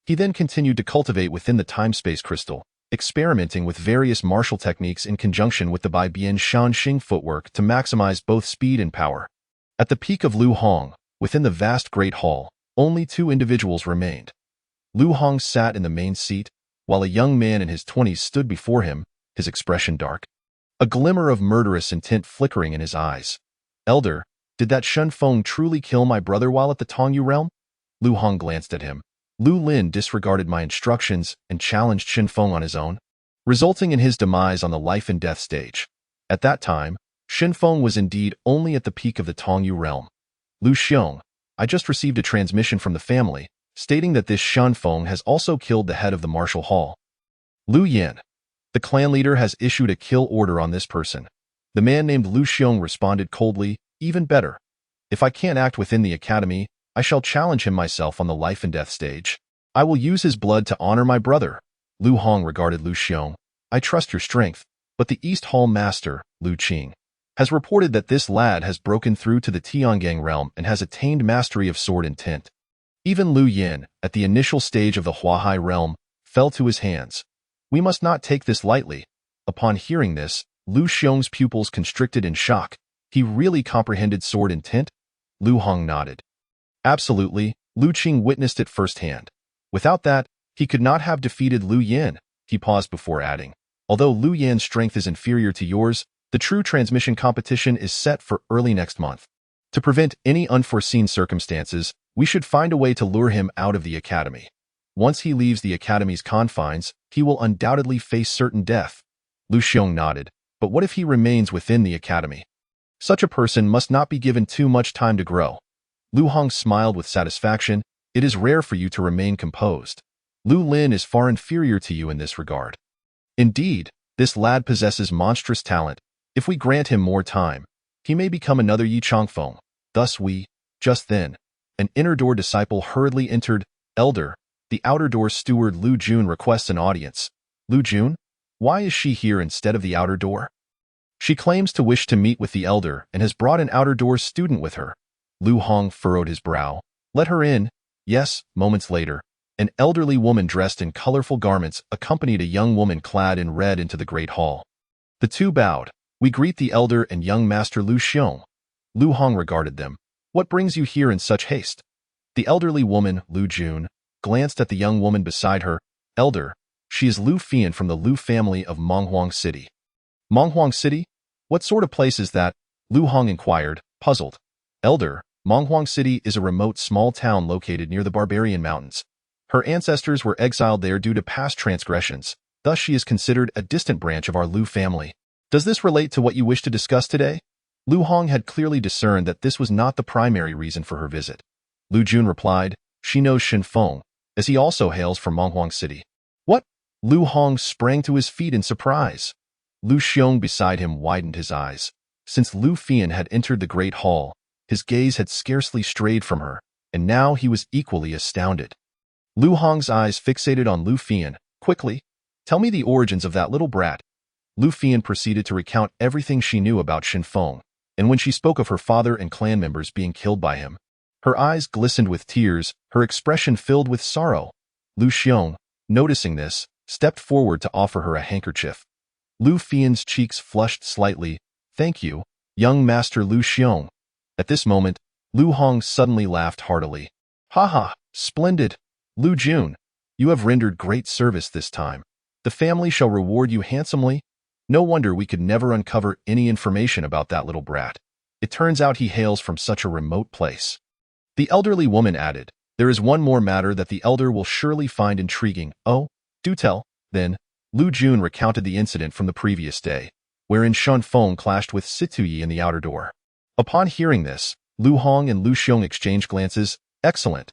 He then continued to cultivate within the time-space crystal, experimenting with various martial techniques in conjunction with the Bai Bian Shan Xing footwork to maximize both speed and power. At the peak of Lu Hong, within the vast Great Hall, only two individuals remained. Lu Hong sat in the main seat, while a young man in his 20s stood before him, his expression dark, a glimmer of murderous intent flickering in his eyes. Elder, did that Shenfeng truly kill my brother while at the Tongyu realm? Lu Hong glanced at him. Lu Lin disregarded my instructions and challenged Shenfeng on his own, resulting in his demise on the life and death stage. At that time, Shenfeng was indeed only at the peak of the Tongyu realm. Lu Xiong, I just received a transmission from the family, stating that this Shenfeng has also killed the head of the martial hall. Lu Yan, the clan leader has issued a kill order on this person. The man named Lu Xiong responded coldly, even better. If I can't act within the academy, I shall challenge him myself on the life and death stage. I will use his blood to honor my brother. Lu Hong regarded Lu Xiong. I trust your strength, but the East Hall master, Lu Qing, has reported that this lad has broken through to the Tiangang realm and has attained mastery of sword intent. Even Lu Yan, at the initial stage of the Huahai realm, fell to his hands. We must not take this lightly. Upon hearing this, Lu Xiong's pupils constricted in shock. He really comprehended sword intent? Lu Hong nodded. Absolutely, Lu Qing witnessed it firsthand. Without that, he could not have defeated Lu Yan. He paused before adding, although Lu Yan's strength is inferior to yours, the true transmission competition is set for early next month. To prevent any unforeseen circumstances, we should find a way to lure him out of the academy. Once he leaves the academy's confines, he will undoubtedly face certain death. Lu Xiong nodded, but what if he remains within the academy? Such a person must not be given too much time to grow. Lu Hong smiled with satisfaction. It is rare for you to remain composed. Lu Lin is far inferior to you in this regard. Indeed, this lad possesses monstrous talent. If we grant him more time, he may become another Yi Changfeng. Thus just then, an inner door disciple hurriedly entered. Elder, the outer door steward Lu Jun requests an audience. Lu Jun? Why is she here instead of the outer door? She claims to wish to meet with the elder and has brought an outer door student with her. Lu Hong furrowed his brow. Let her in. Yes, moments later, an elderly woman dressed in colorful garments accompanied a young woman clad in red into the great hall. The two bowed. We greet the elder and young master Lu Xiong. Lu Hong regarded them. What brings you here in such haste? The elderly woman, Lu Jun, glanced at the young woman beside her. Elder, she is Lu Fian from the Lu family of Monghuang City. Monghuang City? What sort of place is that? Lu Hong inquired, puzzled. Elder, Monghuang City is a remote small town located near the Barbarian Mountains. Her ancestors were exiled there due to past transgressions, thus she is considered a distant branch of our Lu family. Does this relate to what you wish to discuss today? Lu Hong had clearly discerned that this was not the primary reason for her visit. Lu Jun replied, she knows Shenfeng, as he also hails from Monghuang City. What? Lu Hong sprang to his feet in surprise. Lu Xiong beside him widened his eyes. Since Lu Fian had entered the great hall, his gaze had scarcely strayed from her, and now he was equally astounded. Lu Hong's eyes fixated on Lu Fian. Quickly, tell me the origins of that little brat. Lu Fian proceeded to recount everything she knew about Shenfeng, and when she spoke of her father and clan members being killed by him, her eyes glistened with tears, her expression filled with sorrow. Lu Xiong, noticing this, stepped forward to offer her a handkerchief. Lu Fian's cheeks flushed slightly. Thank you, young master Lu Xiong. At this moment, Lu Hong suddenly laughed heartily. Ha ha, splendid. Lu Jun, you have rendered great service this time. The family shall reward you handsomely. No wonder we could never uncover any information about that little brat. It turns out he hails from such a remote place. The elderly woman added, there is one more matter that the elder will surely find intriguing. Oh, do tell. Then, Lu Jun recounted the incident from the previous day, wherein Shenfeng clashed with Situyi in the outer door. Upon hearing this, Lu Hong and Lu Xiong exchanged glances. Excellent.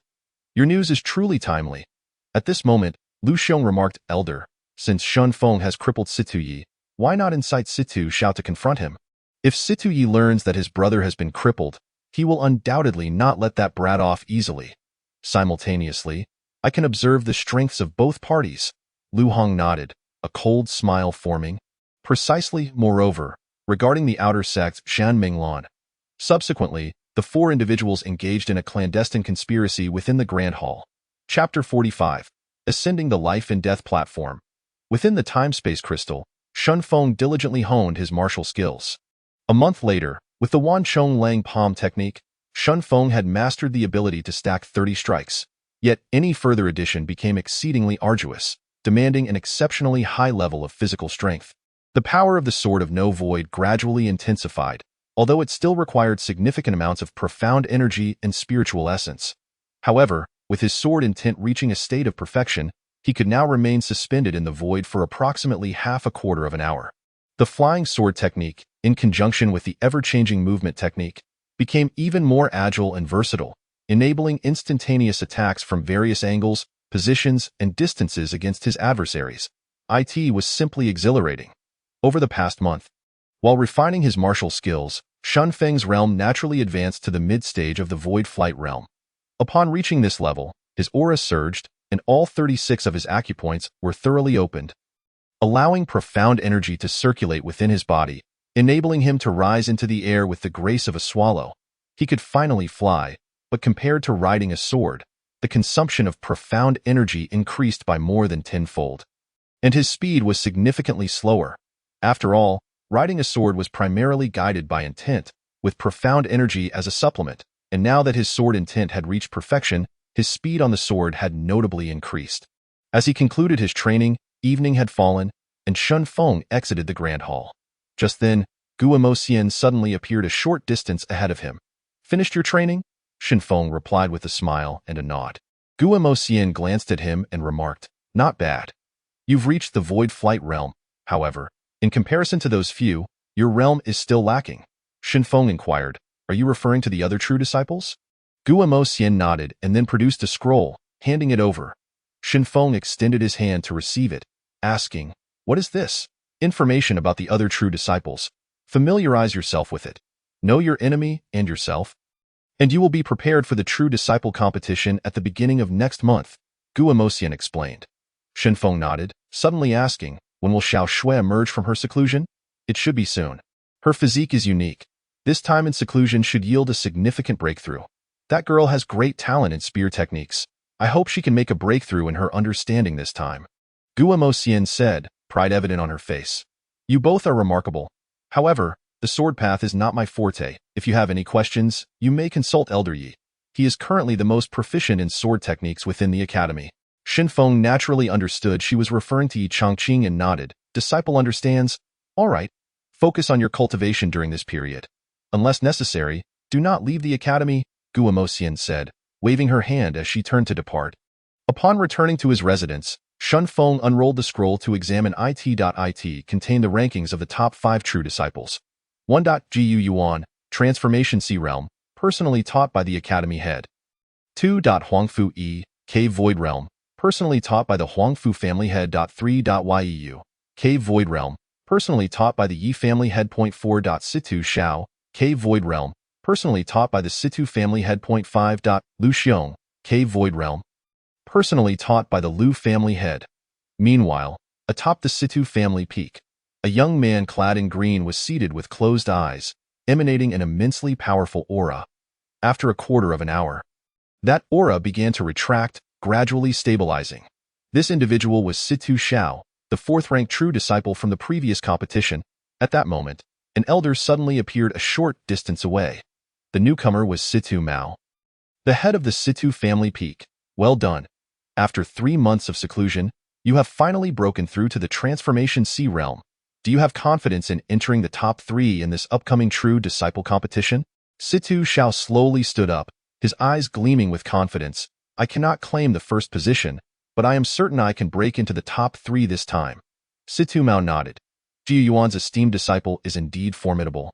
Your news is truly timely. At this moment, Lu Xiong remarked, Elder, since Shenfeng has crippled Situyi, why not incite Situ Xiao to confront him? If Situyi learns that his brother has been crippled, he will undoubtedly not let that brat off easily. Simultaneously, I can observe the strengths of both parties. Lu Hong nodded, a cold smile forming. Precisely, moreover, regarding the outer sect Shan Minglan. Subsequently, the four individuals engaged in a clandestine conspiracy within the Grand Hall. Chapter 45. Ascending the Life and Death Platform. Within the time-space crystal, Shun Feng diligently honed his martial skills. A month later, with the Wan Chong Lang Palm technique, Shun Feng had mastered the ability to stack 30 strikes. Yet any further addition became exceedingly arduous, demanding an exceptionally high level of physical strength. The power of the Sword of No Void gradually intensified, although it still required significant amounts of profound energy and spiritual essence. However, with his sword intent reaching a state of perfection, he could now remain suspended in the void for approximately half a quarter of an hour. The flying sword technique, in conjunction with the ever-changing movement technique, became even more agile and versatile, enabling instantaneous attacks from various angles, positions, and distances against his adversaries. It was simply exhilarating. Over the past month, while refining his martial skills, Shun Feng's realm naturally advanced to the mid-stage of the Void Flight realm. Upon reaching this level, his aura surged, and all 36 of his acupoints were thoroughly opened, allowing profound energy to circulate within his body, enabling him to rise into the air with the grace of a swallow. He could finally fly, but compared to riding a sword, the consumption of profound energy increased by more than tenfold. And his speed was significantly slower. After all, riding a sword was primarily guided by intent, with profound energy as a supplement, and now that his sword intent had reached perfection, his speed on the sword had notably increased. As he concluded his training, evening had fallen, and Shun Feng exited the Grand Hall. Just then, Guo Moxian suddenly appeared a short distance ahead of him. "Finished your training?" Shun Feng replied with a smile and a nod. Guo Moxian glanced at him and remarked, "Not bad. You've reached the Void Flight realm. However, in comparison to those few, your realm is still lacking." Shun Feng inquired, "Are you referring to the other true disciples?" Guo Moxian nodded and then produced a scroll, handing it over. Shun Feng extended his hand to receive it, asking, "What is this?" "Information about the other true disciples. Familiarize yourself with it. Know your enemy and yourself, and you will be prepared for the true disciple competition at the beginning of next month," Guo Moxian explained. Shun Feng nodded, suddenly asking, "When will Xiao Shui emerge from her seclusion?" "It should be soon. Her physique is unique. This time in seclusion should yield a significant breakthrough. That girl has great talent in spear techniques. I hope she can make a breakthrough in her understanding this time," Guo Moxian said, pride evident on her face. "You both are remarkable. However, the sword path is not my forte. If you have any questions, you may consult Elder Yi. He is currently the most proficient in sword techniques within the academy." Shun Feng naturally understood she was referring to Yi Changqing and nodded. "Disciple understands. All right. Focus on your cultivation during this period. Unless necessary, do not leave the academy," Guo Moxian said, waving her hand as she turned to depart. Upon returning to his residence, Shun Feng unrolled the scroll to examine it. Contained the rankings of the top 5 true disciples. 1. Gu Yuan, Transformation Sea Realm, personally taught by the Academy Head. 2. Huangfu Yi, Cave Void Realm, personally taught by the Huangfu Family Head. 3. Yeu, Cave Void Realm, personally taught by the Yi Family Head. 4. Situ Xiao, Cave Void Realm, personally taught by the Situ Family Head. 5. Lu Xiong, Cave Void Realm, personally taught by the Lu Family Head. Meanwhile, atop the Situ Family Peak, a young man clad in green was seated with closed eyes, emanating an immensely powerful aura. After a quarter of an hour, that aura began to retract, gradually stabilizing. This individual was Situ Xiao, the 4th-ranked true disciple from the previous competition. At that moment, an elder suddenly appeared a short distance away. The newcomer was Situ Mao, the head of the Situ Family Peak. "Well done. After 3 months of seclusion, you have finally broken through to the Transformation Sea Realm. Do you have confidence in entering the top 3 in this upcoming true disciple competition?" Situ Xiao slowly stood up, his eyes gleaming with confidence. "I cannot claim the first position, but I am certain I can break into the top 3 this time." Situ Mao nodded. Jia Yuan's esteemed disciple is indeed formidable,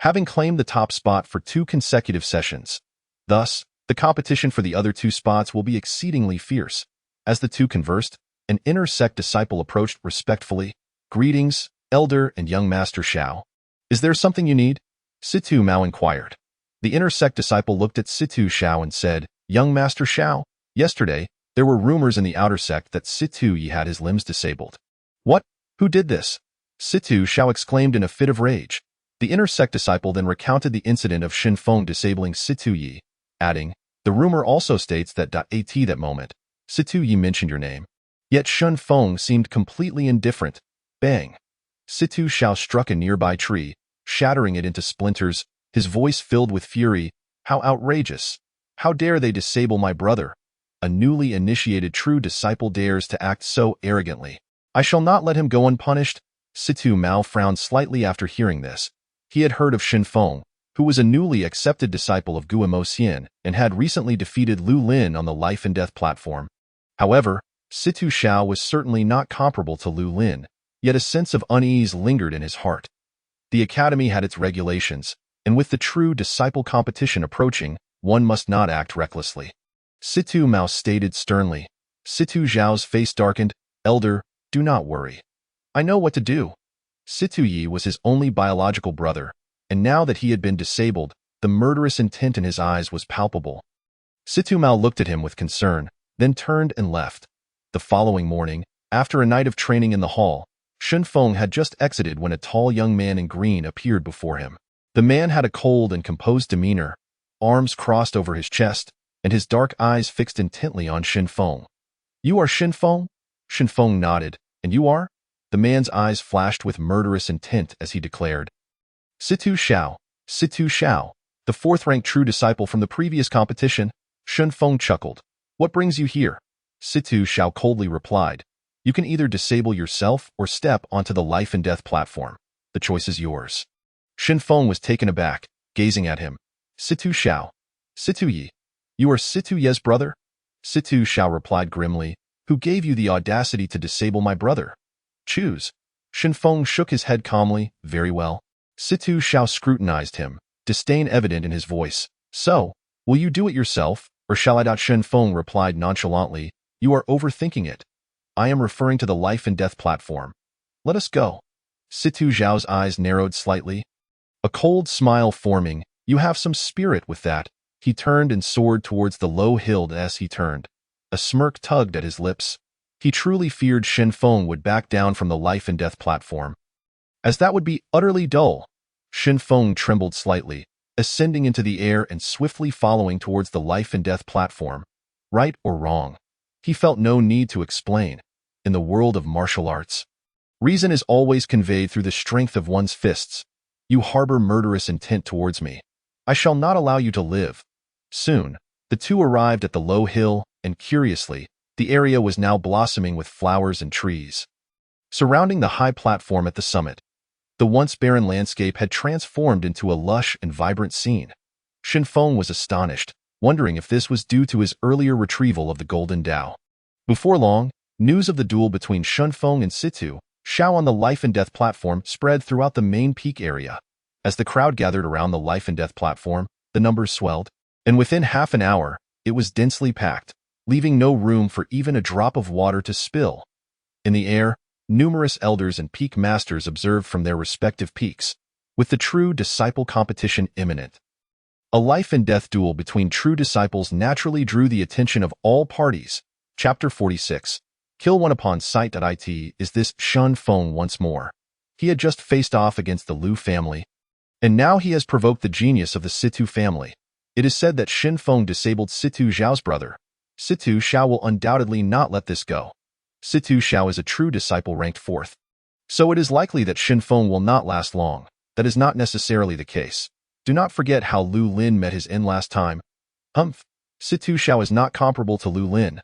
having claimed the top spot for 2 consecutive sessions. Thus, the competition for the other 2 spots will be exceedingly fierce. As the two conversed, an inner sect disciple approached respectfully. "Greetings, Elder and young Master Xiao. Is there something you need?" Situ Mao inquired. The inner sect disciple looked at Situ Xiao and said, Young Master Xiao, yesterday, there were rumors in the outer sect that Situ Yi had his limbs disabled. What? Who did this? Situ Xiao exclaimed in a fit of rage. The inner sect disciple then recounted the incident of Xin Feng disabling Situ Yi, adding, the rumor also states that at that moment, Situ Yi mentioned your name. Yet Xin Feng seemed completely indifferent. Bang! Situ Xiao struck a nearby tree, shattering it into splinters, his voice filled with fury. How outrageous! How dare they disable my brother? A newly initiated true disciple dares to act so arrogantly. I shall not let him go unpunished. Situ Mao frowned slightly after hearing this. He had heard of Xin Feng, who was a newly accepted disciple of Guimo Xian and had recently defeated Lu Lin on the life and death platform. However, Situ Xiao was certainly not comparable to Lu Lin, yet a sense of unease lingered in his heart. The academy had its regulations, and with the true disciple competition approaching, one must not act recklessly. Situ Mao stated sternly. Situ Zhao's face darkened. Elder, do not worry. I know what to do. Situ Yi was his only biological brother, and now that he had been disabled, the murderous intent in his eyes was palpable. Situ Mao looked at him with concern, then turned and left. The following morning, after a night of training in the hall, Xin Feng had just exited when a tall young man in green appeared before him. The man had a cold and composed demeanor, arms crossed over his chest, and his dark eyes fixed intently on Xin Feng. You are Xin Feng? Xin Feng nodded. And you are? The man's eyes flashed with murderous intent as he declared. Situ Xiao, the fourth-ranked true disciple from the previous competition. Xin Feng chuckled. What brings you here? Situ Xiao coldly replied. You can either disable yourself or step onto the life and death platform. The choice is yours. Xin Feng was taken aback, gazing at him. Situ Xiao. Situ Yi. You are Situ Ye's brother? Situ Xiao replied grimly. Who gave you the audacity to disable my brother? Choose. Xin Feng shook his head calmly. Very well. Situ Xiao scrutinized him, disdain evident in his voice. So, will you do it yourself, or shall I? Xin Feng replied nonchalantly. You are overthinking it. I am referring to the life and death platform. Let us go. Situ Zhao's eyes narrowed slightly. A cold smile forming. You have some spirit with that. He turned and soared towards the low hill as he turned. A smirk tugged at his lips. He truly feared Xin Feng would back down from the life and death platform, as that would be utterly dull. Xin Feng trembled slightly, ascending into the air and swiftly following towards the life and death platform. Right or wrong? He felt no need to explain. In the world of martial arts, reason is always conveyed through the strength of one's fists. You harbor murderous intent towards me. I shall not allow you to live. Soon, the two arrived at the low hill, and curiously, the area was now blossoming with flowers and trees. Surrounding the high platform at the summit, the once barren landscape had transformed into a lush and vibrant scene. Xin Feng was astonished, wondering if this was due to his earlier retrieval of the Golden Dao. Before long, news of the duel between Xin Feng and Situ Xiao on the life and death platform spread throughout the main peak area. As the crowd gathered around the life and death platform, the numbers swelled, and within half an hour, it was densely packed, leaving no room for even a drop of water to spill. In the air, numerous elders and peak masters observed from their respective peaks, with the true disciple competition imminent. A life and death duel between true disciples naturally drew the attention of all parties. Chapter 46. Kill one upon sight. It is this Xin Feng once more. He had just faced off against the Lu family, and now he has provoked the genius of the Situ family. It is said that Xin Feng disabled Situ Zhao's brother. Situ Xiao will undoubtedly not let this go. Situ Xiao is a true disciple ranked 4th. So it is likely that Xin Feng will not last long. That is not necessarily the case. Do not forget how Lu Lin met his end last time. Situ Xiao is not comparable to Lu Lin.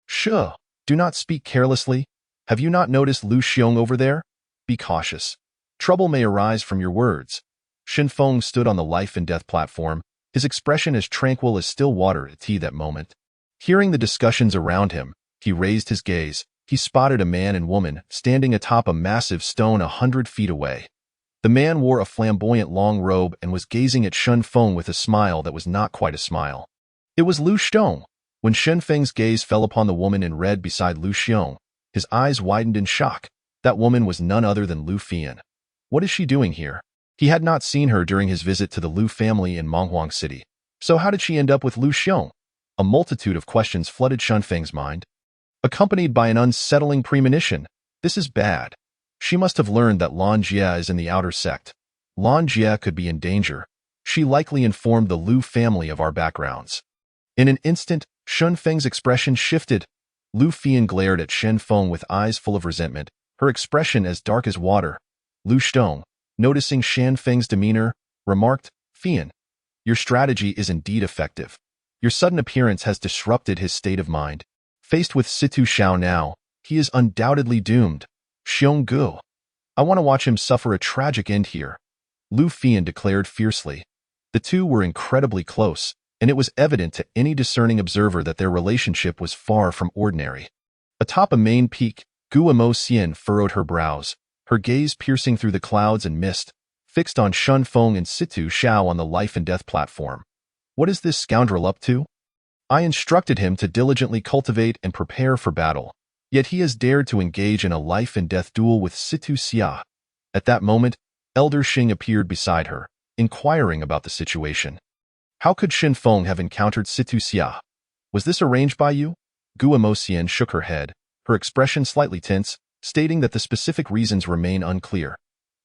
Sure. Do not speak carelessly. Have you not noticed Lu Xiong over there? Be cautious. Trouble may arise from your words. Xin Feng stood on the life and death platform, his expression as tranquil as still water at that moment. Hearing the discussions around him, he raised his gaze. He spotted a man and woman standing atop a massive stone 100 feet away. The man wore a flamboyant long robe and was gazing at Xin Feng with a smile that was not quite a smile. It was Lu Xiong. When Xin Feng's gaze fell upon the woman in red beside Lu Xiong, his eyes widened in shock. That woman was none other than Lu Fian. What is she doing here? He had not seen her during his visit to the Lu family in Menghuang City. So how did she end up with Lu Xiong? A multitude of questions flooded Shunfeng's mind, accompanied by an unsettling premonition. This is bad. She must have learned that Lan Jie is in the outer sect. Lan Jie could be in danger. She likely informed the Lu family of our backgrounds. In an instant, Shunfeng's expression shifted. Lu Fian glared at Shen Feng with eyes full of resentment, her expression as dark as water. Lu Shtong, noticing Shan Feng's demeanor, remarked, Fian, your strategy is indeed effective. Your sudden appearance has disrupted his state of mind. Faced with Situ Xiao now, he is undoubtedly doomed. Xiong Gu. I want to watch him suffer a tragic end here. Lu Fian declared fiercely. The two were incredibly close, and it was evident to any discerning observer that their relationship was far from ordinary. Atop a main peak, Gu Mo Xian furrowed her brows, her gaze piercing through the clouds and mist, fixed on Shun Feng and Situ Xiao on the life and death platform. What is this scoundrel up to? I instructed him to diligently cultivate and prepare for battle, yet he has dared to engage in a life and death duel with Situ Xia. At that moment, Elder Xing appeared beside her, inquiring about the situation. How could Shen Feng have encountered Situ Xia? Was this arranged by you? Gu Emosian shook her head, her expression slightly tense, stating that the specific reasons remain unclear.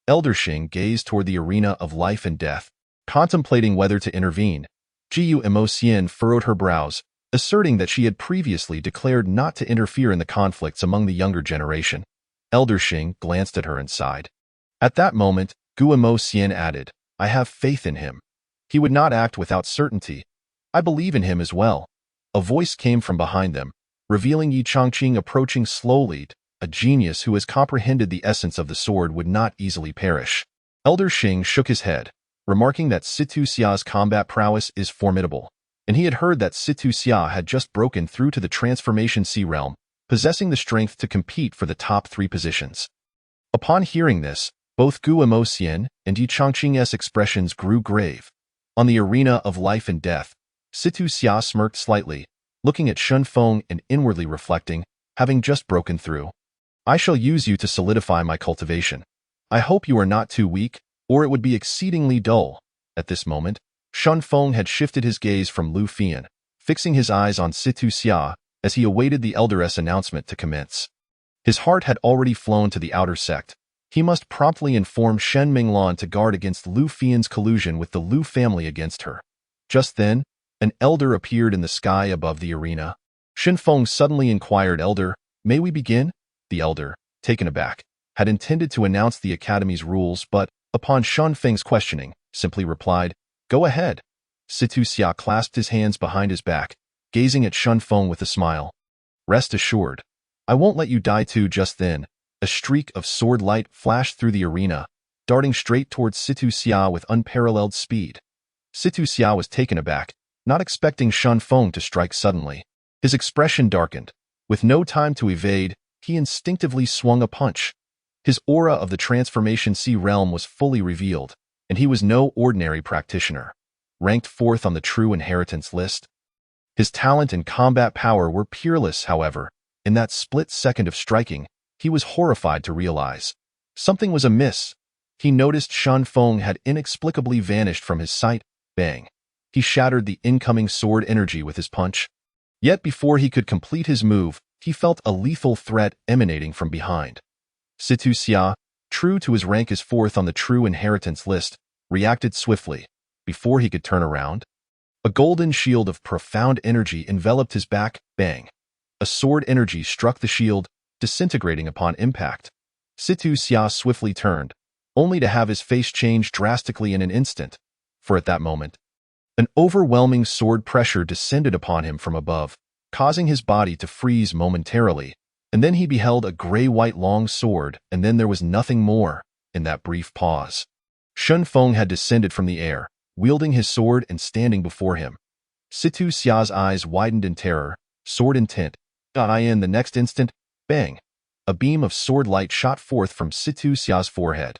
Elder Xing gazed toward the arena of life and death, contemplating whether to intervene. Jiu Emosian furrowed her brows, asserting that she had previously declared not to interfere in the conflicts among the younger generation. Elder Xing glanced at her and sighed. At that moment, Gu Emosian added, I have faith in him. He would not act without certainty. I believe in him as well. A voice came from behind them, revealing Yi Changqing approaching slowly. A genius who has comprehended the essence of the sword would not easily perish. Elder Xing shook his head, remarking that Situ Xia's combat prowess is formidable, and he had heard that Situ Xia had just broken through to the Transformation Sea realm, possessing the strength to compete for the top 3 positions. Upon hearing this, both Gu Emosian and Yi Changqing's expressions grew grave. On the arena of life and death, Situ Xia smirked slightly, looking at Shun Feng and inwardly reflecting, having just broken through. I shall use you to solidify my cultivation. I hope you are not too weak, or it would be exceedingly dull. At this moment, Shun Feng had shifted his gaze from Lu Fian, fixing his eyes on Situ Xia as he awaited the elder's announcement to commence. His heart had already flown to the outer sect. He must promptly inform Shen Minglan to guard against Lu Fian's collusion with the Lu family against her. Just then, an elder appeared in the sky above the arena. Shen Feng suddenly inquired, Elder, may we begin? The elder, taken aback, had intended to announce the academy's rules, but, upon Shun Feng's questioning, simply replied, Go ahead. Situ Xia clasped his hands behind his back, gazing at Shun Feng with a smile. Rest assured, I won't let you die too. Just then, a streak of sword light flashed through the arena, darting straight towards Situ Xia with unparalleled speed. Situ Xia was taken aback, not expecting Shun Feng to strike suddenly. His expression darkened. With no time to evade, he instinctively swung a punch. His aura of the Transformation Sea realm was fully revealed, and he was no ordinary practitioner. Ranked 4th on the True Inheritance list. His talent and combat power were peerless, however. In that split second of striking, he was horrified to realize something was amiss. He noticed Shun Feng had inexplicably vanished from his sight. Bang! He shattered the incoming sword energy with his punch. Yet before he could complete his move, he felt a lethal threat emanating from behind. Situ Xia, true to his rank as 4th on the True Inheritance list, reacted swiftly. Before he could turn around, a golden shield of profound energy enveloped his back. Bang! A sword energy struck the shield, disintegrating upon impact. Situ Xia swiftly turned, only to have his face change drastically in an instant. For at that moment, an overwhelming sword pressure descended upon him from above, causing his body to freeze momentarily, and then he beheld a gray-white long sword, and then there was nothing more. In that brief pause, Shun Feng had descended from the air, wielding his sword and standing before him. Situ Xia's eyes widened in terror, sword intent. In the next instant, bang! A beam of sword light shot forth from Situ Xia's forehead,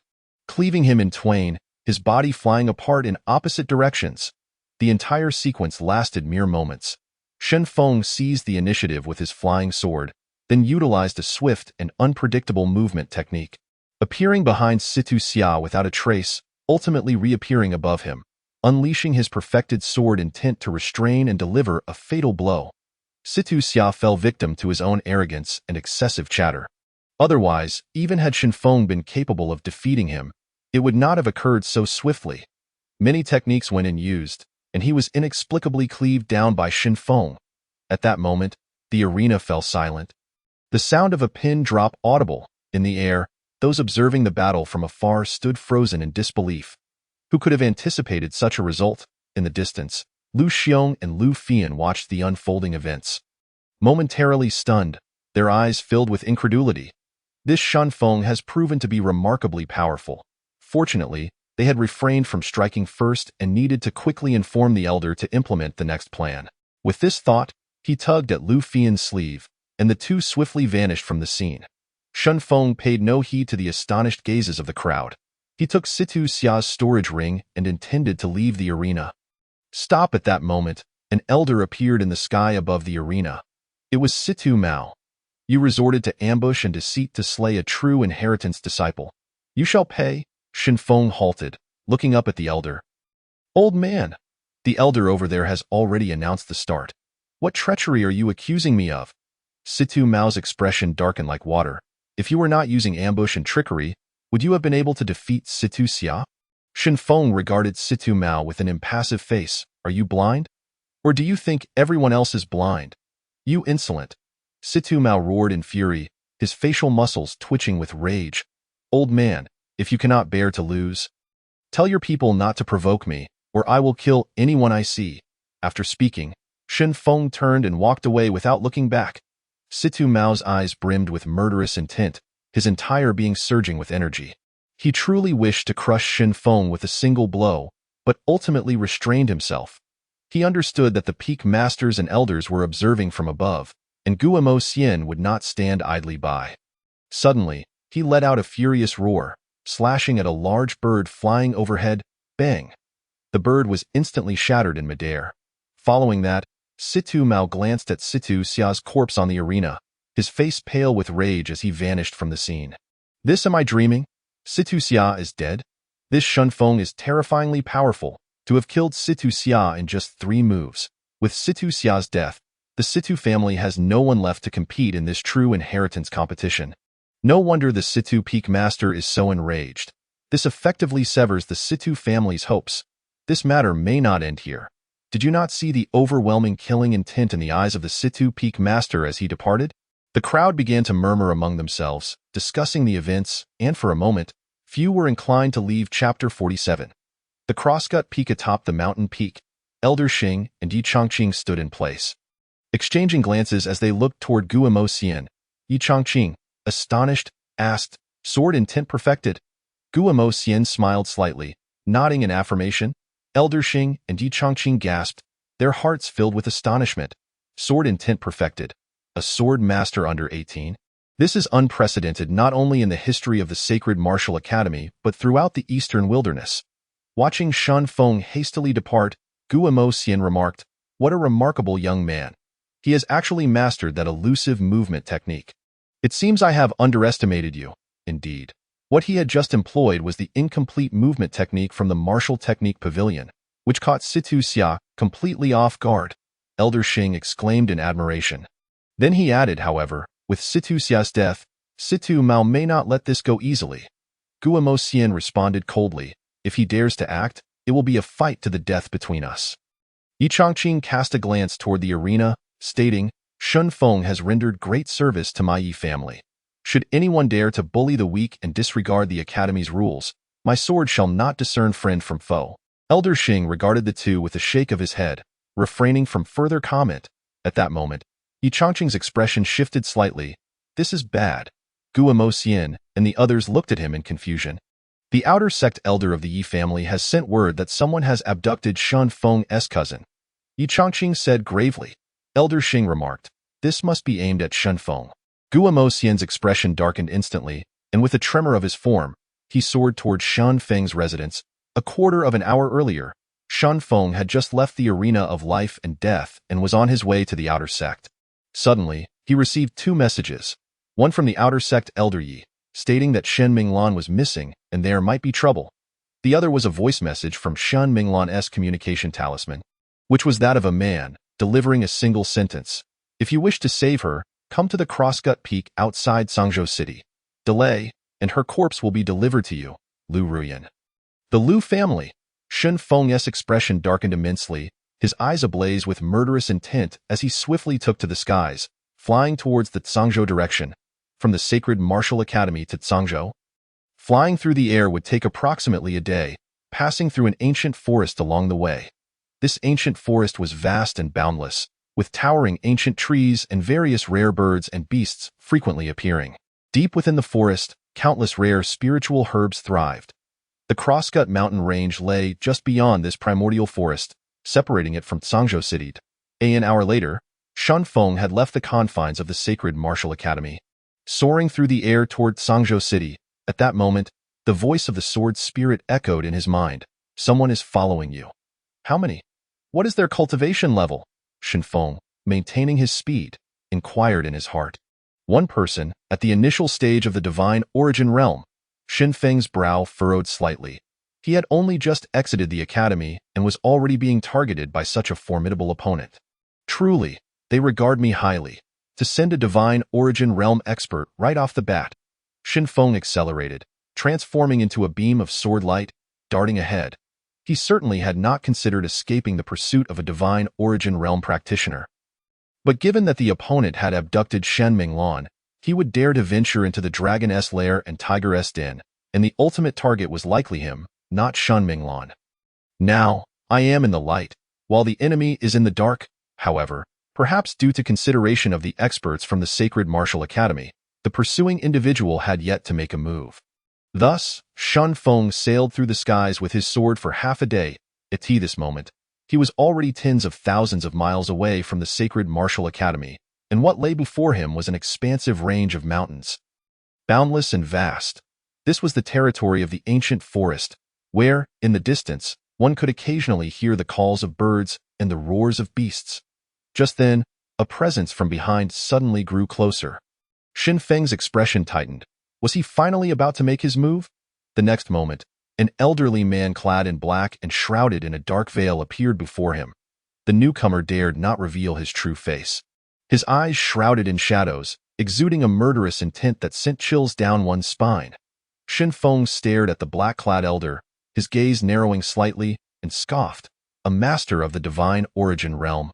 cleaving him in twain, his body flying apart in opposite directions. The entire sequence lasted mere moments. Shen Feng seized the initiative with his flying sword, then utilized a swift and unpredictable movement technique, appearing behind Situ Xia without a trace, ultimately reappearing above him. unleashing his perfected sword intent to restrain and deliver a fatal blow. Situ Xia fell victim to his own arrogance and excessive chatter. Otherwise, even had Shen Feng been capable of defeating him, it would not have occurred so swiftly. Many techniques went unused, and he was inexplicably cleaved down by Shen Feng. At that moment, the arena fell silent. The sound of a pin drop audible. In the air, those observing the battle from afar stood frozen in disbelief. Who could have anticipated such a result? In the distance, Lu Xiong and Lu Fian watched the unfolding events. Momentarily stunned, their eyes filled with incredulity. This Shen Feng has proven to be remarkably powerful. Fortunately, they had refrained from striking first and needed to quickly inform the elder to implement the next plan. With this thought, he tugged at Lu Fian's sleeve, and the two swiftly vanished from the scene. Shen Feng paid no heed to the astonished gazes of the crowd. He took Situ Xia's storage ring and intended to leave the arena. Stop! At that moment, an elder appeared in the sky above the arena. It was Situ Mao. You resorted to ambush and deceit to slay a true inheritance disciple. You shall pay. Shen Feng halted, looking up at the elder. Old man, the elder over there has already announced the start. What treachery are you accusing me of? Situ Mao's expression darkened like water. If you were not using ambush and trickery, would you have been able to defeat Situ Xia? Shen Feng regarded Situ Mao with an impassive face. Are you blind? Or do you think everyone else is blind? You insolent! Situ Mao roared in fury, his facial muscles twitching with rage. Old man, if you cannot bear to lose, tell your people not to provoke me, or I will kill anyone I see. After speaking, Shen Feng turned and walked away without looking back. Situ Mao's eyes brimmed with murderous intent, his entire being surging with energy. He truly wished to crush Shen Feng with a single blow, but ultimately restrained himself. He understood that the peak masters and elders were observing from above, and Guamo Xian would not stand idly by. Suddenly, he let out a furious roar, slashing at a large bird flying overhead. Bang! The bird was instantly shattered in midair. Following that, Situ Mao glanced at Situ Xia's corpse on the arena, his face pale with rage as he vanished from the scene. This am I dreaming? Situ Xia is dead? This Shen Feng is terrifyingly powerful, to have killed Situ Xia in just 3 moves. With Situ Xia's death, the Situ family has no one left to compete in this true inheritance competition. No wonder the Situ Peak Master is so enraged. This effectively severs the Situ family's hopes. This matter may not end here. Did you not see the overwhelming killing intent in the eyes of the Situ Peak Master as he departed? The crowd began to murmur among themselves, discussing the events, and for a moment, few were inclined to leave Chapter 47. The crosscut peak atop the mountain peak, Elder Xing and Yi Chongqing stood in place, exchanging glances as they looked toward Guamo Xian. Yi Chongqing, astonished, asked, Sword intent perfected? Guamo Xian smiled slightly, nodding in affirmation. Elder Xing and Yi Chongqing gasped, their hearts filled with astonishment. Sword intent perfected. A sword master under 18? This is unprecedented not only in the history of the Sacred Martial Academy but throughout the Eastern Wilderness. Watching Shen Feng hastily depart, Guamo Xian remarked, what a remarkable young man. He has actually mastered that elusive movement technique. It seems I have underestimated you. Indeed. What he had just employed was the incomplete movement technique from the Martial Technique Pavilion, which caught Situ Xia completely off guard. Elder Xing exclaimed in admiration. Then he added, however, with Situ Xia's death, Situ Mao may not let this go easily. Guamo Xian responded coldly, if he dares to act, it will be a fight to the death between us. Yi Chongqing cast a glance toward the arena, stating, Shen Feng has rendered great service to my Yi family. Should anyone dare to bully the weak and disregard the Academy's rules, my sword shall not discern friend from foe. Elder Xing regarded the two with a shake of his head, refraining from further comment. At that moment, Yi Chongqing's expression shifted slightly. This is bad. Guamo Xian and the others looked at him in confusion. The outer sect elder of the Yi family has sent word that someone has abducted Shen Feng's cousin. Yi Chongqing said gravely. Elder Xing remarked, this must be aimed at Shen Feng. Guamo Xian's expression darkened instantly, and with a tremor of his form, he soared toward Shen Feng's residence. A quarter of an hour earlier, Shen Feng had just left the arena of life and death and was on his way to the outer sect. Suddenly, he received 2 messages, one from the outer sect elder Yi, stating that Shen Minglan was missing and there might be trouble. The other was a voice message from Shun Minglan's communication talisman, which was that of a man, delivering a single sentence. If you wish to save her, come to the Crosscut Peak outside Sangzhou City. Delay, and her corpse will be delivered to you, Lu Ruyan. The Lu family. Shun Feng's expression darkened immensely, his eyes ablaze with murderous intent as he swiftly took to the skies, flying towards the Zhangzhou direction. From the sacred martial academy to Zhangzhou, flying through the air would take approximately a day, passing through an ancient forest along the way. This ancient forest was vast and boundless, with towering ancient trees and various rare birds and beasts frequently appearing. Deep within the forest, countless rare spiritual herbs thrived. The Crosscut mountain range lay just beyond this primordial forest, separating it from Zhangzhou City. An hour later, Shun Feng had left the confines of the sacred martial academy. Soaring through the air toward Zhangzhou City, at that moment, the voice of the sword spirit echoed in his mind. Someone is following you. How many? What is their cultivation level? Shun Feng, maintaining his speed, inquired in his heart. One person, at the initial stage of the divine origin realm. Xin Feng's brow furrowed slightly. He had only just exited the academy and was already being targeted by such a formidable opponent. Truly, they regard me highly. To send a divine origin realm expert right off the bat. Xin Feng accelerated, transforming into a beam of sword light, darting ahead. He certainly had not considered escaping the pursuit of a divine origin realm practitioner. But given that the opponent had abducted Shen Minglan, he would dare to venture into the Dragon's Lair and Tiger's Den, and the ultimate target was likely him, not Shen Minglan. Now, I am in the light, while the enemy is in the dark. However, perhaps due to consideration of the experts from the Sacred Martial Academy, the pursuing individual had yet to make a move. Thus, Shun Feng sailed through the skies with his sword for half a day. At this moment, he was already tens of thousands of miles away from the Sacred Martial Academy, and what lay before him was an expansive range of mountains. Boundless and vast, this was the territory of the ancient forest, where, in the distance, one could occasionally hear the calls of birds and the roars of beasts. Just then, a presence from behind suddenly grew closer. Xin Feng's expression tightened. Was he finally about to make his move? The next moment, an elderly man clad in black and shrouded in a dark veil appeared before him. The newcomer dared not reveal his true face. His eyes shrouded in shadows, exuding a murderous intent that sent chills down one's spine. Xin Feng stared at the black-clad elder, his gaze narrowing slightly, and scoffed, a master of the divine origin realm.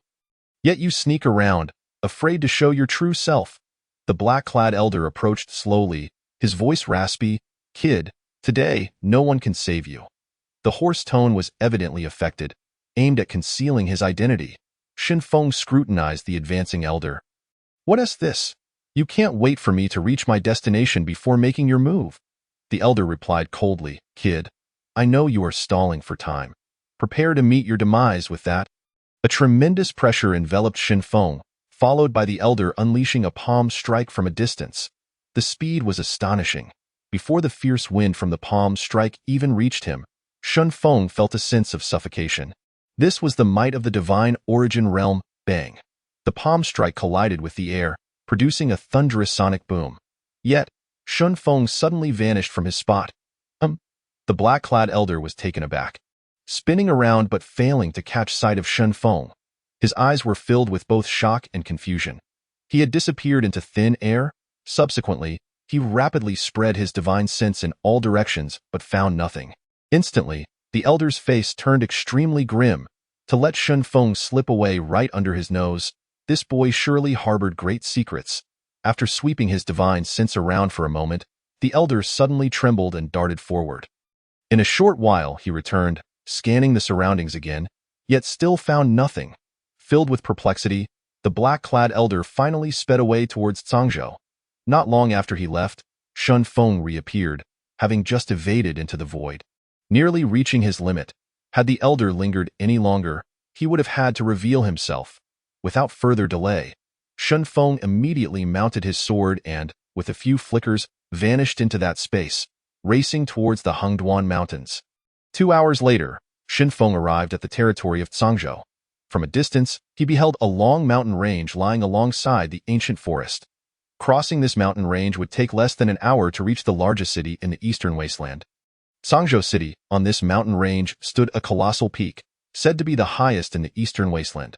Yet you sneak around, afraid to show your true self. The black-clad elder approached slowly, his voice raspy. Kid, today, no one can save you. The hoarse tone was evidently affected, aimed at concealing his identity. Xin Feng scrutinized the advancing elder. What is this? You can't wait for me to reach my destination before making your move. The elder replied coldly. Kid, I know you are stalling for time. Prepare to meet your demise with that. A tremendous pressure enveloped Xin Feng, followed by the elder unleashing a palm strike from a distance. The speed was astonishing. Before the fierce wind from the palm strike even reached him, Xin Feng felt a sense of suffocation. This was the might of the divine origin realm. Bang! The palm strike collided with the air, producing a thunderous sonic boom. Yet, Xin Feng suddenly vanished from his spot. The black-clad elder was taken aback. Spinning around but failing to catch sight of Xin Feng, his eyes were filled with both shock and confusion. He had disappeared into thin air. Subsequently, he rapidly spread his divine sense in all directions but found nothing. Instantly, the elder's face turned extremely grim. To let Xin Feng slip away right under his nose, this boy surely harbored great secrets. After sweeping his divine sense around for a moment, the elder suddenly trembled and darted forward. In a short while, he returned, scanning the surroundings again, yet still found nothing. Filled with perplexity, the black-clad elder finally sped away towards Zhangzhou. Not long after he left, Xin Feng reappeared, having just evaded into the void. Nearly reaching his limit, had the elder lingered any longer, he would have had to reveal himself. Without further delay, Xin Feng immediately mounted his sword and, with a few flickers, vanished into that space, racing towards the Hengduan Mountains. 2 hours later, Xin Feng arrived at the territory of Zhangzhou. From a distance, he beheld a long mountain range lying alongside the ancient forest. Crossing this mountain range would take less than an hour to reach the largest city in the eastern wasteland. Sangzhou City, on this mountain range, stood a colossal peak, said to be the highest in the eastern wasteland.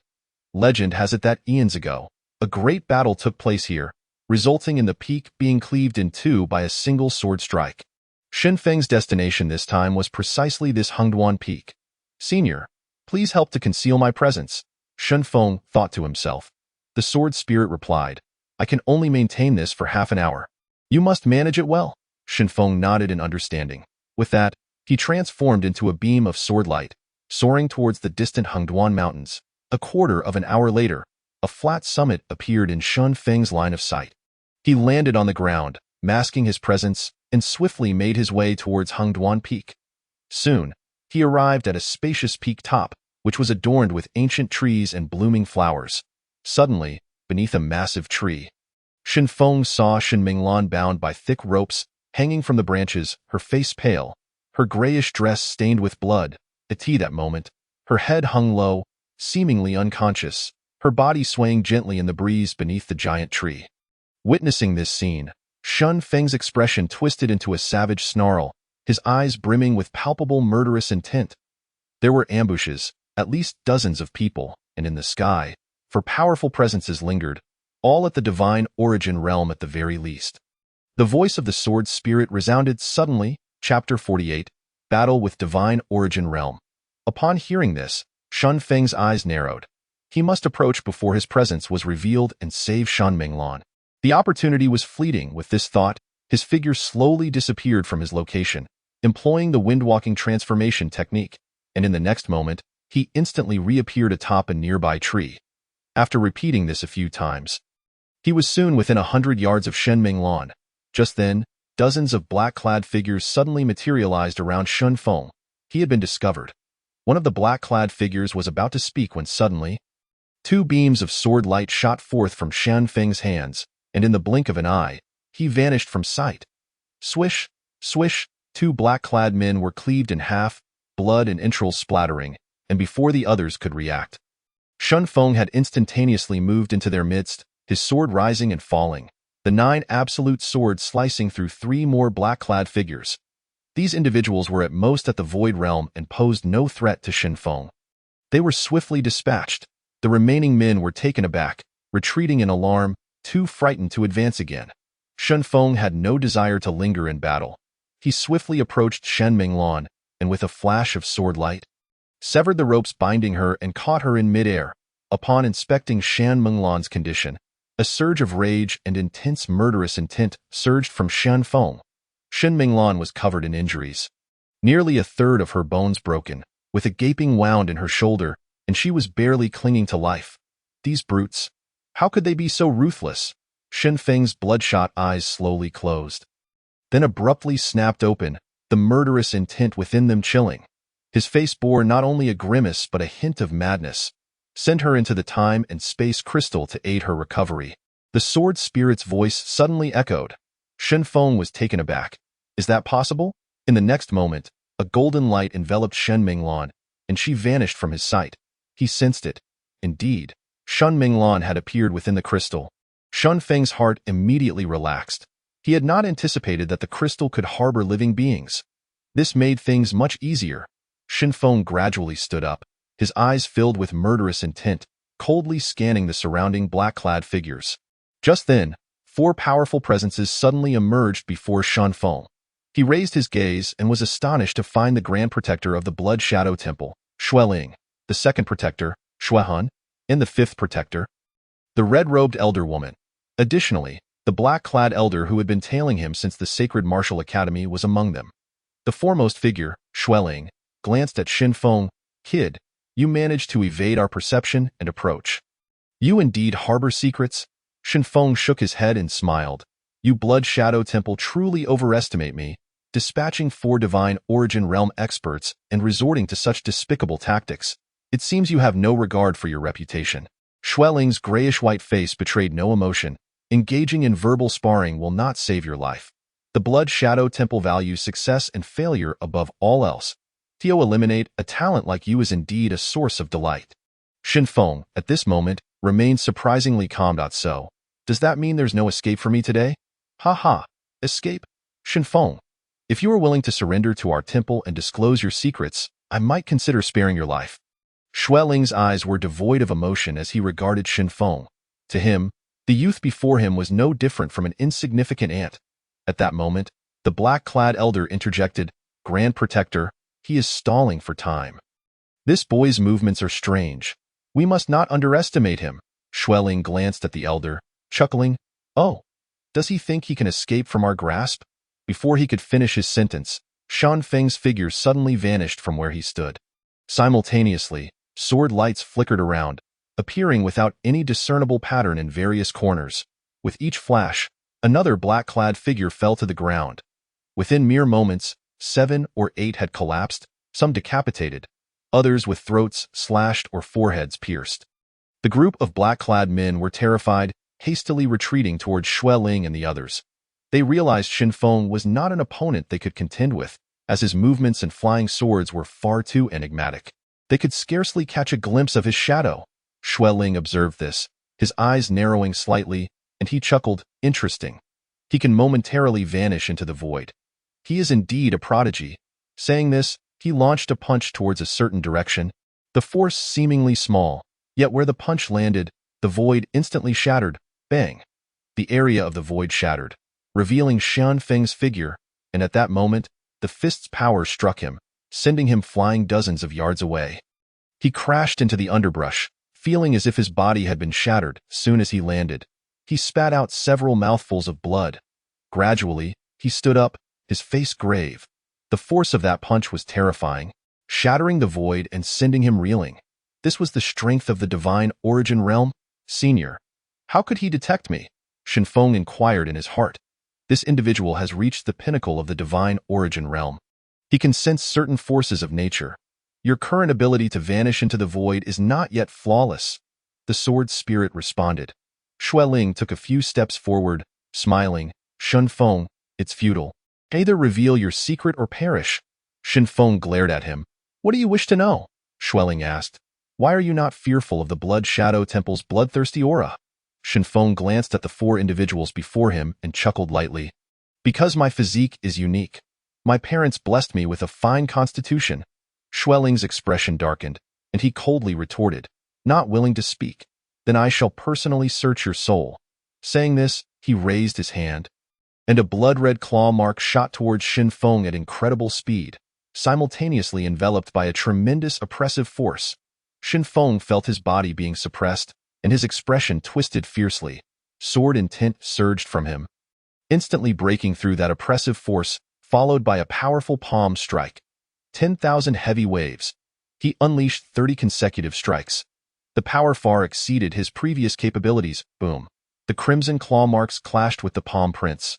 Legend has it that eons ago, a great battle took place here, resulting in the peak being cleaved in two by a single sword strike. Xin Feng's destination this time was precisely this Hengduan Peak. Senior, please help to conceal my presence, Xin Feng thought to himself. The sword spirit replied, I can only maintain this for half an hour. You must manage it well. Xin Feng nodded in understanding. With that, he transformed into a beam of sword light, soaring towards the distant Hengduan Mountains. A quarter of an hour later, a flat summit appeared in Xin Feng's line of sight. He landed on the ground, masking his presence, and swiftly made his way towards Hengduan Peak. Soon, he arrived at a spacious peak top, which was adorned with ancient trees and blooming flowers. Suddenly, beneath a massive tree, Xin Feng saw Shen Minglan bound by thick ropes, hanging from the branches, her face pale, her grayish dress stained with blood. At that moment, her head hung low, seemingly unconscious, her body swaying gently in the breeze beneath the giant tree. Witnessing this scene, Xin Feng's expression twisted into a savage snarl, his eyes brimming with palpable murderous intent. There were ambushes, at least dozens of people, and in the sky, for powerful presences lingered, all at the divine origin realm at the very least. The voice of the sword spirit resounded suddenly. Chapter 48, Battle with Divine Origin Realm. Upon hearing this, Xin Feng's eyes narrowed. He must approach before his presence was revealed and save Shen Minglan. The opportunity was fleeting. With this thought, his figure slowly disappeared from his location, employing the windwalking transformation technique, and in the next moment, he instantly reappeared atop a nearby tree. After repeating this a few times, he was soon within 100 yards of Shen Minglan. Just then, dozens of black-clad figures suddenly materialized around Xin Feng. He had been discovered. One of the black-clad figures was about to speak when suddenly, two beams of sword light shot forth from Shan Feng's hands, and in the blink of an eye, he vanished from sight. Swish, swish, two black-clad men were cleaved in half, blood and entrails splattering, and before the others could react, Xin Feng had instantaneously moved into their midst, his sword rising and falling, the 9 absolute swords slicing through 3 more black-clad figures. These individuals were at most at the Void Realm and posed no threat to Xin Feng. They were swiftly dispatched. The remaining men were taken aback, retreating in alarm, too frightened to advance again. Xin Feng had no desire to linger in battle. He swiftly approached Shen Minglan, and with a flash of sword light, severed the ropes binding her and caught her in midair. Upon inspecting Shen Minglan's condition, a surge of rage and intense murderous intent surged from Shen Feng. Shen Minglan was covered in injuries. Nearly a third of her bones broken, with a gaping wound in her shoulder, and she was barely clinging to life. These brutes, how could they be so ruthless? Shen Feng's bloodshot eyes slowly closed, then abruptly snapped open, the murderous intent within them chilling. His face bore not only a grimace but a hint of madness. Send her into the time and space crystal to aid her recovery. The sword spirit's voice suddenly echoed. Xin Feng was taken aback. Is that possible? In the next moment, a golden light enveloped Shen Minglan, and she vanished from his sight. He sensed it. Indeed, Shen Minglan had appeared within the crystal. Xin Feng's heart immediately relaxed. He had not anticipated that the crystal could harbor living beings. This made things much easier. Xin Feng gradually stood up, his eyes filled with murderous intent, coldly scanning the surrounding black-clad figures. Just then, 4 powerful presences suddenly emerged before Xin Feng. He raised his gaze and was astonished to find the Grand Protector of the Blood Shadow Temple, Xueling, the Second Protector, Xuehun, and the Fifth Protector, the red-robed Elder Woman. Additionally, the black-clad Elder who had been tailing him since the Sacred Martial Academy was among them. The foremost figure, Xueling, glanced at Xin Feng. Kid, you managed to evade our perception and approach. You indeed harbor secrets? Xin Feng shook his head and smiled. You Blood Shadow Temple truly overestimate me, dispatching 4 divine origin realm experts and resorting to such despicable tactics. It seems you have no regard for your reputation. Xueling's grayish-white face betrayed no emotion. Engaging in verbal sparring will not save your life. The Blood Shadow Temple values success and failure above all else. To eliminate a talent like you is indeed a source of delight. Xin Feng, at this moment, remained surprisingly calm. So, does that mean there's no escape for me today? Ha ha, escape? Xin Feng, If you are willing to surrender to our temple and disclose your secrets, I might consider sparing your life. Ling's eyes were devoid of emotion as he regarded Feng. To him, the youth before him was no different from an insignificant ant. At that moment, the black-clad elder interjected, "Grand Protector, he is stalling for time. This boy's movements are strange. We must not underestimate him." Ling glanced at the elder, chuckling, "Oh, does he think he can escape from our grasp?" Before he could finish his sentence, Feng's figure suddenly vanished from where he stood. Simultaneously, sword lights flickered around, appearing without any discernible pattern in various corners. With each flash, another black-clad figure fell to the ground. Within mere moments, 7 or 8 had collapsed, some decapitated, others with throats slashed or foreheads pierced. The group of black-clad men were terrified, hastily retreating towards Ling and the others. They realized Feng was not an opponent they could contend with, as his movements and flying swords were far too enigmatic. They could scarcely catch a glimpse of his shadow. Ling observed this, his eyes narrowing slightly, and he chuckled, "Interesting. He can momentarily vanish into the void. He is indeed a prodigy." Saying this, he launched a punch towards a certain direction, the force seemingly small, yet where the punch landed, the void instantly shattered. Bang! The area of the void shattered, revealing Feng's figure, and at that moment, the fist's power struck him, sending him flying dozens of yards away. He crashed into the underbrush, feeling as if his body had been shattered. Soon as he landed, he spat out several mouthfuls of blood. Gradually, he stood up, his face grave. The force of that punch was terrifying, shattering the void and sending him reeling. This was the strength of the divine origin realm? "Senior, how could he detect me?" Feng inquired in his heart. "This individual has reached the pinnacle of the divine origin realm. He can sense certain forces of nature. Your current ability to vanish into the void is not yet flawless." The sword spirit responded. Ling took a few steps forward, smiling. "Feng, it's futile. Either reveal your secret or perish." Feng glared at him. "What do you wish to know?" Ling asked. "Why are you not fearful of the Blood Shadow Temple's bloodthirsty aura?" Feng glanced at the 4 individuals before him and chuckled lightly. "Because my physique is unique. My parents blessed me with a fine constitution." Ling's expression darkened, and he coldly retorted, not willing to speak, "Then I shall personally search your soul." Saying this, he raised his hand, and a blood-red claw mark shot towards Feng at incredible speed, simultaneously enveloped by a tremendous oppressive force. Feng felt his body being suppressed, and his expression twisted fiercely. Sword intent surged from him, instantly breaking through that oppressive force, followed by a powerful palm strike. 10,000 heavy waves. He unleashed 30 consecutive strikes. The power far exceeded his previous capabilities. Boom. The crimson claw marks clashed with the palm prints,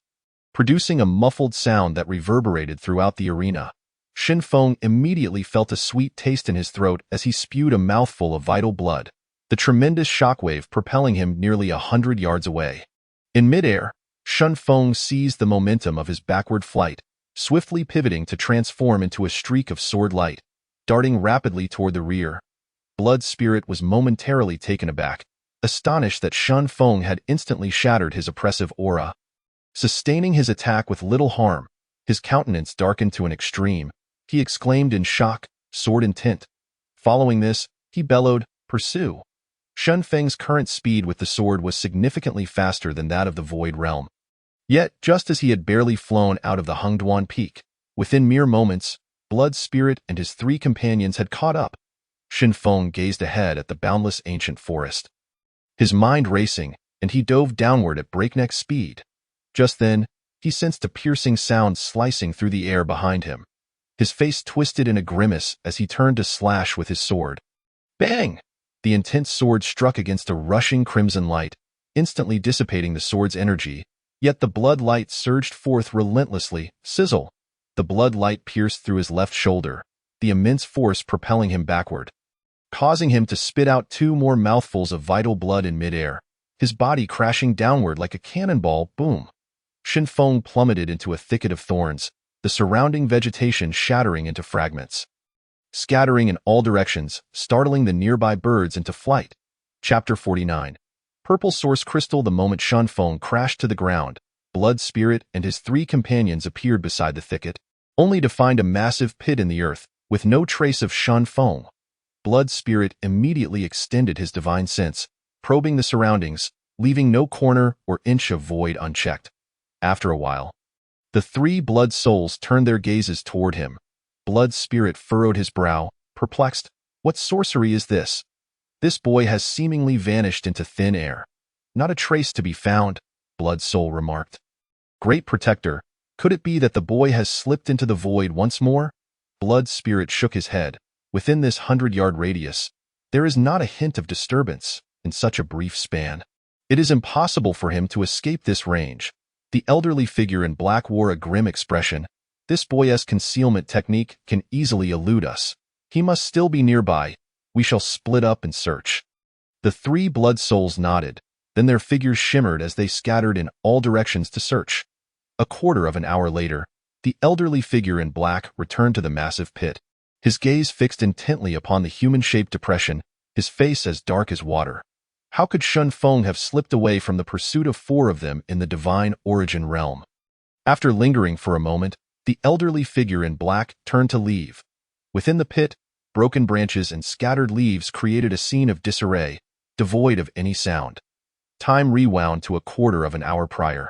producing a muffled sound that reverberated throughout the arena. Feng immediately felt a sweet taste in his throat as he spewed a mouthful of vital blood, the tremendous shockwave propelling him nearly 100 yards away. In midair, Feng seized the momentum of his backward flight, swiftly pivoting to transform into a streak of sword light, darting rapidly toward the rear. Blood Spirit was momentarily taken aback, astonished that Feng had instantly shattered his oppressive aura. Sustaining his attack with little harm, his countenance darkened to an extreme. He exclaimed in shock, "Sword intent." Following this, he bellowed, "Pursue." Feng's current speed with the sword was significantly faster than that of the Void Realm. Yet, just as he had barely flown out of the Hengduan Peak, within mere moments, Blood Spirit and his 3 companions had caught up. Feng gazed ahead at the boundless ancient forest, his mind racing, and he dove downward at breakneck speed. Just then, he sensed a piercing sound slicing through the air behind him. His face twisted in a grimace as he turned to slash with his sword. Bang! The intense sword struck against a rushing crimson light, instantly dissipating the sword's energy, yet the blood light surged forth relentlessly. Sizzle! The blood light pierced through his left shoulder, the immense force propelling him backward, causing him to spit out 2 more mouthfuls of vital blood in midair, his body crashing downward like a cannonball. Boom! Feng plummeted into a thicket of thorns, the surrounding vegetation shattering into fragments, scattering in all directions, startling the nearby birds into flight. Chapter 49. Purple Source Crystal. The moment Feng crashed to the ground, blood spirit and his 3 companions appeared beside the thicket, only to find a massive pit in the earth, with no trace of Shen Feng. Blood spirit immediately extended his divine sense, probing the surroundings, leaving no corner or inch of void unchecked. After a while, the 3 blood souls turned their gazes toward him. Blood spirit furrowed his brow, perplexed. What sorcery is this? This boy has seemingly vanished into thin air. Not a trace to be found, Blood Soul remarked. Great Protector, could it be that the boy has slipped into the void once more? Blood Spirit shook his head. Within this 100-yard radius, there is not a hint of disturbance in such a brief span. It is impossible for him to escape this range. The elderly figure in black wore a grim expression. This boy's concealment technique can easily elude us. He must still be nearby. We shall split up and search. The 3 blood souls nodded. Then their figures shimmered as they scattered in all directions to search. A quarter of an hour later, the elderly figure in black returned to the massive pit. His gaze fixed intently upon the human-shaped depression, his face as dark as water. How could Shen Feng have slipped away from the pursuit of 4 of them in the divine origin realm? After lingering for a moment, the elderly figure in black turned to leave. Within the pit, broken branches and scattered leaves created a scene of disarray, devoid of any sound. Time rewound to a quarter of an hour prior.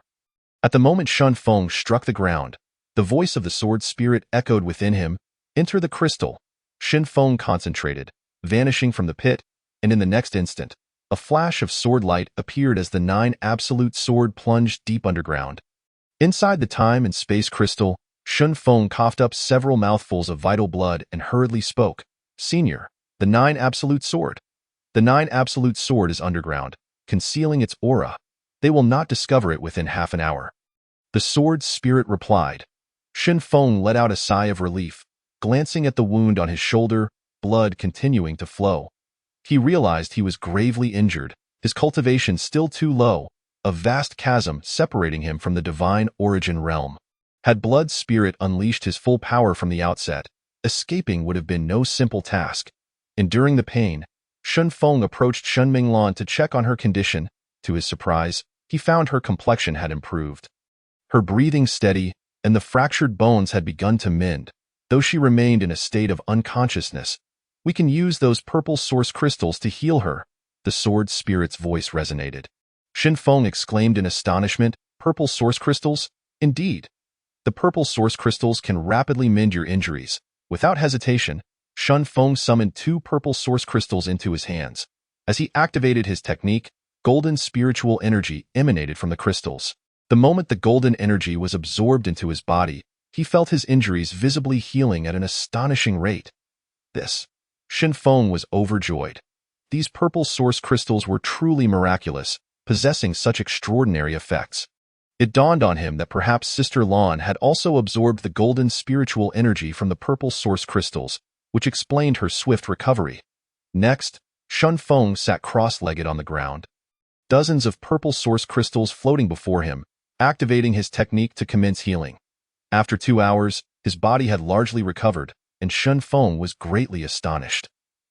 At the moment Shen Feng struck the ground, the voice of the sword spirit echoed within him. Enter the crystal. Shen Feng concentrated, vanishing from the pit, and in the next instant, a flash of sword light appeared as the 9 absolute sword plunged deep underground. Inside the time and space crystal, Shen Feng coughed up several mouthfuls of vital blood and hurriedly spoke. Senior, the 9 absolute sword. The 9 absolute sword is underground, concealing its aura. They will not discover it within half an hour. The sword spirit replied. Shen Feng let out a sigh of relief, glancing at the wound on his shoulder, blood continuing to flow. He realized he was gravely injured, his cultivation still too low, a vast chasm separating him from the divine origin realm. Had blood spirit unleashed his full power from the outset, escaping would have been no simple task. Enduring the pain, Shen Feng approached Shen Minglan to check on her condition. To his surprise, he found her complexion had improved. Her breathing steady, and the fractured bones had begun to mend, though she remained in a state of unconsciousness. We can use those purple source crystals to heal her. The sword spirit's voice resonated. Shen Feng exclaimed in astonishment, purple source crystals? Indeed. The purple source crystals can rapidly mend your injuries. Without hesitation, Shen Feng summoned 2 purple source crystals into his hands. As he activated his technique, golden spiritual energy emanated from the crystals. The moment the golden energy was absorbed into his body, he felt his injuries visibly healing at an astonishing rate. Shen Feng was overjoyed. These purple source crystals were truly miraculous, possessing such extraordinary effects. It dawned on him that perhaps Sister Lan had also absorbed the golden spiritual energy from the purple source crystals, which explained her swift recovery. Next, Shen Feng sat cross-legged on the ground. Dozens of purple source crystals floating before him, activating his technique to commence healing. After 2 hours, his body had largely recovered, and Shen Feng was greatly astonished.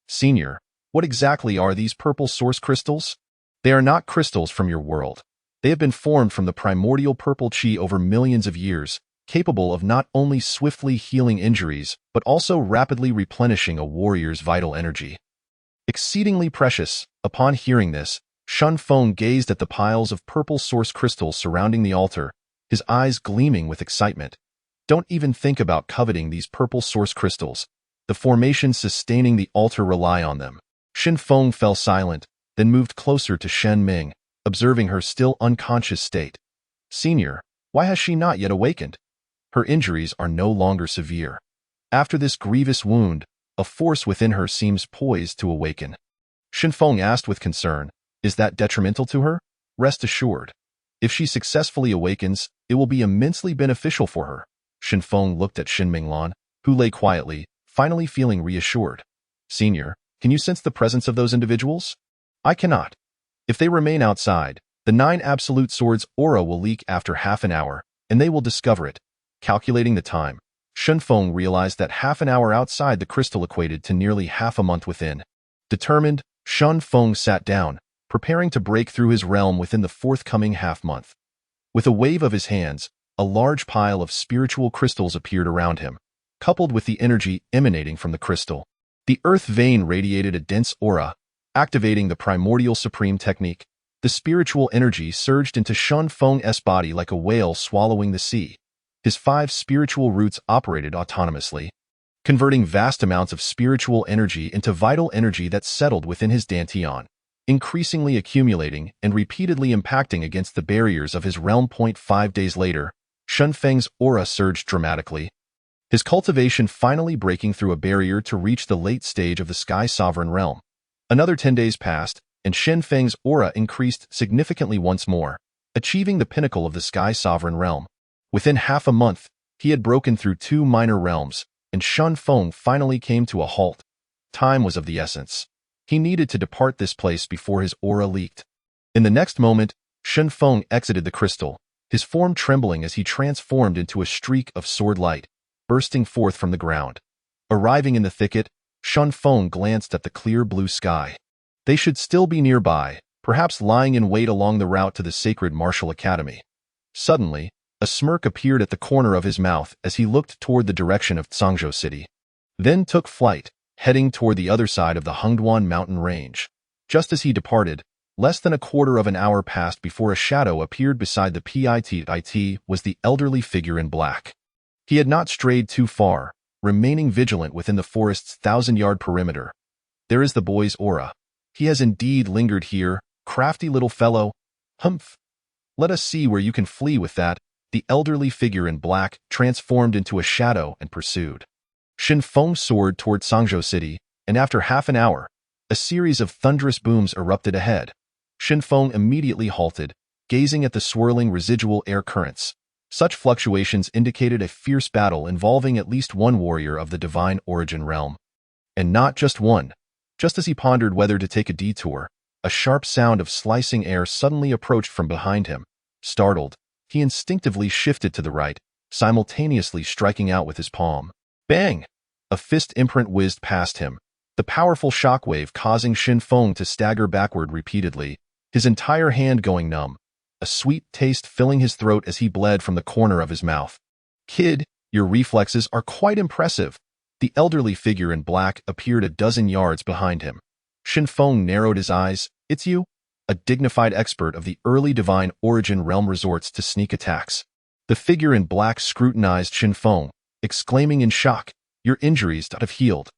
Senior, what exactly are these purple source crystals? They are not crystals from your world. They have been formed from the primordial purple chi over millions of years, capable of not only swiftly healing injuries, but also rapidly replenishing a warrior's vital energy. Exceedingly precious. Upon hearing this, Shen Feng gazed at the piles of purple source crystals surrounding the altar, his eyes gleaming with excitement. Don't even think about coveting these purple source crystals. The formations sustaining the altar rely on them. Shen Feng fell silent, then moved closer to Shen Ming, observing her still unconscious state. Senior, why has she not yet awakened? Her injuries are no longer severe. After this grievous wound, a force within her seems poised to awaken. Shen Feng asked with concern, is that detrimental to her? Rest assured. If she successfully awakens, it will be immensely beneficial for her. Shen Feng looked at Shen Minglan, who lay quietly, finally feeling reassured. Senior, can you sense the presence of those individuals? I cannot. If they remain outside, the 9 absolute swords' aura will leak after half an hour, and they will discover it. Calculating the time, Shen Feng realized that half an hour outside the crystal equated to nearly half a month within. Determined, Shen Feng sat down, preparing to break through his realm within the forthcoming half-month. With a wave of his hands, a large pile of spiritual crystals appeared around him, coupled with the energy emanating from the crystal. The earth vein radiated a dense aura, activating the primordial supreme technique. The spiritual energy surged into Shun Feng's body like a whale swallowing the sea. His 5 spiritual roots operated autonomously, converting vast amounts of spiritual energy into vital energy that settled within his dantian, increasingly accumulating and repeatedly impacting against the barriers of his realm. 5 days later, Shun Feng's aura surged dramatically, his cultivation finally breaking through a barrier to reach the late stage of the Sky Sovereign realm. Another 10 days passed, and Shun Feng's aura increased significantly once more, achieving the pinnacle of the Sky Sovereign realm. Within half a month, he had broken through 2 minor realms, and Shun Feng finally came to a halt. Time was of the essence. He needed to depart this place before his aura leaked. In the next moment, Shun Feng exited the crystal, his form trembling as he transformed into a streak of sword light, bursting forth from the ground. Arriving in the thicket, Shun Feng glanced at the clear blue sky. They should still be nearby, perhaps lying in wait along the route to the sacred martial academy. Suddenly, a smirk appeared at the corner of his mouth as he looked toward the direction of Zhangzhou City, then took flight, heading toward the other side of the Hengduan mountain range. Just as he departed, less than a quarter of an hour passed before a shadow appeared beside the pit. It was the elderly figure in black. He had not strayed too far, remaining vigilant within the forest's 1,000-yard perimeter. There is the boy's aura. He has indeed lingered here, crafty little fellow. Humph! Let us see where you can flee with that. The elderly figure in black transformed into a shadow and pursued. Shun Feng soared toward Zhangzhou City, and after half an hour, a series of thunderous booms erupted ahead. Shun Feng immediately halted, gazing at the swirling residual air currents. Such fluctuations indicated a fierce battle involving at least one warrior of the divine origin realm. And not just one. Just as he pondered whether to take a detour, a sharp sound of slicing air suddenly approached from behind him. Startled, he instinctively shifted to the right, simultaneously striking out with his palm. Bang! A fist imprint whizzed past him, the powerful shockwave causing Shun Feng to stagger backward repeatedly, his entire hand going numb, a sweet taste filling his throat as he bled from the corner of his mouth. Kid, your reflexes are quite impressive. The elderly figure in black appeared a dozen yards behind him. Shun Feng narrowed his eyes. It's you? A dignified expert of the early divine origin realm resorts to sneak attacks. The figure in black scrutinized Shun Feng, exclaiming in shock, your injuries have healed.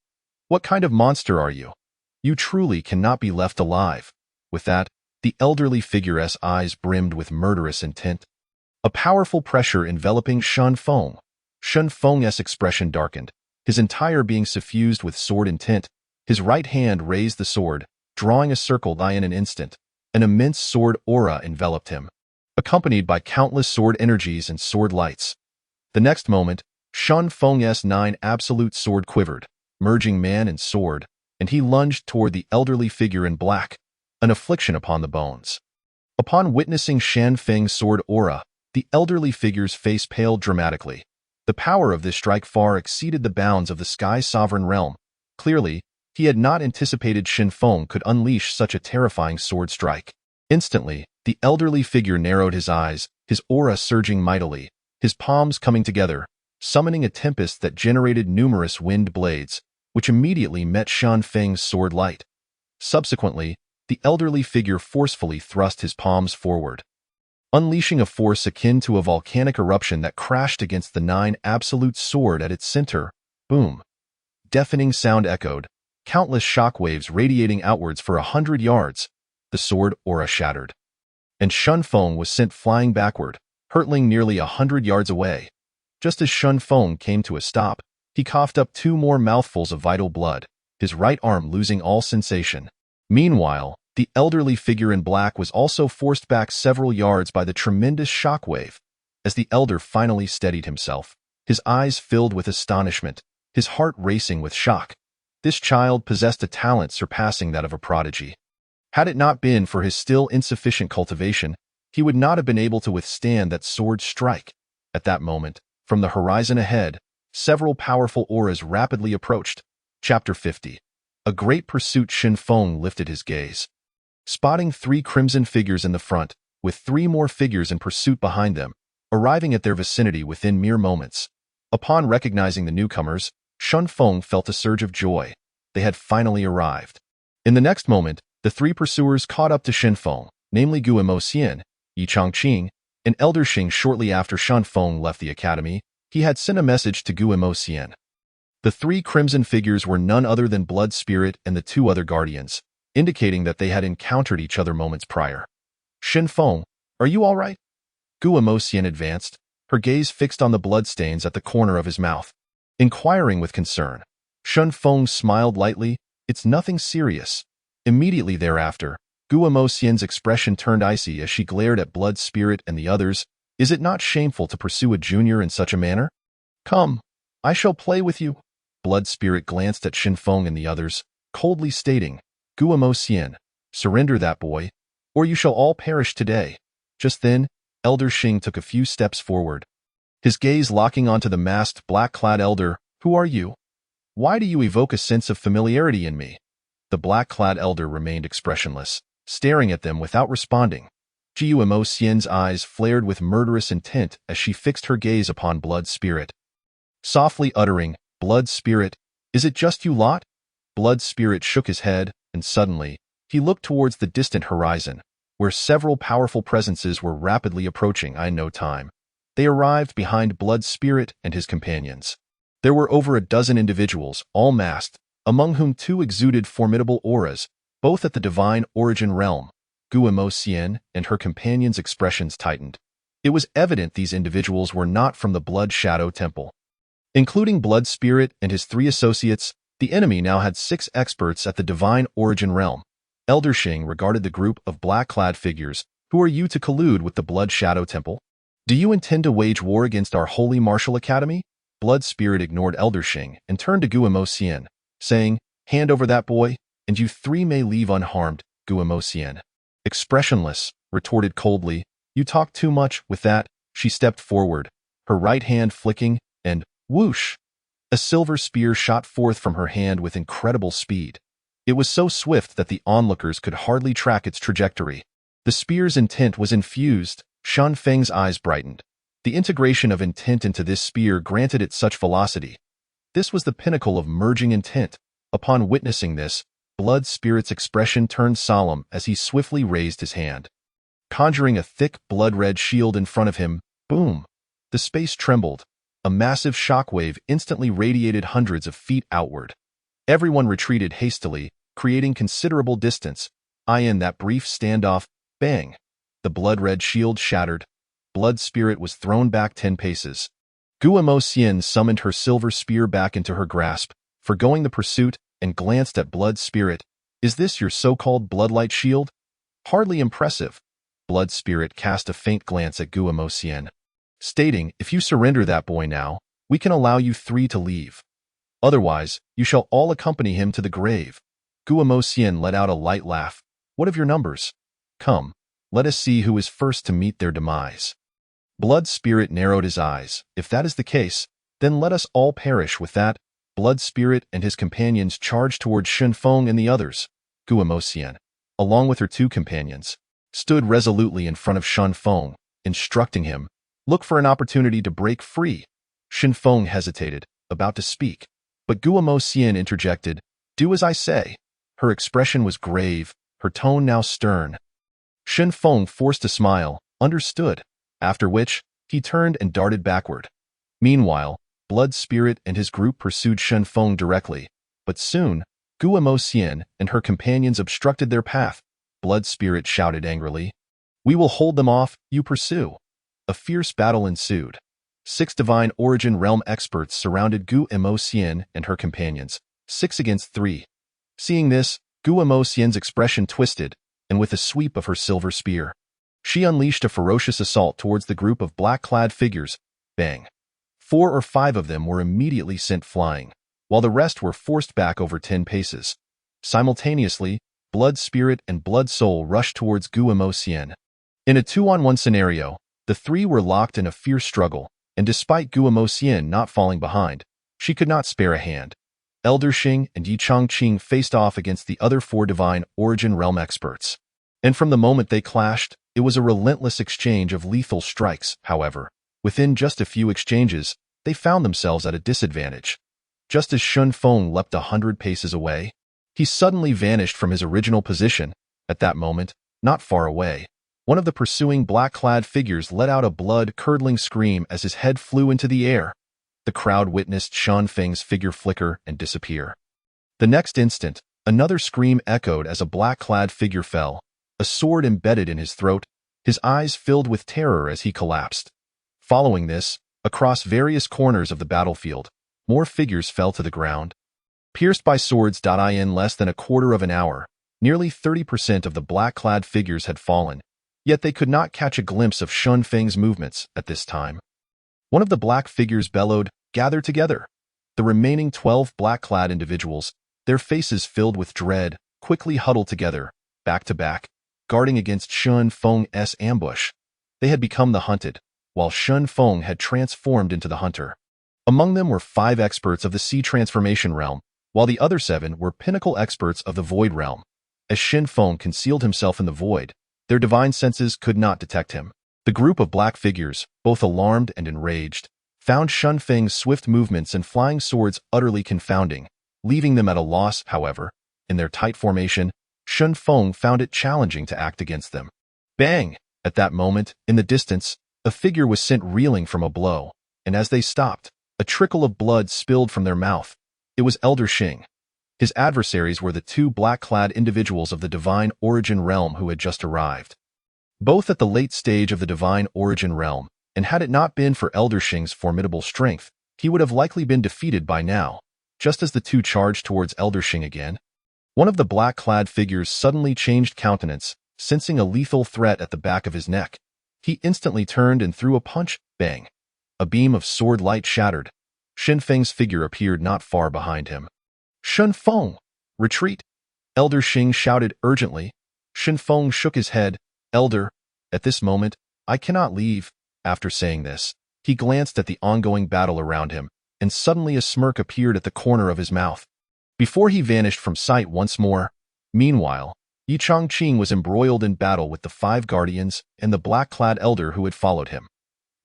What kind of monster are you? You truly cannot be left alive. With that, the elderly figure's eyes brimmed with murderous intent. A powerful pressure enveloping Shun Feng. Shun Feng's expression darkened, his entire being suffused with sword intent. His right hand raised the sword, drawing a circle in an instant. An immense sword aura enveloped him, accompanied by countless sword energies and sword lights. The next moment, Shun Feng's 9 absolute sword quivered, merging man and sword, and he lunged toward the elderly figure in black, an affliction upon the bones. Upon witnessing Shan Feng's sword aura, the elderly figure's face paled dramatically. The power of this strike far exceeded the bounds of the Sky Sovereign realm. Clearly, he had not anticipated Shun Feng could unleash such a terrifying sword strike. Instantly, the elderly figure narrowed his eyes, his aura surging mightily, his palms coming together, summoning a tempest that generated numerous wind blades, which immediately met Shun Feng's sword light. Subsequently, the elderly figure forcefully thrust his palms forward, unleashing a force akin to a volcanic eruption that crashed against the 9 absolute sword at its center. Boom! Deafening sound echoed, countless shockwaves radiating outwards for 100 yards. The sword aura shattered, and Shun Feng was sent flying backward, hurtling nearly 100 yards away. Just as Shun Feng came to a stop, he coughed up 2 more mouthfuls of vital blood, his right arm losing all sensation. Meanwhile, the elderly figure in black was also forced back several yards by the tremendous shockwave. As the elder finally steadied himself, his eyes filled with astonishment, his heart racing with shock. This child possessed a talent surpassing that of a prodigy. Had it not been for his still insufficient cultivation, he would not have been able to withstand that sword strike. At that moment, from the horizon ahead, several powerful auras rapidly approached. Chapter 50. A great pursuit. Shun Feng lifted his gaze. Spotting 3 crimson figures in the front, with 3 more figures in pursuit behind them, arriving at their vicinity within mere moments. Upon recognizing the newcomers, Shun Feng felt a surge of joy. They had finally arrived. In the next moment, the 3 pursuers caught up to Shen Feng, namely Gu Mo Xian, Yi Changqing, and Elder Xing. Shortly after Shun Feng left the academy, he had sent a message to Gu Mo Xian. The 3 crimson figures were none other than Blood Spirit and the 2 other guardians, indicating that they had encountered each other moments prior. Shen Feng, are you all right? Gu Mo Xian advanced, her gaze fixed on the bloodstains at the corner of his mouth. Inquiring with concern, Shen Feng smiled lightly. It's nothing serious. Immediately thereafter, Gu Mo Xian's expression turned icy as she glared at Blood Spirit and the others. Is it not shameful to pursue a junior in such a manner? Come, I shall play with you. Blood Spirit glanced at Shen Feng and the others, coldly stating, Gu Mo Xian, surrender that boy, or you shall all perish today. Just then, Elder Xing took a few steps forward, his gaze locking onto the masked, black-clad elder. Who are you? Why do you evoke a sense of familiarity in me? The black-clad elder remained expressionless, staring at them without responding. Gu Mo Xian's eyes flared with murderous intent as she fixed her gaze upon Blood Spirit. Softly uttering, Blood Spirit, is it just you lot? Blood Spirit shook his head, and suddenly, he looked towards the distant horizon, where several powerful presences were rapidly approaching. In no time, they arrived behind Blood Spirit and his companions. There were over a dozen individuals, all masked, among whom 2 exuded formidable auras, both at the divine origin realm. Gu Mo Xian and her companions' expressions tightened. It was evident these individuals were not from the Blood Shadow Temple. Including Blood Spirit and his 3 associates, the enemy now had 6 experts at the divine origin realm. Elder Xing regarded the group of black-clad figures. Who are you to collude with the Blood Shadow Temple? Do you intend to wage war against our holy martial academy? Blood Spirit ignored Elder Xing and turned to Gu Mo Xian, saying, hand over that boy, and you 3 may leave unharmed. Gu Mo Xian, expressionless, retorted coldly, you talk too much. With that, she stepped forward, her right hand flicking, and whoosh! A silver spear shot forth from her hand with incredible speed. It was so swift that the onlookers could hardly track its trajectory. The spear's intent was infused. Shan Feng's eyes brightened. The integration of intent into this spear granted it such velocity. This was the pinnacle of merging intent. Upon witnessing this, Blood Spirit's expression turned solemn as he swiftly raised his hand. Conjuring a thick, blood-red shield in front of him, boom! The space trembled. A massive shockwave instantly radiated hundreds of feet outward. Everyone retreated hastily, creating considerable distance. In that brief standoff, bang! The blood-red shield shattered. Blood Spirit was thrown back 10 paces. Gu Mo Xian summoned her silver spear back into her grasp, forgoing the pursuit, and glanced at Blood Spirit. Is this your so-called bloodlight shield? Hardly impressive. Blood Spirit cast a faint glance at Gu Mo Xian, stating, if you surrender that boy now, we can allow you 3 to leave. Otherwise, you shall all accompany him to the grave. Gu Mo Xian let out a light laugh. What of your numbers? Come, let us see who is first to meet their demise. Blood Spirit narrowed his eyes. If that is the case, then let us all perish. With that, Blood Spirit and his companions charged towards Shen Feng and the others. Gu Mo Xian, along with her 2 companions, stood resolutely in front of Shen Feng, instructing him, look for an opportunity to break free. Shen Feng hesitated, about to speak, but Gu Mo Xian interjected, do as I say. Her expression was grave, her tone now stern. Shen Feng forced a smile, understood, after which, he turned and darted backward. Meanwhile, Blood Spirit and his group pursued Shen Feng directly, but soon, Gu Mo Xian and her companions obstructed their path. Blood Spirit shouted angrily, we will hold them off, you pursue. A fierce battle ensued. 6 divine origin realm experts surrounded Gu Mo Xian and her companions, 6 against 3. Seeing this, Gu Mo Xian's expression twisted, and with a sweep of her silver spear, she unleashed a ferocious assault towards the group of black-clad figures. Bang! 4 or 5 of them were immediately sent flying, while the rest were forced back over 10 paces. Simultaneously, Blood Spirit and Blood Soul rushed towards Gu Mo Xian. In a 2-on-1 scenario, the 3 were locked in a fierce struggle, and despite Gu Mo Xian not falling behind, she could not spare a hand. Elder Xing and Yi Changqing faced off against the other 4 divine origin realm experts. And from the moment they clashed, It was a relentless exchange of lethal strikes, however. Within just a few exchanges, they found themselves at a disadvantage. Just as Shun Feng leapt 100 paces away, he suddenly vanished from his original position. At that moment, not far away, one of the pursuing black-clad figures let out a blood-curdling scream as his head flew into the air. The crowd witnessed Shun Feng's figure flicker and disappear. The next instant, another scream echoed as a black-clad figure fell, a sword embedded in his throat, his eyes filled with terror as he collapsed. Following this, across various corners of the battlefield, more figures fell to the ground. Pierced by swords. In less than a quarter of an hour, nearly 30% of the black-clad figures had fallen, yet they could not catch a glimpse of Shun Feng's movements at this time. One of the black figures bellowed, "Gather together!" The remaining 12 black-clad individuals, their faces filled with dread, quickly huddled together, back to back, guarding against Shun Feng's ambush. They had become the hunted, while Shun Feng had transformed into the hunter. Among them were 5 experts of the Sea Transformation realm, while the other 7 were pinnacle experts of the Void realm. As Shun Feng concealed himself in the void, their divine senses could not detect him. The group of black figures, both alarmed and enraged, found Shun Feng's swift movements and flying swords utterly confounding, leaving them at a loss. However, in their tight formation, Shun Feng found it challenging to act against them. Bang! At that moment, in the distance, a figure was sent reeling from a blow, and as they stopped, a trickle of blood spilled from their mouth. It was Elder Xing. His adversaries were the 2 black-clad individuals of the Divine Origin realm who had just arrived. Both at the late stage of the Divine Origin realm, and had it not been for Elder Xing's formidable strength, he would have likely been defeated by now. Just as the 2 charged towards Elder Xing again, one of the black-clad figures suddenly changed countenance, sensing a lethal threat at the back of his neck. He instantly turned and threw a punch. Bang! A beam of sword light shattered. Shun Feng's figure appeared not far behind him. "Shun Feng! Retreat!" Elder Xing shouted urgently. Shun Feng shook his head. "Elder, at this moment, I cannot leave." After saying this, he glanced at the ongoing battle around him, and suddenly a smirk appeared at the corner of his mouth. Before he vanished from sight once more. Meanwhile, Yi Changqing was embroiled in battle with the 5 guardians and the black-clad elder who had followed him.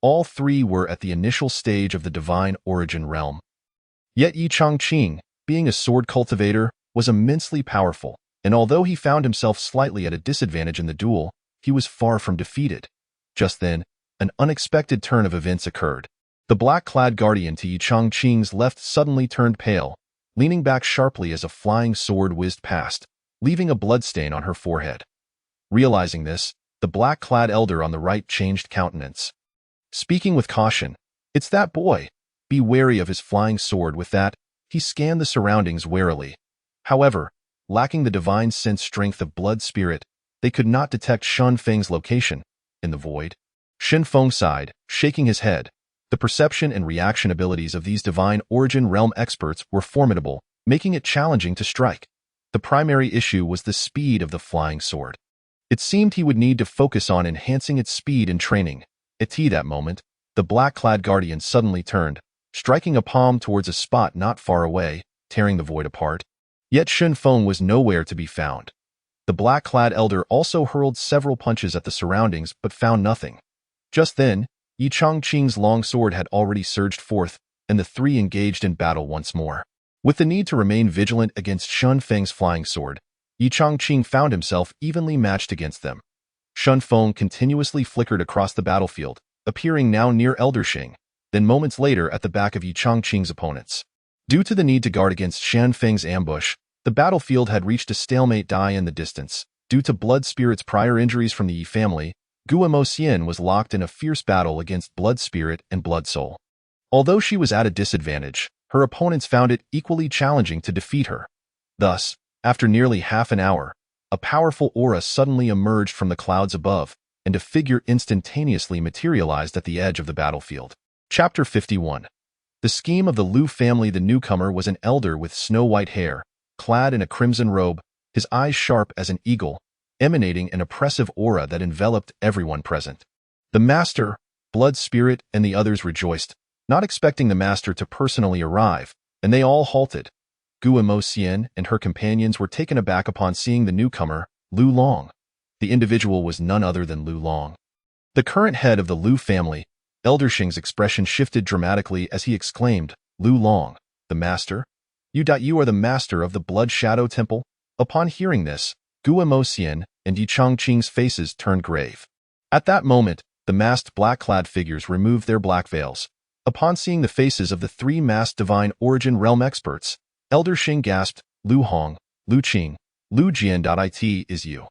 All 3 were at the initial stage of the Divine Origin realm. Yet Yi Changqing, being a sword cultivator, was immensely powerful, and although he found himself slightly at a disadvantage in the duel, he was far from defeated. Just then, an unexpected turn of events occurred. The black-clad guardian to Yi Changqing's left suddenly turned pale, leaning back sharply as a flying sword whizzed past, leaving a bloodstain on her forehead. Realizing this, the black-clad elder on the right changed countenance. Speaking with caution, "It's that boy. Be wary of his flying sword." With that, he scanned the surroundings warily. However, lacking the divine sense strength of blood spirit, they could not detect Shun Feng's location in the void. Shun Feng sighed, shaking his head. The perception and reaction abilities of these Divine Origin realm experts were formidable, making it challenging to strike. The primary issue was the speed of the flying sword. It seemed he would need to focus on enhancing its speed and training. At that moment, the black-clad guardian suddenly turned, striking a palm towards a spot not far away, tearing the void apart. Yet Shun Feng was nowhere to be found. The black-clad elder also hurled several punches at the surroundings but found nothing. Just then, Yi Changqing's long sword had already surged forth, and the 3 engaged in battle once more. With the need to remain vigilant against Shun Feng's flying sword, Yi Changqing found himself evenly matched against them. Shun Feng continuously flickered across the battlefield, appearing now near Elder Xing, then moments later at the back of Yi Changqing's opponents. Due to the need to guard against Shun Feng's ambush, the battlefield had reached a stalemate. In the distance, due to Blood Spirit's prior injuries from the Yi family, Guo Xian was locked in a fierce battle against Blood Spirit and Blood Soul. Although she was at a disadvantage, her opponents found it equally challenging to defeat her. Thus, after nearly half an hour, a powerful aura suddenly emerged from the clouds above, and a figure instantaneously materialized at the edge of the battlefield. Chapter 51. The scheme of the Liu family. The newcomer was an elder with snow-white hair, clad in a crimson robe, his eyes sharp as an eagle, emanating an oppressive aura that enveloped everyone present. The master, Blood Spirit, and the others rejoiced, not expecting the master to personally arrive, and they all halted. Guo Xian and her companions were taken aback upon seeing the newcomer, Lu Long. The individual was none other than Lu Long. The current head of the Lu family, Elder Xing's expression shifted dramatically as he exclaimed, "Lu Long, the master? You are the master of the Blood Shadow Temple?" Upon hearing this, Guo Moxian and Yi Changqing's faces turned grave. At that moment, the masked black-clad figures removed their black veils. Upon seeing the faces of the three masked divine origin realm experts, Elder Xing gasped, "Lu Hong, Lu Qing, Lu Jian. It is you.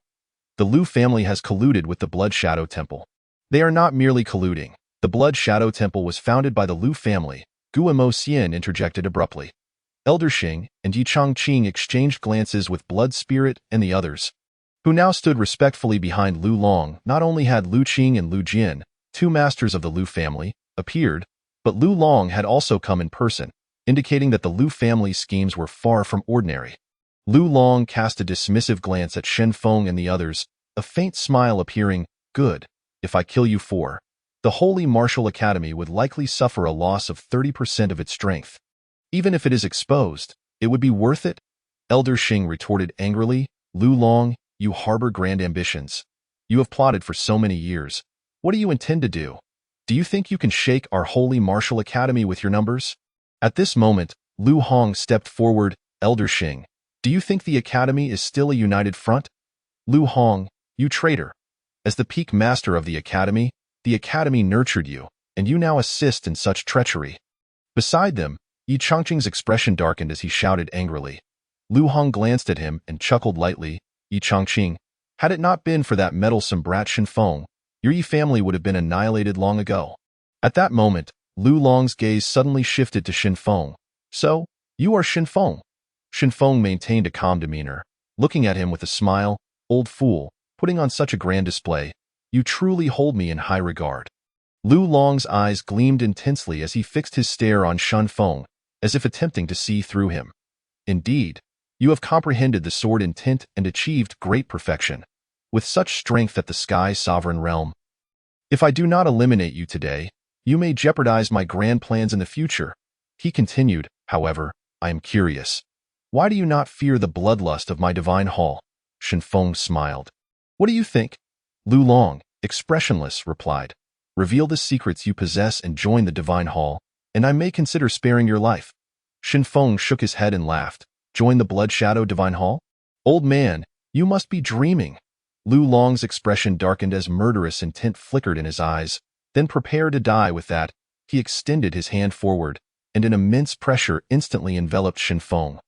The Lu family has colluded with the Blood Shadow Temple." "They are not merely colluding. The Blood Shadow Temple was founded by the Lu family," Guo Moxian interjected abruptly. Elder Xing and Yi Changqing exchanged glances with Blood Spirit and the others, who now stood respectfully behind Lu Long. Not only had Lu Qing and Lu Jian, two masters of the Lu family, appeared, but Lu Long had also come in person, indicating that the Lu family's schemes were far from ordinary. Lu Long cast a dismissive glance at Shen Feng and the others, a faint smile appearing. "Good. If I kill you for, the Holy Martial Academy would likely suffer a loss of 30% of its strength. Even if it is exposed, it would be worth it?" Elder Xing retorted angrily. "Lu Long, you harbor grand ambitions. You have plotted for so many years. What do you intend to do? Do you think you can shake our Holy Martial Academy with your numbers?" At this moment, Lu Hong stepped forward. "Elder Xing, do you think the Academy is still a united front?" "Lu Hong, you traitor. As the peak master of the Academy nurtured you, and you now assist in such treachery." Beside them, Yi Changqing's expression darkened as he shouted angrily. Lu Hong glanced at him and chuckled lightly. "Yi Changqing, had it not been for that meddlesome brat Shen Feng, your Yi family would have been annihilated long ago." At that moment, Lu Long's gaze suddenly shifted to Shen Feng. "So, you are Shen Feng?" Shen Feng maintained a calm demeanor, looking at him with a smile. "Old fool, putting on such a grand display. You truly hold me in high regard." Lu Long's eyes gleamed intensely as he fixed his stare on Shen Feng, as if attempting to see through him. "Indeed, you have comprehended the sword intent and achieved great perfection, with such strength at the Sky Sovereign Realm. If I do not eliminate you today, you may jeopardize my grand plans in the future." He continued, "However, I am curious. Why do you not fear the bloodlust of my divine hall?" Shen Feng smiled. "What do you think?" Lu Long, expressionless, replied, "Reveal the secrets you possess and join the divine hall, and I may consider sparing your life." Shen Feng shook his head and laughed. "Join the Blood Shadow Divine Hall? Old man, you must be dreaming." Lu Long's expression darkened as murderous intent flickered in his eyes. Then, prepare to die with that, he extended his hand forward, and an immense pressure instantly enveloped Shen Feng,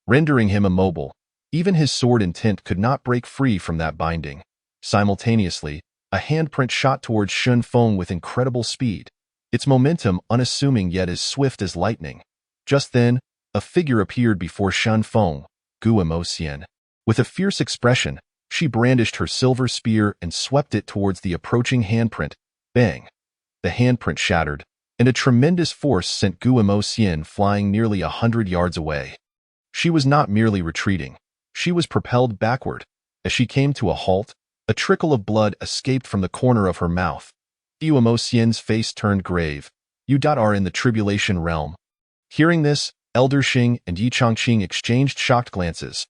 rendering him immobile. Even his sword intent could not break free from that binding. Simultaneously, a handprint shot towards Shen Feng with incredible speed, its momentum unassuming yet as swift as lightning. Just then, a figure appeared before Shen Feng, Guo Moxian. With a fierce expression, she brandished her silver spear and swept it towards the approaching handprint. Bang! The handprint shattered, and a tremendous force sent Guo Moxian flying nearly 100 yards away. She was not merely retreating. She was propelled backward. As she came to a halt, a trickle of blood escaped from the corner of her mouth. Guo Moxian's face turned grave. "You are in the tribulation realm." Hearing this, Elder Xing and Yi Changqing exchanged shocked glances.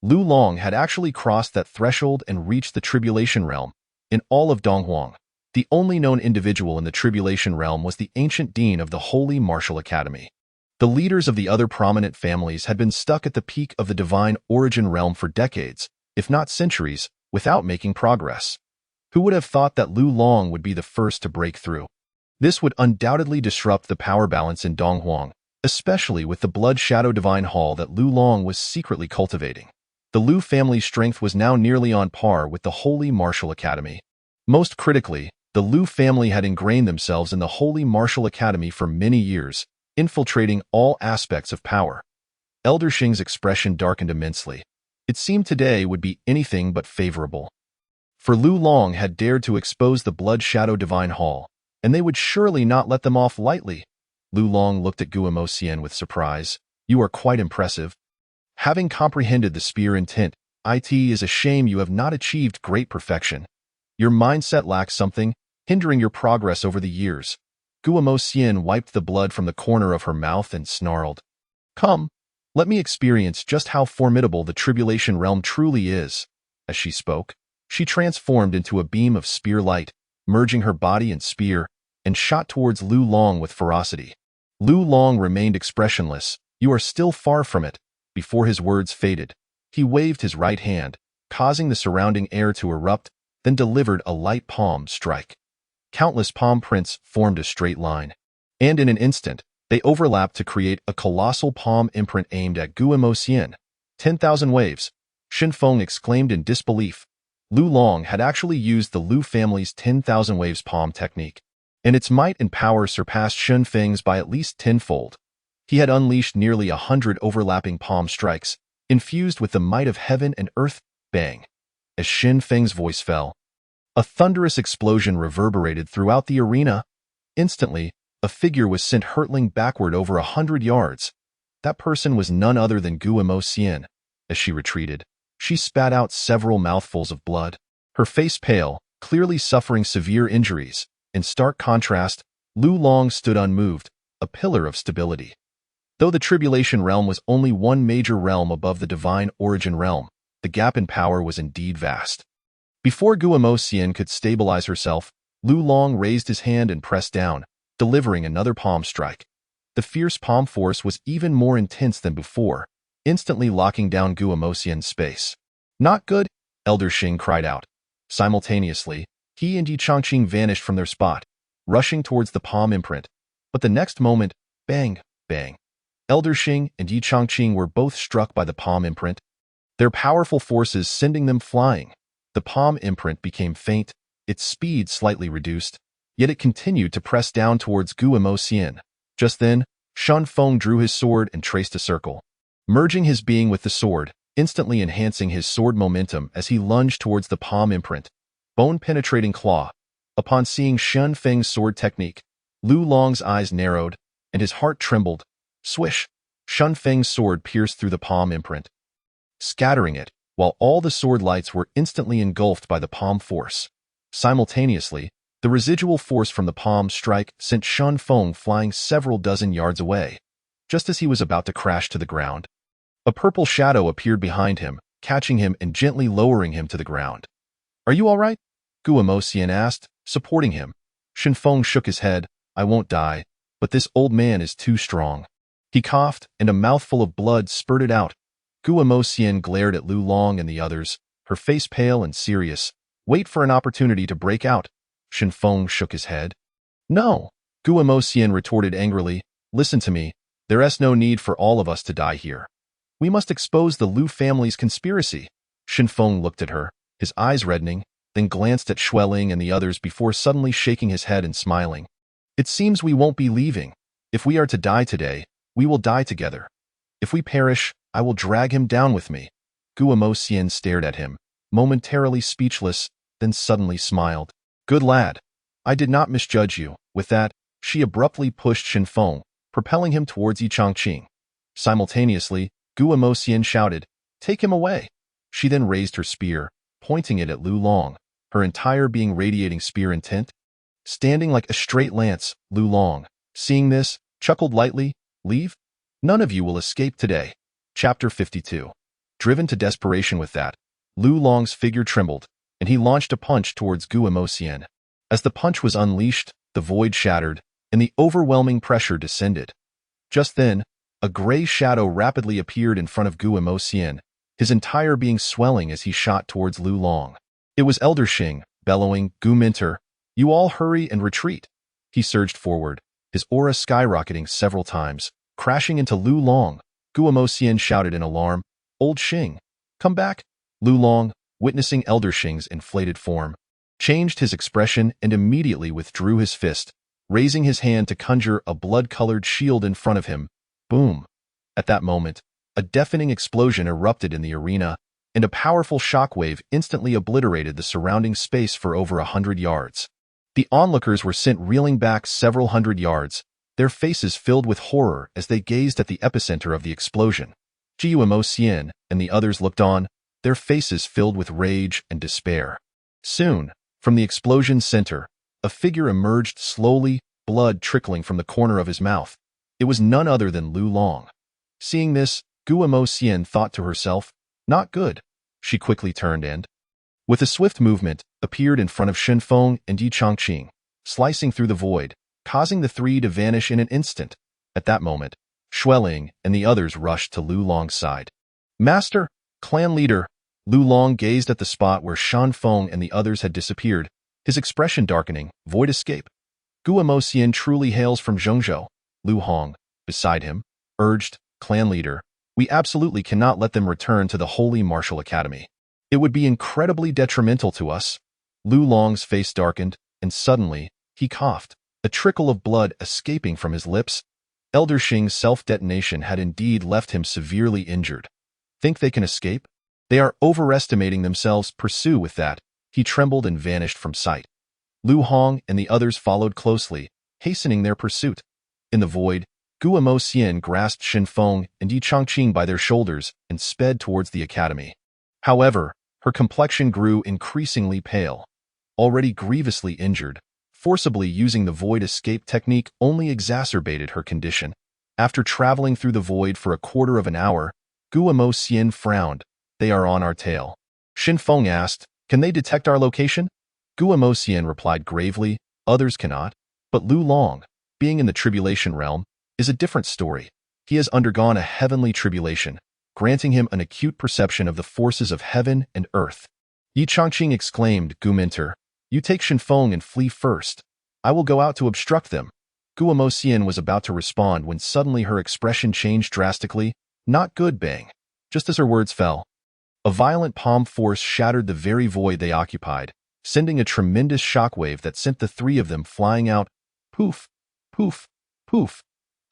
Lu Long had actually crossed that threshold and reached the tribulation realm. In all of Donghuang, the only known individual in the tribulation realm was the ancient dean of the Holy Martial Academy. The leaders of the other prominent families had been stuck at the peak of the divine origin realm for decades, if not centuries, without making progress. Who would have thought that Lu Long would be the first to break through? This would undoubtedly disrupt the power balance in Donghuang, especially with the Blood Shadow Divine Hall that Lu Long was secretly cultivating. The Lu family's strength was now nearly on par with the Holy Martial Academy. Most critically, the Lu family had ingrained themselves in the Holy Martial Academy for many years, infiltrating all aspects of power. Elder Xing's expression darkened immensely. It seemed today would be anything but favorable. For Lu Long had dared to expose the Blood Shadow Divine Hall, and they would surely not let them off lightly. Lu Long looked at Guo Moxian with surprise. "You are quite impressive. Having comprehended the spear intent, it is a shame you have not achieved great perfection. Your mindset lacks something, hindering your progress over the years." Guo Moxian wiped the blood from the corner of her mouth and snarled. "Come, let me experience just how formidable the tribulation realm truly is." As she spoke, She transformed into a beam of spear light, merging her body and spear, and shot towards Lu Long with ferocity. Lu Long remained expressionless. "You are still far from it." Before his words faded, he waved his right hand, causing the surrounding air to erupt, then delivered a light palm strike. Countless palm prints formed a straight line, and in an instant, they overlapped to create a colossal palm imprint aimed at Guillemot Xian. 10,000 waves, Shin Feng exclaimed in disbelief. Lu Long had actually used the Lu family's 10,000 waves palm technique, and its might and power surpassed Shin Feng's by at least tenfold. He had unleashed nearly 100 overlapping palm strikes, infused with the might of heaven and earth. Bang! As Shin Feng's voice fell, a thunderous explosion reverberated throughout the arena. Instantly, a figure was sent hurtling backward over 100 yards. That person was none other than Guillemot Xian. As she retreated, she spat out several mouthfuls of blood, her face pale, clearly suffering severe injuries. In stark contrast, Lu Long stood unmoved, a pillar of stability. Though the Tribulation Realm was only one major realm above the Divine Origin Realm, the gap in power was indeed vast. Before Guillemot Xian could stabilize herself, Lu Long raised his hand and pressed down, delivering another palm strike. The fierce palm force was even more intense than before, instantly locking down Guillemot Xian's space. "Not good," Elder Xing cried out. Simultaneously, he and Yi Chongqing vanished from their spot, rushing towards the palm imprint. But the next moment, bang, bang. Elder Xing and Yi Chongqing were both struck by the palm imprint, their powerful forces sending them flying. The palm imprint became faint, its speed slightly reduced, yet it continued to press down towards Guillemot Xian. Just then, Shin Feng drew his sword and traced a circle, merging his being with the sword, instantly enhancing his sword momentum as he lunged towards the palm imprint. Bone-penetrating claw. Upon seeing Shin Feng's sword technique, Lu Long's eyes narrowed, and his heart trembled. Swish! Shin Feng's sword pierced through the palm imprint, scattering it, while all the sword lights were instantly engulfed by the palm force. Simultaneously, the residual force from the palm strike sent Shin Feng flying several dozen yards away. Just as he was about to crash to the ground, a purple shadow appeared behind him, catching him and gently lowering him to the ground. "Are you all right?" Guillemot Xian asked, supporting him. Shin Feng shook his head. "I won't die, but this old man is too strong." He coughed, and a mouthful of blood spurted out. Guillemot Xian glared at Lu Long and the others, her face pale and serious. "Wait for an opportunity to break out." Shin Feng shook his head. "No," Guillemot Xian retorted angrily. "Listen to me. There is no need for all of us to die here. We must expose the Lu family's conspiracy." Shin Feng looked at her, his eyes reddening, then glanced at Xueling and the others before suddenly shaking his head and smiling. "It seems we won't be leaving. If we are to die today, we will die together. If we perish, I will drag him down with me." Guillemot Xian stared at him, momentarily speechless, then suddenly smiled. "Good lad. I did not misjudge you." With that, she abruptly pushed Shin Feng, propelling him towards Yi Chongqing. Simultaneously, Guillemot Xian shouted, "Take him away." She then raised her spear, pointing it at Lu Long, her entire being radiating spear intent. Standing like a straight lance, Lu Long, seeing this, chuckled lightly. "Leave? None of you will escape today." Chapter 52. Driven to desperation with that, Lu Long's figure trembled, and he launched a punch towards Guillemot Xian. As the punch was unleashed, the void shattered, and the overwhelming pressure descended. Just then, a gray shadow rapidly appeared in front of Guillemot Xian, his entire being swelling as he shot towards Lu Long. It was Elder Xing, bellowing, "Gu Minter, you all hurry and retreat." He surged forward, his aura skyrocketing several times, crashing into Lu Long. Guillemot Xian shouted in alarm, "Old Xing, come back." Lu Long, witnessing Elder Xing's inflated form, changed his expression and immediately withdrew his fist, raising his hand to conjure a blood-colored shield in front of him. Boom! At that moment, a deafening explosion erupted in the arena, and a powerful shockwave instantly obliterated the surrounding space for over 100 yards. The onlookers were sent reeling back several hundred yards, their faces filled with horror as they gazed at the epicenter of the explosion. Guillemot Xian and the others looked on, their faces filled with rage and despair. Soon, from the explosion's center, a figure emerged slowly, blood trickling from the corner of his mouth. It was none other than Lu Long. Seeing this, Guillemot Xian thought to herself, "Not good." She quickly turned and, with a swift movement, appeared in front of Shenfeng and Yi Chongqing, slicing through the void, causing the three to vanish in an instant. At that moment, Xueling and the others rushed to Lu Long's side. Master, clan leader, Lu Long gazed at the spot where Shenfeng and the others had disappeared, his expression darkening. Void escape. Guo Xian truly hails from Zhengzhou. Lu Hong, beside him, urged, clan leader, we absolutely cannot let them return to the Holy Martial Academy. It would be incredibly detrimental to us. Lu Long's face darkened, and suddenly, he coughed, a trickle of blood escaping from his lips. Elder Xing's self-detonation had indeed left him severely injured. Think they can escape? They are overestimating themselves. Pursue with that. He trembled and vanished from sight. Lu Hong and the others followed closely, hastening their pursuit. In the void, Guo Xian grasped Shenfeng and Yi Chongqing by their shoulders and sped towards the academy. However, her complexion grew increasingly pale. Already grievously injured, forcibly using the void escape technique only exacerbated her condition. After traveling through the void for a quarter of an hour, Guo Xian frowned. They are on our tail. Shenfeng asked, can they detect our location? Guo Xian replied gravely, others cannot. But Lu Long, being in the tribulation realm, is a different story. He has undergone a heavenly tribulation, granting him an acute perception of the forces of heaven and earth. Yi Chongqing exclaimed, Gu Minter, you take Shenfeng and flee first. I will go out to obstruct them. Guo Xian was about to respond when suddenly her expression changed drastically. Not good, bang. Just as her words fell, a violent palm force shattered the very void they occupied, sending a tremendous shockwave that sent the three of them flying out. Poof, poof, poof.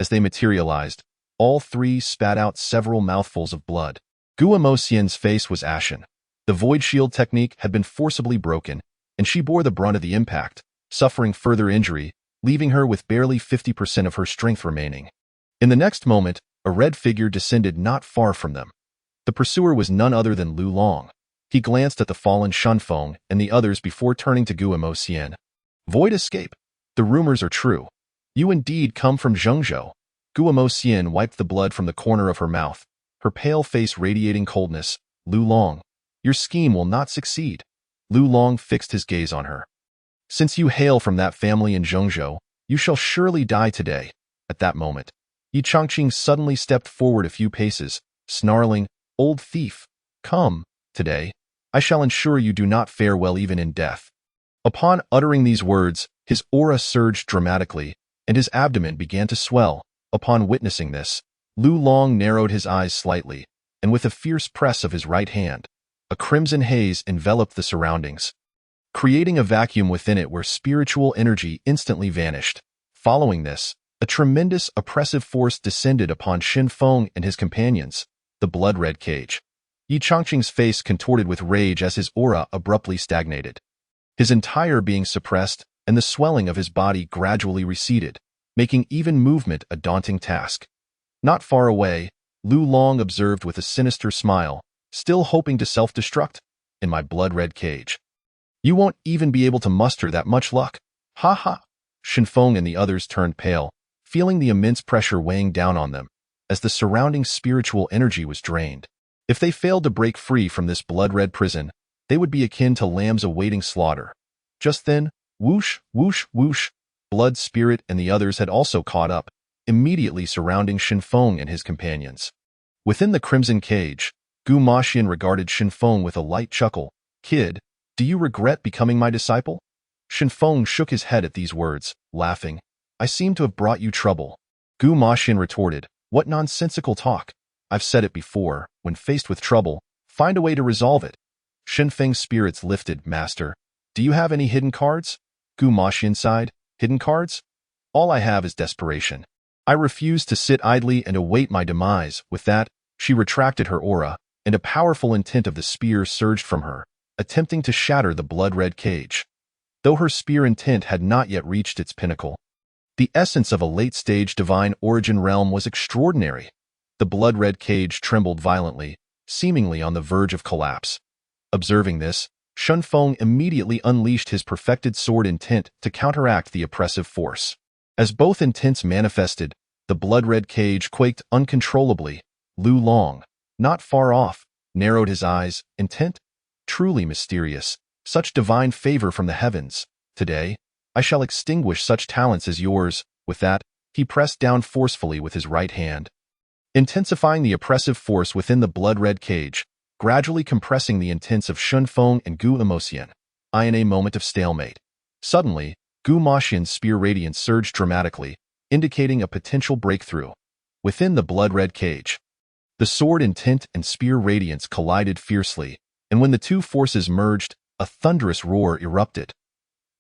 As they materialized, all three spat out several mouthfuls of blood. Guo Xian's face was ashen. The void shield technique had been forcibly broken, and she bore the brunt of the impact, suffering further injury, leaving her with barely 50% of her strength remaining. In the next moment, a red figure descended not far from them. The pursuer was none other than Lu Long. He glanced at the fallen Shenfeng and the others before turning to Guo Xian. Void escape. The rumors are true. You indeed come from Zhengzhou. Guo Xian wiped the blood from the corner of her mouth, her pale face radiating coldness. Lu Long, your scheme will not succeed. Lu Long fixed his gaze on her. Since you hail from that family in Zhengzhou, you shall surely die today. At that moment, Yi Chongqing suddenly stepped forward a few paces, snarling, old thief, come, today. I shall ensure you do not fare well even in death. Upon uttering these words, his aura surged dramatically, and his abdomen began to swell. Upon witnessing this, Lu Long narrowed his eyes slightly, and with a fierce press of his right hand, a crimson haze enveloped the surroundings, creating a vacuum within it where spiritual energy instantly vanished. Following this, a tremendous oppressive force descended upon Shenfeng and his companions, the blood-red cage. Yi Chongqing's face contorted with rage as his aura abruptly stagnated. His entire being suppressed, and the swelling of his body gradually receded, making even movement a daunting task. Not far away, Lu Long observed with a sinister smile, still hoping to self-destruct, in my blood-red cage. You won't even be able to muster that much luck. Ha ha! Shenfeng and the others turned pale, feeling the immense pressure weighing down on them, as the surrounding spiritual energy was drained. If they failed to break free from this blood-red prison, they would be akin to lambs awaiting slaughter. Just then, whoosh, whoosh, whoosh, Blood Spirit and the others had also caught up, immediately surrounding Shenfeng and his companions. Within the crimson cage, Gu Maxian regarded Shenfeng with a light chuckle. Kid, do you regret becoming my disciple? Shenfeng shook his head at these words, laughing. I seem to have brought you trouble. Gu Maxian retorted, what nonsensical talk. I've said it before, when faced with trouble, find a way to resolve it. Shenfeng's spirits lifted. Master, do you have any hidden cards? Gu Maxian sighed. Hidden cards? All I have is desperation. I refuse to sit idly and await my demise. With that, she retracted her aura, and a powerful intent of the spear surged from her, attempting to shatter the blood-red cage. Though her spear intent had not yet reached its pinnacle, the essence of a late-stage divine origin realm was extraordinary. The blood-red cage trembled violently, seemingly on the verge of collapse. Observing this, Shenfeng immediately unleashed his perfected sword intent to counteract the oppressive force. As both intents manifested, the blood-red cage quaked uncontrollably. Lu Long, not far off, narrowed his eyes. Intent? Truly mysterious, such divine favor from the heavens. Today, I shall extinguish such talents as yours. With that, he pressed down forcefully with his right hand, intensifying the oppressive force within the blood-red cage, gradually compressing the intents of Shunfeng and Gu Emocian. In a moment of stalemate. Suddenly, Gu Maxian's spear radiance surged dramatically, indicating a potential breakthrough. Within the blood-red cage, the sword intent and spear radiance collided fiercely, and when the two forces merged, a thunderous roar erupted.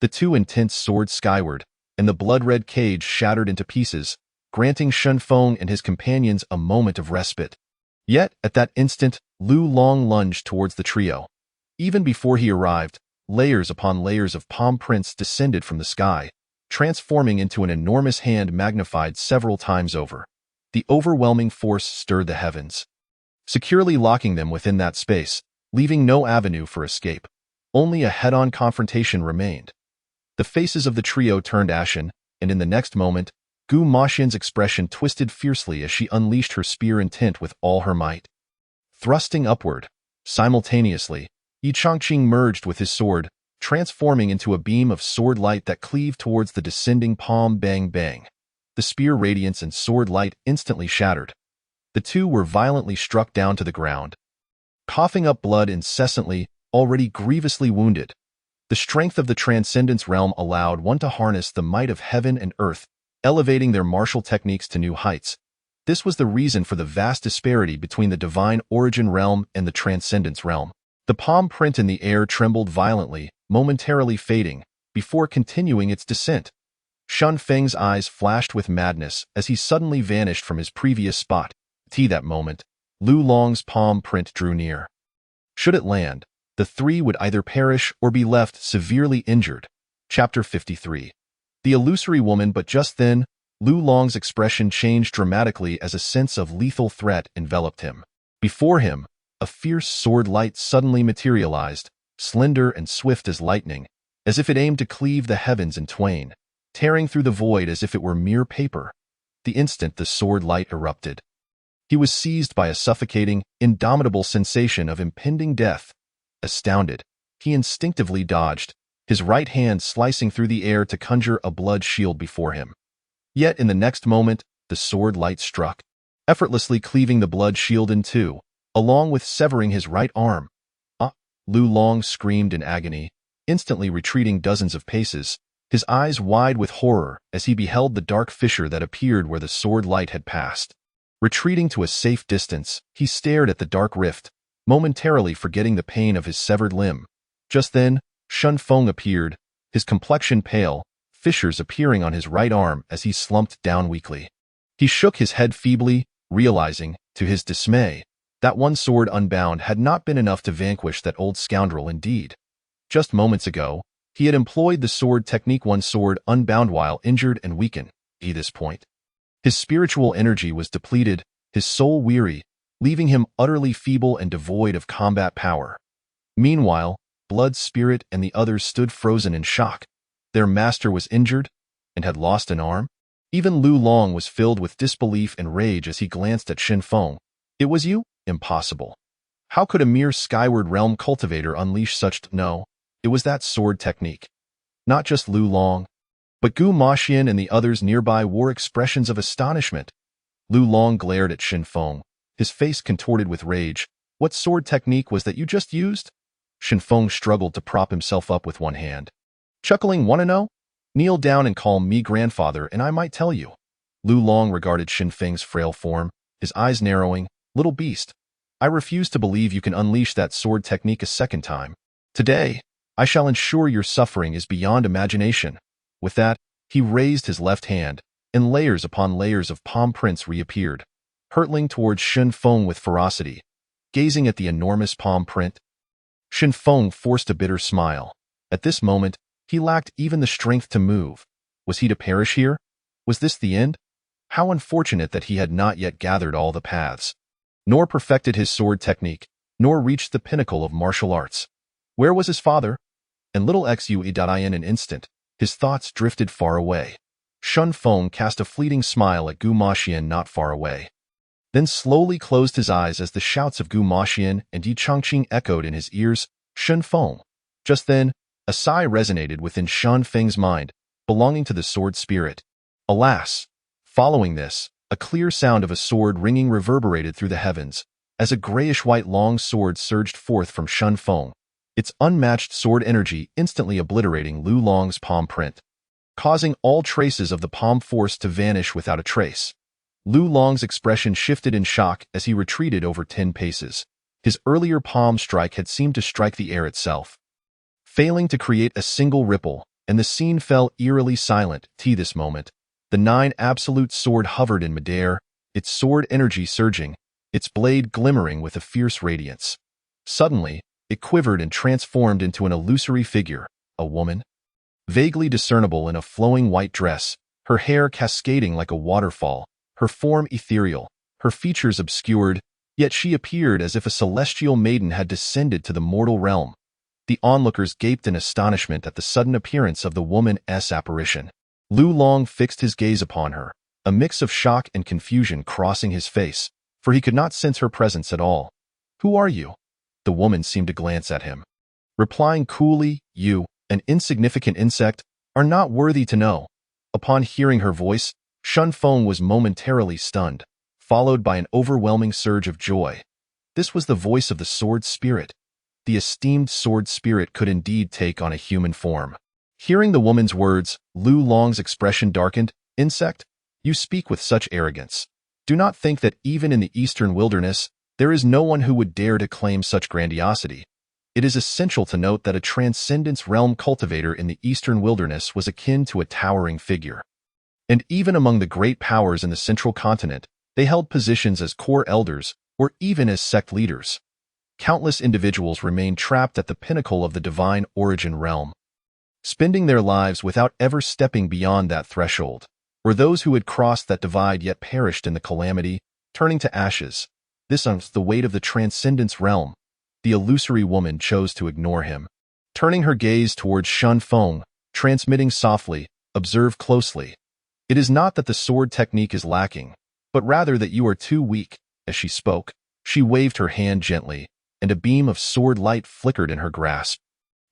The two intents soared skyward, and the blood-red cage shattered into pieces, granting Shunfeng and his companions a moment of respite. Yet, at that instant, Lu Long lunged towards the trio. Even before he arrived, layers upon layers of palm prints descended from the sky, transforming into an enormous hand magnified several times over. The overwhelming force stirred the heavens, securely locking them within that space, leaving no avenue for escape. Only a head-on confrontation remained. The faces of the trio turned ashen, and in the next moment, Gu Maxian's expression twisted fiercely as she unleashed her spear intent with all her might. Thrusting upward, simultaneously, Yi Changqing merged with his sword, transforming into a beam of sword light that cleaved towards the descending palm. Bang bang. The spear radiance and sword light instantly shattered. The two were violently struck down to the ground, coughing up blood incessantly, already grievously wounded. The strength of the Transcendence realm allowed one to harness the might of heaven and earth, elevating their martial techniques to new heights. This was the reason for the vast disparity between the Divine Origin realm and the Transcendence realm. The palm print in the air trembled violently, momentarily fading, before continuing its descent. Shunfeng's eyes flashed with madness as he suddenly vanished from his previous spot. At that moment, Lu Long's palm print drew near. Should it land, the three would either perish or be left severely injured. Chapter 53. The illusory woman. But just then, Lu Long's expression changed dramatically as a sense of lethal threat enveloped him. Before him, a fierce sword light suddenly materialized, slender and swift as lightning, as if it aimed to cleave the heavens in twain, tearing through the void as if it were mere paper. The instant the sword light erupted, he was seized by a suffocating, indomitable sensation of impending death. Astounded, he instinctively dodged, his right hand slicing through the air to conjure a blood shield before him. Yet in the next moment, the sword light struck, effortlessly cleaving the blood shield in two, along with severing his right arm. Ah! Lu Long screamed in agony, instantly retreating dozens of paces, his eyes wide with horror as he beheld the dark fissure that appeared where the sword light had passed. Retreating to a safe distance, he stared at the dark rift, momentarily forgetting the pain of his severed limb. Just then, Shunfeng appeared, his complexion pale, fissures appearing on his right arm as he slumped down weakly. He shook his head feebly, realizing, to his dismay, that one sword unbound had not been enough to vanquish that old scoundrel indeed. Just moments ago, he had employed the sword technique one sword unbound while injured and weakened. At this point, his spiritual energy was depleted, his soul weary, leaving him utterly feeble and devoid of combat power. Meanwhile, Blood Spirit and the others stood frozen in shock. Their master was injured and had lost an arm. Even Lu Long was filled with disbelief and rage as he glanced at Shunfeng. It was you? Impossible. How could a mere skyward realm cultivator unleash such? No, it was that sword technique. Not just Lu Long, but Gu Maxian and the others nearby wore expressions of astonishment. Lu Long glared at Shunfeng, his face contorted with rage. What sword technique was that you just used? Shunfeng struggled to prop himself up with one hand. Chuckling, wanna know? Kneel down and call me grandfather and I might tell you. Lu Long regarded Shunfeng's frail form, his eyes narrowing. Little beast, I refuse to believe you can unleash that sword technique a second time. Today, I shall ensure your suffering is beyond imagination. With that, he raised his left hand, and layers upon layers of palm prints reappeared, hurtling towards Shunfeng with ferocity. Gazing at the enormous palm print, Shunfeng forced a bitter smile. At this moment, he lacked even the strength to move. Was he to perish here? Was this the end? How unfortunate that he had not yet gathered all the paths, nor perfected his sword technique, nor reached the pinnacle of martial arts. Where was his father? And little Xue in an instant, his thoughts drifted far away. Shunfeng cast a fleeting smile at Gu Maxian not far away, then slowly closed his eyes as the shouts of Gu Maxian and Yi Changqing echoed in his ears. Shen Feng. Just then, a sigh resonated within Shan Feng's mind, belonging to the sword spirit. Alas! Following this, a clear sound of a sword ringing reverberated through the heavens, as a grayish-white long sword surged forth from Shen Feng, its unmatched sword energy instantly obliterating Lu Long's palm print, causing all traces of the palm force to vanish without a trace. Lu Long's expression shifted in shock as he retreated over 10 paces. His earlier palm strike had seemed to strike the air itself, failing to create a single ripple, and the scene fell eerily silent. This moment, the 9 absolute sword hovered in midair, its sword energy surging, its blade glimmering with a fierce radiance. Suddenly, it quivered and transformed into an illusory figure, a woman, vaguely discernible in a flowing white dress, her hair cascading like a waterfall, her form ethereal, her features obscured, yet she appeared as if a celestial maiden had descended to the mortal realm. The onlookers gaped in astonishment at the sudden appearance of the woman's apparition. Lu Long fixed his gaze upon her, a mix of shock and confusion crossing his face, for he could not sense her presence at all. "Who are you?" The woman seemed to glance at him, replying coolly, "You, an insignificant insect, are not worthy to know." Upon hearing her voice, Shen Feng was momentarily stunned, followed by an overwhelming surge of joy. This was the voice of the sword spirit. The esteemed sword spirit could indeed take on a human form. Hearing the woman's words, Lu Long's expression darkened. "Insect, you speak with such arrogance. Do not think that even in the eastern wilderness, there is no one who would dare to claim such grandiosity. It is essential to note that a transcendence realm cultivator in the eastern wilderness was akin to a towering figure. And even among the great powers in the central continent, they held positions as core elders or even as sect leaders. Countless individuals remained trapped at the pinnacle of the divine origin realm, spending their lives without ever stepping beyond that threshold, or those who had crossed that divide yet perished in the calamity, turning to ashes. This was the weight of the transcendence realm. The illusory woman chose to ignore him. Turning her gaze towards Shen Feng, transmitting softly, "Observe closely. It is not that the sword technique is lacking, but rather that you are too weak." As she spoke, she waved her hand gently, and a beam of sword light flickered in her grasp.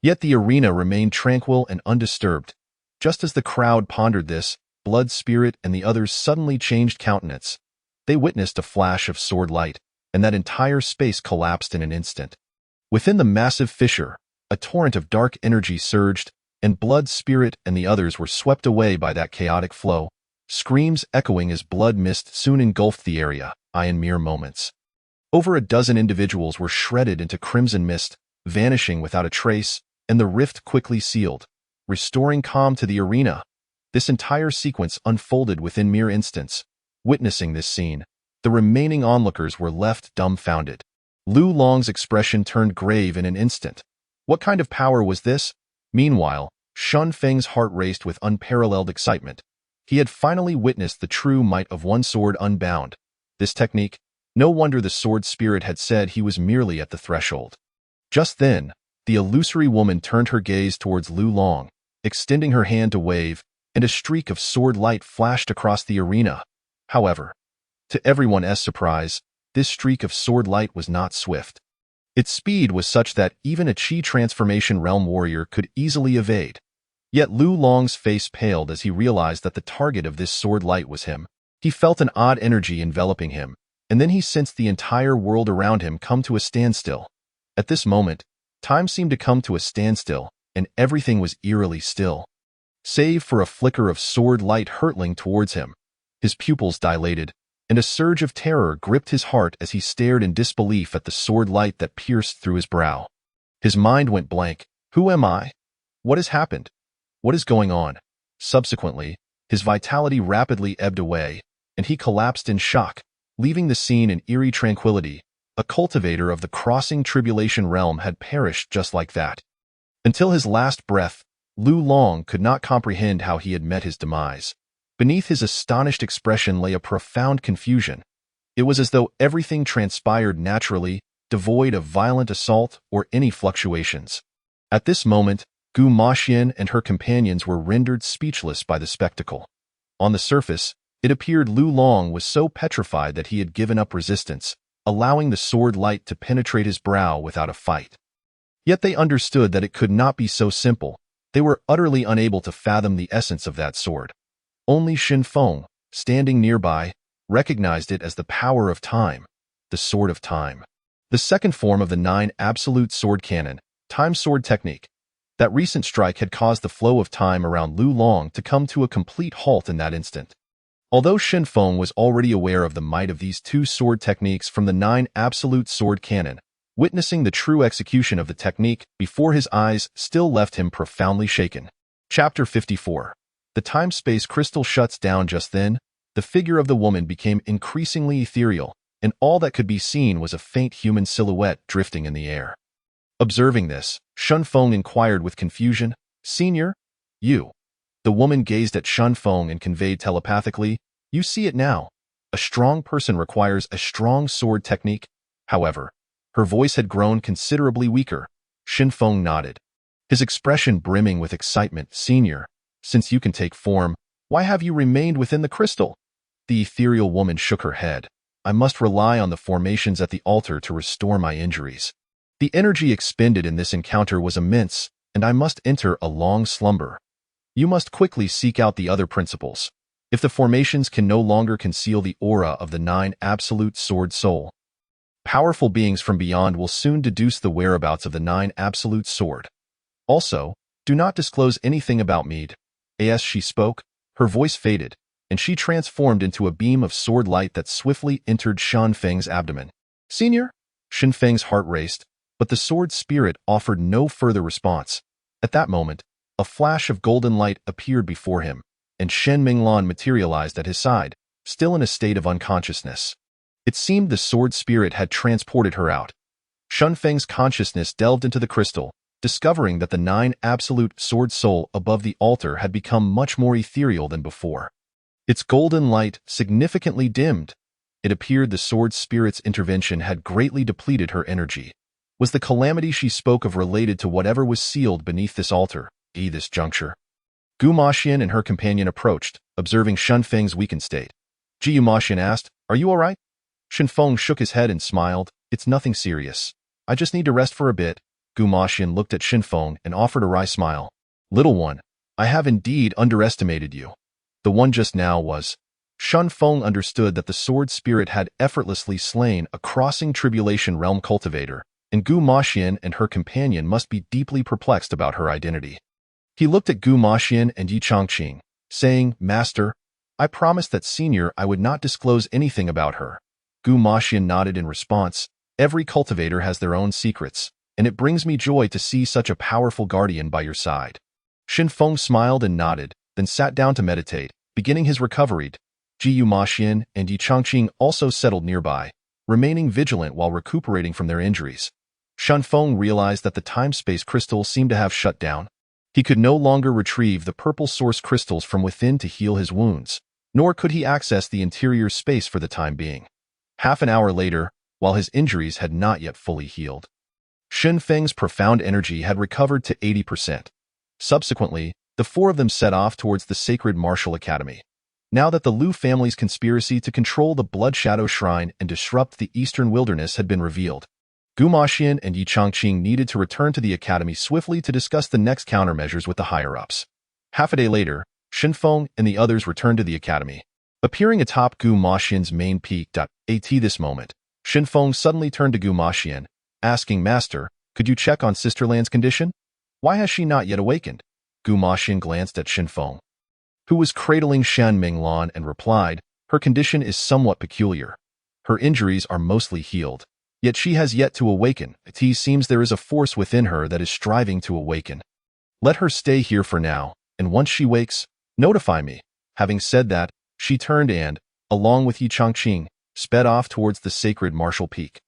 Yet the arena remained tranquil and undisturbed. Just as the crowd pondered this, Blood Spirit and the others suddenly changed countenance. They witnessed a flash of sword light, and that entire space collapsed in an instant. Within the massive fissure, a torrent of dark energy surged, and Blood Spirit and the others were swept away by that chaotic flow. Screams echoing as blood mist soon engulfed the area, in mere moments. Over a dozen individuals were shredded into crimson mist, vanishing without a trace, and the rift quickly sealed, restoring calm to the arena. This entire sequence unfolded within mere instants. Witnessing this scene, the remaining onlookers were left dumbfounded. Lu Long's expression turned grave in an instant. What kind of power was this? Meanwhile, Shen Feng's heart raced with unparalleled excitement. He had finally witnessed the true might of one sword unbound. This technique, no wonder the sword spirit had said he was merely at the threshold. Just then, the illusory woman turned her gaze towards Lu Long, extending her hand to wave, and a streak of sword light flashed across the arena. However, to everyone's surprise, this streak of sword light was not swift. Its speed was such that even a Qi transformation realm warrior could easily evade. Yet Lu Long's face paled as he realized that the target of this sword light was him. He felt an odd energy enveloping him, and then he sensed the entire world around him come to a standstill. At this moment, time seemed to come to a standstill, and everything was eerily still, save for a flicker of sword light hurtling towards him. His pupils dilated, and a surge of terror gripped his heart as he stared in disbelief at the sword light that pierced through his brow. His mind went blank. Who am I? What has happened? What is going on? Subsequently, his vitality rapidly ebbed away, and he collapsed in shock, leaving the scene in eerie tranquility. A cultivator of the crossing tribulation realm had perished just like that. Until his last breath, Lu Long could not comprehend how he had met his demise. Beneath his astonished expression lay a profound confusion. It was as though everything transpired naturally, devoid of violent assault or any fluctuations. At this moment, Gu Maxian and her companions were rendered speechless by the spectacle. On the surface, it appeared Lu Long was so petrified that he had given up resistance, allowing the sword light to penetrate his brow without a fight. Yet they understood that it could not be so simple. They were utterly unable to fathom the essence of that sword. Only Xin Feng, standing nearby, recognized it as the power of time, the Sword of Time. The second form of the 9 absolute sword canon, time sword technique. That recent strike had caused the flow of time around Lu Long to come to a complete halt in that instant. Although Xin Feng was already aware of the might of these 2 sword techniques from the 9 absolute sword canon, witnessing the true execution of the technique before his eyes still left him profoundly shaken. Chapter 54. The time-space crystal shuts down just then. The figure of the woman became increasingly ethereal, and all that could be seen was a faint human silhouette drifting in the air. Observing this, Xin Feng inquired with confusion, "Senior? You?" The woman gazed at Xin Feng and conveyed telepathically, "You see it now. A strong person requires a strong sword technique." However, her voice had grown considerably weaker. Xin Feng nodded, his expression brimming with excitement. "Senior, since you can take form, why have you remained within the crystal?" The ethereal woman shook her head. "I must rely on the formations at the altar to restore my injuries. The energy expended in this encounter was immense, and I must enter a long slumber. You must quickly seek out the other principles. If the formations can no longer conceal the aura of the 9 absolute sword soul, powerful beings from beyond will soon deduce the whereabouts of the 9 absolute sword. Also, do not disclose anything about me." As she spoke, her voice faded, and she transformed into a beam of sword light that swiftly entered Xin Feng's abdomen. "Senior?" Xin Feng's heart raced, but the sword spirit offered no further response. At that moment, a flash of golden light appeared before him, and Shen Minglan materialized at his side, still in a state of unconsciousness. It seemed the sword spirit had transported her out. Xin Feng's consciousness delved into the crystal, discovering that the 9 absolute sword soul above the altar had become much more ethereal than before. Its golden light significantly dimmed. It appeared the sword spirit's intervention had greatly depleted her energy. Was the calamity she spoke of related to whatever was sealed beneath this altar? At this juncture, Gu Maxian and her companion approached, observing Xin Feng's weakened state. Gu Maxian asked, "Are you all right?" Xin Feng shook his head and smiled. "It's nothing serious. I just need to rest for a bit." Gu Maxian looked at Xin Feng and offered a wry smile. "Little one, I have indeed underestimated you." The one just now was. Xin Feng understood that the sword spirit had effortlessly slain a crossing tribulation realm cultivator, and Gu Maxian and her companion must be deeply perplexed about her identity. He looked at Gu Maxian and Yi Changqing, saying, "Master, I promised that senior I would not disclose anything about her." Gu Maxian nodded in response. "Every cultivator has their own secrets, and it brings me joy to see such a powerful guardian by your side." Xin Feng smiled and nodded, then sat down to meditate, beginning his recovery. Ji Maxian and Yi Changqing also settled nearby, remaining vigilant while recuperating from their injuries. Xin Feng realized that the time-space crystal seemed to have shut down. He could no longer retrieve the purple source crystals from within to heal his wounds, nor could he access the interior space for the time being. Half an hour later, while his injuries had not yet fully healed, Xin Feng's profound energy had recovered to 80%. Subsequently, the 4 of them set off towards the sacred martial academy. Now that the Lu family's conspiracy to control the Blood Shadow Shrine and disrupt the eastern wilderness had been revealed, Gu Maxian and Yi Changqing needed to return to the academy swiftly to discuss the next countermeasures with the higher-ups. Half a day later, Xin Feng and the others returned to the academy. Appearing atop Gu Maxian's main peak. At this moment, Xin Feng suddenly turned to Gu Maxian, asking, "Master, could you check on Sisterland's condition? Why has she not yet awakened?" Gu Maxian glanced at Xin Feng, who was cradling Shan Minglan, and replied, "Her condition is somewhat peculiar. Her injuries are mostly healed, yet she has yet to awaken. It seems there is a force within her that is striving to awaken. Let her stay here for now, and once she wakes, notify me." Having said that, she turned and, along with Yi Changqing, sped off towards the sacred martial peak.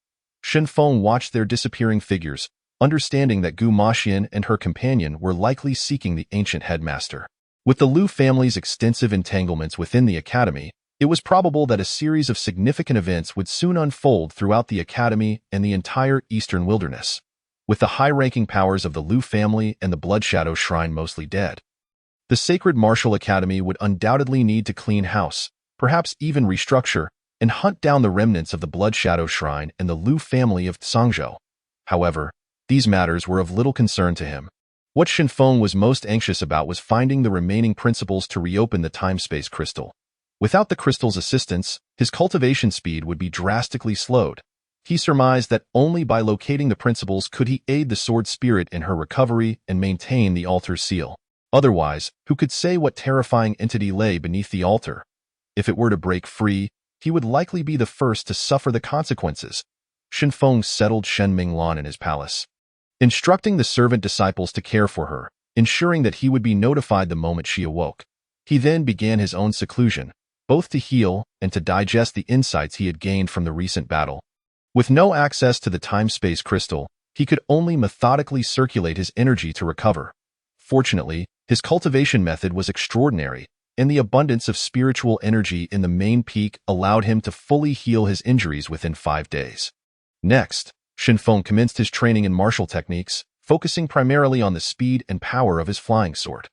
Xin Feng watched their disappearing figures, understanding that Gu Maxian and her companion were likely seeking the ancient headmaster. With the Lu family's extensive entanglements within the academy, it was probable that a series of significant events would soon unfold throughout the academy and the entire eastern wilderness. With the high-ranking powers of the Lu family and the Blood Shadow Shrine mostly dead, the Sacred Martial Academy would undoubtedly need to clean house, perhaps even restructure, and hunt down the remnants of the Blood Shadow Shrine and the Lu family of Tsangzhou. However, these matters were of little concern to him. What Shenfeng was most anxious about was finding the remaining principles to reopen the time-space crystal. Without the crystal's assistance, his cultivation speed would be drastically slowed. He surmised that only by locating the principles could he aid the sword spirit in her recovery and maintain the altar's seal. Otherwise, who could say what terrifying entity lay beneath the altar? If it were to break free, he would likely be the first to suffer the consequences. Shenfeng settled Shen Minglan in his palace, instructing the servant disciples to care for her, ensuring that he would be notified the moment she awoke. He then began his own seclusion, both to heal and to digest the insights he had gained from the recent battle. With no access to the time-space crystal, he could only methodically circulate his energy to recover. Fortunately, his cultivation method was extraordinary, and the abundance of spiritual energy in the main peak allowed him to fully heal his injuries within 5 days. Next, Shenfeng commenced his training in martial techniques, focusing primarily on the speed and power of his flying sword.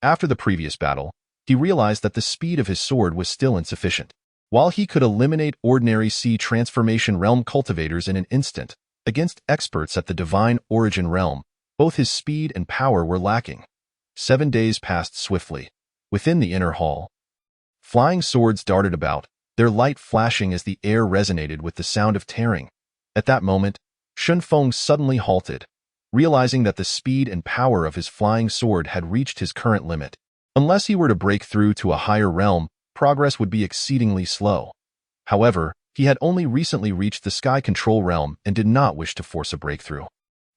After the previous battle, he realized that the speed of his sword was still insufficient. While he could eliminate ordinary sea transformation realm cultivators in an instant, against experts at the divine origin realm, both his speed and power were lacking. 7 days passed swiftly. Within the inner hall, flying swords darted about, their light flashing as the air resonated with the sound of tearing. At that moment, Shenfeng suddenly halted, realizing that the speed and power of his flying sword had reached his current limit. Unless he were to break through to a higher realm, progress would be exceedingly slow. However, he had only recently reached the sky control realm and did not wish to force a breakthrough.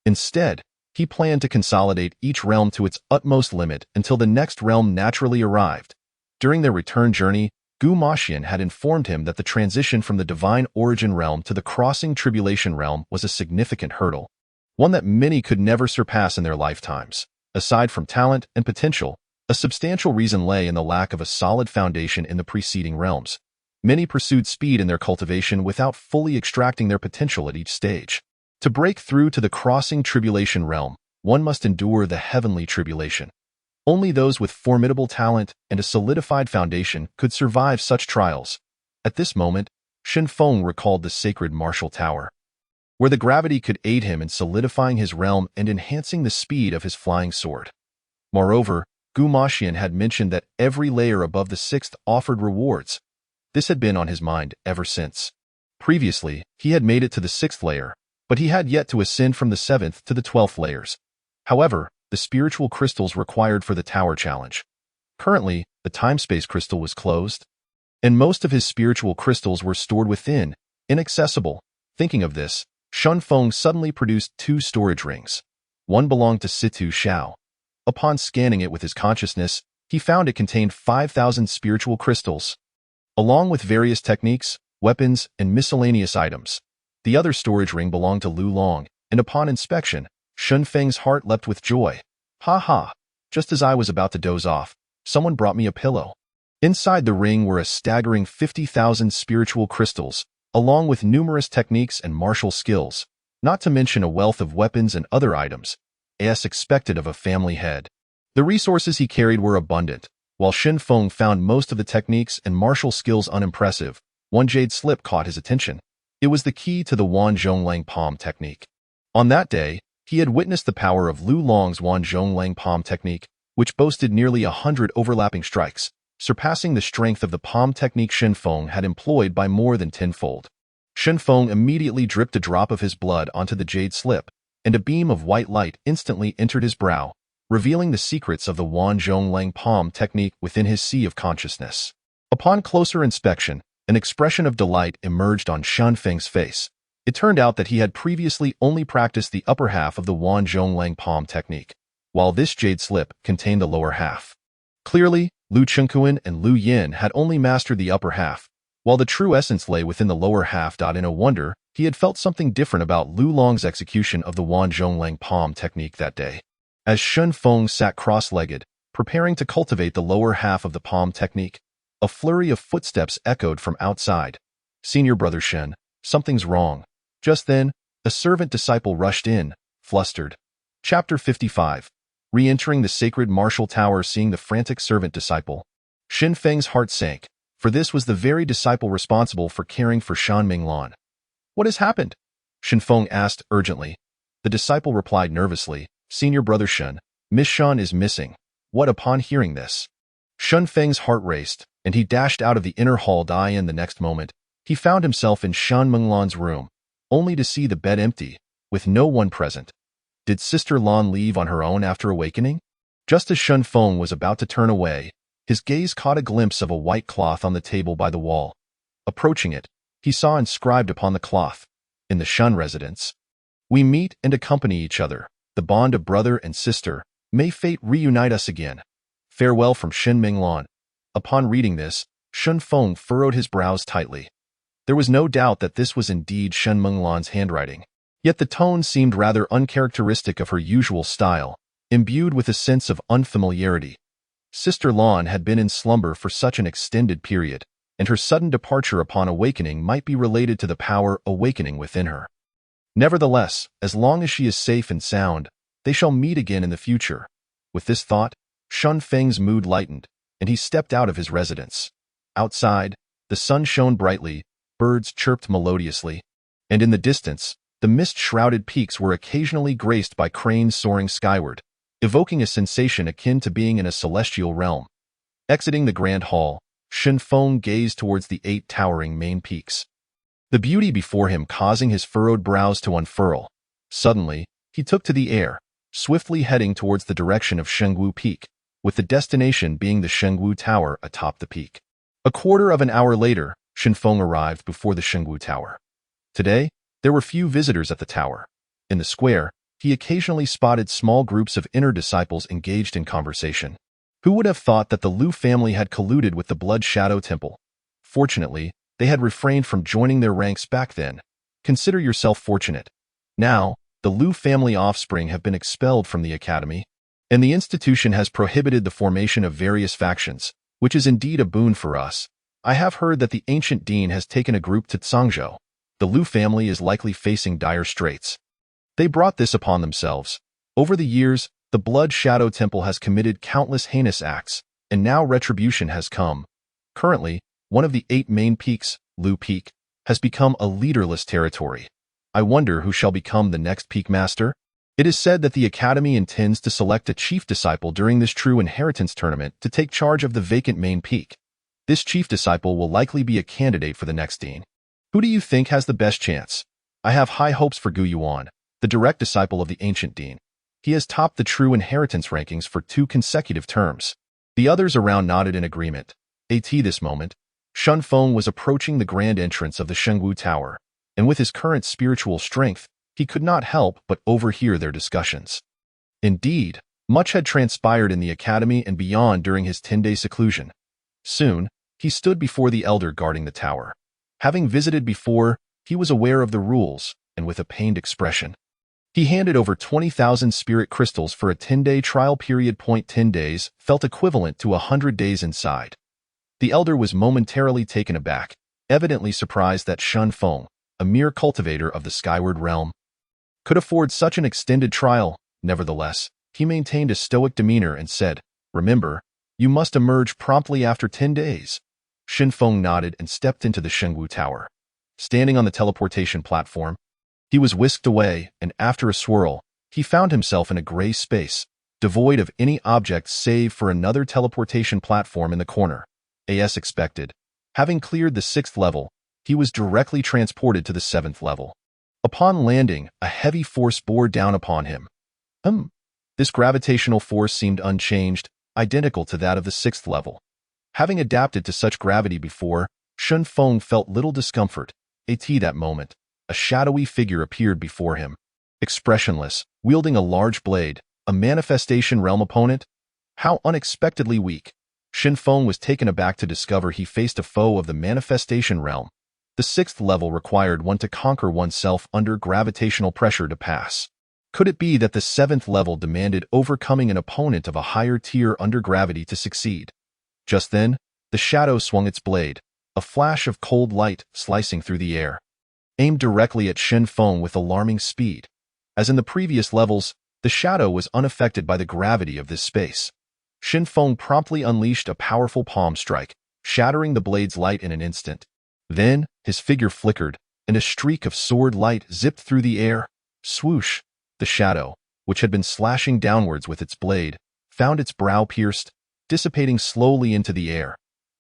Instead, he planned to consolidate each realm to its utmost limit until the next realm naturally arrived. During their return journey, Gu Maxian had informed him that the transition from the divine origin realm to the crossing tribulation realm was a significant hurdle, one that many could never surpass in their lifetimes. Aside from talent and potential, a substantial reason lay in the lack of a solid foundation in the preceding realms. Many pursued speed in their cultivation without fully extracting their potential at each stage. To break through to the crossing tribulation realm, one must endure the heavenly tribulation. Only those with formidable talent and a solidified foundation could survive such trials. At this moment, Shenfeng recalled the sacred martial tower, where the gravity could aid him in solidifying his realm and enhancing the speed of his flying sword. Moreover, Gu Maxian had mentioned that every layer above the 6th offered rewards. This had been on his mind ever since. Previously, he had made it to the 6th layer, but he had yet to ascend from the 7th to the 12th layers. However, the spiritual crystals required for the tower challenge. Currently, the time-space crystal was closed, and most of his spiritual crystals were stored within, inaccessible. Thinking of this, Shenfeng suddenly produced 2 storage rings. One belonged to Situ Xiao. Upon scanning it with his consciousness, he found it contained 5,000 spiritual crystals, along with various techniques, weapons, and miscellaneous items. The other storage ring belonged to Lu Long, and upon inspection, Shenfeng's heart leapt with joy. Ha ha! Just as I was about to doze off, someone brought me a pillow. Inside the ring were a staggering 50,000 spiritual crystals, along with numerous techniques and martial skills, not to mention a wealth of weapons and other items, as expected of a family head. The resources he carried were abundant. While Shenfeng found most of the techniques and martial skills unimpressive, one jade slip caught his attention. It was the key to the Wanzhonglang palm technique. On that day, he had witnessed the power of Lu Long's Wanzhonglang palm technique, which boasted nearly 100 overlapping strikes, surpassing the strength of the palm technique Shenfeng had employed by more than tenfold. Shenfeng immediately dripped a drop of his blood onto the jade slip, and a beam of white light instantly entered his brow, revealing the secrets of the Wanzhonglang palm technique within his sea of consciousness. Upon closer inspection, an expression of delight emerged on Shenfeng's face. It turned out that he had previously only practiced the upper half of the Wanzhonglang palm technique, while this jade slip contained the lower half. Clearly, Lu Chengquan and Lu Yin had only mastered the upper half, while the true essence lay within the lower half. In a wonder, he had felt something different about Lu Long's execution of the Wanzhonglang palm technique that day. As Shenfeng sat cross-legged, preparing to cultivate the lower half of the palm technique, a flurry of footsteps echoed from outside. "Senior Brother Shen, something's wrong." Just then, a servant disciple rushed in, flustered. Chapter 55. Re-entering the sacred martial tower. Seeing the frantic servant disciple, Shenfeng's heart sank, for this was the very disciple responsible for caring for Shan Minglan. "What has happened?" Shenfeng asked urgently. The disciple replied nervously, Senior Brother Shun, Miss Shun is missing. What upon hearing this? Shun Feng's heart raced, and he dashed out of the inner hall. The next moment, he found himself in Shun Menglan's room, only to see the bed empty, with no one present. Did Sister Lan leave on her own after awakening? Just as Shun Feng was about to turn away, his gaze caught a glimpse of a white cloth on the table by the wall. Approaching it, he saw inscribed upon the cloth, in the Shun residence, "We meet and accompany each other, the bond of brother and sister. May fate reunite us again. Farewell from Shin Minglan." Upon reading this, Shun Feng furrowed his brows tightly. There was no doubt that this was indeed Shen Menglan's handwriting, yet the tone seemed rather uncharacteristic of her usual style, imbued with a sense of unfamiliarity. Sister Lan had been in slumber for such an extended period, and her sudden departure upon awakening might be related to the power awakening within her. Nevertheless, as long as she is safe and sound, they shall meet again in the future. With this thought, Shun Feng's mood lightened, and he stepped out of his residence. Outside, the sun shone brightly, birds chirped melodiously, and in the distance, the mist-shrouded peaks were occasionally graced by cranes soaring skyward, evoking a sensation akin to being in a celestial realm. Exiting the grand hall, Shin Feng gazed towards the 8 towering main peaks, the beauty before him causing his furrowed brows to unfurl. Suddenly, he took to the air, swiftly heading towards the direction of Shengwu Peak, with the destination being the Shengwu Tower atop the peak. A quarter of an hour later, Shin Feng arrived before the Shengwu Tower. Today, there were few visitors at the tower. In the square, he occasionally spotted small groups of inner disciples engaged in conversation. Who would have thought that the Lu family had colluded with the Blood Shadow Temple? Fortunately, they had refrained from joining their ranks back then. Consider yourself fortunate. Now, the Lu family offspring have been expelled from the academy, and the institution has prohibited the formation of various factions, which is indeed a boon for us. I have heard that the ancient dean has taken a group to Tsangzhou. The Lu family is likely facing dire straits. They brought this upon themselves. Over the years, the Blood Shadow Temple has committed countless heinous acts, and now retribution has come. Currently, one of the 8 main peaks, Lu Peak, has become a leaderless territory. I wonder who shall become the next peak master? It is said that the academy intends to select a chief disciple during this true inheritance tournament to take charge of the vacant main peak. This chief disciple will likely be a candidate for the next dean. Who do you think has the best chance? I have high hopes for Gu Yuan, the direct disciple of the ancient dean. He has topped the true inheritance rankings for 2 consecutive terms. The others around nodded in agreement. At this moment, Shun Feng was approaching the grand entrance of the Shengwu Tower, and with his current spiritual strength, he could not help but overhear their discussions. Indeed, much had transpired in the academy and beyond during his 10-day seclusion. Soon, he stood before the elder guarding the tower. Having visited before, he was aware of the rules, and with a pained expression, he handed over 20,000 spirit crystals for a 10-day trial period. 10 days felt equivalent to 100 days inside. The elder was momentarily taken aback, evidently surprised that Shun Feng, a mere cultivator of the skyward realm, could afford such an extended trial. Nevertheless, he maintained a stoic demeanor and said, "Remember, you must emerge promptly after 10 days. Shin Feng nodded and stepped into the Shengwu Tower. Standing on the teleportation platform, he was whisked away, and after a swirl, he found himself in a gray space, devoid of any objects save for another teleportation platform in the corner. As expected, having cleared the 6th level, he was directly transported to the 7th level. Upon landing, a heavy force bore down upon him. This gravitational force seemed unchanged, identical to that of the 6th level. Having adapted to such gravity before, Shun Feng felt little discomfort. At that moment, a shadowy figure appeared before him. Expressionless, wielding a large blade, a manifestation realm opponent? How unexpectedly weak. Shin Feng was taken aback to discover he faced a foe of the manifestation realm. The 6th level required one to conquer oneself under gravitational pressure to pass. Could it be that the 7th level demanded overcoming an opponent of a higher tier under gravity to succeed? Just then, the shadow swung its blade, a flash of cold light slicing through the air, aimed directly at Shin Feng with alarming speed. As in the previous levels, the shadow was unaffected by the gravity of this space. Shin Feng promptly unleashed a powerful palm strike, shattering the blade's light in an instant. Then, his figure flickered, and a streak of sword light zipped through the air. Swoosh! The shadow, which had been slashing downwards with its blade, found its brow pierced, dissipating slowly into the air.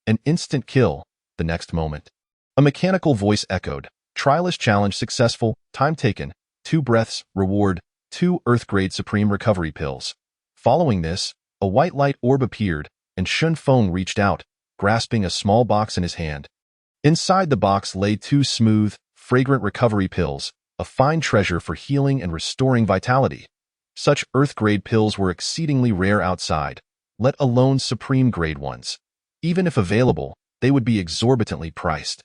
An instant kill, the next moment. A mechanical voice echoed, "Trialist challenge successful, time taken, 2 breaths, reward, 2 Earth-grade supreme recovery pills." Following this, a white light orb appeared, and Shun Feng reached out, grasping a small box in his hand. Inside the box lay 2 smooth, fragrant recovery pills, a fine treasure for healing and restoring vitality. Such Earth-grade pills were exceedingly rare outside, let alone supreme-grade ones. Even if available, they would be exorbitantly priced.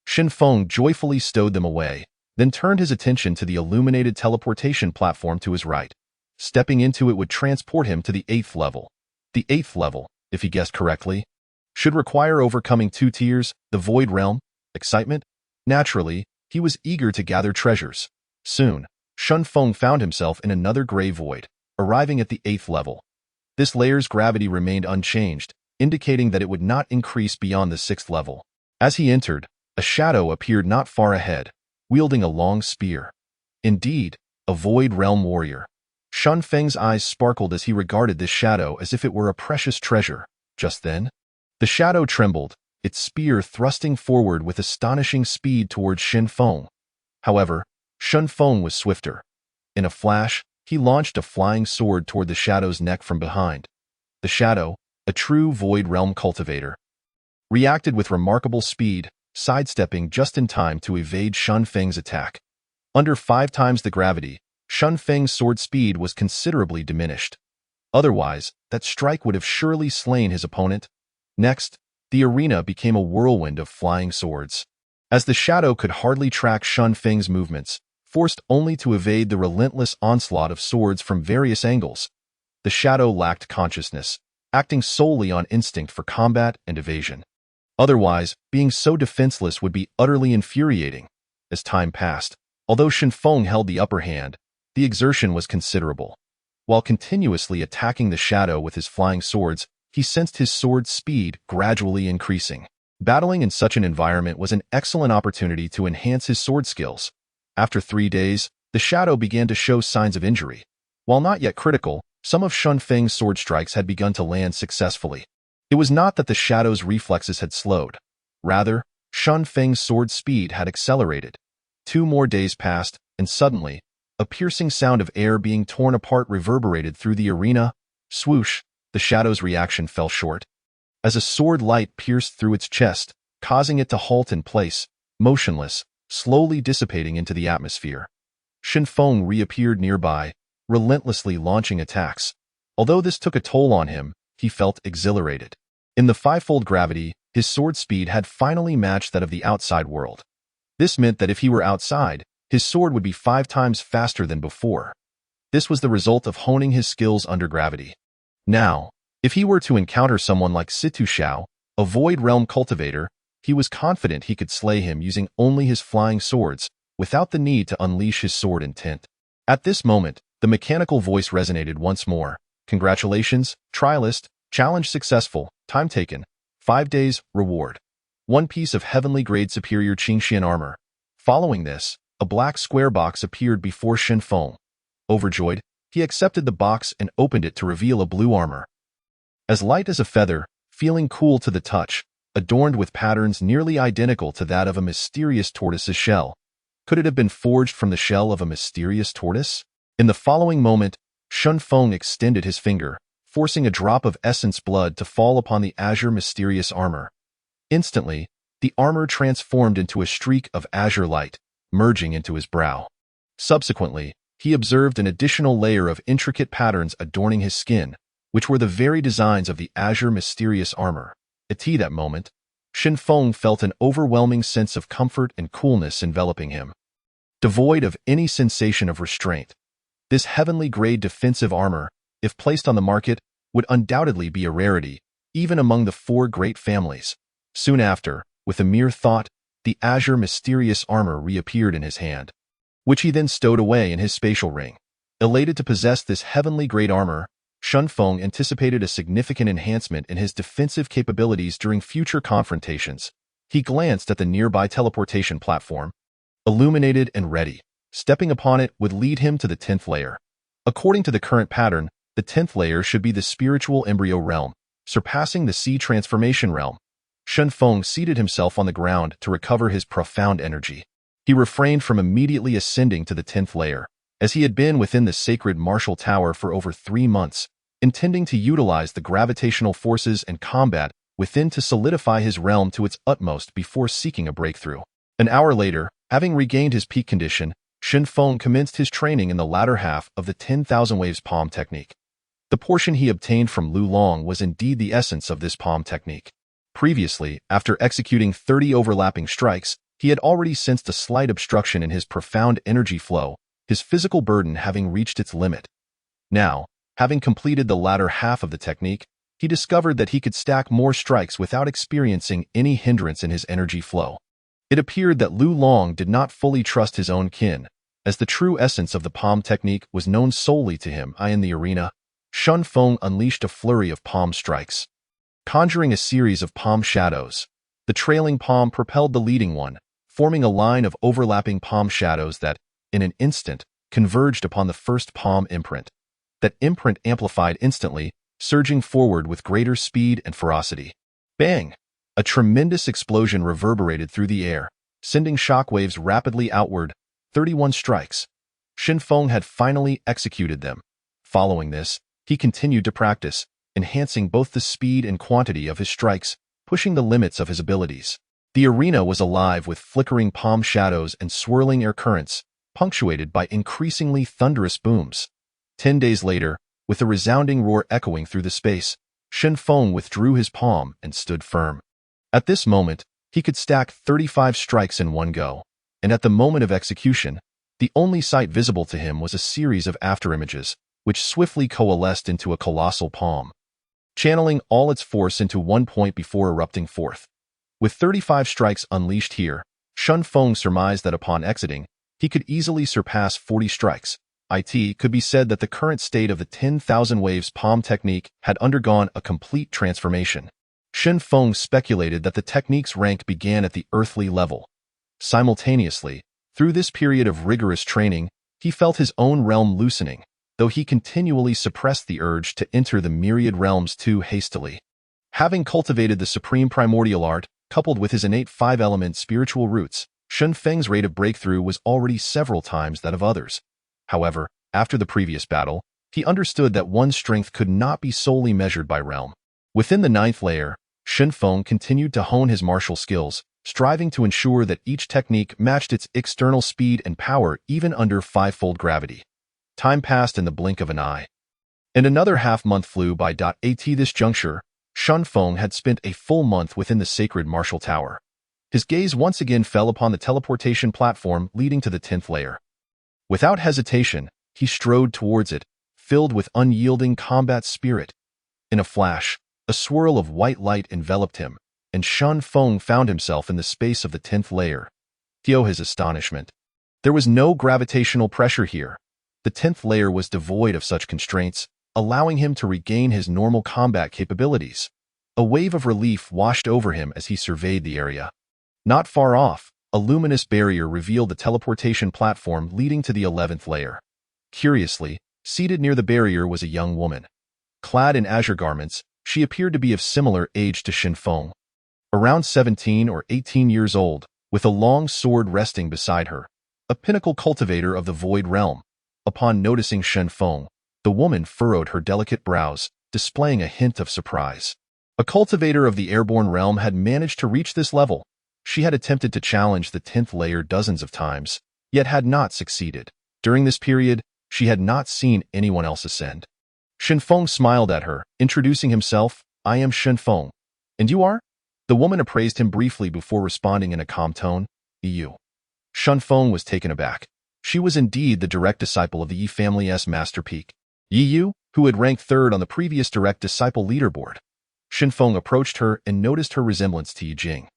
Shen Feng joyfully stowed them away, then turned his attention to the illuminated teleportation platform to his right. Stepping into it would transport him to the 8th level. The 8th level, if he guessed correctly, should require overcoming 2 tiers, the Void Realm, excitement. Naturally, he was eager to gather treasures. Soon, Shun Feng found himself in another gray void, arriving at the 8th level. This layer's gravity remained unchanged, indicating that it would not increase beyond the 6th level. As he entered, a shadow appeared not far ahead, wielding a long spear. Indeed, a Void Realm warrior. Shun Feng's eyes sparkled as he regarded this shadow as if it were a precious treasure. Just then, the shadow trembled, its spear thrusting forward with astonishing speed towards Shen Feng. However, Shun Feng was swifter. In a flash, he launched a flying sword toward the shadow's neck from behind. The shadow, a true Void Realm cultivator, reacted with remarkable speed, sidestepping just in time to evade Shun Feng's attack. Under 5 times the gravity, Shun Feng's sword speed was considerably diminished. Otherwise, that strike would have surely slain his opponent. Next, the arena became a whirlwind of flying swords. As the shadow could hardly track Shun Feng's movements, forced only to evade the relentless onslaught of swords from various angles, the shadow lacked consciousness, acting solely on instinct for combat and evasion. Otherwise, being so defenseless would be utterly infuriating. As time passed, although Shen Feng held the upper hand, the exertion was considerable. While continuously attacking the shadow with his flying swords, he sensed his sword's speed gradually increasing. Battling in such an environment was an excellent opportunity to enhance his sword skills. After 3 days, the shadow began to show signs of injury. While not yet critical, some of Shun Feng's sword strikes had begun to land successfully. It was not that the shadow's reflexes had slowed. Rather, Shun Feng's sword speed had accelerated. 2 more days passed, and suddenly, a piercing sound of air being torn apart reverberated through the arena. Swoosh, the shadow's reaction fell short. As a sword light pierced through its chest, causing it to halt in place, motionless, slowly dissipating into the atmosphere. Shen Feng reappeared nearby, relentlessly launching attacks. Although this took a toll on him, he felt exhilarated. In the 5-fold gravity, his sword speed had finally matched that of the outside world. This meant that if he were outside, his sword would be 5 times faster than before. This was the result of honing his skills under gravity. Now, if he were to encounter someone like Situ Xiao, a Void Realm cultivator, he was confident he could slay him using only his flying swords, without the need to unleash his sword intent. At this moment, the mechanical voice resonated once more. "Congratulations, trialist, challenge successful, time taken, 5 days, reward. 1 piece of heavenly grade superior Qingxian armor." Following this, a black square box appeared before Shen Feng. Overjoyed, he accepted the box and opened it to reveal a blue armor. As light as a feather, feeling cool to the touch, adorned with patterns nearly identical to that of a mysterious tortoise's shell. Could it have been forged from the shell of a mysterious tortoise? In the following moment, Shun Feng extended his finger, forcing a drop of essence blood to fall upon the azure mysterious armor. Instantly, the armor transformed into a streak of azure light, merging into his brow. Subsequently, he observed an additional layer of intricate patterns adorning his skin, which were the very designs of the azure mysterious armor. At that moment, Shen Feng felt an overwhelming sense of comfort and coolness enveloping him. Devoid of any sensation of restraint, this heavenly grade defensive armor, if placed on the market, would undoubtedly be a rarity, even among the 4 great families. Soon after, with a mere thought, the azure mysterious armor reappeared in his hand, which he then stowed away in his spatial ring. Elated to possess this heavenly grade armor, Shun Feng anticipated a significant enhancement in his defensive capabilities during future confrontations. He glanced at the nearby teleportation platform, illuminated and ready. Stepping upon it would lead him to the 10th layer. According to the current pattern, the 10th layer should be the spiritual embryo realm, surpassing the sea transformation realm. Shen Feng seated himself on the ground to recover his profound energy. He refrained from immediately ascending to the 10th layer, as he had been within the sacred martial tower for over 3 months, intending to utilize the gravitational forces and combat within to solidify his realm to its utmost before seeking a breakthrough. An hour later, having regained his peak condition, Shen Feng commenced his training in the latter half of the 10,000 waves palm technique. The portion he obtained from Lu Long was indeed the essence of this palm technique. Previously, after executing 30 overlapping strikes, he had already sensed a slight obstruction in his profound energy flow, his physical burden having reached its limit. Now, having completed the latter half of the technique, he discovered that he could stack more strikes without experiencing any hindrance in his energy flow. It appeared that Lu Long did not fully trust his own kin, as the true essence of the palm technique was known solely to him. In the arena, Shen Feng unleashed a flurry of palm strikes. Conjuring a series of palm shadows, the trailing palm propelled the leading one, forming a line of overlapping palm shadows that, in an instant, converged upon the first palm imprint. That imprint amplified instantly, surging forward with greater speed and ferocity. Bang! A tremendous explosion reverberated through the air, sending shockwaves rapidly outward. 31 strikes. Shen Feng had finally executed them. Following this, he continued to practice, enhancing both the speed and quantity of his strikes, pushing the limits of his abilities. The arena was alive with flickering palm shadows and swirling air currents, punctuated by increasingly thunderous booms. 10 days later, with a resounding roar echoing through the space, Shen Feng withdrew his palm and stood firm. At this moment, he could stack 35 strikes in one go, and at the moment of execution, the only sight visible to him was a series of afterimages, which swiftly coalesced into a colossal palm, channeling all its force into one point before erupting forth. With 35 strikes unleashed here, Shen Feng surmised that upon exiting, he could easily surpass 40 strikes. It could be said that the current state of the 10,000 waves palm technique had undergone a complete transformation. Shen Feng speculated that the technique's rank began at the earthly level. Simultaneously, through this period of rigorous training, he felt his own realm loosening, though he continually suppressed the urge to enter the myriad realms too hastily. Having cultivated the supreme primordial art, coupled with his innate 5-element spiritual roots, Shen Feng's rate of breakthrough was already several times that of others. However, after the previous battle, he understood that one's strength could not be solely measured by realm. Within the 9th layer, Shen Feng continued to hone his martial skills, striving to ensure that each technique matched its external speed and power even under 5-fold gravity. Time passed in the blink of an eye, and another half-month flew by. At this juncture, Shen Feng had spent a full month within the sacred martial tower. His gaze once again fell upon the teleportation platform leading to the 10th layer. Without hesitation, he strode towards it, filled with unyielding combat spirit. In a flash, a swirl of white light enveloped him, and Shen Feng found himself in the space of the 10th layer. To his astonishment, there was no gravitational pressure here. The 10th layer was devoid of such constraints, allowing him to regain his normal combat capabilities. A wave of relief washed over him as he surveyed the area. Not far off, a luminous barrier revealed the teleportation platform leading to the 11th layer. Curiously, seated near the barrier was a young woman. Clad in azure garments, she appeared to be of similar age to Shen Feng. Around 17 or 18 years old, with a long sword resting beside her, a pinnacle cultivator of the void realm. Upon noticing Shen Feng, the woman furrowed her delicate brows, displaying a hint of surprise. A cultivator of the airborne realm had managed to reach this level. She had attempted to challenge the 10th layer dozens of times, yet had not succeeded. During this period, she had not seen anyone else ascend. Shen Feng smiled at her, introducing himself. "I am Shen Feng. And you are?" The woman appraised him briefly before responding in a calm tone. "You." Shen Feng was taken aback. She was indeed the direct disciple of the Yi family's Master Peak, Yi Yu, who had ranked 3rd on the previous direct disciple leaderboard. Shen Feng approached her and noticed her resemblance to Yi Jing.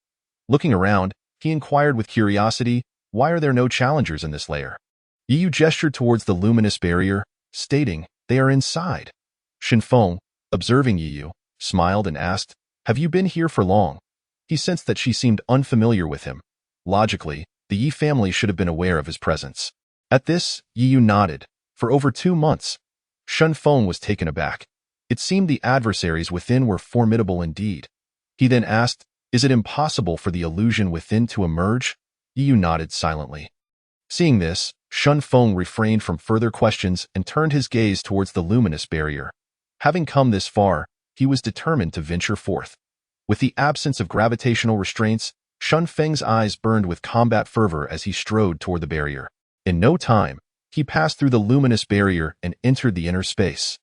Looking around, he inquired with curiosity, "Why are there no challengers in this layer?" Yi Yu gestured towards the luminous barrier, stating, "They are inside." Shen Feng, observing Yi Yu, smiled and asked, "Have you been here for long?" He sensed that she seemed unfamiliar with him. Logically, the Yi family should have been aware of his presence. At this, Yi Yu nodded. For over 2 months, Shun Feng was taken aback. It seemed the adversaries within were formidable indeed. He then asked, "Is it impossible for the illusion within to emerge?" Yi Yu nodded silently. Seeing this, Shun Feng refrained from further questions and turned his gaze towards the luminous barrier. Having come this far, he was determined to venture forth. With the absence of gravitational restraints, Shun Feng's eyes burned with combat fervor as he strode toward the barrier. In no time, he passed through the luminous barrier and entered the inner space.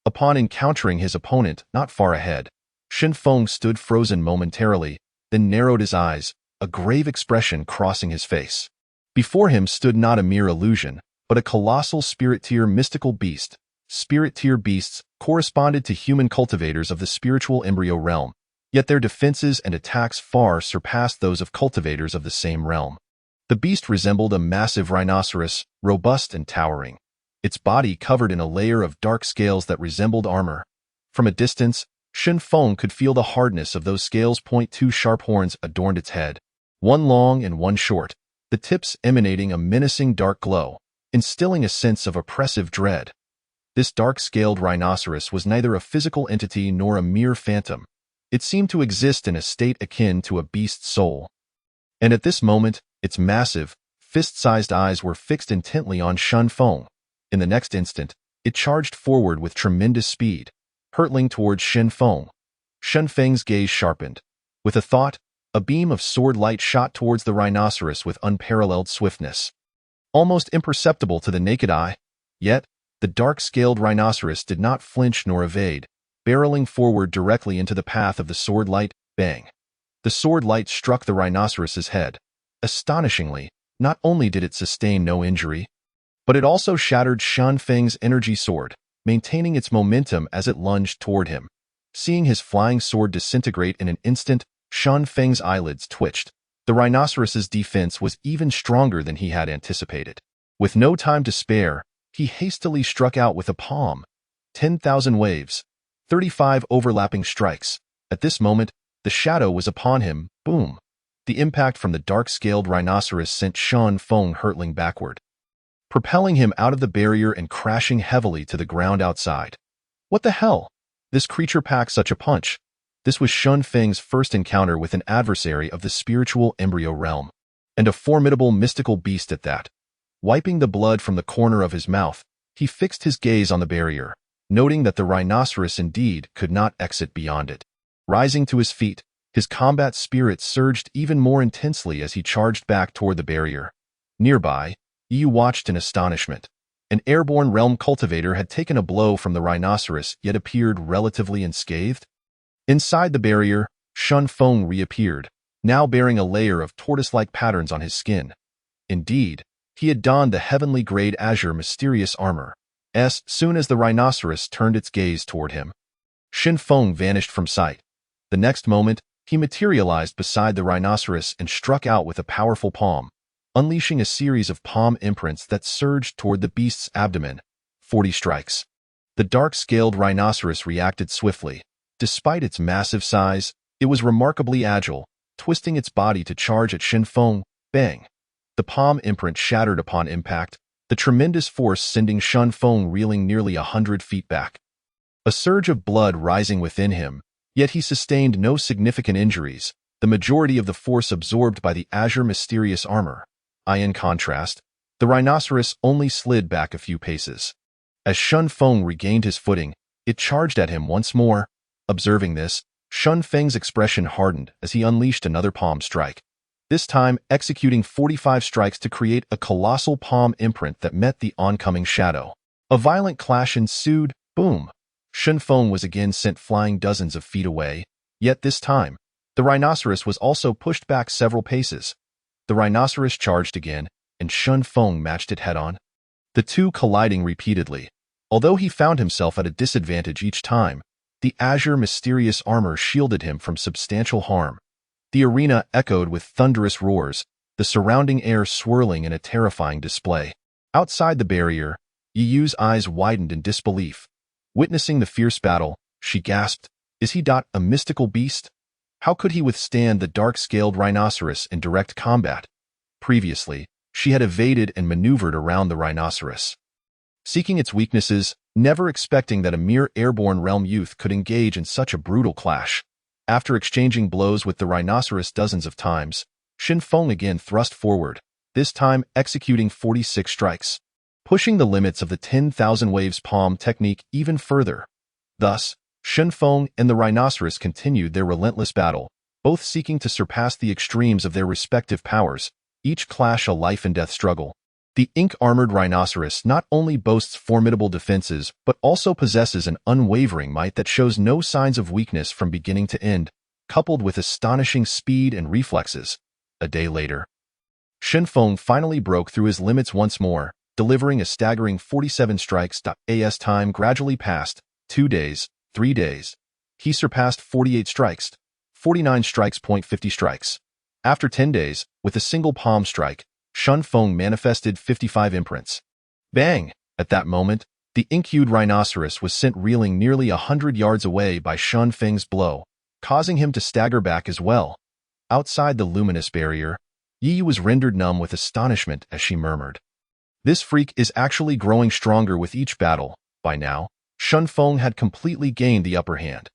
Upon encountering his opponent not far ahead, Shun Feng stood frozen momentarily, then narrowed his eyes, a grave expression crossing his face. Before him stood not a mere illusion, but a colossal spirit-tier mystical beast. Spirit-tier beasts corresponded to human cultivators of the spiritual embryo realm, yet their defenses and attacks far surpassed those of cultivators of the same realm. The beast resembled a massive rhinoceros, robust and towering, its body covered in a layer of dark scales that resembled armor. From a distance, Shun Feng could feel the hardness of those scales. Two sharp horns adorned its head, one long and one short, the tips emanating a menacing dark glow, instilling a sense of oppressive dread. This dark-scaled rhinoceros was neither a physical entity nor a mere phantom. It seemed to exist in a state akin to a beast's soul. And at this moment, its massive, fist-sized eyes were fixed intently on Shun Feng. In the next instant, it charged forward with tremendous speed, hurtling towards Shun Feng. Shun Feng's gaze sharpened. With a thought, a beam of sword light shot towards the rhinoceros with unparalleled swiftness. Almost imperceptible to the naked eye, yet, the dark-scaled rhinoceros did not flinch nor evade, barreling forward directly into the path of the sword light. Bang! The sword light struck the rhinoceros's head. Astonishingly, not only did it sustain no injury, but it also shattered Shun Feng's energy sword, maintaining its momentum as it lunged toward him. Seeing his flying sword disintegrate in an instant, Shun Feng's eyelids twitched. The rhinoceros's defense was even stronger than he had anticipated. With no time to spare, he hastily struck out with a palm. 10,000 waves, 35 overlapping strikes. At this moment, the shadow was upon him. Boom! The impact from the dark-scaled rhinoceros sent Shun Feng hurtling backward, propelling him out of the barrier and crashing heavily to the ground outside. What the hell? This creature packed such a punch. This was Shun Feng's first encounter with an adversary of the spiritual embryo realm, and a formidable mystical beast at that. Wiping the blood from the corner of his mouth, he fixed his gaze on the barrier, noting that the rhinoceros indeed could not exit beyond it. Rising to his feet, his combat spirit surged even more intensely as he charged back toward the barrier. Nearby, Yi Yu watched in astonishment. An airborne realm cultivator had taken a blow from the rhinoceros yet appeared relatively unscathed. Inside the barrier, Shun Feng reappeared, now bearing a layer of tortoise-like patterns on his skin. Indeed, he had donned the heavenly grade azure mysterious armor. As soon as the rhinoceros turned its gaze toward him, Shun Feng vanished from sight. The next moment, he materialized beside the rhinoceros and struck out with a powerful palm, unleashing a series of palm imprints that surged toward the beast's abdomen. 40 strikes. The dark-scaled rhinoceros reacted swiftly. Despite its massive size, it was remarkably agile, twisting its body to charge at Shun Feng. Bang! The palm imprint shattered upon impact, the tremendous force sending Shun Feng reeling nearly 100 feet back. A surge of blood rising within him, yet he sustained no significant injuries, the majority of the force absorbed by the azure mysterious armor. In contrast, the rhinoceros only slid back a few paces. As Shun Feng regained his footing, it charged at him once more. Observing this, Shun Feng's expression hardened as he unleashed another palm strike, this time executing 45 strikes to create a colossal palm imprint that met the oncoming shadow. A violent clash ensued. Boom! Shun Feng was again sent flying dozens of feet away, yet this time, the rhinoceros was also pushed back several paces. The rhinoceros charged again, and Shun Feng matched it head-on, the two colliding repeatedly. Although he found himself at a disadvantage each time, the azure mysterious armor shielded him from substantial harm. The arena echoed with thunderous roars, the surrounding air swirling in a terrifying display. Outside the barrier, Yi Yu's eyes widened in disbelief. Witnessing the fierce battle, she gasped, "Is he a mystical beast? How could he withstand the dark-scaled rhinoceros in direct combat?" Previously, she had evaded and maneuvered around the rhinoceros, seeking its weaknesses, never expecting that a mere airborne realm youth could engage in such a brutal clash. After exchanging blows with the rhinoceros dozens of times, Shen Feng again thrust forward, this time executing 46 strikes, pushing the limits of the 10,000 waves palm technique even further. Thus, Shen Feng and the rhinoceros continued their relentless battle, both seeking to surpass the extremes of their respective powers, each clash a life-and-death struggle. The ink-armored rhinoceros not only boasts formidable defenses but also possesses an unwavering might that shows no signs of weakness from beginning to end, coupled with astonishing speed and reflexes. A day later, Shen Feng finally broke through his limits once more, delivering a staggering 47 strikes. As time gradually passed, 2 days, 3 days, he surpassed 48 strikes, 49 strikes. 50 strikes. After 10 days, with a single palm strike, Shen Feng manifested 55 imprints. Bang! At that moment, the ink-hued rhinoceros was sent reeling nearly 100 yards away by Shen Feng's blow, causing him to stagger back as well. Outside the luminous barrier, Yi was rendered numb with astonishment as she murmured, "This freak is actually growing stronger with each battle." By now, Shen Feng had completely gained the upper hand.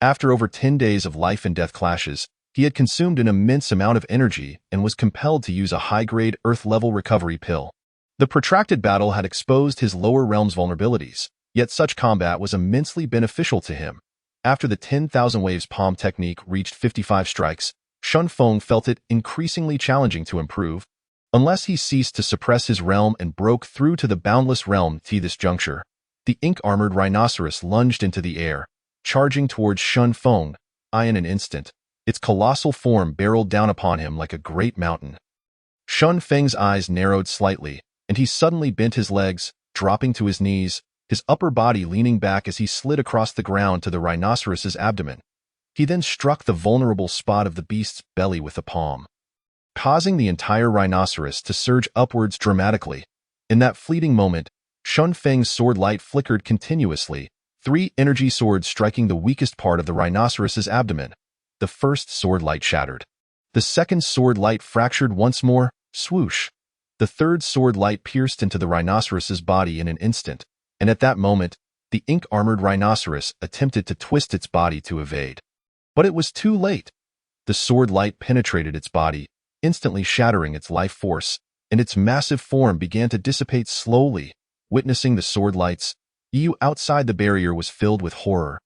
After over 10 days of life-and-death clashes, he had consumed an immense amount of energy and was compelled to use a high-grade Earth-level recovery pill. The protracted battle had exposed his lower realm's vulnerabilities, yet such combat was immensely beneficial to him. After the 10,000 waves palm technique reached 55 strikes, Shen Feng felt it increasingly challenging to improve, unless he ceased to suppress his realm and broke through to the boundless realm. To this juncture, the ink-armored rhinoceros lunged into the air, charging towards Shen Feng. In an instant, its colossal form barreled down upon him like a great mountain. Shen Feng's eyes narrowed slightly, and he suddenly bent his legs, dropping to his knees, his upper body leaning back as he slid across the ground to the rhinoceros's abdomen. He then struck the vulnerable spot of the beast's belly with the palm, causing the entire rhinoceros to surge upwards dramatically. In that fleeting moment, Shen Feng's sword light flickered continuously, 3 energy swords striking the weakest part of the rhinoceros's abdomen. The first sword light shattered. The second sword light fractured once more, swoosh. The third sword light pierced into the rhinoceros's body in an instant, and at that moment, the ink-armored rhinoceros attempted to twist its body to evade. But it was too late. The sword light penetrated its body, instantly shattering its life force, and its massive form began to dissipate slowly. Witnessing the sword lights, Yu outside the barrier was filled with horror,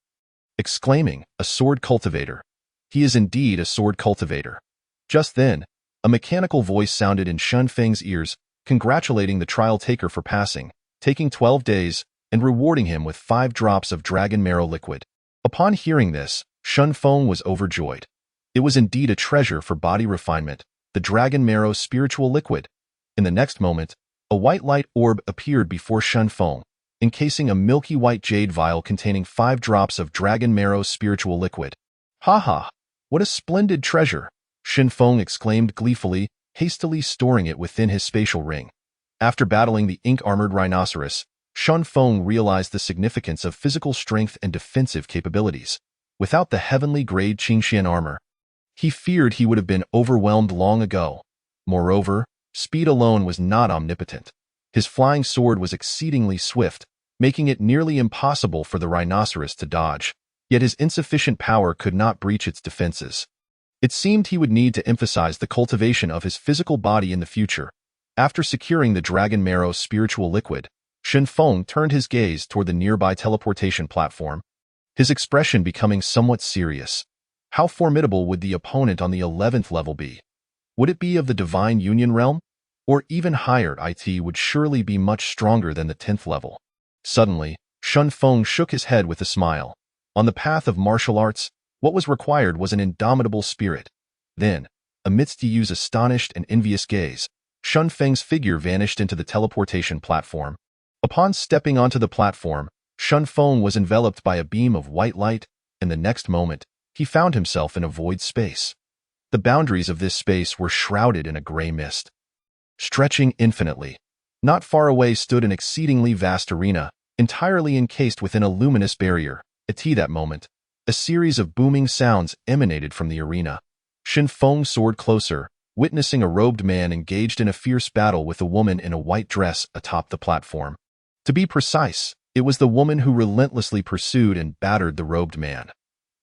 exclaiming, "A sword cultivator. He is indeed a sword cultivator." Just then, a mechanical voice sounded in Shen Feng's ears, congratulating the trial taker for passing, taking 12 days, and rewarding him with 5 drops of dragon marrow liquid. Upon hearing this, Shen Feng was overjoyed. It was indeed a treasure for body refinement, the dragon marrow spiritual liquid. In the next moment, a white light orb appeared before Shen Feng, encasing a milky white jade vial containing 5 drops of dragon marrow spiritual liquid. "Ha! What a splendid treasure!" Shen Feng exclaimed gleefully, hastily storing it within his spatial ring. After battling the ink-armored rhinoceros, Shen Feng realized the significance of physical strength and defensive capabilities. Without the heavenly grade Qingxian armor, he feared he would have been overwhelmed long ago. Moreover, speed alone was not omnipotent. His flying sword was exceedingly swift, making it nearly impossible for the rhinoceros to dodge. Yet his insufficient power could not breach its defenses. It seemed he would need to emphasize the cultivation of his physical body in the future. After securing the dragon marrow spiritual liquid, Shen Feng turned his gaze toward the nearby teleportation platform, his expression becoming somewhat serious. How formidable would the opponent on the 11th level be? Would it be of the Divine Union realm? Or even higher? It would surely be much stronger than the 10th level. Suddenly, Shen Feng shook his head with a smile. On the path of martial arts, what was required was an indomitable spirit. Then, amidst Yu's astonished and envious gaze, Shen Feng's figure vanished into the teleportation platform. Upon stepping onto the platform, Shen Feng was enveloped by a beam of white light, and the next moment, he found himself in a void space. The boundaries of this space were shrouded in a gray mist, stretching infinitely. Not far away stood an exceedingly vast arena, entirely encased within a luminous barrier. At that moment, a series of booming sounds emanated from the arena. Shen Feng soared closer, witnessing a robed man engaged in a fierce battle with a woman in a white dress atop the platform. To be precise, it was the woman who relentlessly pursued and battered the robed man.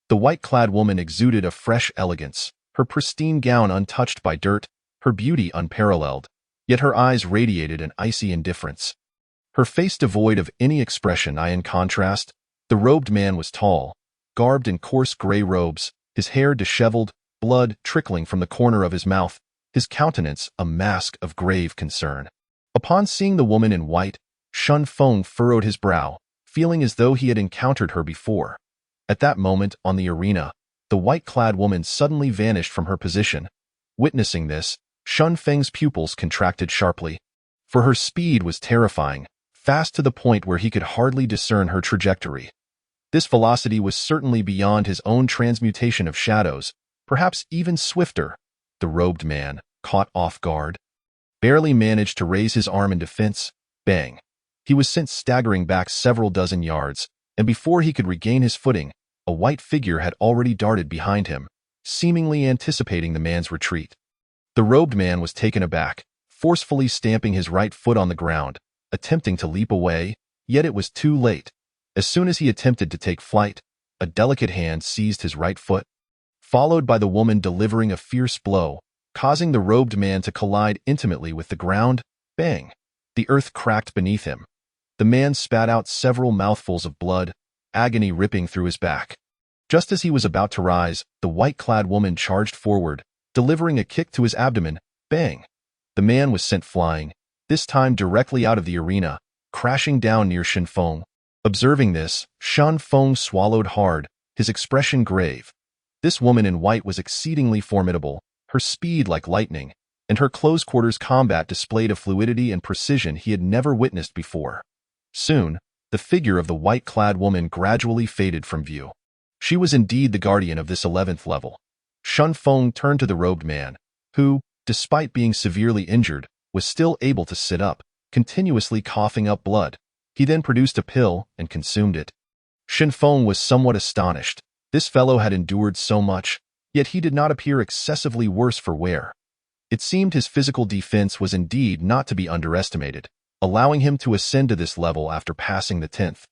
The white-clad woman exuded a fresh elegance, her pristine gown untouched by dirt, her beauty unparalleled, yet her eyes radiated an icy indifference. Her face devoid of any expression. In contrast, the robed man was tall, garbed in coarse gray robes, his hair disheveled, blood trickling from the corner of his mouth, his countenance a mask of grave concern. Upon seeing the woman in white, Shun Feng furrowed his brow, feeling as though he had encountered her before. At that moment, on the arena, the white-clad woman suddenly vanished from her position. Witnessing this, Shun Feng's pupils contracted sharply. For her speed was terrifying, fast to the point where he could hardly discern her trajectory. This velocity was certainly beyond his own transmutation of shadows, perhaps even swifter. The robed man, caught off guard, barely managed to raise his arm in defense. Bang! He was sent staggering back several dozen yards, and before he could regain his footing, a white figure had already darted behind him, seemingly anticipating the man's retreat. The robed man was taken aback, forcefully stamping his right foot on the ground, attempting to leap away, yet it was too late. As soon as he attempted to take flight, a delicate hand seized his right foot, followed by the woman delivering a fierce blow, causing the robed man to collide intimately with the ground. Bang! The earth cracked beneath him. The man spat out several mouthfuls of blood, agony ripping through his back. Just as he was about to rise, the white-clad woman charged forward, delivering a kick to his abdomen. Bang! The man was sent flying, this time directly out of the arena, crashing down near Shun Feng. Observing this, Shun Feng swallowed hard, his expression grave. This woman in white was exceedingly formidable, her speed like lightning, and her close-quarters combat displayed a fluidity and precision he had never witnessed before. Soon, the figure of the white-clad woman gradually faded from view. She was indeed the guardian of this 11th level. Shun Feng turned to the robed man, who, despite being severely injured, was still able to sit up, continuously coughing up blood. He then produced a pill and consumed it. Shun Feng was somewhat astonished. This fellow had endured so much, yet he did not appear excessively worse for wear. It seemed his physical defense was indeed not to be underestimated, allowing him to ascend to this level after passing the 10th.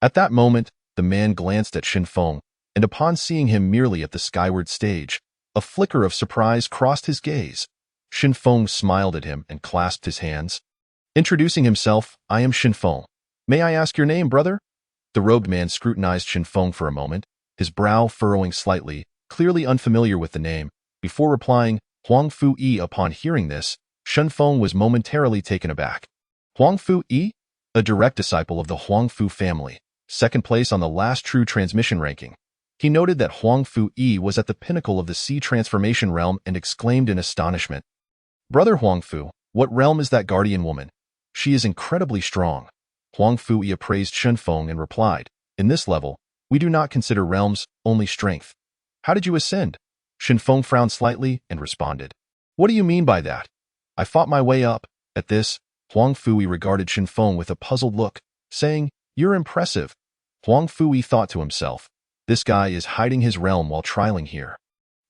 At that moment, the man glanced at Shun Feng, and upon seeing him merely at the skyward stage, a flicker of surprise crossed his gaze. Shun Feng smiled at him and clasped his hands. Introducing himself, "I am Shun Feng. May I ask your name, brother?" The robed man scrutinized Shun Feng for a moment, his brow furrowing slightly, clearly unfamiliar with the name, before replying, "Huang Fu Yi." Upon hearing this, Shun Feng was momentarily taken aback. Huang Fu Yi? A direct disciple of the Huang Fu family, second place on the last true transmission ranking. He noted that Huang Fu Yi was at the pinnacle of the sea transformation realm and exclaimed in astonishment, "Brother Huang Fu, what realm is that guardian woman? She is incredibly strong." Huang Fu Yi appraised Shun Feng and replied, "In this level, we do not consider realms, only strength." "How did you ascend?" Shun Feng frowned slightly and responded, "What do you mean by that?" "I fought my way up." At this, Huang Fu Yi regarded Shun Feng with a puzzled look, saying, "You're impressive." Huang Fu Yi thought to himself, "This guy is hiding his realm while trialing here."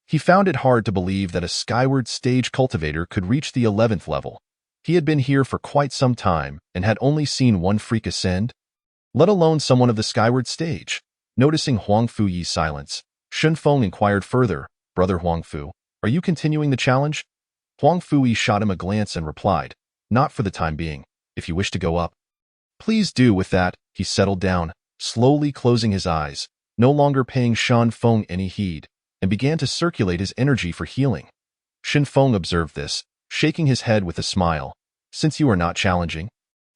He found it hard to believe that a skyward stage cultivator could reach the 11th level. He had been here for quite some time and had only seen one freak ascend, let alone someone of the skyward stage. Noticing Huang Fu Yi's silence, Shun Feng inquired further, "Brother Huang Fu, are you continuing the challenge?" Huang Fu Yi shot him a glance and replied, "Not for the time being. If you wish to go up, please do." With that, he settled down, slowly closing his eyes, no longer paying Shun Feng any heed, and began to circulate his energy for healing. Shun Feng observed this, shaking his head with a smile. "Since you are not challenging,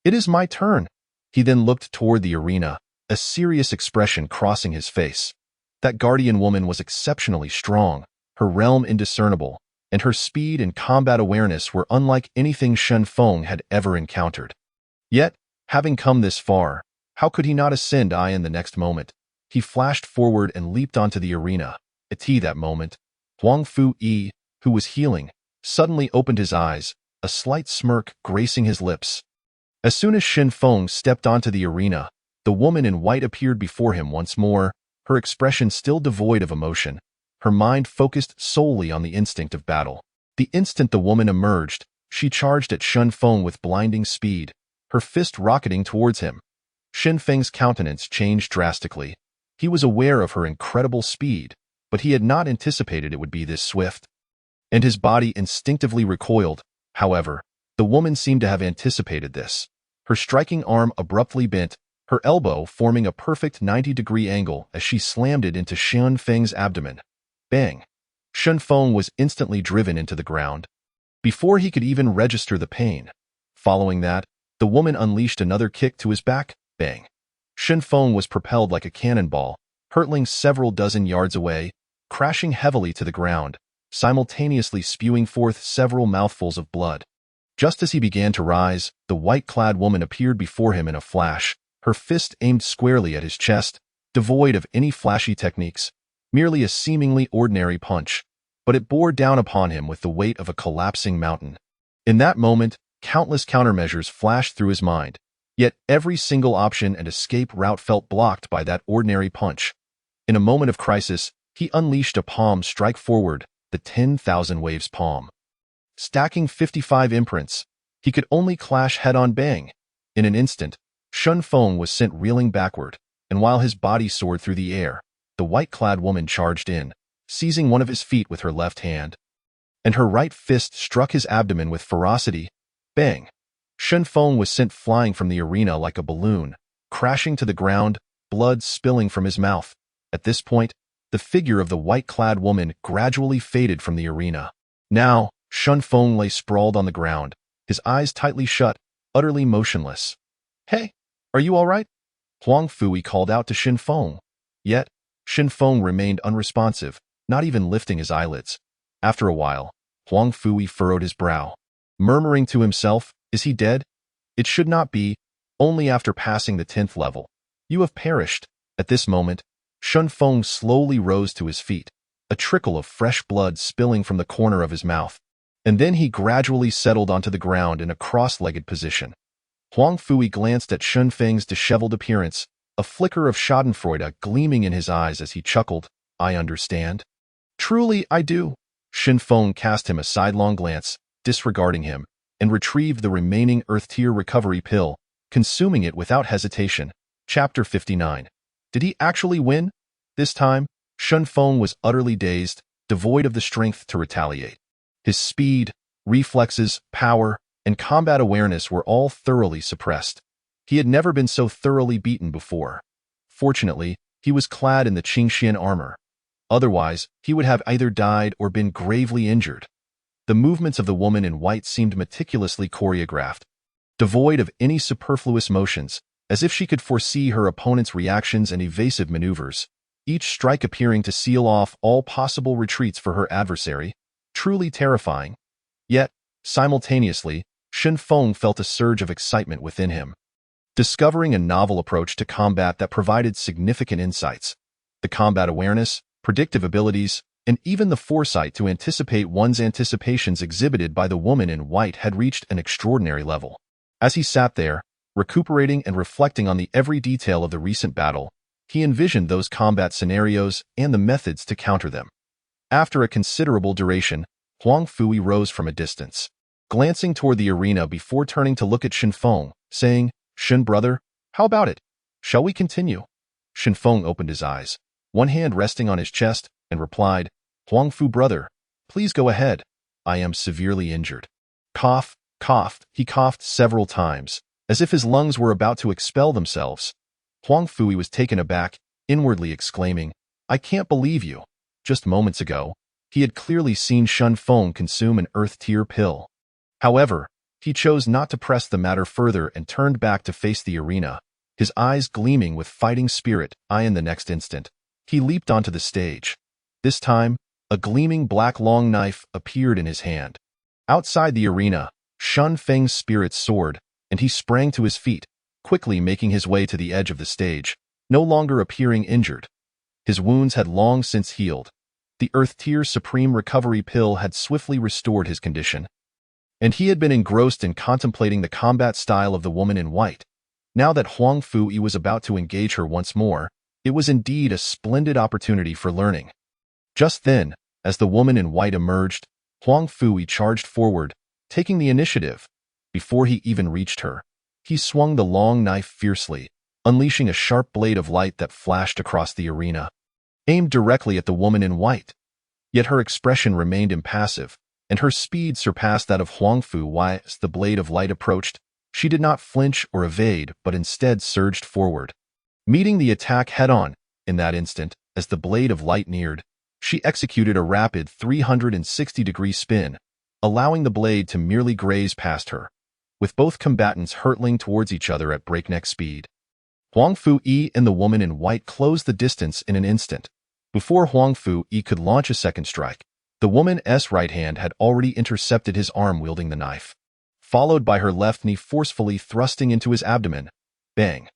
it is my turn." He then looked toward the arena, a serious expression crossing his face. That guardian woman was exceptionally strong, her realm indiscernible, and her speed and combat awareness were unlike anything Shun Feng had ever encountered. Yet, having come this far, how could he not ascend? In the next moment, he flashed forward and leaped onto the arena. At that moment, Huang Fu Yi, who was healing, suddenly opened his eyes, a slight smirk gracing his lips. As soon as Shun Feng stepped onto the arena, the woman in white appeared before him once more, her expression still devoid of emotion, her mind focused solely on the instinct of battle. The instant the woman emerged, she charged at Shen Feng with blinding speed, her fist rocketing towards him. Shen Feng's countenance changed drastically. He was aware of her incredible speed, but he had not anticipated it would be this swift. And his body instinctively recoiled. However, the woman seemed to have anticipated this. Her striking arm abruptly bent, her elbow forming a perfect 90-degree angle as she slammed it into Shen Feng's abdomen. Bang! Shen Feng was instantly driven into the ground, before he could even register the pain. Following that, the woman unleashed another kick to his back. Bang! Shen Feng was propelled like a cannonball, hurtling several dozen yards away, crashing heavily to the ground, simultaneously spewing forth several mouthfuls of blood. Just as he began to rise, the white-clad woman appeared before him in a flash, her fist aimed squarely at his chest, devoid of any flashy techniques, merely a seemingly ordinary punch, but it bore down upon him with the weight of a collapsing mountain. In that moment, countless countermeasures flashed through his mind, yet every single option and escape route felt blocked by that ordinary punch. In a moment of crisis, he unleashed a palm strike forward, the 10,000 waves palm. Stacking 55 imprints, he could only clash head-on. Bang! In an instant, Shen Feng was sent reeling backward, and while his body soared through the air, the white-clad woman charged in, seizing one of his feet with her left hand, and her right fist struck his abdomen with ferocity. Bang! Shen Feng was sent flying from the arena like a balloon, crashing to the ground, blood spilling from his mouth. At this point, the figure of the white-clad woman gradually faded from the arena. Now, Shen Feng lay sprawled on the ground, his eyes tightly shut, utterly motionless. "Hey, are you all right?" Huang Fui called out to Shen Feng. Yet, Shen Feng remained unresponsive, not even lifting his eyelids. After a while, Huang Fui furrowed his brow, murmuring to himself, "Is he dead? It should not be, only after passing the 10th level. You have perished." At this moment, Shen Feng slowly rose to his feet, a trickle of fresh blood spilling from the corner of his mouth, and then he gradually settled onto the ground in a cross-legged position. Huang Fui glanced at Shen Feng's disheveled appearance, a flicker of schadenfreude gleaming in his eyes as he chuckled. "I understand." "Truly, I do." Shen Feng cast him a sidelong glance, disregarding him, and retrieved the remaining Earth-tier recovery pill, consuming it without hesitation. Chapter 59. Did he actually win? This time, Shen Feng was utterly dazed, devoid of the strength to retaliate. His speed, reflexes, power, and combat awareness were all thoroughly suppressed. He had never been so thoroughly beaten before. Fortunately, he was clad in the Qingxian armor. Otherwise, he would have either died or been gravely injured. The movements of the woman in white seemed meticulously choreographed, devoid of any superfluous motions, as if she could foresee her opponent's reactions and evasive maneuvers, each strike appearing to seal off all possible retreats for her adversary. Truly terrifying. Yet, simultaneously, Shen Feng felt a surge of excitement within him, discovering a novel approach to combat that provided significant insights. The combat awareness, predictive abilities, and even the foresight to anticipate one's anticipations exhibited by the woman in white had reached an extraordinary level. As he sat there, recuperating and reflecting on the every detail of the recent battle, he envisioned those combat scenarios and the methods to counter them. After a considerable duration, Huang Fui rose from a distance, glancing toward the arena before turning to look at Shen Feng, saying, "Shen brother, how about it? Shall we continue?" Shen Feng opened his eyes, one hand resting on his chest, and replied, "Huang Fu brother, please go ahead. I am severely injured." Cough, coughed. He coughed several times, as if his lungs were about to expel themselves. Huang Fui was taken aback, inwardly exclaiming, "I can't believe you." Just moments ago, he had clearly seen Shen Feng consume an Earth-tier pill. However, he chose not to press the matter further and turned back to face the arena, his eyes gleaming with fighting spirit. In the next instant, he leaped onto the stage. This time, a gleaming black long knife appeared in his hand. Outside the arena, Shen Feng's spirit soared, and he sprang to his feet, quickly making his way to the edge of the stage, no longer appearing injured. His wounds had long since healed. The Earth-tier Supreme Recovery Pill had swiftly restored his condition, and he had been engrossed in contemplating the combat style of the woman in white. Now that Huang Fui was about to engage her once more, it was indeed a splendid opportunity for learning. Just then, as the woman in white emerged, Huang Fui charged forward, taking the initiative. Before he even reached her, he swung the long knife fiercely, unleashing a sharp blade of light that flashed across the arena, aimed directly at the woman in white. Yet her expression remained impassive, and her speed surpassed that of Huang Fu. As the blade of light approached, she did not flinch or evade, but instead surged forward, meeting the attack head-on. In that instant, as the blade of light neared, she executed a rapid 360-degree spin, allowing the blade to merely graze past her, with both combatants hurtling towards each other at breakneck speed. Huang Fu-yi and the woman in white closed the distance in an instant. Before Huang Fu-yi could launch a second strike, the woman's right hand had already intercepted his arm wielding the knife, followed by her left knee forcefully thrusting into his abdomen. Bang!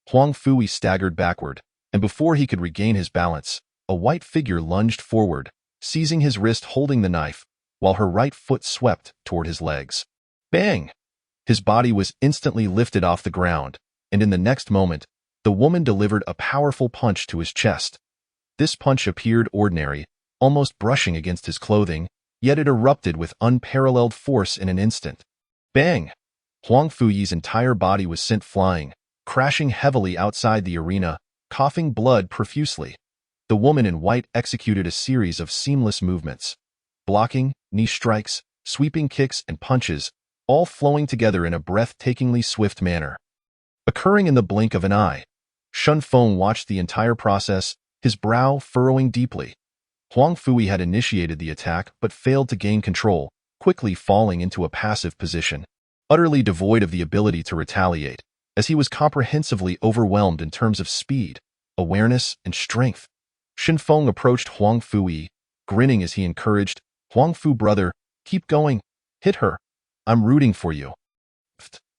Huang Fu-yi staggered backward, and before he could regain his balance, a white figure lunged forward, seizing his wrist holding the knife, while her right foot swept toward his legs. Bang! His body was instantly lifted off the ground, and in the next moment, the woman delivered a powerful punch to his chest. This punch appeared ordinary, almost brushing against his clothing, yet it erupted with unparalleled force in an instant. Bang! Huang Fuyi's entire body was sent flying, crashing heavily outside the arena, coughing blood profusely. The woman in white executed a series of seamless movements, blocking, knee strikes, sweeping kicks, and punches, all flowing together in a breathtakingly swift manner, occurring in the blink of an eye. Shun Feng watched the entire process, his brow furrowing deeply. Huang Fui had initiated the attack but failed to gain control, quickly falling into a passive position, utterly devoid of the ability to retaliate, as he was comprehensively overwhelmed in terms of speed, awareness, and strength. Shin Feng approached Huang Fui, grinning as he encouraged, "Huang Fu brother, keep going. Hit her. I'm rooting for you."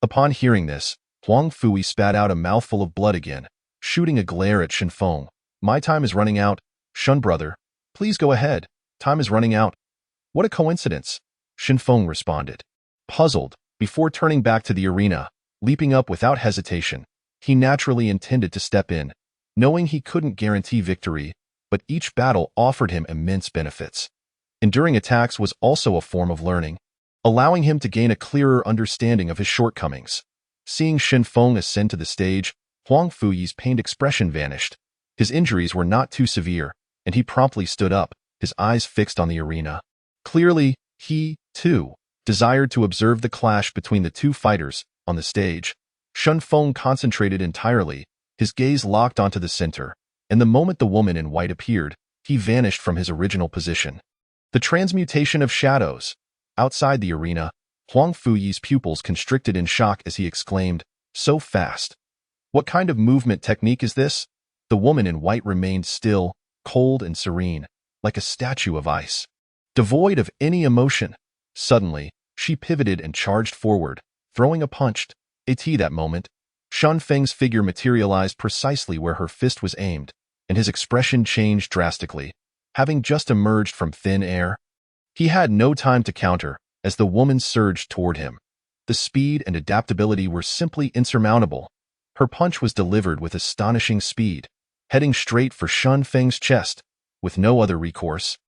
Upon hearing this, Huang Fui spat out a mouthful of blood again, shooting a glare at Shin Feng. "My time is running out. Shun brother, please go ahead. Time is running out." "What a coincidence," Shin Feng responded, puzzled, before turning back to the arena, leaping up without hesitation. He naturally intended to step in, knowing he couldn't guarantee victory, but each battle offered him immense benefits. Enduring attacks was also a form of learning, allowing him to gain a clearer understanding of his shortcomings. Seeing Shin Feng ascend to the stage, Huang Fuyi's pained expression vanished. His injuries were not too severe, and he promptly stood up, his eyes fixed on the arena. Clearly, he, too, desired to observe the clash between the two fighters on the stage. Shun Feng concentrated entirely, his gaze locked onto the center, and the moment the woman in white appeared, he vanished from his original position. The transmutation of shadows. Outside the arena, Huang Fuyi's pupils constricted in shock as he exclaimed, "So fast! What kind of movement technique is this?" The woman in white remained still, cold and serene, like a statue of ice, devoid of any emotion. Suddenly, she pivoted and charged forward, throwing a punch. That moment, Shun Feng's figure materialized precisely where her fist was aimed, and his expression changed drastically. Having just emerged from thin air, he had no time to counter as the woman surged toward him. The speed and adaptability were simply insurmountable. Her punch was delivered with astonishing speed, heading straight for Shun Feng's chest. With no other recourse,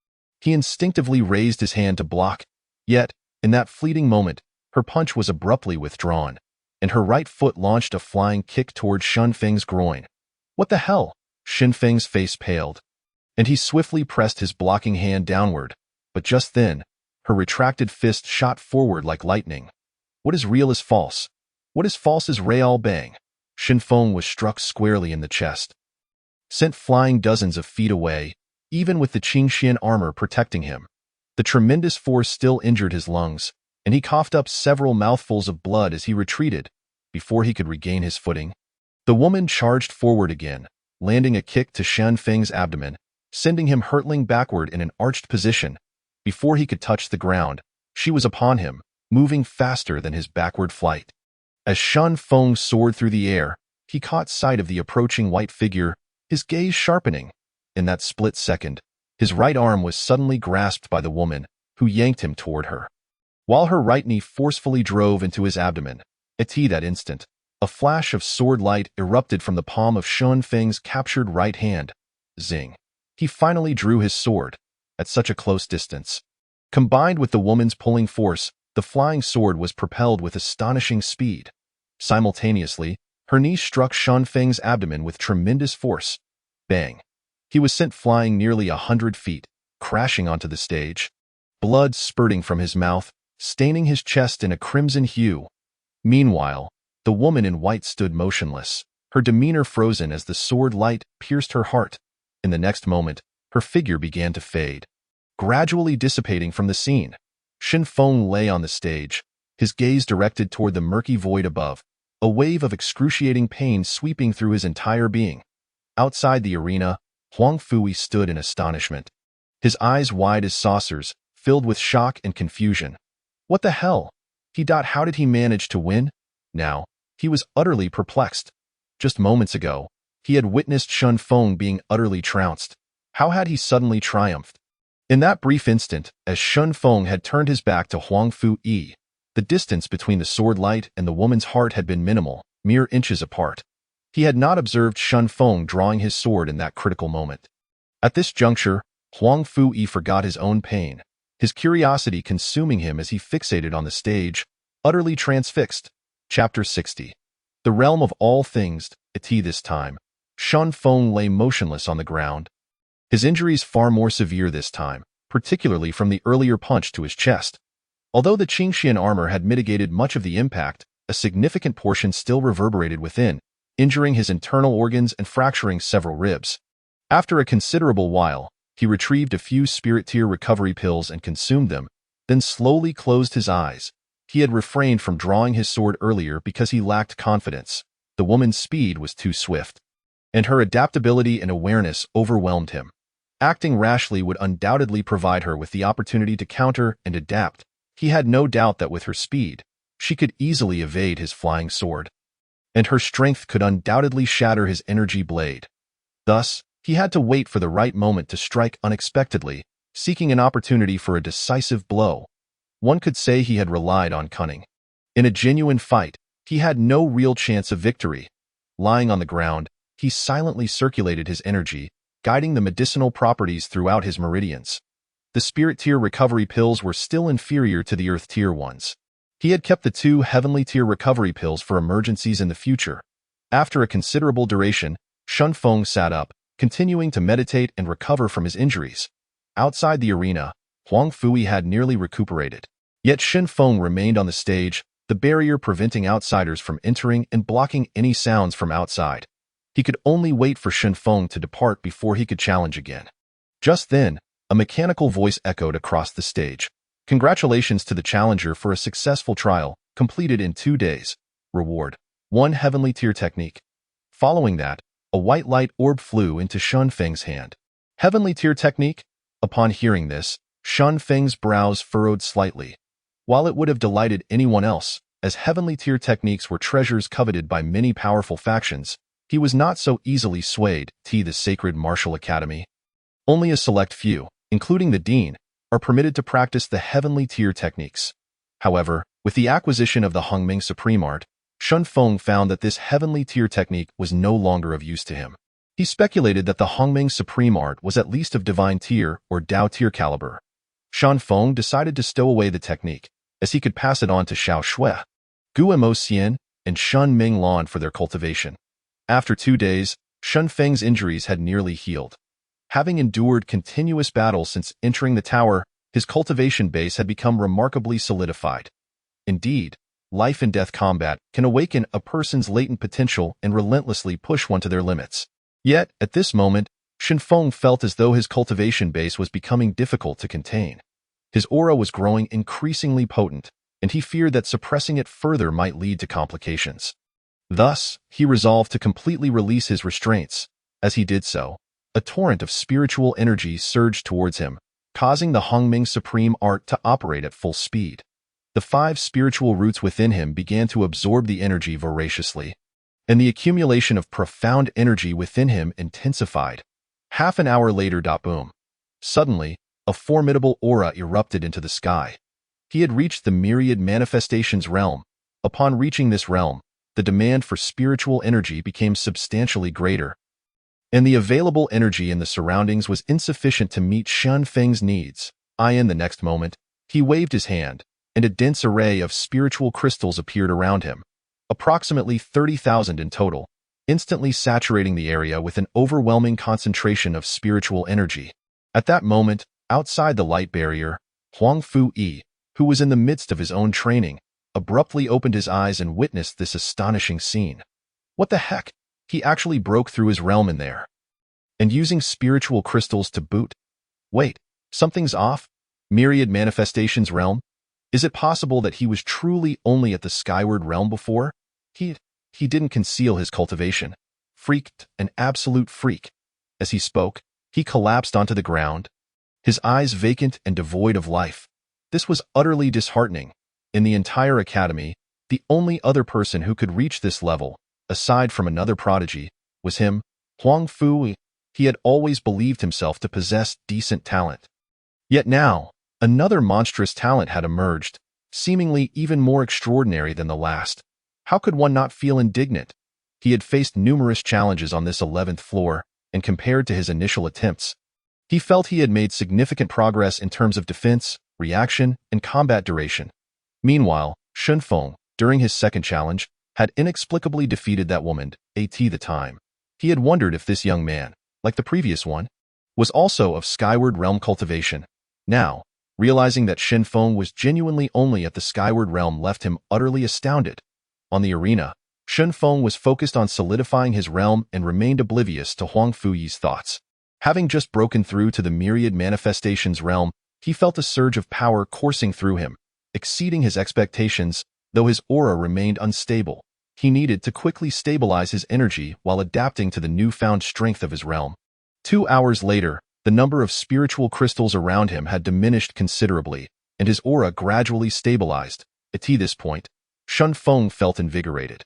he instinctively raised his hand to block. Yet, in that fleeting moment, her punch was abruptly withdrawn, and her right foot launched a flying kick toward Shun Feng's groin. "What the hell?" Shin Feng's face paled, and he swiftly pressed his blocking hand downward. But just then, her retracted fist shot forward like lightning. "What is real is false. What is false is real." Bang! Shin Feng was struck squarely in the chest, sent flying dozens of feet away, even with the Qingxian armor protecting him. The tremendous force still injured his lungs, and he coughed up several mouthfuls of blood as he retreated. Before he could regain his footing, the woman charged forward again, landing a kick to Shan Feng's abdomen, sending him hurtling backward in an arched position. Before he could touch the ground, she was upon him, moving faster than his backward flight. As Shun Feng soared through the air, he caught sight of the approaching white figure, his gaze sharpening. In that split second, his right arm was suddenly grasped by the woman, who yanked him toward her, while her right knee forcefully drove into his abdomen. At that instant, a flash of sword light erupted from the palm of Shun Feng's captured right hand. Zing! He finally drew his sword. At such a close distance, Combined with the woman's pulling force, the flying sword was propelled with astonishing speed. Simultaneously, her knee struck Shun Feng's abdomen with tremendous force. Bang! He was sent flying nearly 100 feet, crashing onto the stage. Blood spurting from his mouth, staining his chest in a crimson hue. Meanwhile, the woman in white stood motionless, her demeanor frozen as the sword light pierced her heart. In the next moment, her figure began to fade, gradually dissipating from the scene. Shen Feng lay on the stage, his gaze directed toward the murky void above, a wave of excruciating pain sweeping through his entire being. Outside the arena, Huang Fui stood in astonishment, his eyes wide as saucers, filled with shock and confusion. What the hell? How did he manage to win? Now, he was utterly perplexed. Just moments ago, he had witnessed Shen Feng being utterly trounced. How had he suddenly triumphed? In that brief instant, as Shen Feng had turned his back to Huang Fui, the distance between the sword light and the woman's heart had been minimal, mere inches apart. He had not observed Shen Feng drawing his sword in that critical moment. At this juncture, Huang Fui forgot his own pain, his curiosity consuming him as he fixated on the stage, utterly transfixed. Chapter 60. The realm of all things, this time. Shen Feng lay motionless on the ground. His injuries far more severe this time, particularly from the earlier punch to his chest. Although the Qingxian armor had mitigated much of the impact, a significant portion still reverberated within, injuring his internal organs and fracturing several ribs. After a considerable while, he retrieved a few spirit tear recovery pills and consumed them, then slowly closed his eyes. He had refrained from drawing his sword earlier because he lacked confidence. The woman's speed was too swift, and her adaptability and awareness overwhelmed him. Acting rashly would undoubtedly provide her with the opportunity to counter and adapt. He had no doubt that with her speed, she could easily evade his flying sword, and her strength could undoubtedly shatter his energy blade. Thus, he had to wait for the right moment to strike unexpectedly, seeking an opportunity for a decisive blow. One could say he had relied on cunning. In a genuine fight, he had no real chance of victory. Lying on the ground, he silently circulated his energy, guiding the medicinal properties throughout his meridians. The spirit tier recovery pills were still inferior to the earth tier ones. He had kept the 2 heavenly tier recovery pills for emergencies in the future. After a considerable duration, Shen Feng sat up, continuing to meditate and recover from his injuries. Outside the arena, Huang Fui had nearly recuperated. Yet Shen Feng remained on the stage, the barrier preventing outsiders from entering and blocking any sounds from outside. He could only wait for Shen Feng to depart before he could challenge again. Just then, a mechanical voice echoed across the stage. Congratulations to the challenger for a successful trial, completed in 2 days. Reward: 1 heavenly tier technique. Following that, a white light orb flew into Shen Feng's hand. Heavenly tier technique? Upon hearing this, Shen Feng's brows furrowed slightly. While it would have delighted anyone else, as heavenly tier techniques were treasures coveted by many powerful factions, he was not so easily swayed. The Sacred Martial Academy. Only a select few, including the Dean, are permitted to practice the heavenly tier techniques. However, with the acquisition of the Hongming Supreme Art, Shen Feng found that this heavenly tier technique was no longer of use to him. He speculated that the Hongming Supreme Art was at least of divine tier or Dao tier caliber. Shen Feng decided to stow away the technique, as he could pass it on to Xiao Shui, Guo Xian, and Shen Ming Lan for their cultivation. After 2 days, Shen Feng's injuries had nearly healed. Having endured continuous battles since entering the tower, his cultivation base had become remarkably solidified. Indeed, life and death combat can awaken a person's latent potential and relentlessly push one to their limits. Yet, at this moment, Shen Feng felt as though his cultivation base was becoming difficult to contain. His aura was growing increasingly potent, and he feared that suppressing it further might lead to complications. Thus, he resolved to completely release his restraints. As he did so, a torrent of spiritual energy surged towards him, causing the Hongming Supreme Art to operate at full speed. The 5 spiritual roots within him began to absorb the energy voraciously, and the accumulation of profound energy within him intensified. Half an hour later, boom. Suddenly, a formidable aura erupted into the sky. He had reached the myriad manifestations realm. Upon reaching this realm, the demand for spiritual energy became substantially greater, and the available energy in the surroundings was insufficient to meet Shen Feng's needs. In the next moment, he waved his hand, and a dense array of spiritual crystals appeared around him, approximately 30,000 in total, instantly saturating the area with an overwhelming concentration of spiritual energy. At that moment, outside the light barrier, Huang Fu-yi, who was in the midst of his own training, abruptly opened his eyes and witnessed this astonishing scene. What the heck? He actually broke through his realm in there. And using spiritual crystals to boot? Wait, something's off? Myriad Manifestations realm? Is it possible that he was truly only at the Skyward realm before? He didn't conceal his cultivation. Freaked, an absolute freak. As he spoke, he collapsed onto the ground, his eyes vacant and devoid of life. This was utterly disheartening. In the entire academy, the only other person who could reach this level, aside from another prodigy, was him, Huang Fu. He had always believed himself to possess decent talent. Yet now, another monstrous talent had emerged, seemingly even more extraordinary than the last. How could one not feel indignant? He had faced numerous challenges on this 11th floor, and compared to his initial attempts, he felt he had made significant progress in terms of defense, reaction, and combat duration. Meanwhile, Shunfeng, during his second challenge, had inexplicably defeated that woman, the time. He had wondered if this young man, like the previous one, was also of Skyward Realm cultivation. Now, realizing that Shunfeng was genuinely only at the Skyward Realm left him utterly astounded. On the arena, Shunfeng was focused on solidifying his realm and remained oblivious to Huang Fuyi's thoughts. Having just broken through to the Myriad Manifestations realm, he felt a surge of power coursing through him, exceeding his expectations. Though his aura remained unstable, he needed to quickly stabilize his energy while adapting to the newfound strength of his realm. 2 hours later, the number of spiritual crystals around him had diminished considerably, and his aura gradually stabilized. At this point, Shunfeng felt invigorated.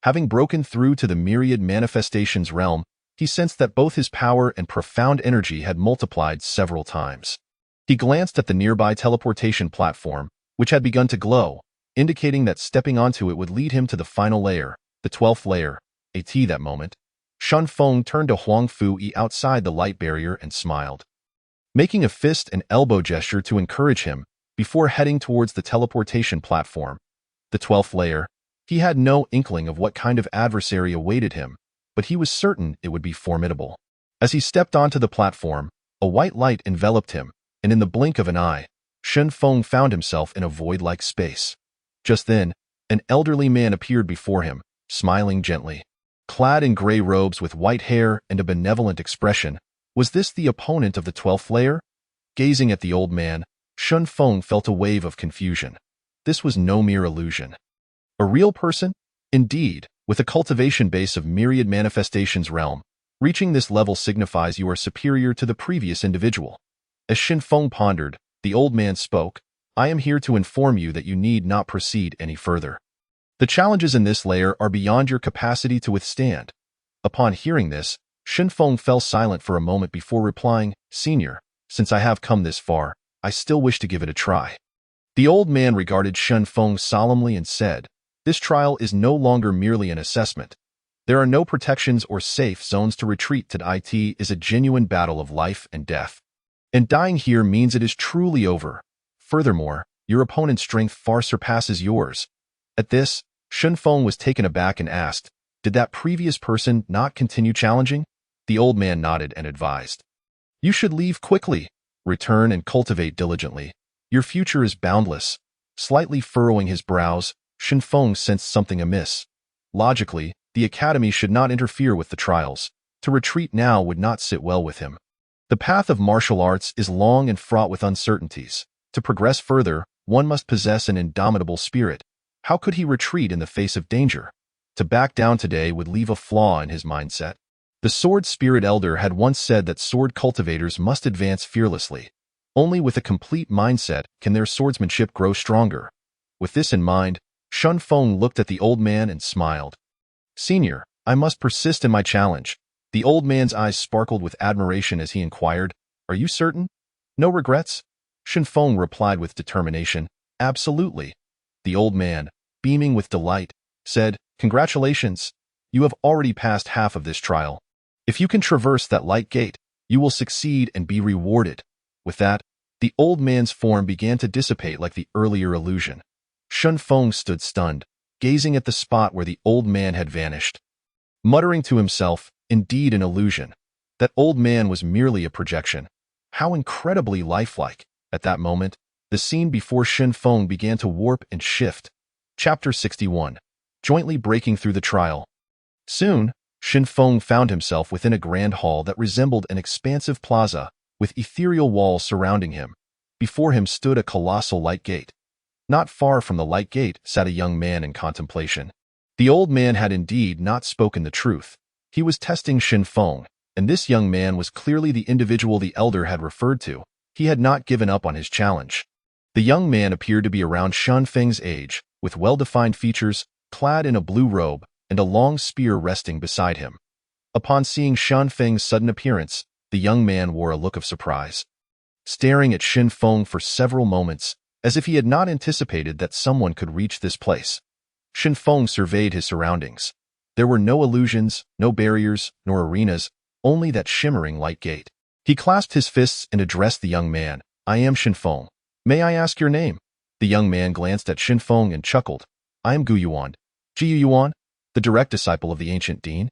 Having broken through to the Myriad Manifestations realm, he sensed that both his power and profound energy had multiplied several times. He glanced at the nearby teleportation platform, which had begun to glow, indicating that stepping onto it would lead him to the final layer, the 12th layer. At that moment, Shunfeng turned to Huang Fu-yi outside the light barrier and smiled, making a fist and elbow gesture to encourage him before heading towards the teleportation platform. The 12th layer. He had no inkling of what kind of adversary awaited him, but he was certain it would be formidable. As he stepped onto the platform, a white light enveloped him, and in the blink of an eye, Shunfeng found himself in a void-like space. Just then, an elderly man appeared before him, smiling gently. Clad in gray robes with white hair and a benevolent expression, was this the opponent of the 12th layer? Gazing at the old man, Shunfeng felt a wave of confusion. This was no mere illusion. A real person? Indeed, with a cultivation base of Myriad Manifestations realm, reaching this level signifies you are superior to the previous individual. As Shunfeng pondered, the old man spoke, I am here to inform you that you need not proceed any further. The challenges in this layer are beyond your capacity to withstand. Upon hearing this, Shunfeng fell silent for a moment before replying, Senior, since I have come this far, I still wish to give it a try. The old man regarded Shunfeng solemnly and said, This trial is no longer merely an assessment. There are no protections or safe zones to retreat to. It is a genuine battle of life and death. And dying here means it is truly over. Furthermore, your opponent's strength far surpasses yours. At this, Shunfeng was taken aback and asked, Did that previous person not continue challenging? The old man nodded and advised, You should leave quickly. Return and cultivate diligently. Your future is boundless. Slightly furrowing his brows, Shunfeng sensed something amiss. Logically, the academy should not interfere with the trials. To retreat now would not sit well with him. The path of martial arts is long and fraught with uncertainties. To progress further, one must possess an indomitable spirit. How could he retreat in the face of danger? To back down today would leave a flaw in his mindset. The sword spirit elder had once said that sword cultivators must advance fearlessly. Only with a complete mindset can their swordsmanship grow stronger. With this in mind, Shunfeng looked at the old man and smiled. Senior, I must persist in my challenge. The old man's eyes sparkled with admiration as he inquired, Are you certain? No regrets? Shunfeng replied with determination, Absolutely. The old man, beaming with delight, said, Congratulations. You have already passed half of this trial. If you can traverse that light gate, you will succeed and be rewarded. With that, The old man's form began to dissipate like the earlier illusion. Shun Feng stood stunned, gazing at the spot where the old man had vanished. Muttering to himself, indeed an illusion. That old man was merely a projection. How incredibly lifelike. At that moment, the scene before Shun Feng began to warp and shift. Chapter 61. Jointly breaking through the trial. Soon, Shun Feng found himself within a grand hall that resembled an expansive plaza, with ethereal walls surrounding him. Before him stood a colossal light gate. Not far from the light gate sat a young man in contemplation. The old man had indeed not spoken the truth. He was testing Shun Feng, and this young man was clearly the individual the elder had referred to. He had not given up on his challenge. The young man appeared to be around Shun Feng's age, with well-defined features, clad in a blue robe, and a long spear resting beside him. Upon seeing Shun Feng's sudden appearance, the young man wore a look of surprise. Staring at Shun Feng for several moments, as if he had not anticipated that someone could reach this place. Shun Feng surveyed his surroundings. There were no illusions, no barriers, nor arenas, only that shimmering light gate. He clasped his fists and addressed the young man. I am Shun Feng. May I ask your name? The young man glanced at Shun Feng and chuckled. I am Gu Yuan. Ji Yuan, the direct disciple of the ancient dean.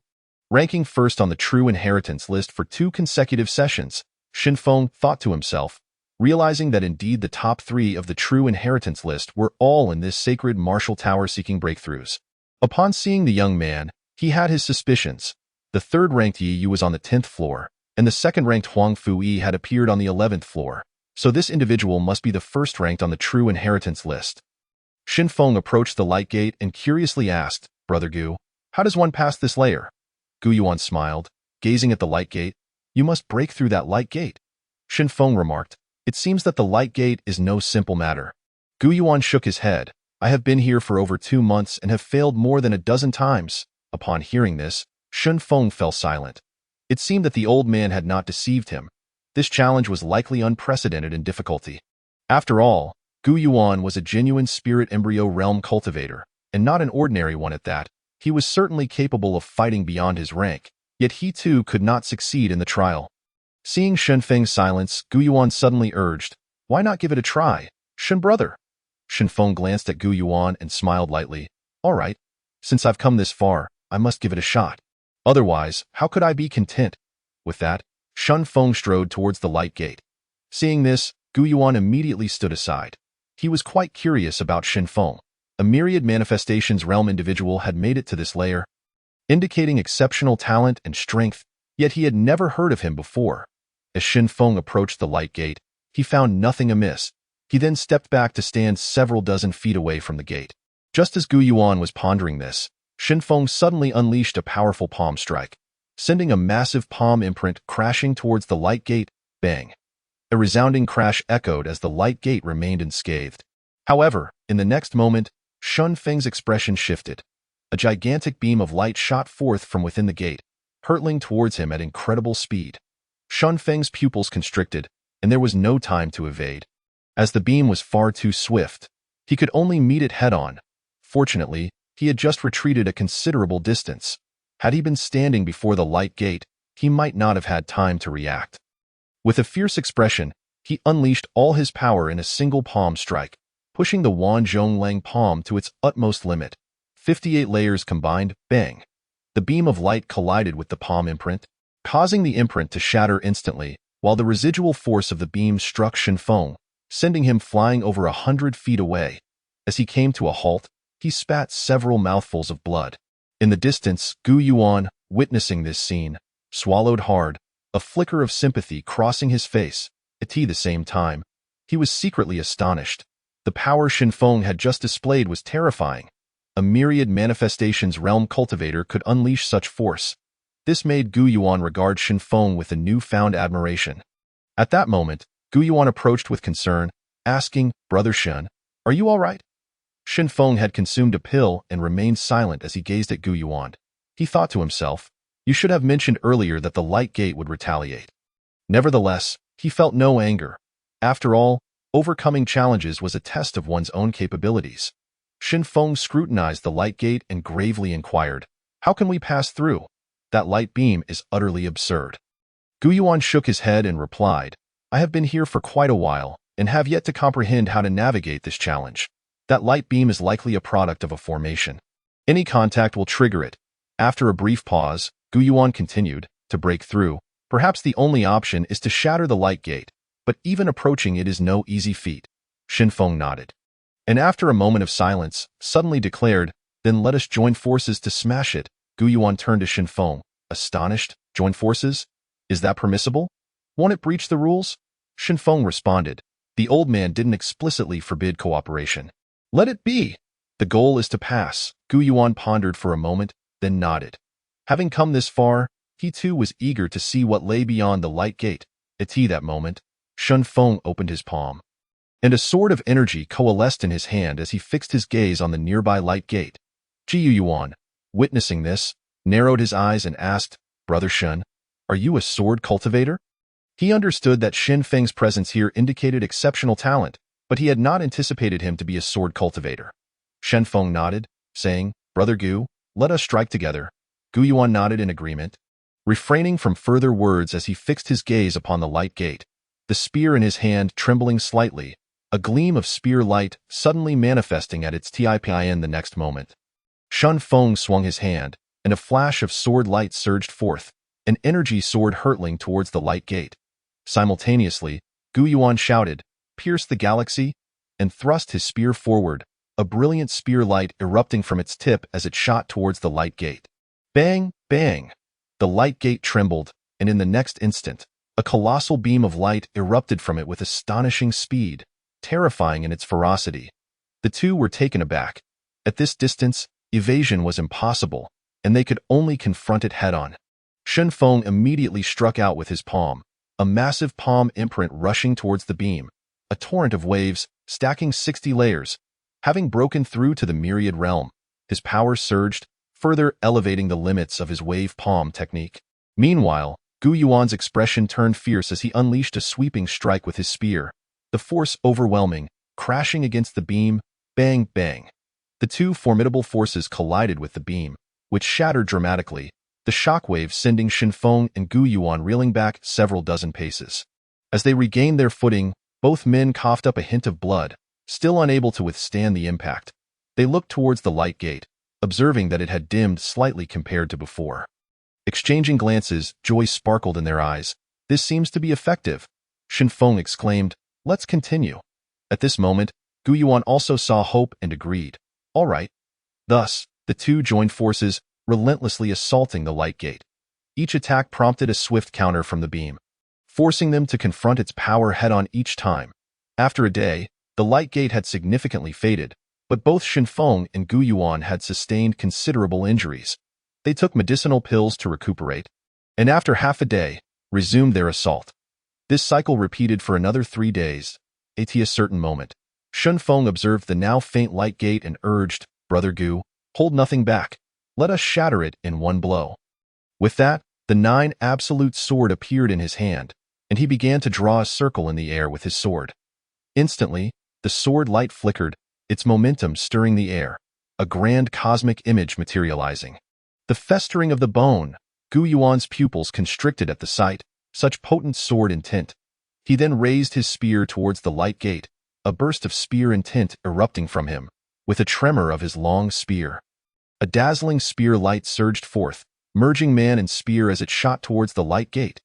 Ranking first on the true inheritance list for 2 consecutive sessions, Shun Feng thought to himself, realizing that indeed the top 3 of the true inheritance list were all in this sacred martial tower seeking breakthroughs. Upon seeing the young man, he had his suspicions. The third-ranked Yi Yu was on the 10th floor, and the second-ranked Huang Fu Yi had appeared on the 11th floor, so this individual must be the first-ranked on the true inheritance list. Shun Feng approached the light gate and curiously asked, Brother Gu, how does one pass this layer? Gu Yuan smiled, gazing at the light gate. You must break through that light gate. Shun Feng remarked, it seems that the light gate is no simple matter. Gu Yuan shook his head. I have been here for over 2 months and have failed more than a dozen times. Upon hearing this, Shun Feng fell silent. It seemed that the old man had not deceived him. This challenge was likely unprecedented in difficulty. After all, Gu Yuan was a genuine spirit embryo realm cultivator, and not an ordinary one at that. He was certainly capable of fighting beyond his rank, yet he too could not succeed in the trial. Seeing Shun Feng's silence, Gu Yuan suddenly urged, why not give it a try, Shun brother? Shun Feng glanced at Gu Yuan and smiled lightly. All right, since I've come this far, I must give it a shot. Otherwise, how could I be content? With that, Shun Feng strode towards the light gate. Seeing this, Gu Yuan immediately stood aside. He was quite curious about Shun Feng. A myriad manifestations realm individual had made it to this layer, indicating exceptional talent and strength, yet he had never heard of him before. As Shun Feng approached the light gate, he found nothing amiss. He then stepped back to stand several dozen feet away from the gate. Just as Gu Yuan was pondering this, Shun Feng suddenly unleashed a powerful palm strike, sending a massive palm imprint crashing towards the light gate. Bang! A resounding crash echoed as the light gate remained unscathed. However, in the next moment, Shun Feng's expression shifted. A gigantic beam of light shot forth from within the gate, hurtling towards him at incredible speed. Shun Feng's pupils constricted, and there was no time to evade. As the beam was far too swift, he could only meet it head-on. Fortunately, he had just retreated a considerable distance. Had he been standing before the light gate, he might not have had time to react. With a fierce expression, he unleashed all his power in a single palm strike, pushing the Wan Zhonglang palm to its utmost limit. 58 layers combined, bang! The beam of light collided with the palm imprint, causing the imprint to shatter instantly, while the residual force of the beam struck Shun Feng, sending him flying over 100 feet away. As he came to a halt, he spat several mouthfuls of blood. In the distance, Gu Yuan, witnessing this scene, swallowed hard, a flicker of sympathy crossing his face. At the same time, he was secretly astonished. The power Shun Feng had just displayed was terrifying. A myriad manifestations realm cultivator could unleash such force. This made Gu Yuan regard Shun Feng with a newfound admiration. At that moment, Gu Yuan approached with concern, asking, Brother Shun, are you all right? Shun Feng had consumed a pill and remained silent as he gazed at Gu Yuan. He thought to himself, you should have mentioned earlier that the light gate would retaliate. Nevertheless, he felt no anger. After all, overcoming challenges was a test of one's own capabilities. Shun Feng scrutinized the light gate and gravely inquired, how can we pass through? That light beam is utterly absurd. Gu Yuan shook his head and replied, I have been here for quite a while, and have yet to comprehend how to navigate this challenge. That light beam is likely a product of a formation. Any contact will trigger it. After a brief pause, Gu Yuan continued, to break through, perhaps the only option is to shatter the light gate, but even approaching it is no easy feat. Shen Feng nodded. And after a moment of silence, suddenly declared, then let us join forces to smash it. Gu Yuan turned to Shen Feng, astonished. Join forces? Is that permissible? Won't it breach the rules? Shen Feng responded. The old man didn't explicitly forbid cooperation. Let it be. The goal is to pass. Gu Yuan pondered for a moment, then nodded. Having come this far, he too was eager to see what lay beyond the light gate. At that moment, Shen Feng opened his palm, and a sword of energy coalesced in his hand as he fixed his gaze on the nearby light gate. Ji Yuan, witnessing this, narrowed his eyes and asked, Brother Shen, are you a sword cultivator? He understood that Shen Feng's presence here indicated exceptional talent, but he had not anticipated him to be a sword cultivator. Shen Feng nodded, saying, Brother Gu, let us strike together. Gu Yuan nodded in agreement, refraining from further words as he fixed his gaze upon the light gate, the spear in his hand trembling slightly, a gleam of spear light suddenly manifesting at its tip the next moment. Shen Feng swung his hand, and a flash of sword light surged forth, an energy sword hurtling towards the light gate. Simultaneously, Gu Yuan shouted, Pierce the galaxy, and thrust his spear forward, a brilliant spear light erupting from its tip as it shot towards the light gate. Bang, bang! The light gate trembled, and in the next instant, a colossal beam of light erupted from it with astonishing speed, terrifying in its ferocity. The two were taken aback. At this distance, evasion was impossible, and they could only confront it head-on. Shen Feng immediately struck out with his palm, a massive palm imprint rushing towards the beam, a torrent of waves, stacking 60 layers. Having broken through to the myriad realm, his power surged, further elevating the limits of his wave palm technique. Meanwhile, Gu Yuan's expression turned fierce as he unleashed a sweeping strike with his spear, the force overwhelming, crashing against the beam, bang, bang. The two formidable forces collided with the beam, which shattered dramatically, the shockwave sending Shen Feng and Gu Yuan reeling back several dozen paces. As they regained their footing, both men coughed up a hint of blood, still unable to withstand the impact. They looked towards the light gate, observing that it had dimmed slightly compared to before. Exchanging glances, joy sparkled in their eyes. This seems to be effective. Shen Feng exclaimed, Let's continue. At this moment, Gu Yuan also saw hope and agreed. All right. Thus, the two joined forces, relentlessly assaulting the light gate. Each attack prompted a swift counter from the beam, forcing them to confront its power head-on each time. After a day, the light gate had significantly faded, but both Shen Feng and Gu Yuan had sustained considerable injuries. They took medicinal pills to recuperate, and after half a day, resumed their assault. This cycle repeated for another 3 days. At a certain moment, Shen Feng observed the now faint light gate and urged, Brother Gu, hold nothing back. Let us shatter it in one blow. With that, the 9 absolute sword appeared in his hand, and he began to draw a circle in the air with his sword. Instantly, the sword light flickered, its momentum stirring the air, a grand cosmic image materializing. The festering of the bone, Gu Yuan's pupils constricted at the sight, such potent sword intent. He then raised his spear towards the light gate, a burst of spear intent erupting from him, with a tremor of his long spear. A dazzling spear light surged forth, merging man and spear as it shot towards the light gate.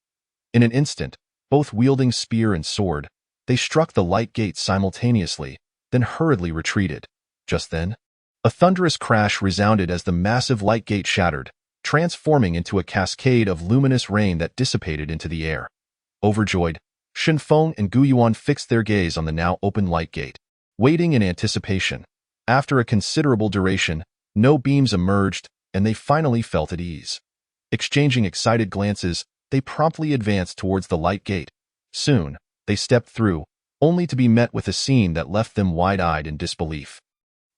In an instant, both wielding spear and sword, they struck the light gate simultaneously, then hurriedly retreated. Just then, a thunderous crash resounded as the massive light gate shattered, transforming into a cascade of luminous rain that dissipated into the air. Overjoyed, Shen Feng and Gu Yuan fixed their gaze on the now open light gate, waiting in anticipation. After a considerable duration, no beams emerged, and they finally felt at ease. Exchanging excited glances, they promptly advanced towards the light gate. Soon, they stepped through, only to be met with a scene that left them wide-eyed in disbelief.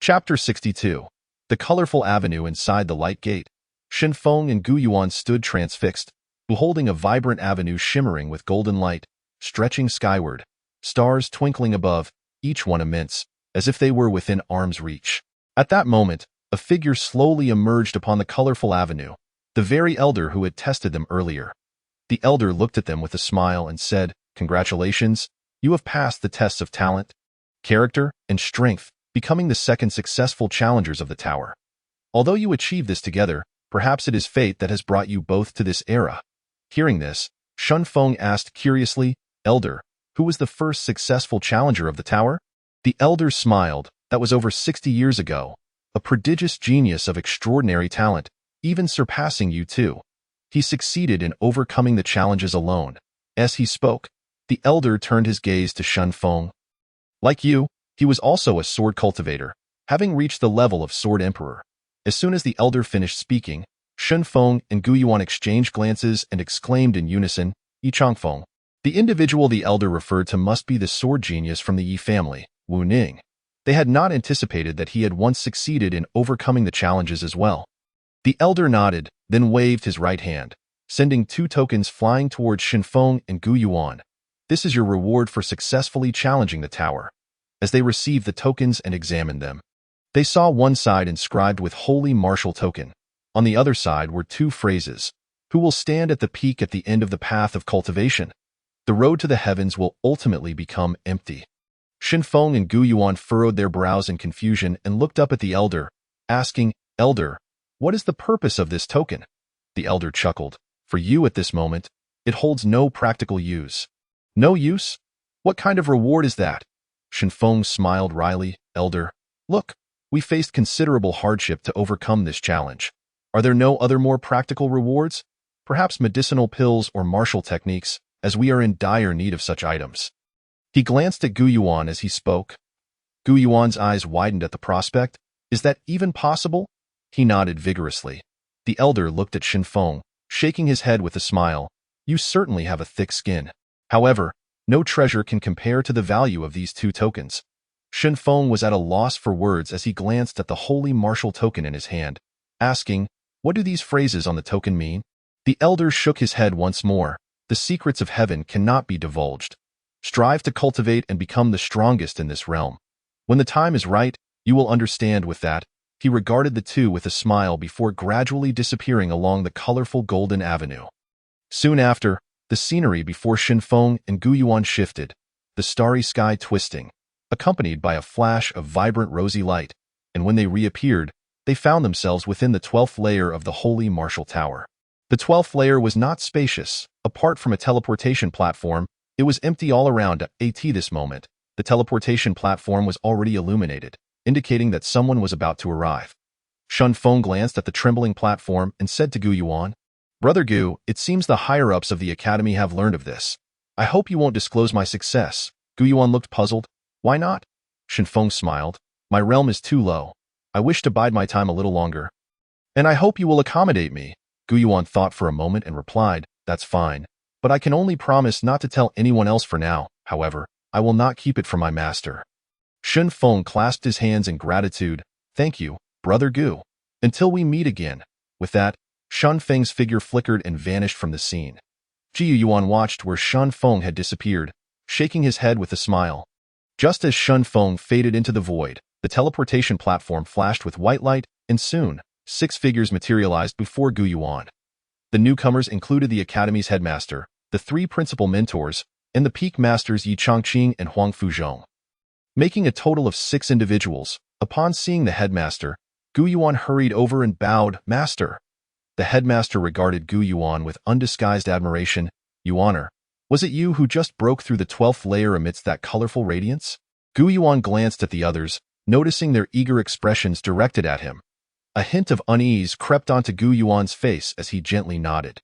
Chapter 62. The colorful avenue inside the light gate. Shen Feng and Gu Yuan stood transfixed, beholding a vibrant avenue shimmering with golden light, stretching skyward, stars twinkling above, each one immense, as if they were within arm's reach. At that moment, a figure slowly emerged upon the colorful avenue, the very elder who had tested them earlier. The elder looked at them with a smile and said, Congratulations, You have passed the tests of talent, character, and strength, becoming the second successful challengers of the tower. Although you achieved this together, perhaps it is fate that has brought you both to this era. Hearing this, Shun Feng asked curiously, Elder, who was the first successful challenger of the tower? The elder smiled. That was over 60 years ago. A prodigious genius of extraordinary talent, even surpassing you two. He succeeded in overcoming the challenges alone. As he spoke, the elder turned his gaze to Shun Feng. Like you, he was also a sword cultivator, having reached the level of Sword Emperor. As soon as the elder finished speaking, Shun Feng and Gu Yuan exchanged glances and exclaimed in unison, Yi Changfeng. The individual the elder referred to must be the sword genius from the Yi family, Wu Ning. They had not anticipated that he had once succeeded in overcoming the challenges as well. The elder nodded, then waved his right hand, sending 2 tokens flying towards Shun Feng and Gu Yuan. This is your reward for successfully challenging the tower. As they received the tokens and examined them, they saw one side inscribed with Holy Martial Token. On the other side were 2 phrases. Who will stand at the peak at the end of the path of cultivation? The road to the heavens will ultimately become empty. Shun Feng and Gu Yuan furrowed their brows in confusion and looked up at the elder, asking, Elder, what is the purpose of this token? The elder chuckled. For you at this moment, it holds no practical use. No use? What kind of reward is that? Shun Feng smiled wryly. Elder, look, we faced considerable hardship to overcome this challenge. Are there no other more practical rewards? Perhaps medicinal pills or martial techniques, as we are in dire need of such items. He glanced at Gu Yuan as he spoke. Gu Yuan's eyes widened at the prospect. Is that even possible? He nodded vigorously. The elder looked at Shun Feng, shaking his head with a smile. You certainly have a thick skin. However, no treasure can compare to the value of these 2 tokens. Shun Feng was at a loss for words as he glanced at the holy martial token in his hand, asking, what do these phrases on the token mean? The elder shook his head once more. The secrets of heaven cannot be divulged. Strive to cultivate and become the strongest in this realm. When the time is right, you will understand. With that, he regarded the 2 with a smile before gradually disappearing along the colorful golden avenue. Soon after, the scenery before Shun Feng and Gu Yuan shifted, the starry sky twisting, accompanied by a flash of vibrant rosy light, and when they reappeared, they found themselves within the 12th layer of the Holy Martial Tower. The 12th layer was not spacious. Apart from a teleportation platform, it was empty all around. At this moment, the teleportation platform was already illuminated, indicating that someone was about to arrive. Shun Feng glanced at the trembling platform and said to Gu Yuan, Brother Gu, it seems the higher-ups of the academy have learned of this. I hope you won't disclose my success. Gu Yuan looked puzzled. Why not? Shun Feng smiled. My realm is too low. I wish to bide my time a little longer. And I hope you will accommodate me. Gu Yuan thought for a moment and replied, That's fine. But I can only promise not to tell anyone else for now. However, I will not keep it from my master. Shun Feng clasped his hands in gratitude. Thank you, Brother Gu. Until we meet again. With that, Shun Feng's figure flickered and vanished from the scene. Ji Yuan watched where Shun Feng had disappeared, shaking his head with a smile. Just as Shun Feng faded into the void, the teleportation platform flashed with white light, and soon, 6 figures materialized before Gu Yuan. The newcomers included the academy's headmaster, the 3 principal mentors, and the peak masters Yi Changqing and Huang Fuzhong. Making a total of 6 individuals, upon seeing the headmaster, Gu Yuan hurried over and bowed, Master. The headmaster regarded Gu Yuan with undisguised admiration. Yuaner, was it you who just broke through the 12th layer amidst that colorful radiance? Gu Yuan glanced at the others, noticing their eager expressions directed at him. A hint of unease crept onto Gu Yuan's face as he gently nodded.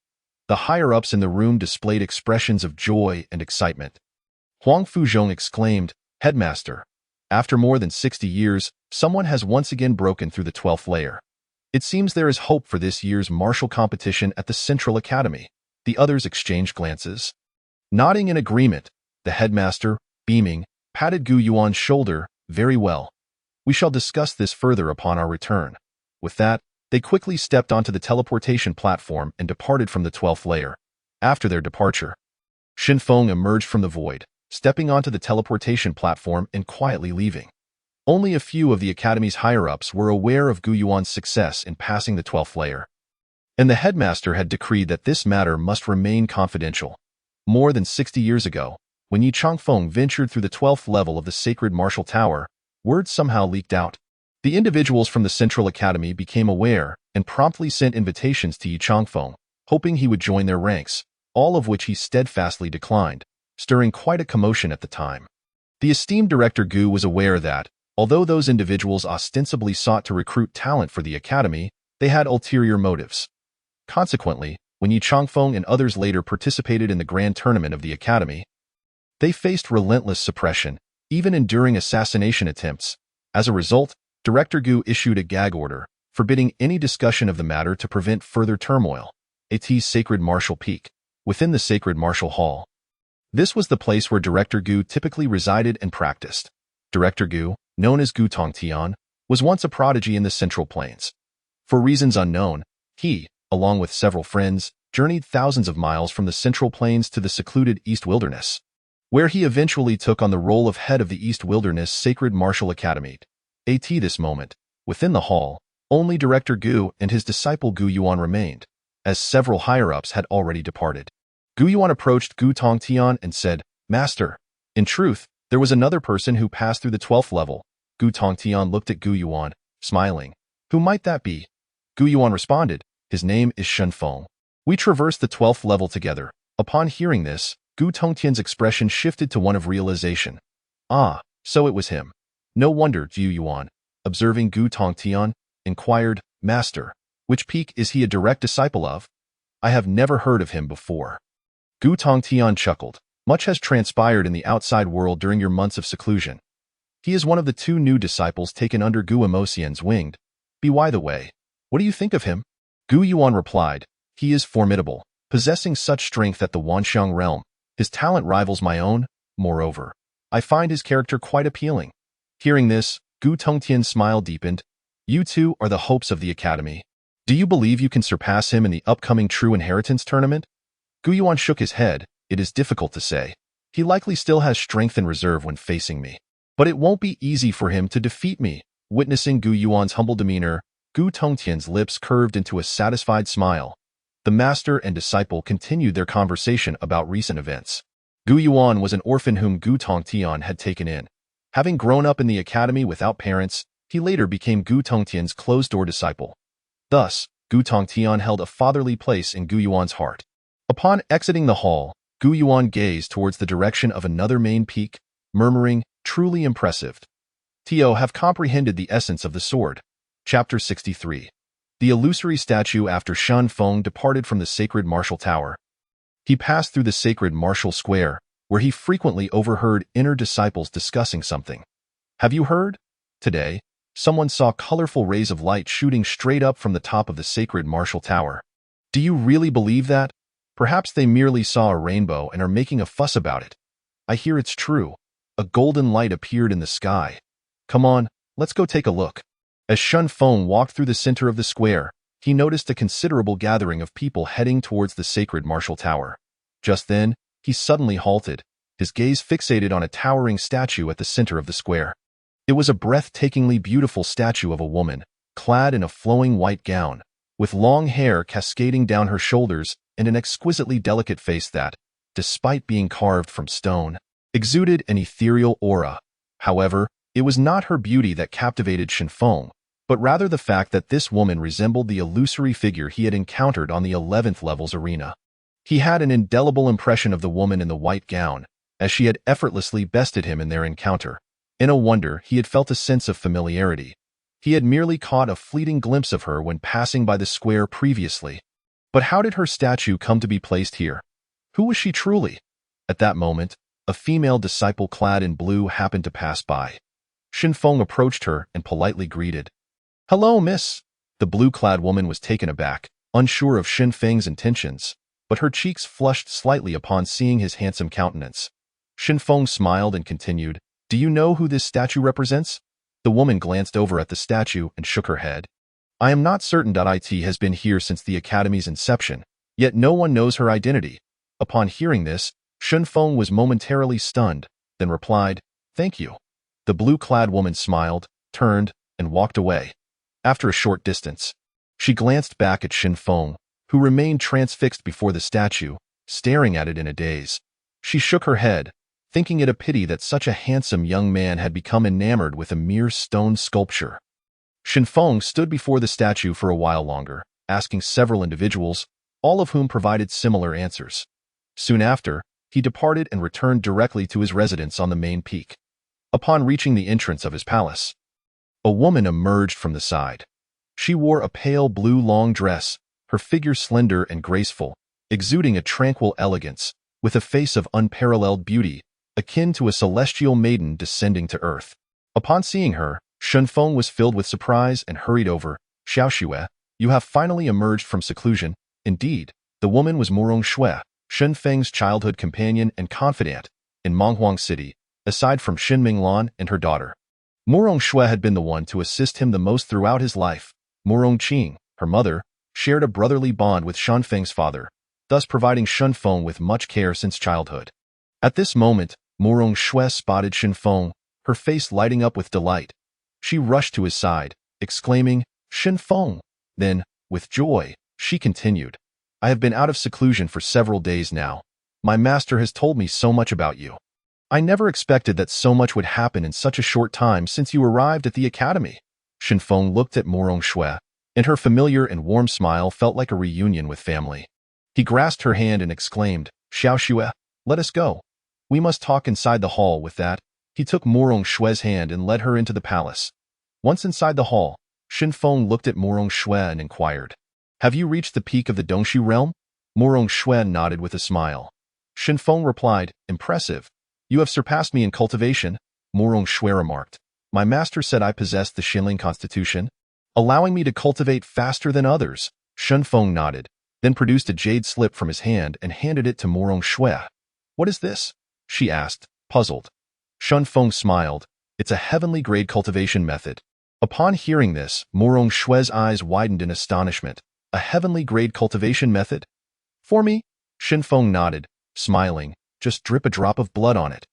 The higher-ups in the room displayed expressions of joy and excitement. Huang Fuzhong exclaimed, Headmaster, after more than 60 years, someone has once again broken through the 12th layer. It seems there is hope for this year's martial competition at the Central Academy. The others exchanged glances. Nodding in agreement, the headmaster, beaming, patted Gu Yuan's shoulder. Very well. We shall discuss this further upon our return. With that, they quickly stepped onto the teleportation platform and departed from the 12th layer. After their departure, Shun Feng emerged from the void, stepping onto the teleportation platform and quietly leaving. Only a few of the academy's higher-ups were aware of Gu Yuan's success in passing the 12th layer, and the headmaster had decreed that this matter must remain confidential. More than 60 years ago, when Yi Changfeng ventured through the 12th level of the sacred martial tower, word somehow leaked out. The individuals from the Central Academy became aware and promptly sent invitations to Yi Changfeng, hoping he would join their ranks, all of which he steadfastly declined, stirring quite a commotion at the time. The esteemed Director Gu was aware that, although those individuals ostensibly sought to recruit talent for the academy, they had ulterior motives. Consequently, when Yi Changfeng and others later participated in the grand tournament of the academy, they faced relentless suppression, even enduring assassination attempts. As a result, Director Gu issued a gag order, forbidding any discussion of the matter to prevent further turmoil. AT's Sacred Martial Peak, within the Sacred Martial Hall. This was the place where Director Gu typically resided and practiced. Director Gu, known as Gu Tongtian, was once a prodigy in the Central Plains. For reasons unknown, he, along with several friends, journeyed thousands of miles from the Central Plains to the secluded East Wilderness, where he eventually took on the role of head of the East Wilderness Sacred Martial Academy. At this moment, within the hall, only Director Gu and his disciple Gu Yuan remained, as several higher-ups had already departed. Gu Yuan approached Gu Tongtian and said, "Master." In truth, there was another person who passed through the 12th level. Gu Tongtian looked at Gu Yuan, smiling. "Who might that be?" Gu Yuan responded, "His name is Shen Feng. We traversed the 12th level together." Upon hearing this, Gu Tongtian's expression shifted to one of realization. Ah, so it was him. No wonder, Gu Yuan, observing Gu Tongtian, inquired, "Master, which peak is he a direct disciple of? I have never heard of him before." Gu Tongtian chuckled. "Much has transpired in the outside world during your months of seclusion. He is one of the 2 new disciples taken under Gu Emosian's wing. By the way, what do you think of him?" Gu Yuan replied, "He is formidable, possessing such strength at the Wanxiang realm. His talent rivals my own. Moreover, I find his character quite appealing." Hearing this, Gu Tongtian's smile deepened. "You two are the hopes of the academy. Do you believe you can surpass him in the upcoming True Inheritance tournament?" Gu Yuan shook his head. "It is difficult to say. He likely still has strength in reserve when facing me. But it won't be easy for him to defeat me." Witnessing Gu Yuan's humble demeanor, Gu Tongtian's lips curved into a satisfied smile. The master and disciple continued their conversation about recent events. Gu Yuan was an orphan whom Gu Tongtian had taken in. Having grown up in the academy without parents, he later became Gu Tongtian's closed-door disciple. Thus, Gu Tongtian held a fatherly place in Gu Yuan's heart. Upon exiting the hall, Gu Yuan gazed towards the direction of another main peak, murmuring, "Truly impressive. Tio have comprehended the essence of the sword." Chapter 63. The illusory statue. After Shen Feng departed from the sacred martial tower, he passed through the sacred martial square, where he frequently overheard inner disciples discussing something. "Have you heard? Today, someone saw colorful rays of light shooting straight up from the top of the sacred martial tower. Do you really believe that? Perhaps they merely saw a rainbow and are making a fuss about it. I hear it's true. A golden light appeared in the sky. Come on, let's go take a look." As Shen Feng walked through the center of the square, he noticed a considerable gathering of people heading towards the sacred martial tower. Just then, he suddenly halted, his gaze fixated on a towering statue at the center of the square. It was a breathtakingly beautiful statue of a woman, clad in a flowing white gown, with long hair cascading down her shoulders and an exquisitely delicate face that, despite being carved from stone, exuded an ethereal aura. However, it was not her beauty that captivated Shen Feng, but rather the fact that this woman resembled the illusory figure he had encountered on the 11th level's arena. He had an indelible impression of the woman in the white gown, as she had effortlessly bested him in their encounter. In a wonder, he had felt a sense of familiarity. He had merely caught a fleeting glimpse of her when passing by the square previously. But how did her statue come to be placed here? Who was she truly? At that moment, a female disciple clad in blue happened to pass by. Shen Feng approached her and politely greeted. "Hello, miss." The blue-clad woman was taken aback, unsure of Shen Feng's intentions, but her cheeks flushed slightly upon seeing his handsome countenance. Shen Feng smiled and continued, "Do you know who this statue represents?" The woman glanced over at the statue and shook her head. "I am not certain. It has been here since the academy's inception, yet no one knows her identity." Upon hearing this, Shen Feng was momentarily stunned, then replied, "Thank you." The blue-clad woman smiled, turned, and walked away. After a short distance, she glanced back at Shen Feng, who remained transfixed before the statue, staring at it in a daze. She shook her head. thinking it a pity that such a handsome young man had become enamored with a mere stone sculpture. Shenfeng stood before the statue for a while longer, asking several individuals, all of whom provided similar answers. Soon after, he departed and returned directly to his residence on the main peak. Upon reaching the entrance of his palace, a woman emerged from the side. She wore a pale blue long dress, her figure slender and graceful, exuding a tranquil elegance, with a face of unparalleled beauty, akin to a celestial maiden descending to earth. Upon seeing her, Shenfeng was filled with surprise and hurried over. Xiaoxue, you have finally emerged from seclusion. Indeed, the woman was Murong Shui, Shenfeng's childhood companion and confidant, in Menghuang City, aside from Shen Minglan and her daughter. Murong Shui had been the one to assist him the most throughout his life. Murong Qing, her mother, shared a brotherly bond with Shenfeng's father, thus providing Shenfeng with much care since childhood. At this moment, Murong Shui spotted Shenfeng, her face lighting up with delight. She rushed to his side, exclaiming, "Shenfeng!" Then, with joy, she continued, "I have been out of seclusion for several days now. My master has told me so much about you. I never expected that so much would happen in such a short time since you arrived at the academy." Shenfeng looked at Murong Shui, and her familiar and warm smile felt like a reunion with family. He grasped her hand and exclaimed, "Xiaoxue, let us go. We must talk inside the hall." With that, he took Murong Shui's hand and led her into the palace. Once inside the hall, Shenfeng looked at Murong Shui and inquired, "Have you reached the peak of the Dongshu realm?" Murong Shui nodded with a smile. Shenfeng replied, "Impressive. You have surpassed me in cultivation." Murong Shui remarked, "My master said I possessed the Xinling constitution, allowing me to cultivate faster than others." Shenfeng nodded, then produced a jade slip from his hand and handed it to Murong Shui. "What is this?" she asked, puzzled. Shenfeng smiled. "It's a heavenly grade cultivation method." Upon hearing this, Murong Shui's eyes widened in astonishment. "A heavenly grade cultivation method? For me?" Shenfeng nodded, smiling. "Just drip a drop of blood on it."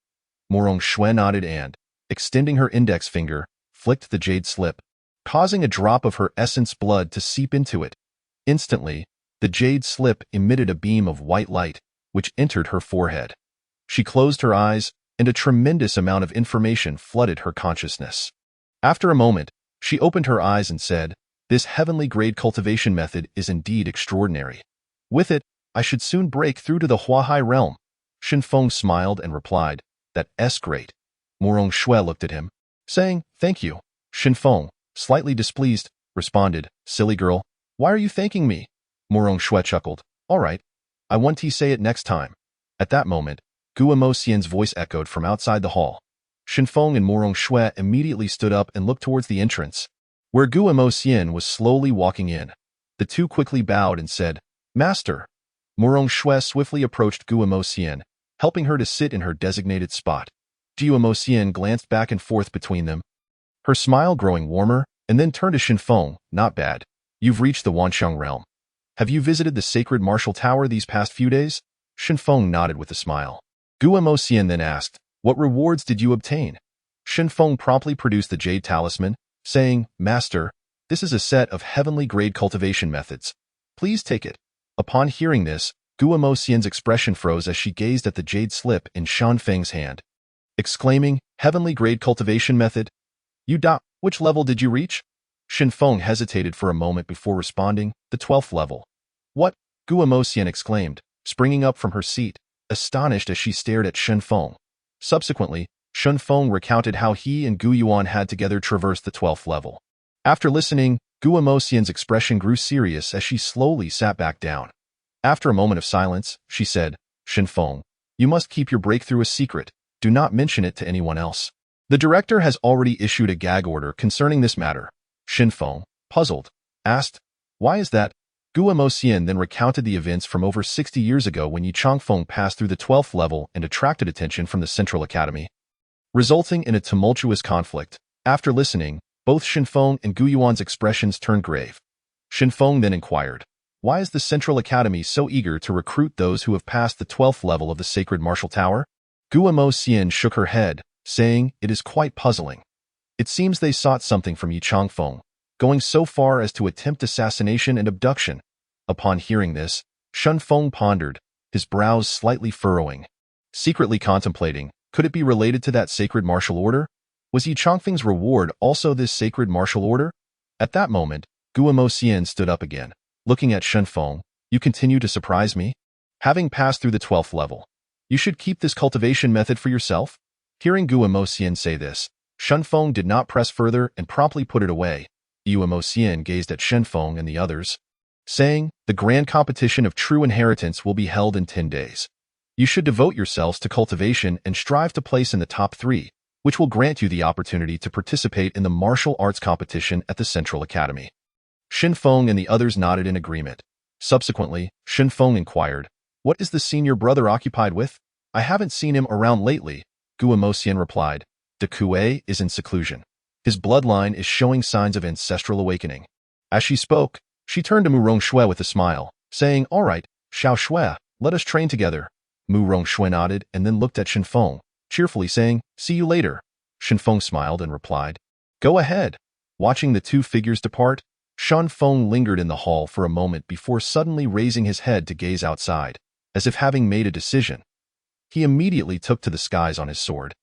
Murong Shui nodded and, extending her index finger, flicked the jade slip, causing a drop of her essence blood to seep into it. Instantly, the jade slip emitted a beam of white light, which entered her forehead. She closed her eyes, and a tremendous amount of information flooded her consciousness. After a moment, she opened her eyes and said, "This heavenly grade cultivation method is indeed extraordinary. With it, I should soon break through to the Huahai realm." Shenfeng smiled and replied, "That's great." Murong Shui looked at him, saying, "Thank you." Shenfeng, slightly displeased, responded, "Silly girl, why are you thanking me?" Murong Shui chuckled, "All right, I want to say it next time." At that moment, Guo Xian's voice echoed from outside the hall. Shenfeng and Murong Shui immediately stood up and looked towards the entrance, where Guo Xian was slowly walking in. The two quickly bowed and said, "Master." Murong Shui swiftly approached Guo Xian, helping her to sit in her designated spot. Guo Xian glanced back and forth between them, her smile growing warmer, and then turned to Shenfeng, "Not bad. You've reached the Wanxiang realm. Have you visited the sacred martial tower these past few days?" Shenfeng nodded with a smile. Guo Xian then asked, "What rewards did you obtain?" Shenfeng promptly produced the jade talisman, saying, "Master, this is a set of heavenly grade cultivation methods. Please take it." Upon hearing this, Guo Xian's expression froze as she gazed at the jade slip in Shenfeng's hand, exclaiming, "Heavenly grade cultivation method? Which level did you reach?" Shenfeng hesitated for a moment before responding, "The 12th level." "What?" Guo Xian exclaimed, springing up from her seat, astonished as she stared at Shenfeng. Subsequently, Shenfeng recounted how he and Gu Yuan had together traversed the 12th level. After listening, Guo Xian's expression grew serious as she slowly sat back down. After a moment of silence, she said, "Shenfeng, you must keep your breakthrough a secret. Do not mention it to anyone else. The director has already issued a gag order concerning this matter." Shenfeng, puzzled, asked, "Why is that?" Guo Xian then recounted the events from over 60 years ago when Yi Changfeng passed through the 12th level and attracted attention from the Central Academy, resulting in a tumultuous conflict. After listening, both Shenfeng and Gu Yuan's expressions turned grave. Shenfeng then inquired, "Why is the Central Academy so eager to recruit those who have passed the 12th level of the Sacred Martial Tower?" Guo Xian shook her head, saying, "It is quite puzzling. It seems they sought something from Yi Changfeng, going so far as to attempt assassination and abduction." Upon hearing this, Shenfeng pondered, his brows slightly furrowing. Secretly contemplating, Could it be related to that sacred martial order? Was Yi Chongfeng's reward also this sacred martial order? At that moment, Guo Xian stood up again. Looking at Shen Feng, you continue to surprise me? Having passed through the 12th level, you should keep this cultivation method for yourself? Hearing Guo Xian say this, Shen Feng did not press further and promptly put it away. Guo Xian gazed at Shen Feng and the others, saying, the grand competition of true inheritance will be held in 10 days. You should devote yourselves to cultivation and strive to place in the top 3, which will grant you the opportunity to participate in the martial arts competition at the Central Academy. Shen Feng and the others nodded in agreement. Subsequently, Shen Feng inquired, what is the senior brother occupied with? I haven't seen him around lately, Guo Xian replied. De Kue is in seclusion. His bloodline is showing signs of ancestral awakening. As she spoke, she turned to Mu Rongshui with a smile, saying, all right, Xiao Shui, let us train together. Mu Rongshui nodded and then looked at Shen Feng, cheerfully saying, see you later. Shen Feng smiled and replied, go ahead. Watching the two figures depart, Shen Feng lingered in the hall for a moment before suddenly raising his head to gaze outside, as if having made a decision. He immediately took to the skies on his sword,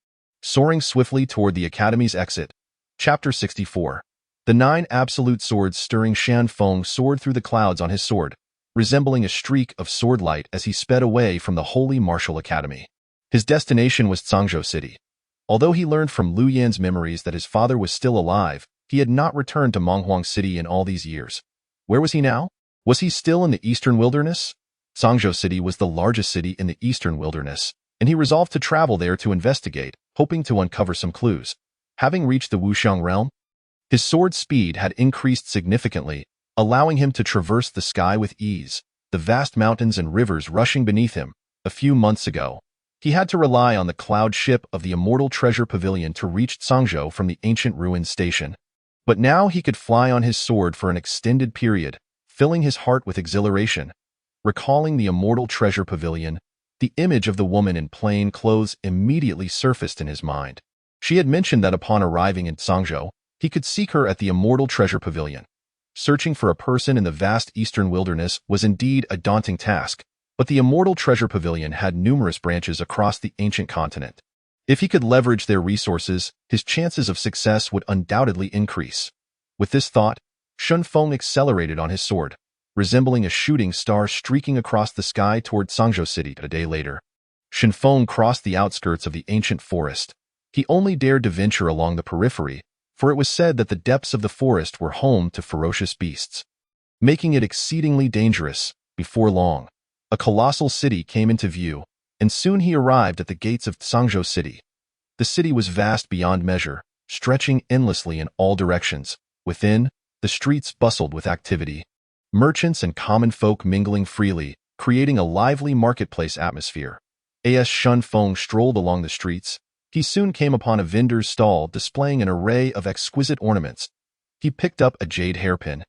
soaring swiftly toward the academy's exit. Chapter 64. The 9 absolute swords stirring Shen Feng soared through the clouds on his sword, resembling a streak of sword light as he sped away from the Holy Martial Academy. His destination was Zhangzhou City. Although he learned from Lu Yan's memories that his father was still alive, he had not returned to Menghuang City in all these years. Where was he now? Was he still in the Eastern Wilderness? Zhangzhou City was the largest city in the Eastern Wilderness, and he resolved to travel there to investigate, hoping to uncover some clues. Having reached the Wuxiang realm, his sword speed had increased significantly, allowing him to traverse the sky with ease, the vast mountains and rivers rushing beneath him. A few months ago, he had to rely on the cloud ship of the Immortal Treasure Pavilion to reach Zhangzhou from the ancient ruins station. But now he could fly on his sword for an extended period, filling his heart with exhilaration. Recalling the Immortal Treasure Pavilion, the image of the woman in plain clothes immediately surfaced in his mind. She had mentioned that upon arriving in Zhangzhou, he could seek her at the Immortal Treasure Pavilion. Searching for a person in the vast eastern wilderness was indeed a daunting task, but the Immortal Treasure Pavilion had numerous branches across the ancient continent. If he could leverage their resources, his chances of success would undoubtedly increase. With this thought, Shen Feng accelerated on his sword, resembling a shooting star streaking across the sky toward Zhangzhou City. A day later, Shen Feng crossed the outskirts of the ancient forest. He only dared to venture along the periphery, for it was said that the depths of the forest were home to ferocious beasts, making it exceedingly dangerous. Before long, a colossal city came into view, and soon he arrived at the gates of Zhangzhou City. The city was vast beyond measure, stretching endlessly in all directions. Within, the streets bustled with activity, merchants and common folk mingling freely, creating a lively marketplace atmosphere. As Shen Feng strolled along the streets, he soon came upon a vendor's stall displaying an array of exquisite ornaments. He picked up a jade hairpin,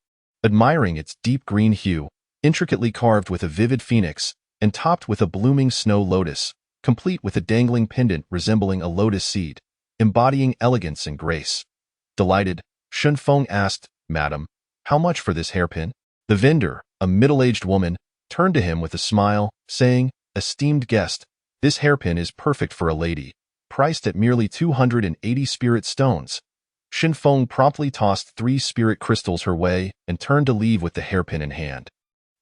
admiring its deep green hue, intricately carved with a vivid phoenix, and topped with a blooming snow lotus, complete with a dangling pendant resembling a lotus seed, embodying elegance and grace. Delighted, Shen Feng asked, Madam, how much for this hairpin? The vendor, a middle-aged woman, turned to him with a smile, saying, Esteemed guest, this hairpin is perfect for a lady, priced at merely 280 spirit stones. Shen Feng promptly tossed 3 spirit crystals her way and turned to leave with the hairpin in hand.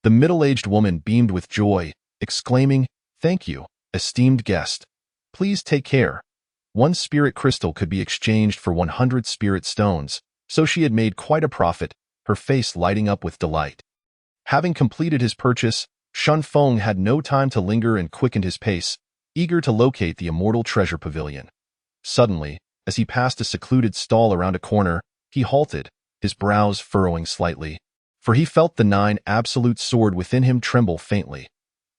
The middle-aged woman beamed with joy, exclaiming, Thank you, esteemed guest. Please take care. 1 spirit crystal could be exchanged for 100 spirit stones, so she had made quite a profit, her face lighting up with delight. Having completed his purchase, Shen Feng had no time to linger and quickened his pace, eager to locate the Immortal Treasure Pavilion. Suddenly, as he passed a secluded stall around a corner, he halted, his brows furrowing slightly, for he felt the 9 absolute sword within him tremble faintly.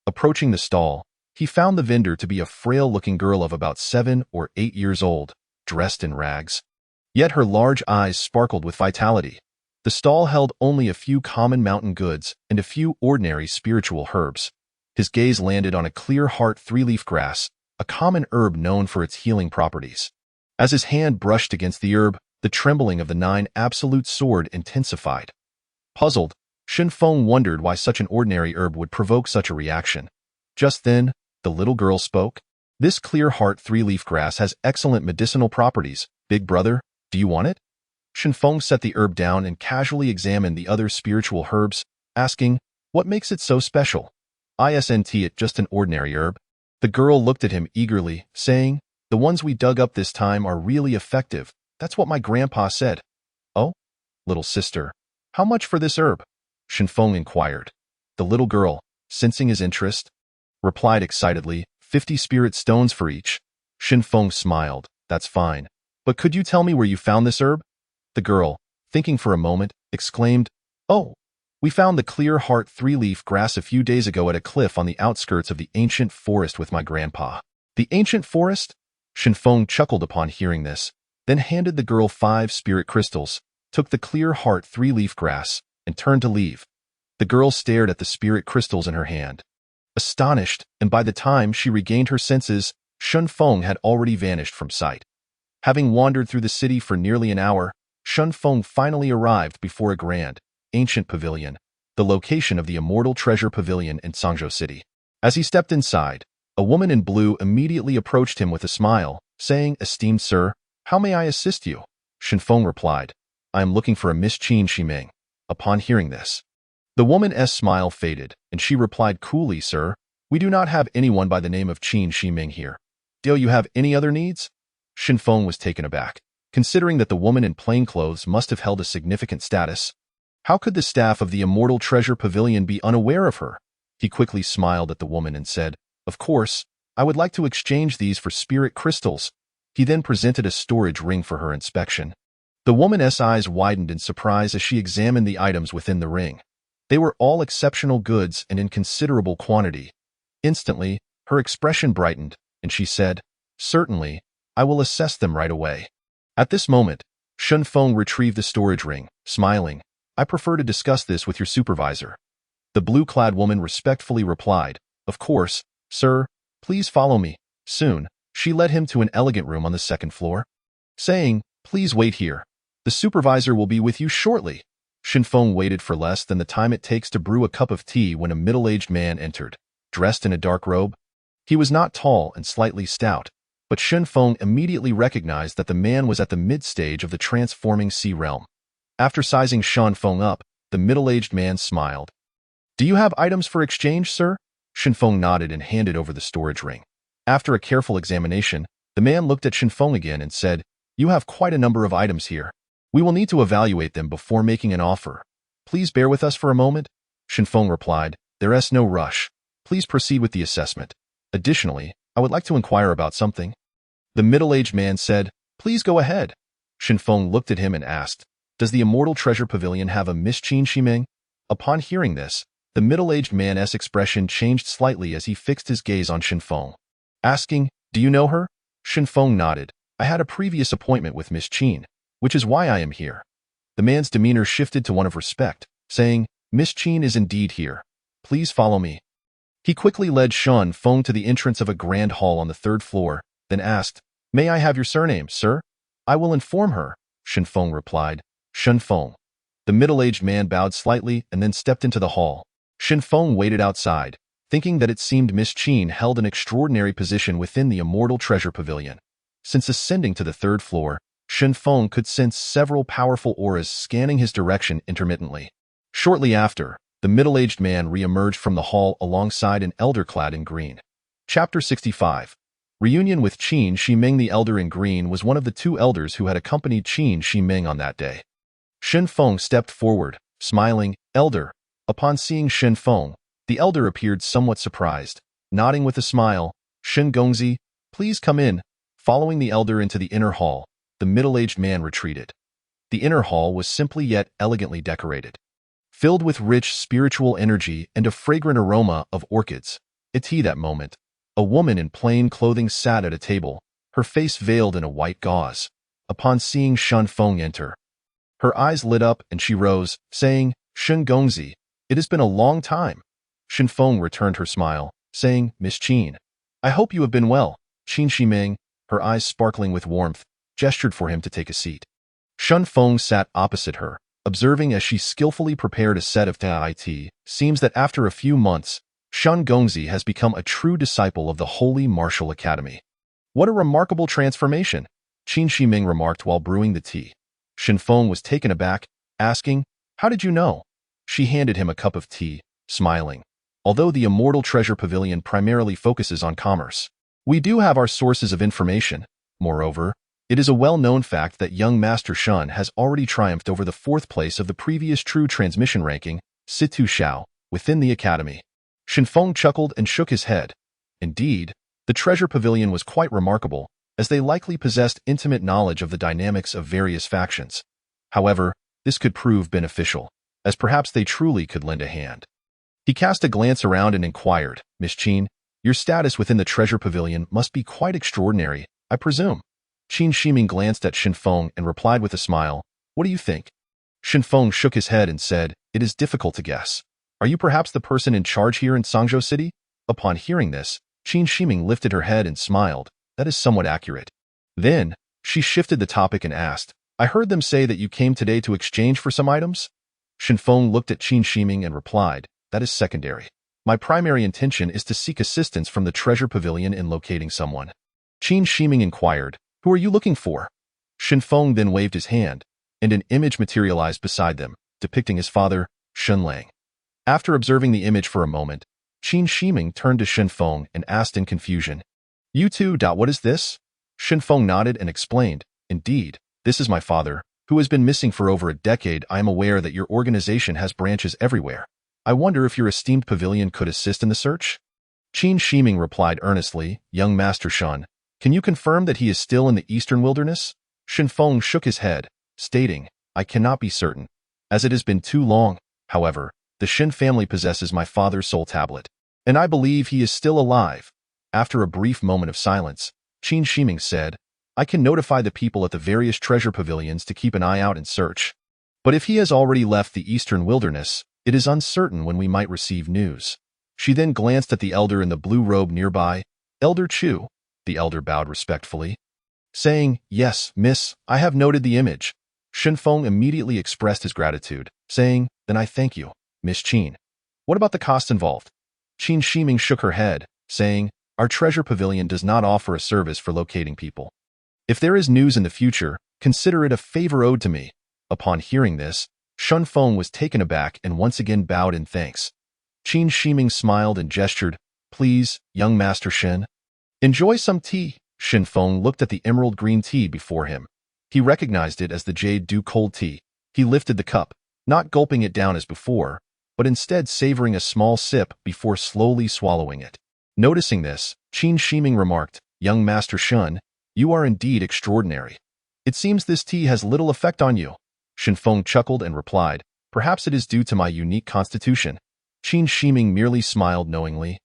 Approaching the stall, he found the vendor to be a frail-looking girl of about 7 or 8 years old, dressed in rags. Yet her large eyes sparkled with vitality. The stall held only a few common mountain goods and a few ordinary spiritual herbs. His gaze landed on a clear heart 3-leaf grass, a common herb known for its healing properties. As his hand brushed against the herb, the trembling of the 9 absolute sword intensified. Puzzled, Shen Feng wondered why such an ordinary herb would provoke such a reaction. Just then, the little girl spoke. This clear heart three-leaf grass has excellent medicinal properties. Big brother, do you want it? Shenfeng set the herb down and casually examined the other spiritual herbs, asking, what makes it so special? Isn't it just an ordinary herb? The girl looked at him eagerly, saying, the ones we dug up this time are really effective. That's what my grandpa said. Oh, little sister, how much for this herb? Shenfeng inquired. The little girl, sensing his interest, replied excitedly, 50 spirit stones for each. Shenfeng smiled. That's fine. But could you tell me where you found this herb? The girl, thinking for a moment, exclaimed, oh, we found the clear heart three-leaf grass a few days ago at a cliff on the outskirts of the ancient forest with my grandpa. The ancient forest? Shenfeng chuckled upon hearing this, then handed the girl 5 spirit crystals, took the clear heart three-leaf grass, and turned to leave. The girl stared at the spirit crystals in her hand, astonished, and by the time she regained her senses, Shenfeng had already vanished from sight. Having wandered through the city for nearly an hour, Shenfeng finally arrived before a grand, ancient pavilion, the location of the Immortal Treasure Pavilion in Sangzhou City. As he stepped inside, a woman in blue immediately approached him with a smile, saying, esteemed sir, how may I assist you? Shenfeng replied, I am looking for a Miss Qin Shiming. Upon hearing this, the woman's smile faded, and she replied coolly, sir, we do not have anyone by the name of Qin Shiming here. Do you have any other needs? Shenfeng was taken aback, considering that the woman in plain clothes must have held a significant status. How could the staff of the Immortal Treasure Pavilion be unaware of her? He quickly smiled at the woman and said, of course, I would like to exchange these for spirit crystals. He then presented a storage ring for her inspection. The woman's eyes widened in surprise as she examined the items within the ring. They were all exceptional goods and in considerable quantity. Instantly, her expression brightened, and she said, certainly, I will assess them right away. At this moment, Shenfeng retrieved the storage ring, smiling, I prefer to discuss this with your supervisor. The blue-clad woman respectfully replied, of course, sir, please follow me. Soon, she led him to an elegant room on the second floor, saying, please wait here. The supervisor will be with you shortly. Shenfeng waited for less than the time it takes to brew a cup of tea when a middle-aged man entered, dressed in a dark robe. He was not tall and slightly stout, but Shenfeng immediately recognized that the man was at the mid-stage of the transforming sea realm. After sizing Shenfeng up, the middle-aged man smiled. Do you have items for exchange, sir? Shenfeng nodded and handed over the storage ring. After a careful examination, the man looked at Shenfeng again and said, you have quite a number of items here. We will need to evaluate them before making an offer. Please bear with us for a moment. Shenfeng replied, there is no rush. Please proceed with the assessment. Additionally, I would like to inquire about something. The middle-aged man said, please go ahead. Shenfeng looked at him and asked, does the Immortal Treasure Pavilion have a Miss Qin Shiming? Upon hearing this, the middle-aged man's expression changed slightly as he fixed his gaze on Shenfeng, asking, do you know her? Shenfeng nodded. I had a previous appointment with Miss Qin, which is why I am here. The man's demeanor shifted to one of respect, saying, Miss Qin is indeed here. Please follow me. He quickly led Shenfeng to the entrance of a grand hall on the 3rd floor, then asked, may I have your surname, sir? I will inform her, Shenfeng replied. Shenfeng. The middle-aged man bowed slightly and then stepped into the hall. Shenfeng waited outside, thinking that it seemed Miss Qin held an extraordinary position within the Immortal Treasure Pavilion. Since ascending to the 3rd floor, Shenfeng could sense several powerful auras scanning his direction intermittently. Shortly after, the middle-aged man re-emerged from the hall alongside an elder clad in green. Chapter 65. Reunion with Qin Shiming. The elder in green was one of the 2 elders who had accompanied Qin Shiming on that day. Shenfeng stepped forward, smiling, elder. Upon seeing Shenfeng, the elder appeared somewhat surprised. Nodding with a smile, Shen Gongzi, please come in. Following the elder into the inner hall, the middle-aged man retreated. The inner hall was simply yet elegantly decorated, filled with rich spiritual energy and a fragrant aroma of orchids. At that moment, a woman in plain clothing sat at a table, her face veiled in a white gauze. Upon seeing Shenfeng enter, her eyes lit up and she rose, saying, Shen Gongzi, it has been a long time. Shenfeng returned her smile, saying, Miss Qin, I hope you have been well. Qin Shiming, her eyes sparkling with warmth, gestured for him to take a seat. Shenfeng sat opposite her, observing as she skillfully prepared a set of tea. Seems that after a few months, Shun Gongzi has become a true disciple of the Holy Martial Academy. What a remarkable transformation, Qin Shiming remarked while brewing the tea. Shen Feng was taken aback, asking, "How did you know?" She handed him a cup of tea, smiling. Although the Immortal Treasure Pavilion primarily focuses on commerce, we do have our sources of information. Moreover, it is a well-known fact that young Master Shun has already triumphed over the 4th place of the previous True Transmission ranking, Situ Xiao, within the Academy. Shen Feng chuckled and shook his head. Indeed, the Treasure Pavilion was quite remarkable, as they likely possessed intimate knowledge of the dynamics of various factions. However, this could prove beneficial, as perhaps they truly could lend a hand. He cast a glance around and inquired, "Miss Qin, your status within the Treasure Pavilion must be quite extraordinary, I presume." Qin Shiming glanced at Shen Feng and replied with a smile, "What do you think?" Shen Feng shook his head and said, "It is difficult to guess. Are you perhaps the person in charge here in Sangzhou City?" Upon hearing this, Qin Shiming lifted her head and smiled. "That is somewhat accurate." Then, she shifted the topic and asked, "I heard them say that you came today to exchange for some items?" Shen Feng looked at Qin Shiming and replied, "That is secondary. My primary intention is to seek assistance from the Treasure Pavilion in locating someone." Qin Shiming inquired, "Who are you looking for?" Shen Feng then waved his hand, and an image materialized beside them, depicting his father, Shen Lang. After observing the image for a moment, Qin Shiming turned to Shen Feng and asked in confusion, "You too, what is this?" Shen Feng nodded and explained, "Indeed, this is my father, who has been missing for over a decade. I am aware that your organization has branches everywhere. I wonder if your esteemed pavilion could assist in the search?" Qin Shiming replied earnestly, "Young Master Shun, can you confirm that he is still in the Eastern Wilderness?" Shen Feng shook his head, stating, "I cannot be certain, as it has been too long. However, the Shen family possesses my father's soul tablet, and I believe he is still alive." After a brief moment of silence, Qin Shiming said, "I can notify the people at the various treasure pavilions to keep an eye out and search. But if he has already left the Eastern Wilderness, it is uncertain when we might receive news." She then glanced at the elder in the blue robe nearby. "Elder Chu." The elder bowed respectfully, saying, "Yes, miss, I have noted the image." Shen Feng immediately expressed his gratitude, saying, "Then I thank you, Miss Qin. What about the cost involved?" Qin Shiming shook her head, saying, "Our treasure pavilion does not offer a service for locating people. If there is news in the future, consider it a favor owed to me." Upon hearing this, Shen Feng was taken aback and once again bowed in thanks. Qin Shiming smiled and gestured, "Please, young Master Shen, enjoy some tea." Shen Feng looked at the emerald green tea before him. He recognized it as the Jade Dew cold tea. He lifted the cup, not gulping it down as before, but instead savoring a small sip before slowly swallowing it. Noticing this, Qin Shiming remarked, "Young Master Shun, you are indeed extraordinary. It seems this tea has little effect on you." Shen Feng chuckled and replied, "Perhaps it is due to my unique constitution." Qin Shiming merely smiled knowingly,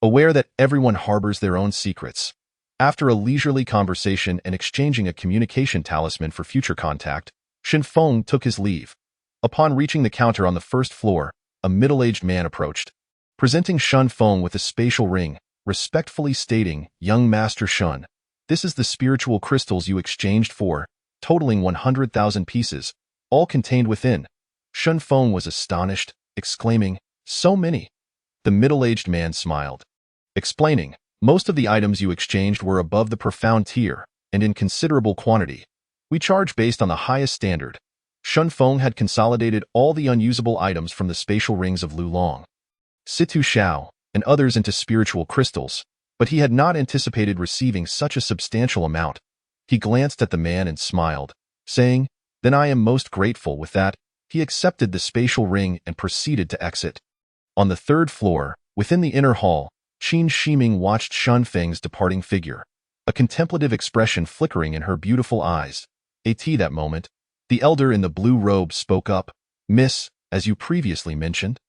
aware that everyone harbors their own secrets. After a leisurely conversation and exchanging a communication talisman for future contact, Shen Feng took his leave. Upon reaching the counter on the first floor, a middle-aged man approached, presenting Shen Feng with a spatial ring, respectfully stating, "Young Master Shun, this is the spiritual crystals you exchanged for, totaling 100,000 pieces, all contained within." Shen Feng was astonished, exclaiming, "So many?" The middle-aged man smiled, explaining, "Most of the items you exchanged were above the profound tier, and in considerable quantity. We charge based on the highest standard." Shen Feng had consolidated all the unusable items from the spatial rings of Lulong, Situ Xiao, and others into spiritual crystals, but he had not anticipated receiving such a substantial amount. He glanced at the man and smiled, saying, "Then I am most grateful." With that, he accepted the spatial ring and proceeded to exit. On the 3rd floor, within the inner hall, Qin Shiming watched Shen Feng's departing figure, a contemplative expression flickering in her beautiful eyes. At that moment, the elder in the blue robe spoke up, "Miss, as you previously mentioned,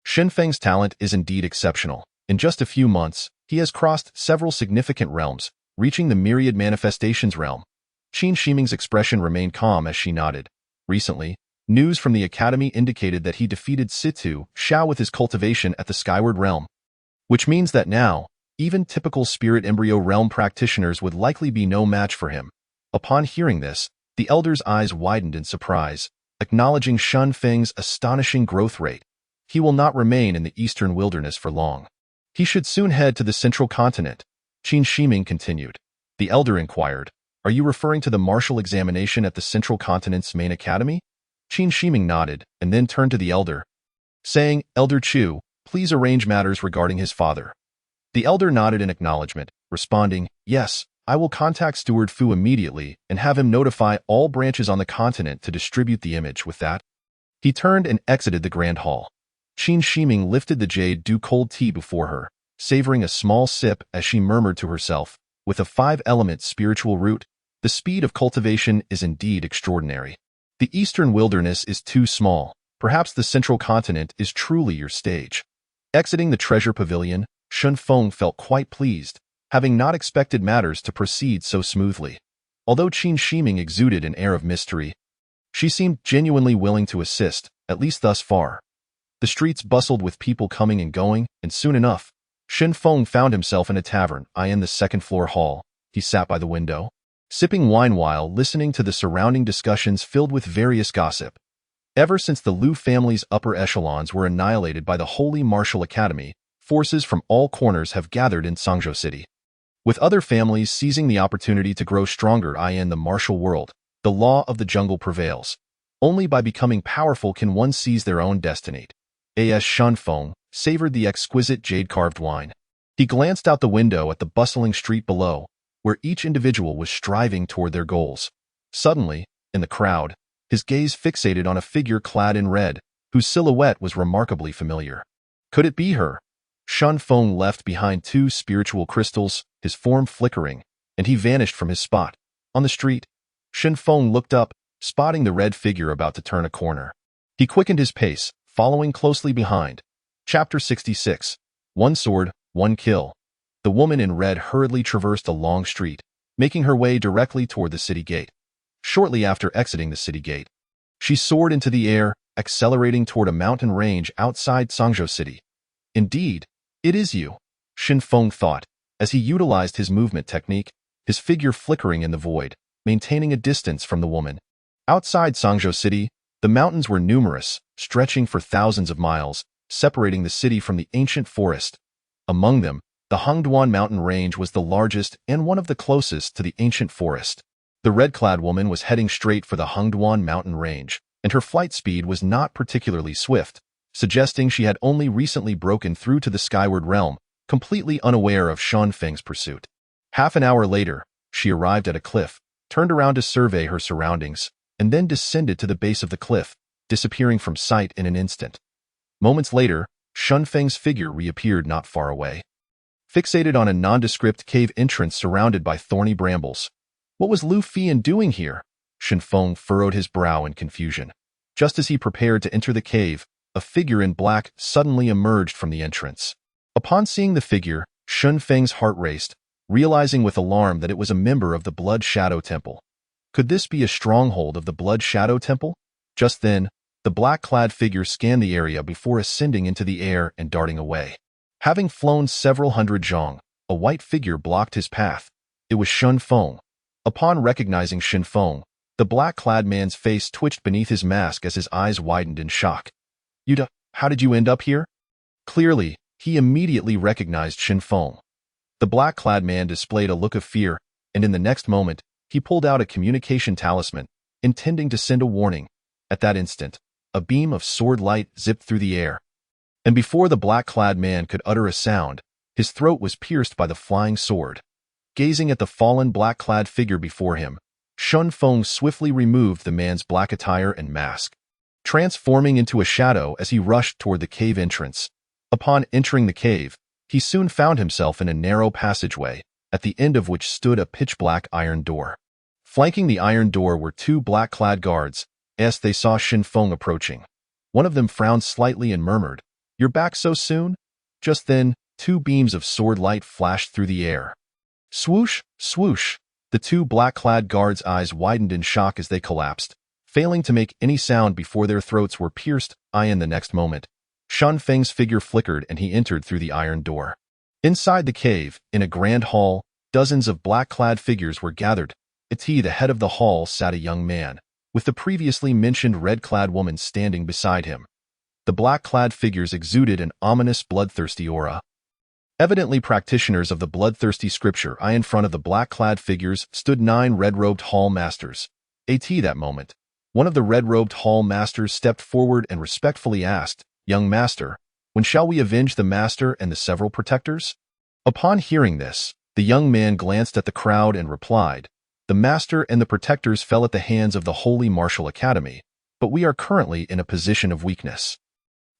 Shen Feng's talent is indeed exceptional. In just a few months, he has crossed several significant realms, reaching the myriad manifestations realm." Qin Shiming's expression remained calm as she nodded. Recently, news from the Academy indicated that he defeated Situ Xiao with his cultivation at the Skyward Realm, which means that now, even typical Spirit Embryo Realm practitioners would likely be no match for him. Upon hearing this, the elder's eyes widened in surprise, acknowledging Shen Feng's astonishing growth rate. He will not remain in the Eastern Wilderness for long. He should soon head to the central continent. Qin Shiming continued. The elder inquired, "Are you referring to the martial examination at the central continent's main academy?" Qin Shiming nodded and then turned to the elder, saying, "Elder Chu, please arrange matters regarding his father." The elder nodded in acknowledgement, responding, "Yes, I will contact Steward Fu immediately and have him notify all branches on the continent to distribute the image." With that, he turned and exited the grand hall. Qin Shiming lifted the jade dew cold tea before her, savoring a small sip as she murmured to herself, "With a 5-element spiritual root, the speed of cultivation is indeed extraordinary. The eastern wilderness is too small. Perhaps the central continent is truly your stage." Exiting the treasure pavilion, Shun Feng felt quite pleased, having not expected matters to proceed so smoothly. Although Qin Shiming exuded an air of mystery, she seemed genuinely willing to assist, at least thus far. The streets bustled with people coming and going, and soon enough, Shun Feng found himself in a tavern in the second-floor hall. He sat by the window, sipping wine while listening to the surrounding discussions filled with various gossip. Ever since the Liu family's upper echelons were annihilated by the Holy Martial Academy, forces from all corners have gathered in Sangzhou City. With other families seizing the opportunity to grow stronger in the martial world, the law of the jungle prevails. Only by becoming powerful can one seize their own destiny. As Shun Feng savored the exquisite jade-carved wine, he glanced out the window at the bustling street below, where each individual was striving toward their goals. Suddenly, in the crowd, his gaze fixated on a figure clad in red, whose silhouette was remarkably familiar. Could it be her? Shun Feng left behind 2 spiritual crystals, his form flickering, and he vanished from his spot. On the street, Shun Feng looked up, spotting the red figure about to turn a corner. He quickened his pace, following closely behind. Chapter 66. One sword, one kill. The woman in red hurriedly traversed a long street, making her way directly toward the city gate. Shortly after exiting the city gate, she soared into the air, accelerating toward a mountain range outside Sangzhou City. "Indeed, it is you," Shun Feng thought, as he utilized his movement technique, his figure flickering in the void, maintaining a distance from the woman. Outside Sangzhou City, the mountains were numerous, stretching for thousands of miles, separating the city from the ancient forest. Among them, the Hongduan mountain range was the largest and one of the closest to the ancient forest. The red-clad woman was heading straight for the Hongduan mountain range, and her flight speed was not particularly swift, suggesting she had only recently broken through to the skyward realm, completely unaware of Shun Feng's pursuit. Half an hour later, she arrived at a cliff, turned around to survey her surroundings, and then descended to the base of the cliff, disappearing from sight in an instant. Moments later, Shun Feng's figure reappeared not far away, fixated on a nondescript cave entrance surrounded by thorny brambles. What was Lu Fian doing here? Shun Feng furrowed his brow in confusion. Just as he prepared to enter the cave, a figure in black suddenly emerged from the entrance. Upon seeing the figure, Shun Feng's heart raced, realizing with alarm that it was a member of the Blood Shadow Temple. Could this be a stronghold of the Blood Shadow Temple? Just then, the black-clad figure scanned the area before ascending into the air and darting away. Having flown several hundred zhong, a white figure blocked his path. It was Shun Feng. Upon recognizing Shun Feng, the black-clad man's face twitched beneath his mask as his eyes widened in shock. How did you end up here?" Clearly, he immediately recognized Shun Feng. The black-clad man displayed a look of fear, and in the next moment, he pulled out a communication talisman, intending to send a warning. At that instant, a beam of sword light zipped through the air, and before the black-clad man could utter a sound, his throat was pierced by the flying sword. Gazing at the fallen black-clad figure before him, Shun Feng swiftly removed the man's black attire and mask, transforming into a shadow as he rushed toward the cave entrance. Upon entering the cave, he soon found himself in a narrow passageway, at the end of which stood a pitch-black iron door. Flanking the iron door were 2 black-clad guards, as they saw Shun Feng approaching. One of them frowned slightly and murmured, "You're back so soon?" Just then, 2 beams of sword light flashed through the air. Swoosh, swoosh! The 2 black-clad guards' eyes widened in shock as they collapsed, failing to make any sound before their throats were pierced. In the next moment, Shun Feng's figure flickered and he entered through the iron door. Inside the cave, in a grand hall, dozens of black-clad figures were gathered. At the head of the hall sat a young man, with the previously mentioned red-clad woman standing beside him. The black-clad figures exuded an ominous bloodthirsty aura. Evidently practitioners of the bloodthirsty scripture, in front of the black-clad figures stood 9 red-robed hall masters. At that moment, one of the red-robed hall masters stepped forward and respectfully asked, "Young master, when shall we avenge the master and the several protectors?" Upon hearing this, the young man glanced at the crowd and replied, "The master and the protectors fell at the hands of the Holy Martial Academy, but we are currently in a position of weakness.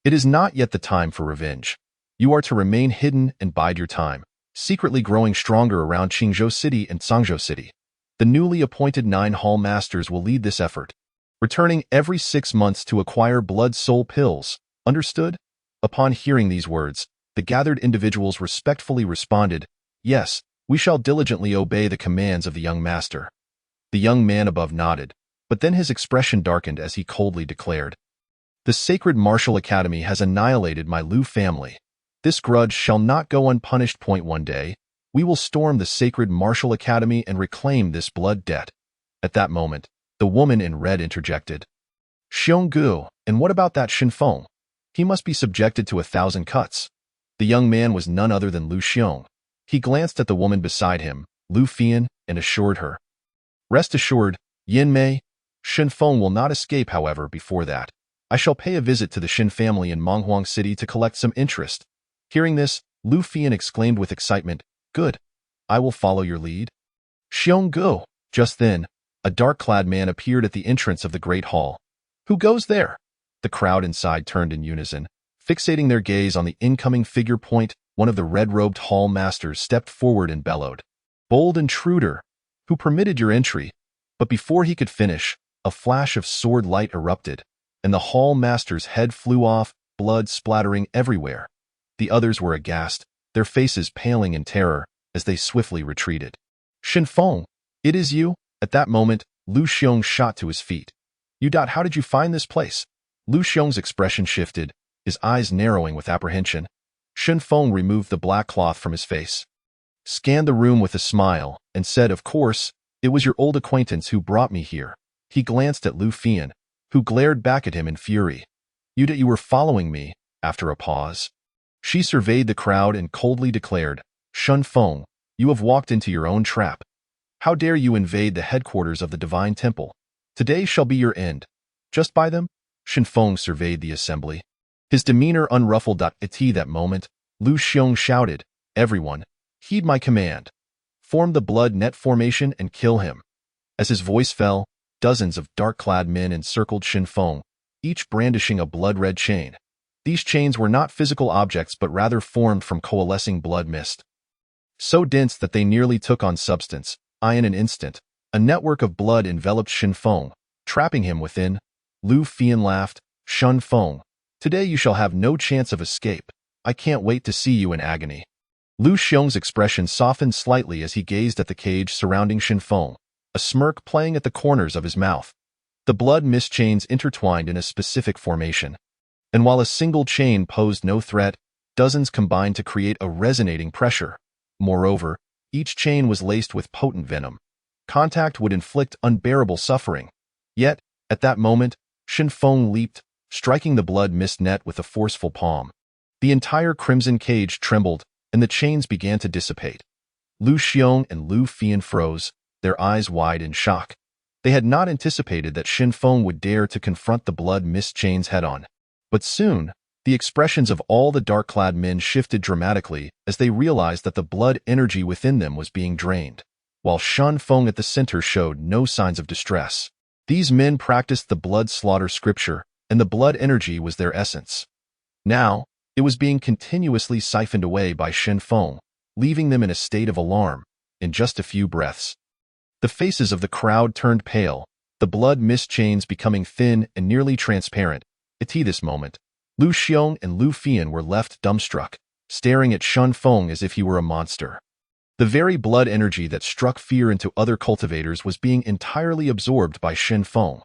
It is not yet the time for revenge. You are to remain hidden and bide your time, secretly growing stronger around Qingzhou City and Sangzhou City. The newly appointed 9 hall masters will lead this effort, returning every 6 months to acquire blood soul pills. Understood?" Upon hearing these words, the gathered individuals respectfully responded, "Yes, we shall diligently obey the commands of the young master." The young man above nodded, but then his expression darkened as he coldly declared, "The Sacred Martial Academy has annihilated my Liu family. This grudge shall not go unpunished. One day, we will storm the Sacred Martial Academy and reclaim this blood debt." At that moment, the woman in red interjected, "Xionggu, and what about that Shinfeng? He must be subjected to 1,000 cuts." The young man was none other than Lu Xiong. He glanced at the woman beside him, Lu Fian, and assured her, "Rest assured, Yin Mei, Shinfeng will not escape. However, before that, I shall pay a visit to the Shin family in Menghuang City to collect some interest." Hearing this, Lu Fian exclaimed with excitement, "Good. I will follow your lead." "Xionggu." Just then, a dark-clad man appeared at the entrance of the Great Hall. "Who goes there?" The crowd inside turned in unison, fixating their gaze on the incoming figure. One of the red-robed hall masters stepped forward and bellowed, "Bold intruder, who permitted your entry?" But before he could finish, a flash of sword light erupted, and the hall master's head flew off, blood splattering everywhere. The others were aghast, their faces paling in terror as they swiftly retreated. "Shinfeng, it is you?" At that moment, Lu Xiong shot to his feet. How did you find this place?" Lu Xiong's expression shifted, his eyes narrowing with apprehension. Shinfeng removed the black cloth from his face, scanned the room with a smile, and said, "Of course, it was your old acquaintance who brought me here." He glanced at Lu Fian, who glared back at him in fury. You were following me?" After a pause, she surveyed the crowd and coldly declared, "Shinfeng, you have walked into your own trap. How dare you invade the headquarters of the Divine Temple? Today shall be your end. Just by them?" Shinfeng surveyed the assembly, his demeanor unruffled. At that moment, Lu Xiong shouted, "Everyone, heed my command. Form the blood net formation and kill him." As his voice fell, dozens of dark-clad men encircled Shinfeng, each brandishing a blood-red chain. These chains were not physical objects but rather formed from coalescing blood mist, so dense that they nearly took on substance. In an instant, a network of blood enveloped Shinfeng, trapping him within. Lu Fian laughed, "Shinfeng, today you shall have no chance of escape. I can't wait to see you in agony." Lu Xiong's expression softened slightly as he gazed at the cage surrounding Shinfeng, a smirk playing at the corners of his mouth. The blood mist chains intertwined in a specific formation, and while a single chain posed no threat, dozens combined to create a resonating pressure. Moreover, each chain was laced with potent venom. Contact would inflict unbearable suffering. Yet, at that moment, Shinfeng leaped, striking the blood mist net with a forceful palm. The entire crimson cage trembled, and the chains began to dissipate. Lu Xiong and Lu Fian froze, their eyes wide in shock. They had not anticipated that Shinfeng would dare to confront the blood mist chains head-on. But soon, the expressions of all the dark-clad men shifted dramatically as they realized that the blood energy within them was being drained, while Shinfeng at the center showed no signs of distress. These men practiced the blood slaughter scripture, and the blood energy was their essence. Now, it was being continuously siphoned away by Shinfeng, leaving them in a state of alarm. In just a few breaths, the faces of the crowd turned pale, the blood mist chains becoming thin and nearly transparent. At this moment, Lu Xiong and Lu Fian were left dumbstruck, staring at Shinfeng as if he were a monster. The very blood energy that struck fear into other cultivators was being entirely absorbed by Shinfeng.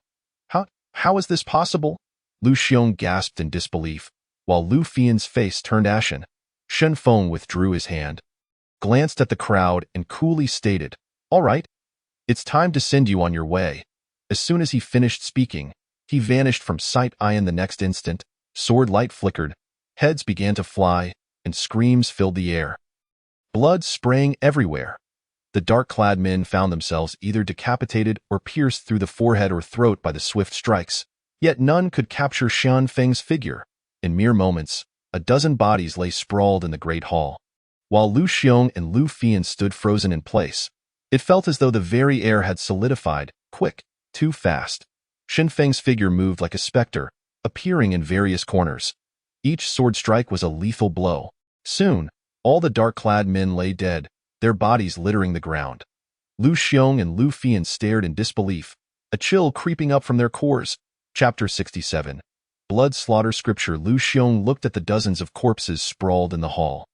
How is this possible?" Lu Xiong gasped in disbelief, while Lu Fian's face turned ashen. Shinfeng withdrew his hand, glanced at the crowd, and coolly stated, "All right, it's time to send you on your way." As soon as he finished speaking, he vanished from sight. In the next instant, sword light flickered, heads began to fly, and screams filled the air. Blood spraying everywhere. The dark-clad men found themselves either decapitated or pierced through the forehead or throat by the swift strikes. Yet none could capture Xian Feng's figure. In mere moments, a dozen bodies lay sprawled in the great hall. While Lu Xiong and Lu Fian stood frozen in place, it felt as though the very air had solidified, quick, too fast. Xin Feng's figure moved like a specter, appearing in various corners. Each sword strike was a lethal blow. Soon, all the dark-clad men lay dead, their bodies littering the ground. Lu Xiong and Lu Fian stared in disbelief, a chill creeping up from their cores. Chapter 67. Blood Slaughter Scripture. Lu Xiong looked at the dozens of corpses sprawled in the hall.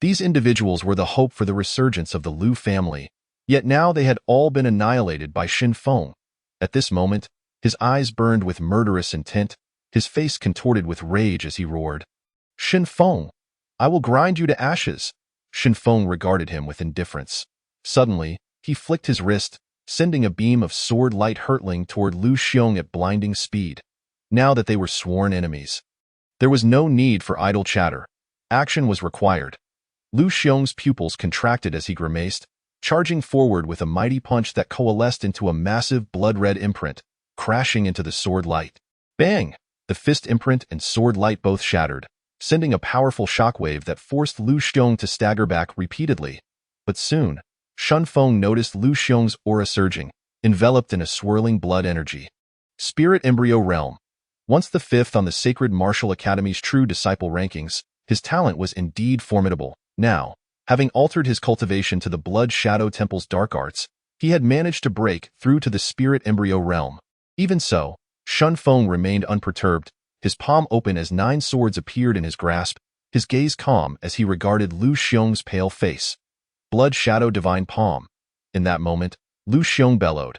These individuals were the hope for the resurgence of the Lu family, yet now they had all been annihilated by Xin Feng. At this moment, his eyes burned with murderous intent, his face contorted with rage as he roared, "Xin Feng, I will grind you to ashes." Xin Feng regarded him with indifference. Suddenly, he flicked his wrist, sending a beam of sword light hurtling toward Lu Xiong at blinding speed. Now that they were sworn enemies, there was no need for idle chatter. Action was required. Lu Xiong's pupils contracted as he grimaced, charging forward with a mighty punch that coalesced into a massive blood-red imprint, crashing into the sword light. Bang! The fist imprint and sword light both shattered, sending a powerful shockwave that forced Lu Xiong to stagger back repeatedly. But soon, Xin Feng noticed Lu Xiong's aura surging, enveloped in a swirling blood energy. Spirit Embryo Realm. Once the fifth on the Sacred Martial Academy's true disciple rankings, his talent was indeed formidable. Now, having altered his cultivation to the Blood Shadow Temple's dark arts, he had managed to break through to the Spirit Embryo Realm. Even so, Xin Feng remained unperturbed, his palm open as 9 swords appeared in his grasp, his gaze calm as he regarded Lu Xiong's pale face. Blood Shadow Divine Palm. In that moment, Lu Xiong bellowed.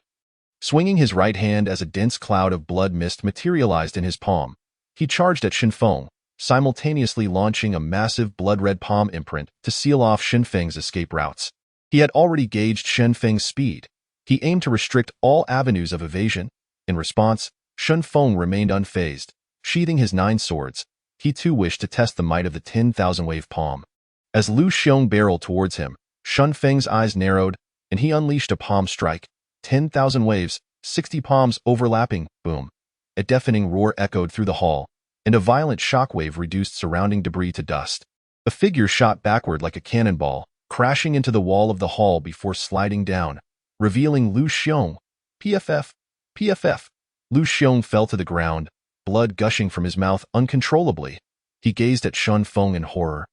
Swinging his right hand as a dense cloud of blood mist materialized in his palm, he charged at Xin Feng, simultaneously launching a massive blood-red palm imprint to seal off Xin Feng's escape routes. He had already gauged Xin Feng's speed. He aimed to restrict all avenues of evasion. In response, Xin Feng remained unfazed. Sheathing his 9 swords, he too wished to test the might of the 10,000-wave palm. As Lu Xiong barreled towards him, Xin Feng's eyes narrowed, and he unleashed a palm strike. 10,000 waves, 60 palms overlapping, boom. A deafening roar echoed through the hall, and a violent shockwave reduced surrounding debris to dust. A figure shot backward like a cannonball, crashing into the wall of the hall before sliding down, revealing Lu Xiong. PFF. PFF. Lu Xiong fell to the ground, blood gushing from his mouth uncontrollably. He gazed at Xin Feng in horror,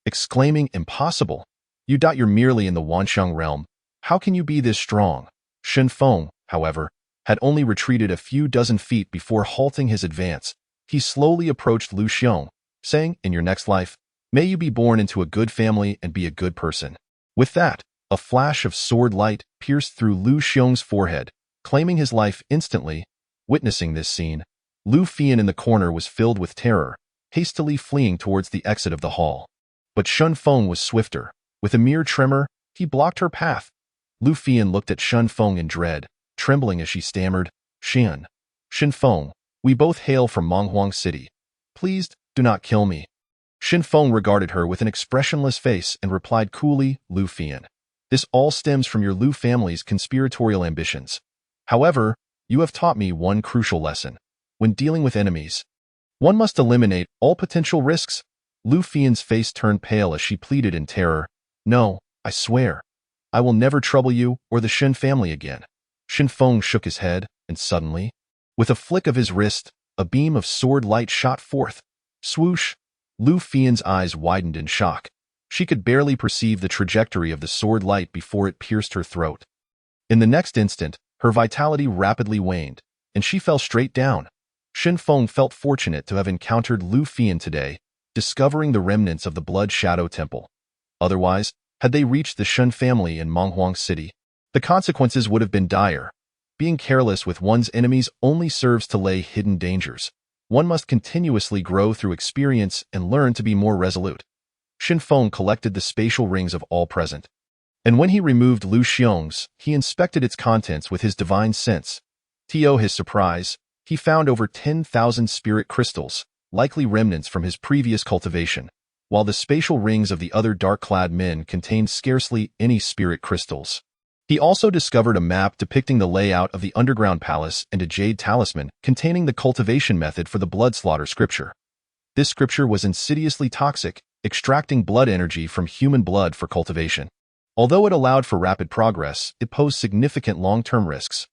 exclaiming, "Impossible! You're merely in the Wanxiang realm. How can you be this strong?" Xin Feng, however, had only retreated a few dozen feet before halting his advance. He slowly approached Lu Xiong, saying, "In your next life, may you be born into a good family and be a good person." With that, a flash of sword light pierced through Lu Xiong's forehead, claiming his life instantly. Witnessing this scene, Lu Fian in the corner was filled with terror, hastily fleeing towards the exit of the hall. But Xin Feng was swifter. With a mere tremor, he blocked her path. Lu Fian looked at Xin Feng in dread, trembling as she stammered, Xin Feng, we both hail from Menghuang City. Please, do not kill me." Xin Feng regarded her with an expressionless face and replied coolly, "Lu Fian, this all stems from your Lu family's conspiratorial ambitions. However, you have taught me one crucial lesson. When dealing with enemies, one must eliminate all potential risks." Lu Fian's face turned pale as she pleaded in terror, "No, I swear. I will never trouble you or the Xin family again." Xin Feng shook his head, and suddenly, with a flick of his wrist, a beam of sword light shot forth. Swoosh! Lu Fian's eyes widened in shock. She could barely perceive the trajectory of the sword light before it pierced her throat. In the next instant, her vitality rapidly waned, and she fell straight down. Xin Feng felt fortunate to have encountered Lu Fian today, discovering the remnants of the Blood Shadow Temple. Otherwise, had they reached the Xin family in Menghuang City, the consequences would have been dire. Being careless with one's enemies only serves to lay hidden dangers. One must continuously grow through experience and learn to be more resolute. Xin Feng collected the spatial rings of all present, and when he removed Lu Xiong's, he inspected its contents with his divine sense. To his surprise, he found over 10,000 spirit crystals, likely remnants from his previous cultivation. while the spatial rings of the other dark-clad men contained scarcely any spirit crystals. He also discovered a map depicting the layout of the underground palace and a jade talisman containing the cultivation method for the blood slaughter scripture. This scripture was insidiously toxic, extracting blood energy from human blood for cultivation. Although it allowed for rapid progress, it posed significant long-term risks.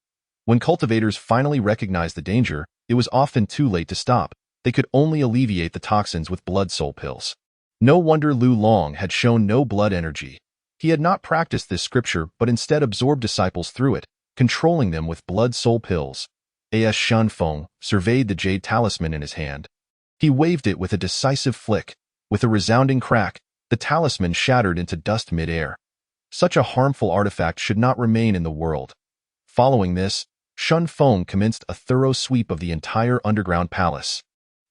When cultivators finally recognized the danger, it was often too late to stop. They could only alleviate the toxins with blood soul pills. No wonder Lu Long had shown no blood energy. He had not practiced this scripture but instead absorbed disciples through it, controlling them with blood soul pills. As Shan Feng surveyed the jade talisman in his hand. He waved it with a decisive flick. With a resounding crack, the talisman shattered into dust mid-air. Such a harmful artifact should not remain in the world. Following this, Shan Feng commenced a thorough sweep of the entire underground palace,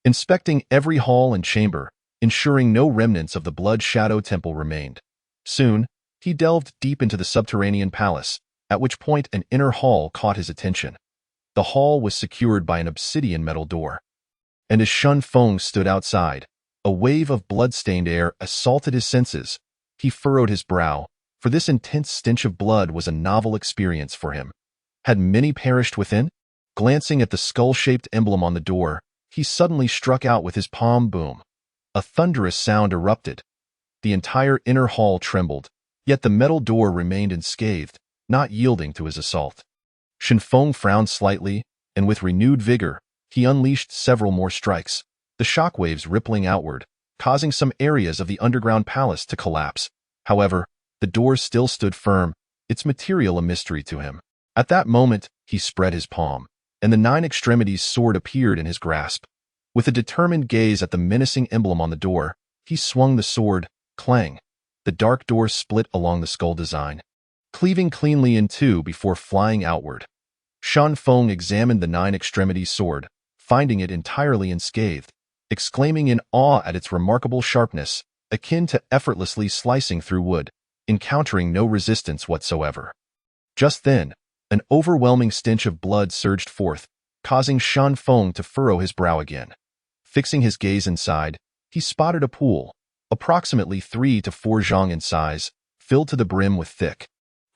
inspecting every hall and chamber, ensuring no remnants of the Blood Shadow Temple remained. Soon, he delved deep into the subterranean palace, at which point an inner hall caught his attention. The hall was secured by an obsidian metal door. And as Shan Feng stood outside, a wave of blood-stained air assaulted his senses. He furrowed his brow, for this intense stench of blood was a novel experience for him. Had many perished within? Glancing at the skull-shaped emblem on the door, he suddenly struck out with his palm. Boom. A thunderous sound erupted. The entire inner hall trembled, yet the metal door remained unscathed, not yielding to his assault. Shan Feng frowned slightly, and with renewed vigor, he unleashed several more strikes, the shockwaves rippling outward, causing some areas of the underground palace to collapse. However, the door still stood firm, its material a mystery to him. At that moment, he spread his palm, and the nine extremities sword appeared in his grasp. With a determined gaze at the menacing emblem on the door, he swung the sword. Clang! The dark door split along the skull design, cleaving cleanly in two before flying outward. Shan Feng examined the nine-extremity sword, finding it entirely unscathed, exclaiming in awe at its remarkable sharpness, akin to effortlessly slicing through wood, encountering no resistance whatsoever. Just then, an overwhelming stench of blood surged forth, causing Shan Feng to furrow his brow again. Fixing his gaze inside, he spotted a pool, approximately 3 to 4 zhang in size, filled to the brim with thick,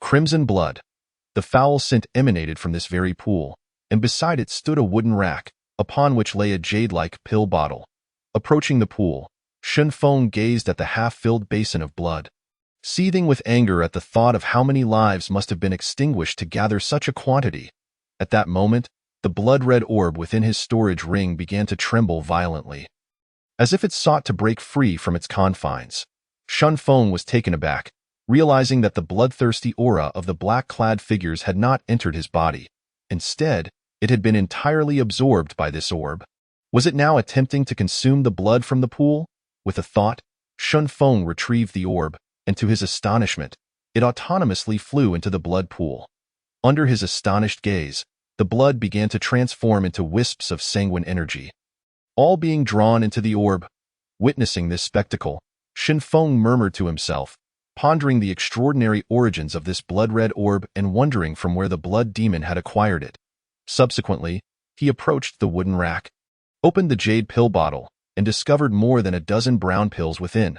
crimson blood. The foul scent emanated from this very pool, and beside it stood a wooden rack, upon which lay a jade-like pill bottle. Approaching the pool, Shan Feng gazed at the half-filled basin of blood, seething with anger at the thought of how many lives must have been extinguished to gather such a quantity. At that moment, the blood-red orb within his storage ring began to tremble violently, as if it sought to break free from its confines. Shan Feng was taken aback, realizing that the bloodthirsty aura of the black-clad figures had not entered his body. Instead, it had been entirely absorbed by this orb. Was it now attempting to consume the blood from the pool? With a thought, Shan Feng retrieved the orb, and to his astonishment, it autonomously flew into the blood pool. Under his astonished gaze, the blood began to transform into wisps of sanguine energy, all being drawn into the orb. Witnessing this spectacle, Shan Feng murmured to himself, pondering the extraordinary origins of this blood-red orb and wondering from where the blood demon had acquired it. Subsequently, he approached the wooden rack, opened the jade pill bottle, and discovered more than a dozen brown pills within.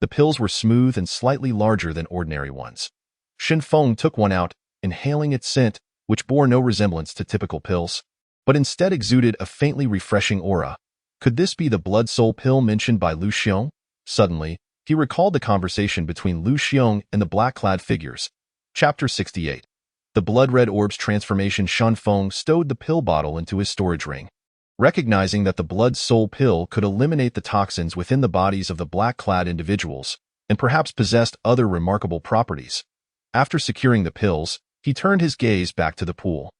The pills were smooth and slightly larger than ordinary ones. Shan Feng took one out, inhaling its scent, which bore no resemblance to typical pills, but instead exuded a faintly refreshing aura. Could this be the blood soul pill mentioned by Lu Xiong? Suddenly, he recalled the conversation between Lu Xiong and the black-clad figures. Chapter 68. The blood-red orb's transformation. Shan Feng stowed the pill bottle into his storage ring, recognizing that the blood soul pill could eliminate the toxins within the bodies of the black-clad individuals, and perhaps possessed other remarkable properties. After securing the pills, he turned his gaze back to the pool.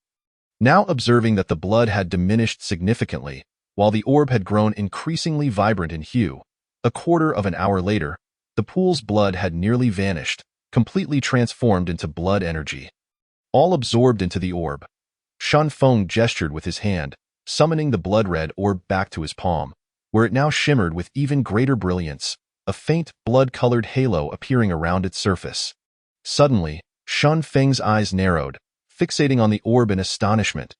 Now observing that the blood had diminished significantly, while the orb had grown increasingly vibrant in hue. A quarter of an hour later, the pool's blood had nearly vanished, completely transformed into blood energy, all absorbed into the orb. Shan Feng gestured with his hand, summoning the blood-red orb back to his palm, where it now shimmered with even greater brilliance, a faint, blood-colored halo appearing around its surface. Suddenly, Shan Feng's eyes narrowed, fixating on the orb in astonishment.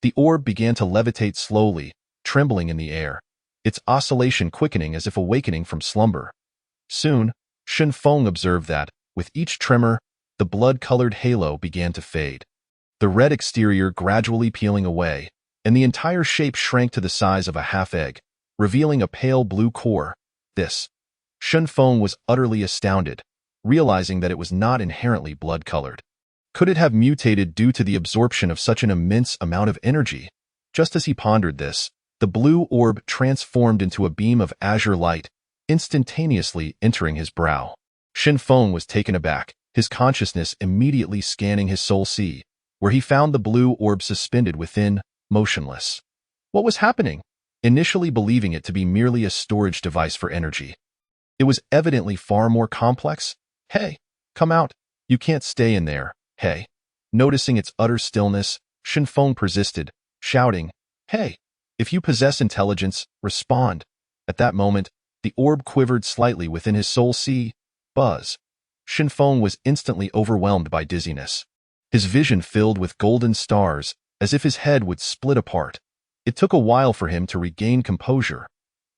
The orb began to levitate slowly, trembling in the air. its oscillation quickening as if awakening from slumber. Soon, Shen Feng observed that, with each tremor, the blood-colored halo began to fade. The red exterior gradually peeling away, and the entire shape shrank to the size of a half-egg, revealing a pale blue core. This. Shen Feng was utterly astounded, realizing that it was not inherently blood-colored. Could it have mutated due to the absorption of such an immense amount of energy? Just as he pondered this, the blue orb transformed into a beam of azure light, instantaneously entering his brow. Shen Feng was taken aback, his consciousness immediately scanning his soul sea, where he found the blue orb suspended within, motionless. What was happening? Initially believing it to be merely a storage device for energy, it was evidently far more complex. Hey, come out. You can't stay in there. Hey. Noticing its utter stillness, Shen Feng persisted, shouting, Hey, if you possess intelligence, respond. At that moment, the orb quivered slightly within his soul sea. Buzz. Shen Feng was instantly overwhelmed by dizziness. His vision filled with golden stars, as if his head would split apart. It took a while for him to regain composure.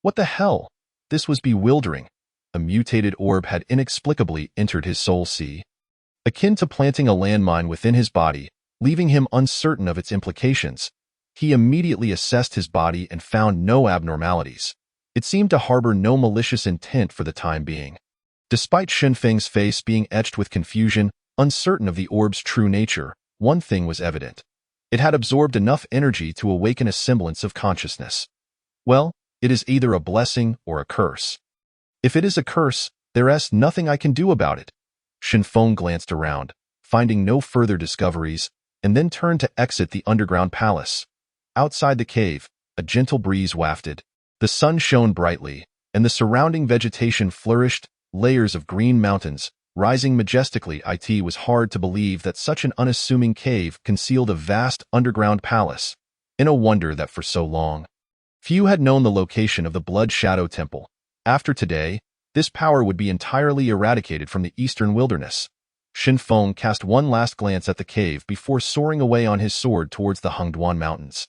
What the hell? This was bewildering. A mutated orb had inexplicably entered his soul sea, akin to planting a landmine within his body, leaving him uncertain of its implications. He immediately assessed his body and found no abnormalities. It seemed to harbor no malicious intent for the time being. Despite Shen Feng's face being etched with confusion, uncertain of the orb's true nature, one thing was evident. It had absorbed enough energy to awaken a semblance of consciousness. Well, it is either a blessing or a curse. If it is a curse, there is nothing I can do about it. Shen Feng glanced around, finding no further discoveries, and then turned to exit the underground palace. Outside the cave, a gentle breeze wafted. The sun shone brightly, and the surrounding vegetation flourished, layers of green mountains, rising majestically. It was hard to believe that such an unassuming cave concealed a vast underground palace. In a wonder that for so long, few had known the location of the Blood Shadow Temple. After today, this power would be entirely eradicated from the eastern wilderness. Shen Feng cast one last glance at the cave before soaring away on his sword towards the Hengduan Mountains.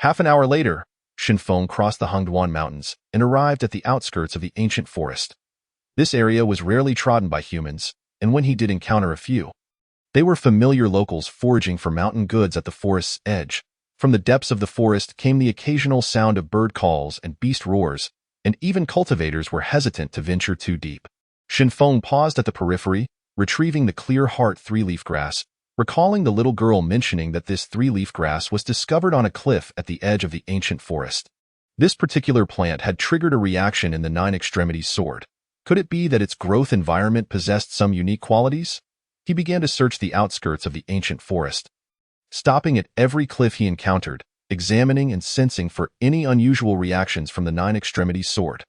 Half an hour later, Shen Feng crossed the Hengduan Mountains and arrived at the outskirts of the ancient forest. This area was rarely trodden by humans, and when he did encounter a few, they were familiar locals foraging for mountain goods at the forest's edge. From the depths of the forest came the occasional sound of bird calls and beast roars, and even cultivators were hesitant to venture too deep. Shen Feng paused at the periphery, retrieving the clear heart three-leaf grass, recalling the little girl mentioning that this three-leaf grass was discovered on a cliff at the edge of the ancient forest. This particular plant had triggered a reaction in the Nine Extremities sword. Could it be that its growth environment possessed some unique qualities? He began to search the outskirts of the ancient forest, stopping at every cliff he encountered, examining and sensing for any unusual reactions from the Nine Extremities sword.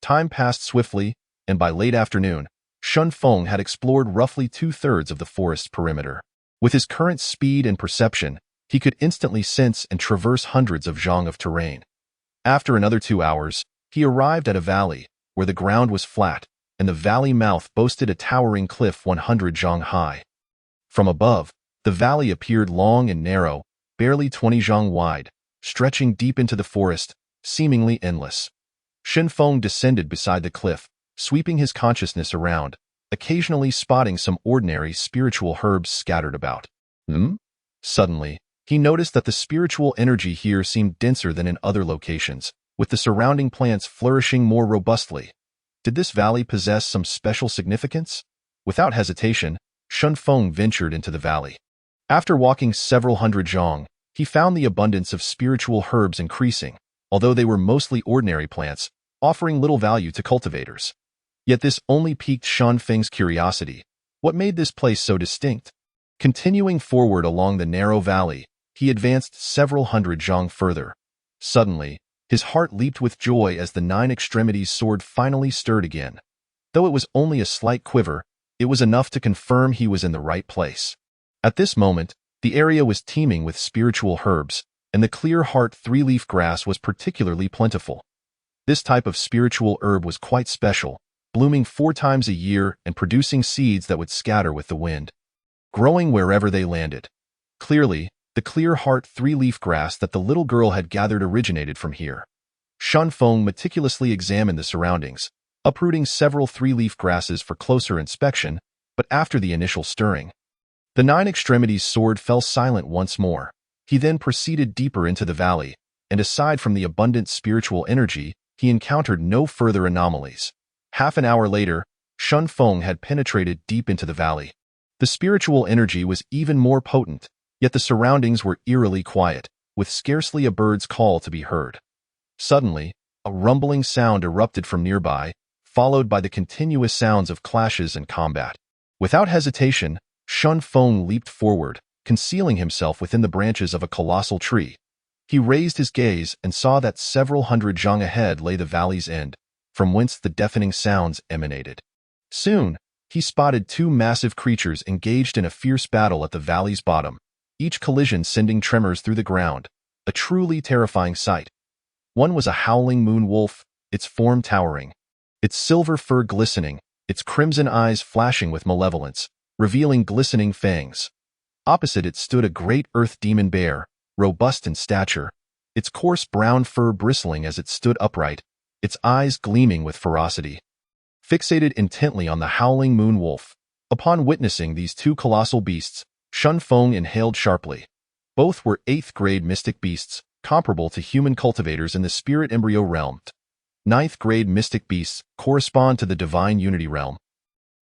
Time passed swiftly, and by late afternoon, Shen Feng had explored roughly two-thirds of the forest's perimeter. With his current speed and perception, he could instantly sense and traverse hundreds of zhang of terrain. After another 2 hours, he arrived at a valley, where the ground was flat, and the valley mouth boasted a towering cliff 100 zhang high. From above, the valley appeared long and narrow, barely 20 zhang wide, stretching deep into the forest, seemingly endless. Shen Feng descended beside the cliff, sweeping his consciousness around, occasionally spotting some ordinary spiritual herbs scattered about. Suddenly, he noticed that the spiritual energy here seemed denser than in other locations, with the surrounding plants flourishing more robustly. Did this valley possess some special significance? Without hesitation, Shen Feng ventured into the valley. After walking several hundred zhang, he found the abundance of spiritual herbs increasing, although they were mostly ordinary plants, offering little value to cultivators. Yet this only piqued Shen Feng's curiosity. What made this place so distinct? Continuing forward along the narrow valley, he advanced several hundred zhang further. Suddenly, his heart leaped with joy as the Nine Extremities sword finally stirred again. Though it was only a slight quiver, it was enough to confirm he was in the right place. At this moment, the area was teeming with spiritual herbs, and the clear heart three-leaf grass was particularly plentiful. This type of spiritual herb was quite special, blooming 4 times a year and producing seeds that would scatter with the wind, growing wherever they landed. Clearly, the clear heart three-leaf grass that the little girl had gathered originated from here. Shen Feng meticulously examined the surroundings, uprooting several three-leaf grasses for closer inspection, but after the initial stirring, the nine extremities sword fell silent once more. He then proceeded deeper into the valley, and aside from the abundant spiritual energy, he encountered no further anomalies. Half an hour later, Shen Feng had penetrated deep into the valley. The spiritual energy was even more potent, yet the surroundings were eerily quiet, with scarcely a bird's call to be heard. Suddenly, a rumbling sound erupted from nearby, followed by the continuous sounds of clashes and combat. Without hesitation, Shen Feng leaped forward, concealing himself within the branches of a colossal tree. He raised his gaze and saw that several hundred zhang ahead lay the valley's end, from whence the deafening sounds emanated. Soon, he spotted two massive creatures engaged in a fierce battle at the valley's bottom, each collision sending tremors through the ground, a truly terrifying sight. One was a howling moon wolf, its form towering, its silver fur glistening, its crimson eyes flashing with malevolence, revealing glistening fangs. Opposite it stood a great earth demon bear, robust in stature, its coarse brown fur bristling as it stood upright, its eyes gleaming with ferocity. Fixated intently on the howling moon wolf, upon witnessing these two colossal beasts, Shen Feng inhaled sharply. Both were 8th-grade mystic beasts, comparable to human cultivators in the spirit embryo realm. 9th-grade mystic beasts correspond to the divine unity realm,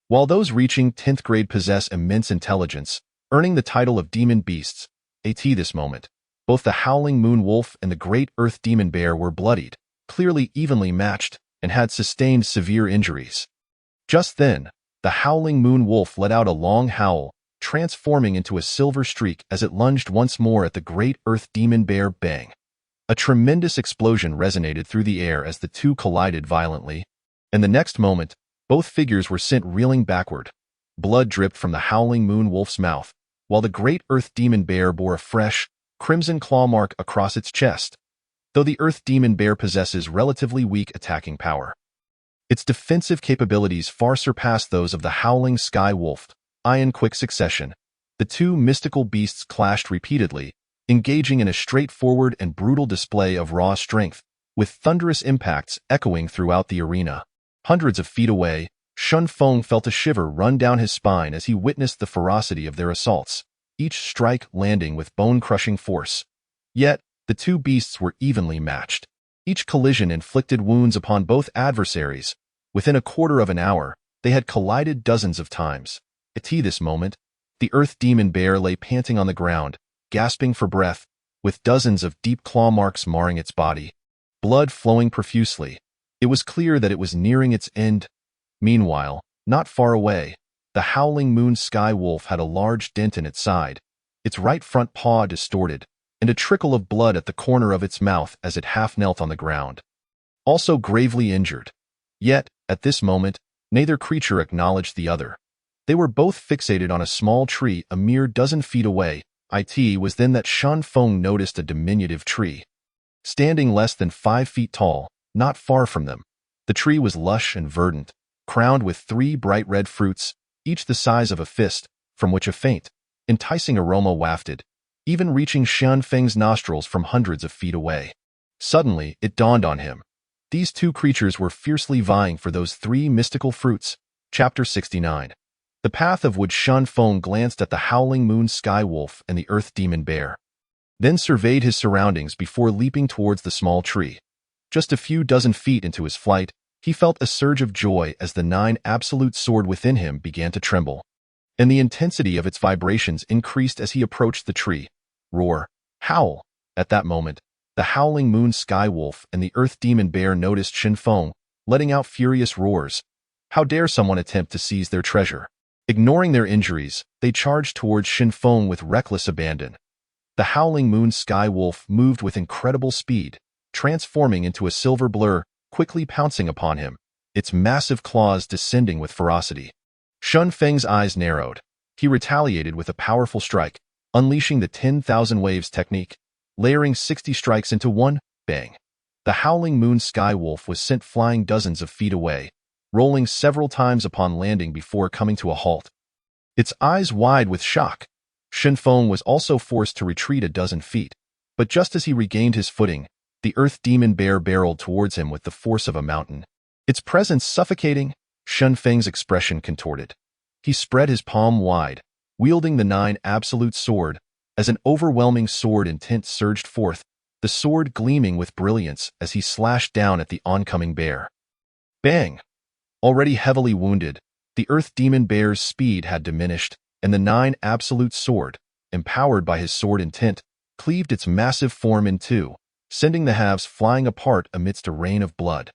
while those reaching 10th grade possess immense intelligence, earning the title of demon beasts. At this moment, both the howling moon wolf and the great earth demon bear were bloodied, clearly evenly matched, and had sustained severe injuries. Just then, the howling moon wolf let out a long howl, transforming into a silver streak as it lunged once more at the great earth demon bear. Bang! A tremendous explosion resonated through the air as the two collided violently, and the next moment, both figures were sent reeling backward. Blood dripped from the howling moon wolf's mouth, while the great earth demon bear bore a fresh, crimson claw mark across its chest. Though the earth demon bear possesses relatively weak attacking power, its defensive capabilities far surpass those of the howling sky wolf. In quick succession, the two mystical beasts clashed repeatedly, engaging in a straightforward and brutal display of raw strength, with thunderous impacts echoing throughout the arena. Hundreds of feet away, Shen Feng felt a shiver run down his spine as he witnessed the ferocity of their assaults, each strike landing with bone-crushing force. Yet, the two beasts were evenly matched. Each collision inflicted wounds upon both adversaries. Within a quarter of an hour, they had collided dozens of times. At this moment, the earth demon bear lay panting on the ground, gasping for breath, with dozens of deep claw marks marring its body, blood flowing profusely. It was clear that it was nearing its end. Meanwhile, not far away, the howling moon sky wolf had a large dent in its side, its right front paw distorted, and a trickle of blood at the corner of its mouth as it half knelt on the ground. Also gravely injured. Yet, at this moment, neither creature acknowledged the other. They were both fixated on a small tree a mere dozen feet away. It was then that Shen Feng noticed a diminutive tree, standing less than 5 feet tall, not far from them. The tree was lush and verdant, crowned with 3 bright red fruits, each the size of a fist, from which a faint, enticing aroma wafted, even reaching Shen Feng's nostrils from hundreds of feet away. Suddenly, it dawned on him. These two creatures were fiercely vying for those 3 mystical fruits. Chapter 69. The path of which Shen Feng glanced at the howling moon sky wolf and the earth demon bear, then surveyed his surroundings before leaping towards the small tree. Just a few dozen feet into his flight, he felt a surge of joy as the 9 absolute sword within him began to tremble, and the intensity of its vibrations increased as he approached the tree. Roar, howl. At that moment, the howling moon sky wolf and the earth demon bear noticed Shen Feng, letting out furious roars. How dare someone attempt to seize their treasure? Ignoring their injuries, they charged towards Shen Feng with reckless abandon. The howling moon sky wolf moved with incredible speed, transforming into a silver blur, quickly pouncing upon him, its massive claws descending with ferocity. Shen Feng's eyes narrowed. He retaliated with a powerful strike, unleashing the 10,000 waves technique, layering 60 strikes into one. Bang! The howling moon sky wolf was sent flying dozens of feet away, rolling several times upon landing before coming to a halt, its eyes wide with shock. Shen Feng was also forced to retreat a dozen feet, but just as he regained his footing, The earth demon bear barreled towards him with the force of a mountain. Its presence suffocating, Shun Feng's expression contorted. He spread his palm wide, wielding the 9 absolute sword. As an overwhelming sword intent surged forth, the sword gleaming with brilliance as he slashed down at the oncoming bear. Bang! Already heavily wounded, the earth demon bear's speed had diminished, and the 9 absolute sword, empowered by his sword intent, cleaved its massive form in two, sending the halves flying apart amidst a rain of blood.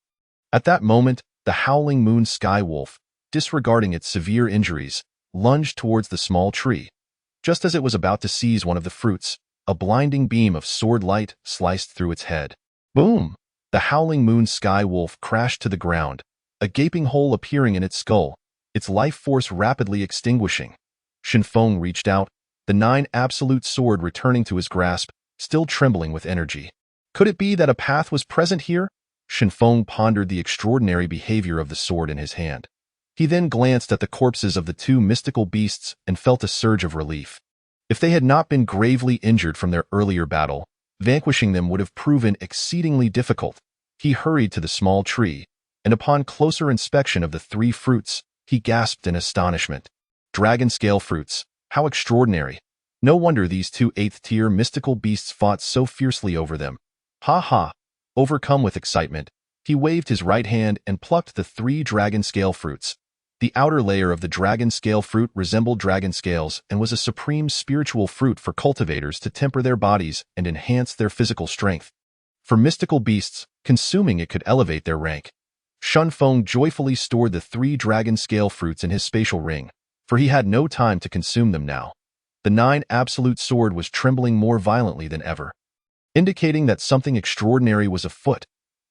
At that moment, the howling moon sky wolf, disregarding its severe injuries, lunged towards the small tree. Just as it was about to seize one of the fruits, a blinding beam of sword light sliced through its head. Boom! The howling moon sky wolf crashed to the ground, a gaping hole appearing in its skull, its life force rapidly extinguishing. Shen Feng reached out, the 9 absolute sword returning to his grasp, still trembling with energy. Could it be that a path was present here? Shen Feng pondered the extraordinary behavior of the sword in his hand. He then glanced at the corpses of the 2 mystical beasts and felt a surge of relief. If they had not been gravely injured from their earlier battle, vanquishing them would have proven exceedingly difficult. He hurried to the small tree, and upon closer inspection of the 3 fruits, he gasped in astonishment. Dragon scale fruits, how extraordinary! No wonder these 2 8th-tier mystical beasts fought so fiercely over them. Ha ha! Overcome with excitement, he waved his right hand and plucked the 3 dragon scale fruits. The outer layer of the dragon scale fruit resembled dragon scales and was a supreme spiritual fruit for cultivators to temper their bodies and enhance their physical strength. For mystical beasts, consuming it could elevate their rank. Shun Feng joyfully stored the 3 dragon scale fruits in his spatial ring, for he had no time to consume them now. The 9 absolute sword was trembling more violently than ever, indicating that something extraordinary was afoot.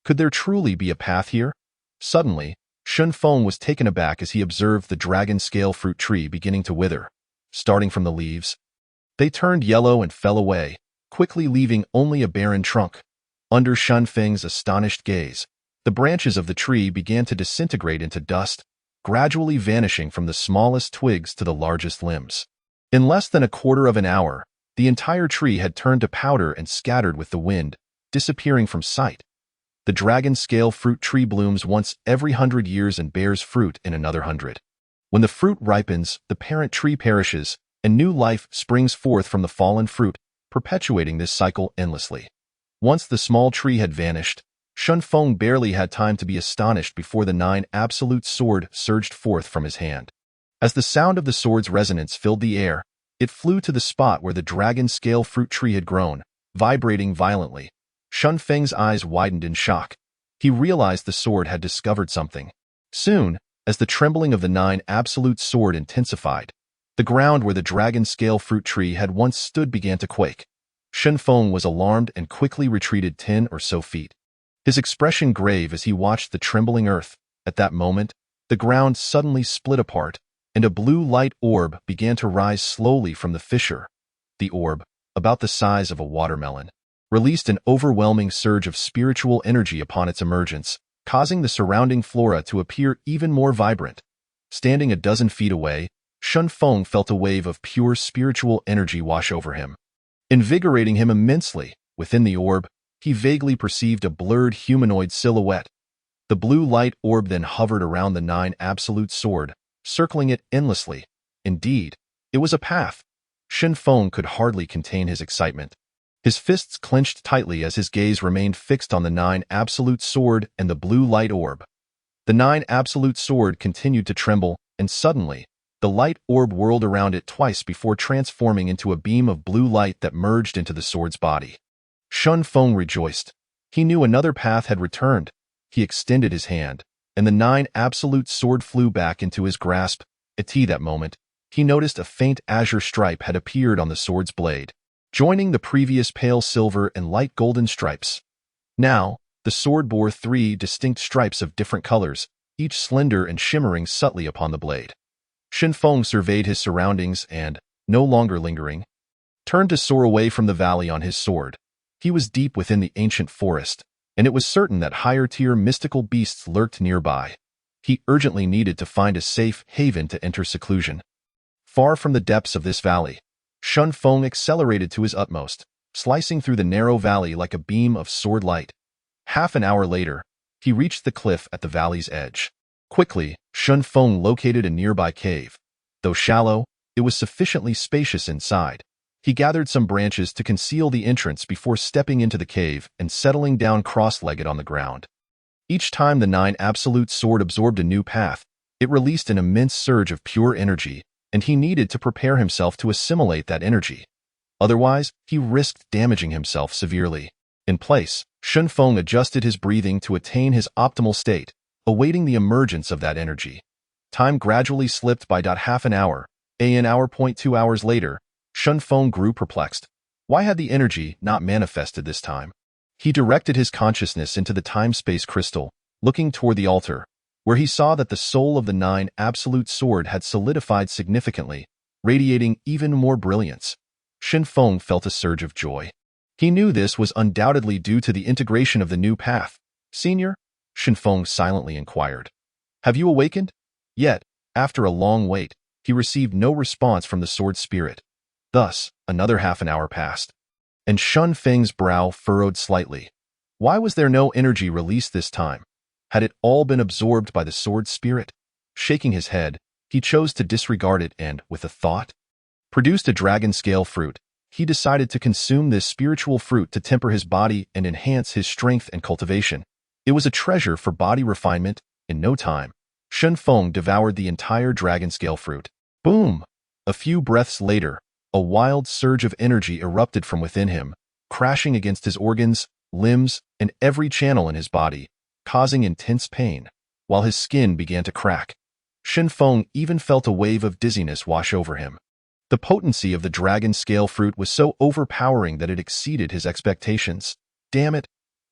Could there truly be a path here? Suddenly, Shun Feng was taken aback as he observed the dragon scale fruit tree beginning to wither. Starting from the leaves, they turned yellow and fell away, quickly leaving only a barren trunk. Under Shun Feng's astonished gaze, the branches of the tree began to disintegrate into dust, gradually vanishing from the smallest twigs to the largest limbs. In less than a quarter of an hour, the entire tree had turned to powder and scattered with the wind, disappearing from sight. The dragon scale fruit tree blooms once every 100 years and bears fruit in another 100. When the fruit ripens, the parent tree perishes, and new life springs forth from the fallen fruit, perpetuating this cycle endlessly. Once the small tree had vanished, Shun Feng barely had time to be astonished before the 9 absolute sword surged forth from his hand. As the sound of the sword's resonance filled the air, it flew to the spot where the dragon scale fruit tree had grown, vibrating violently. Shun Feng's eyes widened in shock. He realized the sword had discovered something. Soon, as the trembling of the 9 absolute sword intensified, the ground where the dragon scale fruit tree had once stood began to quake. Shun Feng was alarmed and quickly retreated 10 or so feet. His expression grave as he watched the trembling earth. At that moment, the ground suddenly split apart, and a blue light orb began to rise slowly from the fissure. The orb, about the size of a watermelon, released an overwhelming surge of spiritual energy upon its emergence, causing the surrounding flora to appear even more vibrant. Standing a dozen feet away, Shun Feng felt a wave of pure spiritual energy wash over him, invigorating him immensely. Within the orb, he vaguely perceived a blurred humanoid silhouette. The blue light orb then hovered around the 9 absolute sword, circling it endlessly. Indeed, it was a path. Shen Feng could hardly contain his excitement. His fists clenched tightly as his gaze remained fixed on the 9 absolute sword and the blue light orb. The 9 absolute sword continued to tremble, and suddenly, the light orb whirled around it twice before transforming into a beam of blue light that merged into the sword's body. Shun Feng rejoiced. He knew another path had returned. He extended his hand, and the 9 absolute sword flew back into his grasp. At that moment, he noticed a faint azure stripe had appeared on the sword's blade, joining the previous pale silver and light golden stripes. Now, the sword bore 3 distinct stripes of different colors, each slender and shimmering subtly upon the blade. Shen Feng surveyed his surroundings and, no longer lingering, turned to soar away from the valley on his sword. He was deep within the ancient forest, and it was certain that higher-tier mystical beasts lurked nearby. He urgently needed to find a safe haven to enter seclusion. Far from the depths of this valley, Shun Feng accelerated to his utmost. slicing through the narrow valley like a beam of sword light. Half an hour later, he reached the cliff at the valley's edge. Quickly, Shun Feng located a nearby cave. Though shallow, it was sufficiently spacious inside. He gathered some branches to conceal the entrance before stepping into the cave and settling down cross-legged on the ground. Each time the Nine Absolute Sword absorbed a new path, it released an immense surge of pure energy, and he needed to prepare himself to assimilate that energy. Otherwise, he risked damaging himself severely. In place, Shun Feng adjusted his breathing to attain his optimal state, awaiting the emergence of that energy. Time gradually slipped by half an hour. An hour. 2 hours later, Shun Feng grew perplexed. Why had the energy not manifested this time? He directed his consciousness into the time-space crystal, looking toward the altar, where he saw that the soul of the Nine Absolute Sword had solidified significantly, radiating even more brilliance. Shun Feng felt a surge of joy. He knew this was undoubtedly due to the integration of the new path. "Senior?" Shun Feng silently inquired. "Have you awakened?" Yet, after a long wait, he received no response from the sword spirit. Thus, another half an hour passed, and Shun Feng's brow furrowed slightly. Why was there no energy released this time? Had it all been absorbed by the sword spirit? Shaking his head, he chose to disregard it and, with a thought, produced a dragon scale fruit. He decided to consume this spiritual fruit to temper his body and enhance his strength and cultivation. It was a treasure for body refinement. In no time, Shun Feng devoured the entire dragon scale fruit. Boom! A few breaths later, a wild surge of energy erupted from within him, crashing against his organs, limbs, and every channel in his body, causing intense pain, while his skin began to crack. Shun Feng even felt a wave of dizziness wash over him. The potency of the dragon scale fruit was so overpowering that it exceeded his expectations. Damn it!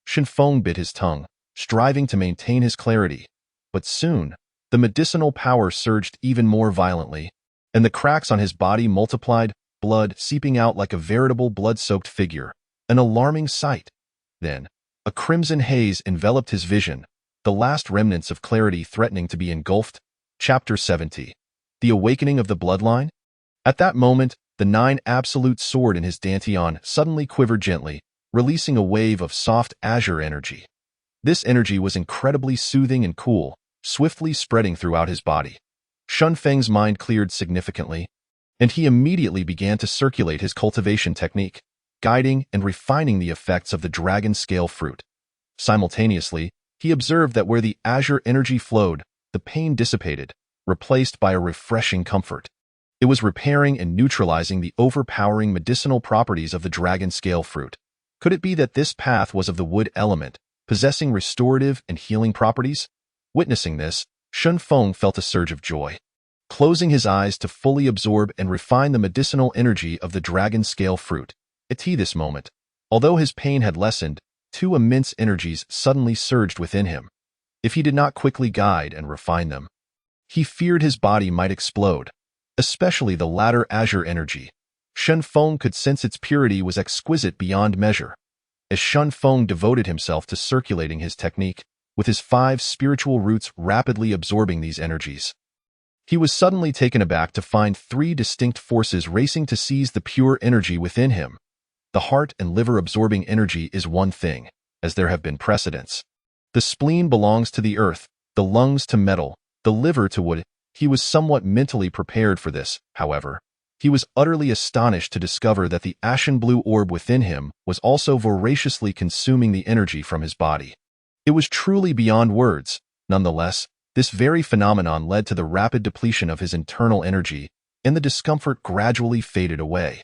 Shun Feng bit his tongue, striving to maintain his clarity. But soon, the medicinal power surged even more violently, and the cracks on his body multiplied, blood seeping out like a veritable blood-soaked figure, an alarming sight. Then, a crimson haze enveloped his vision, the last remnants of clarity threatening to be engulfed. Chapter 70. The Awakening of the Bloodline? At that moment, the Nine Absolute Sword in his dantian suddenly quivered gently, releasing a wave of soft azure energy. This energy was incredibly soothing and cool, swiftly spreading throughout his body. Shun Feng's mind cleared significantly, and he immediately began to circulate his cultivation technique, guiding and refining the effects of the dragon scale fruit. Simultaneously, he observed that where the azure energy flowed, the pain dissipated, replaced by a refreshing comfort. It was repairing and neutralizing the overpowering medicinal properties of the dragon scale fruit. Could it be that this path was of the wood element, possessing restorative and healing properties? Witnessing this, Shun Feng felt a surge of joy. Closing his eyes to fully absorb and refine the medicinal energy of the dragon scale fruit, at this moment, although his pain had lessened, two immense energies suddenly surged within him. If he did not quickly guide and refine them, he feared his body might explode, especially the latter azure energy. Shun Feng could sense its purity was exquisite beyond measure. As Shun Feng devoted himself to circulating his technique, with his 5 spiritual roots rapidly absorbing these energies, he was suddenly taken aback to find 3 distinct forces racing to seize the pure energy within him. The heart and liver absorbing energy is one thing, as there have been precedents. The spleen belongs to the earth, the lungs to metal, the liver to wood. He was somewhat mentally prepared for this, however. He was utterly astonished to discover that the ashen blue orb within him was also voraciously consuming the energy from his body. It was truly beyond words. Nonetheless, this very phenomenon led to the rapid depletion of his internal energy, and the discomfort gradually faded away.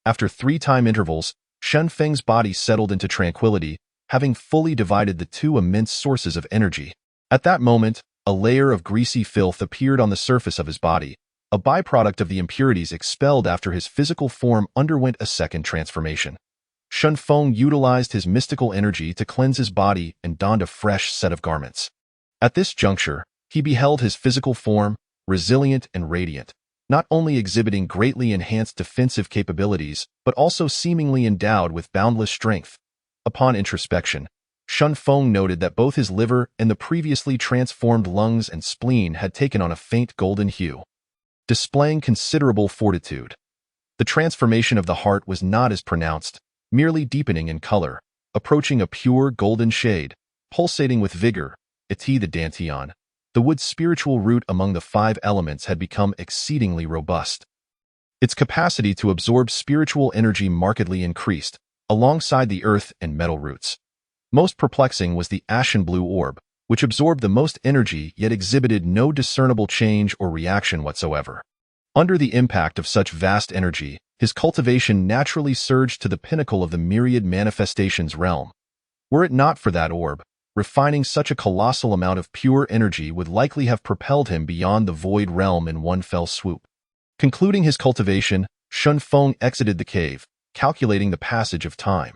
After 3 time intervals, Shun Feng's body settled into tranquility, having fully divided the 2 immense sources of energy. At that moment, a layer of greasy filth appeared on the surface of his body, a byproduct of the impurities expelled after his physical form underwent a second transformation. Shun Feng utilized his mystical energy to cleanse his body and donned a fresh set of garments. At this juncture, he beheld his physical form, resilient and radiant, not only exhibiting greatly enhanced defensive capabilities, but also seemingly endowed with boundless strength. Upon introspection, Shun Feng noted that both his liver and the previously transformed lungs and spleen had taken on a faint golden hue, displaying considerable fortitude. The transformation of the heart was not as pronounced, merely deepening in color, approaching a pure golden shade, pulsating with vigor. Iti the dantian. The wood's spiritual root among the five elements had become exceedingly robust. Its capacity to absorb spiritual energy markedly increased, alongside the earth and metal roots. Most perplexing was the ashen blue orb, which absorbed the most energy yet exhibited no discernible change or reaction whatsoever. Under the impact of such vast energy, his cultivation naturally surged to the pinnacle of the myriad manifestations realm. Were it not for that orb, refining such a colossal amount of pure energy would likely have propelled him beyond the void realm in one fell swoop. Concluding his cultivation, Shun Feng exited the cave, calculating the passage of time.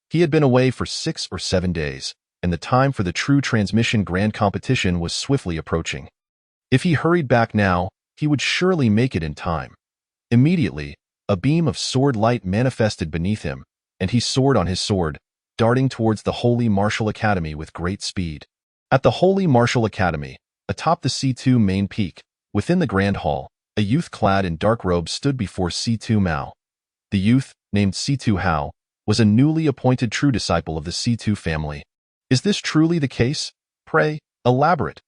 He had been away for 6 or 7 days, and the time for the true transmission grand competition was swiftly approaching. If he hurried back now, he would surely make it in time. Immediately, a beam of sword light manifested beneath him, and he soared on his sword, darting towards the Holy Martial Academy with great speed. At the Holy Martial Academy, atop the C2 main peak, within the Grand Hall, a youth clad in dark robes stood before C2 Mao. The youth, named C2 Hao, was a newly appointed true disciple of the C2 family. Is this truly the case? Pray, elaborate.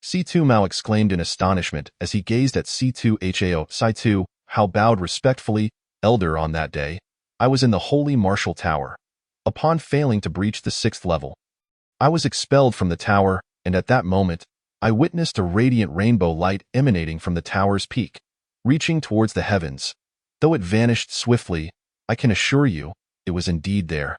C2 Mao exclaimed in astonishment as he gazed at C2 Hao. C2 Hao bowed respectfully. Elder, on that day, I was in the Holy Martial Tower. Upon failing to breach the 6th level, I was expelled from the tower, and at that moment, I witnessed a radiant rainbow light emanating from the tower's peak, reaching towards the heavens. Though it vanished swiftly, I can assure you, it was indeed there.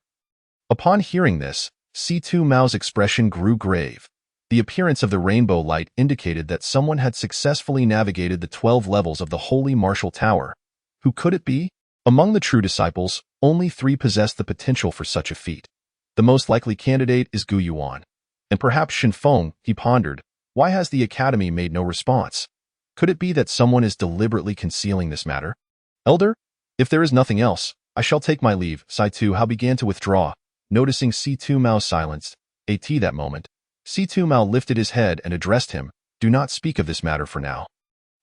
Upon hearing this, C2 Mao's expression grew grave. The appearance of the rainbow light indicated that someone had successfully navigated the 12 levels of the Holy Martial Tower. Who could it be? Among the true disciples, only 3 possessed the potential for such a feat. The most likely candidate is Gu Yuan. And perhaps Shen Feng, he pondered. Why has the academy made no response? Could it be that someone is deliberately concealing this matter? Elder, if there is nothing else, I shall take my leave. C2 Hao began to withdraw, noticing C2 Mao's silence. At that moment, C2 Mao lifted his head and addressed him. Do not speak of this matter for now.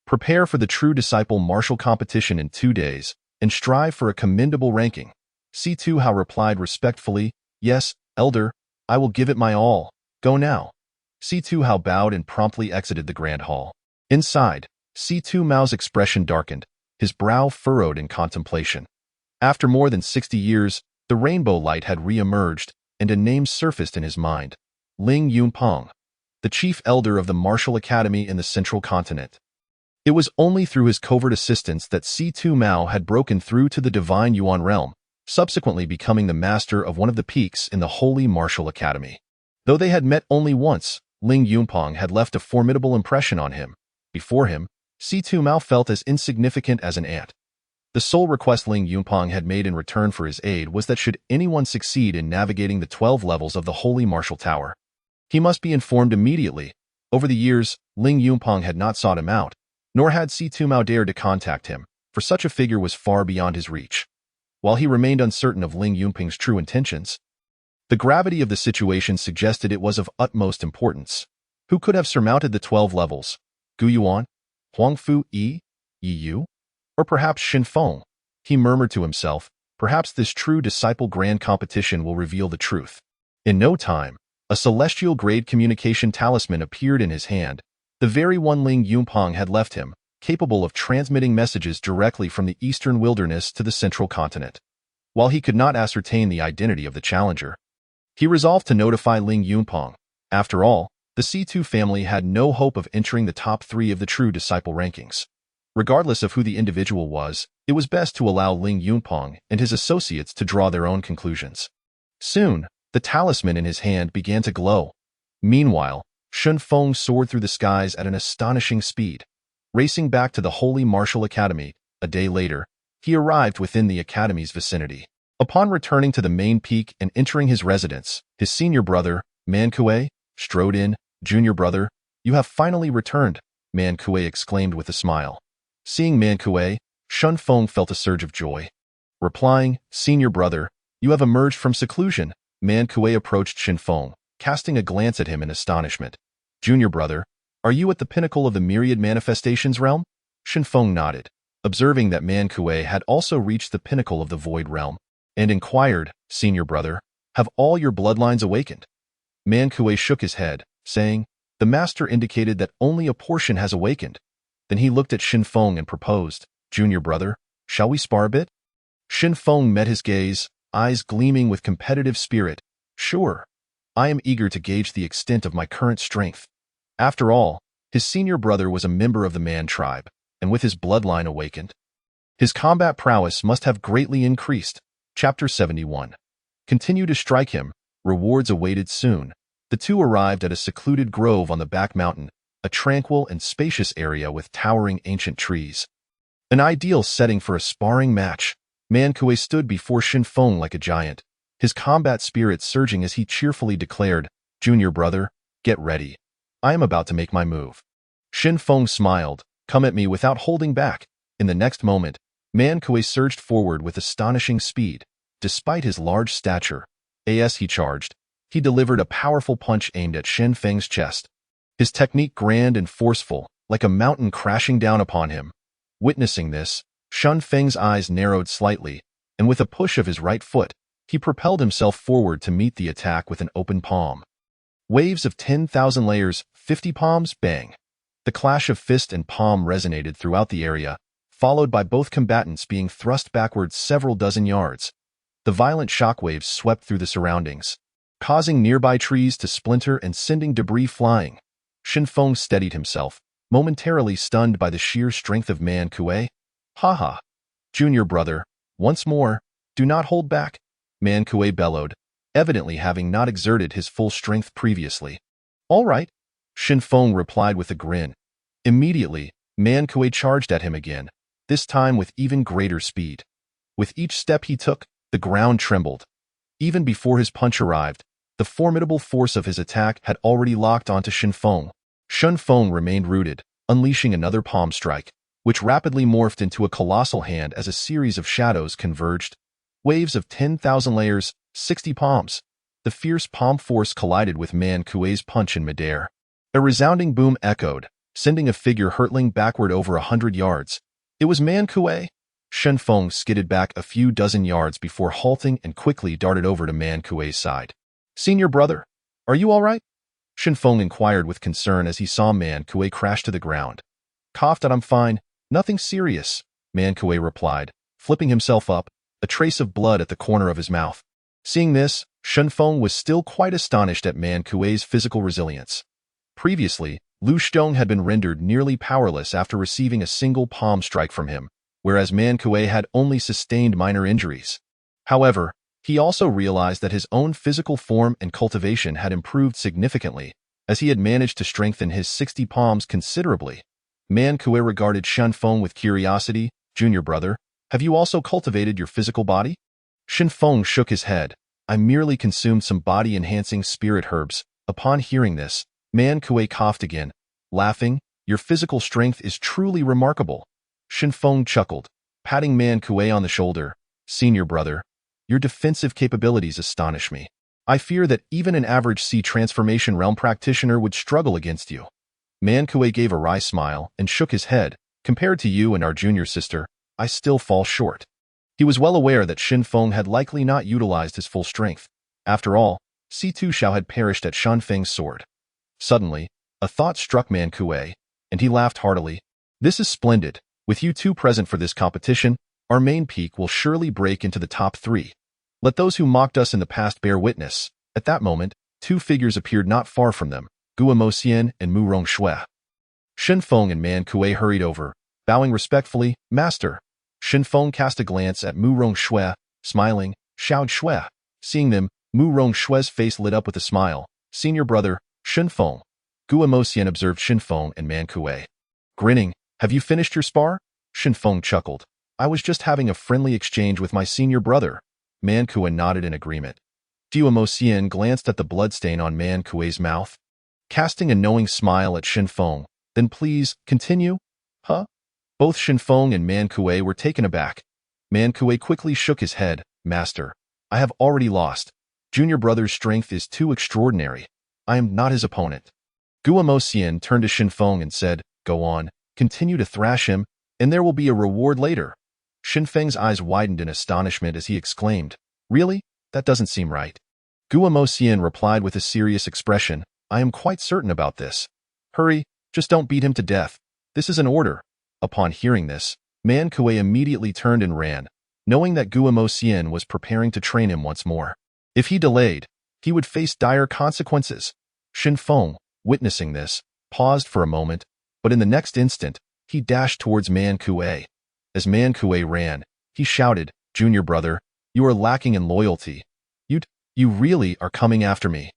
Prepare for the true disciple martial competition in 2 days, and strive for a commendable ranking. C2 Hao replied respectfully, Yes, Elder, I will give it my all. Go now. C2 Hao bowed and promptly exited the Grand Hall. Inside, C2 Mao's expression darkened, his brow furrowed in contemplation. After more than 60 years, the rainbow light had re-emerged, and a name surfaced in his mind. Ling Yunpeng, the chief elder of the Martial Academy in the Central Continent. It was only through his covert assistance that C2 Mao had broken through to the Divine Yuan realm, subsequently becoming the master of one of the peaks in the Holy Martial Academy. Though they had met only once, Ling Yunpeng had left a formidable impression on him. Before him, C2 Mao felt as insignificant as an ant. The sole request Ling Yunpeng had made in return for his aid was that should anyone succeed in navigating the 12 levels of the Holy Martial Tower, he must be informed immediately. Over the years, Ling Yunpeng had not sought him out, nor had C2 Mao dared to contact him, for such a figure was far beyond his reach. While he remained uncertain of Ling Yunpeng's true intentions, the gravity of the situation suggested it was of utmost importance. Who could have surmounted the 12 levels? Gu Yuan? Huangfu Yi? Yu? Or perhaps Shen Feng? He murmured to himself, perhaps this true disciple grand competition will reveal the truth. In no time, a celestial-grade communication talisman appeared in his hand, the very one Ling Yunpeng had left him, capable of transmitting messages directly from the eastern wilderness to the central continent. While he could not ascertain the identity of the challenger, he resolved to notify Ling Yunpeng. After all, the C2 family had no hope of entering the top 3 of the true disciple rankings. Regardless of who the individual was, it was best to allow Ling Yunpeng and his associates to draw their own conclusions. Soon, the talisman in his hand began to glow. Meanwhile, Shen Feng soared through the skies at an astonishing speed. Racing back to the Holy Martial Academy, a day later, he arrived within the academy's vicinity. Upon returning to the main peak and entering his residence, his senior brother, Man Kuei, strode in. Junior brother, you have finally returned, Man Kuei exclaimed with a smile. Seeing Man Kuei, Shen Feng felt a surge of joy. Replying, Senior brother, you have emerged from seclusion. Man Kuei approached Shen Feng, casting a glance at him in astonishment. Junior brother, are you at the pinnacle of the myriad manifestations realm? Shen Feng nodded, observing that Man Kuei had also reached the pinnacle of the void realm. and inquired, "Senior brother, have all your bloodlines awakened?" Man Kuei shook his head, saying, "The master indicated that only a portion has awakened." Then he looked at Xin Feng and proposed, "Junior brother, shall we spar a bit?" Xin Feng met his gaze, eyes gleaming with competitive spirit. "Sure. I am eager to gauge the extent of my current strength." After all, his senior brother was a member of the Man tribe, and with his bloodline awakened, his combat prowess must have greatly increased. Chapter 71. Continue to strike him. Rewards awaited soon. The two arrived at a secluded grove on the back mountain, a tranquil and spacious area with towering ancient trees. An ideal setting for a sparring match. Man Kuei stood before Xin Feng like a giant, his combat spirit surging as he cheerfully declared, "Junior brother, get ready. I am about to make my move." Xin Feng smiled, "Come at me without holding back." In the next moment, Man Kuei surged forward with astonishing speed. Despite his large stature, as he charged, he delivered a powerful punch aimed at Xin Feng's chest. His technique grand and forceful, like a mountain crashing down upon him. Witnessing this, Xin Feng's eyes narrowed slightly, and with a push of his right foot, he propelled himself forward to meet the attack with an open palm. Waves of 10,000 layers, 50 palms, bang. The clash of fist and palm resonated throughout the area, followed by both combatants being thrust backwards several dozen yards. The violent shockwaves swept through the surroundings, causing nearby trees to splinter and sending debris flying. Xin Feng steadied himself, momentarily stunned by the sheer strength of Man Kuei. "Ha! Junior brother, once more, do not hold back," Man Kuei bellowed, evidently having not exerted his full strength previously. "All right," Xin Feng replied with a grin. Immediately, Man Kuei charged at him again, this time with even greater speed. With each step he took, the ground trembled. Even before his punch arrived, the formidable force of his attack had already locked onto Xin Feng. Xin Feng remained rooted, unleashing another palm strike, which rapidly morphed into a colossal hand as a series of shadows converged. Waves of 10,000 layers, 60 palms. The fierce palm force collided with Man Kuei's punch in midair. A resounding boom echoed, sending a figure hurtling backward over 100 yards. It was Man Kuei. Xin Feng skidded back a few dozen yards before halting and quickly darted over to Man Kuei's side. "Senior brother, are you all right?" Xin Feng inquired with concern as he saw Man Kuei crash to the ground. "Coughed that I'm fine, nothing serious," Man Kuei replied, flipping himself up, a trace of blood at the corner of his mouth. Seeing this, Xin Feng was still quite astonished at Man Kuei's physical resilience. Previously, Lu Xiong had been rendered nearly powerless after receiving a single palm strike from him, whereas Man Kuei had only sustained minor injuries. However, he also realized that his own physical form and cultivation had improved significantly, as he had managed to strengthen his 60 palms considerably. Man Kuei regarded Xin Feng with curiosity. "Junior brother, have you also cultivated your physical body?" Xin Feng shook his head. "I merely consumed some body-enhancing spirit herbs." Upon hearing this, Man Kuei coughed again, laughing. "Your physical strength is truly remarkable." Xin Feng chuckled, patting Man Kuei on the shoulder. "Senior brother, your defensive capabilities astonish me. I fear that even an average C transformation realm practitioner would struggle against you." Man Kuei gave a wry smile and shook his head. "Compared to you and our junior sister, I still fall short." He was well aware that Xin Feng had likely not utilized his full strength. After all, C2 Xiao had perished at Shan Feng's sword. Suddenly, a thought struck Man Kuei, and he laughed heartily. "This is splendid. With you two present for this competition, our main peak will surely break into the top 3. Let those who mocked us in the past bear witness." At that moment, two figures appeared not far from them, Guo Moxian and Mu Rongshui. Xin Feng and Man Kuei hurried over, bowing respectfully. "Master." Xin Feng cast a glance at Mu Rongshui, smiling. "Xiao Shui." Seeing them, Mu Rongshui's face lit up with a smile. "Senior brother, Xin Feng." Guo Moxian observed Xin Feng and Man Kuei. Grinning, "Have you finished your spar?" Xin Feng chuckled. "I was just having a friendly exchange with my senior brother." Man Kuei nodded in agreement. Guo Moxian glanced at the bloodstain on Man Kuei's mouth, casting a knowing smile at Xin Feng. "Then please, continue." "Huh?" Both Xin Feng and Man Kuei were taken aback. Man Kuei quickly shook his head. "Master, I have already lost. Junior brother's strength is too extraordinary. I am not his opponent." Guo Moxian turned to Xin Feng and said, "Go on, continue to thrash him, and there will be a reward later." Xin Feng's eyes widened in astonishment as he exclaimed, Really? That doesn't seem right. Guo Xian replied with a serious expression, I am quite certain about this. Hurry, just don't beat him to death. This is an order. Upon hearing this, Man Kuei immediately turned and ran, knowing that Guo Xian was preparing to train him once more. If he delayed, he would face dire consequences. Shin Feng, witnessing this, paused for a moment, but in the next instant, he dashed towards Man Kuei. As Man Kuei ran, he shouted, Junior brother, you are lacking in loyalty. You really are coming after me.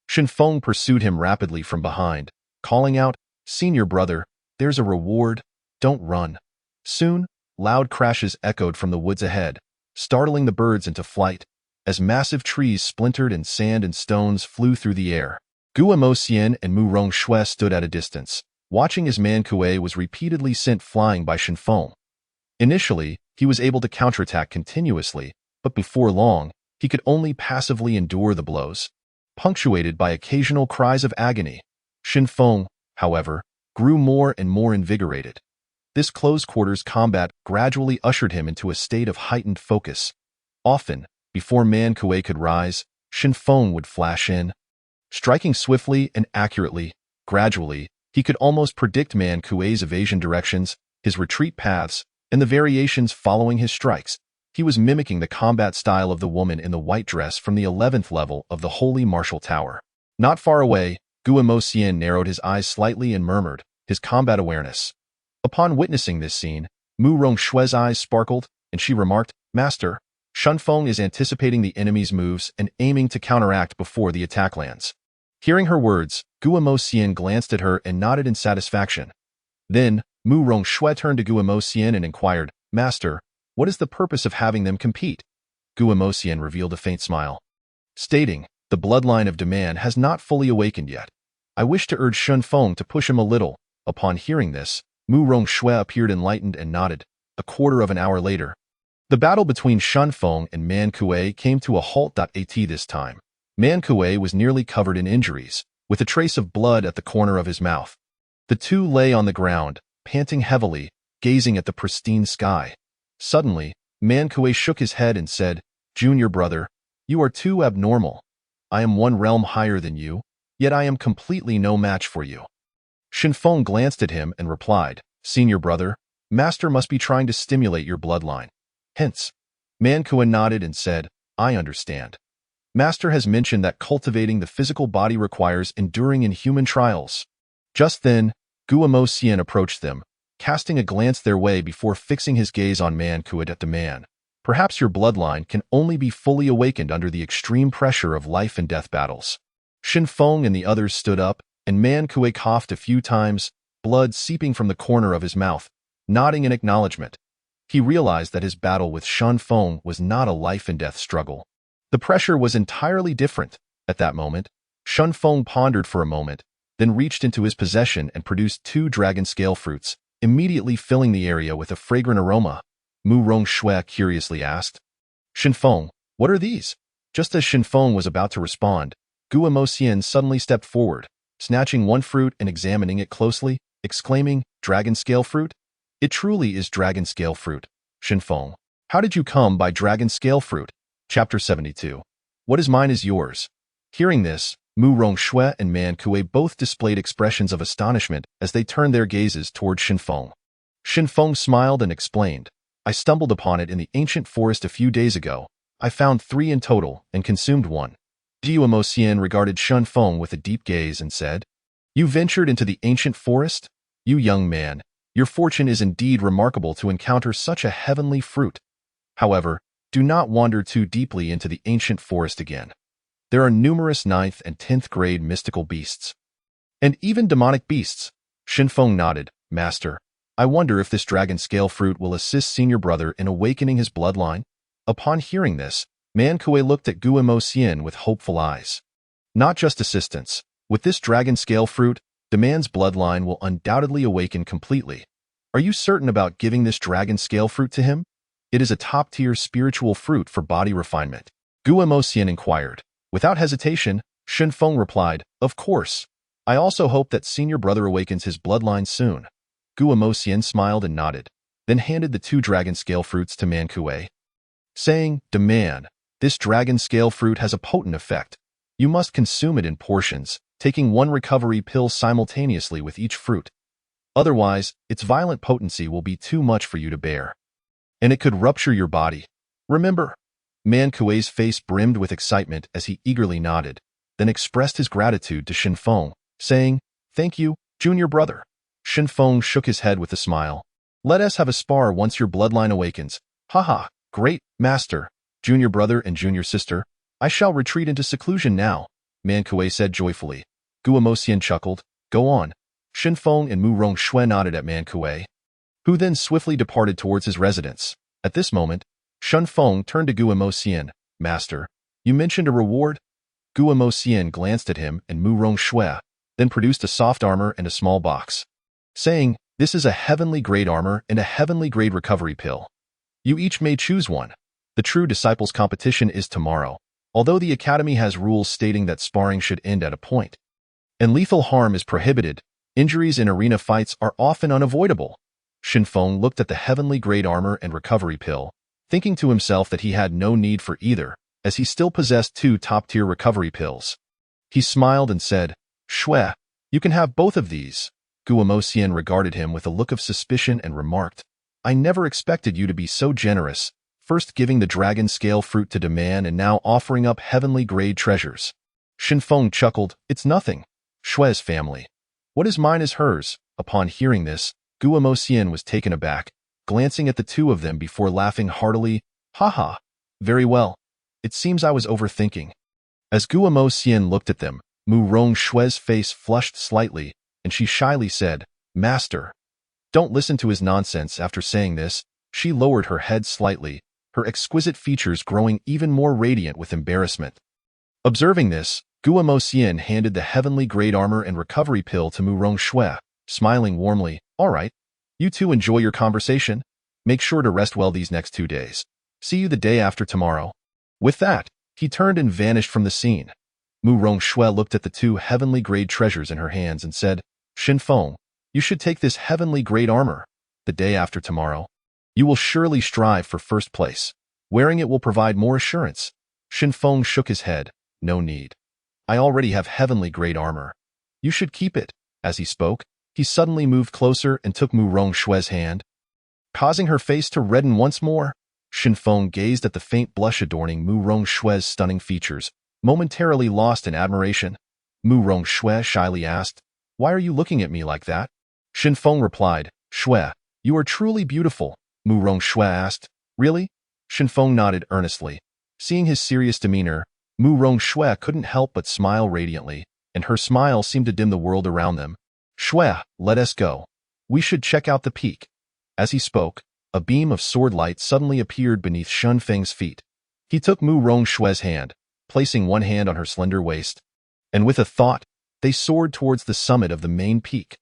Shin Feng pursued him rapidly from behind, calling out, Senior brother, there's a reward, don't run. Soon, loud crashes echoed from the woods ahead, startling the birds into flight, as massive trees splintered and sand and stones flew through the air. Guo Xian and Mu Rongshui stood at a distance, watching as Man Kuei was repeatedly sent flying by Shin Feng. Initially, he was able to counterattack continuously, but before long, he could only passively endure the blows, punctuated by occasional cries of agony. Shin Feng, however, grew more and more invigorated. This close-quarters combat gradually ushered him into a state of heightened focus. Often, before Man Kuei could rise, Shin Feng would flash in. Striking swiftly and accurately, gradually, he could almost predict Man Kuei's evasion directions, his retreat paths, and the variations following his strikes. He was mimicking the combat style of the woman in the white dress from the 11th level of the Holy Martial Tower. Not far away, Guo Xian narrowed his eyes slightly and murmured, his combat awareness. Upon witnessing this scene, Mu Rongshui's eyes sparkled, and she remarked, Master, Shin Feng is anticipating the enemy's moves and aiming to counteract before the attack lands. Hearing her words, Guo Xian glanced at her and nodded in satisfaction. Then, Mu Rongshui turned to Guo Xian and inquired, Master, what is the purpose of having them compete? Guo Xian revealed a faint smile, stating, the bloodline of demand has not fully awakened yet. I wish to urge Shin Feng to push him a little. Upon hearing this, Mu Rongshui appeared enlightened and nodded. A quarter of an hour later, the battle between Shin Feng and Man Kuei came to a halt. At this time, Man Kuei was nearly covered in injuries, with a trace of blood at the corner of his mouth. The two lay on the ground, panting heavily, gazing at the pristine sky. Suddenly, Man Kuei shook his head and said, Junior brother, you are too abnormal. I am one realm higher than you, yet I am completely no match for you. Shin Feng glanced at him and replied, Senior brother, Master must be trying to stimulate your bloodline. Hence, Man Kuei nodded and said, I understand. Master has mentioned that cultivating the physical body requires enduring in human trials. Just then, Guo Xian approached them, casting a glance their way before fixing his gaze on Man Kuei at the man. Perhaps your bloodline can only be fully awakened under the extreme pressure of life and death battles. Shin Feng and the others stood up, and Man Kuei coughed a few times, blood seeping from the corner of his mouth, nodding in acknowledgement. He realized that his battle with Shin Feng was not a life-and-death struggle. The pressure was entirely different. At that moment, Shin Feng pondered for a moment, then reached into his possession and produced 2 dragon scale fruits, immediately filling the area with a fragrant aroma. Mu Rongshui curiously asked, Shin Feng, what are these? Just as Shin Feng was about to respond, Guo Xian suddenly stepped forward, snatching one fruit and examining it closely, exclaiming, Dragon scale fruit? It truly is dragon scale fruit. Shin Feng, how did you come by dragon scale fruit? Chapter 72. What is mine is yours. Hearing this, Mu Rongshui and Man Kuei both displayed expressions of astonishment as they turned their gazes toward Shin Feng. Shin Feng smiled and explained, I stumbled upon it in the ancient forest a few days ago. I found 3 in total and consumed 1. Guo Xian regarded Shin Feng with a deep gaze and said, You ventured into the ancient forest? You young man, your fortune is indeed remarkable to encounter such a heavenly fruit. However, do not wander too deeply into the ancient forest again. There are numerous 9th and 10th grade mystical beasts, and even demonic beasts. Shin Feng nodded, Master, I wonder if this dragon scale fruit will assist senior brother in awakening his bloodline. Upon hearing this, Man Kuei looked at Guo Xian with hopeful eyes. Not just assistance. With this dragon scale fruit, the man's bloodline will undoubtedly awaken completely. Are you certain about giving this dragon scale fruit to him? It is a top-tier spiritual fruit for body refinement. Guo Xian inquired. Without hesitation, Shin Feng replied, Of course. I also hope that senior brother awakens his bloodline soon. Guo Xian smiled and nodded, then handed the 2 dragon scale fruits to Man Kuei, saying, Demand. This dragon scale fruit has a potent effect. You must consume it in portions, taking one recovery pill simultaneously with each fruit. Otherwise, its violent potency will be too much for you to bear. And it could rupture your body. Remember? Man Kuei's face brimmed with excitement as he eagerly nodded, then expressed his gratitude to Shen Feng, saying, "Thank you, junior brother." Shen Feng shook his head with a smile. "Let us have a spar once your bloodline awakens. Haha, great, master, junior brother and junior sister. I shall retreat into seclusion now," Man Kuei said joyfully. Guo Xian chuckled. "Go on." Shen Feng and Mu Rongshui nodded at Man Kuei, who then swiftly departed towards his residence. At this moment, Shen Feng turned to Guo Xian. "Master, you mentioned a reward?" Guo Xian glanced at him and Mu Rongshui, then produced a soft armor and a small box, saying, "This is a heavenly grade armor and a heavenly grade recovery pill. You each may choose one. The true disciples competition is tomorrow, although the academy has rules stating that sparring should end at a point, and lethal harm is prohibited. Injuries in arena fights are often unavoidable." Shen Feng looked at the heavenly grade armor and recovery pill, thinking to himself that he had no need for either, as he still possessed 2 top-tier recovery pills. He smiled and said, "Shui, you can have both of these." Guo Xian regarded him with a look of suspicion and remarked, "I never expected you to be so generous, first giving the dragon scale fruit to demand and now offering up heavenly grade treasures." Shen Feng chuckled, "It's nothing. Shui's family. What is mine is hers." Upon hearing this, Guo Xian was taken aback, glancing at the two of them before laughing heartily. "Haha, very well. It seems I was overthinking." As Guo Xian looked at them, Mu Rongshui's face flushed slightly, and she shyly said, "Master, don't listen to his nonsense." After saying this, she lowered her head slightly, her exquisite features growing even more radiant with embarrassment. Observing this, Guo Xian handed the heavenly grade armor and recovery pill to Mu Rongshui, smiling warmly. "All right, you two enjoy your conversation. Make sure to rest well these next 2 days. See you the day after tomorrow." With that, he turned and vanished from the scene. Mu Rongshui looked at the 2 heavenly grade treasures in her hands and said, "Shen Feng, you should take this heavenly grade armor. The day after tomorrow, you will surely strive for first place. Wearing it will provide more assurance." Shen Feng shook his head. "No need. I already have heavenly grade armor. You should keep it." As he spoke, he suddenly moved closer and took Mu Rongshui's hand, causing her face to redden once more. Shen Feng gazed at the faint blush adorning Mu Rongshui's stunning features, momentarily lost in admiration. Mu Rongshui shyly asked, "Why are you looking at me like that?" Shen Feng replied, "Shui, you are truly beautiful." Mu Rongshui asked, "Really?" Shen Feng nodded earnestly. Seeing his serious demeanor, Mu Rongshui couldn't help but smile radiantly, and her smile seemed to dim the world around them. "Shui, let us go. We should check out the peak." As he spoke, a beam of sword light suddenly appeared beneath Shen Feng's feet. He took Mu Rongshui's hand, placing one hand on her slender waist, and with a thought, they soared towards the summit of the main peak.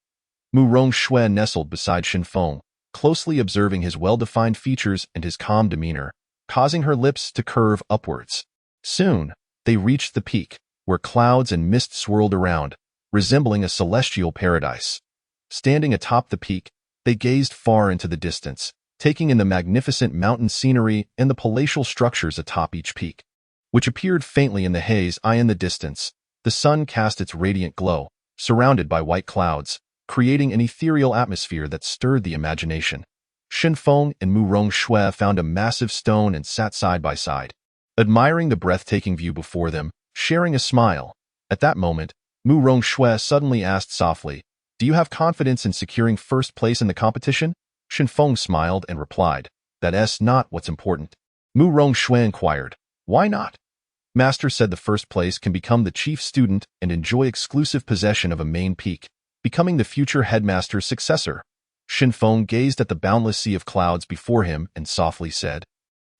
Mu Rongshui nestled beside Shen Feng, closely observing his well-defined features and his calm demeanor, causing her lips to curve upwards. Soon, they reached the peak, where clouds and mist swirled around, resembling a celestial paradise. Standing atop the peak, they gazed far into the distance, taking in the magnificent mountain scenery and the palatial structures atop each peak, which appeared faintly in the haze. In the distance, the sun cast its radiant glow, surrounded by white clouds, creating an ethereal atmosphere that stirred the imagination. Shen Feng and Mu Rongshui found a massive stone and sat side by side, admiring the breathtaking view before them, sharing a smile. At that moment, Mu Rongshui suddenly asked softly, "Do you have confidence in securing first place in the competition?" Shen Feng smiled and replied, "That's not what's important." Mu Rongshui inquired, "Why not?" "Master said the first place can become the chief student and enjoy exclusive possession of a main peak, becoming the future headmaster's successor." Shen Feng gazed at the boundless sea of clouds before him and softly said,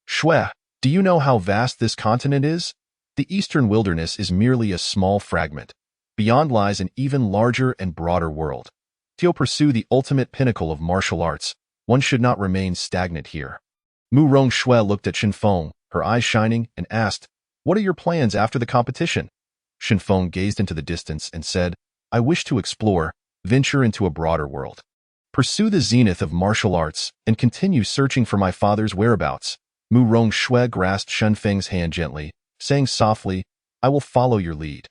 "Shui, do you know how vast this continent is? The eastern wilderness is merely a small fragment. Beyond lies an even larger and broader world. To pursue the ultimate pinnacle of martial arts, one should not remain stagnant here." Mu Rongshui looked at Shen Feng, her eyes shining, and asked, "What are your plans after the competition?" Shen Feng gazed into the distance and said, "I wish to explore, venture into a broader world, pursue the zenith of martial arts, and continue searching for my father's whereabouts." Mu Rongshui grasped Shen Feng's hand gently, saying softly, "I will follow your lead.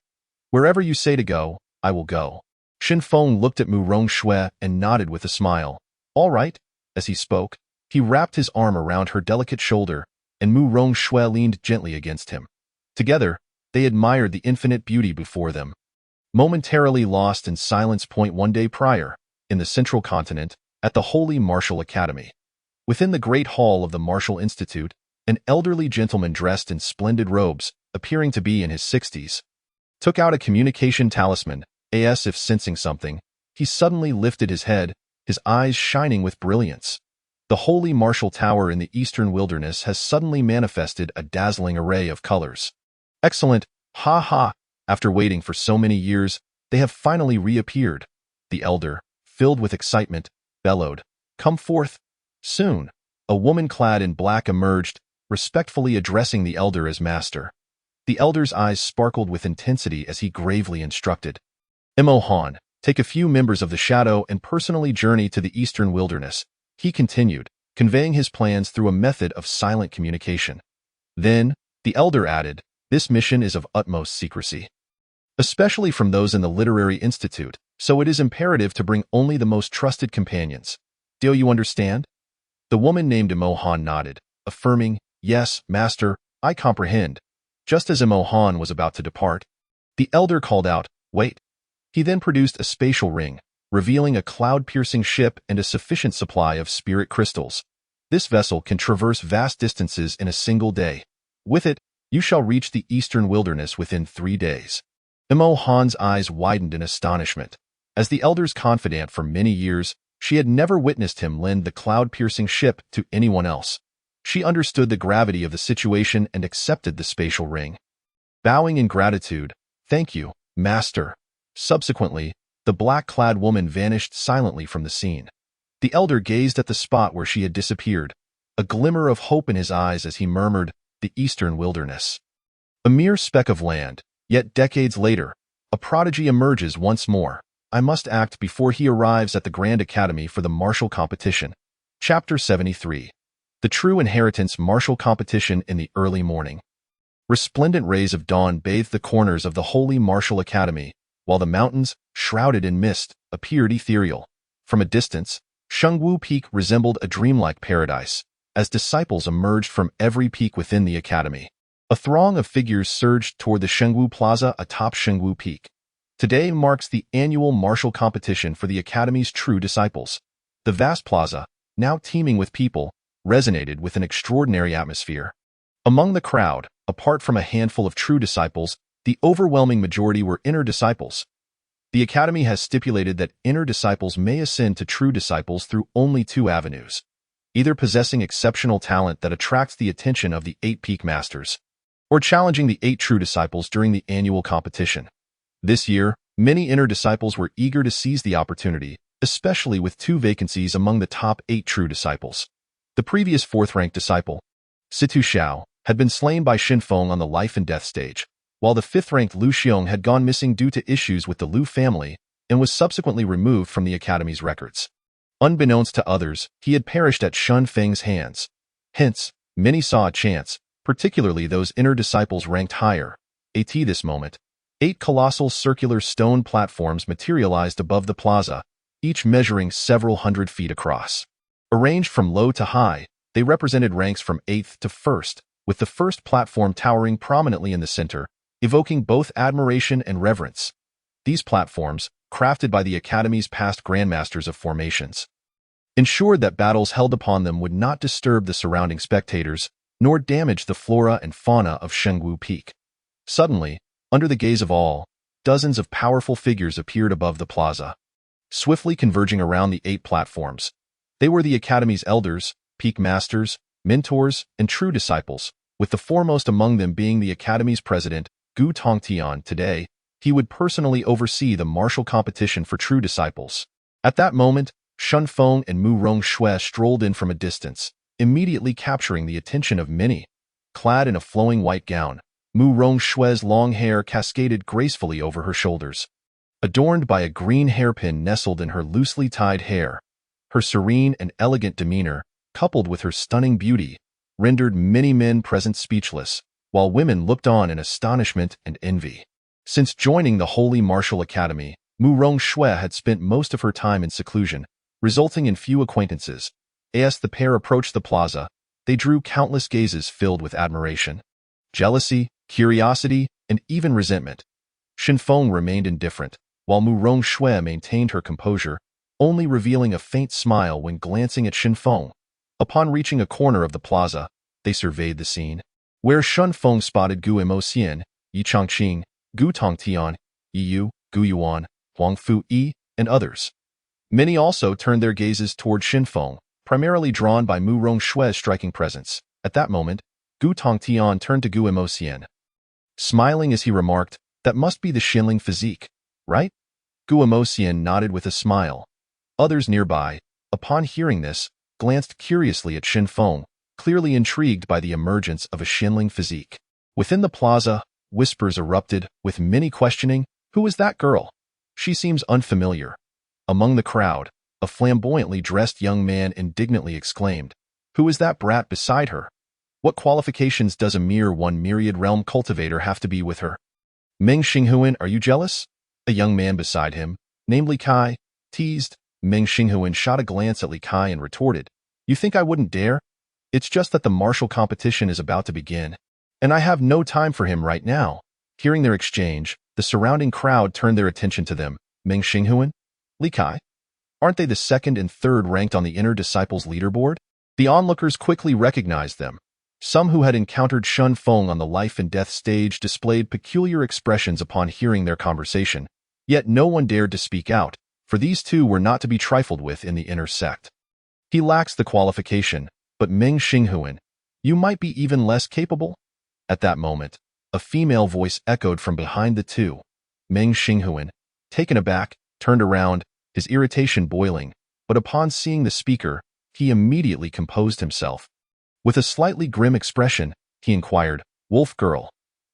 Wherever you say to go, I will go." Shen Feng looked at Mu Rongshui and nodded with a smile. "All right." As he spoke, he wrapped his arm around her delicate shoulder, and Mu Rongshui leaned gently against him. Together, they admired the infinite beauty before them. Momentarily lost in silence. One day prior, in the central continent, at the Holy Martial Academy. Within the great hall of the Martial Institute, an elderly gentleman dressed in splendid robes, appearing to be in his 60s, took out a communication talisman. As if sensing something, he suddenly lifted his head, his eyes shining with brilliance. The Holy Martial Tower in the eastern wilderness has suddenly manifested a dazzling array of colors. Excellent! Ha ha! After waiting for so many years, they have finally reappeared. The elder, filled with excitement, bellowed, "Come forth!" Soon, a woman clad in black emerged, respectfully addressing the elder as master. The elder's eyes sparkled with intensity as he gravely instructed. "Mo Han, take a few members of the Shadow and personally journey to the eastern wilderness," he continued, conveying his plans through a method of silent communication. Then, the elder added, "This mission is of utmost secrecy, especially from those in the Literary Institute, so it is imperative to bring only the most trusted companions. Do you understand?" The woman named Mo Han nodded, affirming, "Yes, master, I comprehend." Just as Mo Han was about to depart, the elder called out, "Wait." He then produced a spatial ring, revealing a cloud-piercing ship and a sufficient supply of spirit crystals. This vessel can traverse vast distances in a single day. With it, you shall reach the eastern wilderness within 3 days. Mo Han's eyes widened in astonishment. As the elder's confidant for many years, she had never witnessed him lend the cloud-piercing ship to anyone else. She understood the gravity of the situation and accepted the spatial ring. Bowing in gratitude, "Thank you, master." Subsequently, the black-clad woman vanished silently from the scene. The elder gazed at the spot where she had disappeared, a glimmer of hope in his eyes as he murmured, "The eastern wilderness." A mere speck of land, yet decades later, a prodigy emerges once more. I must act before he arrives at the Grand Academy for the martial competition. Chapter 73. The True Inheritance Martial Competition in the Early Morning. Resplendent rays of dawn bathed the corners of the Holy Martial Academy, while the mountains, shrouded in mist, appeared ethereal. From a distance, Shengwu Peak resembled a dreamlike paradise, as disciples emerged from every peak within the academy. A throng of figures surged toward the Shengwu Plaza atop Shengwu Peak. Today marks the annual martial competition for the academy's true disciples. The vast plaza, now teeming with people, resonated with an extraordinary atmosphere. Among the crowd, apart from a handful of true disciples, the overwhelming majority were inner disciples. The Academy has stipulated that inner disciples may ascend to true disciples through only 2 avenues, either possessing exceptional talent that attracts the attention of the 8 peak masters, or challenging the 8 true disciples during the annual competition. This year, many inner disciples were eager to seize the opportunity, especially with 2 vacancies among the top 8 true disciples. The previous 4th-ranked disciple, Situ Xiao, had been slain by Xin Feng on the life and death stage, while the 5th-ranked Lu Xiong had gone missing due to issues with the Lu family and was subsequently removed from the Academy's records. Unbeknownst to others, he had perished at Shen Feng's hands. Hence, many saw a chance, particularly those inner disciples ranked higher. At this moment, 8 colossal circular stone platforms materialized above the plaza, each measuring several hundred feet across. Arranged from low to high, they represented ranks from 8th to 1st, with the first platform towering prominently in the center, evoking both admiration and reverence. These platforms, crafted by the Academy's past grandmasters of formations, ensured that battles held upon them would not disturb the surrounding spectators, nor damage the flora and fauna of Shengwu Peak. Suddenly, under the gaze of all, dozens of powerful figures appeared above the plaza, swiftly converging around the 8 platforms. They were the Academy's elders, peak masters, mentors, and true disciples, with the foremost among them being the Academy's president, Gu Tongtian. Today, he would personally oversee the martial competition for true disciples. At that moment, Shen Feng and Mu Rongshui strolled in from a distance, immediately capturing the attention of many. Clad in a flowing white gown, Mu Rongshui's long hair cascaded gracefully over her shoulders. Adorned by a green hairpin nestled in her loosely tied hair, her serene and elegant demeanor, coupled with her stunning beauty, rendered many men present speechless, while women looked on in astonishment and envy. Since joining the Holy Martial Academy, Mu Rongshui had spent most of her time in seclusion, resulting in few acquaintances. As the pair approached the plaza, they drew countless gazes filled with admiration, jealousy, curiosity, and even resentment. Shinfeng remained indifferent, while Mu Rongshui maintained her composure, only revealing a faint smile when glancing at Shinfeng. Upon reaching a corner of the plaza, they surveyed the scene, where Shinfeng spotted Gu Emosian, Yi Changqing, Gu Tongtian, Yi Yu, Gu Yuan, Huang Fu Yi, and others. Many also turned their gazes toward Shinfeng, primarily drawn by Mu Rongshui's striking presence. At that moment, Gu Tongtian turned to Gu Emosian, smiling as he remarked, "That must be the Xinling physique, right?" Gu Emosian nodded with a smile. Others nearby, upon hearing this, glanced curiously at Shinfeng, clearly intrigued by the emergence of a Xinling physique. Within the plaza, whispers erupted, with many questioning, "Who is that girl? She seems unfamiliar." Among the crowd, a flamboyantly dressed young man indignantly exclaimed, "Who is that brat beside her? What qualifications does a mere one myriad realm cultivator have to be with her?" "Meng Xinghuan, are you jealous?" A young man beside him, named Li Kai, teased. Meng Xinghuan shot a glance at Li Kai and retorted, "You think I wouldn't dare? It's just that the martial competition is about to begin, and I have no time for him right now." Hearing their exchange, the surrounding crowd turned their attention to them. "Meng Xinghuan? Li Kai? Aren't they the second and third ranked on the Inner Disciples leaderboard?" The onlookers quickly recognized them. Some who had encountered Shinfeng on the life and death stage displayed peculiar expressions upon hearing their conversation, yet no one dared to speak out, for these two were not to be trifled with in the inner sect. "He lacks the qualification, but Meng Xinghuan, you might be even less capable?" At that moment, a female voice echoed from behind the two. Meng Xinghuan, taken aback, turned around, his irritation boiling, but upon seeing the speaker, he immediately composed himself. With a slightly grim expression, he inquired, "Wolf girl,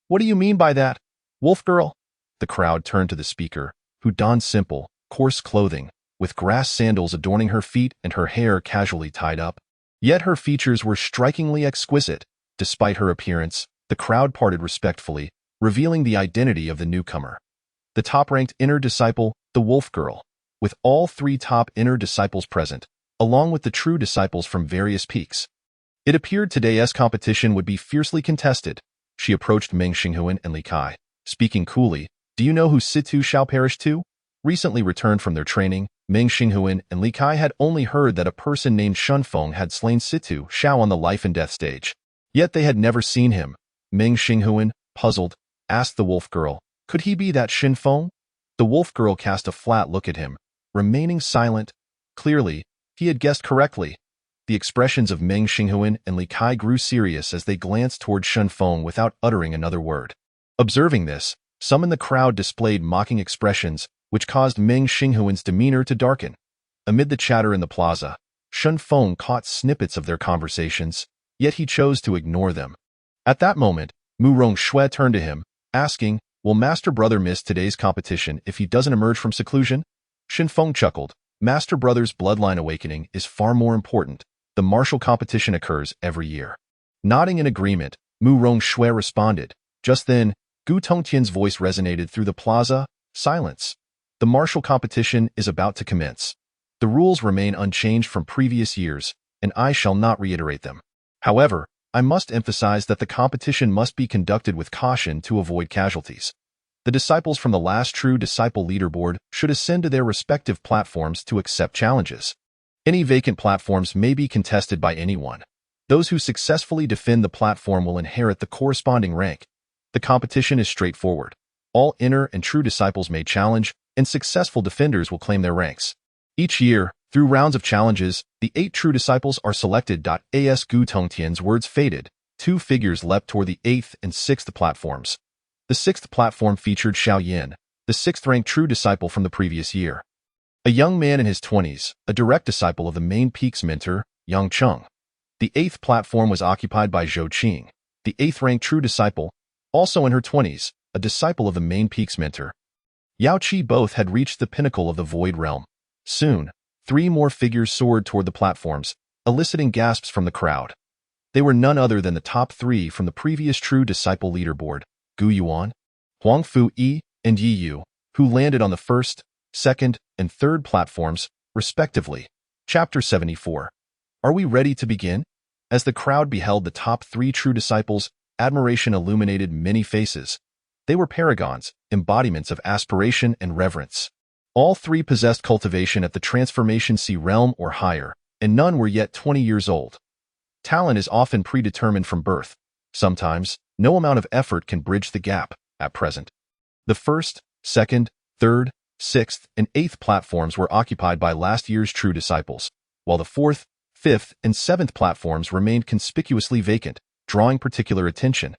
what do you mean by that? Wolf girl?" The crowd turned to the speaker, who donned simple, coarse clothing, with grass sandals adorning her feet and her hair casually tied up. Yet her features were strikingly exquisite. Despite her appearance, the crowd parted respectfully, revealing the identity of the newcomer. The top-ranked inner disciple, the Wolf Girl, with all three top inner disciples present, along with the true disciples from various peaks. It appeared today's competition would be fiercely contested. She approached Meng Xinghuan and Li Kai, speaking coolly, "Do you know who Situ shall perish to?" Recently returned from their training, Meng Xinghuan and Li Kai had only heard that a person named Shinfeng had slain Situ Shao on the life and death stage. Yet they had never seen him. Meng Xinghuan, puzzled, asked the Wolf Girl, "Could he be that Shinfeng?" The Wolf Girl cast a flat look at him, remaining silent. Clearly, he had guessed correctly. The expressions of Meng Xinghuan and Li Kai grew serious as they glanced toward Shinfeng without uttering another word. Observing this, some in the crowd displayed mocking expressions, which caused Meng Xinghuan's demeanor to darken. Amid the chatter in the plaza, Shinfeng caught snippets of their conversations, yet he chose to ignore them. At that moment, Mu Rongshui turned to him, asking, "Will Master Brother miss today's competition if he doesn't emerge from seclusion?" Shinfeng chuckled. "Master Brother's bloodline awakening is far more important. The martial competition occurs every year." Nodding in agreement, Mu Rongshui responded. Just then, Gu Tongtian's voice resonated through the plaza. "Silence. The martial competition is about to commence. The rules remain unchanged from previous years, and I shall not reiterate them. However, I must emphasize that the competition must be conducted with caution to avoid casualties. The disciples from the last true disciple leaderboard should ascend to their respective platforms to accept challenges. Any vacant platforms may be contested by anyone. Those who successfully defend the platform will inherit the corresponding rank. The competition is straightforward. All inner and true disciples may challenge, and successful defenders will claim their ranks. Each year, through rounds of challenges, the 8 true disciples are selected. As Gu Tongtian's words faded, 2 figures leapt toward the 8th and 6th platforms. The 6th platform featured Xiao Yin, the 6th-ranked true disciple from the previous year. A young man in his 20s, a direct disciple of the main peak's mentor, Yang Cheng. The 8th platform was occupied by Zhou Qing, the 8th-ranked true disciple, also in her 20s, a disciple of the main peak's mentor. Yao Qi both had reached the pinnacle of the Void Realm. Soon, 3 more figures soared toward the platforms, eliciting gasps from the crowd. They were none other than the top three from the previous True Disciple leaderboard, Gu Yuan, Huang Fu Yi, and Yi Yu, who landed on the first, second, and third platforms, respectively. Chapter 74. Are we ready to begin? As the crowd beheld the top three True Disciples, admiration illuminated many faces. They were paragons, embodiments of aspiration and reverence. All three possessed cultivation at the Transformation C realm or higher, and none were yet 20 years old. Talent is often predetermined from birth. Sometimes, no amount of effort can bridge the gap, at present. The first, second, third, sixth, and eighth platforms were occupied by last year's True Disciples, while the fourth, fifth, and seventh platforms remained conspicuously vacant, drawing particular attention.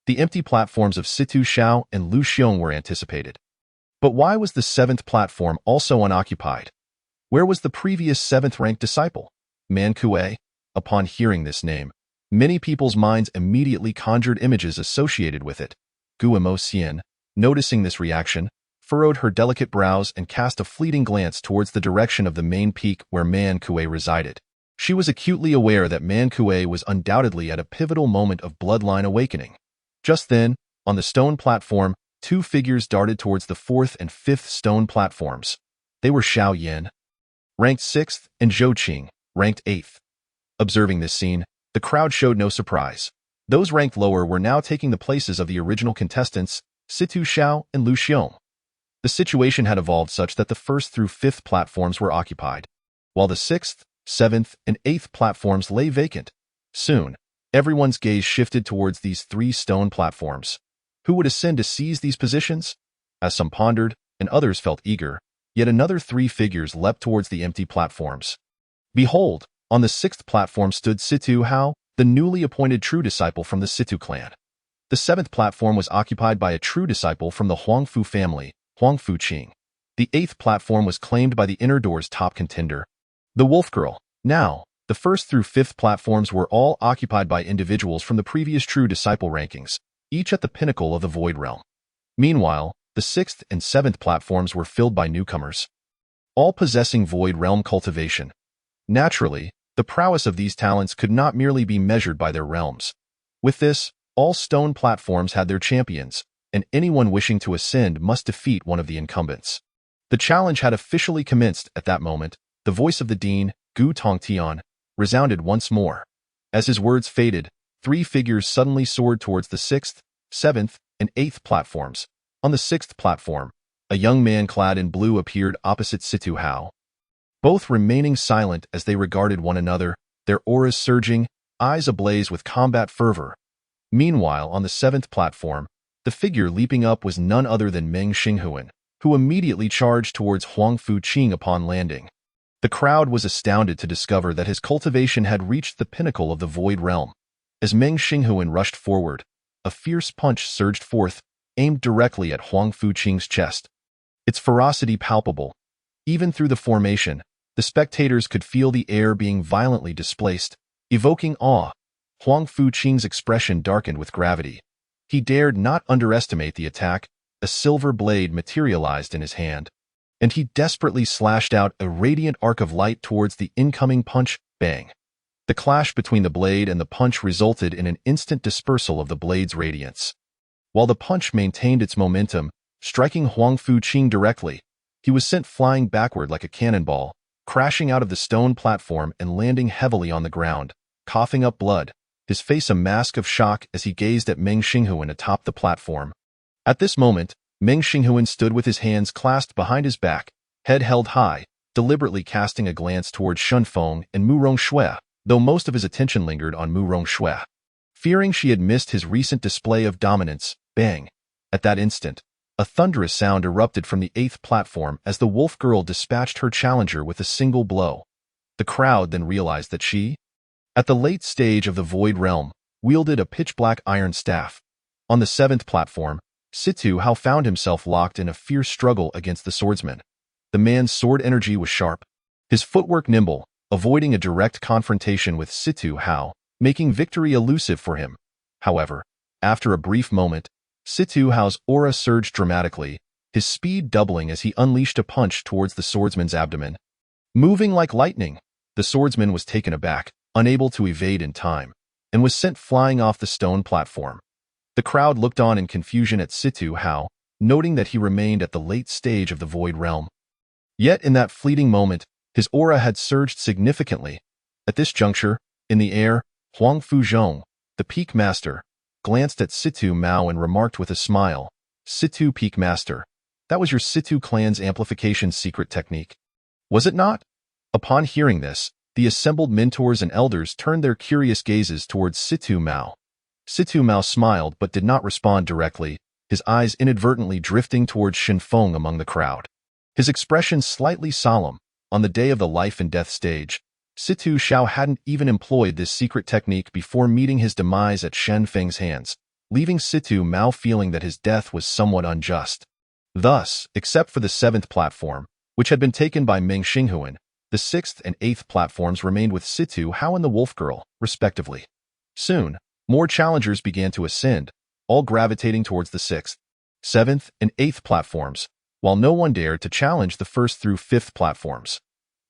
The empty platforms of Situ Xiao and Lu Xiong were anticipated. But why was the seventh platform also unoccupied? Where was the previous seventh-ranked disciple? Man Kuei? Upon hearing this name, many people's minds immediately conjured images associated with it. Guimo Xian, noticing this reaction, furrowed her delicate brows and cast a fleeting glance towards the direction of the main peak where Man Kuei resided. She was acutely aware that Man Kuei was undoubtedly at a pivotal moment of bloodline awakening. Just then, on the stone platform, two figures darted towards the fourth and fifth stone platforms. They were Xiao Yan, ranked 6th, and Zhou Qing, ranked 8th. Observing this scene, the crowd showed no surprise. Those ranked lower were now taking the places of the original contestants, Situ Xiao and Lu Xiong. The situation had evolved such that the first through fifth platforms were occupied, while the sixth, seventh, and eighth platforms lay vacant. Soon, everyone's gaze shifted towards these three stone platforms. Who would ascend to seize these positions? As some pondered, and others felt eager, yet another three figures leapt towards the empty platforms. Behold, on the sixth platform stood Situ Hao, the newly appointed True Disciple from the Situ clan. The seventh platform was occupied by a True Disciple from the Huangfu family, Huangfu Qing. The eighth platform was claimed by the Inner Door's top contender, the Wolf Girl. Now, the first through fifth platforms were all occupied by individuals from the previous True Disciple rankings, each at the pinnacle of the Void Realm. Meanwhile, the sixth and seventh platforms were filled by newcomers, all possessing Void Realm cultivation. Naturally, the prowess of these talents could not merely be measured by their realms. With this, all stone platforms had their champions, and anyone wishing to ascend must defeat one of the incumbents. The challenge had officially commenced at that moment. The voice of the Dean, Gu Tongtian, resounded once more. As his words faded, three figures suddenly soared towards the sixth, seventh, and eighth platforms. On the sixth platform, a young man clad in blue appeared opposite Situ Hao. Both remaining silent as they regarded one another, their auras surging, eyes ablaze with combat fervor. Meanwhile, on the seventh platform, the figure leaping up was none other than Meng Xinghuan, who immediately charged towards Huangfu Qing upon landing. The crowd was astounded to discover that his cultivation had reached the pinnacle of the Void Realm. As Meng Xinghuan rushed forward, a fierce punch surged forth, aimed directly at Huangfu Qing's chest. Its ferocity palpable. Even through the formation, the spectators could feel the air being violently displaced, evoking awe. Huangfu Qing's expression darkened with gravity. He dared not underestimate the attack. A silver blade materialized in his hand, and he desperately slashed out a radiant arc of light towards the incoming punch. Bang! The clash between the blade and the punch resulted in an instant dispersal of the blade's radiance. While the punch maintained its momentum, striking Huangfu Qing directly, he was sent flying backward like a cannonball, crashing out of the stone platform and landing heavily on the ground, coughing up blood, his face a mask of shock as he gazed at Meng Xinghuan atop the platform. At this moment, Meng Xinghuan stood with his hands clasped behind his back, head held high, deliberately casting a glance towards Shunfeng and Mu Rongshui, though most of his attention lingered on Mu Rongshui. Fearing she had missed his recent display of dominance, bang! At that instant, a thunderous sound erupted from the eighth platform as the wolf girl dispatched her challenger with a single blow. The crowd then realized that she, at the late stage of the Void Realm, wielded a pitch-black iron staff. On the seventh platform, Situ Hao found himself locked in a fierce struggle against the swordsman. The man's sword energy was sharp, his footwork nimble, avoiding a direct confrontation with Situ Hao, making victory elusive for him. However, after a brief moment, Situ Hao's aura surged dramatically, his speed doubling as he unleashed a punch towards the swordsman's abdomen. Moving like lightning, the swordsman was taken aback, unable to evade in time. and was sent flying off the stone platform. The crowd looked on in confusion at Situ Hao, noting that he remained at the late stage of the Void Realm. Yet in that fleeting moment, his aura had surged significantly. At this juncture, in the air, Huang Fuzhong, the Peak Master, glanced at Situ Mao and remarked with a smile, "Situ Peak Master, that was your Situ clan's amplification secret technique, was it not?" Upon hearing this, the assembled mentors and elders turned their curious gazes towards Situ Mao. Situ Mao smiled but did not respond directly, his eyes inadvertently drifting towards Shenfeng among the crowd. His expression slightly solemn. On the day of the life and death stage, Situ Xiao hadn't even employed this secret technique before meeting his demise at Shenfeng's hands, leaving Situ Mao feeling that his death was somewhat unjust. Thus, except for the 7th platform, which had been taken by Meng Xinghuan, the 6th and 8th platforms remained with Situ Hao and the Wolf Girl, respectively. Soon, more challengers began to ascend, all gravitating towards the 6th, 7th, and 8th platforms, while no one dared to challenge the 1st through 5th platforms.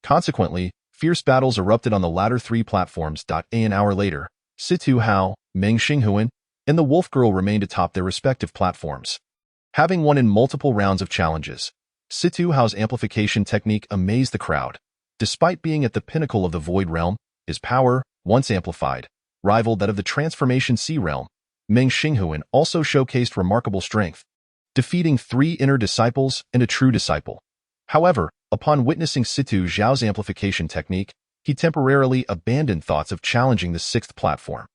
Consequently, fierce battles erupted on the latter 3 platforms. An hour later, Situ Hao, Meng Xinghuan, and the Wolf Girl remained atop their respective platforms. Having won in multiple rounds of challenges, Situ Hao's amplification technique amazed the crowd. Despite being at the pinnacle of the Void Realm, his power, once amplified, rivaled that of the Transformation Sea Realm. Meng Xinghuan also showcased remarkable strength, defeating 3 inner disciples and a true disciple. However, upon witnessing Situ Zhao's amplification technique, he temporarily abandoned thoughts of challenging the 6th platform.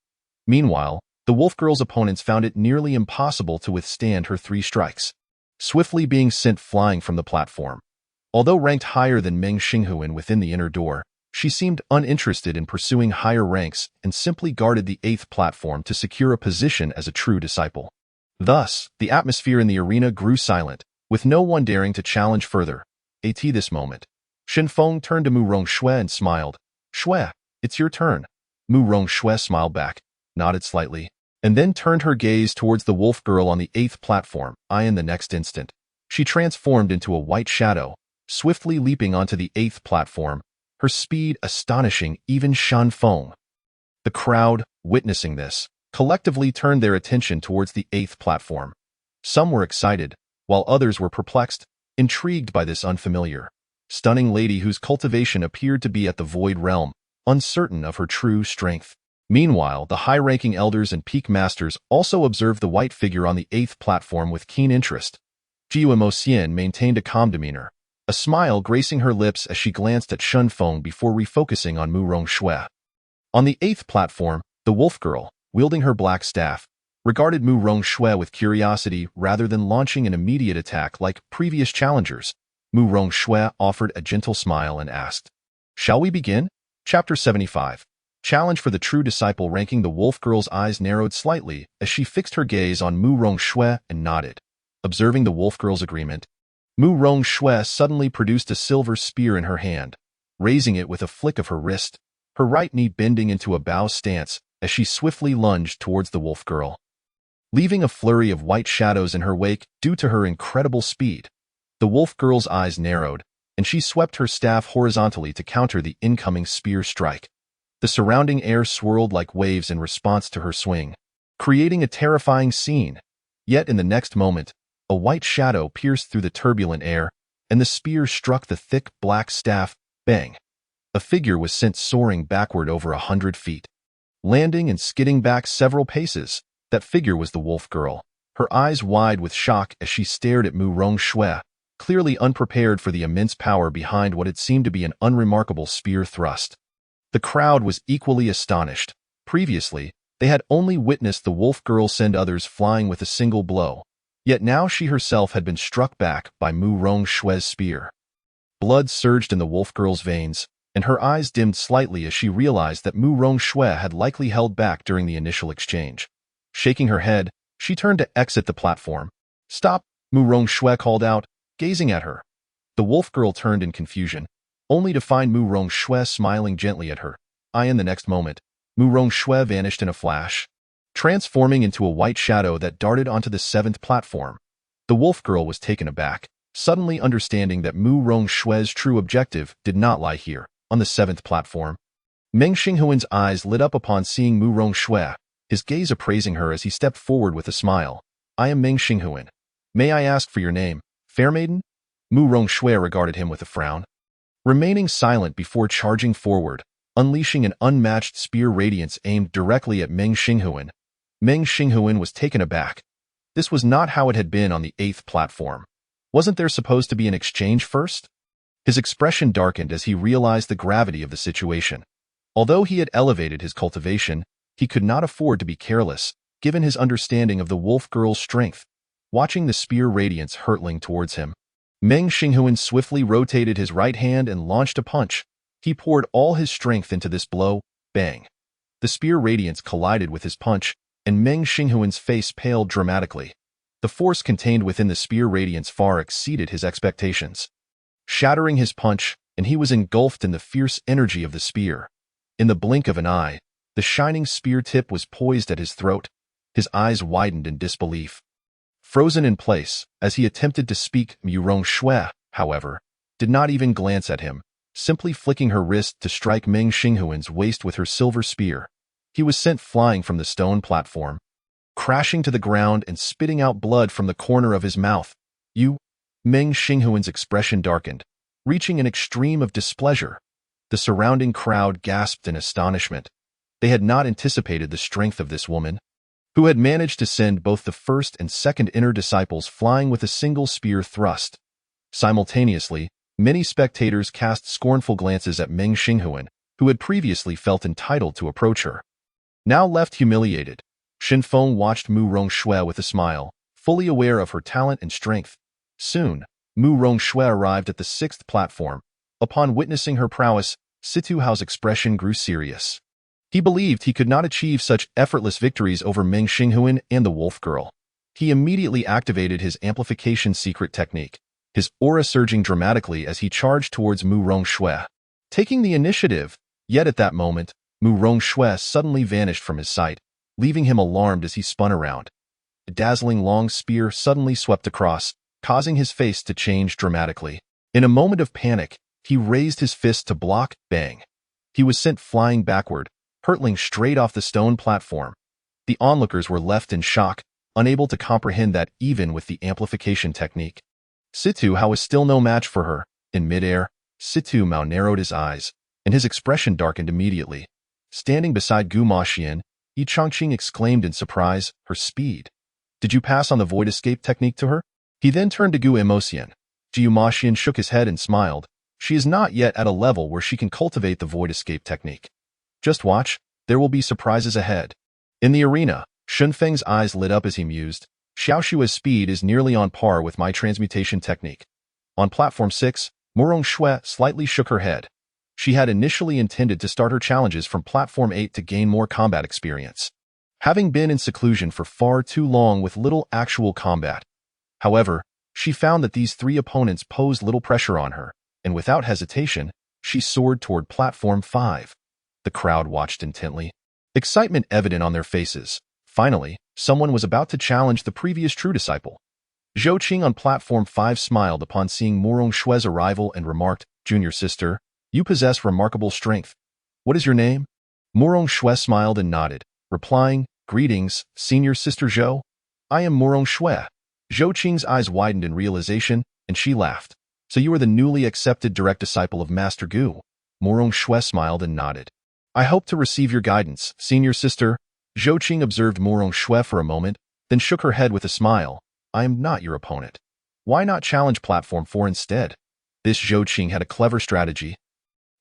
Meanwhile, the Wolf Girl's opponents found it nearly impossible to withstand her 3 strikes, swiftly being sent flying from the platform. Although ranked higher than Meng Xinghuan within the inner door, she seemed uninterested in pursuing higher ranks and simply guarded the 8th platform to secure a position as a true disciple. Thus, the atmosphere in the arena grew silent, with no one daring to challenge further. At this moment, Shenfeng turned to Mu Rongshui and smiled. "Shui, it's your turn." Mu Rongshui smiled back, nodded slightly, and then turned her gaze towards the Wolf Girl on the 8th platform. In the next instant, she transformed into a white shadow, swiftly leaping onto the 8th platform, her speed astonishing even Shenfeng. The crowd, witnessing this, collectively turned their attention towards the 8th platform. Some were excited, while others were perplexed, intrigued by this unfamiliar, stunning lady whose cultivation appeared to be at the Void Realm, uncertain of her true strength. Meanwhile, the high-ranking elders and peak masters also observed the white figure on the 8th platform with keen interest. Jiu Mosian maintained a calm demeanor, a smile gracing her lips as she glanced at Shenfeng before refocusing on Mu Rongshui. On the 8th platform, the Wolf Girl, wielding her black staff, regarded Mu Rongshui with curiosity rather than launching an immediate attack like previous challengers. Mu Rongshui offered a gentle smile and asked, "Shall we begin?" Chapter 75. Challenge for the True Disciple. Ranking the Wolf Girl's eyes narrowed slightly as she fixed her gaze on Mu Rongshui and nodded. Observing the Wolf Girl's agreement, Mu Rongshui suddenly produced a silver spear in her hand, raising it with a flick of her wrist, her right knee bending into a bow stance as she swiftly lunged towards the Wolf Girl, leaving a flurry of white shadows in her wake due to her incredible speed. The Wolf Girl's eyes narrowed, and she swept her staff horizontally to counter the incoming spear strike. The surrounding air swirled like waves in response to her swing, creating a terrifying scene. Yet in the next moment, a white shadow pierced through the turbulent air, and the spear struck the thick black staff. Bang! A figure was sent soaring backward over 100 feet, landing and skidding back several paces. That figure was the Wolf Girl, her eyes wide with shock as she stared at Mu Rongshui, clearly unprepared for the immense power behind what had seemed to be an unremarkable spear thrust. The crowd was equally astonished. Previously, they had only witnessed the Wolf Girl send others flying with a single blow, yet now she herself had been struck back by Mu Rongshui's spear. Blood surged in the Wolf Girl's veins, and her eyes dimmed slightly as she realized that Mu Rongshui had likely held back during the initial exchange. Shaking her head, she turned to exit the platform. "Stop," Mu Rongshui called out, gazing at her. The Wolf Girl turned in confusion, only to find Mu Rongshui smiling gently at her. In the next moment, Mu Rongshui vanished in a flash, transforming into a white shadow that darted onto the 7th platform. The Wolf Girl was taken aback, suddenly understanding that Mu Rongshui's true objective did not lie here, on the 7th platform. Meng Xinghuan's eyes lit up upon seeing Mu Rongshui, his gaze appraising her as he stepped forward with a smile. I am Meng Xinghuan. May I ask for your name, fair maiden? Mu Rongshui regarded him with a frown. Remaining silent before charging forward, unleashing an unmatched spear radiance aimed directly at Meng Xinghuan. Meng Xinghuan was taken aback. This was not how it had been on the 8th platform. Wasn't there supposed to be an exchange first? His expression darkened as he realized the gravity of the situation. Although he had elevated his cultivation, he could not afford to be careless, given his understanding of the wolf girl's strength. Watching the spear radiance hurtling towards him, Meng Xinghuan swiftly rotated his right hand and launched a punch. He poured all his strength into this blow. Bang! The spear radiance collided with his punch, and Meng Xinghuan's face paled dramatically. The force contained within the spear radiance far exceeded his expectations. Shattering his punch, and he was engulfed in the fierce energy of the spear. In the blink of an eye, the shining spear tip was poised at his throat. His eyes widened in disbelief. Frozen in place, as he attempted to speak, Mu Rongshui, however, did not even glance at him, simply flicking her wrist to strike Meng Xinghuan's waist with her silver spear. He was sent flying from the stone platform, crashing to the ground and spitting out blood from the corner of his mouth. Meng Xinghuan's expression darkened, reaching an extreme of displeasure. The surrounding crowd gasped in astonishment. They had not anticipated the strength of this woman, who had managed to send both the first and second inner disciples flying with a single spear thrust. Simultaneously, many spectators cast scornful glances at Meng Xinghuan, who had previously felt entitled to approach her. Now left humiliated, Shinfeng watched Mu Rongshui with a smile, fully aware of her talent and strength. Soon, Mu Rongshui arrived at the 6th platform. Upon witnessing her prowess, Situ Hao's expression grew serious. He believed he could not achieve such effortless victories over Meng Xinghuan and the wolf girl. He immediately activated his amplification secret technique, his aura surging dramatically as he charged towards Mu Rongshui, taking the initiative. Yet at that moment, Mu Rongshui suddenly vanished from his sight, leaving him alarmed as he spun around. A dazzling long spear suddenly swept across, causing his face to change dramatically. In a moment of panic, he raised his fist to block. Bang! He was sent flying backward, hurtling straight off the stone platform. The onlookers were left in shock, unable to comprehend that even with the amplification technique, Situ Hao was still no match for her. In midair, Situ Mao narrowed his eyes, and his expression darkened immediately. Standing beside Gu Maxian, Yi Changqing exclaimed in surprise, her speed. Did you pass on the void escape technique to her? He then turned to Gu Emocian. Gu Maxian shook his head and smiled. She is not yet at a level where she can cultivate the void escape technique. Just watch, there will be surprises ahead. In the arena, Shunfeng's eyes lit up as he mused. Xiaoshua's speed is nearly on par with my transmutation technique. On platform 6, Mu Rongshui slightly shook her head. She had initially intended to start her challenges from platform 8 to gain more combat experience, having been in seclusion for far too long with little actual combat. However, she found that these 3 opponents posed little pressure on her, and without hesitation, she soared toward platform 5. The crowd watched intently, excitement evident on their faces. Finally, someone was about to challenge the previous true disciple. Zhou Qing on platform 5 smiled upon seeing Mu Rongshui's arrival and remarked, Junior sister, you possess remarkable strength. What is your name? Mu Rongshui smiled and nodded, replying, Greetings, senior sister Zhou. I am Mu Rongshui. Zhou Qing's eyes widened in realization, and she laughed. So you are the newly accepted direct disciple of Master Gu. Mu Rongshui smiled and nodded. I hope to receive your guidance, senior sister. Zhou Qing observed Mu Rongshui for a moment, then shook her head with a smile. I am not your opponent. Why not challenge platform 4 instead? This Zhou Qing had a clever strategy,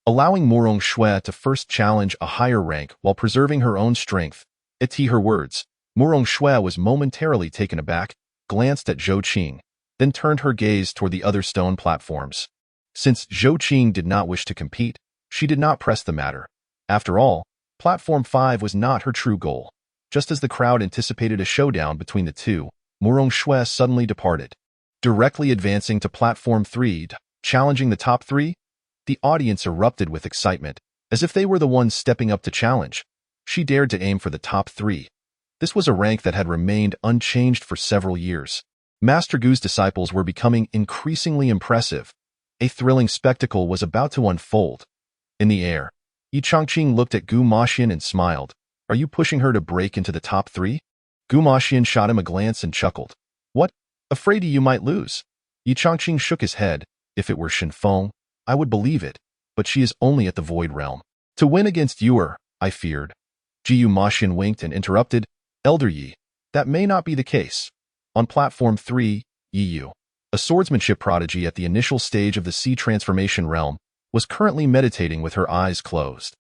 allowing Mu Rongshui to first challenge a higher rank while preserving her own strength. At her words, Mu Rongshui was momentarily taken aback, glanced at Zhou Qing, then turned her gaze toward the other stone platforms. Since Zhou Qing did not wish to compete, she did not press the matter. After all, platform 5 was not her true goal. Just as the crowd anticipated a showdown between the two, Mu Rongshui suddenly departed, directly advancing to platform 3, challenging the top 3. The audience erupted with excitement, as if they were the ones stepping up to challenge. She dared to aim for the top 3. This was a rank that had remained unchanged for several years. Master Gu's disciples were becoming increasingly impressive. A thrilling spectacle was about to unfold. In the air, Yi Changqing looked at Gu Maxian and smiled. Are you pushing her to break into the top 3? Gu Maxian shot him a glance and chuckled. What? Afraid you might lose. Yi Changqing shook his head. If it were Shenfeng, I would believe it, but she is only at the Void Realm. To win against Yuer, I feared. Gu Maxian winked and interrupted. Elder Yi, that may not be the case. On Platform 3, Yi Yu, a swordsmanship prodigy at the initial stage of the Sea Transformation Realm, was currently meditating with her eyes closed.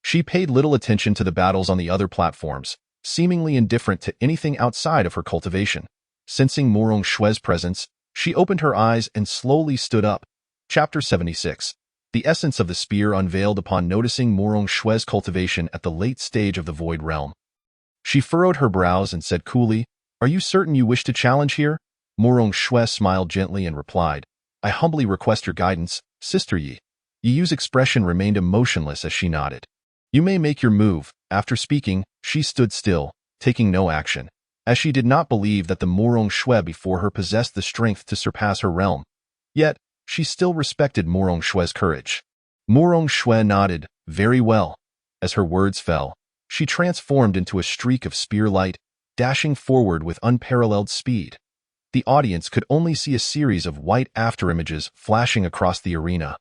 She paid little attention to the battles on the other platforms, seemingly indifferent to anything outside of her cultivation. Sensing Morong Shue's presence, she opened her eyes and slowly stood up. Chapter 76. The essence of the spear unveiled upon noticing Morong Shue's cultivation at the late stage of the Void Realm. She furrowed her brows and said coolly, Are you certain you wish to challenge here? Morong Shue smiled gently and replied, I humbly request your guidance, Sister Yi. Yi Yu's expression remained emotionless as she nodded. You may make your move. After speaking, she stood still, taking no action, as she did not believe that the Morong Shui before her possessed the strength to surpass her realm. Yet, she still respected Morong Shue's courage. Morong Shui nodded, very well. As her words fell, she transformed into a streak of spear light, dashing forward with unparalleled speed. The audience could only see a series of white afterimages flashing across the arena.